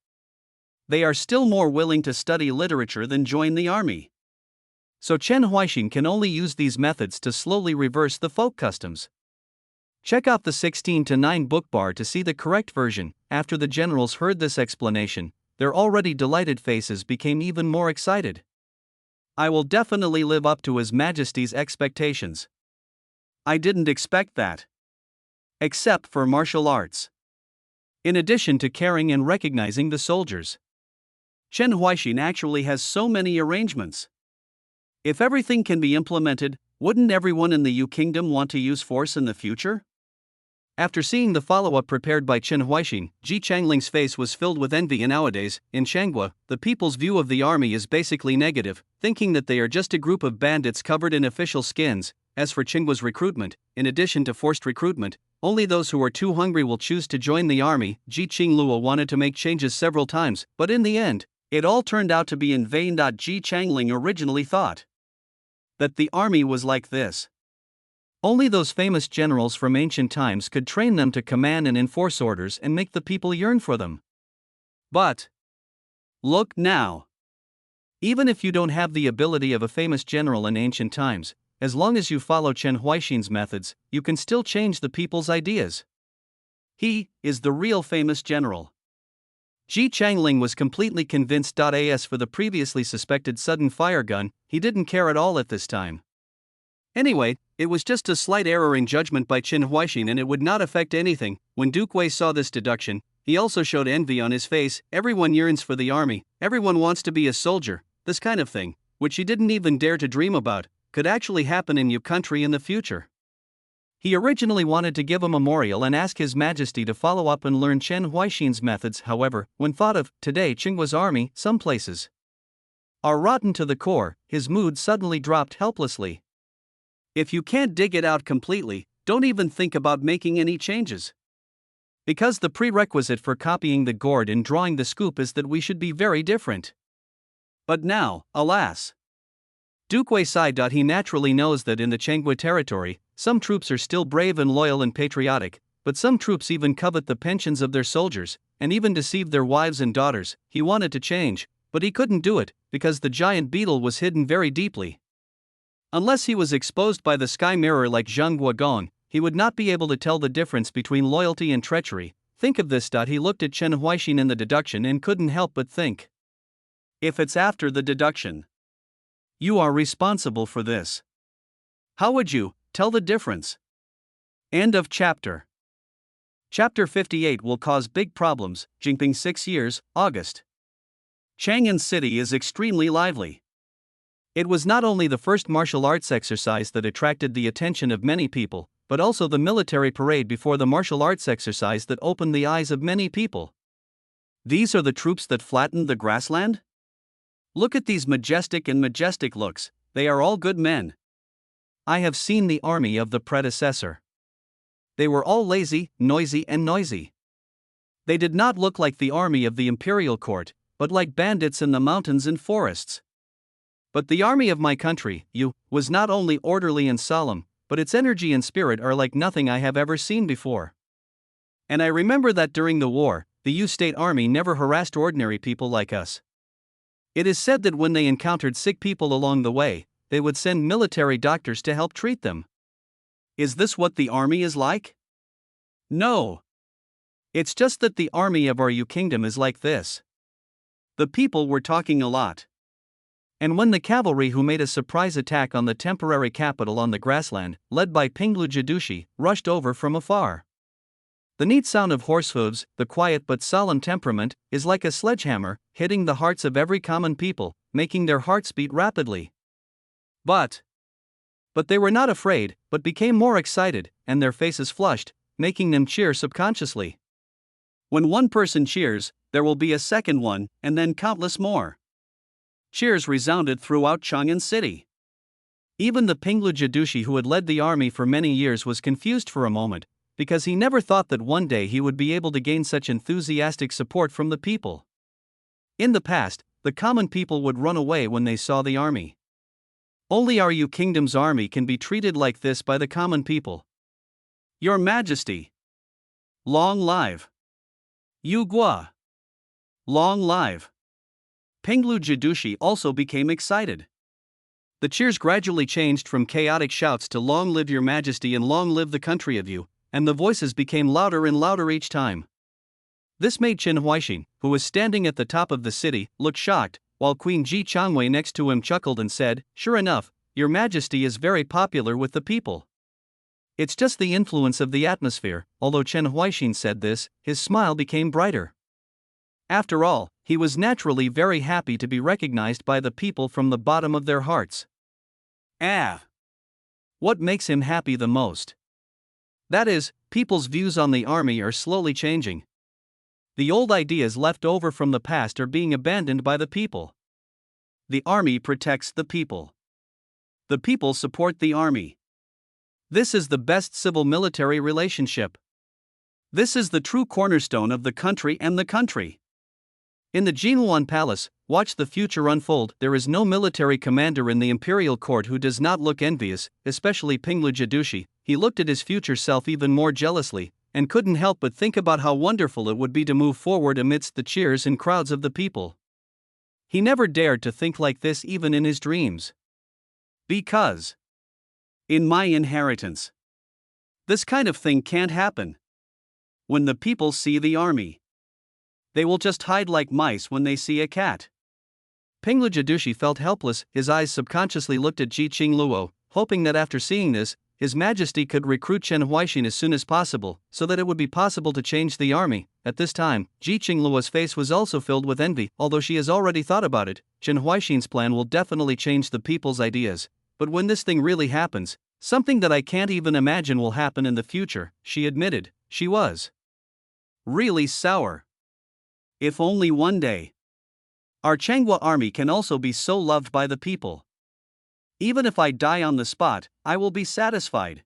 They are still more willing to study literature than join the army. So Chen Huaixin can only use these methods to slowly reverse the folk customs. Check out the 16:9 book bar to see the correct version. After the generals heard this explanation, their already delighted faces became even more excited. I will definitely live up to His Majesty's expectations. I didn't expect that. Except for martial arts. In addition to caring and recognizing the soldiers, Chen Huaixin actually has so many arrangements. If everything can be implemented, wouldn't everyone in the Yu Kingdom want to use force in the future? After seeing the follow-up prepared by Chen Huaixin, Ji Changling's face was filled with envy. And nowadays, in Changhua, the people's view of the army is basically negative, thinking that they are just a group of bandits covered in official skins. As for Chinghua's recruitment, in addition to forced recruitment, only those who are too hungry will choose to join the army. Ji Qinglua wanted to make changes several times, but in the end, it all turned out to be in vain. Ji Changling originally thought that the army was like this. Only those famous generals from ancient times could train them to command and enforce orders and make the people yearn for them. But look now. Even if you don't have the ability of a famous general in ancient times, as long as you follow Chen Huaixin's methods, you can still change the people's ideas. He is the real famous general. Ji Changling was completely convinced. As for the previously suspected sudden fire gun, he didn't care at all at this time. Anyway, it was just a slight error in judgment by Chen Huaixin and it would not affect anything. When Duke Wei saw this deduction, he also showed envy on his face. Everyone yearns for the army, everyone wants to be a soldier. This kind of thing, which he didn't even dare to dream about, could actually happen in your country in the future. He originally wanted to give a memorial and ask His Majesty to follow up and learn Chen Huaixin's methods. However, when thought of, today Chinghua's army, some places are rotten to the core, his mood suddenly dropped helplessly. If you can't dig it out completely, don't even think about making any changes. Because the prerequisite for copying the gourd and drawing the scoop is that we should be very different. But now, alas, Duke Wei sighed. He naturally knows that in the Changhua territory, some troops are still brave and loyal and patriotic, but some troops even covet the pensions of their soldiers, and even deceive their wives and daughters. He wanted to change, but he couldn't do it, because the giant beetle was hidden very deeply. Unless he was exposed by the sky mirror like Zhang Guogong, he would not be able to tell the difference between loyalty and treachery. Think of this. He looked at Chen Huaixin in the deduction and couldn't help but think. If it's after the deduction, you are responsible for this. How would you tell the difference? End of chapter. Chapter 58 will cause big problems. Jinping 6 years, August. Chang'an City is extremely lively. It was not only the first martial arts exercise that attracted the attention of many people, but also the military parade before the martial arts exercise that opened the eyes of many people. These are the troops that flattened the grassland? Look at these majestic looks, they are all good men. I have seen the army of the predecessor. They were all lazy, noisy. They did not look like the army of the imperial court, but like bandits in the mountains and forests. But the army of my country, was not only orderly and solemn, but its energy and spirit are like nothing I have ever seen before. And I remember that during the war, the U State Army never harassed ordinary people like us. It is said that when they encountered sick people along the way, they would send military doctors to help treat them. Is this what the army is like? No. It's just that the army of our Yu Kingdom is like this. The people were talking a lot. And when the cavalry who made a surprise attack on the temporary capital on the grassland, led by Pinglu Jadushi, rushed over from afar. The neat sound of horse hooves, the quiet but solemn temperament, is like a sledgehammer, hitting the hearts of every common people, making their hearts beat rapidly. But they were not afraid, but became more excited, and their faces flushed, making them cheer subconsciously. When one person cheers, there will be a second one, and then countless more. Cheers resounded throughout Chang'an City. Even the Pinglu Jadushi who had led the army for many years was confused for a moment, because he never thought that one day he would be able to gain such enthusiastic support from the people. In the past, the common people would run away when they saw the army. Only our Yu Kingdom's army can be treated like this by the common people. Your Majesty! Long live! Yu Gua! Long live! Pinglu Jadushi also became excited. The cheers gradually changed from chaotic shouts to "Long live your Majesty" and "Long live the country of you," and the voices became louder and louder each time. This made Qin Huaixin, who was standing at the top of the city, look shocked, while Queen Ji Changwei next to him chuckled and said, "Sure enough, your Majesty is very popular with the people." It's just the influence of the atmosphere. Although Chen Huaixin said this, his smile became brighter. After all, he was naturally very happy to be recognized by the people from the bottom of their hearts. What makes him happy the most? That is, people's views on the army are slowly changing. The old ideas left over from the past are being abandoned by the people. The army protects the people. The people support the army. This is the best civil-military relationship. This is the true cornerstone of the country and the country. In the Jinhuan Palace, watch the future unfold. There is no military commander in the imperial court who does not look envious, especially Pinglu Jadushi. He looked at his future self even more jealously, and couldn't help but think about how wonderful it would be to move forward amidst the cheers and crowds of the people. He never dared to think like this even in his dreams. Because in my inheritance, this kind of thing can't happen. When the people see the army, they will just hide like mice when they see a cat. Pinglu Jadushi felt helpless. His eyes subconsciously looked at Ji Qingluo, hoping that after seeing this, His Majesty could recruit Chen Huaixin as soon as possible, so that it would be possible to change the army. At this time, Ji Qingluo's face was also filled with envy. Although she has already thought about it, Chen Huaixin's plan will definitely change the people's ideas. But when this thing really happens, something that I can't even imagine will happen in the future, she admitted. She was really sour. If only one day our Changhua army can also be so loved by the people. Even if I die on the spot, I will be satisfied.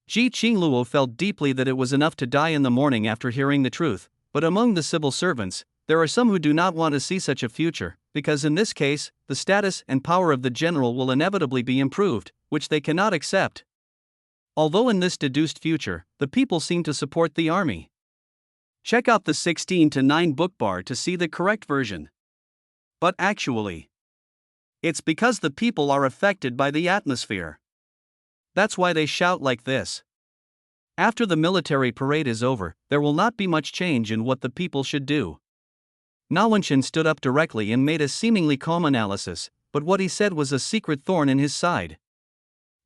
Ji Qingluo felt deeply that it was enough to die in the morning after hearing the truth, but among the civil servants, there are some who do not want to see such a future, because in this case, the status and power of the general will inevitably be improved, which they cannot accept. Although in this deduced future, the people seem to support the army. Check out the 16:9 book bar to see the correct version. But actually, it's because the people are affected by the atmosphere. That's why they shout like this. After the military parade is over, there will not be much change in what the people should do. Na Wenshin stood up directly and made a seemingly calm analysis, but what he said was a secret thorn in his side.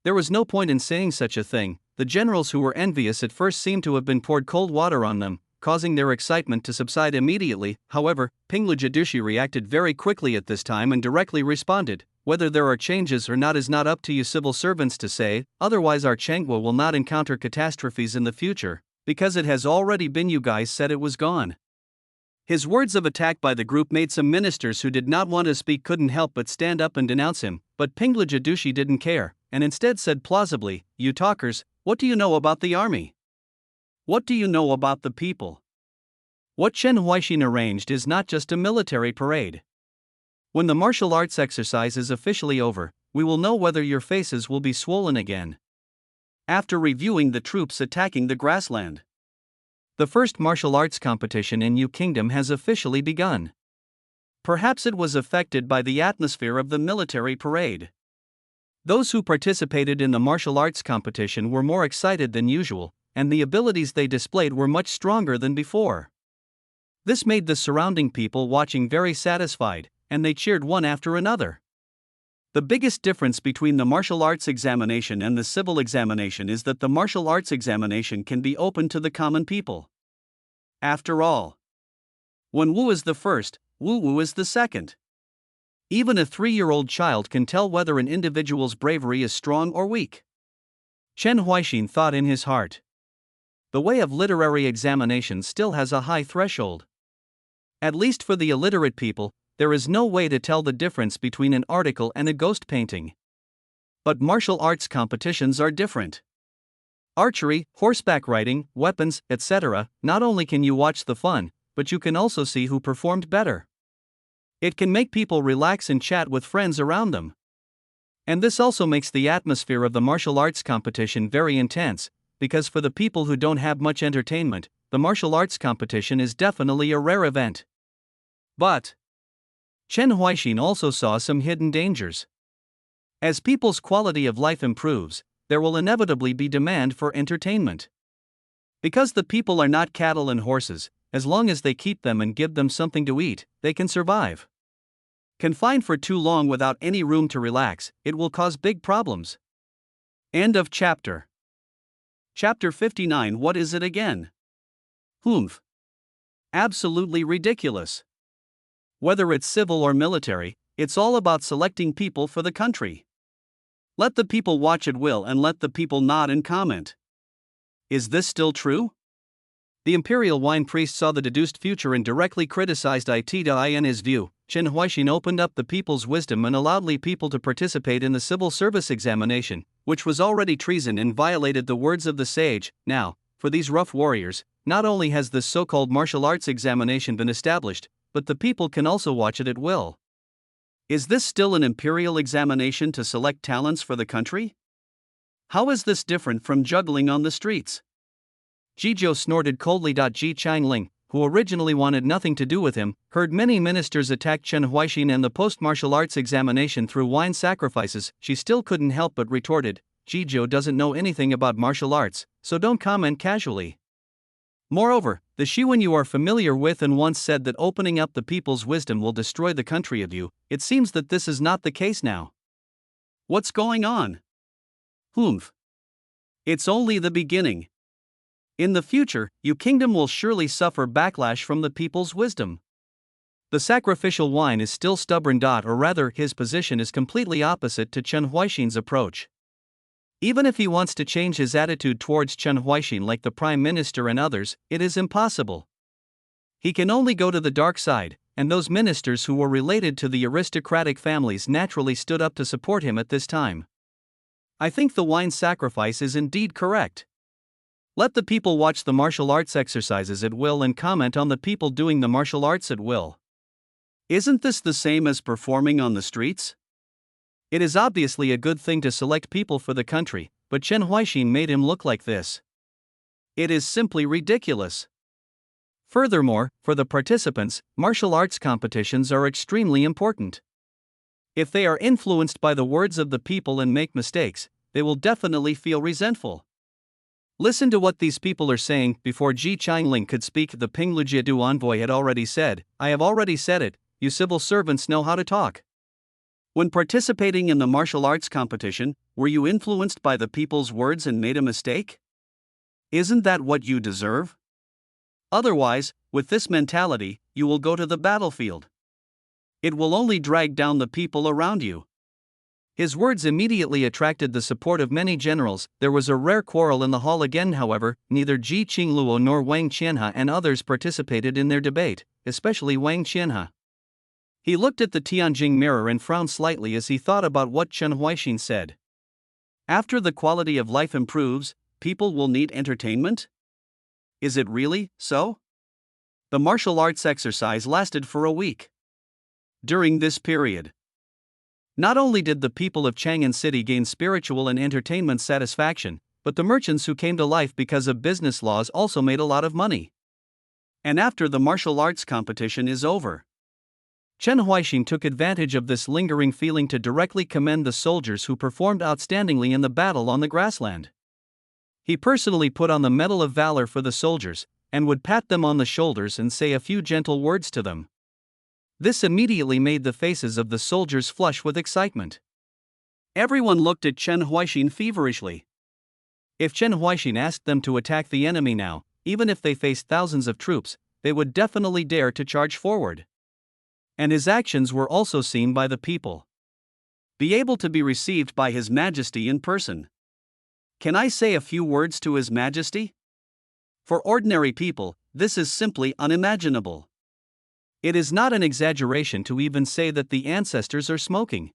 There was no point in saying such a thing. The generals who were envious at first seemed to have been poured cold water on them, causing their excitement to subside immediately. However, Pinglu Jadushi reacted very quickly at this time and directly responded, "Whether there are changes or not is not up to you civil servants to say, otherwise our Changhua will not encounter catastrophes in the future, because it has already been. You guys said it was gone." His words of attack by the group made some ministers who did not want to speak couldn't help but stand up and denounce him, but Pinglu Jadushi didn't care, and instead said plausibly, "You talkers, what do you know about the army? What do you know about the people? What Chen Huaixin arranged is not just a military parade. When the martial arts exercise is officially over, we will know whether your faces will be swollen again." After reviewing the troops attacking the grassland, the first martial arts competition in Yu Kingdom has officially begun. Perhaps it was affected by the atmosphere of the military parade. Those who participated in the martial arts competition were more excited than usual, and the abilities they displayed were much stronger than before. This made the surrounding people watching very satisfied, and they cheered one after another. The biggest difference between the martial arts examination and the civil examination is that the martial arts examination can be open to the common people. After all, when Wu is the first, Wu is the second. Even a 3-year-old child can tell whether an individual's bravery is strong or weak. Chen Huaixin thought in his heart. The way of literary examination still has a high threshold. At least for the illiterate people, there is no way to tell the difference between an article and a ghost painting. But martial arts competitions are different. Archery, horseback riding, weapons, etc., not only can you watch the fun, but you can also see who performed better. It can make people relax and chat with friends around them. And this also makes the atmosphere of the martial arts competition very intense, because for the people who don't have much entertainment, the martial arts competition is definitely a rare event. But Chen Huaixin also saw some hidden dangers. As people's quality of life improves, there will inevitably be demand for entertainment. Because the people are not cattle and horses, as long as they keep them and give them something to eat, they can survive. Confined for too long without any room to relax, it will cause big problems. End of chapter. Chapter 59. What is it again? Humph. Absolutely ridiculous. Whether it's civil or military, it's all about selecting people for the country. Let the people watch at will and let the people nod and comment. Is this still true? The imperial wine priest saw the deduced future and directly criticized it. In his view, Chen Huaixin opened up the people's wisdom and allowed people to participate in the civil service examination, which was already treason and violated the words of the sage. Now, for these rough warriors, not only has this so-called martial arts examination been established, but the people can also watch it at will. Is this still an imperial examination to select talents for the country? How is this different from juggling on the streets? Jizhou snorted coldly. Ji Qingling, who originally wanted nothing to do with him, heard many ministers attack Chen Huaixin and the post-martial arts examination through wine sacrifices. She still couldn't help but retorted, Jizhou doesn't know anything about martial arts, so don't comment casually. Moreover, the Shiwen you are familiar with and once said that opening up the people's wisdom will destroy the country of you, it seems that this is not the case now. What's going on? Humph. It's only the beginning. In the future, your kingdom will surely suffer backlash from the people's wisdom. The sacrificial wine is still stubborn. Or rather, his position is completely opposite to Chen Huaixin's approach. Even if he wants to change his attitude towards Chen Huaixin like the Prime Minister and others, it is impossible. He can only go to the dark side, and those ministers who were related to the aristocratic families naturally stood up to support him at this time. I think the wine sacrifice is indeed correct. Let the people watch the martial arts exercises at will and comment on the people doing the martial arts at will. Isn't this the same as performing on the streets? It is obviously a good thing to select people for the country, but Chen Huaixin made him look like this. It is simply ridiculous. Furthermore, for the participants, martial arts competitions are extremely important. If they are influenced by the words of the people and make mistakes, they will definitely feel resentful. Listen to what these people are saying. Before Ji Qingling could speak, the Pinglujiadu envoy had already said, I have already said it, you civil servants know how to talk. When participating in the martial arts competition, were you influenced by the people's words and made a mistake? Isn't that what you deserve? Otherwise, with this mentality, you will go to the battlefield. It will only drag down the people around you. His words immediately attracted the support of many generals. There was a rare quarrel in the hall again. However, neither Ji Qingluo nor Wang Qianhe and others participated in their debate, especially Wang Qianhe. He looked at the Tianjing mirror and frowned slightly as he thought about what Chen Huaixin said. After the quality of life improves, people will need entertainment? Is it really so? The martial arts exercise lasted for a week. During this period, not only did the people of Chang'an City gain spiritual and entertainment satisfaction, but the merchants who came to life because of business laws also made a lot of money. And after the martial arts competition is over, Chen Huaixin took advantage of this lingering feeling to directly commend the soldiers who performed outstandingly in the battle on the grassland. He personally put on the Medal of Valor for the soldiers, and would pat them on the shoulders and say a few gentle words to them. This immediately made the faces of the soldiers flush with excitement. Everyone looked at Chen Huaixin feverishly. If Chen Huaixin asked them to attack the enemy now, even if they faced thousands of troops, they would definitely dare to charge forward. And his actions were also seen by the people. Be able to be received by His Majesty in person. Can I say a few words to His Majesty? For ordinary people, this is simply unimaginable. It is not an exaggeration to even say that the ancestors are smoking.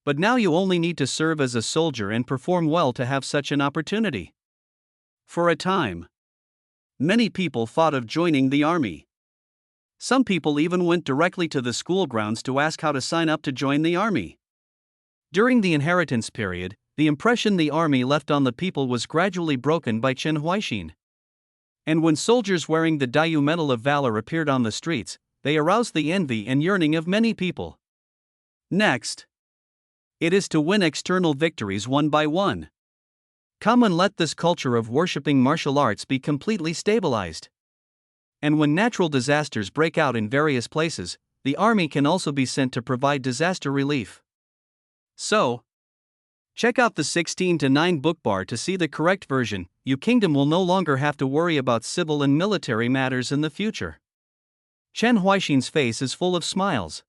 But now you only need to serve as a soldier and perform well to have such an opportunity. For a time, many people thought of joining the army. Some people even went directly to the school grounds to ask how to sign up to join the army. During the inheritance period, the impression the army left on the people was gradually broken by Chen Huaixin. And when soldiers wearing the Dayu Medal of Valor appeared on the streets, they aroused the envy and yearning of many people. Next, it is to win external victories one by one. Come and let this culture of worshipping martial arts be completely stabilized. And when natural disasters break out in various places, the army can also be sent to provide disaster relief. So, check out the 16:9 book bar to see the correct version. Your kingdom will no longer have to worry about civil and military matters in the future. Chen Huaixin's face is full of smiles.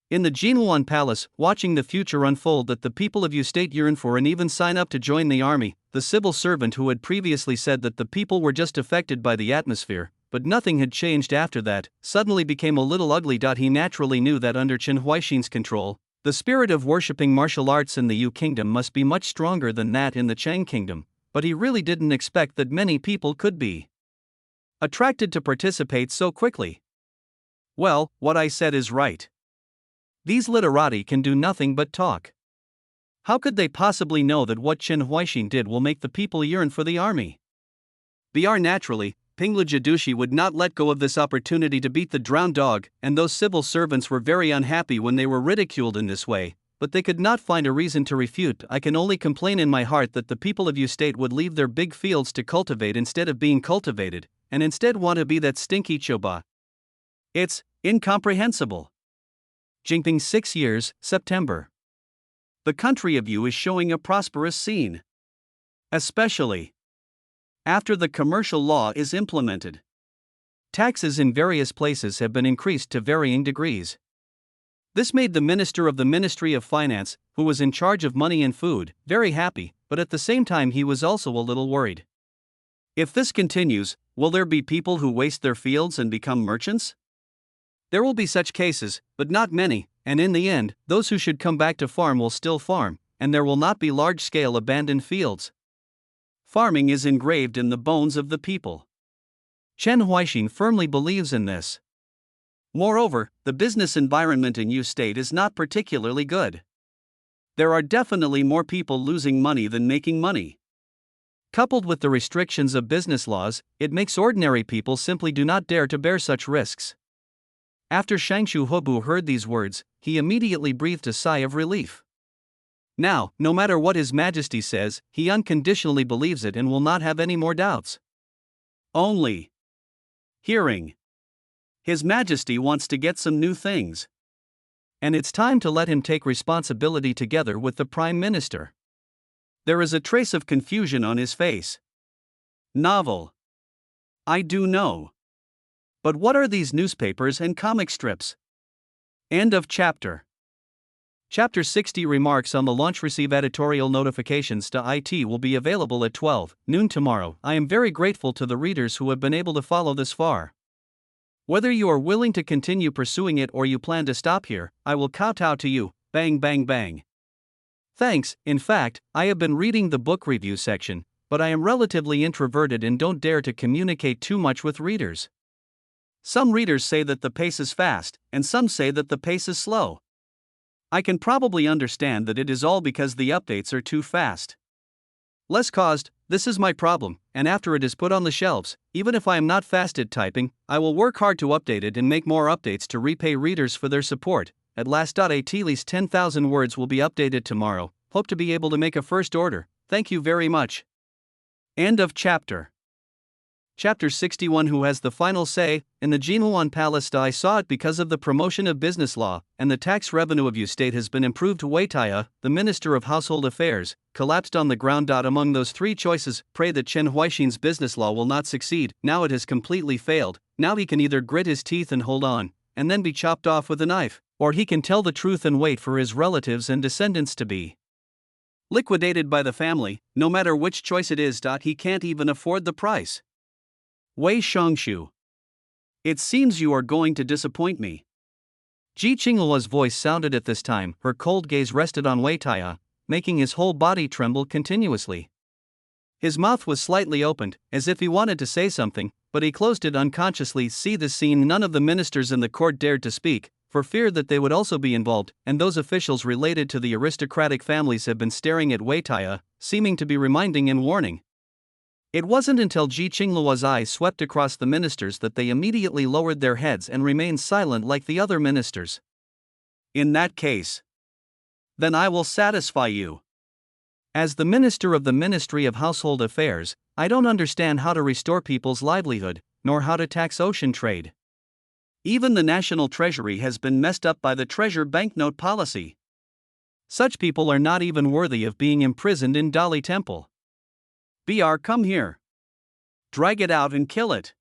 In the Jinhuan Palace, watching the future unfold that the people of Yu State yearn for and even sign up to join the army, the civil servant who had previously said that the people were just affected by the atmosphere, but nothing had changed after that, suddenly became a little ugly. He naturally knew that under Chen Huaixin's control, the spirit of worshipping martial arts in the Yu Kingdom must be much stronger than that in the Cheng Kingdom, but he really didn't expect that many people could be attracted to participate so quickly. Well, what I said is right. These literati can do nothing but talk. How could they possibly know that what Chen Huaixin did will make the people yearn for the army? Naturally, Pinglu Jidushi would not let go of this opportunity to beat the drowned dog, and those civil servants were very unhappy when they were ridiculed in this way, but they could not find a reason to refute. I can only complain in my heart that the people of Yu State would leave their big fields to cultivate instead of being cultivated, and instead want to be that stinky choba. It's incomprehensible. Jinping 6 years, September. The country of Yu is showing a prosperous scene. Especially after the commercial law is implemented. Taxes in various places have been increased to varying degrees. This made the minister of the Ministry of Finance, who was in charge of money and food, very happy, but at the same time he was also a little worried. If this continues, will there be people who waste their fields and become merchants? There will be such cases, but not many, and in the end, those who should come back to farm will still farm, and there will not be large-scale abandoned fields. Farming is engraved in the bones of the people. Chen Huaixin firmly believes in this. Moreover, the business environment in Yu State is not particularly good. There are definitely more people losing money than making money. Coupled with the restrictions of business laws, it makes ordinary people simply do not dare to bear such risks. After Shangshu Hebu heard these words, he immediately breathed a sigh of relief. Now, no matter what His Majesty says, he unconditionally believes it and will not have any more doubts. Only hearing His Majesty wants to get some new things. And it's time to let him take responsibility together with the Prime Minister. There is a trace of confusion on his face. Novel. I do know. But what are these newspapers and comic strips? End of chapter. Chapter 60 remarks on the launch. Receive editorial notifications to IT will be available at 12 noon tomorrow. I am very grateful to the readers who have been able to follow this far. Whether you are willing to continue pursuing it or you plan to stop here, I will kowtow to you. Bang bang bang. Thanks. In fact, I have been reading the book review section, but I am relatively introverted and don't dare to communicate too much with readers. Some readers say that the pace is fast, and some say that the pace is slow. I can probably understand that it is all because the updates are too fast. Less caused, this is my problem, and after it is put on the shelves, even if I am not fast at typing, I will work hard to update it and make more updates to repay readers for their support. At last, at least 10,000 words will be updated tomorrow. Hope to be able to make a first order. Thank you very much. End of chapter. Chapter 61. Who has the final say? In the Jinhuan Palace. I saw it because of the promotion of business law, and the tax revenue of your state has been improved. Wei Taiya, the Minister of Household Affairs, collapsed on the ground. Among those three choices, pray that Chen Huaixin's business law will not succeed. Now it has completely failed. Now he can either grit his teeth and hold on, and then be chopped off with a knife, or he can tell the truth and wait for his relatives and descendants to be liquidated by the family. No matter which choice it is, he can't even afford the price. Wei Shongshu. It seems you are going to disappoint me. Ji Qingluo's voice sounded at this time. Her cold gaze rested on Wei Taiya, making his whole body tremble continuously. His mouth was slightly opened, as if he wanted to say something, but he closed it unconsciously. See this scene. None of the ministers in the court dared to speak, for fear that they would also be involved, and those officials related to the aristocratic families have been staring at Wei Taiya, seeming to be reminding and warning. It wasn't until Ji Qingluo's eyes swept across the ministers that they immediately lowered their heads and remained silent like the other ministers. In that case, then I will satisfy you. As the Minister of the Ministry of Household Affairs, I don't understand how to restore people's livelihood, nor how to tax ocean trade. Even the national treasury has been messed up by the treasure banknote policy. Such people are not even worthy of being imprisoned in Dali Temple. BR, come here. Drag it out and kill it.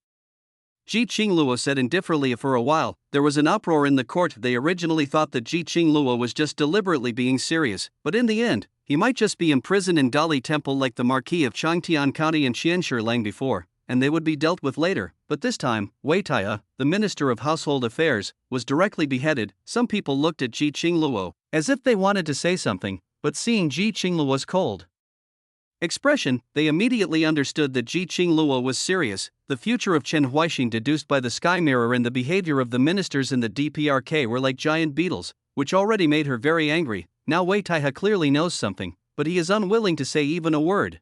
Ji Qingluo said indifferently. For a while, there was an uproar in the court. They originally thought that Ji Qingluo was just deliberately being serious, but in the end, he might just be imprisoned in Dali Temple like the Marquis of Changtian County and Xianshirlang before, and they would be dealt with later. But this time, Wei Taiya, the Minister of Household Affairs, was directly beheaded. Some people looked at Ji Qingluo as if they wanted to say something, but seeing Ji Qingluo's cold expression, they immediately understood that Ji Qingluo was serious. The future of Chen Huaixin deduced by the sky mirror and the behavior of the ministers in the DPRK were like giant beetles, which already made her very angry. Now Wei Taiya clearly knows something, but he is unwilling to say even a word.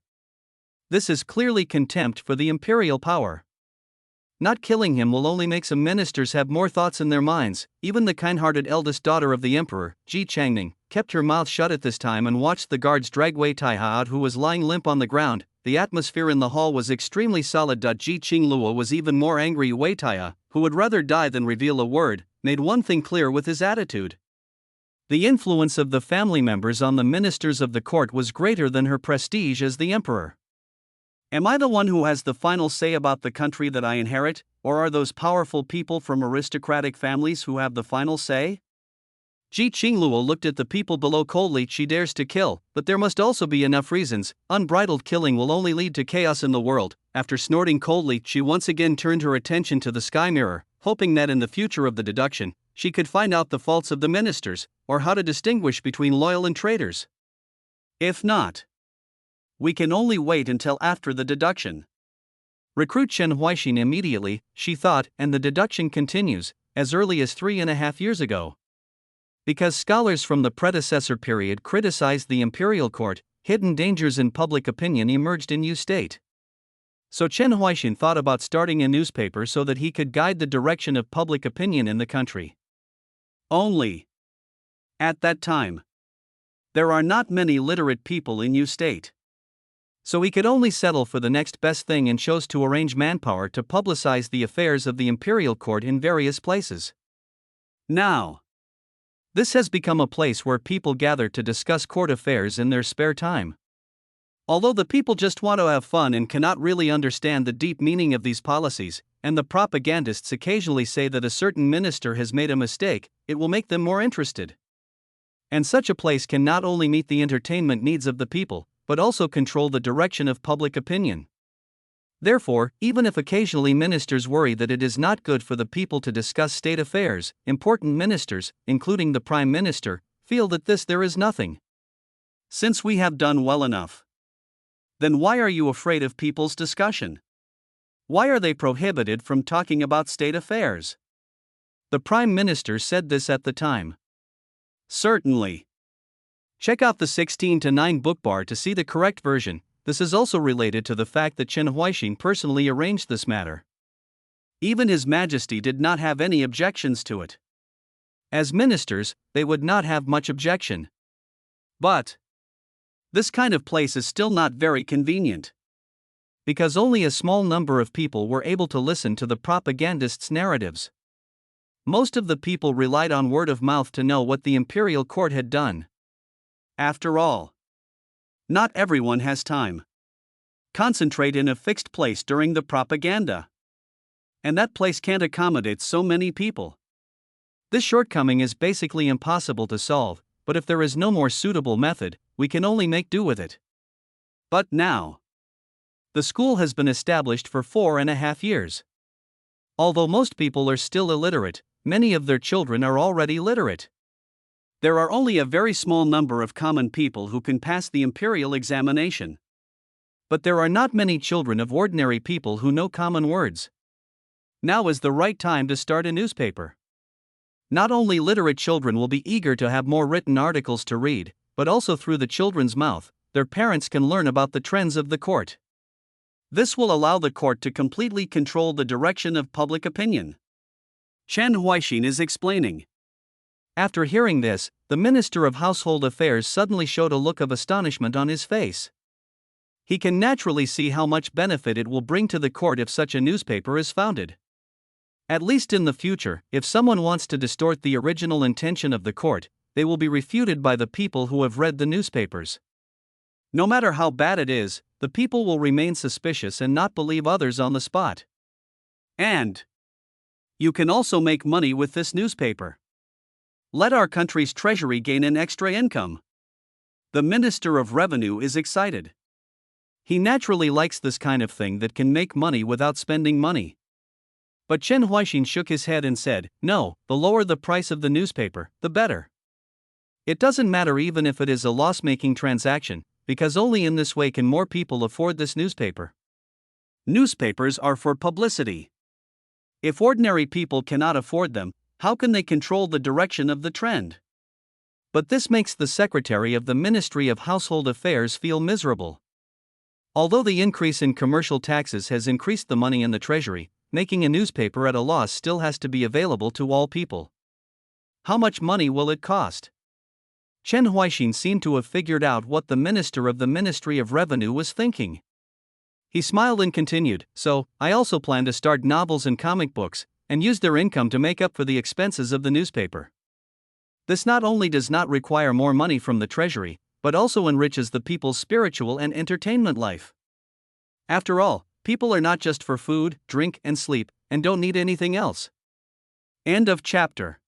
This is clearly contempt for the imperial power. Not killing him will only make some ministers have more thoughts in their minds. Even the kind-hearted eldest daughter of the emperor, Ji Changning, kept her mouth shut at this time and watched the guards drag Wei Taiya out, who was lying limp on the ground. The atmosphere in the hall was extremely solid. Ji Qingluo was even more angry. Wei Taiya, who would rather die than reveal a word, made one thing clear with his attitude. The influence of the family members on the ministers of the court was greater than her prestige as the emperor. Am I the one who has the final say about the country that I inherit, or are those powerful people from aristocratic families who have the final say? Ji Qingluo looked at the people below coldly. She dares to kill, but there must also be enough reasons. Unbridled killing will only lead to chaos in the world. After snorting coldly, she once again turned her attention to the sky mirror, hoping that in the future of the deduction, she could find out the faults of the ministers, or how to distinguish between loyal and traitors. If not, we can only wait until after the deduction. Recruit Chen Huaixin immediately, she thought, and the deduction continues, as early as 3.5 years ago. Because scholars from the predecessor period criticized the imperial court, hidden dangers in public opinion emerged in Yu State. So Chen Huaixin thought about starting a newspaper so that he could guide the direction of public opinion in the country. Only, at that time, there are not many literate people in Yu State. So he could only settle for the next best thing and chose to arrange manpower to publicize the affairs of the imperial court in various places. Now, this has become a place where people gather to discuss court affairs in their spare time. Although the people just want to have fun and cannot really understand the deep meaning of these policies, and the propagandists occasionally say that a certain minister has made a mistake, it will make them more interested. And such a place can not only meet the entertainment needs of the people, but also control the direction of public opinion. Therefore, even if occasionally ministers worry that it is not good for the people to discuss state affairs, important ministers, including the Prime Minister, feel that there is nothing. Since we have done well enough, then why are you afraid of people's discussion? Why are they prohibited from talking about state affairs? The Prime Minister said this at the time. Certainly. Check out the 16:9 bookbar to see the correct version. This is also related to the fact that Chen Huaixin personally arranged this matter. Even His Majesty did not have any objections to it. As ministers, they would not have much objection. But this kind of place is still not very convenient. because only a small number of people were able to listen to the propagandists' narratives. Most of the people relied on word of mouth to know what the imperial court had done. After all, not everyone has time. Concentrate in a fixed place during the propaganda. And that place can't accommodate so many people. This shortcoming is basically impossible to solve, but if there is no more suitable method, we can only make do with it. But now, the school has been established for 4.5 years. Although most people are still illiterate, many of their children are already literate. There are only a very small number of common people who can pass the imperial examination. But there are not many children of ordinary people who know common words. Now is the right time to start a newspaper. Not only literate children will be eager to have more written articles to read, but also through the children's mouth, their parents can learn about the trends of the court. This will allow the court to completely control the direction of public opinion. Chen Huaixin is explaining. After hearing this, the Minister of Household Affairs suddenly showed a look of astonishment on his face. He can naturally see how much benefit it will bring to the court if such a newspaper is founded. At least in the future, if someone wants to distort the original intention of the court, they will be refuted by the people who have read the newspapers. No matter how bad it is, the people will remain suspicious and not believe others on the spot. And you can also make money with this newspaper. Let our country's treasury gain an extra income. The Minister of Revenue is excited. He naturally likes this kind of thing that can make money without spending money. But Chen Huaixin shook his head and said, "No, the lower the price of the newspaper, the better. It doesn't matter even if it is a loss-making transaction, because only in this way can more people afford this newspaper. Newspapers are for publicity. If ordinary people cannot afford them, how can they control the direction of the trend?" But this makes the Secretary of the Ministry of Household Affairs feel miserable. Although the increase in commercial taxes has increased the money in the treasury, making a newspaper at a loss still has to be available to all people. How much money will it cost? Chen Huaixin seemed to have figured out what the Minister of the Ministry of Revenue was thinking. He smiled and continued, "So, I also plan to start novels and comic books, and use their income to make up for the expenses of the newspaper. This not only does not require more money from the treasury, but also enriches the people's spiritual and entertainment life. After all, people are not just for food, drink, and sleep, and don't need anything else." End of chapter.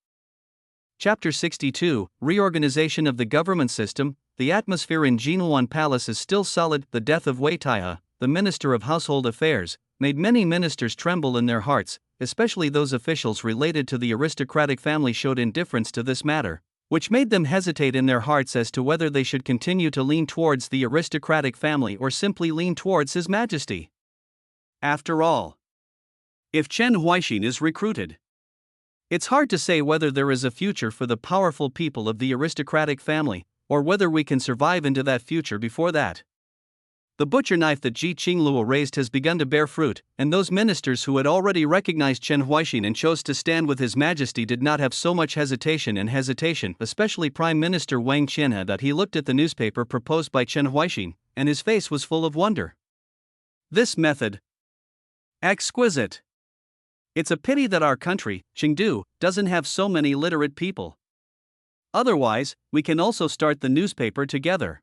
Chapter 62, Reorganization of the Government System. The atmosphere in Jinhuan Palace is still solid. The death of Wei Taihe, the Minister of Household Affairs, made many ministers tremble in their hearts, especially those officials related to the aristocratic family showed indifference to this matter, which made them hesitate in their hearts as to whether they should continue to lean towards the aristocratic family or simply lean towards His Majesty. After all, if Chen Huaixin is recruited, it's hard to say whether there is a future for the powerful people of the aristocratic family, or whether we can survive into that future before that. The butcher knife that Ji Qingluo raised has begun to bear fruit, and those ministers who had already recognized Chen Huaixin and chose to stand with His Majesty did not have so much hesitation, especially Prime Minister Wang Qianhe, that he looked at the newspaper proposed by Chen Huaixin, and his face was full of wonder. This method, exquisite. It's a pity that our country, Chengdu, doesn't have so many literate people. Otherwise, we can also start the newspaper together.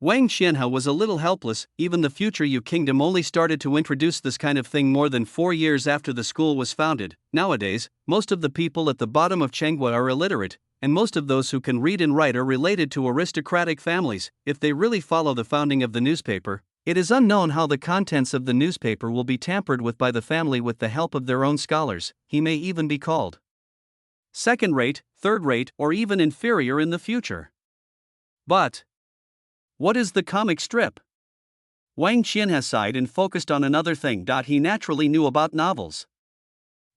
Wang Qianhe was a little helpless. Even the future Yu Kingdom only started to introduce this kind of thing more than 4 years after the school was founded. Nowadays, most of the people at the bottom of Chenghua are illiterate, and most of those who can read and write are related to aristocratic families. If they really follow the founding of the newspaper, it is unknown how the contents of the newspaper will be tampered with by the family with the help of their own scholars. He may even be called second-rate, third-rate, or even inferior in the future. But what is the comic strip? Wang Qianhe sighed and focused on another thing. He naturally knew about novels.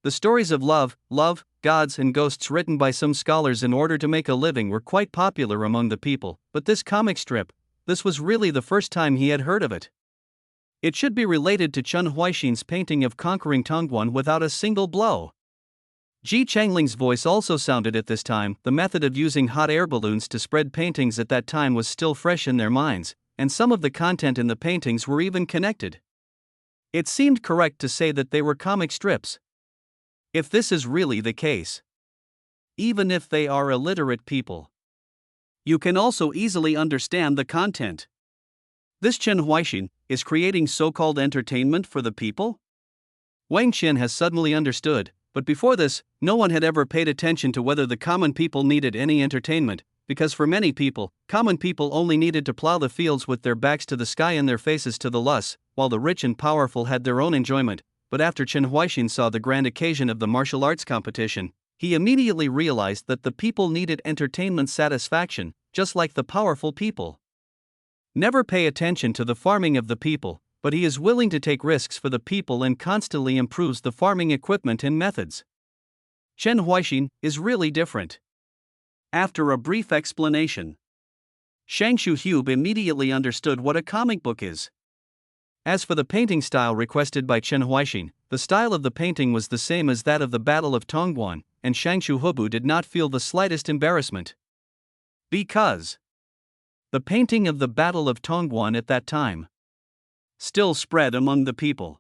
The stories of love, gods, and ghosts written by some scholars in order to make a living were quite popular among the people, but this comic strip, this was really the first time he had heard of it. It should be related to Chen Huaixin's painting of conquering Tongguan without a single blow. Ji Changling's voice also sounded at this time. The method of using hot air balloons to spread paintings at that time was still fresh in their minds, and some of the content in the paintings were even connected. It seemed correct to say that they were comic strips. If this is really the case, even if they are illiterate people, you can also easily understand the content. This Chen Huaixin is creating so-called entertainment for the people? Wang Xin has suddenly understood, but before this, no one had ever paid attention to whether the common people needed any entertainment, because for many people, common people only needed to plow the fields with their backs to the sky and their faces to the luss, while the rich and powerful had their own enjoyment. But after Chen Huaixin saw the grand occasion of the martial arts competition, he immediately realized that the people needed entertainment satisfaction, just like the powerful people. Never pay attention to the farming of the people, but he is willing to take risks for the people and constantly improves the farming equipment and methods. Chen Huaixin is really different. After a brief explanation, Shangshu Hube immediately understood what a comic book is. As for the painting style requested by Chen Huaixin, the style of the painting was the same as that of the Battle of Tongguan, and Shangshu Hubu did not feel the slightest embarrassment. Because the painting of the Battle of Tongguan at that time still spread among the people.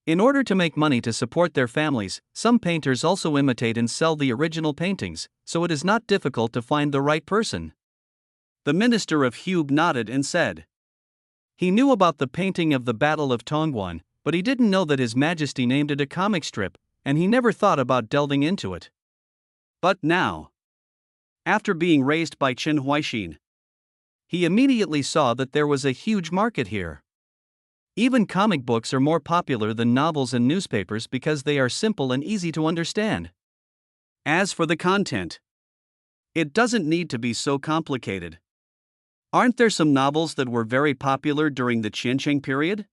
In order to make money to support their families, some painters also imitate and sell the original paintings, so it is not difficult to find the right person. The minister of Hube nodded and said he knew about the painting of the Battle of Tongguan, but he didn't know that His Majesty named it a comic strip, and he never thought about delving into it. But now, after being raised by Chen Huaixin, he immediately saw that there was a huge market here. Even comic books are more popular than novels and newspapers because they are simple and easy to understand. As for the content, it doesn't need to be so complicated. Aren't there some novels that were very popular during the Qiansheng period?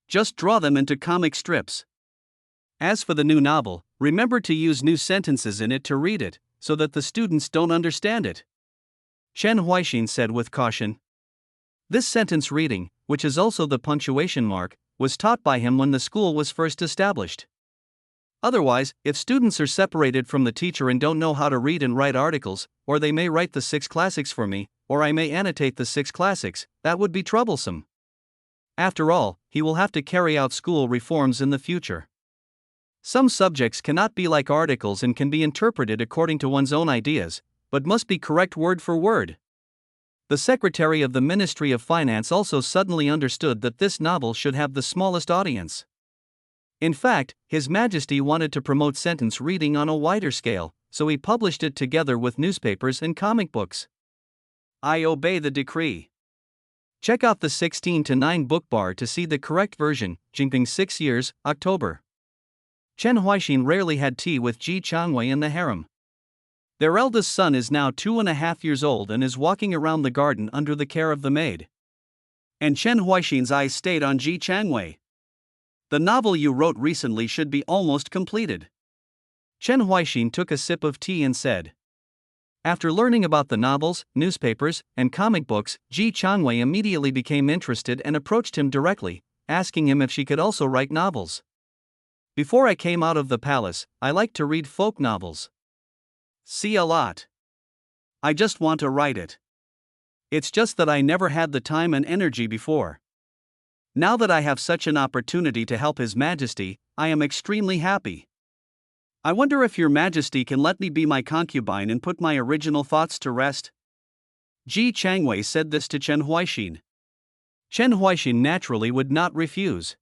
Just draw them into comic strips. As for the new novel, remember to use new sentences in it to read it, so that the students don't understand it. Chen Huaixin said with caution. This sentence reading, which is also the punctuation mark, was taught by him when the school was first established. Otherwise, if students are separated from the teacher and don't know how to read and write articles, or they may write the 6 classics for me, or I may annotate the 6 classics, that would be troublesome. After all, he will have to carry out school reforms in the future. Some subjects cannot be like articles and can be interpreted according to one's own ideas, but must be correct word for word. The Secretary of the Ministry of Finance also suddenly understood that this novel should have the smallest audience. In fact, His Majesty wanted to promote sentence reading on a wider scale, so he published it together with newspapers and comic books. I obey the decree. Check out the 16:9 book bar to see the correct version. Jinping 6 years, October. Chen Huaixin rarely had tea with Ji Changwei in the harem. Their eldest son is now 2.5 years old and is walking around the garden under the care of the maid. And Chen Huaixin's eyes stayed on Ji Changwei. The novel you wrote recently should be almost completed. Chen Huaixin took a sip of tea and said. After learning about the novels, newspapers, and comic books, Ji Changwei immediately became interested and approached him directly, asking him if she could also write novels. Before I came out of the palace, I liked to read folk novels. See a lot. I just want to write it. It's just that I never had the time and energy before. Now that I have such an opportunity to help His Majesty, I am extremely happy. I wonder if Your Majesty can let me be my concubine and put my original thoughts to rest? Ji Changwei said this to Chen Huaixin. Chen Huaixin naturally would not refuse.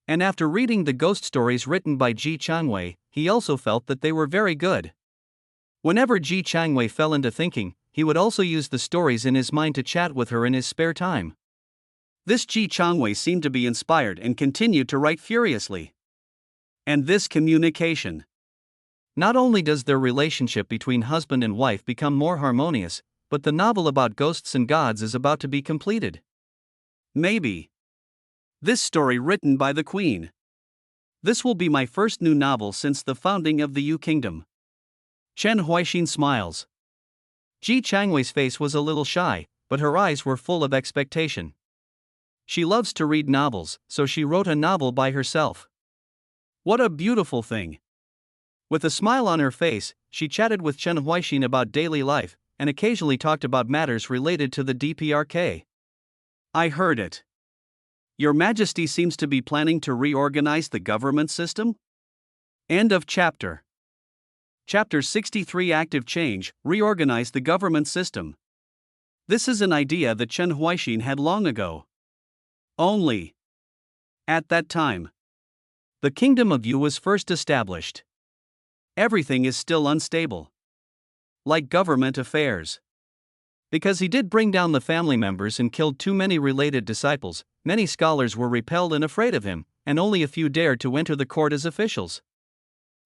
And after reading the ghost stories written by Ji Changwei, he also felt that they were very good. Whenever Ji Changwei fell into thinking, he would also use the stories in his mind to chat with her in his spare time. This Ji Changwei seemed to be inspired and continued to write furiously. And this communication. Not only does their relationship between husband and wife become more harmonious, but the novel about ghosts and gods is about to be completed. Maybe. This story written by the Queen. This will be my first new novel since the founding of the Yu Kingdom. Chen Huaixin smiles. Ji Changwei's face was a little shy, but her eyes were full of expectation. She loves to read novels, so she wrote a novel by herself. What a beautiful thing! With a smile on her face, she chatted with Chen Huaixin about daily life, and occasionally talked about matters related to the DPRK. I heard it. Your Majesty seems to be planning to reorganize the government system? End of chapter. Chapter 63 Active Change, Reorganize the Government System. This is an idea that Chen Huaixin had long ago. Only, at that time, the kingdom of Yu was first established. Everything is still unstable. Like government affairs. Because he did bring down the family members and killed too many related disciples, many scholars were repelled and afraid of him, and only a few dared to enter the court as officials.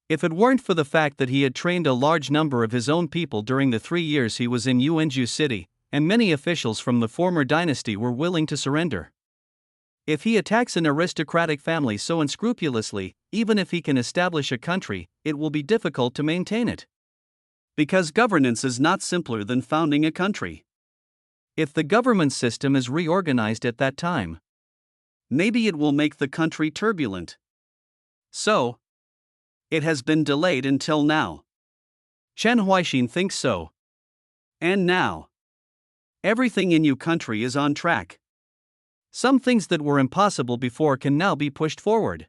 If it weren't for the fact that he had trained a large number of his own people during the 3 years he was in Yuanzhou City, and many officials from the former dynasty were willing to surrender. If he attacks an aristocratic family so unscrupulously, even if he can establish a country, it will be difficult to maintain it. Because governance is not simpler than founding a country. If the government system is reorganized at that time, maybe it will make the country turbulent. So, it has been delayed until now. Chen Huaixin thinks so. And now, everything in Yu country is on track. Some things that were impossible before can now be pushed forward.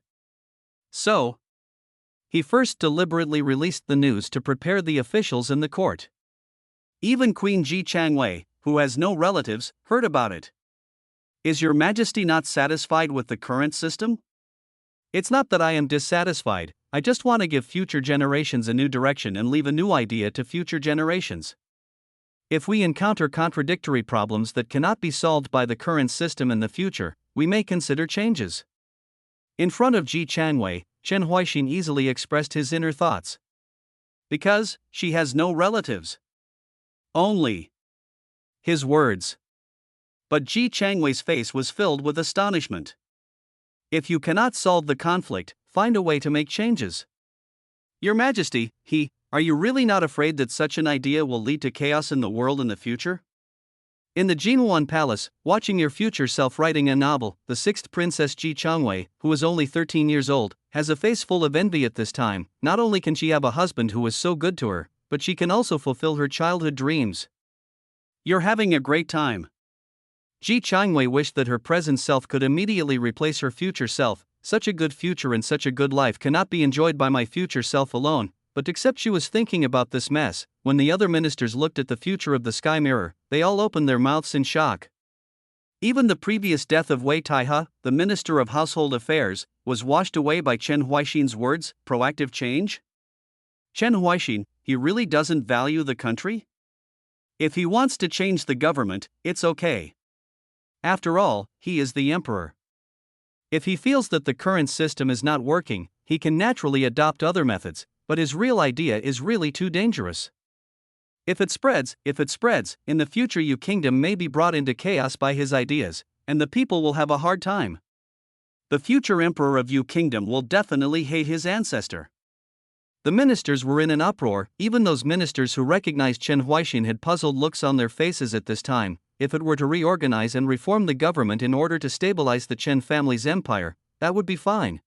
So, he first deliberately released the news to prepare the officials in the court. Even Queen Ji Changwei, who has no relatives, heard about it. Is Your Majesty not satisfied with the current system? It's not that I am dissatisfied, I just want to give future generations a new direction and leave a new idea to future generations. If we encounter contradictory problems that cannot be solved by the current system in the future, we may consider changes. In front of Ji Changwei, Chen Huaixin easily expressed his inner thoughts. Because she has no relatives. Only his words. But Ji Changwei's face was filled with astonishment. If you cannot solve the conflict, find a way to make changes. Your Majesty, are you really not afraid that such an idea will lead to chaos in the world in the future? In the Jinhuan Palace, watching your future self writing a novel, the 6th Princess Ji Changwei, who is only 13 years old, has a face full of envy at this time. Not only can she have a husband who is so good to her, but she can also fulfill her childhood dreams. You're having a great time. Ji Changwei wished that her present self could immediately replace her future self. Such a good future and such a good life cannot be enjoyed by my future self alone. But except she was thinking about this mess, when the other ministers looked at the future of the sky mirror, they all opened their mouths in shock. Even the previous death of Wei Taihe, the Minister of Household Affairs, was washed away by Chen Huaixin's words, proactive change? Chen Huaixin, he really doesn't value the country? If he wants to change the government, it's okay. After all, he is the emperor. If he feels that the current system is not working, he can naturally adopt other methods, but his real idea is really too dangerous. If it spreads, in the future Yu kingdom may be brought into chaos by his ideas, and the people will have a hard time. The future emperor of Yu kingdom will definitely hate his ancestor. The ministers were in an uproar. Even those ministers who recognized Chen Huaixin had puzzled looks on their faces at this time. If it were to reorganize and reform the government in order to stabilize the Chen family's empire, that would be fine.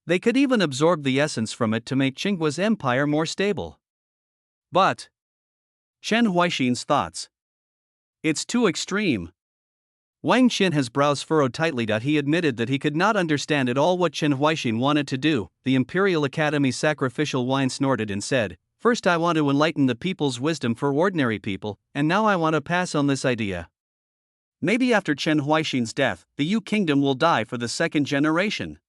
They could even absorb the essence from it to make Qinggua's empire more stable. But Chen Huaixin's thoughts. It's too extreme. Wang Xin, his brows furrowed tightly. He admitted that he could not understand at all what Chen Huaixin wanted to do. The Imperial Academy's sacrificial wine snorted and said, "First I want to enlighten the people's wisdom for ordinary people, and now I want to pass on this idea. Maybe after Chen Huaixin's death, the Yu kingdom will die for the second generation."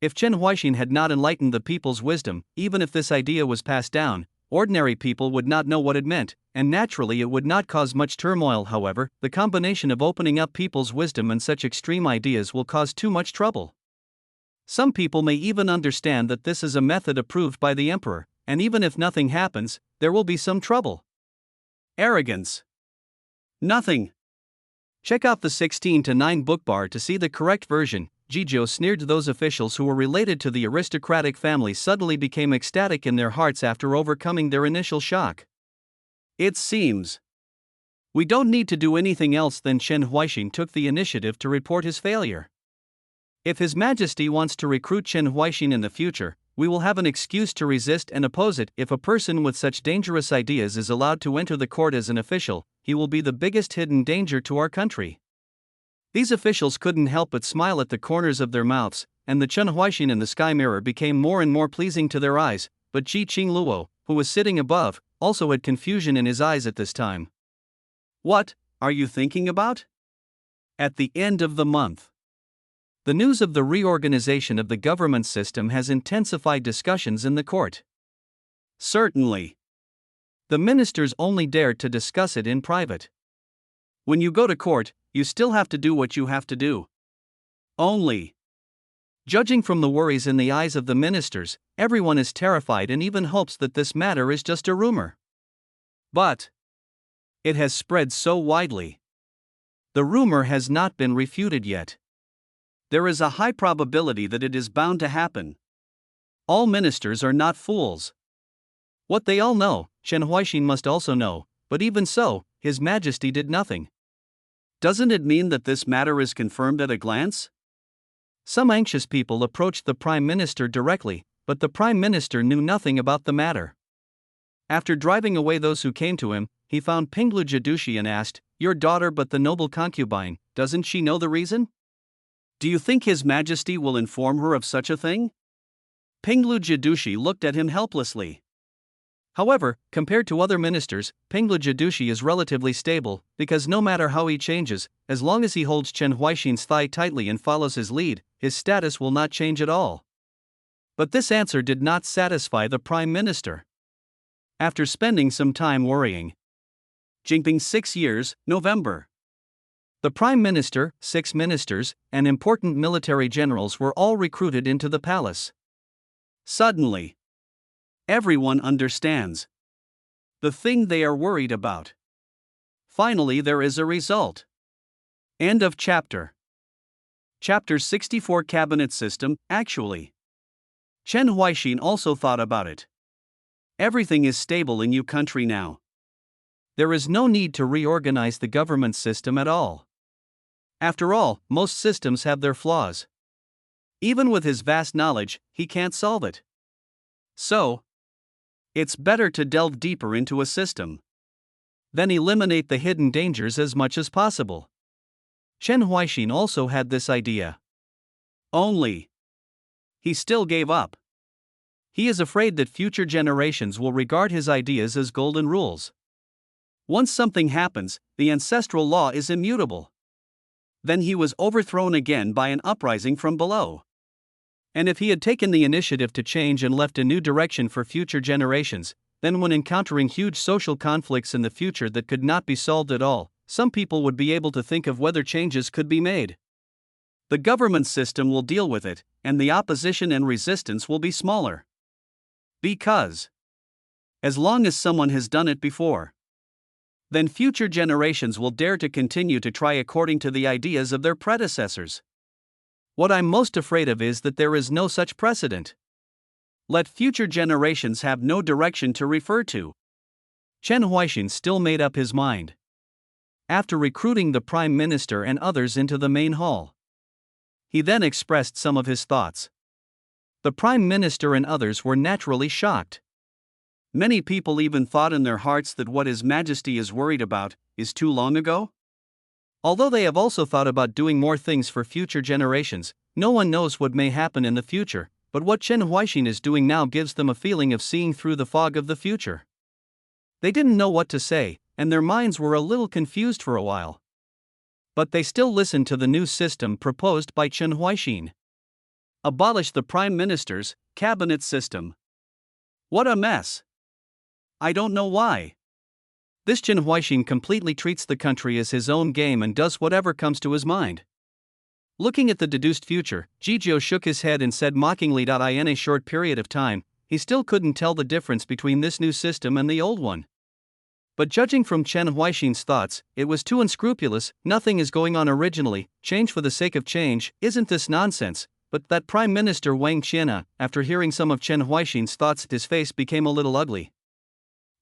If Chen Huaixin had not enlightened the people's wisdom, even if this idea was passed down, ordinary people would not know what it meant, and naturally it would not cause much turmoil. However, the combination of opening up people's wisdom and such extreme ideas will cause too much trouble. Some people may even understand that this is a method approved by the emperor, and even if nothing happens, there will be some trouble. Arrogance. Nothing. Check out the 16:9 bookbar to see the correct version. Jizhou sneered. Those officials who were related to the aristocratic family suddenly became ecstatic in their hearts after overcoming their initial shock. It seems we don't need to do anything else. Then Chen Huaixin took the initiative to report his failure. If His Majesty wants to recruit Chen Huaixin in the future, we will have an excuse to resist and oppose it. If a person with such dangerous ideas is allowed to enter the court as an official, he will be the biggest hidden danger to our country. These officials couldn't help but smile at the corners of their mouths, and the Chen Huaixin in the sky mirror became more and more pleasing to their eyes, but Ji Qingluo, who was sitting above, also had confusion in his eyes at this time. What are you thinking about? At the end of the month. The news of the reorganization of the government system has intensified discussions in the court. Certainly. The ministers only dared to discuss it in private. When you go to court, you still have to do what you have to do. Only. Judging from the worries in the eyes of the ministers, everyone is terrified and even hopes that this matter is just a rumor. But it has spread so widely. The rumor has not been refuted yet. There is a high probability that it is bound to happen. All ministers are not fools. What they all know, Chen Huaixin must also know, but even so, His Majesty did nothing. Doesn't it mean that this matter is confirmed at a glance? Some anxious people approached the Prime Minister directly, but the Prime Minister knew nothing about the matter. After driving away those who came to him, he found Pinglu Jidushi and asked, "Your daughter but the noble concubine, doesn't she know the reason? Do you think His Majesty will inform her of such a thing?" Pinglu Jidushi looked at him helplessly. However, compared to other ministers, Pinglu Jidushi is relatively stable, because no matter how he changes, as long as he holds Chen Huaixin's thigh tightly and follows his lead, his status will not change at all. But this answer did not satisfy the Prime Minister. After spending some time worrying. Jinping 6 years, November. The Prime Minister, 6 ministers, and important military generals were all recruited into the palace. Suddenly, everyone understands the thing they are worried about. Finally, there is a result. End of chapter. Chapter 64 Cabinet System. Actually, Chen Huaixin also thought about it. Everything is stable in your country now. There is no need to reorganize the government system at all. After all, most systems have their flaws. Even with his vast knowledge, he can't solve it. So, it's better to delve deeper into a system. Then eliminate the hidden dangers as much as possible. Chen Huaixin also had this idea. Only, he still gave up. He is afraid that future generations will regard his ideas as golden rules. Once something happens, the ancestral law is immutable. Then he was overthrown again by an uprising from below. And if he had taken the initiative to change and left a new direction for future generations, then when encountering huge social conflicts in the future that could not be solved at all, some people would be able to think of whether changes could be made. The government system will deal with it, and the opposition and resistance will be smaller. Because, as long as someone has done it before, then future generations will dare to continue to try according to the ideas of their predecessors. What I'm most afraid of is that there is no such precedent. Let future generations have no direction to refer to. Chen Huaixin still made up his mind. After recruiting the Prime Minister and others into the main hall, he then expressed some of his thoughts. The Prime Minister and others were naturally shocked. Many people even thought in their hearts that what His Majesty is worried about is too long ago. Although they have also thought about doing more things for future generations, no one knows what may happen in the future, but what Chen Huaixin is doing now gives them a feeling of seeing through the fog of the future. They didn't know what to say, and their minds were a little confused for a while. But they still listened to the new system proposed by Chen Huaixin. Abolish the Prime Minister's cabinet system. What a mess! I don't know why. This Chen Huaixin completely treats the country as his own game and does whatever comes to his mind. Looking at the deduced future, Jizhou shook his head and said mockingly, "In a short period of time, he still couldn't tell the difference between this new system and the old one." But judging from Chen Huaixin's thoughts, it was too unscrupulous. Nothing is going on originally, change for the sake of change, isn't this nonsense? But that Prime Minister Wang Qianna, after hearing some of Chen Huaixin's thoughts, his face became a little ugly.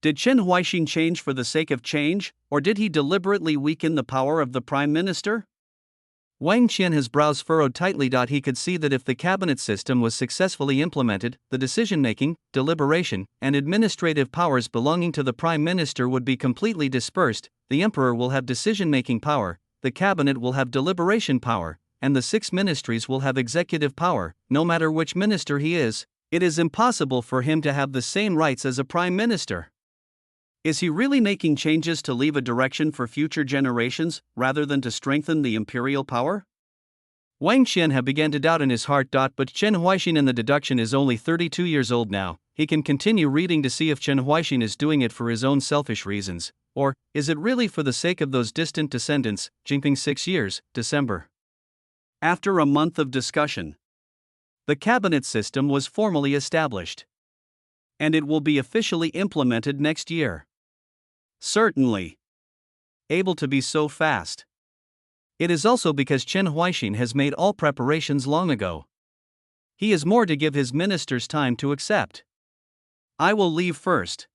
Did Chen Huaixin change for the sake of change, or did he deliberately weaken the power of the Prime Minister? Wang Qianna's brows furrowed tightly. He could see that if the cabinet system was successfully implemented, the decision-making, deliberation, and administrative powers belonging to the Prime Minister would be completely dispersed. The Emperor will have decision-making power, the cabinet will have deliberation power, and the 6 ministries will have executive power. No matter which minister he is, it is impossible for him to have the same rights as a prime minister. Is he really making changes to leave a direction for future generations, rather than to strengthen the imperial power? Wang Qian began to doubt in his heart. But Chen Huaixin in the deduction is only 32 years old now. He can continue reading to see if Chen Huaixin is doing it for his own selfish reasons, or is it really for the sake of those distant descendants. Jinping 6 years, December. After a month of discussion, the cabinet system was formally established, and it will be officially implemented next year. Certainly. Able to be so fast. It is also because Chen Huaixin has made all preparations long ago. He has more to give his ministers time to accept. I will leave first.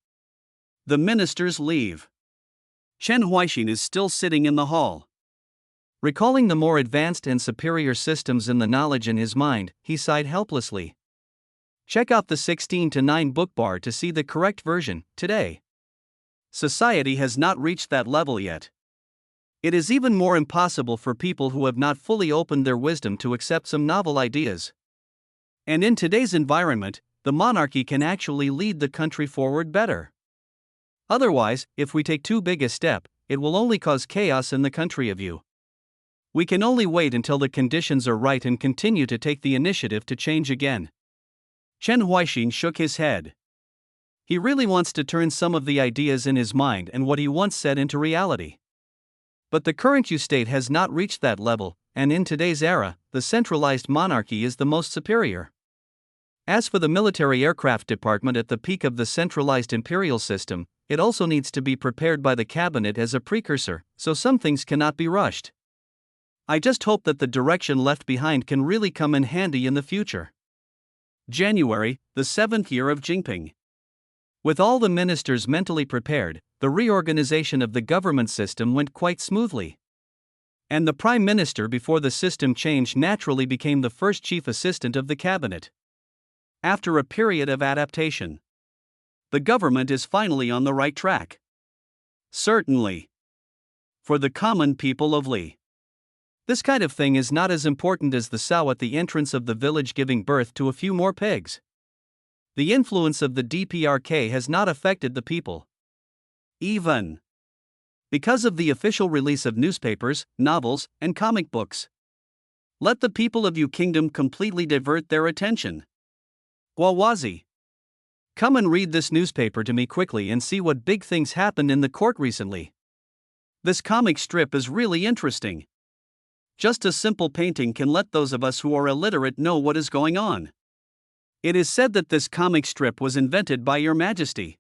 The ministers leave. Chen Huaixin is still sitting in the hall. Recalling the more advanced and superior systems in the knowledge in his mind, he sighed helplessly. Check out the 16:9 book bar to see the correct version, today. Society has not reached that level yet. It is even more impossible for people who have not fully opened their wisdom to accept some novel ideas. And in today's environment, the monarchy can actually lead the country forward better. Otherwise, if we take too big a step, it will only cause chaos in the country of you. We can only wait until the conditions are right and continue to take the initiative to change again. Chen Huaixin shook his head. He really wants to turn some of the ideas in his mind and what he once said into reality. But the current state has not reached that level, and in today's era, the centralized monarchy is the most superior. As for the military aircraft department at the peak of the centralized imperial system, it also needs to be prepared by the cabinet as a precursor, so some things cannot be rushed. I just hope that the direction left behind can really come in handy in the future. January, the 7th year of Jinping. With all the ministers mentally prepared, the reorganization of the government system went quite smoothly. And the prime minister before the system change naturally became the first chief assistant of the cabinet. After a period of adaptation, the government is finally on the right track. Certainly. For the common people of Li, this kind of thing is not as important as the sow at the entrance of the village giving birth to a few more pigs. The influence of the DPRK has not affected the people. Even because of the official release of newspapers, novels, and comic books. Let the people of Yu Kingdom completely divert their attention. Guawazi, come and read this newspaper to me quickly and see what big things happened in the court recently. This comic strip is really interesting. Just a simple painting can let those of us who are illiterate know what is going on. It is said that this comic strip was invented by Your Majesty.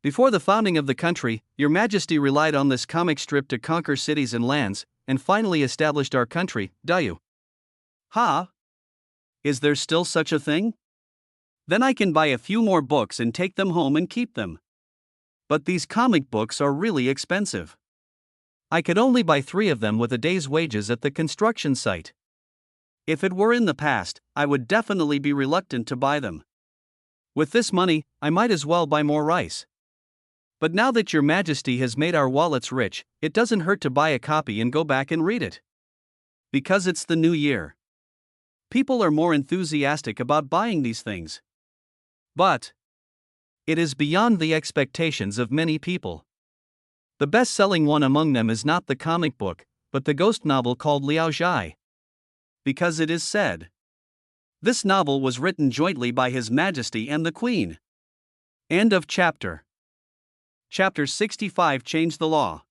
Before the founding of the country, Your Majesty relied on this comic strip to conquer cities and lands, and finally established our country, Dayu. Ha? Is there still such a thing? Then I can buy a few more books and take them home and keep them. But these comic books are really expensive. I could only buy 3 of them with a day's wages at the construction site. If it were in the past, I would definitely be reluctant to buy them. With this money, I might as well buy more rice. But now that Your Majesty has made our wallets rich, it doesn't hurt to buy a copy and go back and read it. Because it's the new year. People are more enthusiastic about buying these things. But it is beyond the expectations of many people. The best-selling one among them is not the comic book, but the ghost novel called Liao Zhai. Because it is said, this novel was written jointly by His Majesty and the Queen. End of chapter. Chapter 65 Change the Law.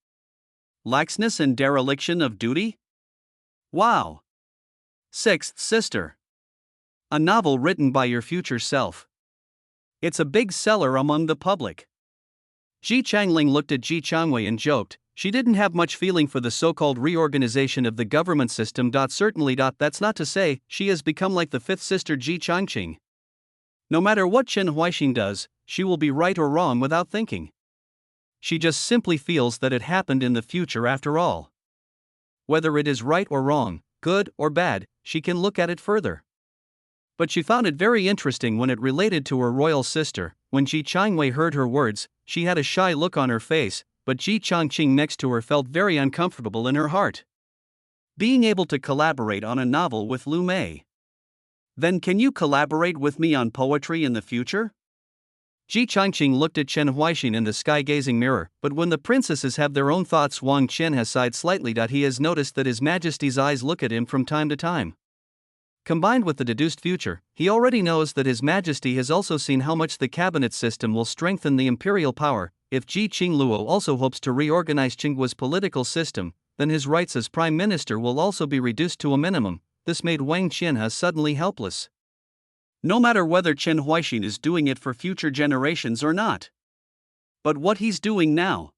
Laxness and Dereliction of Duty? Wow! Sixth Sister. A novel written by your future self. It's a big seller among the public. Ji Changling looked at Ji Changwei and joked, she didn't have much feeling for the so-called reorganization of the government system. Certainly. That's not to say she has become like the fifth sister Ji Changqing. No matter what Chen Huaixin does, she will be right or wrong without thinking. She just simply feels that it happened in the future after all. Whether it is right or wrong, good or bad, she can look at it further. But she found it very interesting when it related to her royal sister. When Ji Changwei heard her words, she had a shy look on her face, but Ji Chongqing next to her felt very uncomfortable in her heart. Being able to collaborate on a novel with Lu Mei. Then can you collaborate with me on poetry in the future? Ji Chongqing looked at Chen Huaixin in the sky-gazing mirror, but when the princesses have their own thoughts, Wang Qian has sighed slightly. He has noticed that His Majesty's eyes look at him from time to time. Combined with the deduced future, he already knows that His Majesty has also seen how much the cabinet system will strengthen the imperial power. If Ji Qingluo also hopes to reorganize Qingguo's political system, then his rights as prime minister will also be reduced to a minimum. This made Wang Qian suddenly helpless. No matter whether Chen Huaixin is doing it for future generations or not. But what he's doing now.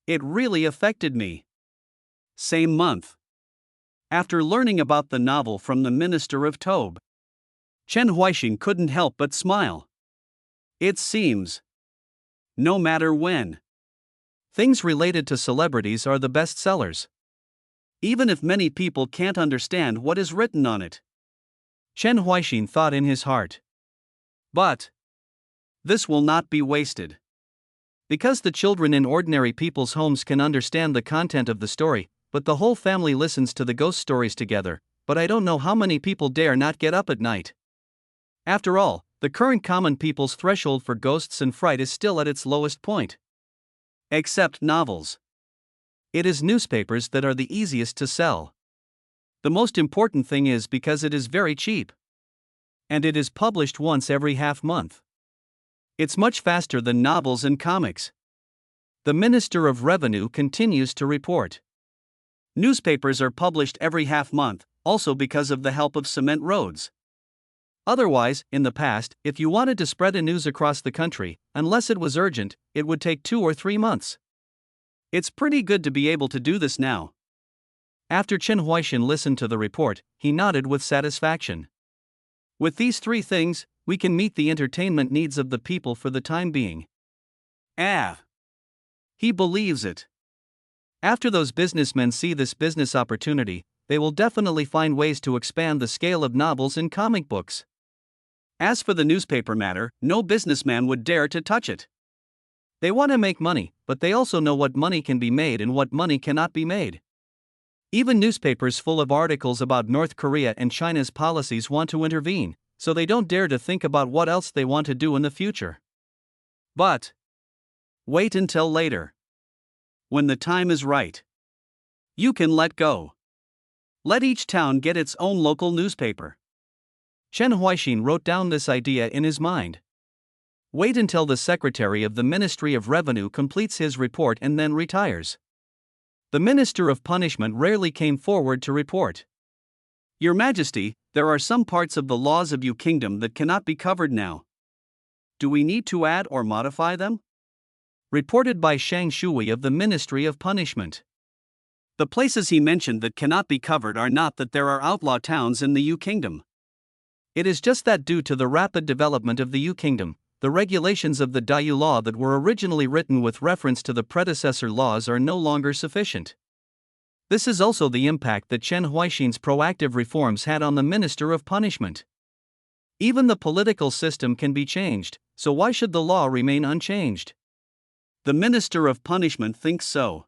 It really affected me. Same month. After learning about the novel from the Minister of Tobe, Chen Huaixin couldn't help but smile. It seems. No matter when. Things related to celebrities are the best sellers. Even if many people can't understand what is written on it. Chen Huaixin thought in his heart. But this will not be wasted. Because the children in ordinary people's homes can understand the content of the story, but the whole family listens to the ghost stories together, but I don't know how many people dare not get up at night. After all, the current common people's threshold for ghosts and fright is still at its lowest point. Except novels. It is newspapers that are the easiest to sell. The most important thing is because it is very cheap. And it is published once every half month. It's much faster than novels and comics. The Minister of Revenue continues to report. Newspapers are published every half month, also because of the help of cement roads. Otherwise, in the past, if you wanted to spread a news across the country, unless it was urgent, it would take 2 or 3 months. It's pretty good to be able to do this now. After Chen Huaixin listened to the report, he nodded with satisfaction. With these 3 things, we can meet the entertainment needs of the people for the time being. He believes it. After those businessmen see this business opportunity, they will definitely find ways to expand the scale of novels and comic books. As for the newspaper matter, no businessman would dare to touch it. They want to make money, but they also know what money can be made and what money cannot be made. Even newspapers full of articles about North Korea and China's policies want to intervene, so they don't dare to think about what else they want to do in the future. But wait until later. When the time is right, you can let go. Let each town get its own local newspaper. Chen Huaixin wrote down this idea in his mind. Wait until the Secretary of the Ministry of Revenue completes his report and then retires. The Minister of Punishment rarely came forward to report. Your Majesty, there are some parts of the laws of your kingdom that cannot be covered now. Do we need to add or modify them? Reported by Shang Shui of the Ministry of Punishment. The places he mentioned that cannot be covered are not that there are outlaw towns in the Yu Kingdom. It is just that due to the rapid development of the Yu Kingdom, the regulations of the Dayu law that were originally written with reference to the predecessor laws are no longer sufficient. This is also the impact that Chen Huaixin's proactive reforms had on the Minister of Punishment. Even the political system can be changed, so why should the law remain unchanged? The Minister of Punishment thinks so.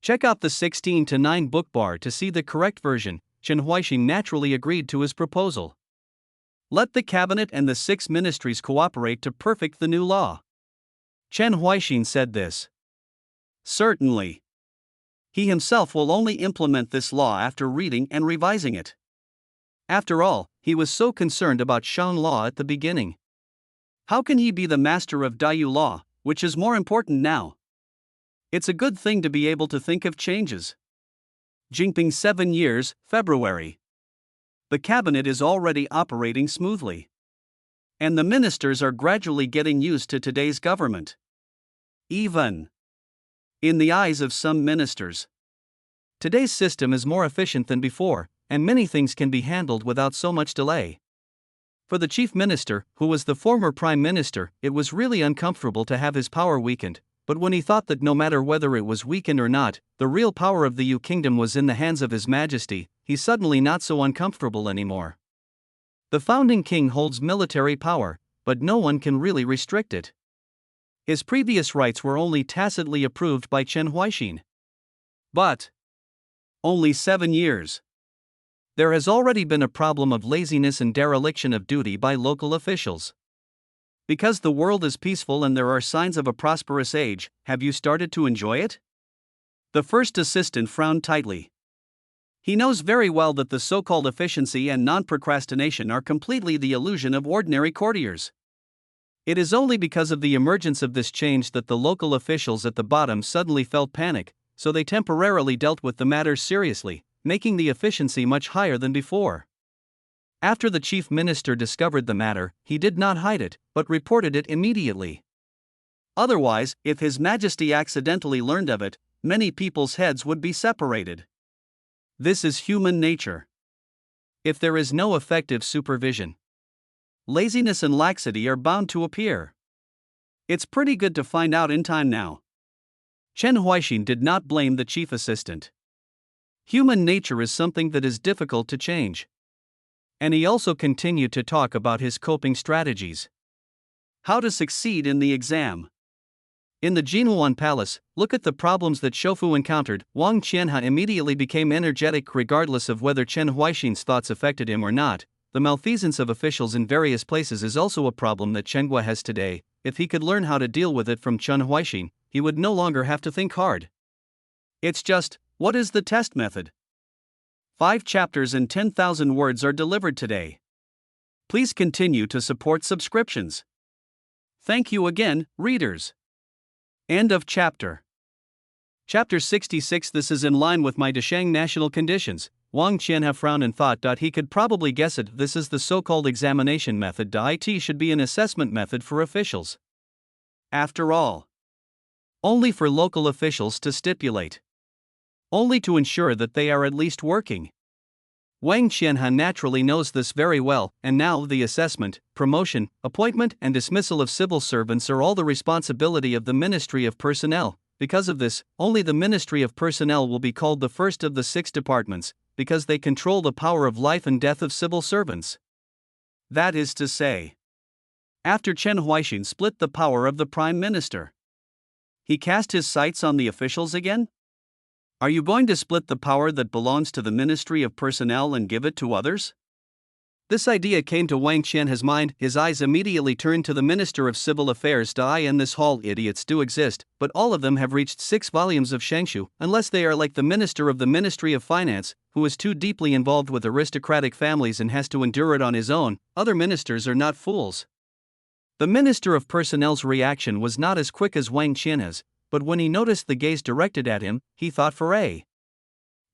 Check out the 16:9 book bar to see the correct version. Chen Huaixin naturally agreed to his proposal. Let the cabinet and the 6 ministries cooperate to perfect the new law. Chen Huaixin said this. Certainly. He himself will only implement this law after reading and revising it. After all, he was so concerned about Shang law at the beginning. How can he be the master of Dayu law, which is more important now? It's a good thing to be able to think of changes. Jinping 7 years, February. The cabinet is already operating smoothly. And the ministers are gradually getting used to today's government. Even in the eyes of some ministers, today's system is more efficient than before, and many things can be handled without so much delay. For the chief minister, who was the former prime minister, it was really uncomfortable to have his power weakened, but when he thought that no matter whether it was weakened or not, the real power of the Yu Kingdom was in the hands of His Majesty, he's suddenly not so uncomfortable anymore. The founding king holds military power, but no one can really restrict it. His previous rights were only tacitly approved by Chen Huaixin. But only 7 years. There has already been a problem of laziness and dereliction of duty by local officials. Because the world is peaceful and there are signs of a prosperous age, have you started to enjoy it? The first assistant frowned tightly. He knows very well that the so-called efficiency and non-procrastination are completely the illusion of ordinary courtiers. It is only because of the emergence of this change that the local officials at the bottom suddenly felt panic, so they temporarily dealt with the matter seriously, making the efficiency much higher than before. After the chief minister discovered the matter, he did not hide it, but reported it immediately. Otherwise, if His Majesty accidentally learned of it, many people's heads would be separated. This is human nature. If there is no effective supervision, laziness and laxity are bound to appear. It's pretty good to find out in time now. Chen Huaixin did not blame the chief assistant. Human nature is something that is difficult to change. And he also continued to talk about his coping strategies. How to succeed in the exam. In the Jinuan Palace, look at the problems that Shofu encountered. Wang Qianhe immediately became energetic regardless of whether Chen Huaixin's thoughts affected him or not. The malfeasance of officials in various places is also a problem that Chenghua has today. If he could learn how to deal with it from Chen Huaixin, he would no longer have to think hard. It's just, what is the test method? 5 chapters and 10,000 words are delivered today. Please continue to support subscriptions. Thank you again, readers. End of chapter. Chapter 66. This is in line with my Desheng national conditions. Wang Qianhe frowned and thought he could probably guess it. This is the so-called examination method. It should be an assessment method for officials. After all, only for local officials to stipulate. Only to ensure that they are at least working. Wang Qianhe naturally knows this very well, and now the assessment, promotion, appointment and dismissal of civil servants are all the responsibility of the Ministry of Personnel. Because of this, only the Ministry of Personnel will be called the first of the 6 departments, because they control the power of life and death of civil servants. That is to say, after Chen Huaixin split the power of the Prime Minister, he cast his sights on the officials again? Are you going to split the power that belongs to the Ministry of Personnel and give it to others? This idea came to Wang Qianhe's mind. His eyes immediately turned to the Minister of Civil Affairs. In this hall idiots do exist, but all of them have reached 6 volumes of Shengshu, unless they are like the Minister of the Ministry of Finance, who is too deeply involved with aristocratic families and has to endure it on his own. Other ministers are not fools. The Minister of Personnel's reaction was not as quick as Wang Qianhe's, but when he noticed the gaze directed at him, he thought for a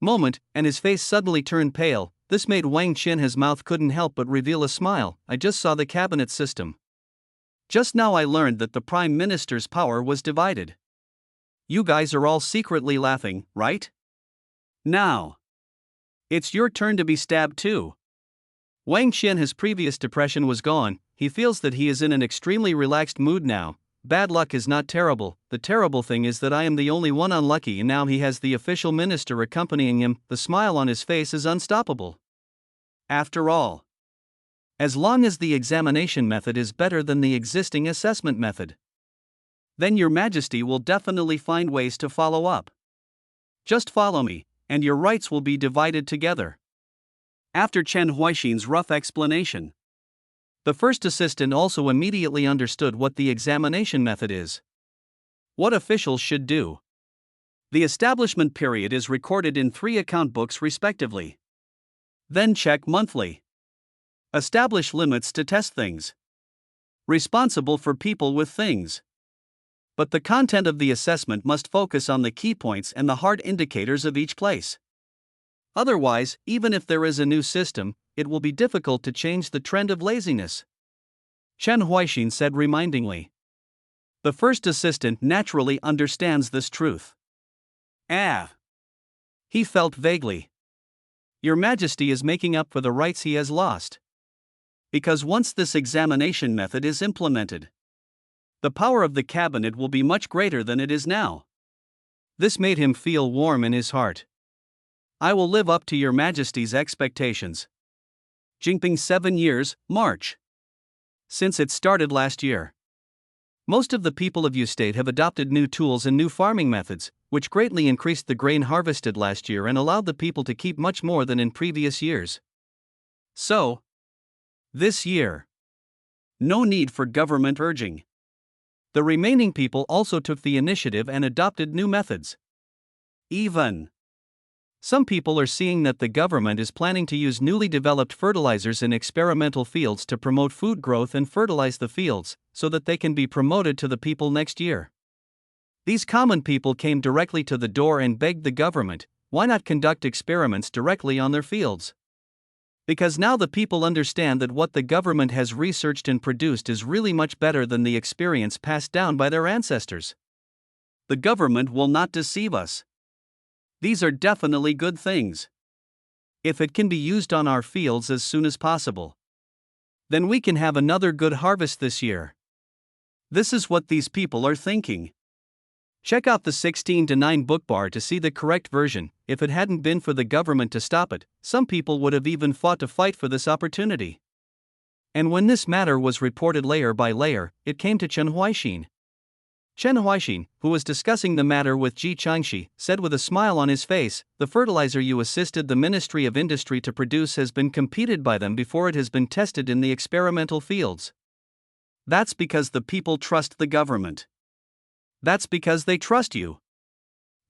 moment, and his face suddenly turned pale. This made Wang Qianhe's mouth couldn't help but reveal a smile. I just saw the cabinet system. Just now I learned that the Prime Minister's power was divided. You guys are all secretly laughing, right? Now, it's your turn to be stabbed too. Wang Qianhe's previous depression was gone. He feels that he is in an extremely relaxed mood now. Bad luck is not terrible. The terrible thing is that I am the only one unlucky, and now he has the official minister accompanying him. The smile on his face is unstoppable. After all, as long as the examination method is better than the existing assessment method, then Your Majesty will definitely find ways to follow up. Just follow me, and your rights will be divided together. After Chen Huaixin's rough explanation, the first assistant also immediately understood what the examination method is. What officials should do. The establishment period is recorded in 3 account books respectively. Then check monthly. Establish limits to test things. Responsible for people with things. But the content of the assessment must focus on the key points and the hard indicators of each place. Otherwise, even if there is a new system, it will be difficult to change the trend of laziness. Chen Huaixin said remindingly. The first assistant naturally understands this truth. He felt vaguely. Your Majesty is making up for the rights he has lost. Because once this examination method is implemented, the power of the cabinet will be much greater than it is now. This made him feel warm in his heart. I will live up to Your Majesty's expectations. Jinping 7 years, March. Since it started last year. Most of the people of U-State have adopted new tools and new farming methods, which greatly increased the grain harvested last year and allowed the people to keep much more than in previous years. So, this year, no need for government urging. The remaining people also took the initiative and adopted new methods. Even some people are seeing that the government is planning to use newly developed fertilizers in experimental fields to promote food growth and fertilize the fields, so that they can be promoted to the people next year. These common people came directly to the door and begged the government, why not conduct experiments directly on their fields? Because now the people understand that what the government has researched and produced is really much better than the experience passed down by their ancestors. The government will not deceive us. These are definitely good things. If it can be used on our fields as soon as possible, then we can have another good harvest this year. This is what these people are thinking. Check out the 16:9 book bar to see the correct version. If it hadn't been for the government to stop it, some people would have even fought to fight for this opportunity. And when this matter was reported layer by layer, it came to Chen Huaixin. Chen Huaixin, who was discussing the matter with Ji Changxi, said with a smile on his face, "The fertilizer you assisted the Ministry of Industry to produce has been competed by them before it has been tested in the experimental fields. That's because the people trust the government. That's because they trust you,"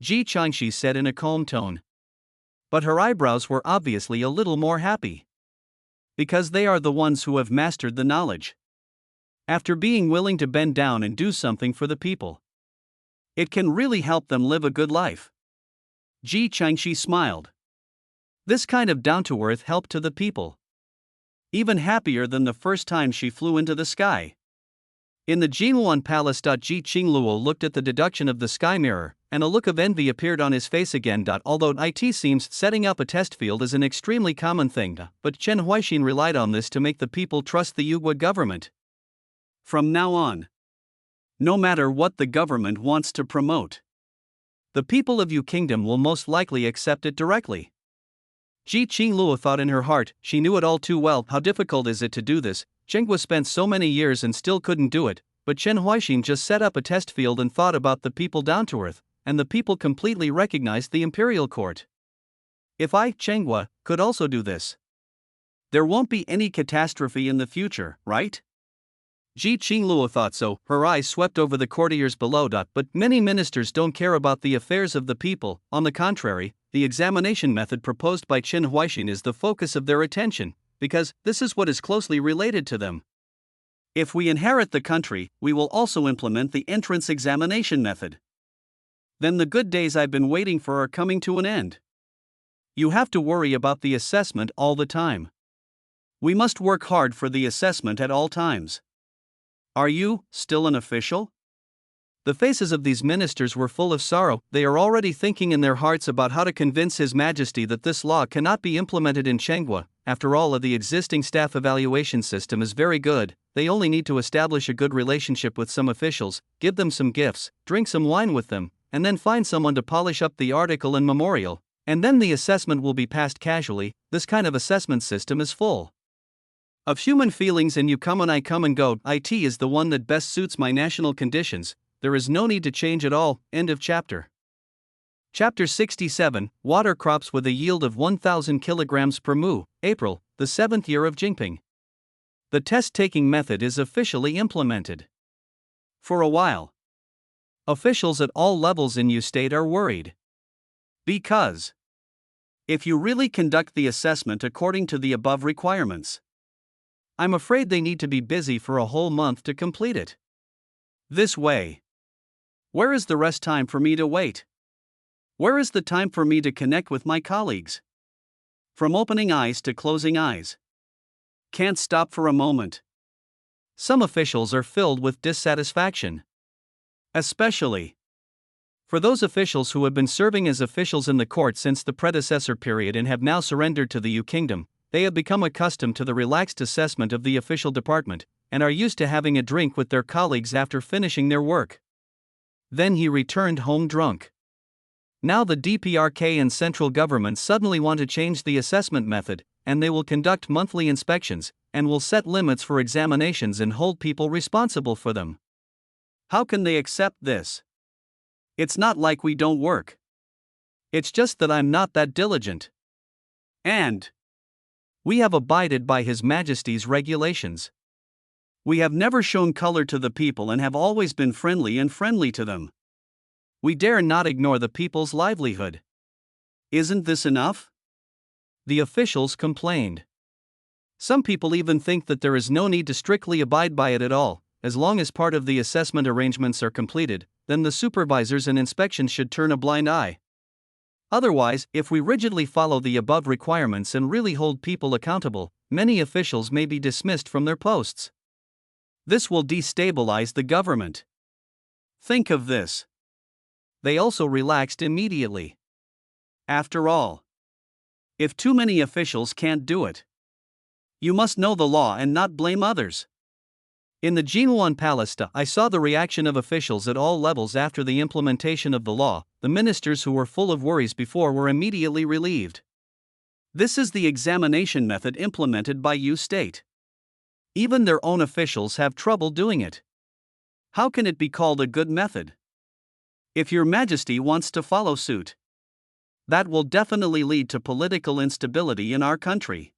Ji Changxi said in a calm tone. But her eyebrows were obviously a little more happy. Because they are the ones who have mastered the knowledge. After being willing to bend down and do something for the people, it can really help them live a good life. Ji Changxi smiled. This kind of down-to-earth help to the people. Even happier than the first time she flew into the sky. In the Jinluan Palace. Ji Qingluo looked at the deduction of the sky mirror, and a look of envy appeared on his face again. Although it seems setting up a test field is an extremely common thing, but Chen Huaixin relied on this to make the people trust the Yugua government. From now on, no matter what the government wants to promote, the people of Yu Kingdom will most likely accept it directly. Ji Qingluo thought in her heart, she knew it all too well. How difficult is it to do this? Zhenghua spent so many years and still couldn't do it, but Chen Huaixin just set up a test field and thought about the people down to earth, and the people completely recognized the imperial court. If I, Zhenghua, could also do this, there won't be any catastrophe in the future, right? Ji Qingluo thought so. Her eyes swept over the courtiers below. But many ministers don't care about the affairs of the people. On the contrary, the examination method proposed by Chen Huaixin is the focus of their attention, because this is what is closely related to them. If we inherit the country, we will also implement the entrance examination method. Then the good days I've been waiting for are coming to an end. You have to worry about the assessment all the time. We must work hard for the assessment at all times. Are you still an official? The faces of these ministers were full of sorrow. They are already thinking in their hearts about how to convince His Majesty that this law cannot be implemented in Zhenghua. After all, the existing staff evaluation system is very good. They only need to establish a good relationship with some officials, give them some gifts, drink some wine with them, and then find someone to polish up the article and memorial, and then the assessment will be passed casually. This kind of assessment system is full of human feelings, and you come and I come and go. It is the one that best suits my national conditions. There is no need to change at all. End of chapter. Chapter 67, Water Crops with a Yield of 1,000 kilograms per mu, April, the 7th year of Jinping. The test-taking method is officially implemented. For a while, officials at all levels in U-State are worried. Because if you really conduct the assessment according to the above requirements, I'm afraid they need to be busy for a whole month to complete it. This way, where is the rest time for me to wait? Where is the time for me to connect with my colleagues? From opening eyes to closing eyes. Can't stop for a moment. Some officials are filled with dissatisfaction. Especially for those officials who have been serving as officials in the court since the predecessor period and have now surrendered to the Yu Kingdom. They have become accustomed to the relaxed assessment of the official department, and are used to having a drink with their colleagues after finishing their work. Then he returned home drunk. Now the DPRK and central government suddenly want to change the assessment method, and they will conduct monthly inspections, and will set limits for examinations and hold people responsible for them. How can they accept this? It's not like we don't work. It's just that I'm not that diligent. And we have abided by His Majesty's regulations. We have never shown color to the people and have always been friendly to them. We dare not ignore the people's livelihood. Isn't this enough? The officials complained. Some people even think that there is no need to strictly abide by it at all. As long as part of the assessment arrangements are completed, then the supervisors and inspections should turn a blind eye. Otherwise, if we rigidly follow the above requirements and really hold people accountable, many officials may be dismissed from their posts. This will destabilize the government. Think of this. They also relaxed immediately. After all, if too many officials can't do it, you must know the law and not blame others. In the Jinhuan Palace, I saw the reaction of officials at all levels after the implementation of the law. The ministers who were full of worries before were immediately relieved. This is the examination method implemented by Yu State. Even their own officials have trouble doing it. How can it be called a good method? If Your Majesty wants to follow suit, that will definitely lead to political instability in our country.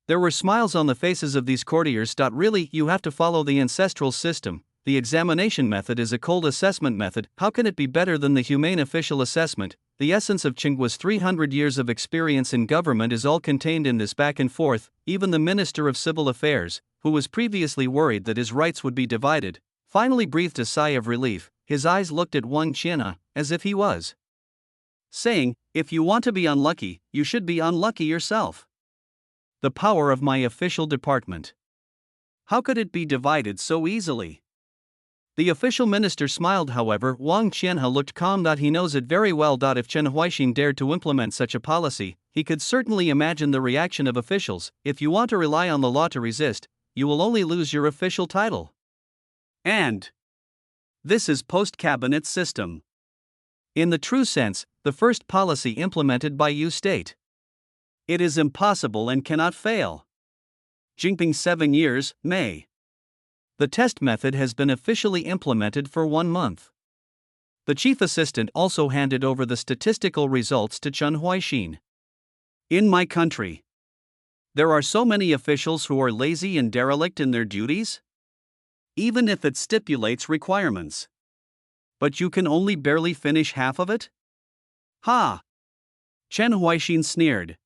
There were smiles on the faces of these courtiers. Really, you have to follow the ancestral system. The examination method is a cold assessment method. How can it be better than the humane official assessment? The essence of Qinggua's 300 years of experience in government is all contained in this back and forth. Even the Minister of Civil Affairs, who was previously worried that his rights would be divided, finally breathed a sigh of relief. His eyes looked at Wang Qianhe, as if he was saying, if you want to be unlucky, you should be unlucky yourself. The power of my official department. How could it be divided so easily? The official minister smiled. However, Wang Qianhe looked calm. He knows it very well. If Chen Huaixin dared to implement such a policy, he could certainly imagine the reaction of officials. If you want to rely on the law to resist, you will only lose your official title. And this is post-cabinet system. In the true sense, the first policy implemented by Yu State. It is impossible and cannot fail. Jinping 7 years, May. The test method has been officially implemented for 1 month. The chief assistant also handed over the statistical results to Chen Huaixin. In my country, there are so many officials who are lazy and derelict in their duties, even if it stipulates requirements. But you can only barely finish half of it? Ha! Chen Huaixin sneered.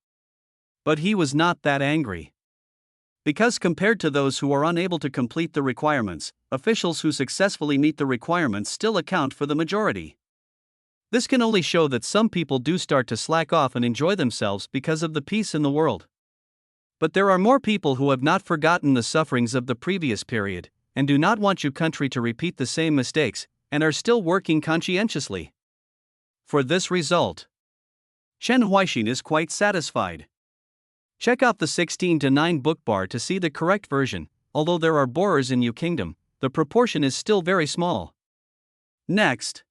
But he was not that angry. Because compared to those who are unable to complete the requirements, officials who successfully meet the requirements still account for the majority. This can only show that some people do start to slack off and enjoy themselves because of the peace in the world. But there are more people who have not forgotten the sufferings of the previous period, and do not want your country to repeat the same mistakes, and are still working conscientiously for this result. Chen Huaixin is quite satisfied. Check out the 16:9 book bar to see the correct version. Although there are borers in Yu Kingdom, the proportion is still very small. Next,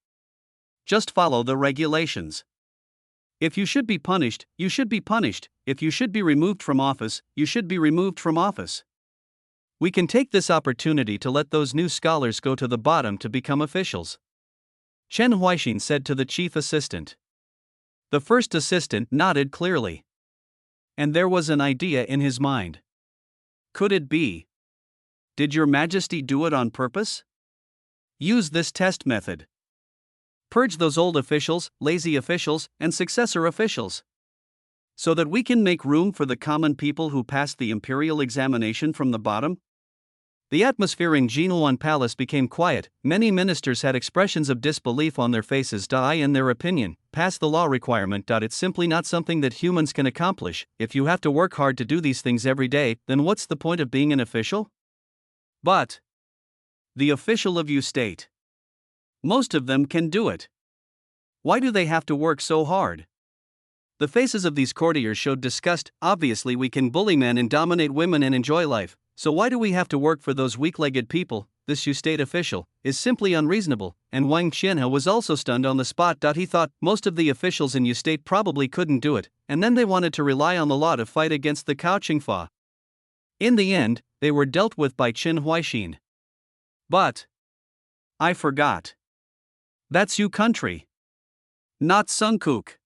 just follow the regulations. If you should be punished, you should be punished. If you should be removed from office, you should be removed from office. We can take this opportunity to let those new scholars go to the bottom to become officials. Chen Huaixin said to the chief assistant. The first assistant nodded clearly. And there was an idea in his mind. Could it be? Did Your Majesty do it on purpose? Use this test method. Purge those old officials, lazy officials, and successor officials, so that we can make room for the common people who passed the imperial examination from the bottom. The atmosphere in Jinhuan Palace became quiet. Many ministers had expressions of disbelief on their faces. In their opinion, pass the law requirement. It's simply not something that humans can accomplish. If you have to work hard to do these things every day, then what's the point of being an official? But the official of Yu State, most of them can do it. Why do they have to work so hard? The faces of these courtiers showed disgust. Obviously, we can bully men and dominate women and enjoy life. So why do we have to work for those weak-legged people? This Yu State official is simply unreasonable. And Wang Qianhe was also stunned on the spot. He thought most of the officials in Yu State probably couldn't do it, and then they wanted to rely on the law to fight against the Cao Qingfa. In the end, they were dealt with by Chen Huaixin. But I forgot. That's Yu country. Not Sungkook.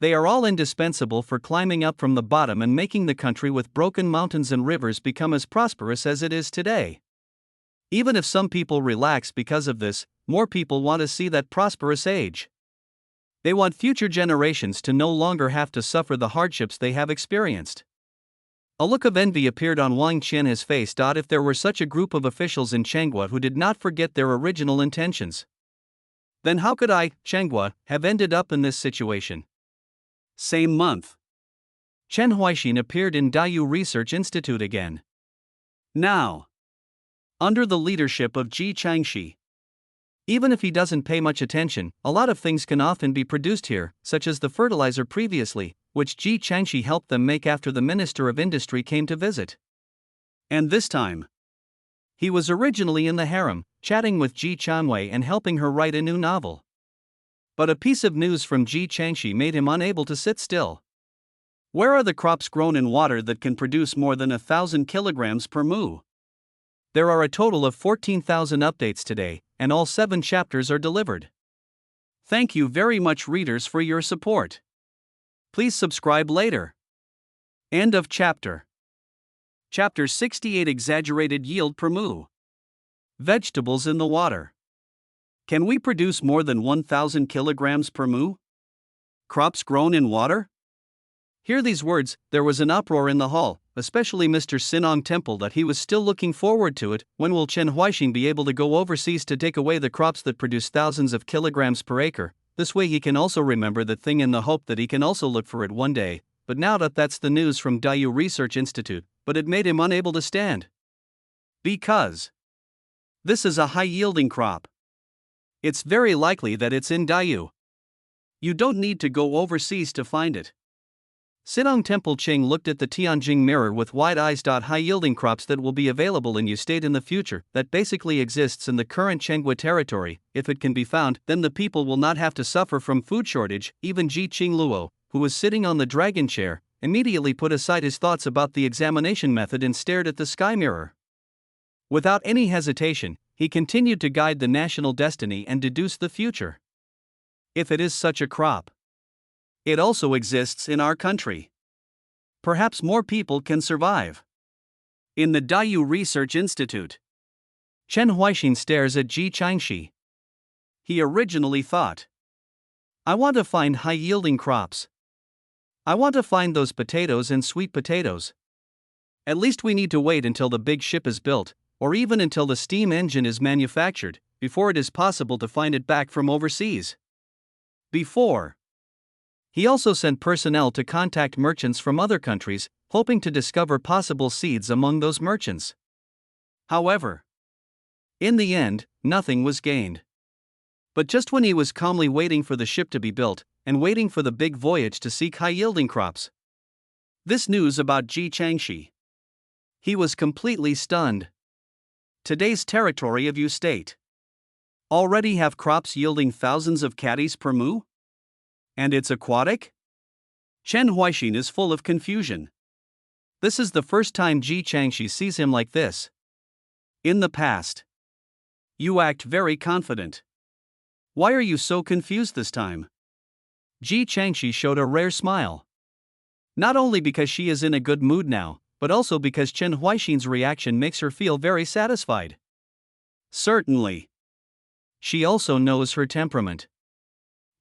They are all indispensable for climbing up from the bottom and making the country with broken mountains and rivers become as prosperous as it is today. Even if some people relax because of this, more people want to see that prosperous age. They want future generations to no longer have to suffer the hardships they have experienced. A look of envy appeared on Wang Qian's face. If there were such a group of officials in Changhua who did not forget their original intentions, then how could I, Changhua, have ended up in this situation? Same month. Chen Huaixin appeared in Dayu Research Institute again. Now, under the leadership of Ji Changxi. Even if he doesn't pay much attention, a lot of things can often be produced here, such as the fertilizer previously, which Ji Changxi helped them make after the Minister of Industry came to visit. And this time, he was originally in the harem, chatting with Ji Chanwei and helping her write a new novel. But a piece of news from Ji Changxi made him unable to sit still. Where are the crops grown in water that can produce more than 1,000 kilograms per mu? There are a total of 14,000 updates today, and all 7 chapters are delivered. Thank you very much, readers, for your support. Please subscribe later. End of chapter. Chapter 68: Exaggerated Yield per Mu. Vegetables in the water. Can we produce more than 1,000 kilograms per mu? Crops grown in water? Hear these words. There was an uproar in the hall, especially Mr. Sinong Temple, that he was still looking forward to it. When will Chen Huaixin be able to go overseas to take away the crops that produce thousands of kilograms per acre? This way he can also remember the thing in the hope that he can also look for it one day. But now that's the news from Dayu Research Institute, but it made him unable to stand. Because this is a high-yielding crop. It's very likely that it's in Dayu. You don't need to go overseas to find it. Sinong Temple Ching looked at the Tianjing mirror with wide eyes. High-yielding crops that will be available in Yu State in the future, that basically exists in the current Changhua territory. If it can be found, then the people will not have to suffer from food shortage. Even Ji Qingluo, who was sitting on the dragon chair, immediately put aside his thoughts about the examination method and stared at the sky mirror. Without any hesitation, he continued to guide the national destiny and deduce the future. If it is such a crop, it also exists in our country. Perhaps more people can survive. In the Dayu Research Institute. Chen Huaixin stares at Ji Changxi. He originally thought, I want to find high-yielding crops. I want to find those potatoes and sweet potatoes. At least we need to wait until the big ship is built, or even until the steam engine is manufactured, before it is possible to find it back from overseas. Before. He also sent personnel to contact merchants from other countries, hoping to discover possible seeds among those merchants. However, in the end, nothing was gained. But just when he was calmly waiting for the ship to be built, and waiting for the big voyage to seek high-yielding crops, this news about Ji Changxi. He was completely stunned. Today's territory of Yu State already have crops yielding thousands of caddies per mu? And it's aquatic? Chen Huaixin is full of confusion. This is the first time Ji Changxi sees him like this. In the past, you act very confident. Why are you so confused this time? Ji Changxi showed a rare smile. Not only because she is in a good mood now, but also because Chen Huaixin's reaction makes her feel very satisfied. Certainly. She also knows her temperament.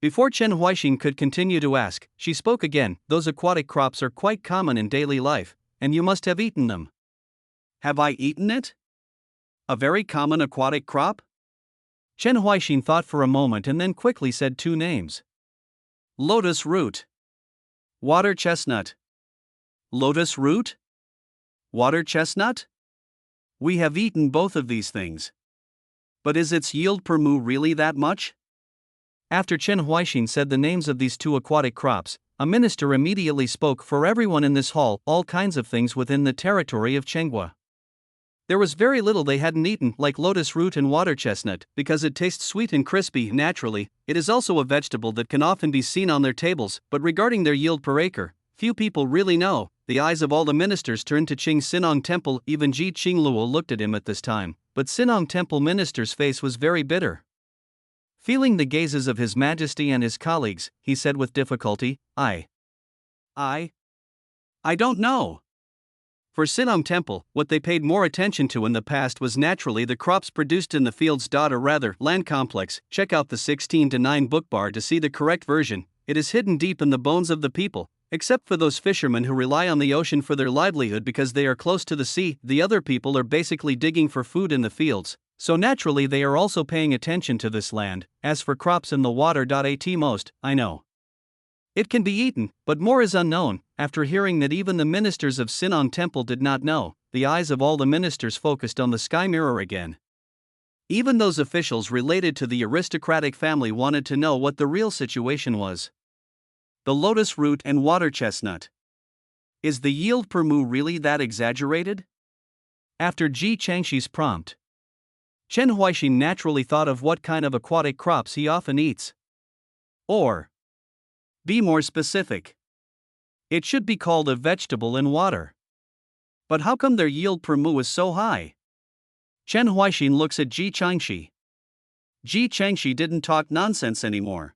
Before Chen Huaixin could continue to ask, she spoke again. Those aquatic crops are quite common in daily life, and you must have eaten them. Have I eaten it? A very common aquatic crop? Chen Huaixin thought for a moment and then quickly said 2 names. Lotus root. Water chestnut. Lotus root? Water chestnut? We have eaten both of these things. But is its yield per mu really that much? After Chen Huaixin said the names of these 2 aquatic crops, a minister immediately spoke for everyone in this hall, all kinds of things within the territory of Changhua. There was very little they hadn't eaten, like lotus root and water chestnut, because it tastes sweet and crispy naturally. It is also a vegetable that can often be seen on their tables, but regarding their yield per acre, few people really know. The eyes of all the ministers turned to Qing Sinong Temple. Even Ji Qingluo looked at him at this time, but Sinong Temple minister's face was very bitter. Feeling the gazes of His Majesty and his colleagues, he said with difficulty, I don't know. For Sinong Temple, what they paid more attention to in the past was naturally the crops produced in the fields. Or rather, land complex. Check out the 16:9 book bar to see the correct version. It is hidden deep in the bones of the people, except for those fishermen who rely on the ocean for their livelihood because they are close to the sea. The other people are basically digging for food in the fields, so naturally they are also paying attention to this land. As for crops in the water. At most, I know it can be eaten, but more is unknown. After hearing that even the ministers of Sinong Temple did not know, the eyes of all the ministers focused on the sky mirror again. Even those officials related to the aristocratic family wanted to know what the real situation was. The lotus root and water chestnut. Is the yield per mu really that exaggerated? After Ji Changshi's prompt, Chen Huaixin naturally thought of what kind of aquatic crops he often eats. Or, be more specific, it should be called a vegetable in water. But how come their yield per mu is so high? Chen Huaixin looks at Ji Changshi. Ji Changshi didn't talk nonsense anymore.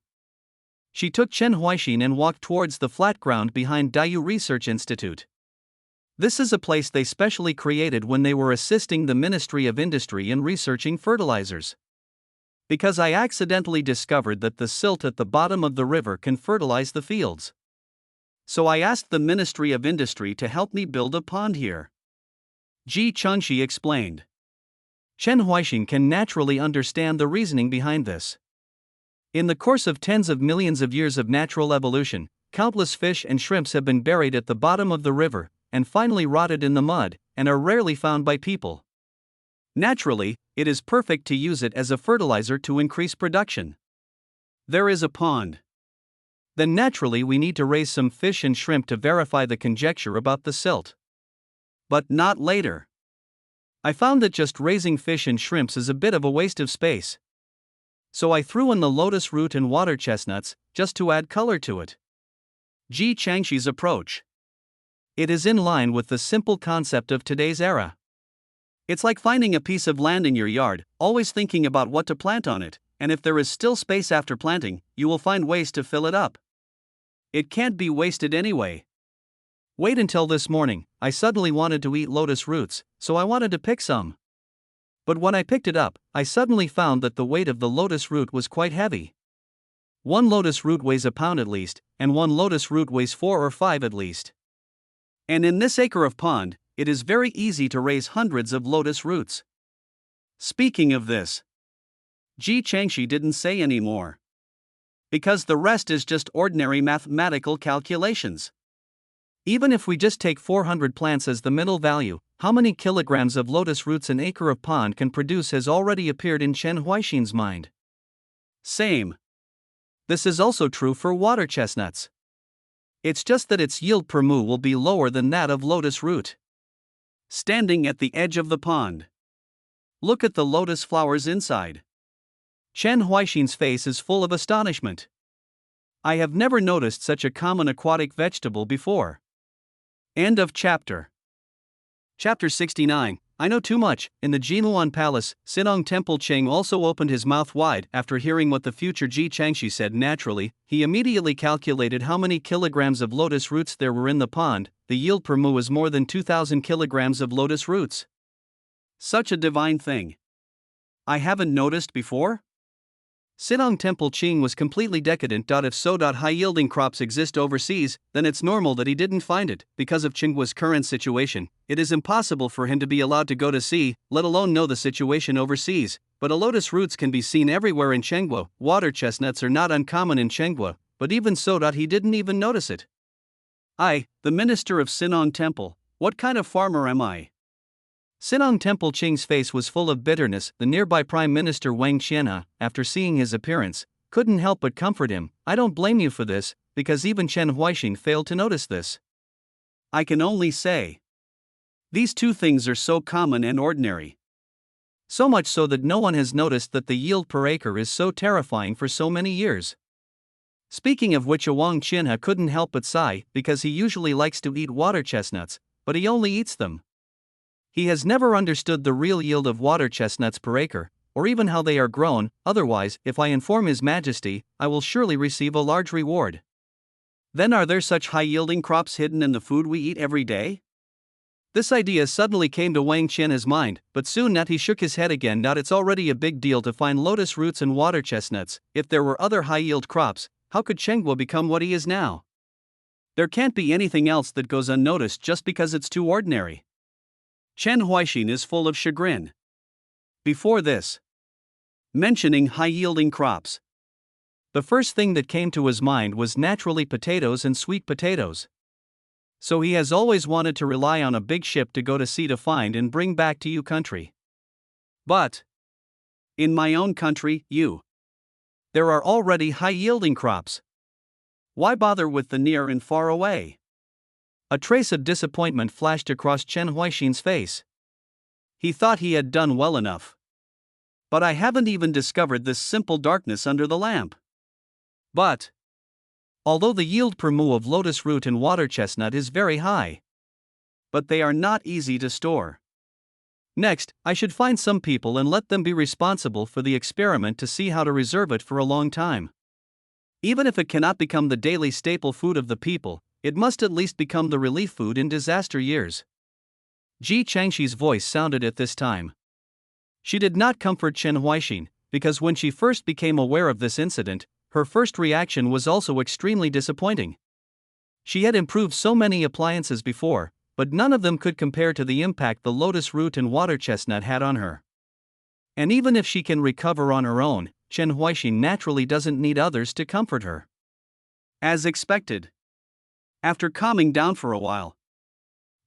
She took Chen Huaixin and walked towards the flat ground behind Dayu Research Institute. This is a place they specially created when they were assisting the Ministry of Industry in researching fertilizers. Because I accidentally discovered that the silt at the bottom of the river can fertilize the fields. So I asked the Ministry of Industry to help me build a pond here. Ji Changshi explained. Chen Huaixin can naturally understand the reasoning behind this. In the course of tens of millions of years of natural evolution, countless fish and shrimps have been buried at the bottom of the river, and finally rotted in the mud, and are rarely found by people. Naturally, it is perfect to use it as a fertilizer to increase production. There is a pond. Then naturally we need to raise some fish and shrimp to verify the conjecture about the silt. But not later. I found that just raising fish and shrimps is a bit of a waste of space. So I threw in the lotus root and water chestnuts, just to add color to it. Ji Changshi's approach. It is in line with the simple concept of today's era. It's like finding a piece of land in your yard, always thinking about what to plant on it, and if there is still space after planting, you will find ways to fill it up. It can't be wasted anyway. Wait until this morning, I suddenly wanted to eat lotus roots, so I wanted to pick some. But when I picked it up, I suddenly found that the weight of the lotus root was quite heavy. One lotus root weighs a pound at least, and one lotus root weighs 4 or 5 at least. And in this acre of pond, it is very easy to raise hundreds of lotus roots. Speaking of this, Ji Changshi didn't say any more. Because the rest is just ordinary mathematical calculations. Even if we just take 400 plants as the middle value, how many kilograms of lotus roots an acre of pond can produce has already appeared in Chen Huaixin's mind. Same. This is also true for water chestnuts. It's just that its yield per mu will be lower than that of lotus root. Standing at the edge of the pond. Look at the lotus flowers inside. Chen Huaixin's face is full of astonishment. I have never noticed such a common aquatic vegetable before. End of chapter. Chapter 69. I know too much. In the Jinluan Palace, Sinong Temple Cheng also opened his mouth wide after hearing what the future Ji Changshi said. Naturally, he immediately calculated how many kilograms of lotus roots there were in the pond. The yield per mu is more than 2,000 kilograms of lotus roots. Such a divine thing. I haven't noticed before? Sinong Temple Ching was completely decadent. If so, high-yielding crops exist overseas, then it's normal that he didn't find it. Because of Chinggua's current situation, it is impossible for him to be allowed to go to sea, let alone know the situation overseas. But a lotus roots can be seen everywhere in Chenghua. Water chestnuts are not uncommon in Chenghua, but even so, he didn't even notice it. I, the minister of Sinong Temple, what kind of farmer am I? Sinong Temple Ching's face was full of bitterness. The nearby Prime Minister Wang Qianhe, after seeing his appearance, couldn't help but comfort him. I don't blame you for this, because even Chen Huaixin failed to notice this. I can only say, these two things are so common and ordinary. So much so that no one has noticed that the yield per acre is so terrifying for so many years. Speaking of which, Wang Qianhe couldn't help but sigh, because he usually likes to eat water chestnuts, but he only eats them. He has never understood the real yield of water chestnuts per acre, or even how they are grown. Otherwise, if I inform His Majesty, I will surely receive a large reward. Then are there such high-yielding crops hidden in the food we eat every day? This idea suddenly came to Wang Qian's mind, but soon he shook his head again. Now it's already a big deal to find lotus roots and water chestnuts. If there were other high-yield crops, how could Chengguo become what he is now? There can't be anything else that goes unnoticed just because it's too ordinary. Chen Huaixin is full of chagrin. Before this, mentioning high-yielding crops, the first thing that came to his mind was naturally potatoes and sweet potatoes. So he has always wanted to rely on a big ship to go to sea to find and bring back to you country. But in my own country, there are already high-yielding crops. Why bother with the near and far away? A trace of disappointment flashed across Chen Huaixin's face. He thought he had done well enough. But I haven't even discovered this simple darkness under the lamp. But although the yield per mu of lotus root and water chestnut is very high, but they are not easy to store. Next, I should find some people and let them be responsible for the experiment to see how to reserve it for a long time. Even if it cannot become the daily staple food of the people, it must at least become the relief food in disaster years. Ji Changshi's voice sounded at this time. She did not comfort Chen Huaixin, because when she first became aware of this incident, her first reaction was also extremely disappointing. She had improved so many appliances before, but none of them could compare to the impact the lotus root and water chestnut had on her. And even if she can recover on her own, Chen Huaixin naturally doesn't need others to comfort her. As expected, after calming down for a while,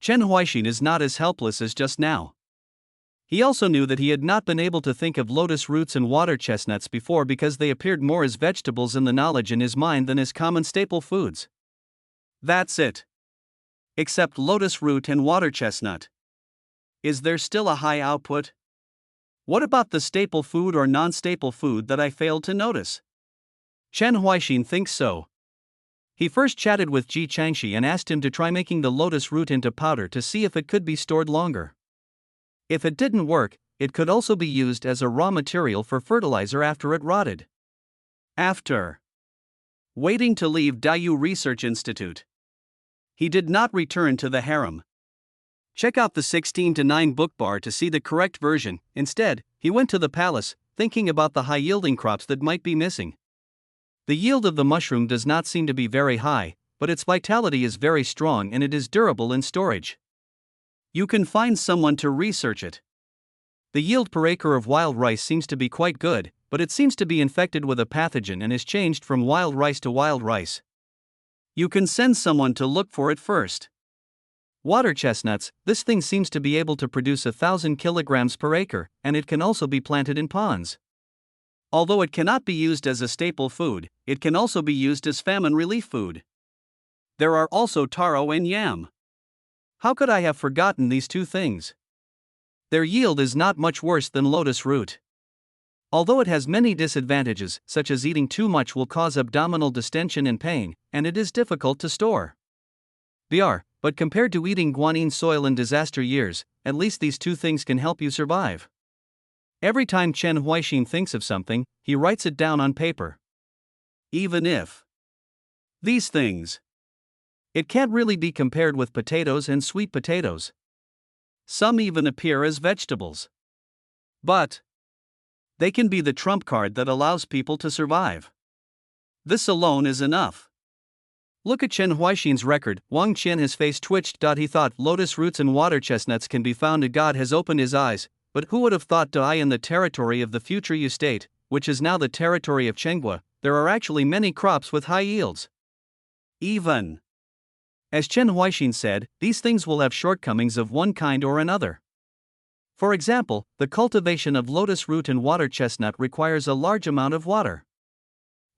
Chen Huaixin is not as helpless as just now. He also knew that he had not been able to think of lotus roots and water chestnuts before because they appeared more as vegetables in the knowledge in his mind than as common staple foods. That's it. Except lotus root and water chestnut. Is there still a high output? What about the staple food or non-staple food that I failed to notice? Chen Huaixin thinks so. He first chatted with Ji Changshi and asked him to try making the lotus root into powder to see if it could be stored longer. If it didn't work, it could also be used as a raw material for fertilizer after it rotted. After waiting to leave Dayu Research Institute, he did not return to the harem. Check out the 16:9 book bar to see the correct version. Instead, he went to the palace, thinking about the high-yielding crops that might be missing. The yield of the mushroom does not seem to be very high, but its vitality is very strong and it is durable in storage. You can find someone to research it. The yield per acre of wild rice seems to be quite good, but it seems to be infected with a pathogen and is changed from wild rice to wild rice. You can send someone to look for it first. Water chestnuts, this thing seems to be able to produce 1,000 kilograms per acre, and it can also be planted in ponds. Although it cannot be used as a staple food, it can also be used as famine relief food. There are also taro and yam. How could I have forgotten these two things? Their yield is not much worse than lotus root. Although it has many disadvantages, such as eating too much will cause abdominal distension and pain, and it is difficult to store. But compared to eating guanine soil in disaster years, at least these two things can help you survive. Every time Chen Huaixin thinks of something, he writes it down on paper. Even if these things, it can't really be compared with potatoes and sweet potatoes. Some even appear as vegetables. But they can be the trump card that allows people to survive. This alone is enough. Look at Chen Huaixin's record. Wang Qian, his face twitched. He thought lotus roots and water chestnuts can be found. God has opened his eyes, but who would have thought I in the territory of the future Yu state, which is now the territory of Chengguo, there are actually many crops with high yields. Even as Chen Huaixin said, these things will have shortcomings of one kind or another. For example, the cultivation of lotus root and water chestnut requires a large amount of water.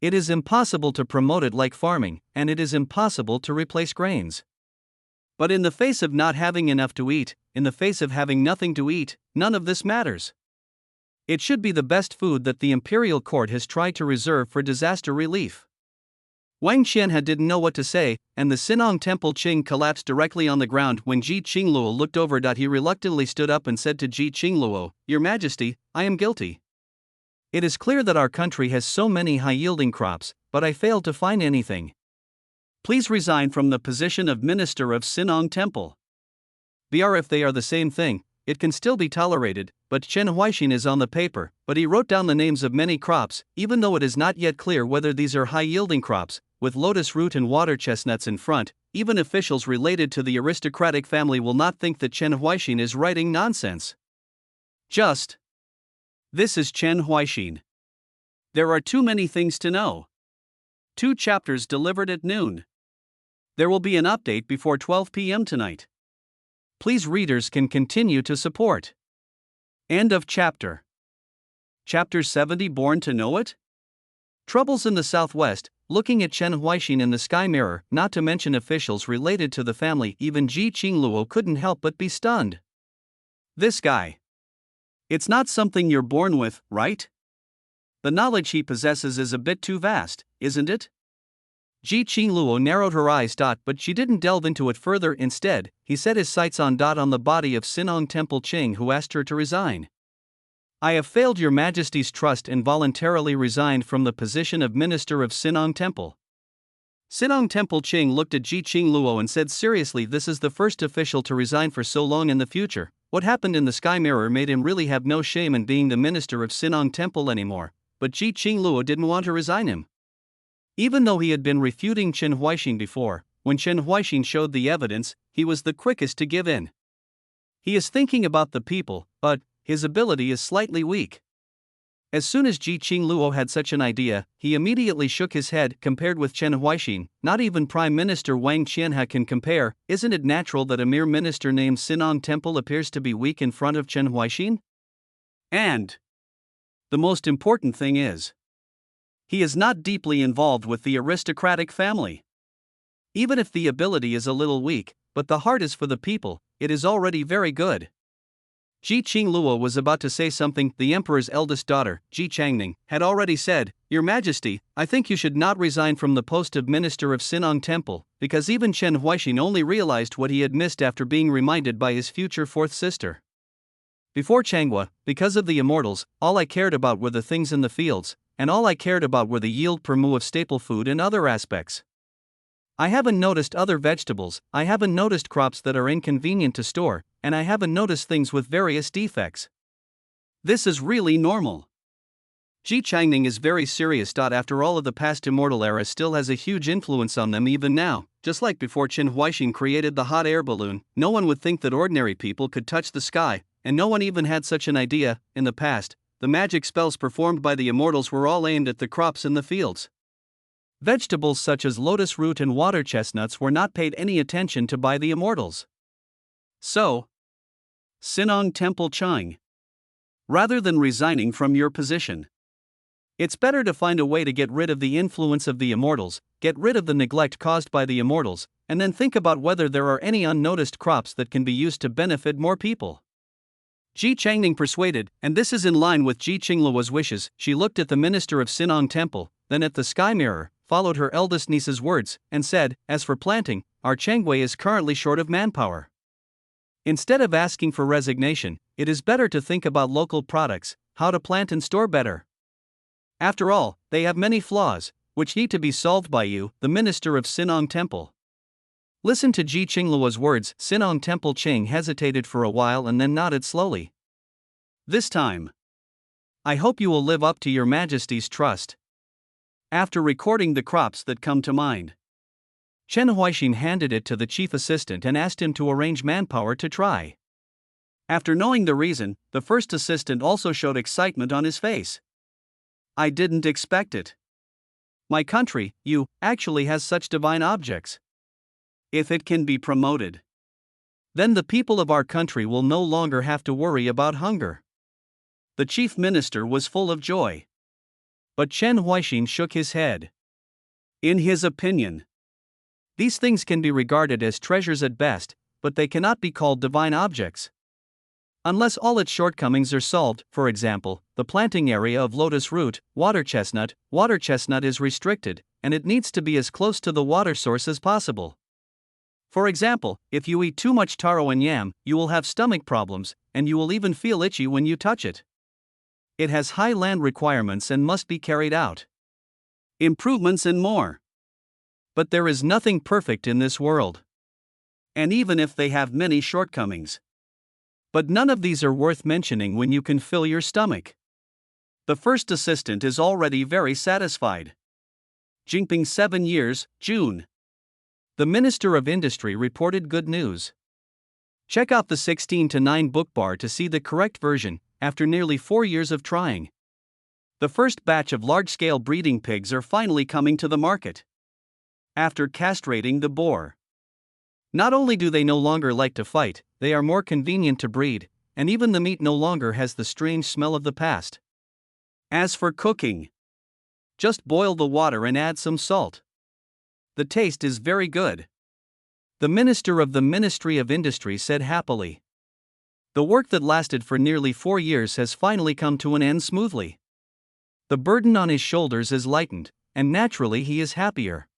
It is impossible to promote it like farming, and it is impossible to replace grains. But in the face of not having enough to eat, in the face of having nothing to eat, none of this matters. It should be the best food that the imperial court has tried to reserve for disaster relief. Wang Qianhe didn't know what to say, and the Sinong Temple Qing collapsed directly on the ground when Ji Qingluo looked over. He reluctantly stood up and said to Ji Qingluo, "Your Majesty, I am guilty. It is clear that our country has so many high-yielding crops, but I failed to find anything. Please resign from the position of Minister of Sinong Temple." If they are the same thing, it can still be tolerated, but Chen Huaixin is on the paper, but he wrote down the names of many crops, even though it is not yet clear whether these are high-yielding crops, with lotus root and water chestnuts in front. Even officials related to the aristocratic family will not think that Chen Huaixin is writing nonsense. This is Chen Huaixin. There are too many things to know. 2 chapters delivered at noon. There will be an update before 12 p.m. tonight. Please, readers can continue to support. End of chapter. Chapter 70. Born to Know It? Troubles in the Southwest. Looking at Chen Huaixin in the sky mirror, not to mention officials related to the family, even Ji Qingluo couldn't help but be stunned. This guy. It's not something you're born with, right? The knowledge he possesses is a bit too vast, isn't it? Ji Qingluo narrowed her eyes. But she didn't delve into it further. Instead, he set his sights on the body of Sinong Temple Qing, who asked her to resign. "I have failed your Majesty's trust and voluntarily resigned from the position of Minister of Sinong Temple." Sinong Temple Qing looked at Ji Qingluo and said seriously, "This is the first official to resign for so long in the future. What happened in the sky mirror made him really have no shame in being the Minister of Sinong Temple anymore." But Ji Qingluo didn't want to resign him. Even though he had been refuting Chen Huaixin before, when Chen Huaixin showed the evidence, he was the quickest to give in. He is thinking about the people, but his ability is slightly weak. As soon as Ji Qingluo had such an idea, he immediately shook his head. Compared with Chen Huaixin, not even Prime Minister Wang Qianhe can compare. Isn't it natural that a mere minister named Sinong Temple appears to be weak in front of Chen Huaixin? And the most important thing is, he is not deeply involved with the aristocratic family. Even if the ability is a little weak, but the heart is for the people, it is already very good. Ji Qingluo was about to say something. The emperor's eldest daughter, Ji Changning, had already said, "Your Majesty, I think you should not resign from the post of Minister of Sinong Temple," because even Chen Huaixin only realized what he had missed after being reminded by his future fourth sister. "Before Changhua, because of the immortals, all I cared about were the things in the fields, and all I cared about were the yield per mu of staple food and other aspects. I haven't noticed other vegetables, I haven't noticed crops that are inconvenient to store, and I haven't noticed things with various defects. This is really normal." Ji Changning is very serious. After all of the past immortal era still has a huge influence on them even now. Just like before Chen Huaixin created the hot air balloon, no one would think that ordinary people could touch the sky, and no one even had such an idea. In the past, the magic spells performed by the immortals were all aimed at the crops in the fields. Vegetables such as lotus root and water chestnuts were not paid any attention to by the immortals. So, Sinong Temple Qing, rather than resigning from your position, it's better to find a way to get rid of the influence of the immortals, get rid of the neglect caused by the immortals, and then think about whether there are any unnoticed crops that can be used to benefit more people. Ji Changning persuaded, and this is in line with Ji Qingluo's wishes. She looked at the minister of Sinong Temple, then at the sky mirror, followed her eldest niece's words, and said, "As for planting, our Changhua is currently short of manpower. Instead of asking for resignation, it is better to think about local products, how to plant and store better. After all, they have many flaws, which need to be solved by you, the minister of Sinong Temple." Listen to Ji Qingluo's words. Sinong Temple Qing hesitated for a while and then nodded slowly. "This time, I hope you will live up to your Majesty's trust." After recording the crops that come to mind, Chen Huaixin handed it to the chief assistant and asked him to arrange manpower to try. After knowing the reason, the first assistant also showed excitement on his face. "I didn't expect it. My country, actually has such divine objects. If it can be promoted, then the people of our country will no longer have to worry about hunger." The chief minister was full of joy. But Chen Huaixin shook his head. In his opinion, these things can be regarded as treasures at best, but they cannot be called divine objects. Unless all its shortcomings are solved. For example, the planting area of lotus root, water chestnut is restricted, and it needs to be as close to the water source as possible. For example, if you eat too much taro and yam, you will have stomach problems, and you will even feel itchy when you touch it. It has high land requirements and must be carried out. Improvements and more. But there is nothing perfect in this world. And even if they have many shortcomings. But none of these are worth mentioning when you can fill your stomach. The first assistant is already very satisfied. Jinping 7 years, June. The Minister of Industry reported good news. Check out the 16:9 book bar to see the correct version, after nearly 4 years of trying. The first batch of large-scale breeding pigs are finally coming to the market. After castrating the boar. Not only do they no longer like to fight, they are more convenient to breed, and even the meat no longer has the strange smell of the past. As for cooking, just boil the water and add some salt. The taste is very good. The minister of the Ministry of Industry said happily. The work that lasted for nearly 4 years has finally come to an end smoothly. The burden on his shoulders is lightened, and naturally he is happier.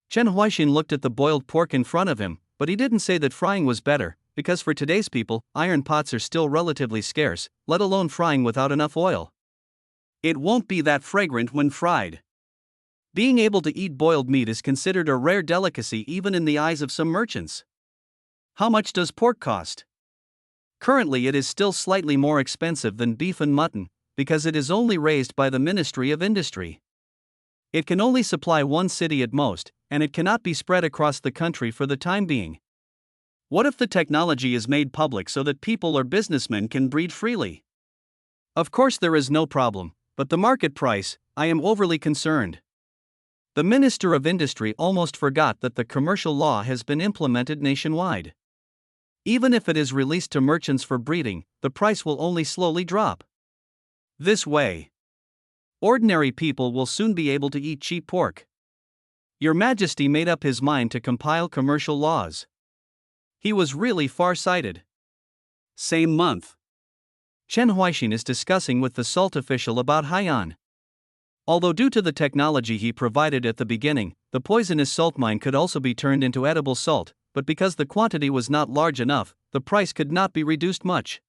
Chen Huaixin looked at the boiled pork in front of him, but he didn't say that frying was better, because for today's people, iron pots are still relatively scarce, let alone frying without enough oil. It won't be that fragrant when fried. Being able to eat boiled meat is considered a rare delicacy even in the eyes of some merchants. How much does pork cost? Currently it is still slightly more expensive than beef and mutton, because it is only raised by the Ministry of Industry. It can only supply one city at most, and it cannot be spread across the country for the time being. What if the technology is made public so that people or businessmen can breed freely? Of course there is no problem, but the market price, I am overly concerned. The Minister of Industry almost forgot that the commercial law has been implemented nationwide. Even if it is released to merchants for breeding, the price will only slowly drop. This way, ordinary people will soon be able to eat cheap pork. Your Majesty made up his mind to compile commercial laws. He was really far-sighted. Same month. Chen Huaixin is discussing with the salt official about Haiyan. Although due to the technology he provided at the beginning, the poisonous salt mine could also be turned into edible salt, but because the quantity was not large enough, the price could not be reduced much.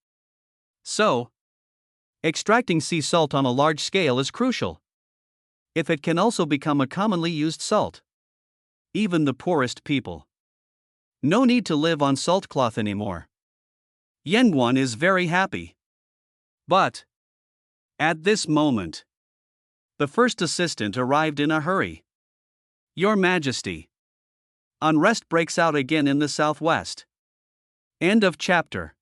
So, extracting sea salt on a large scale is crucial. If it can also become a commonly used salt. Even the poorest people. No need to live on salt cloth anymore. Yenguan is very happy. But, at this moment, the first assistant arrived in a hurry. Your Majesty. Unrest breaks out again in the southwest. End of chapter.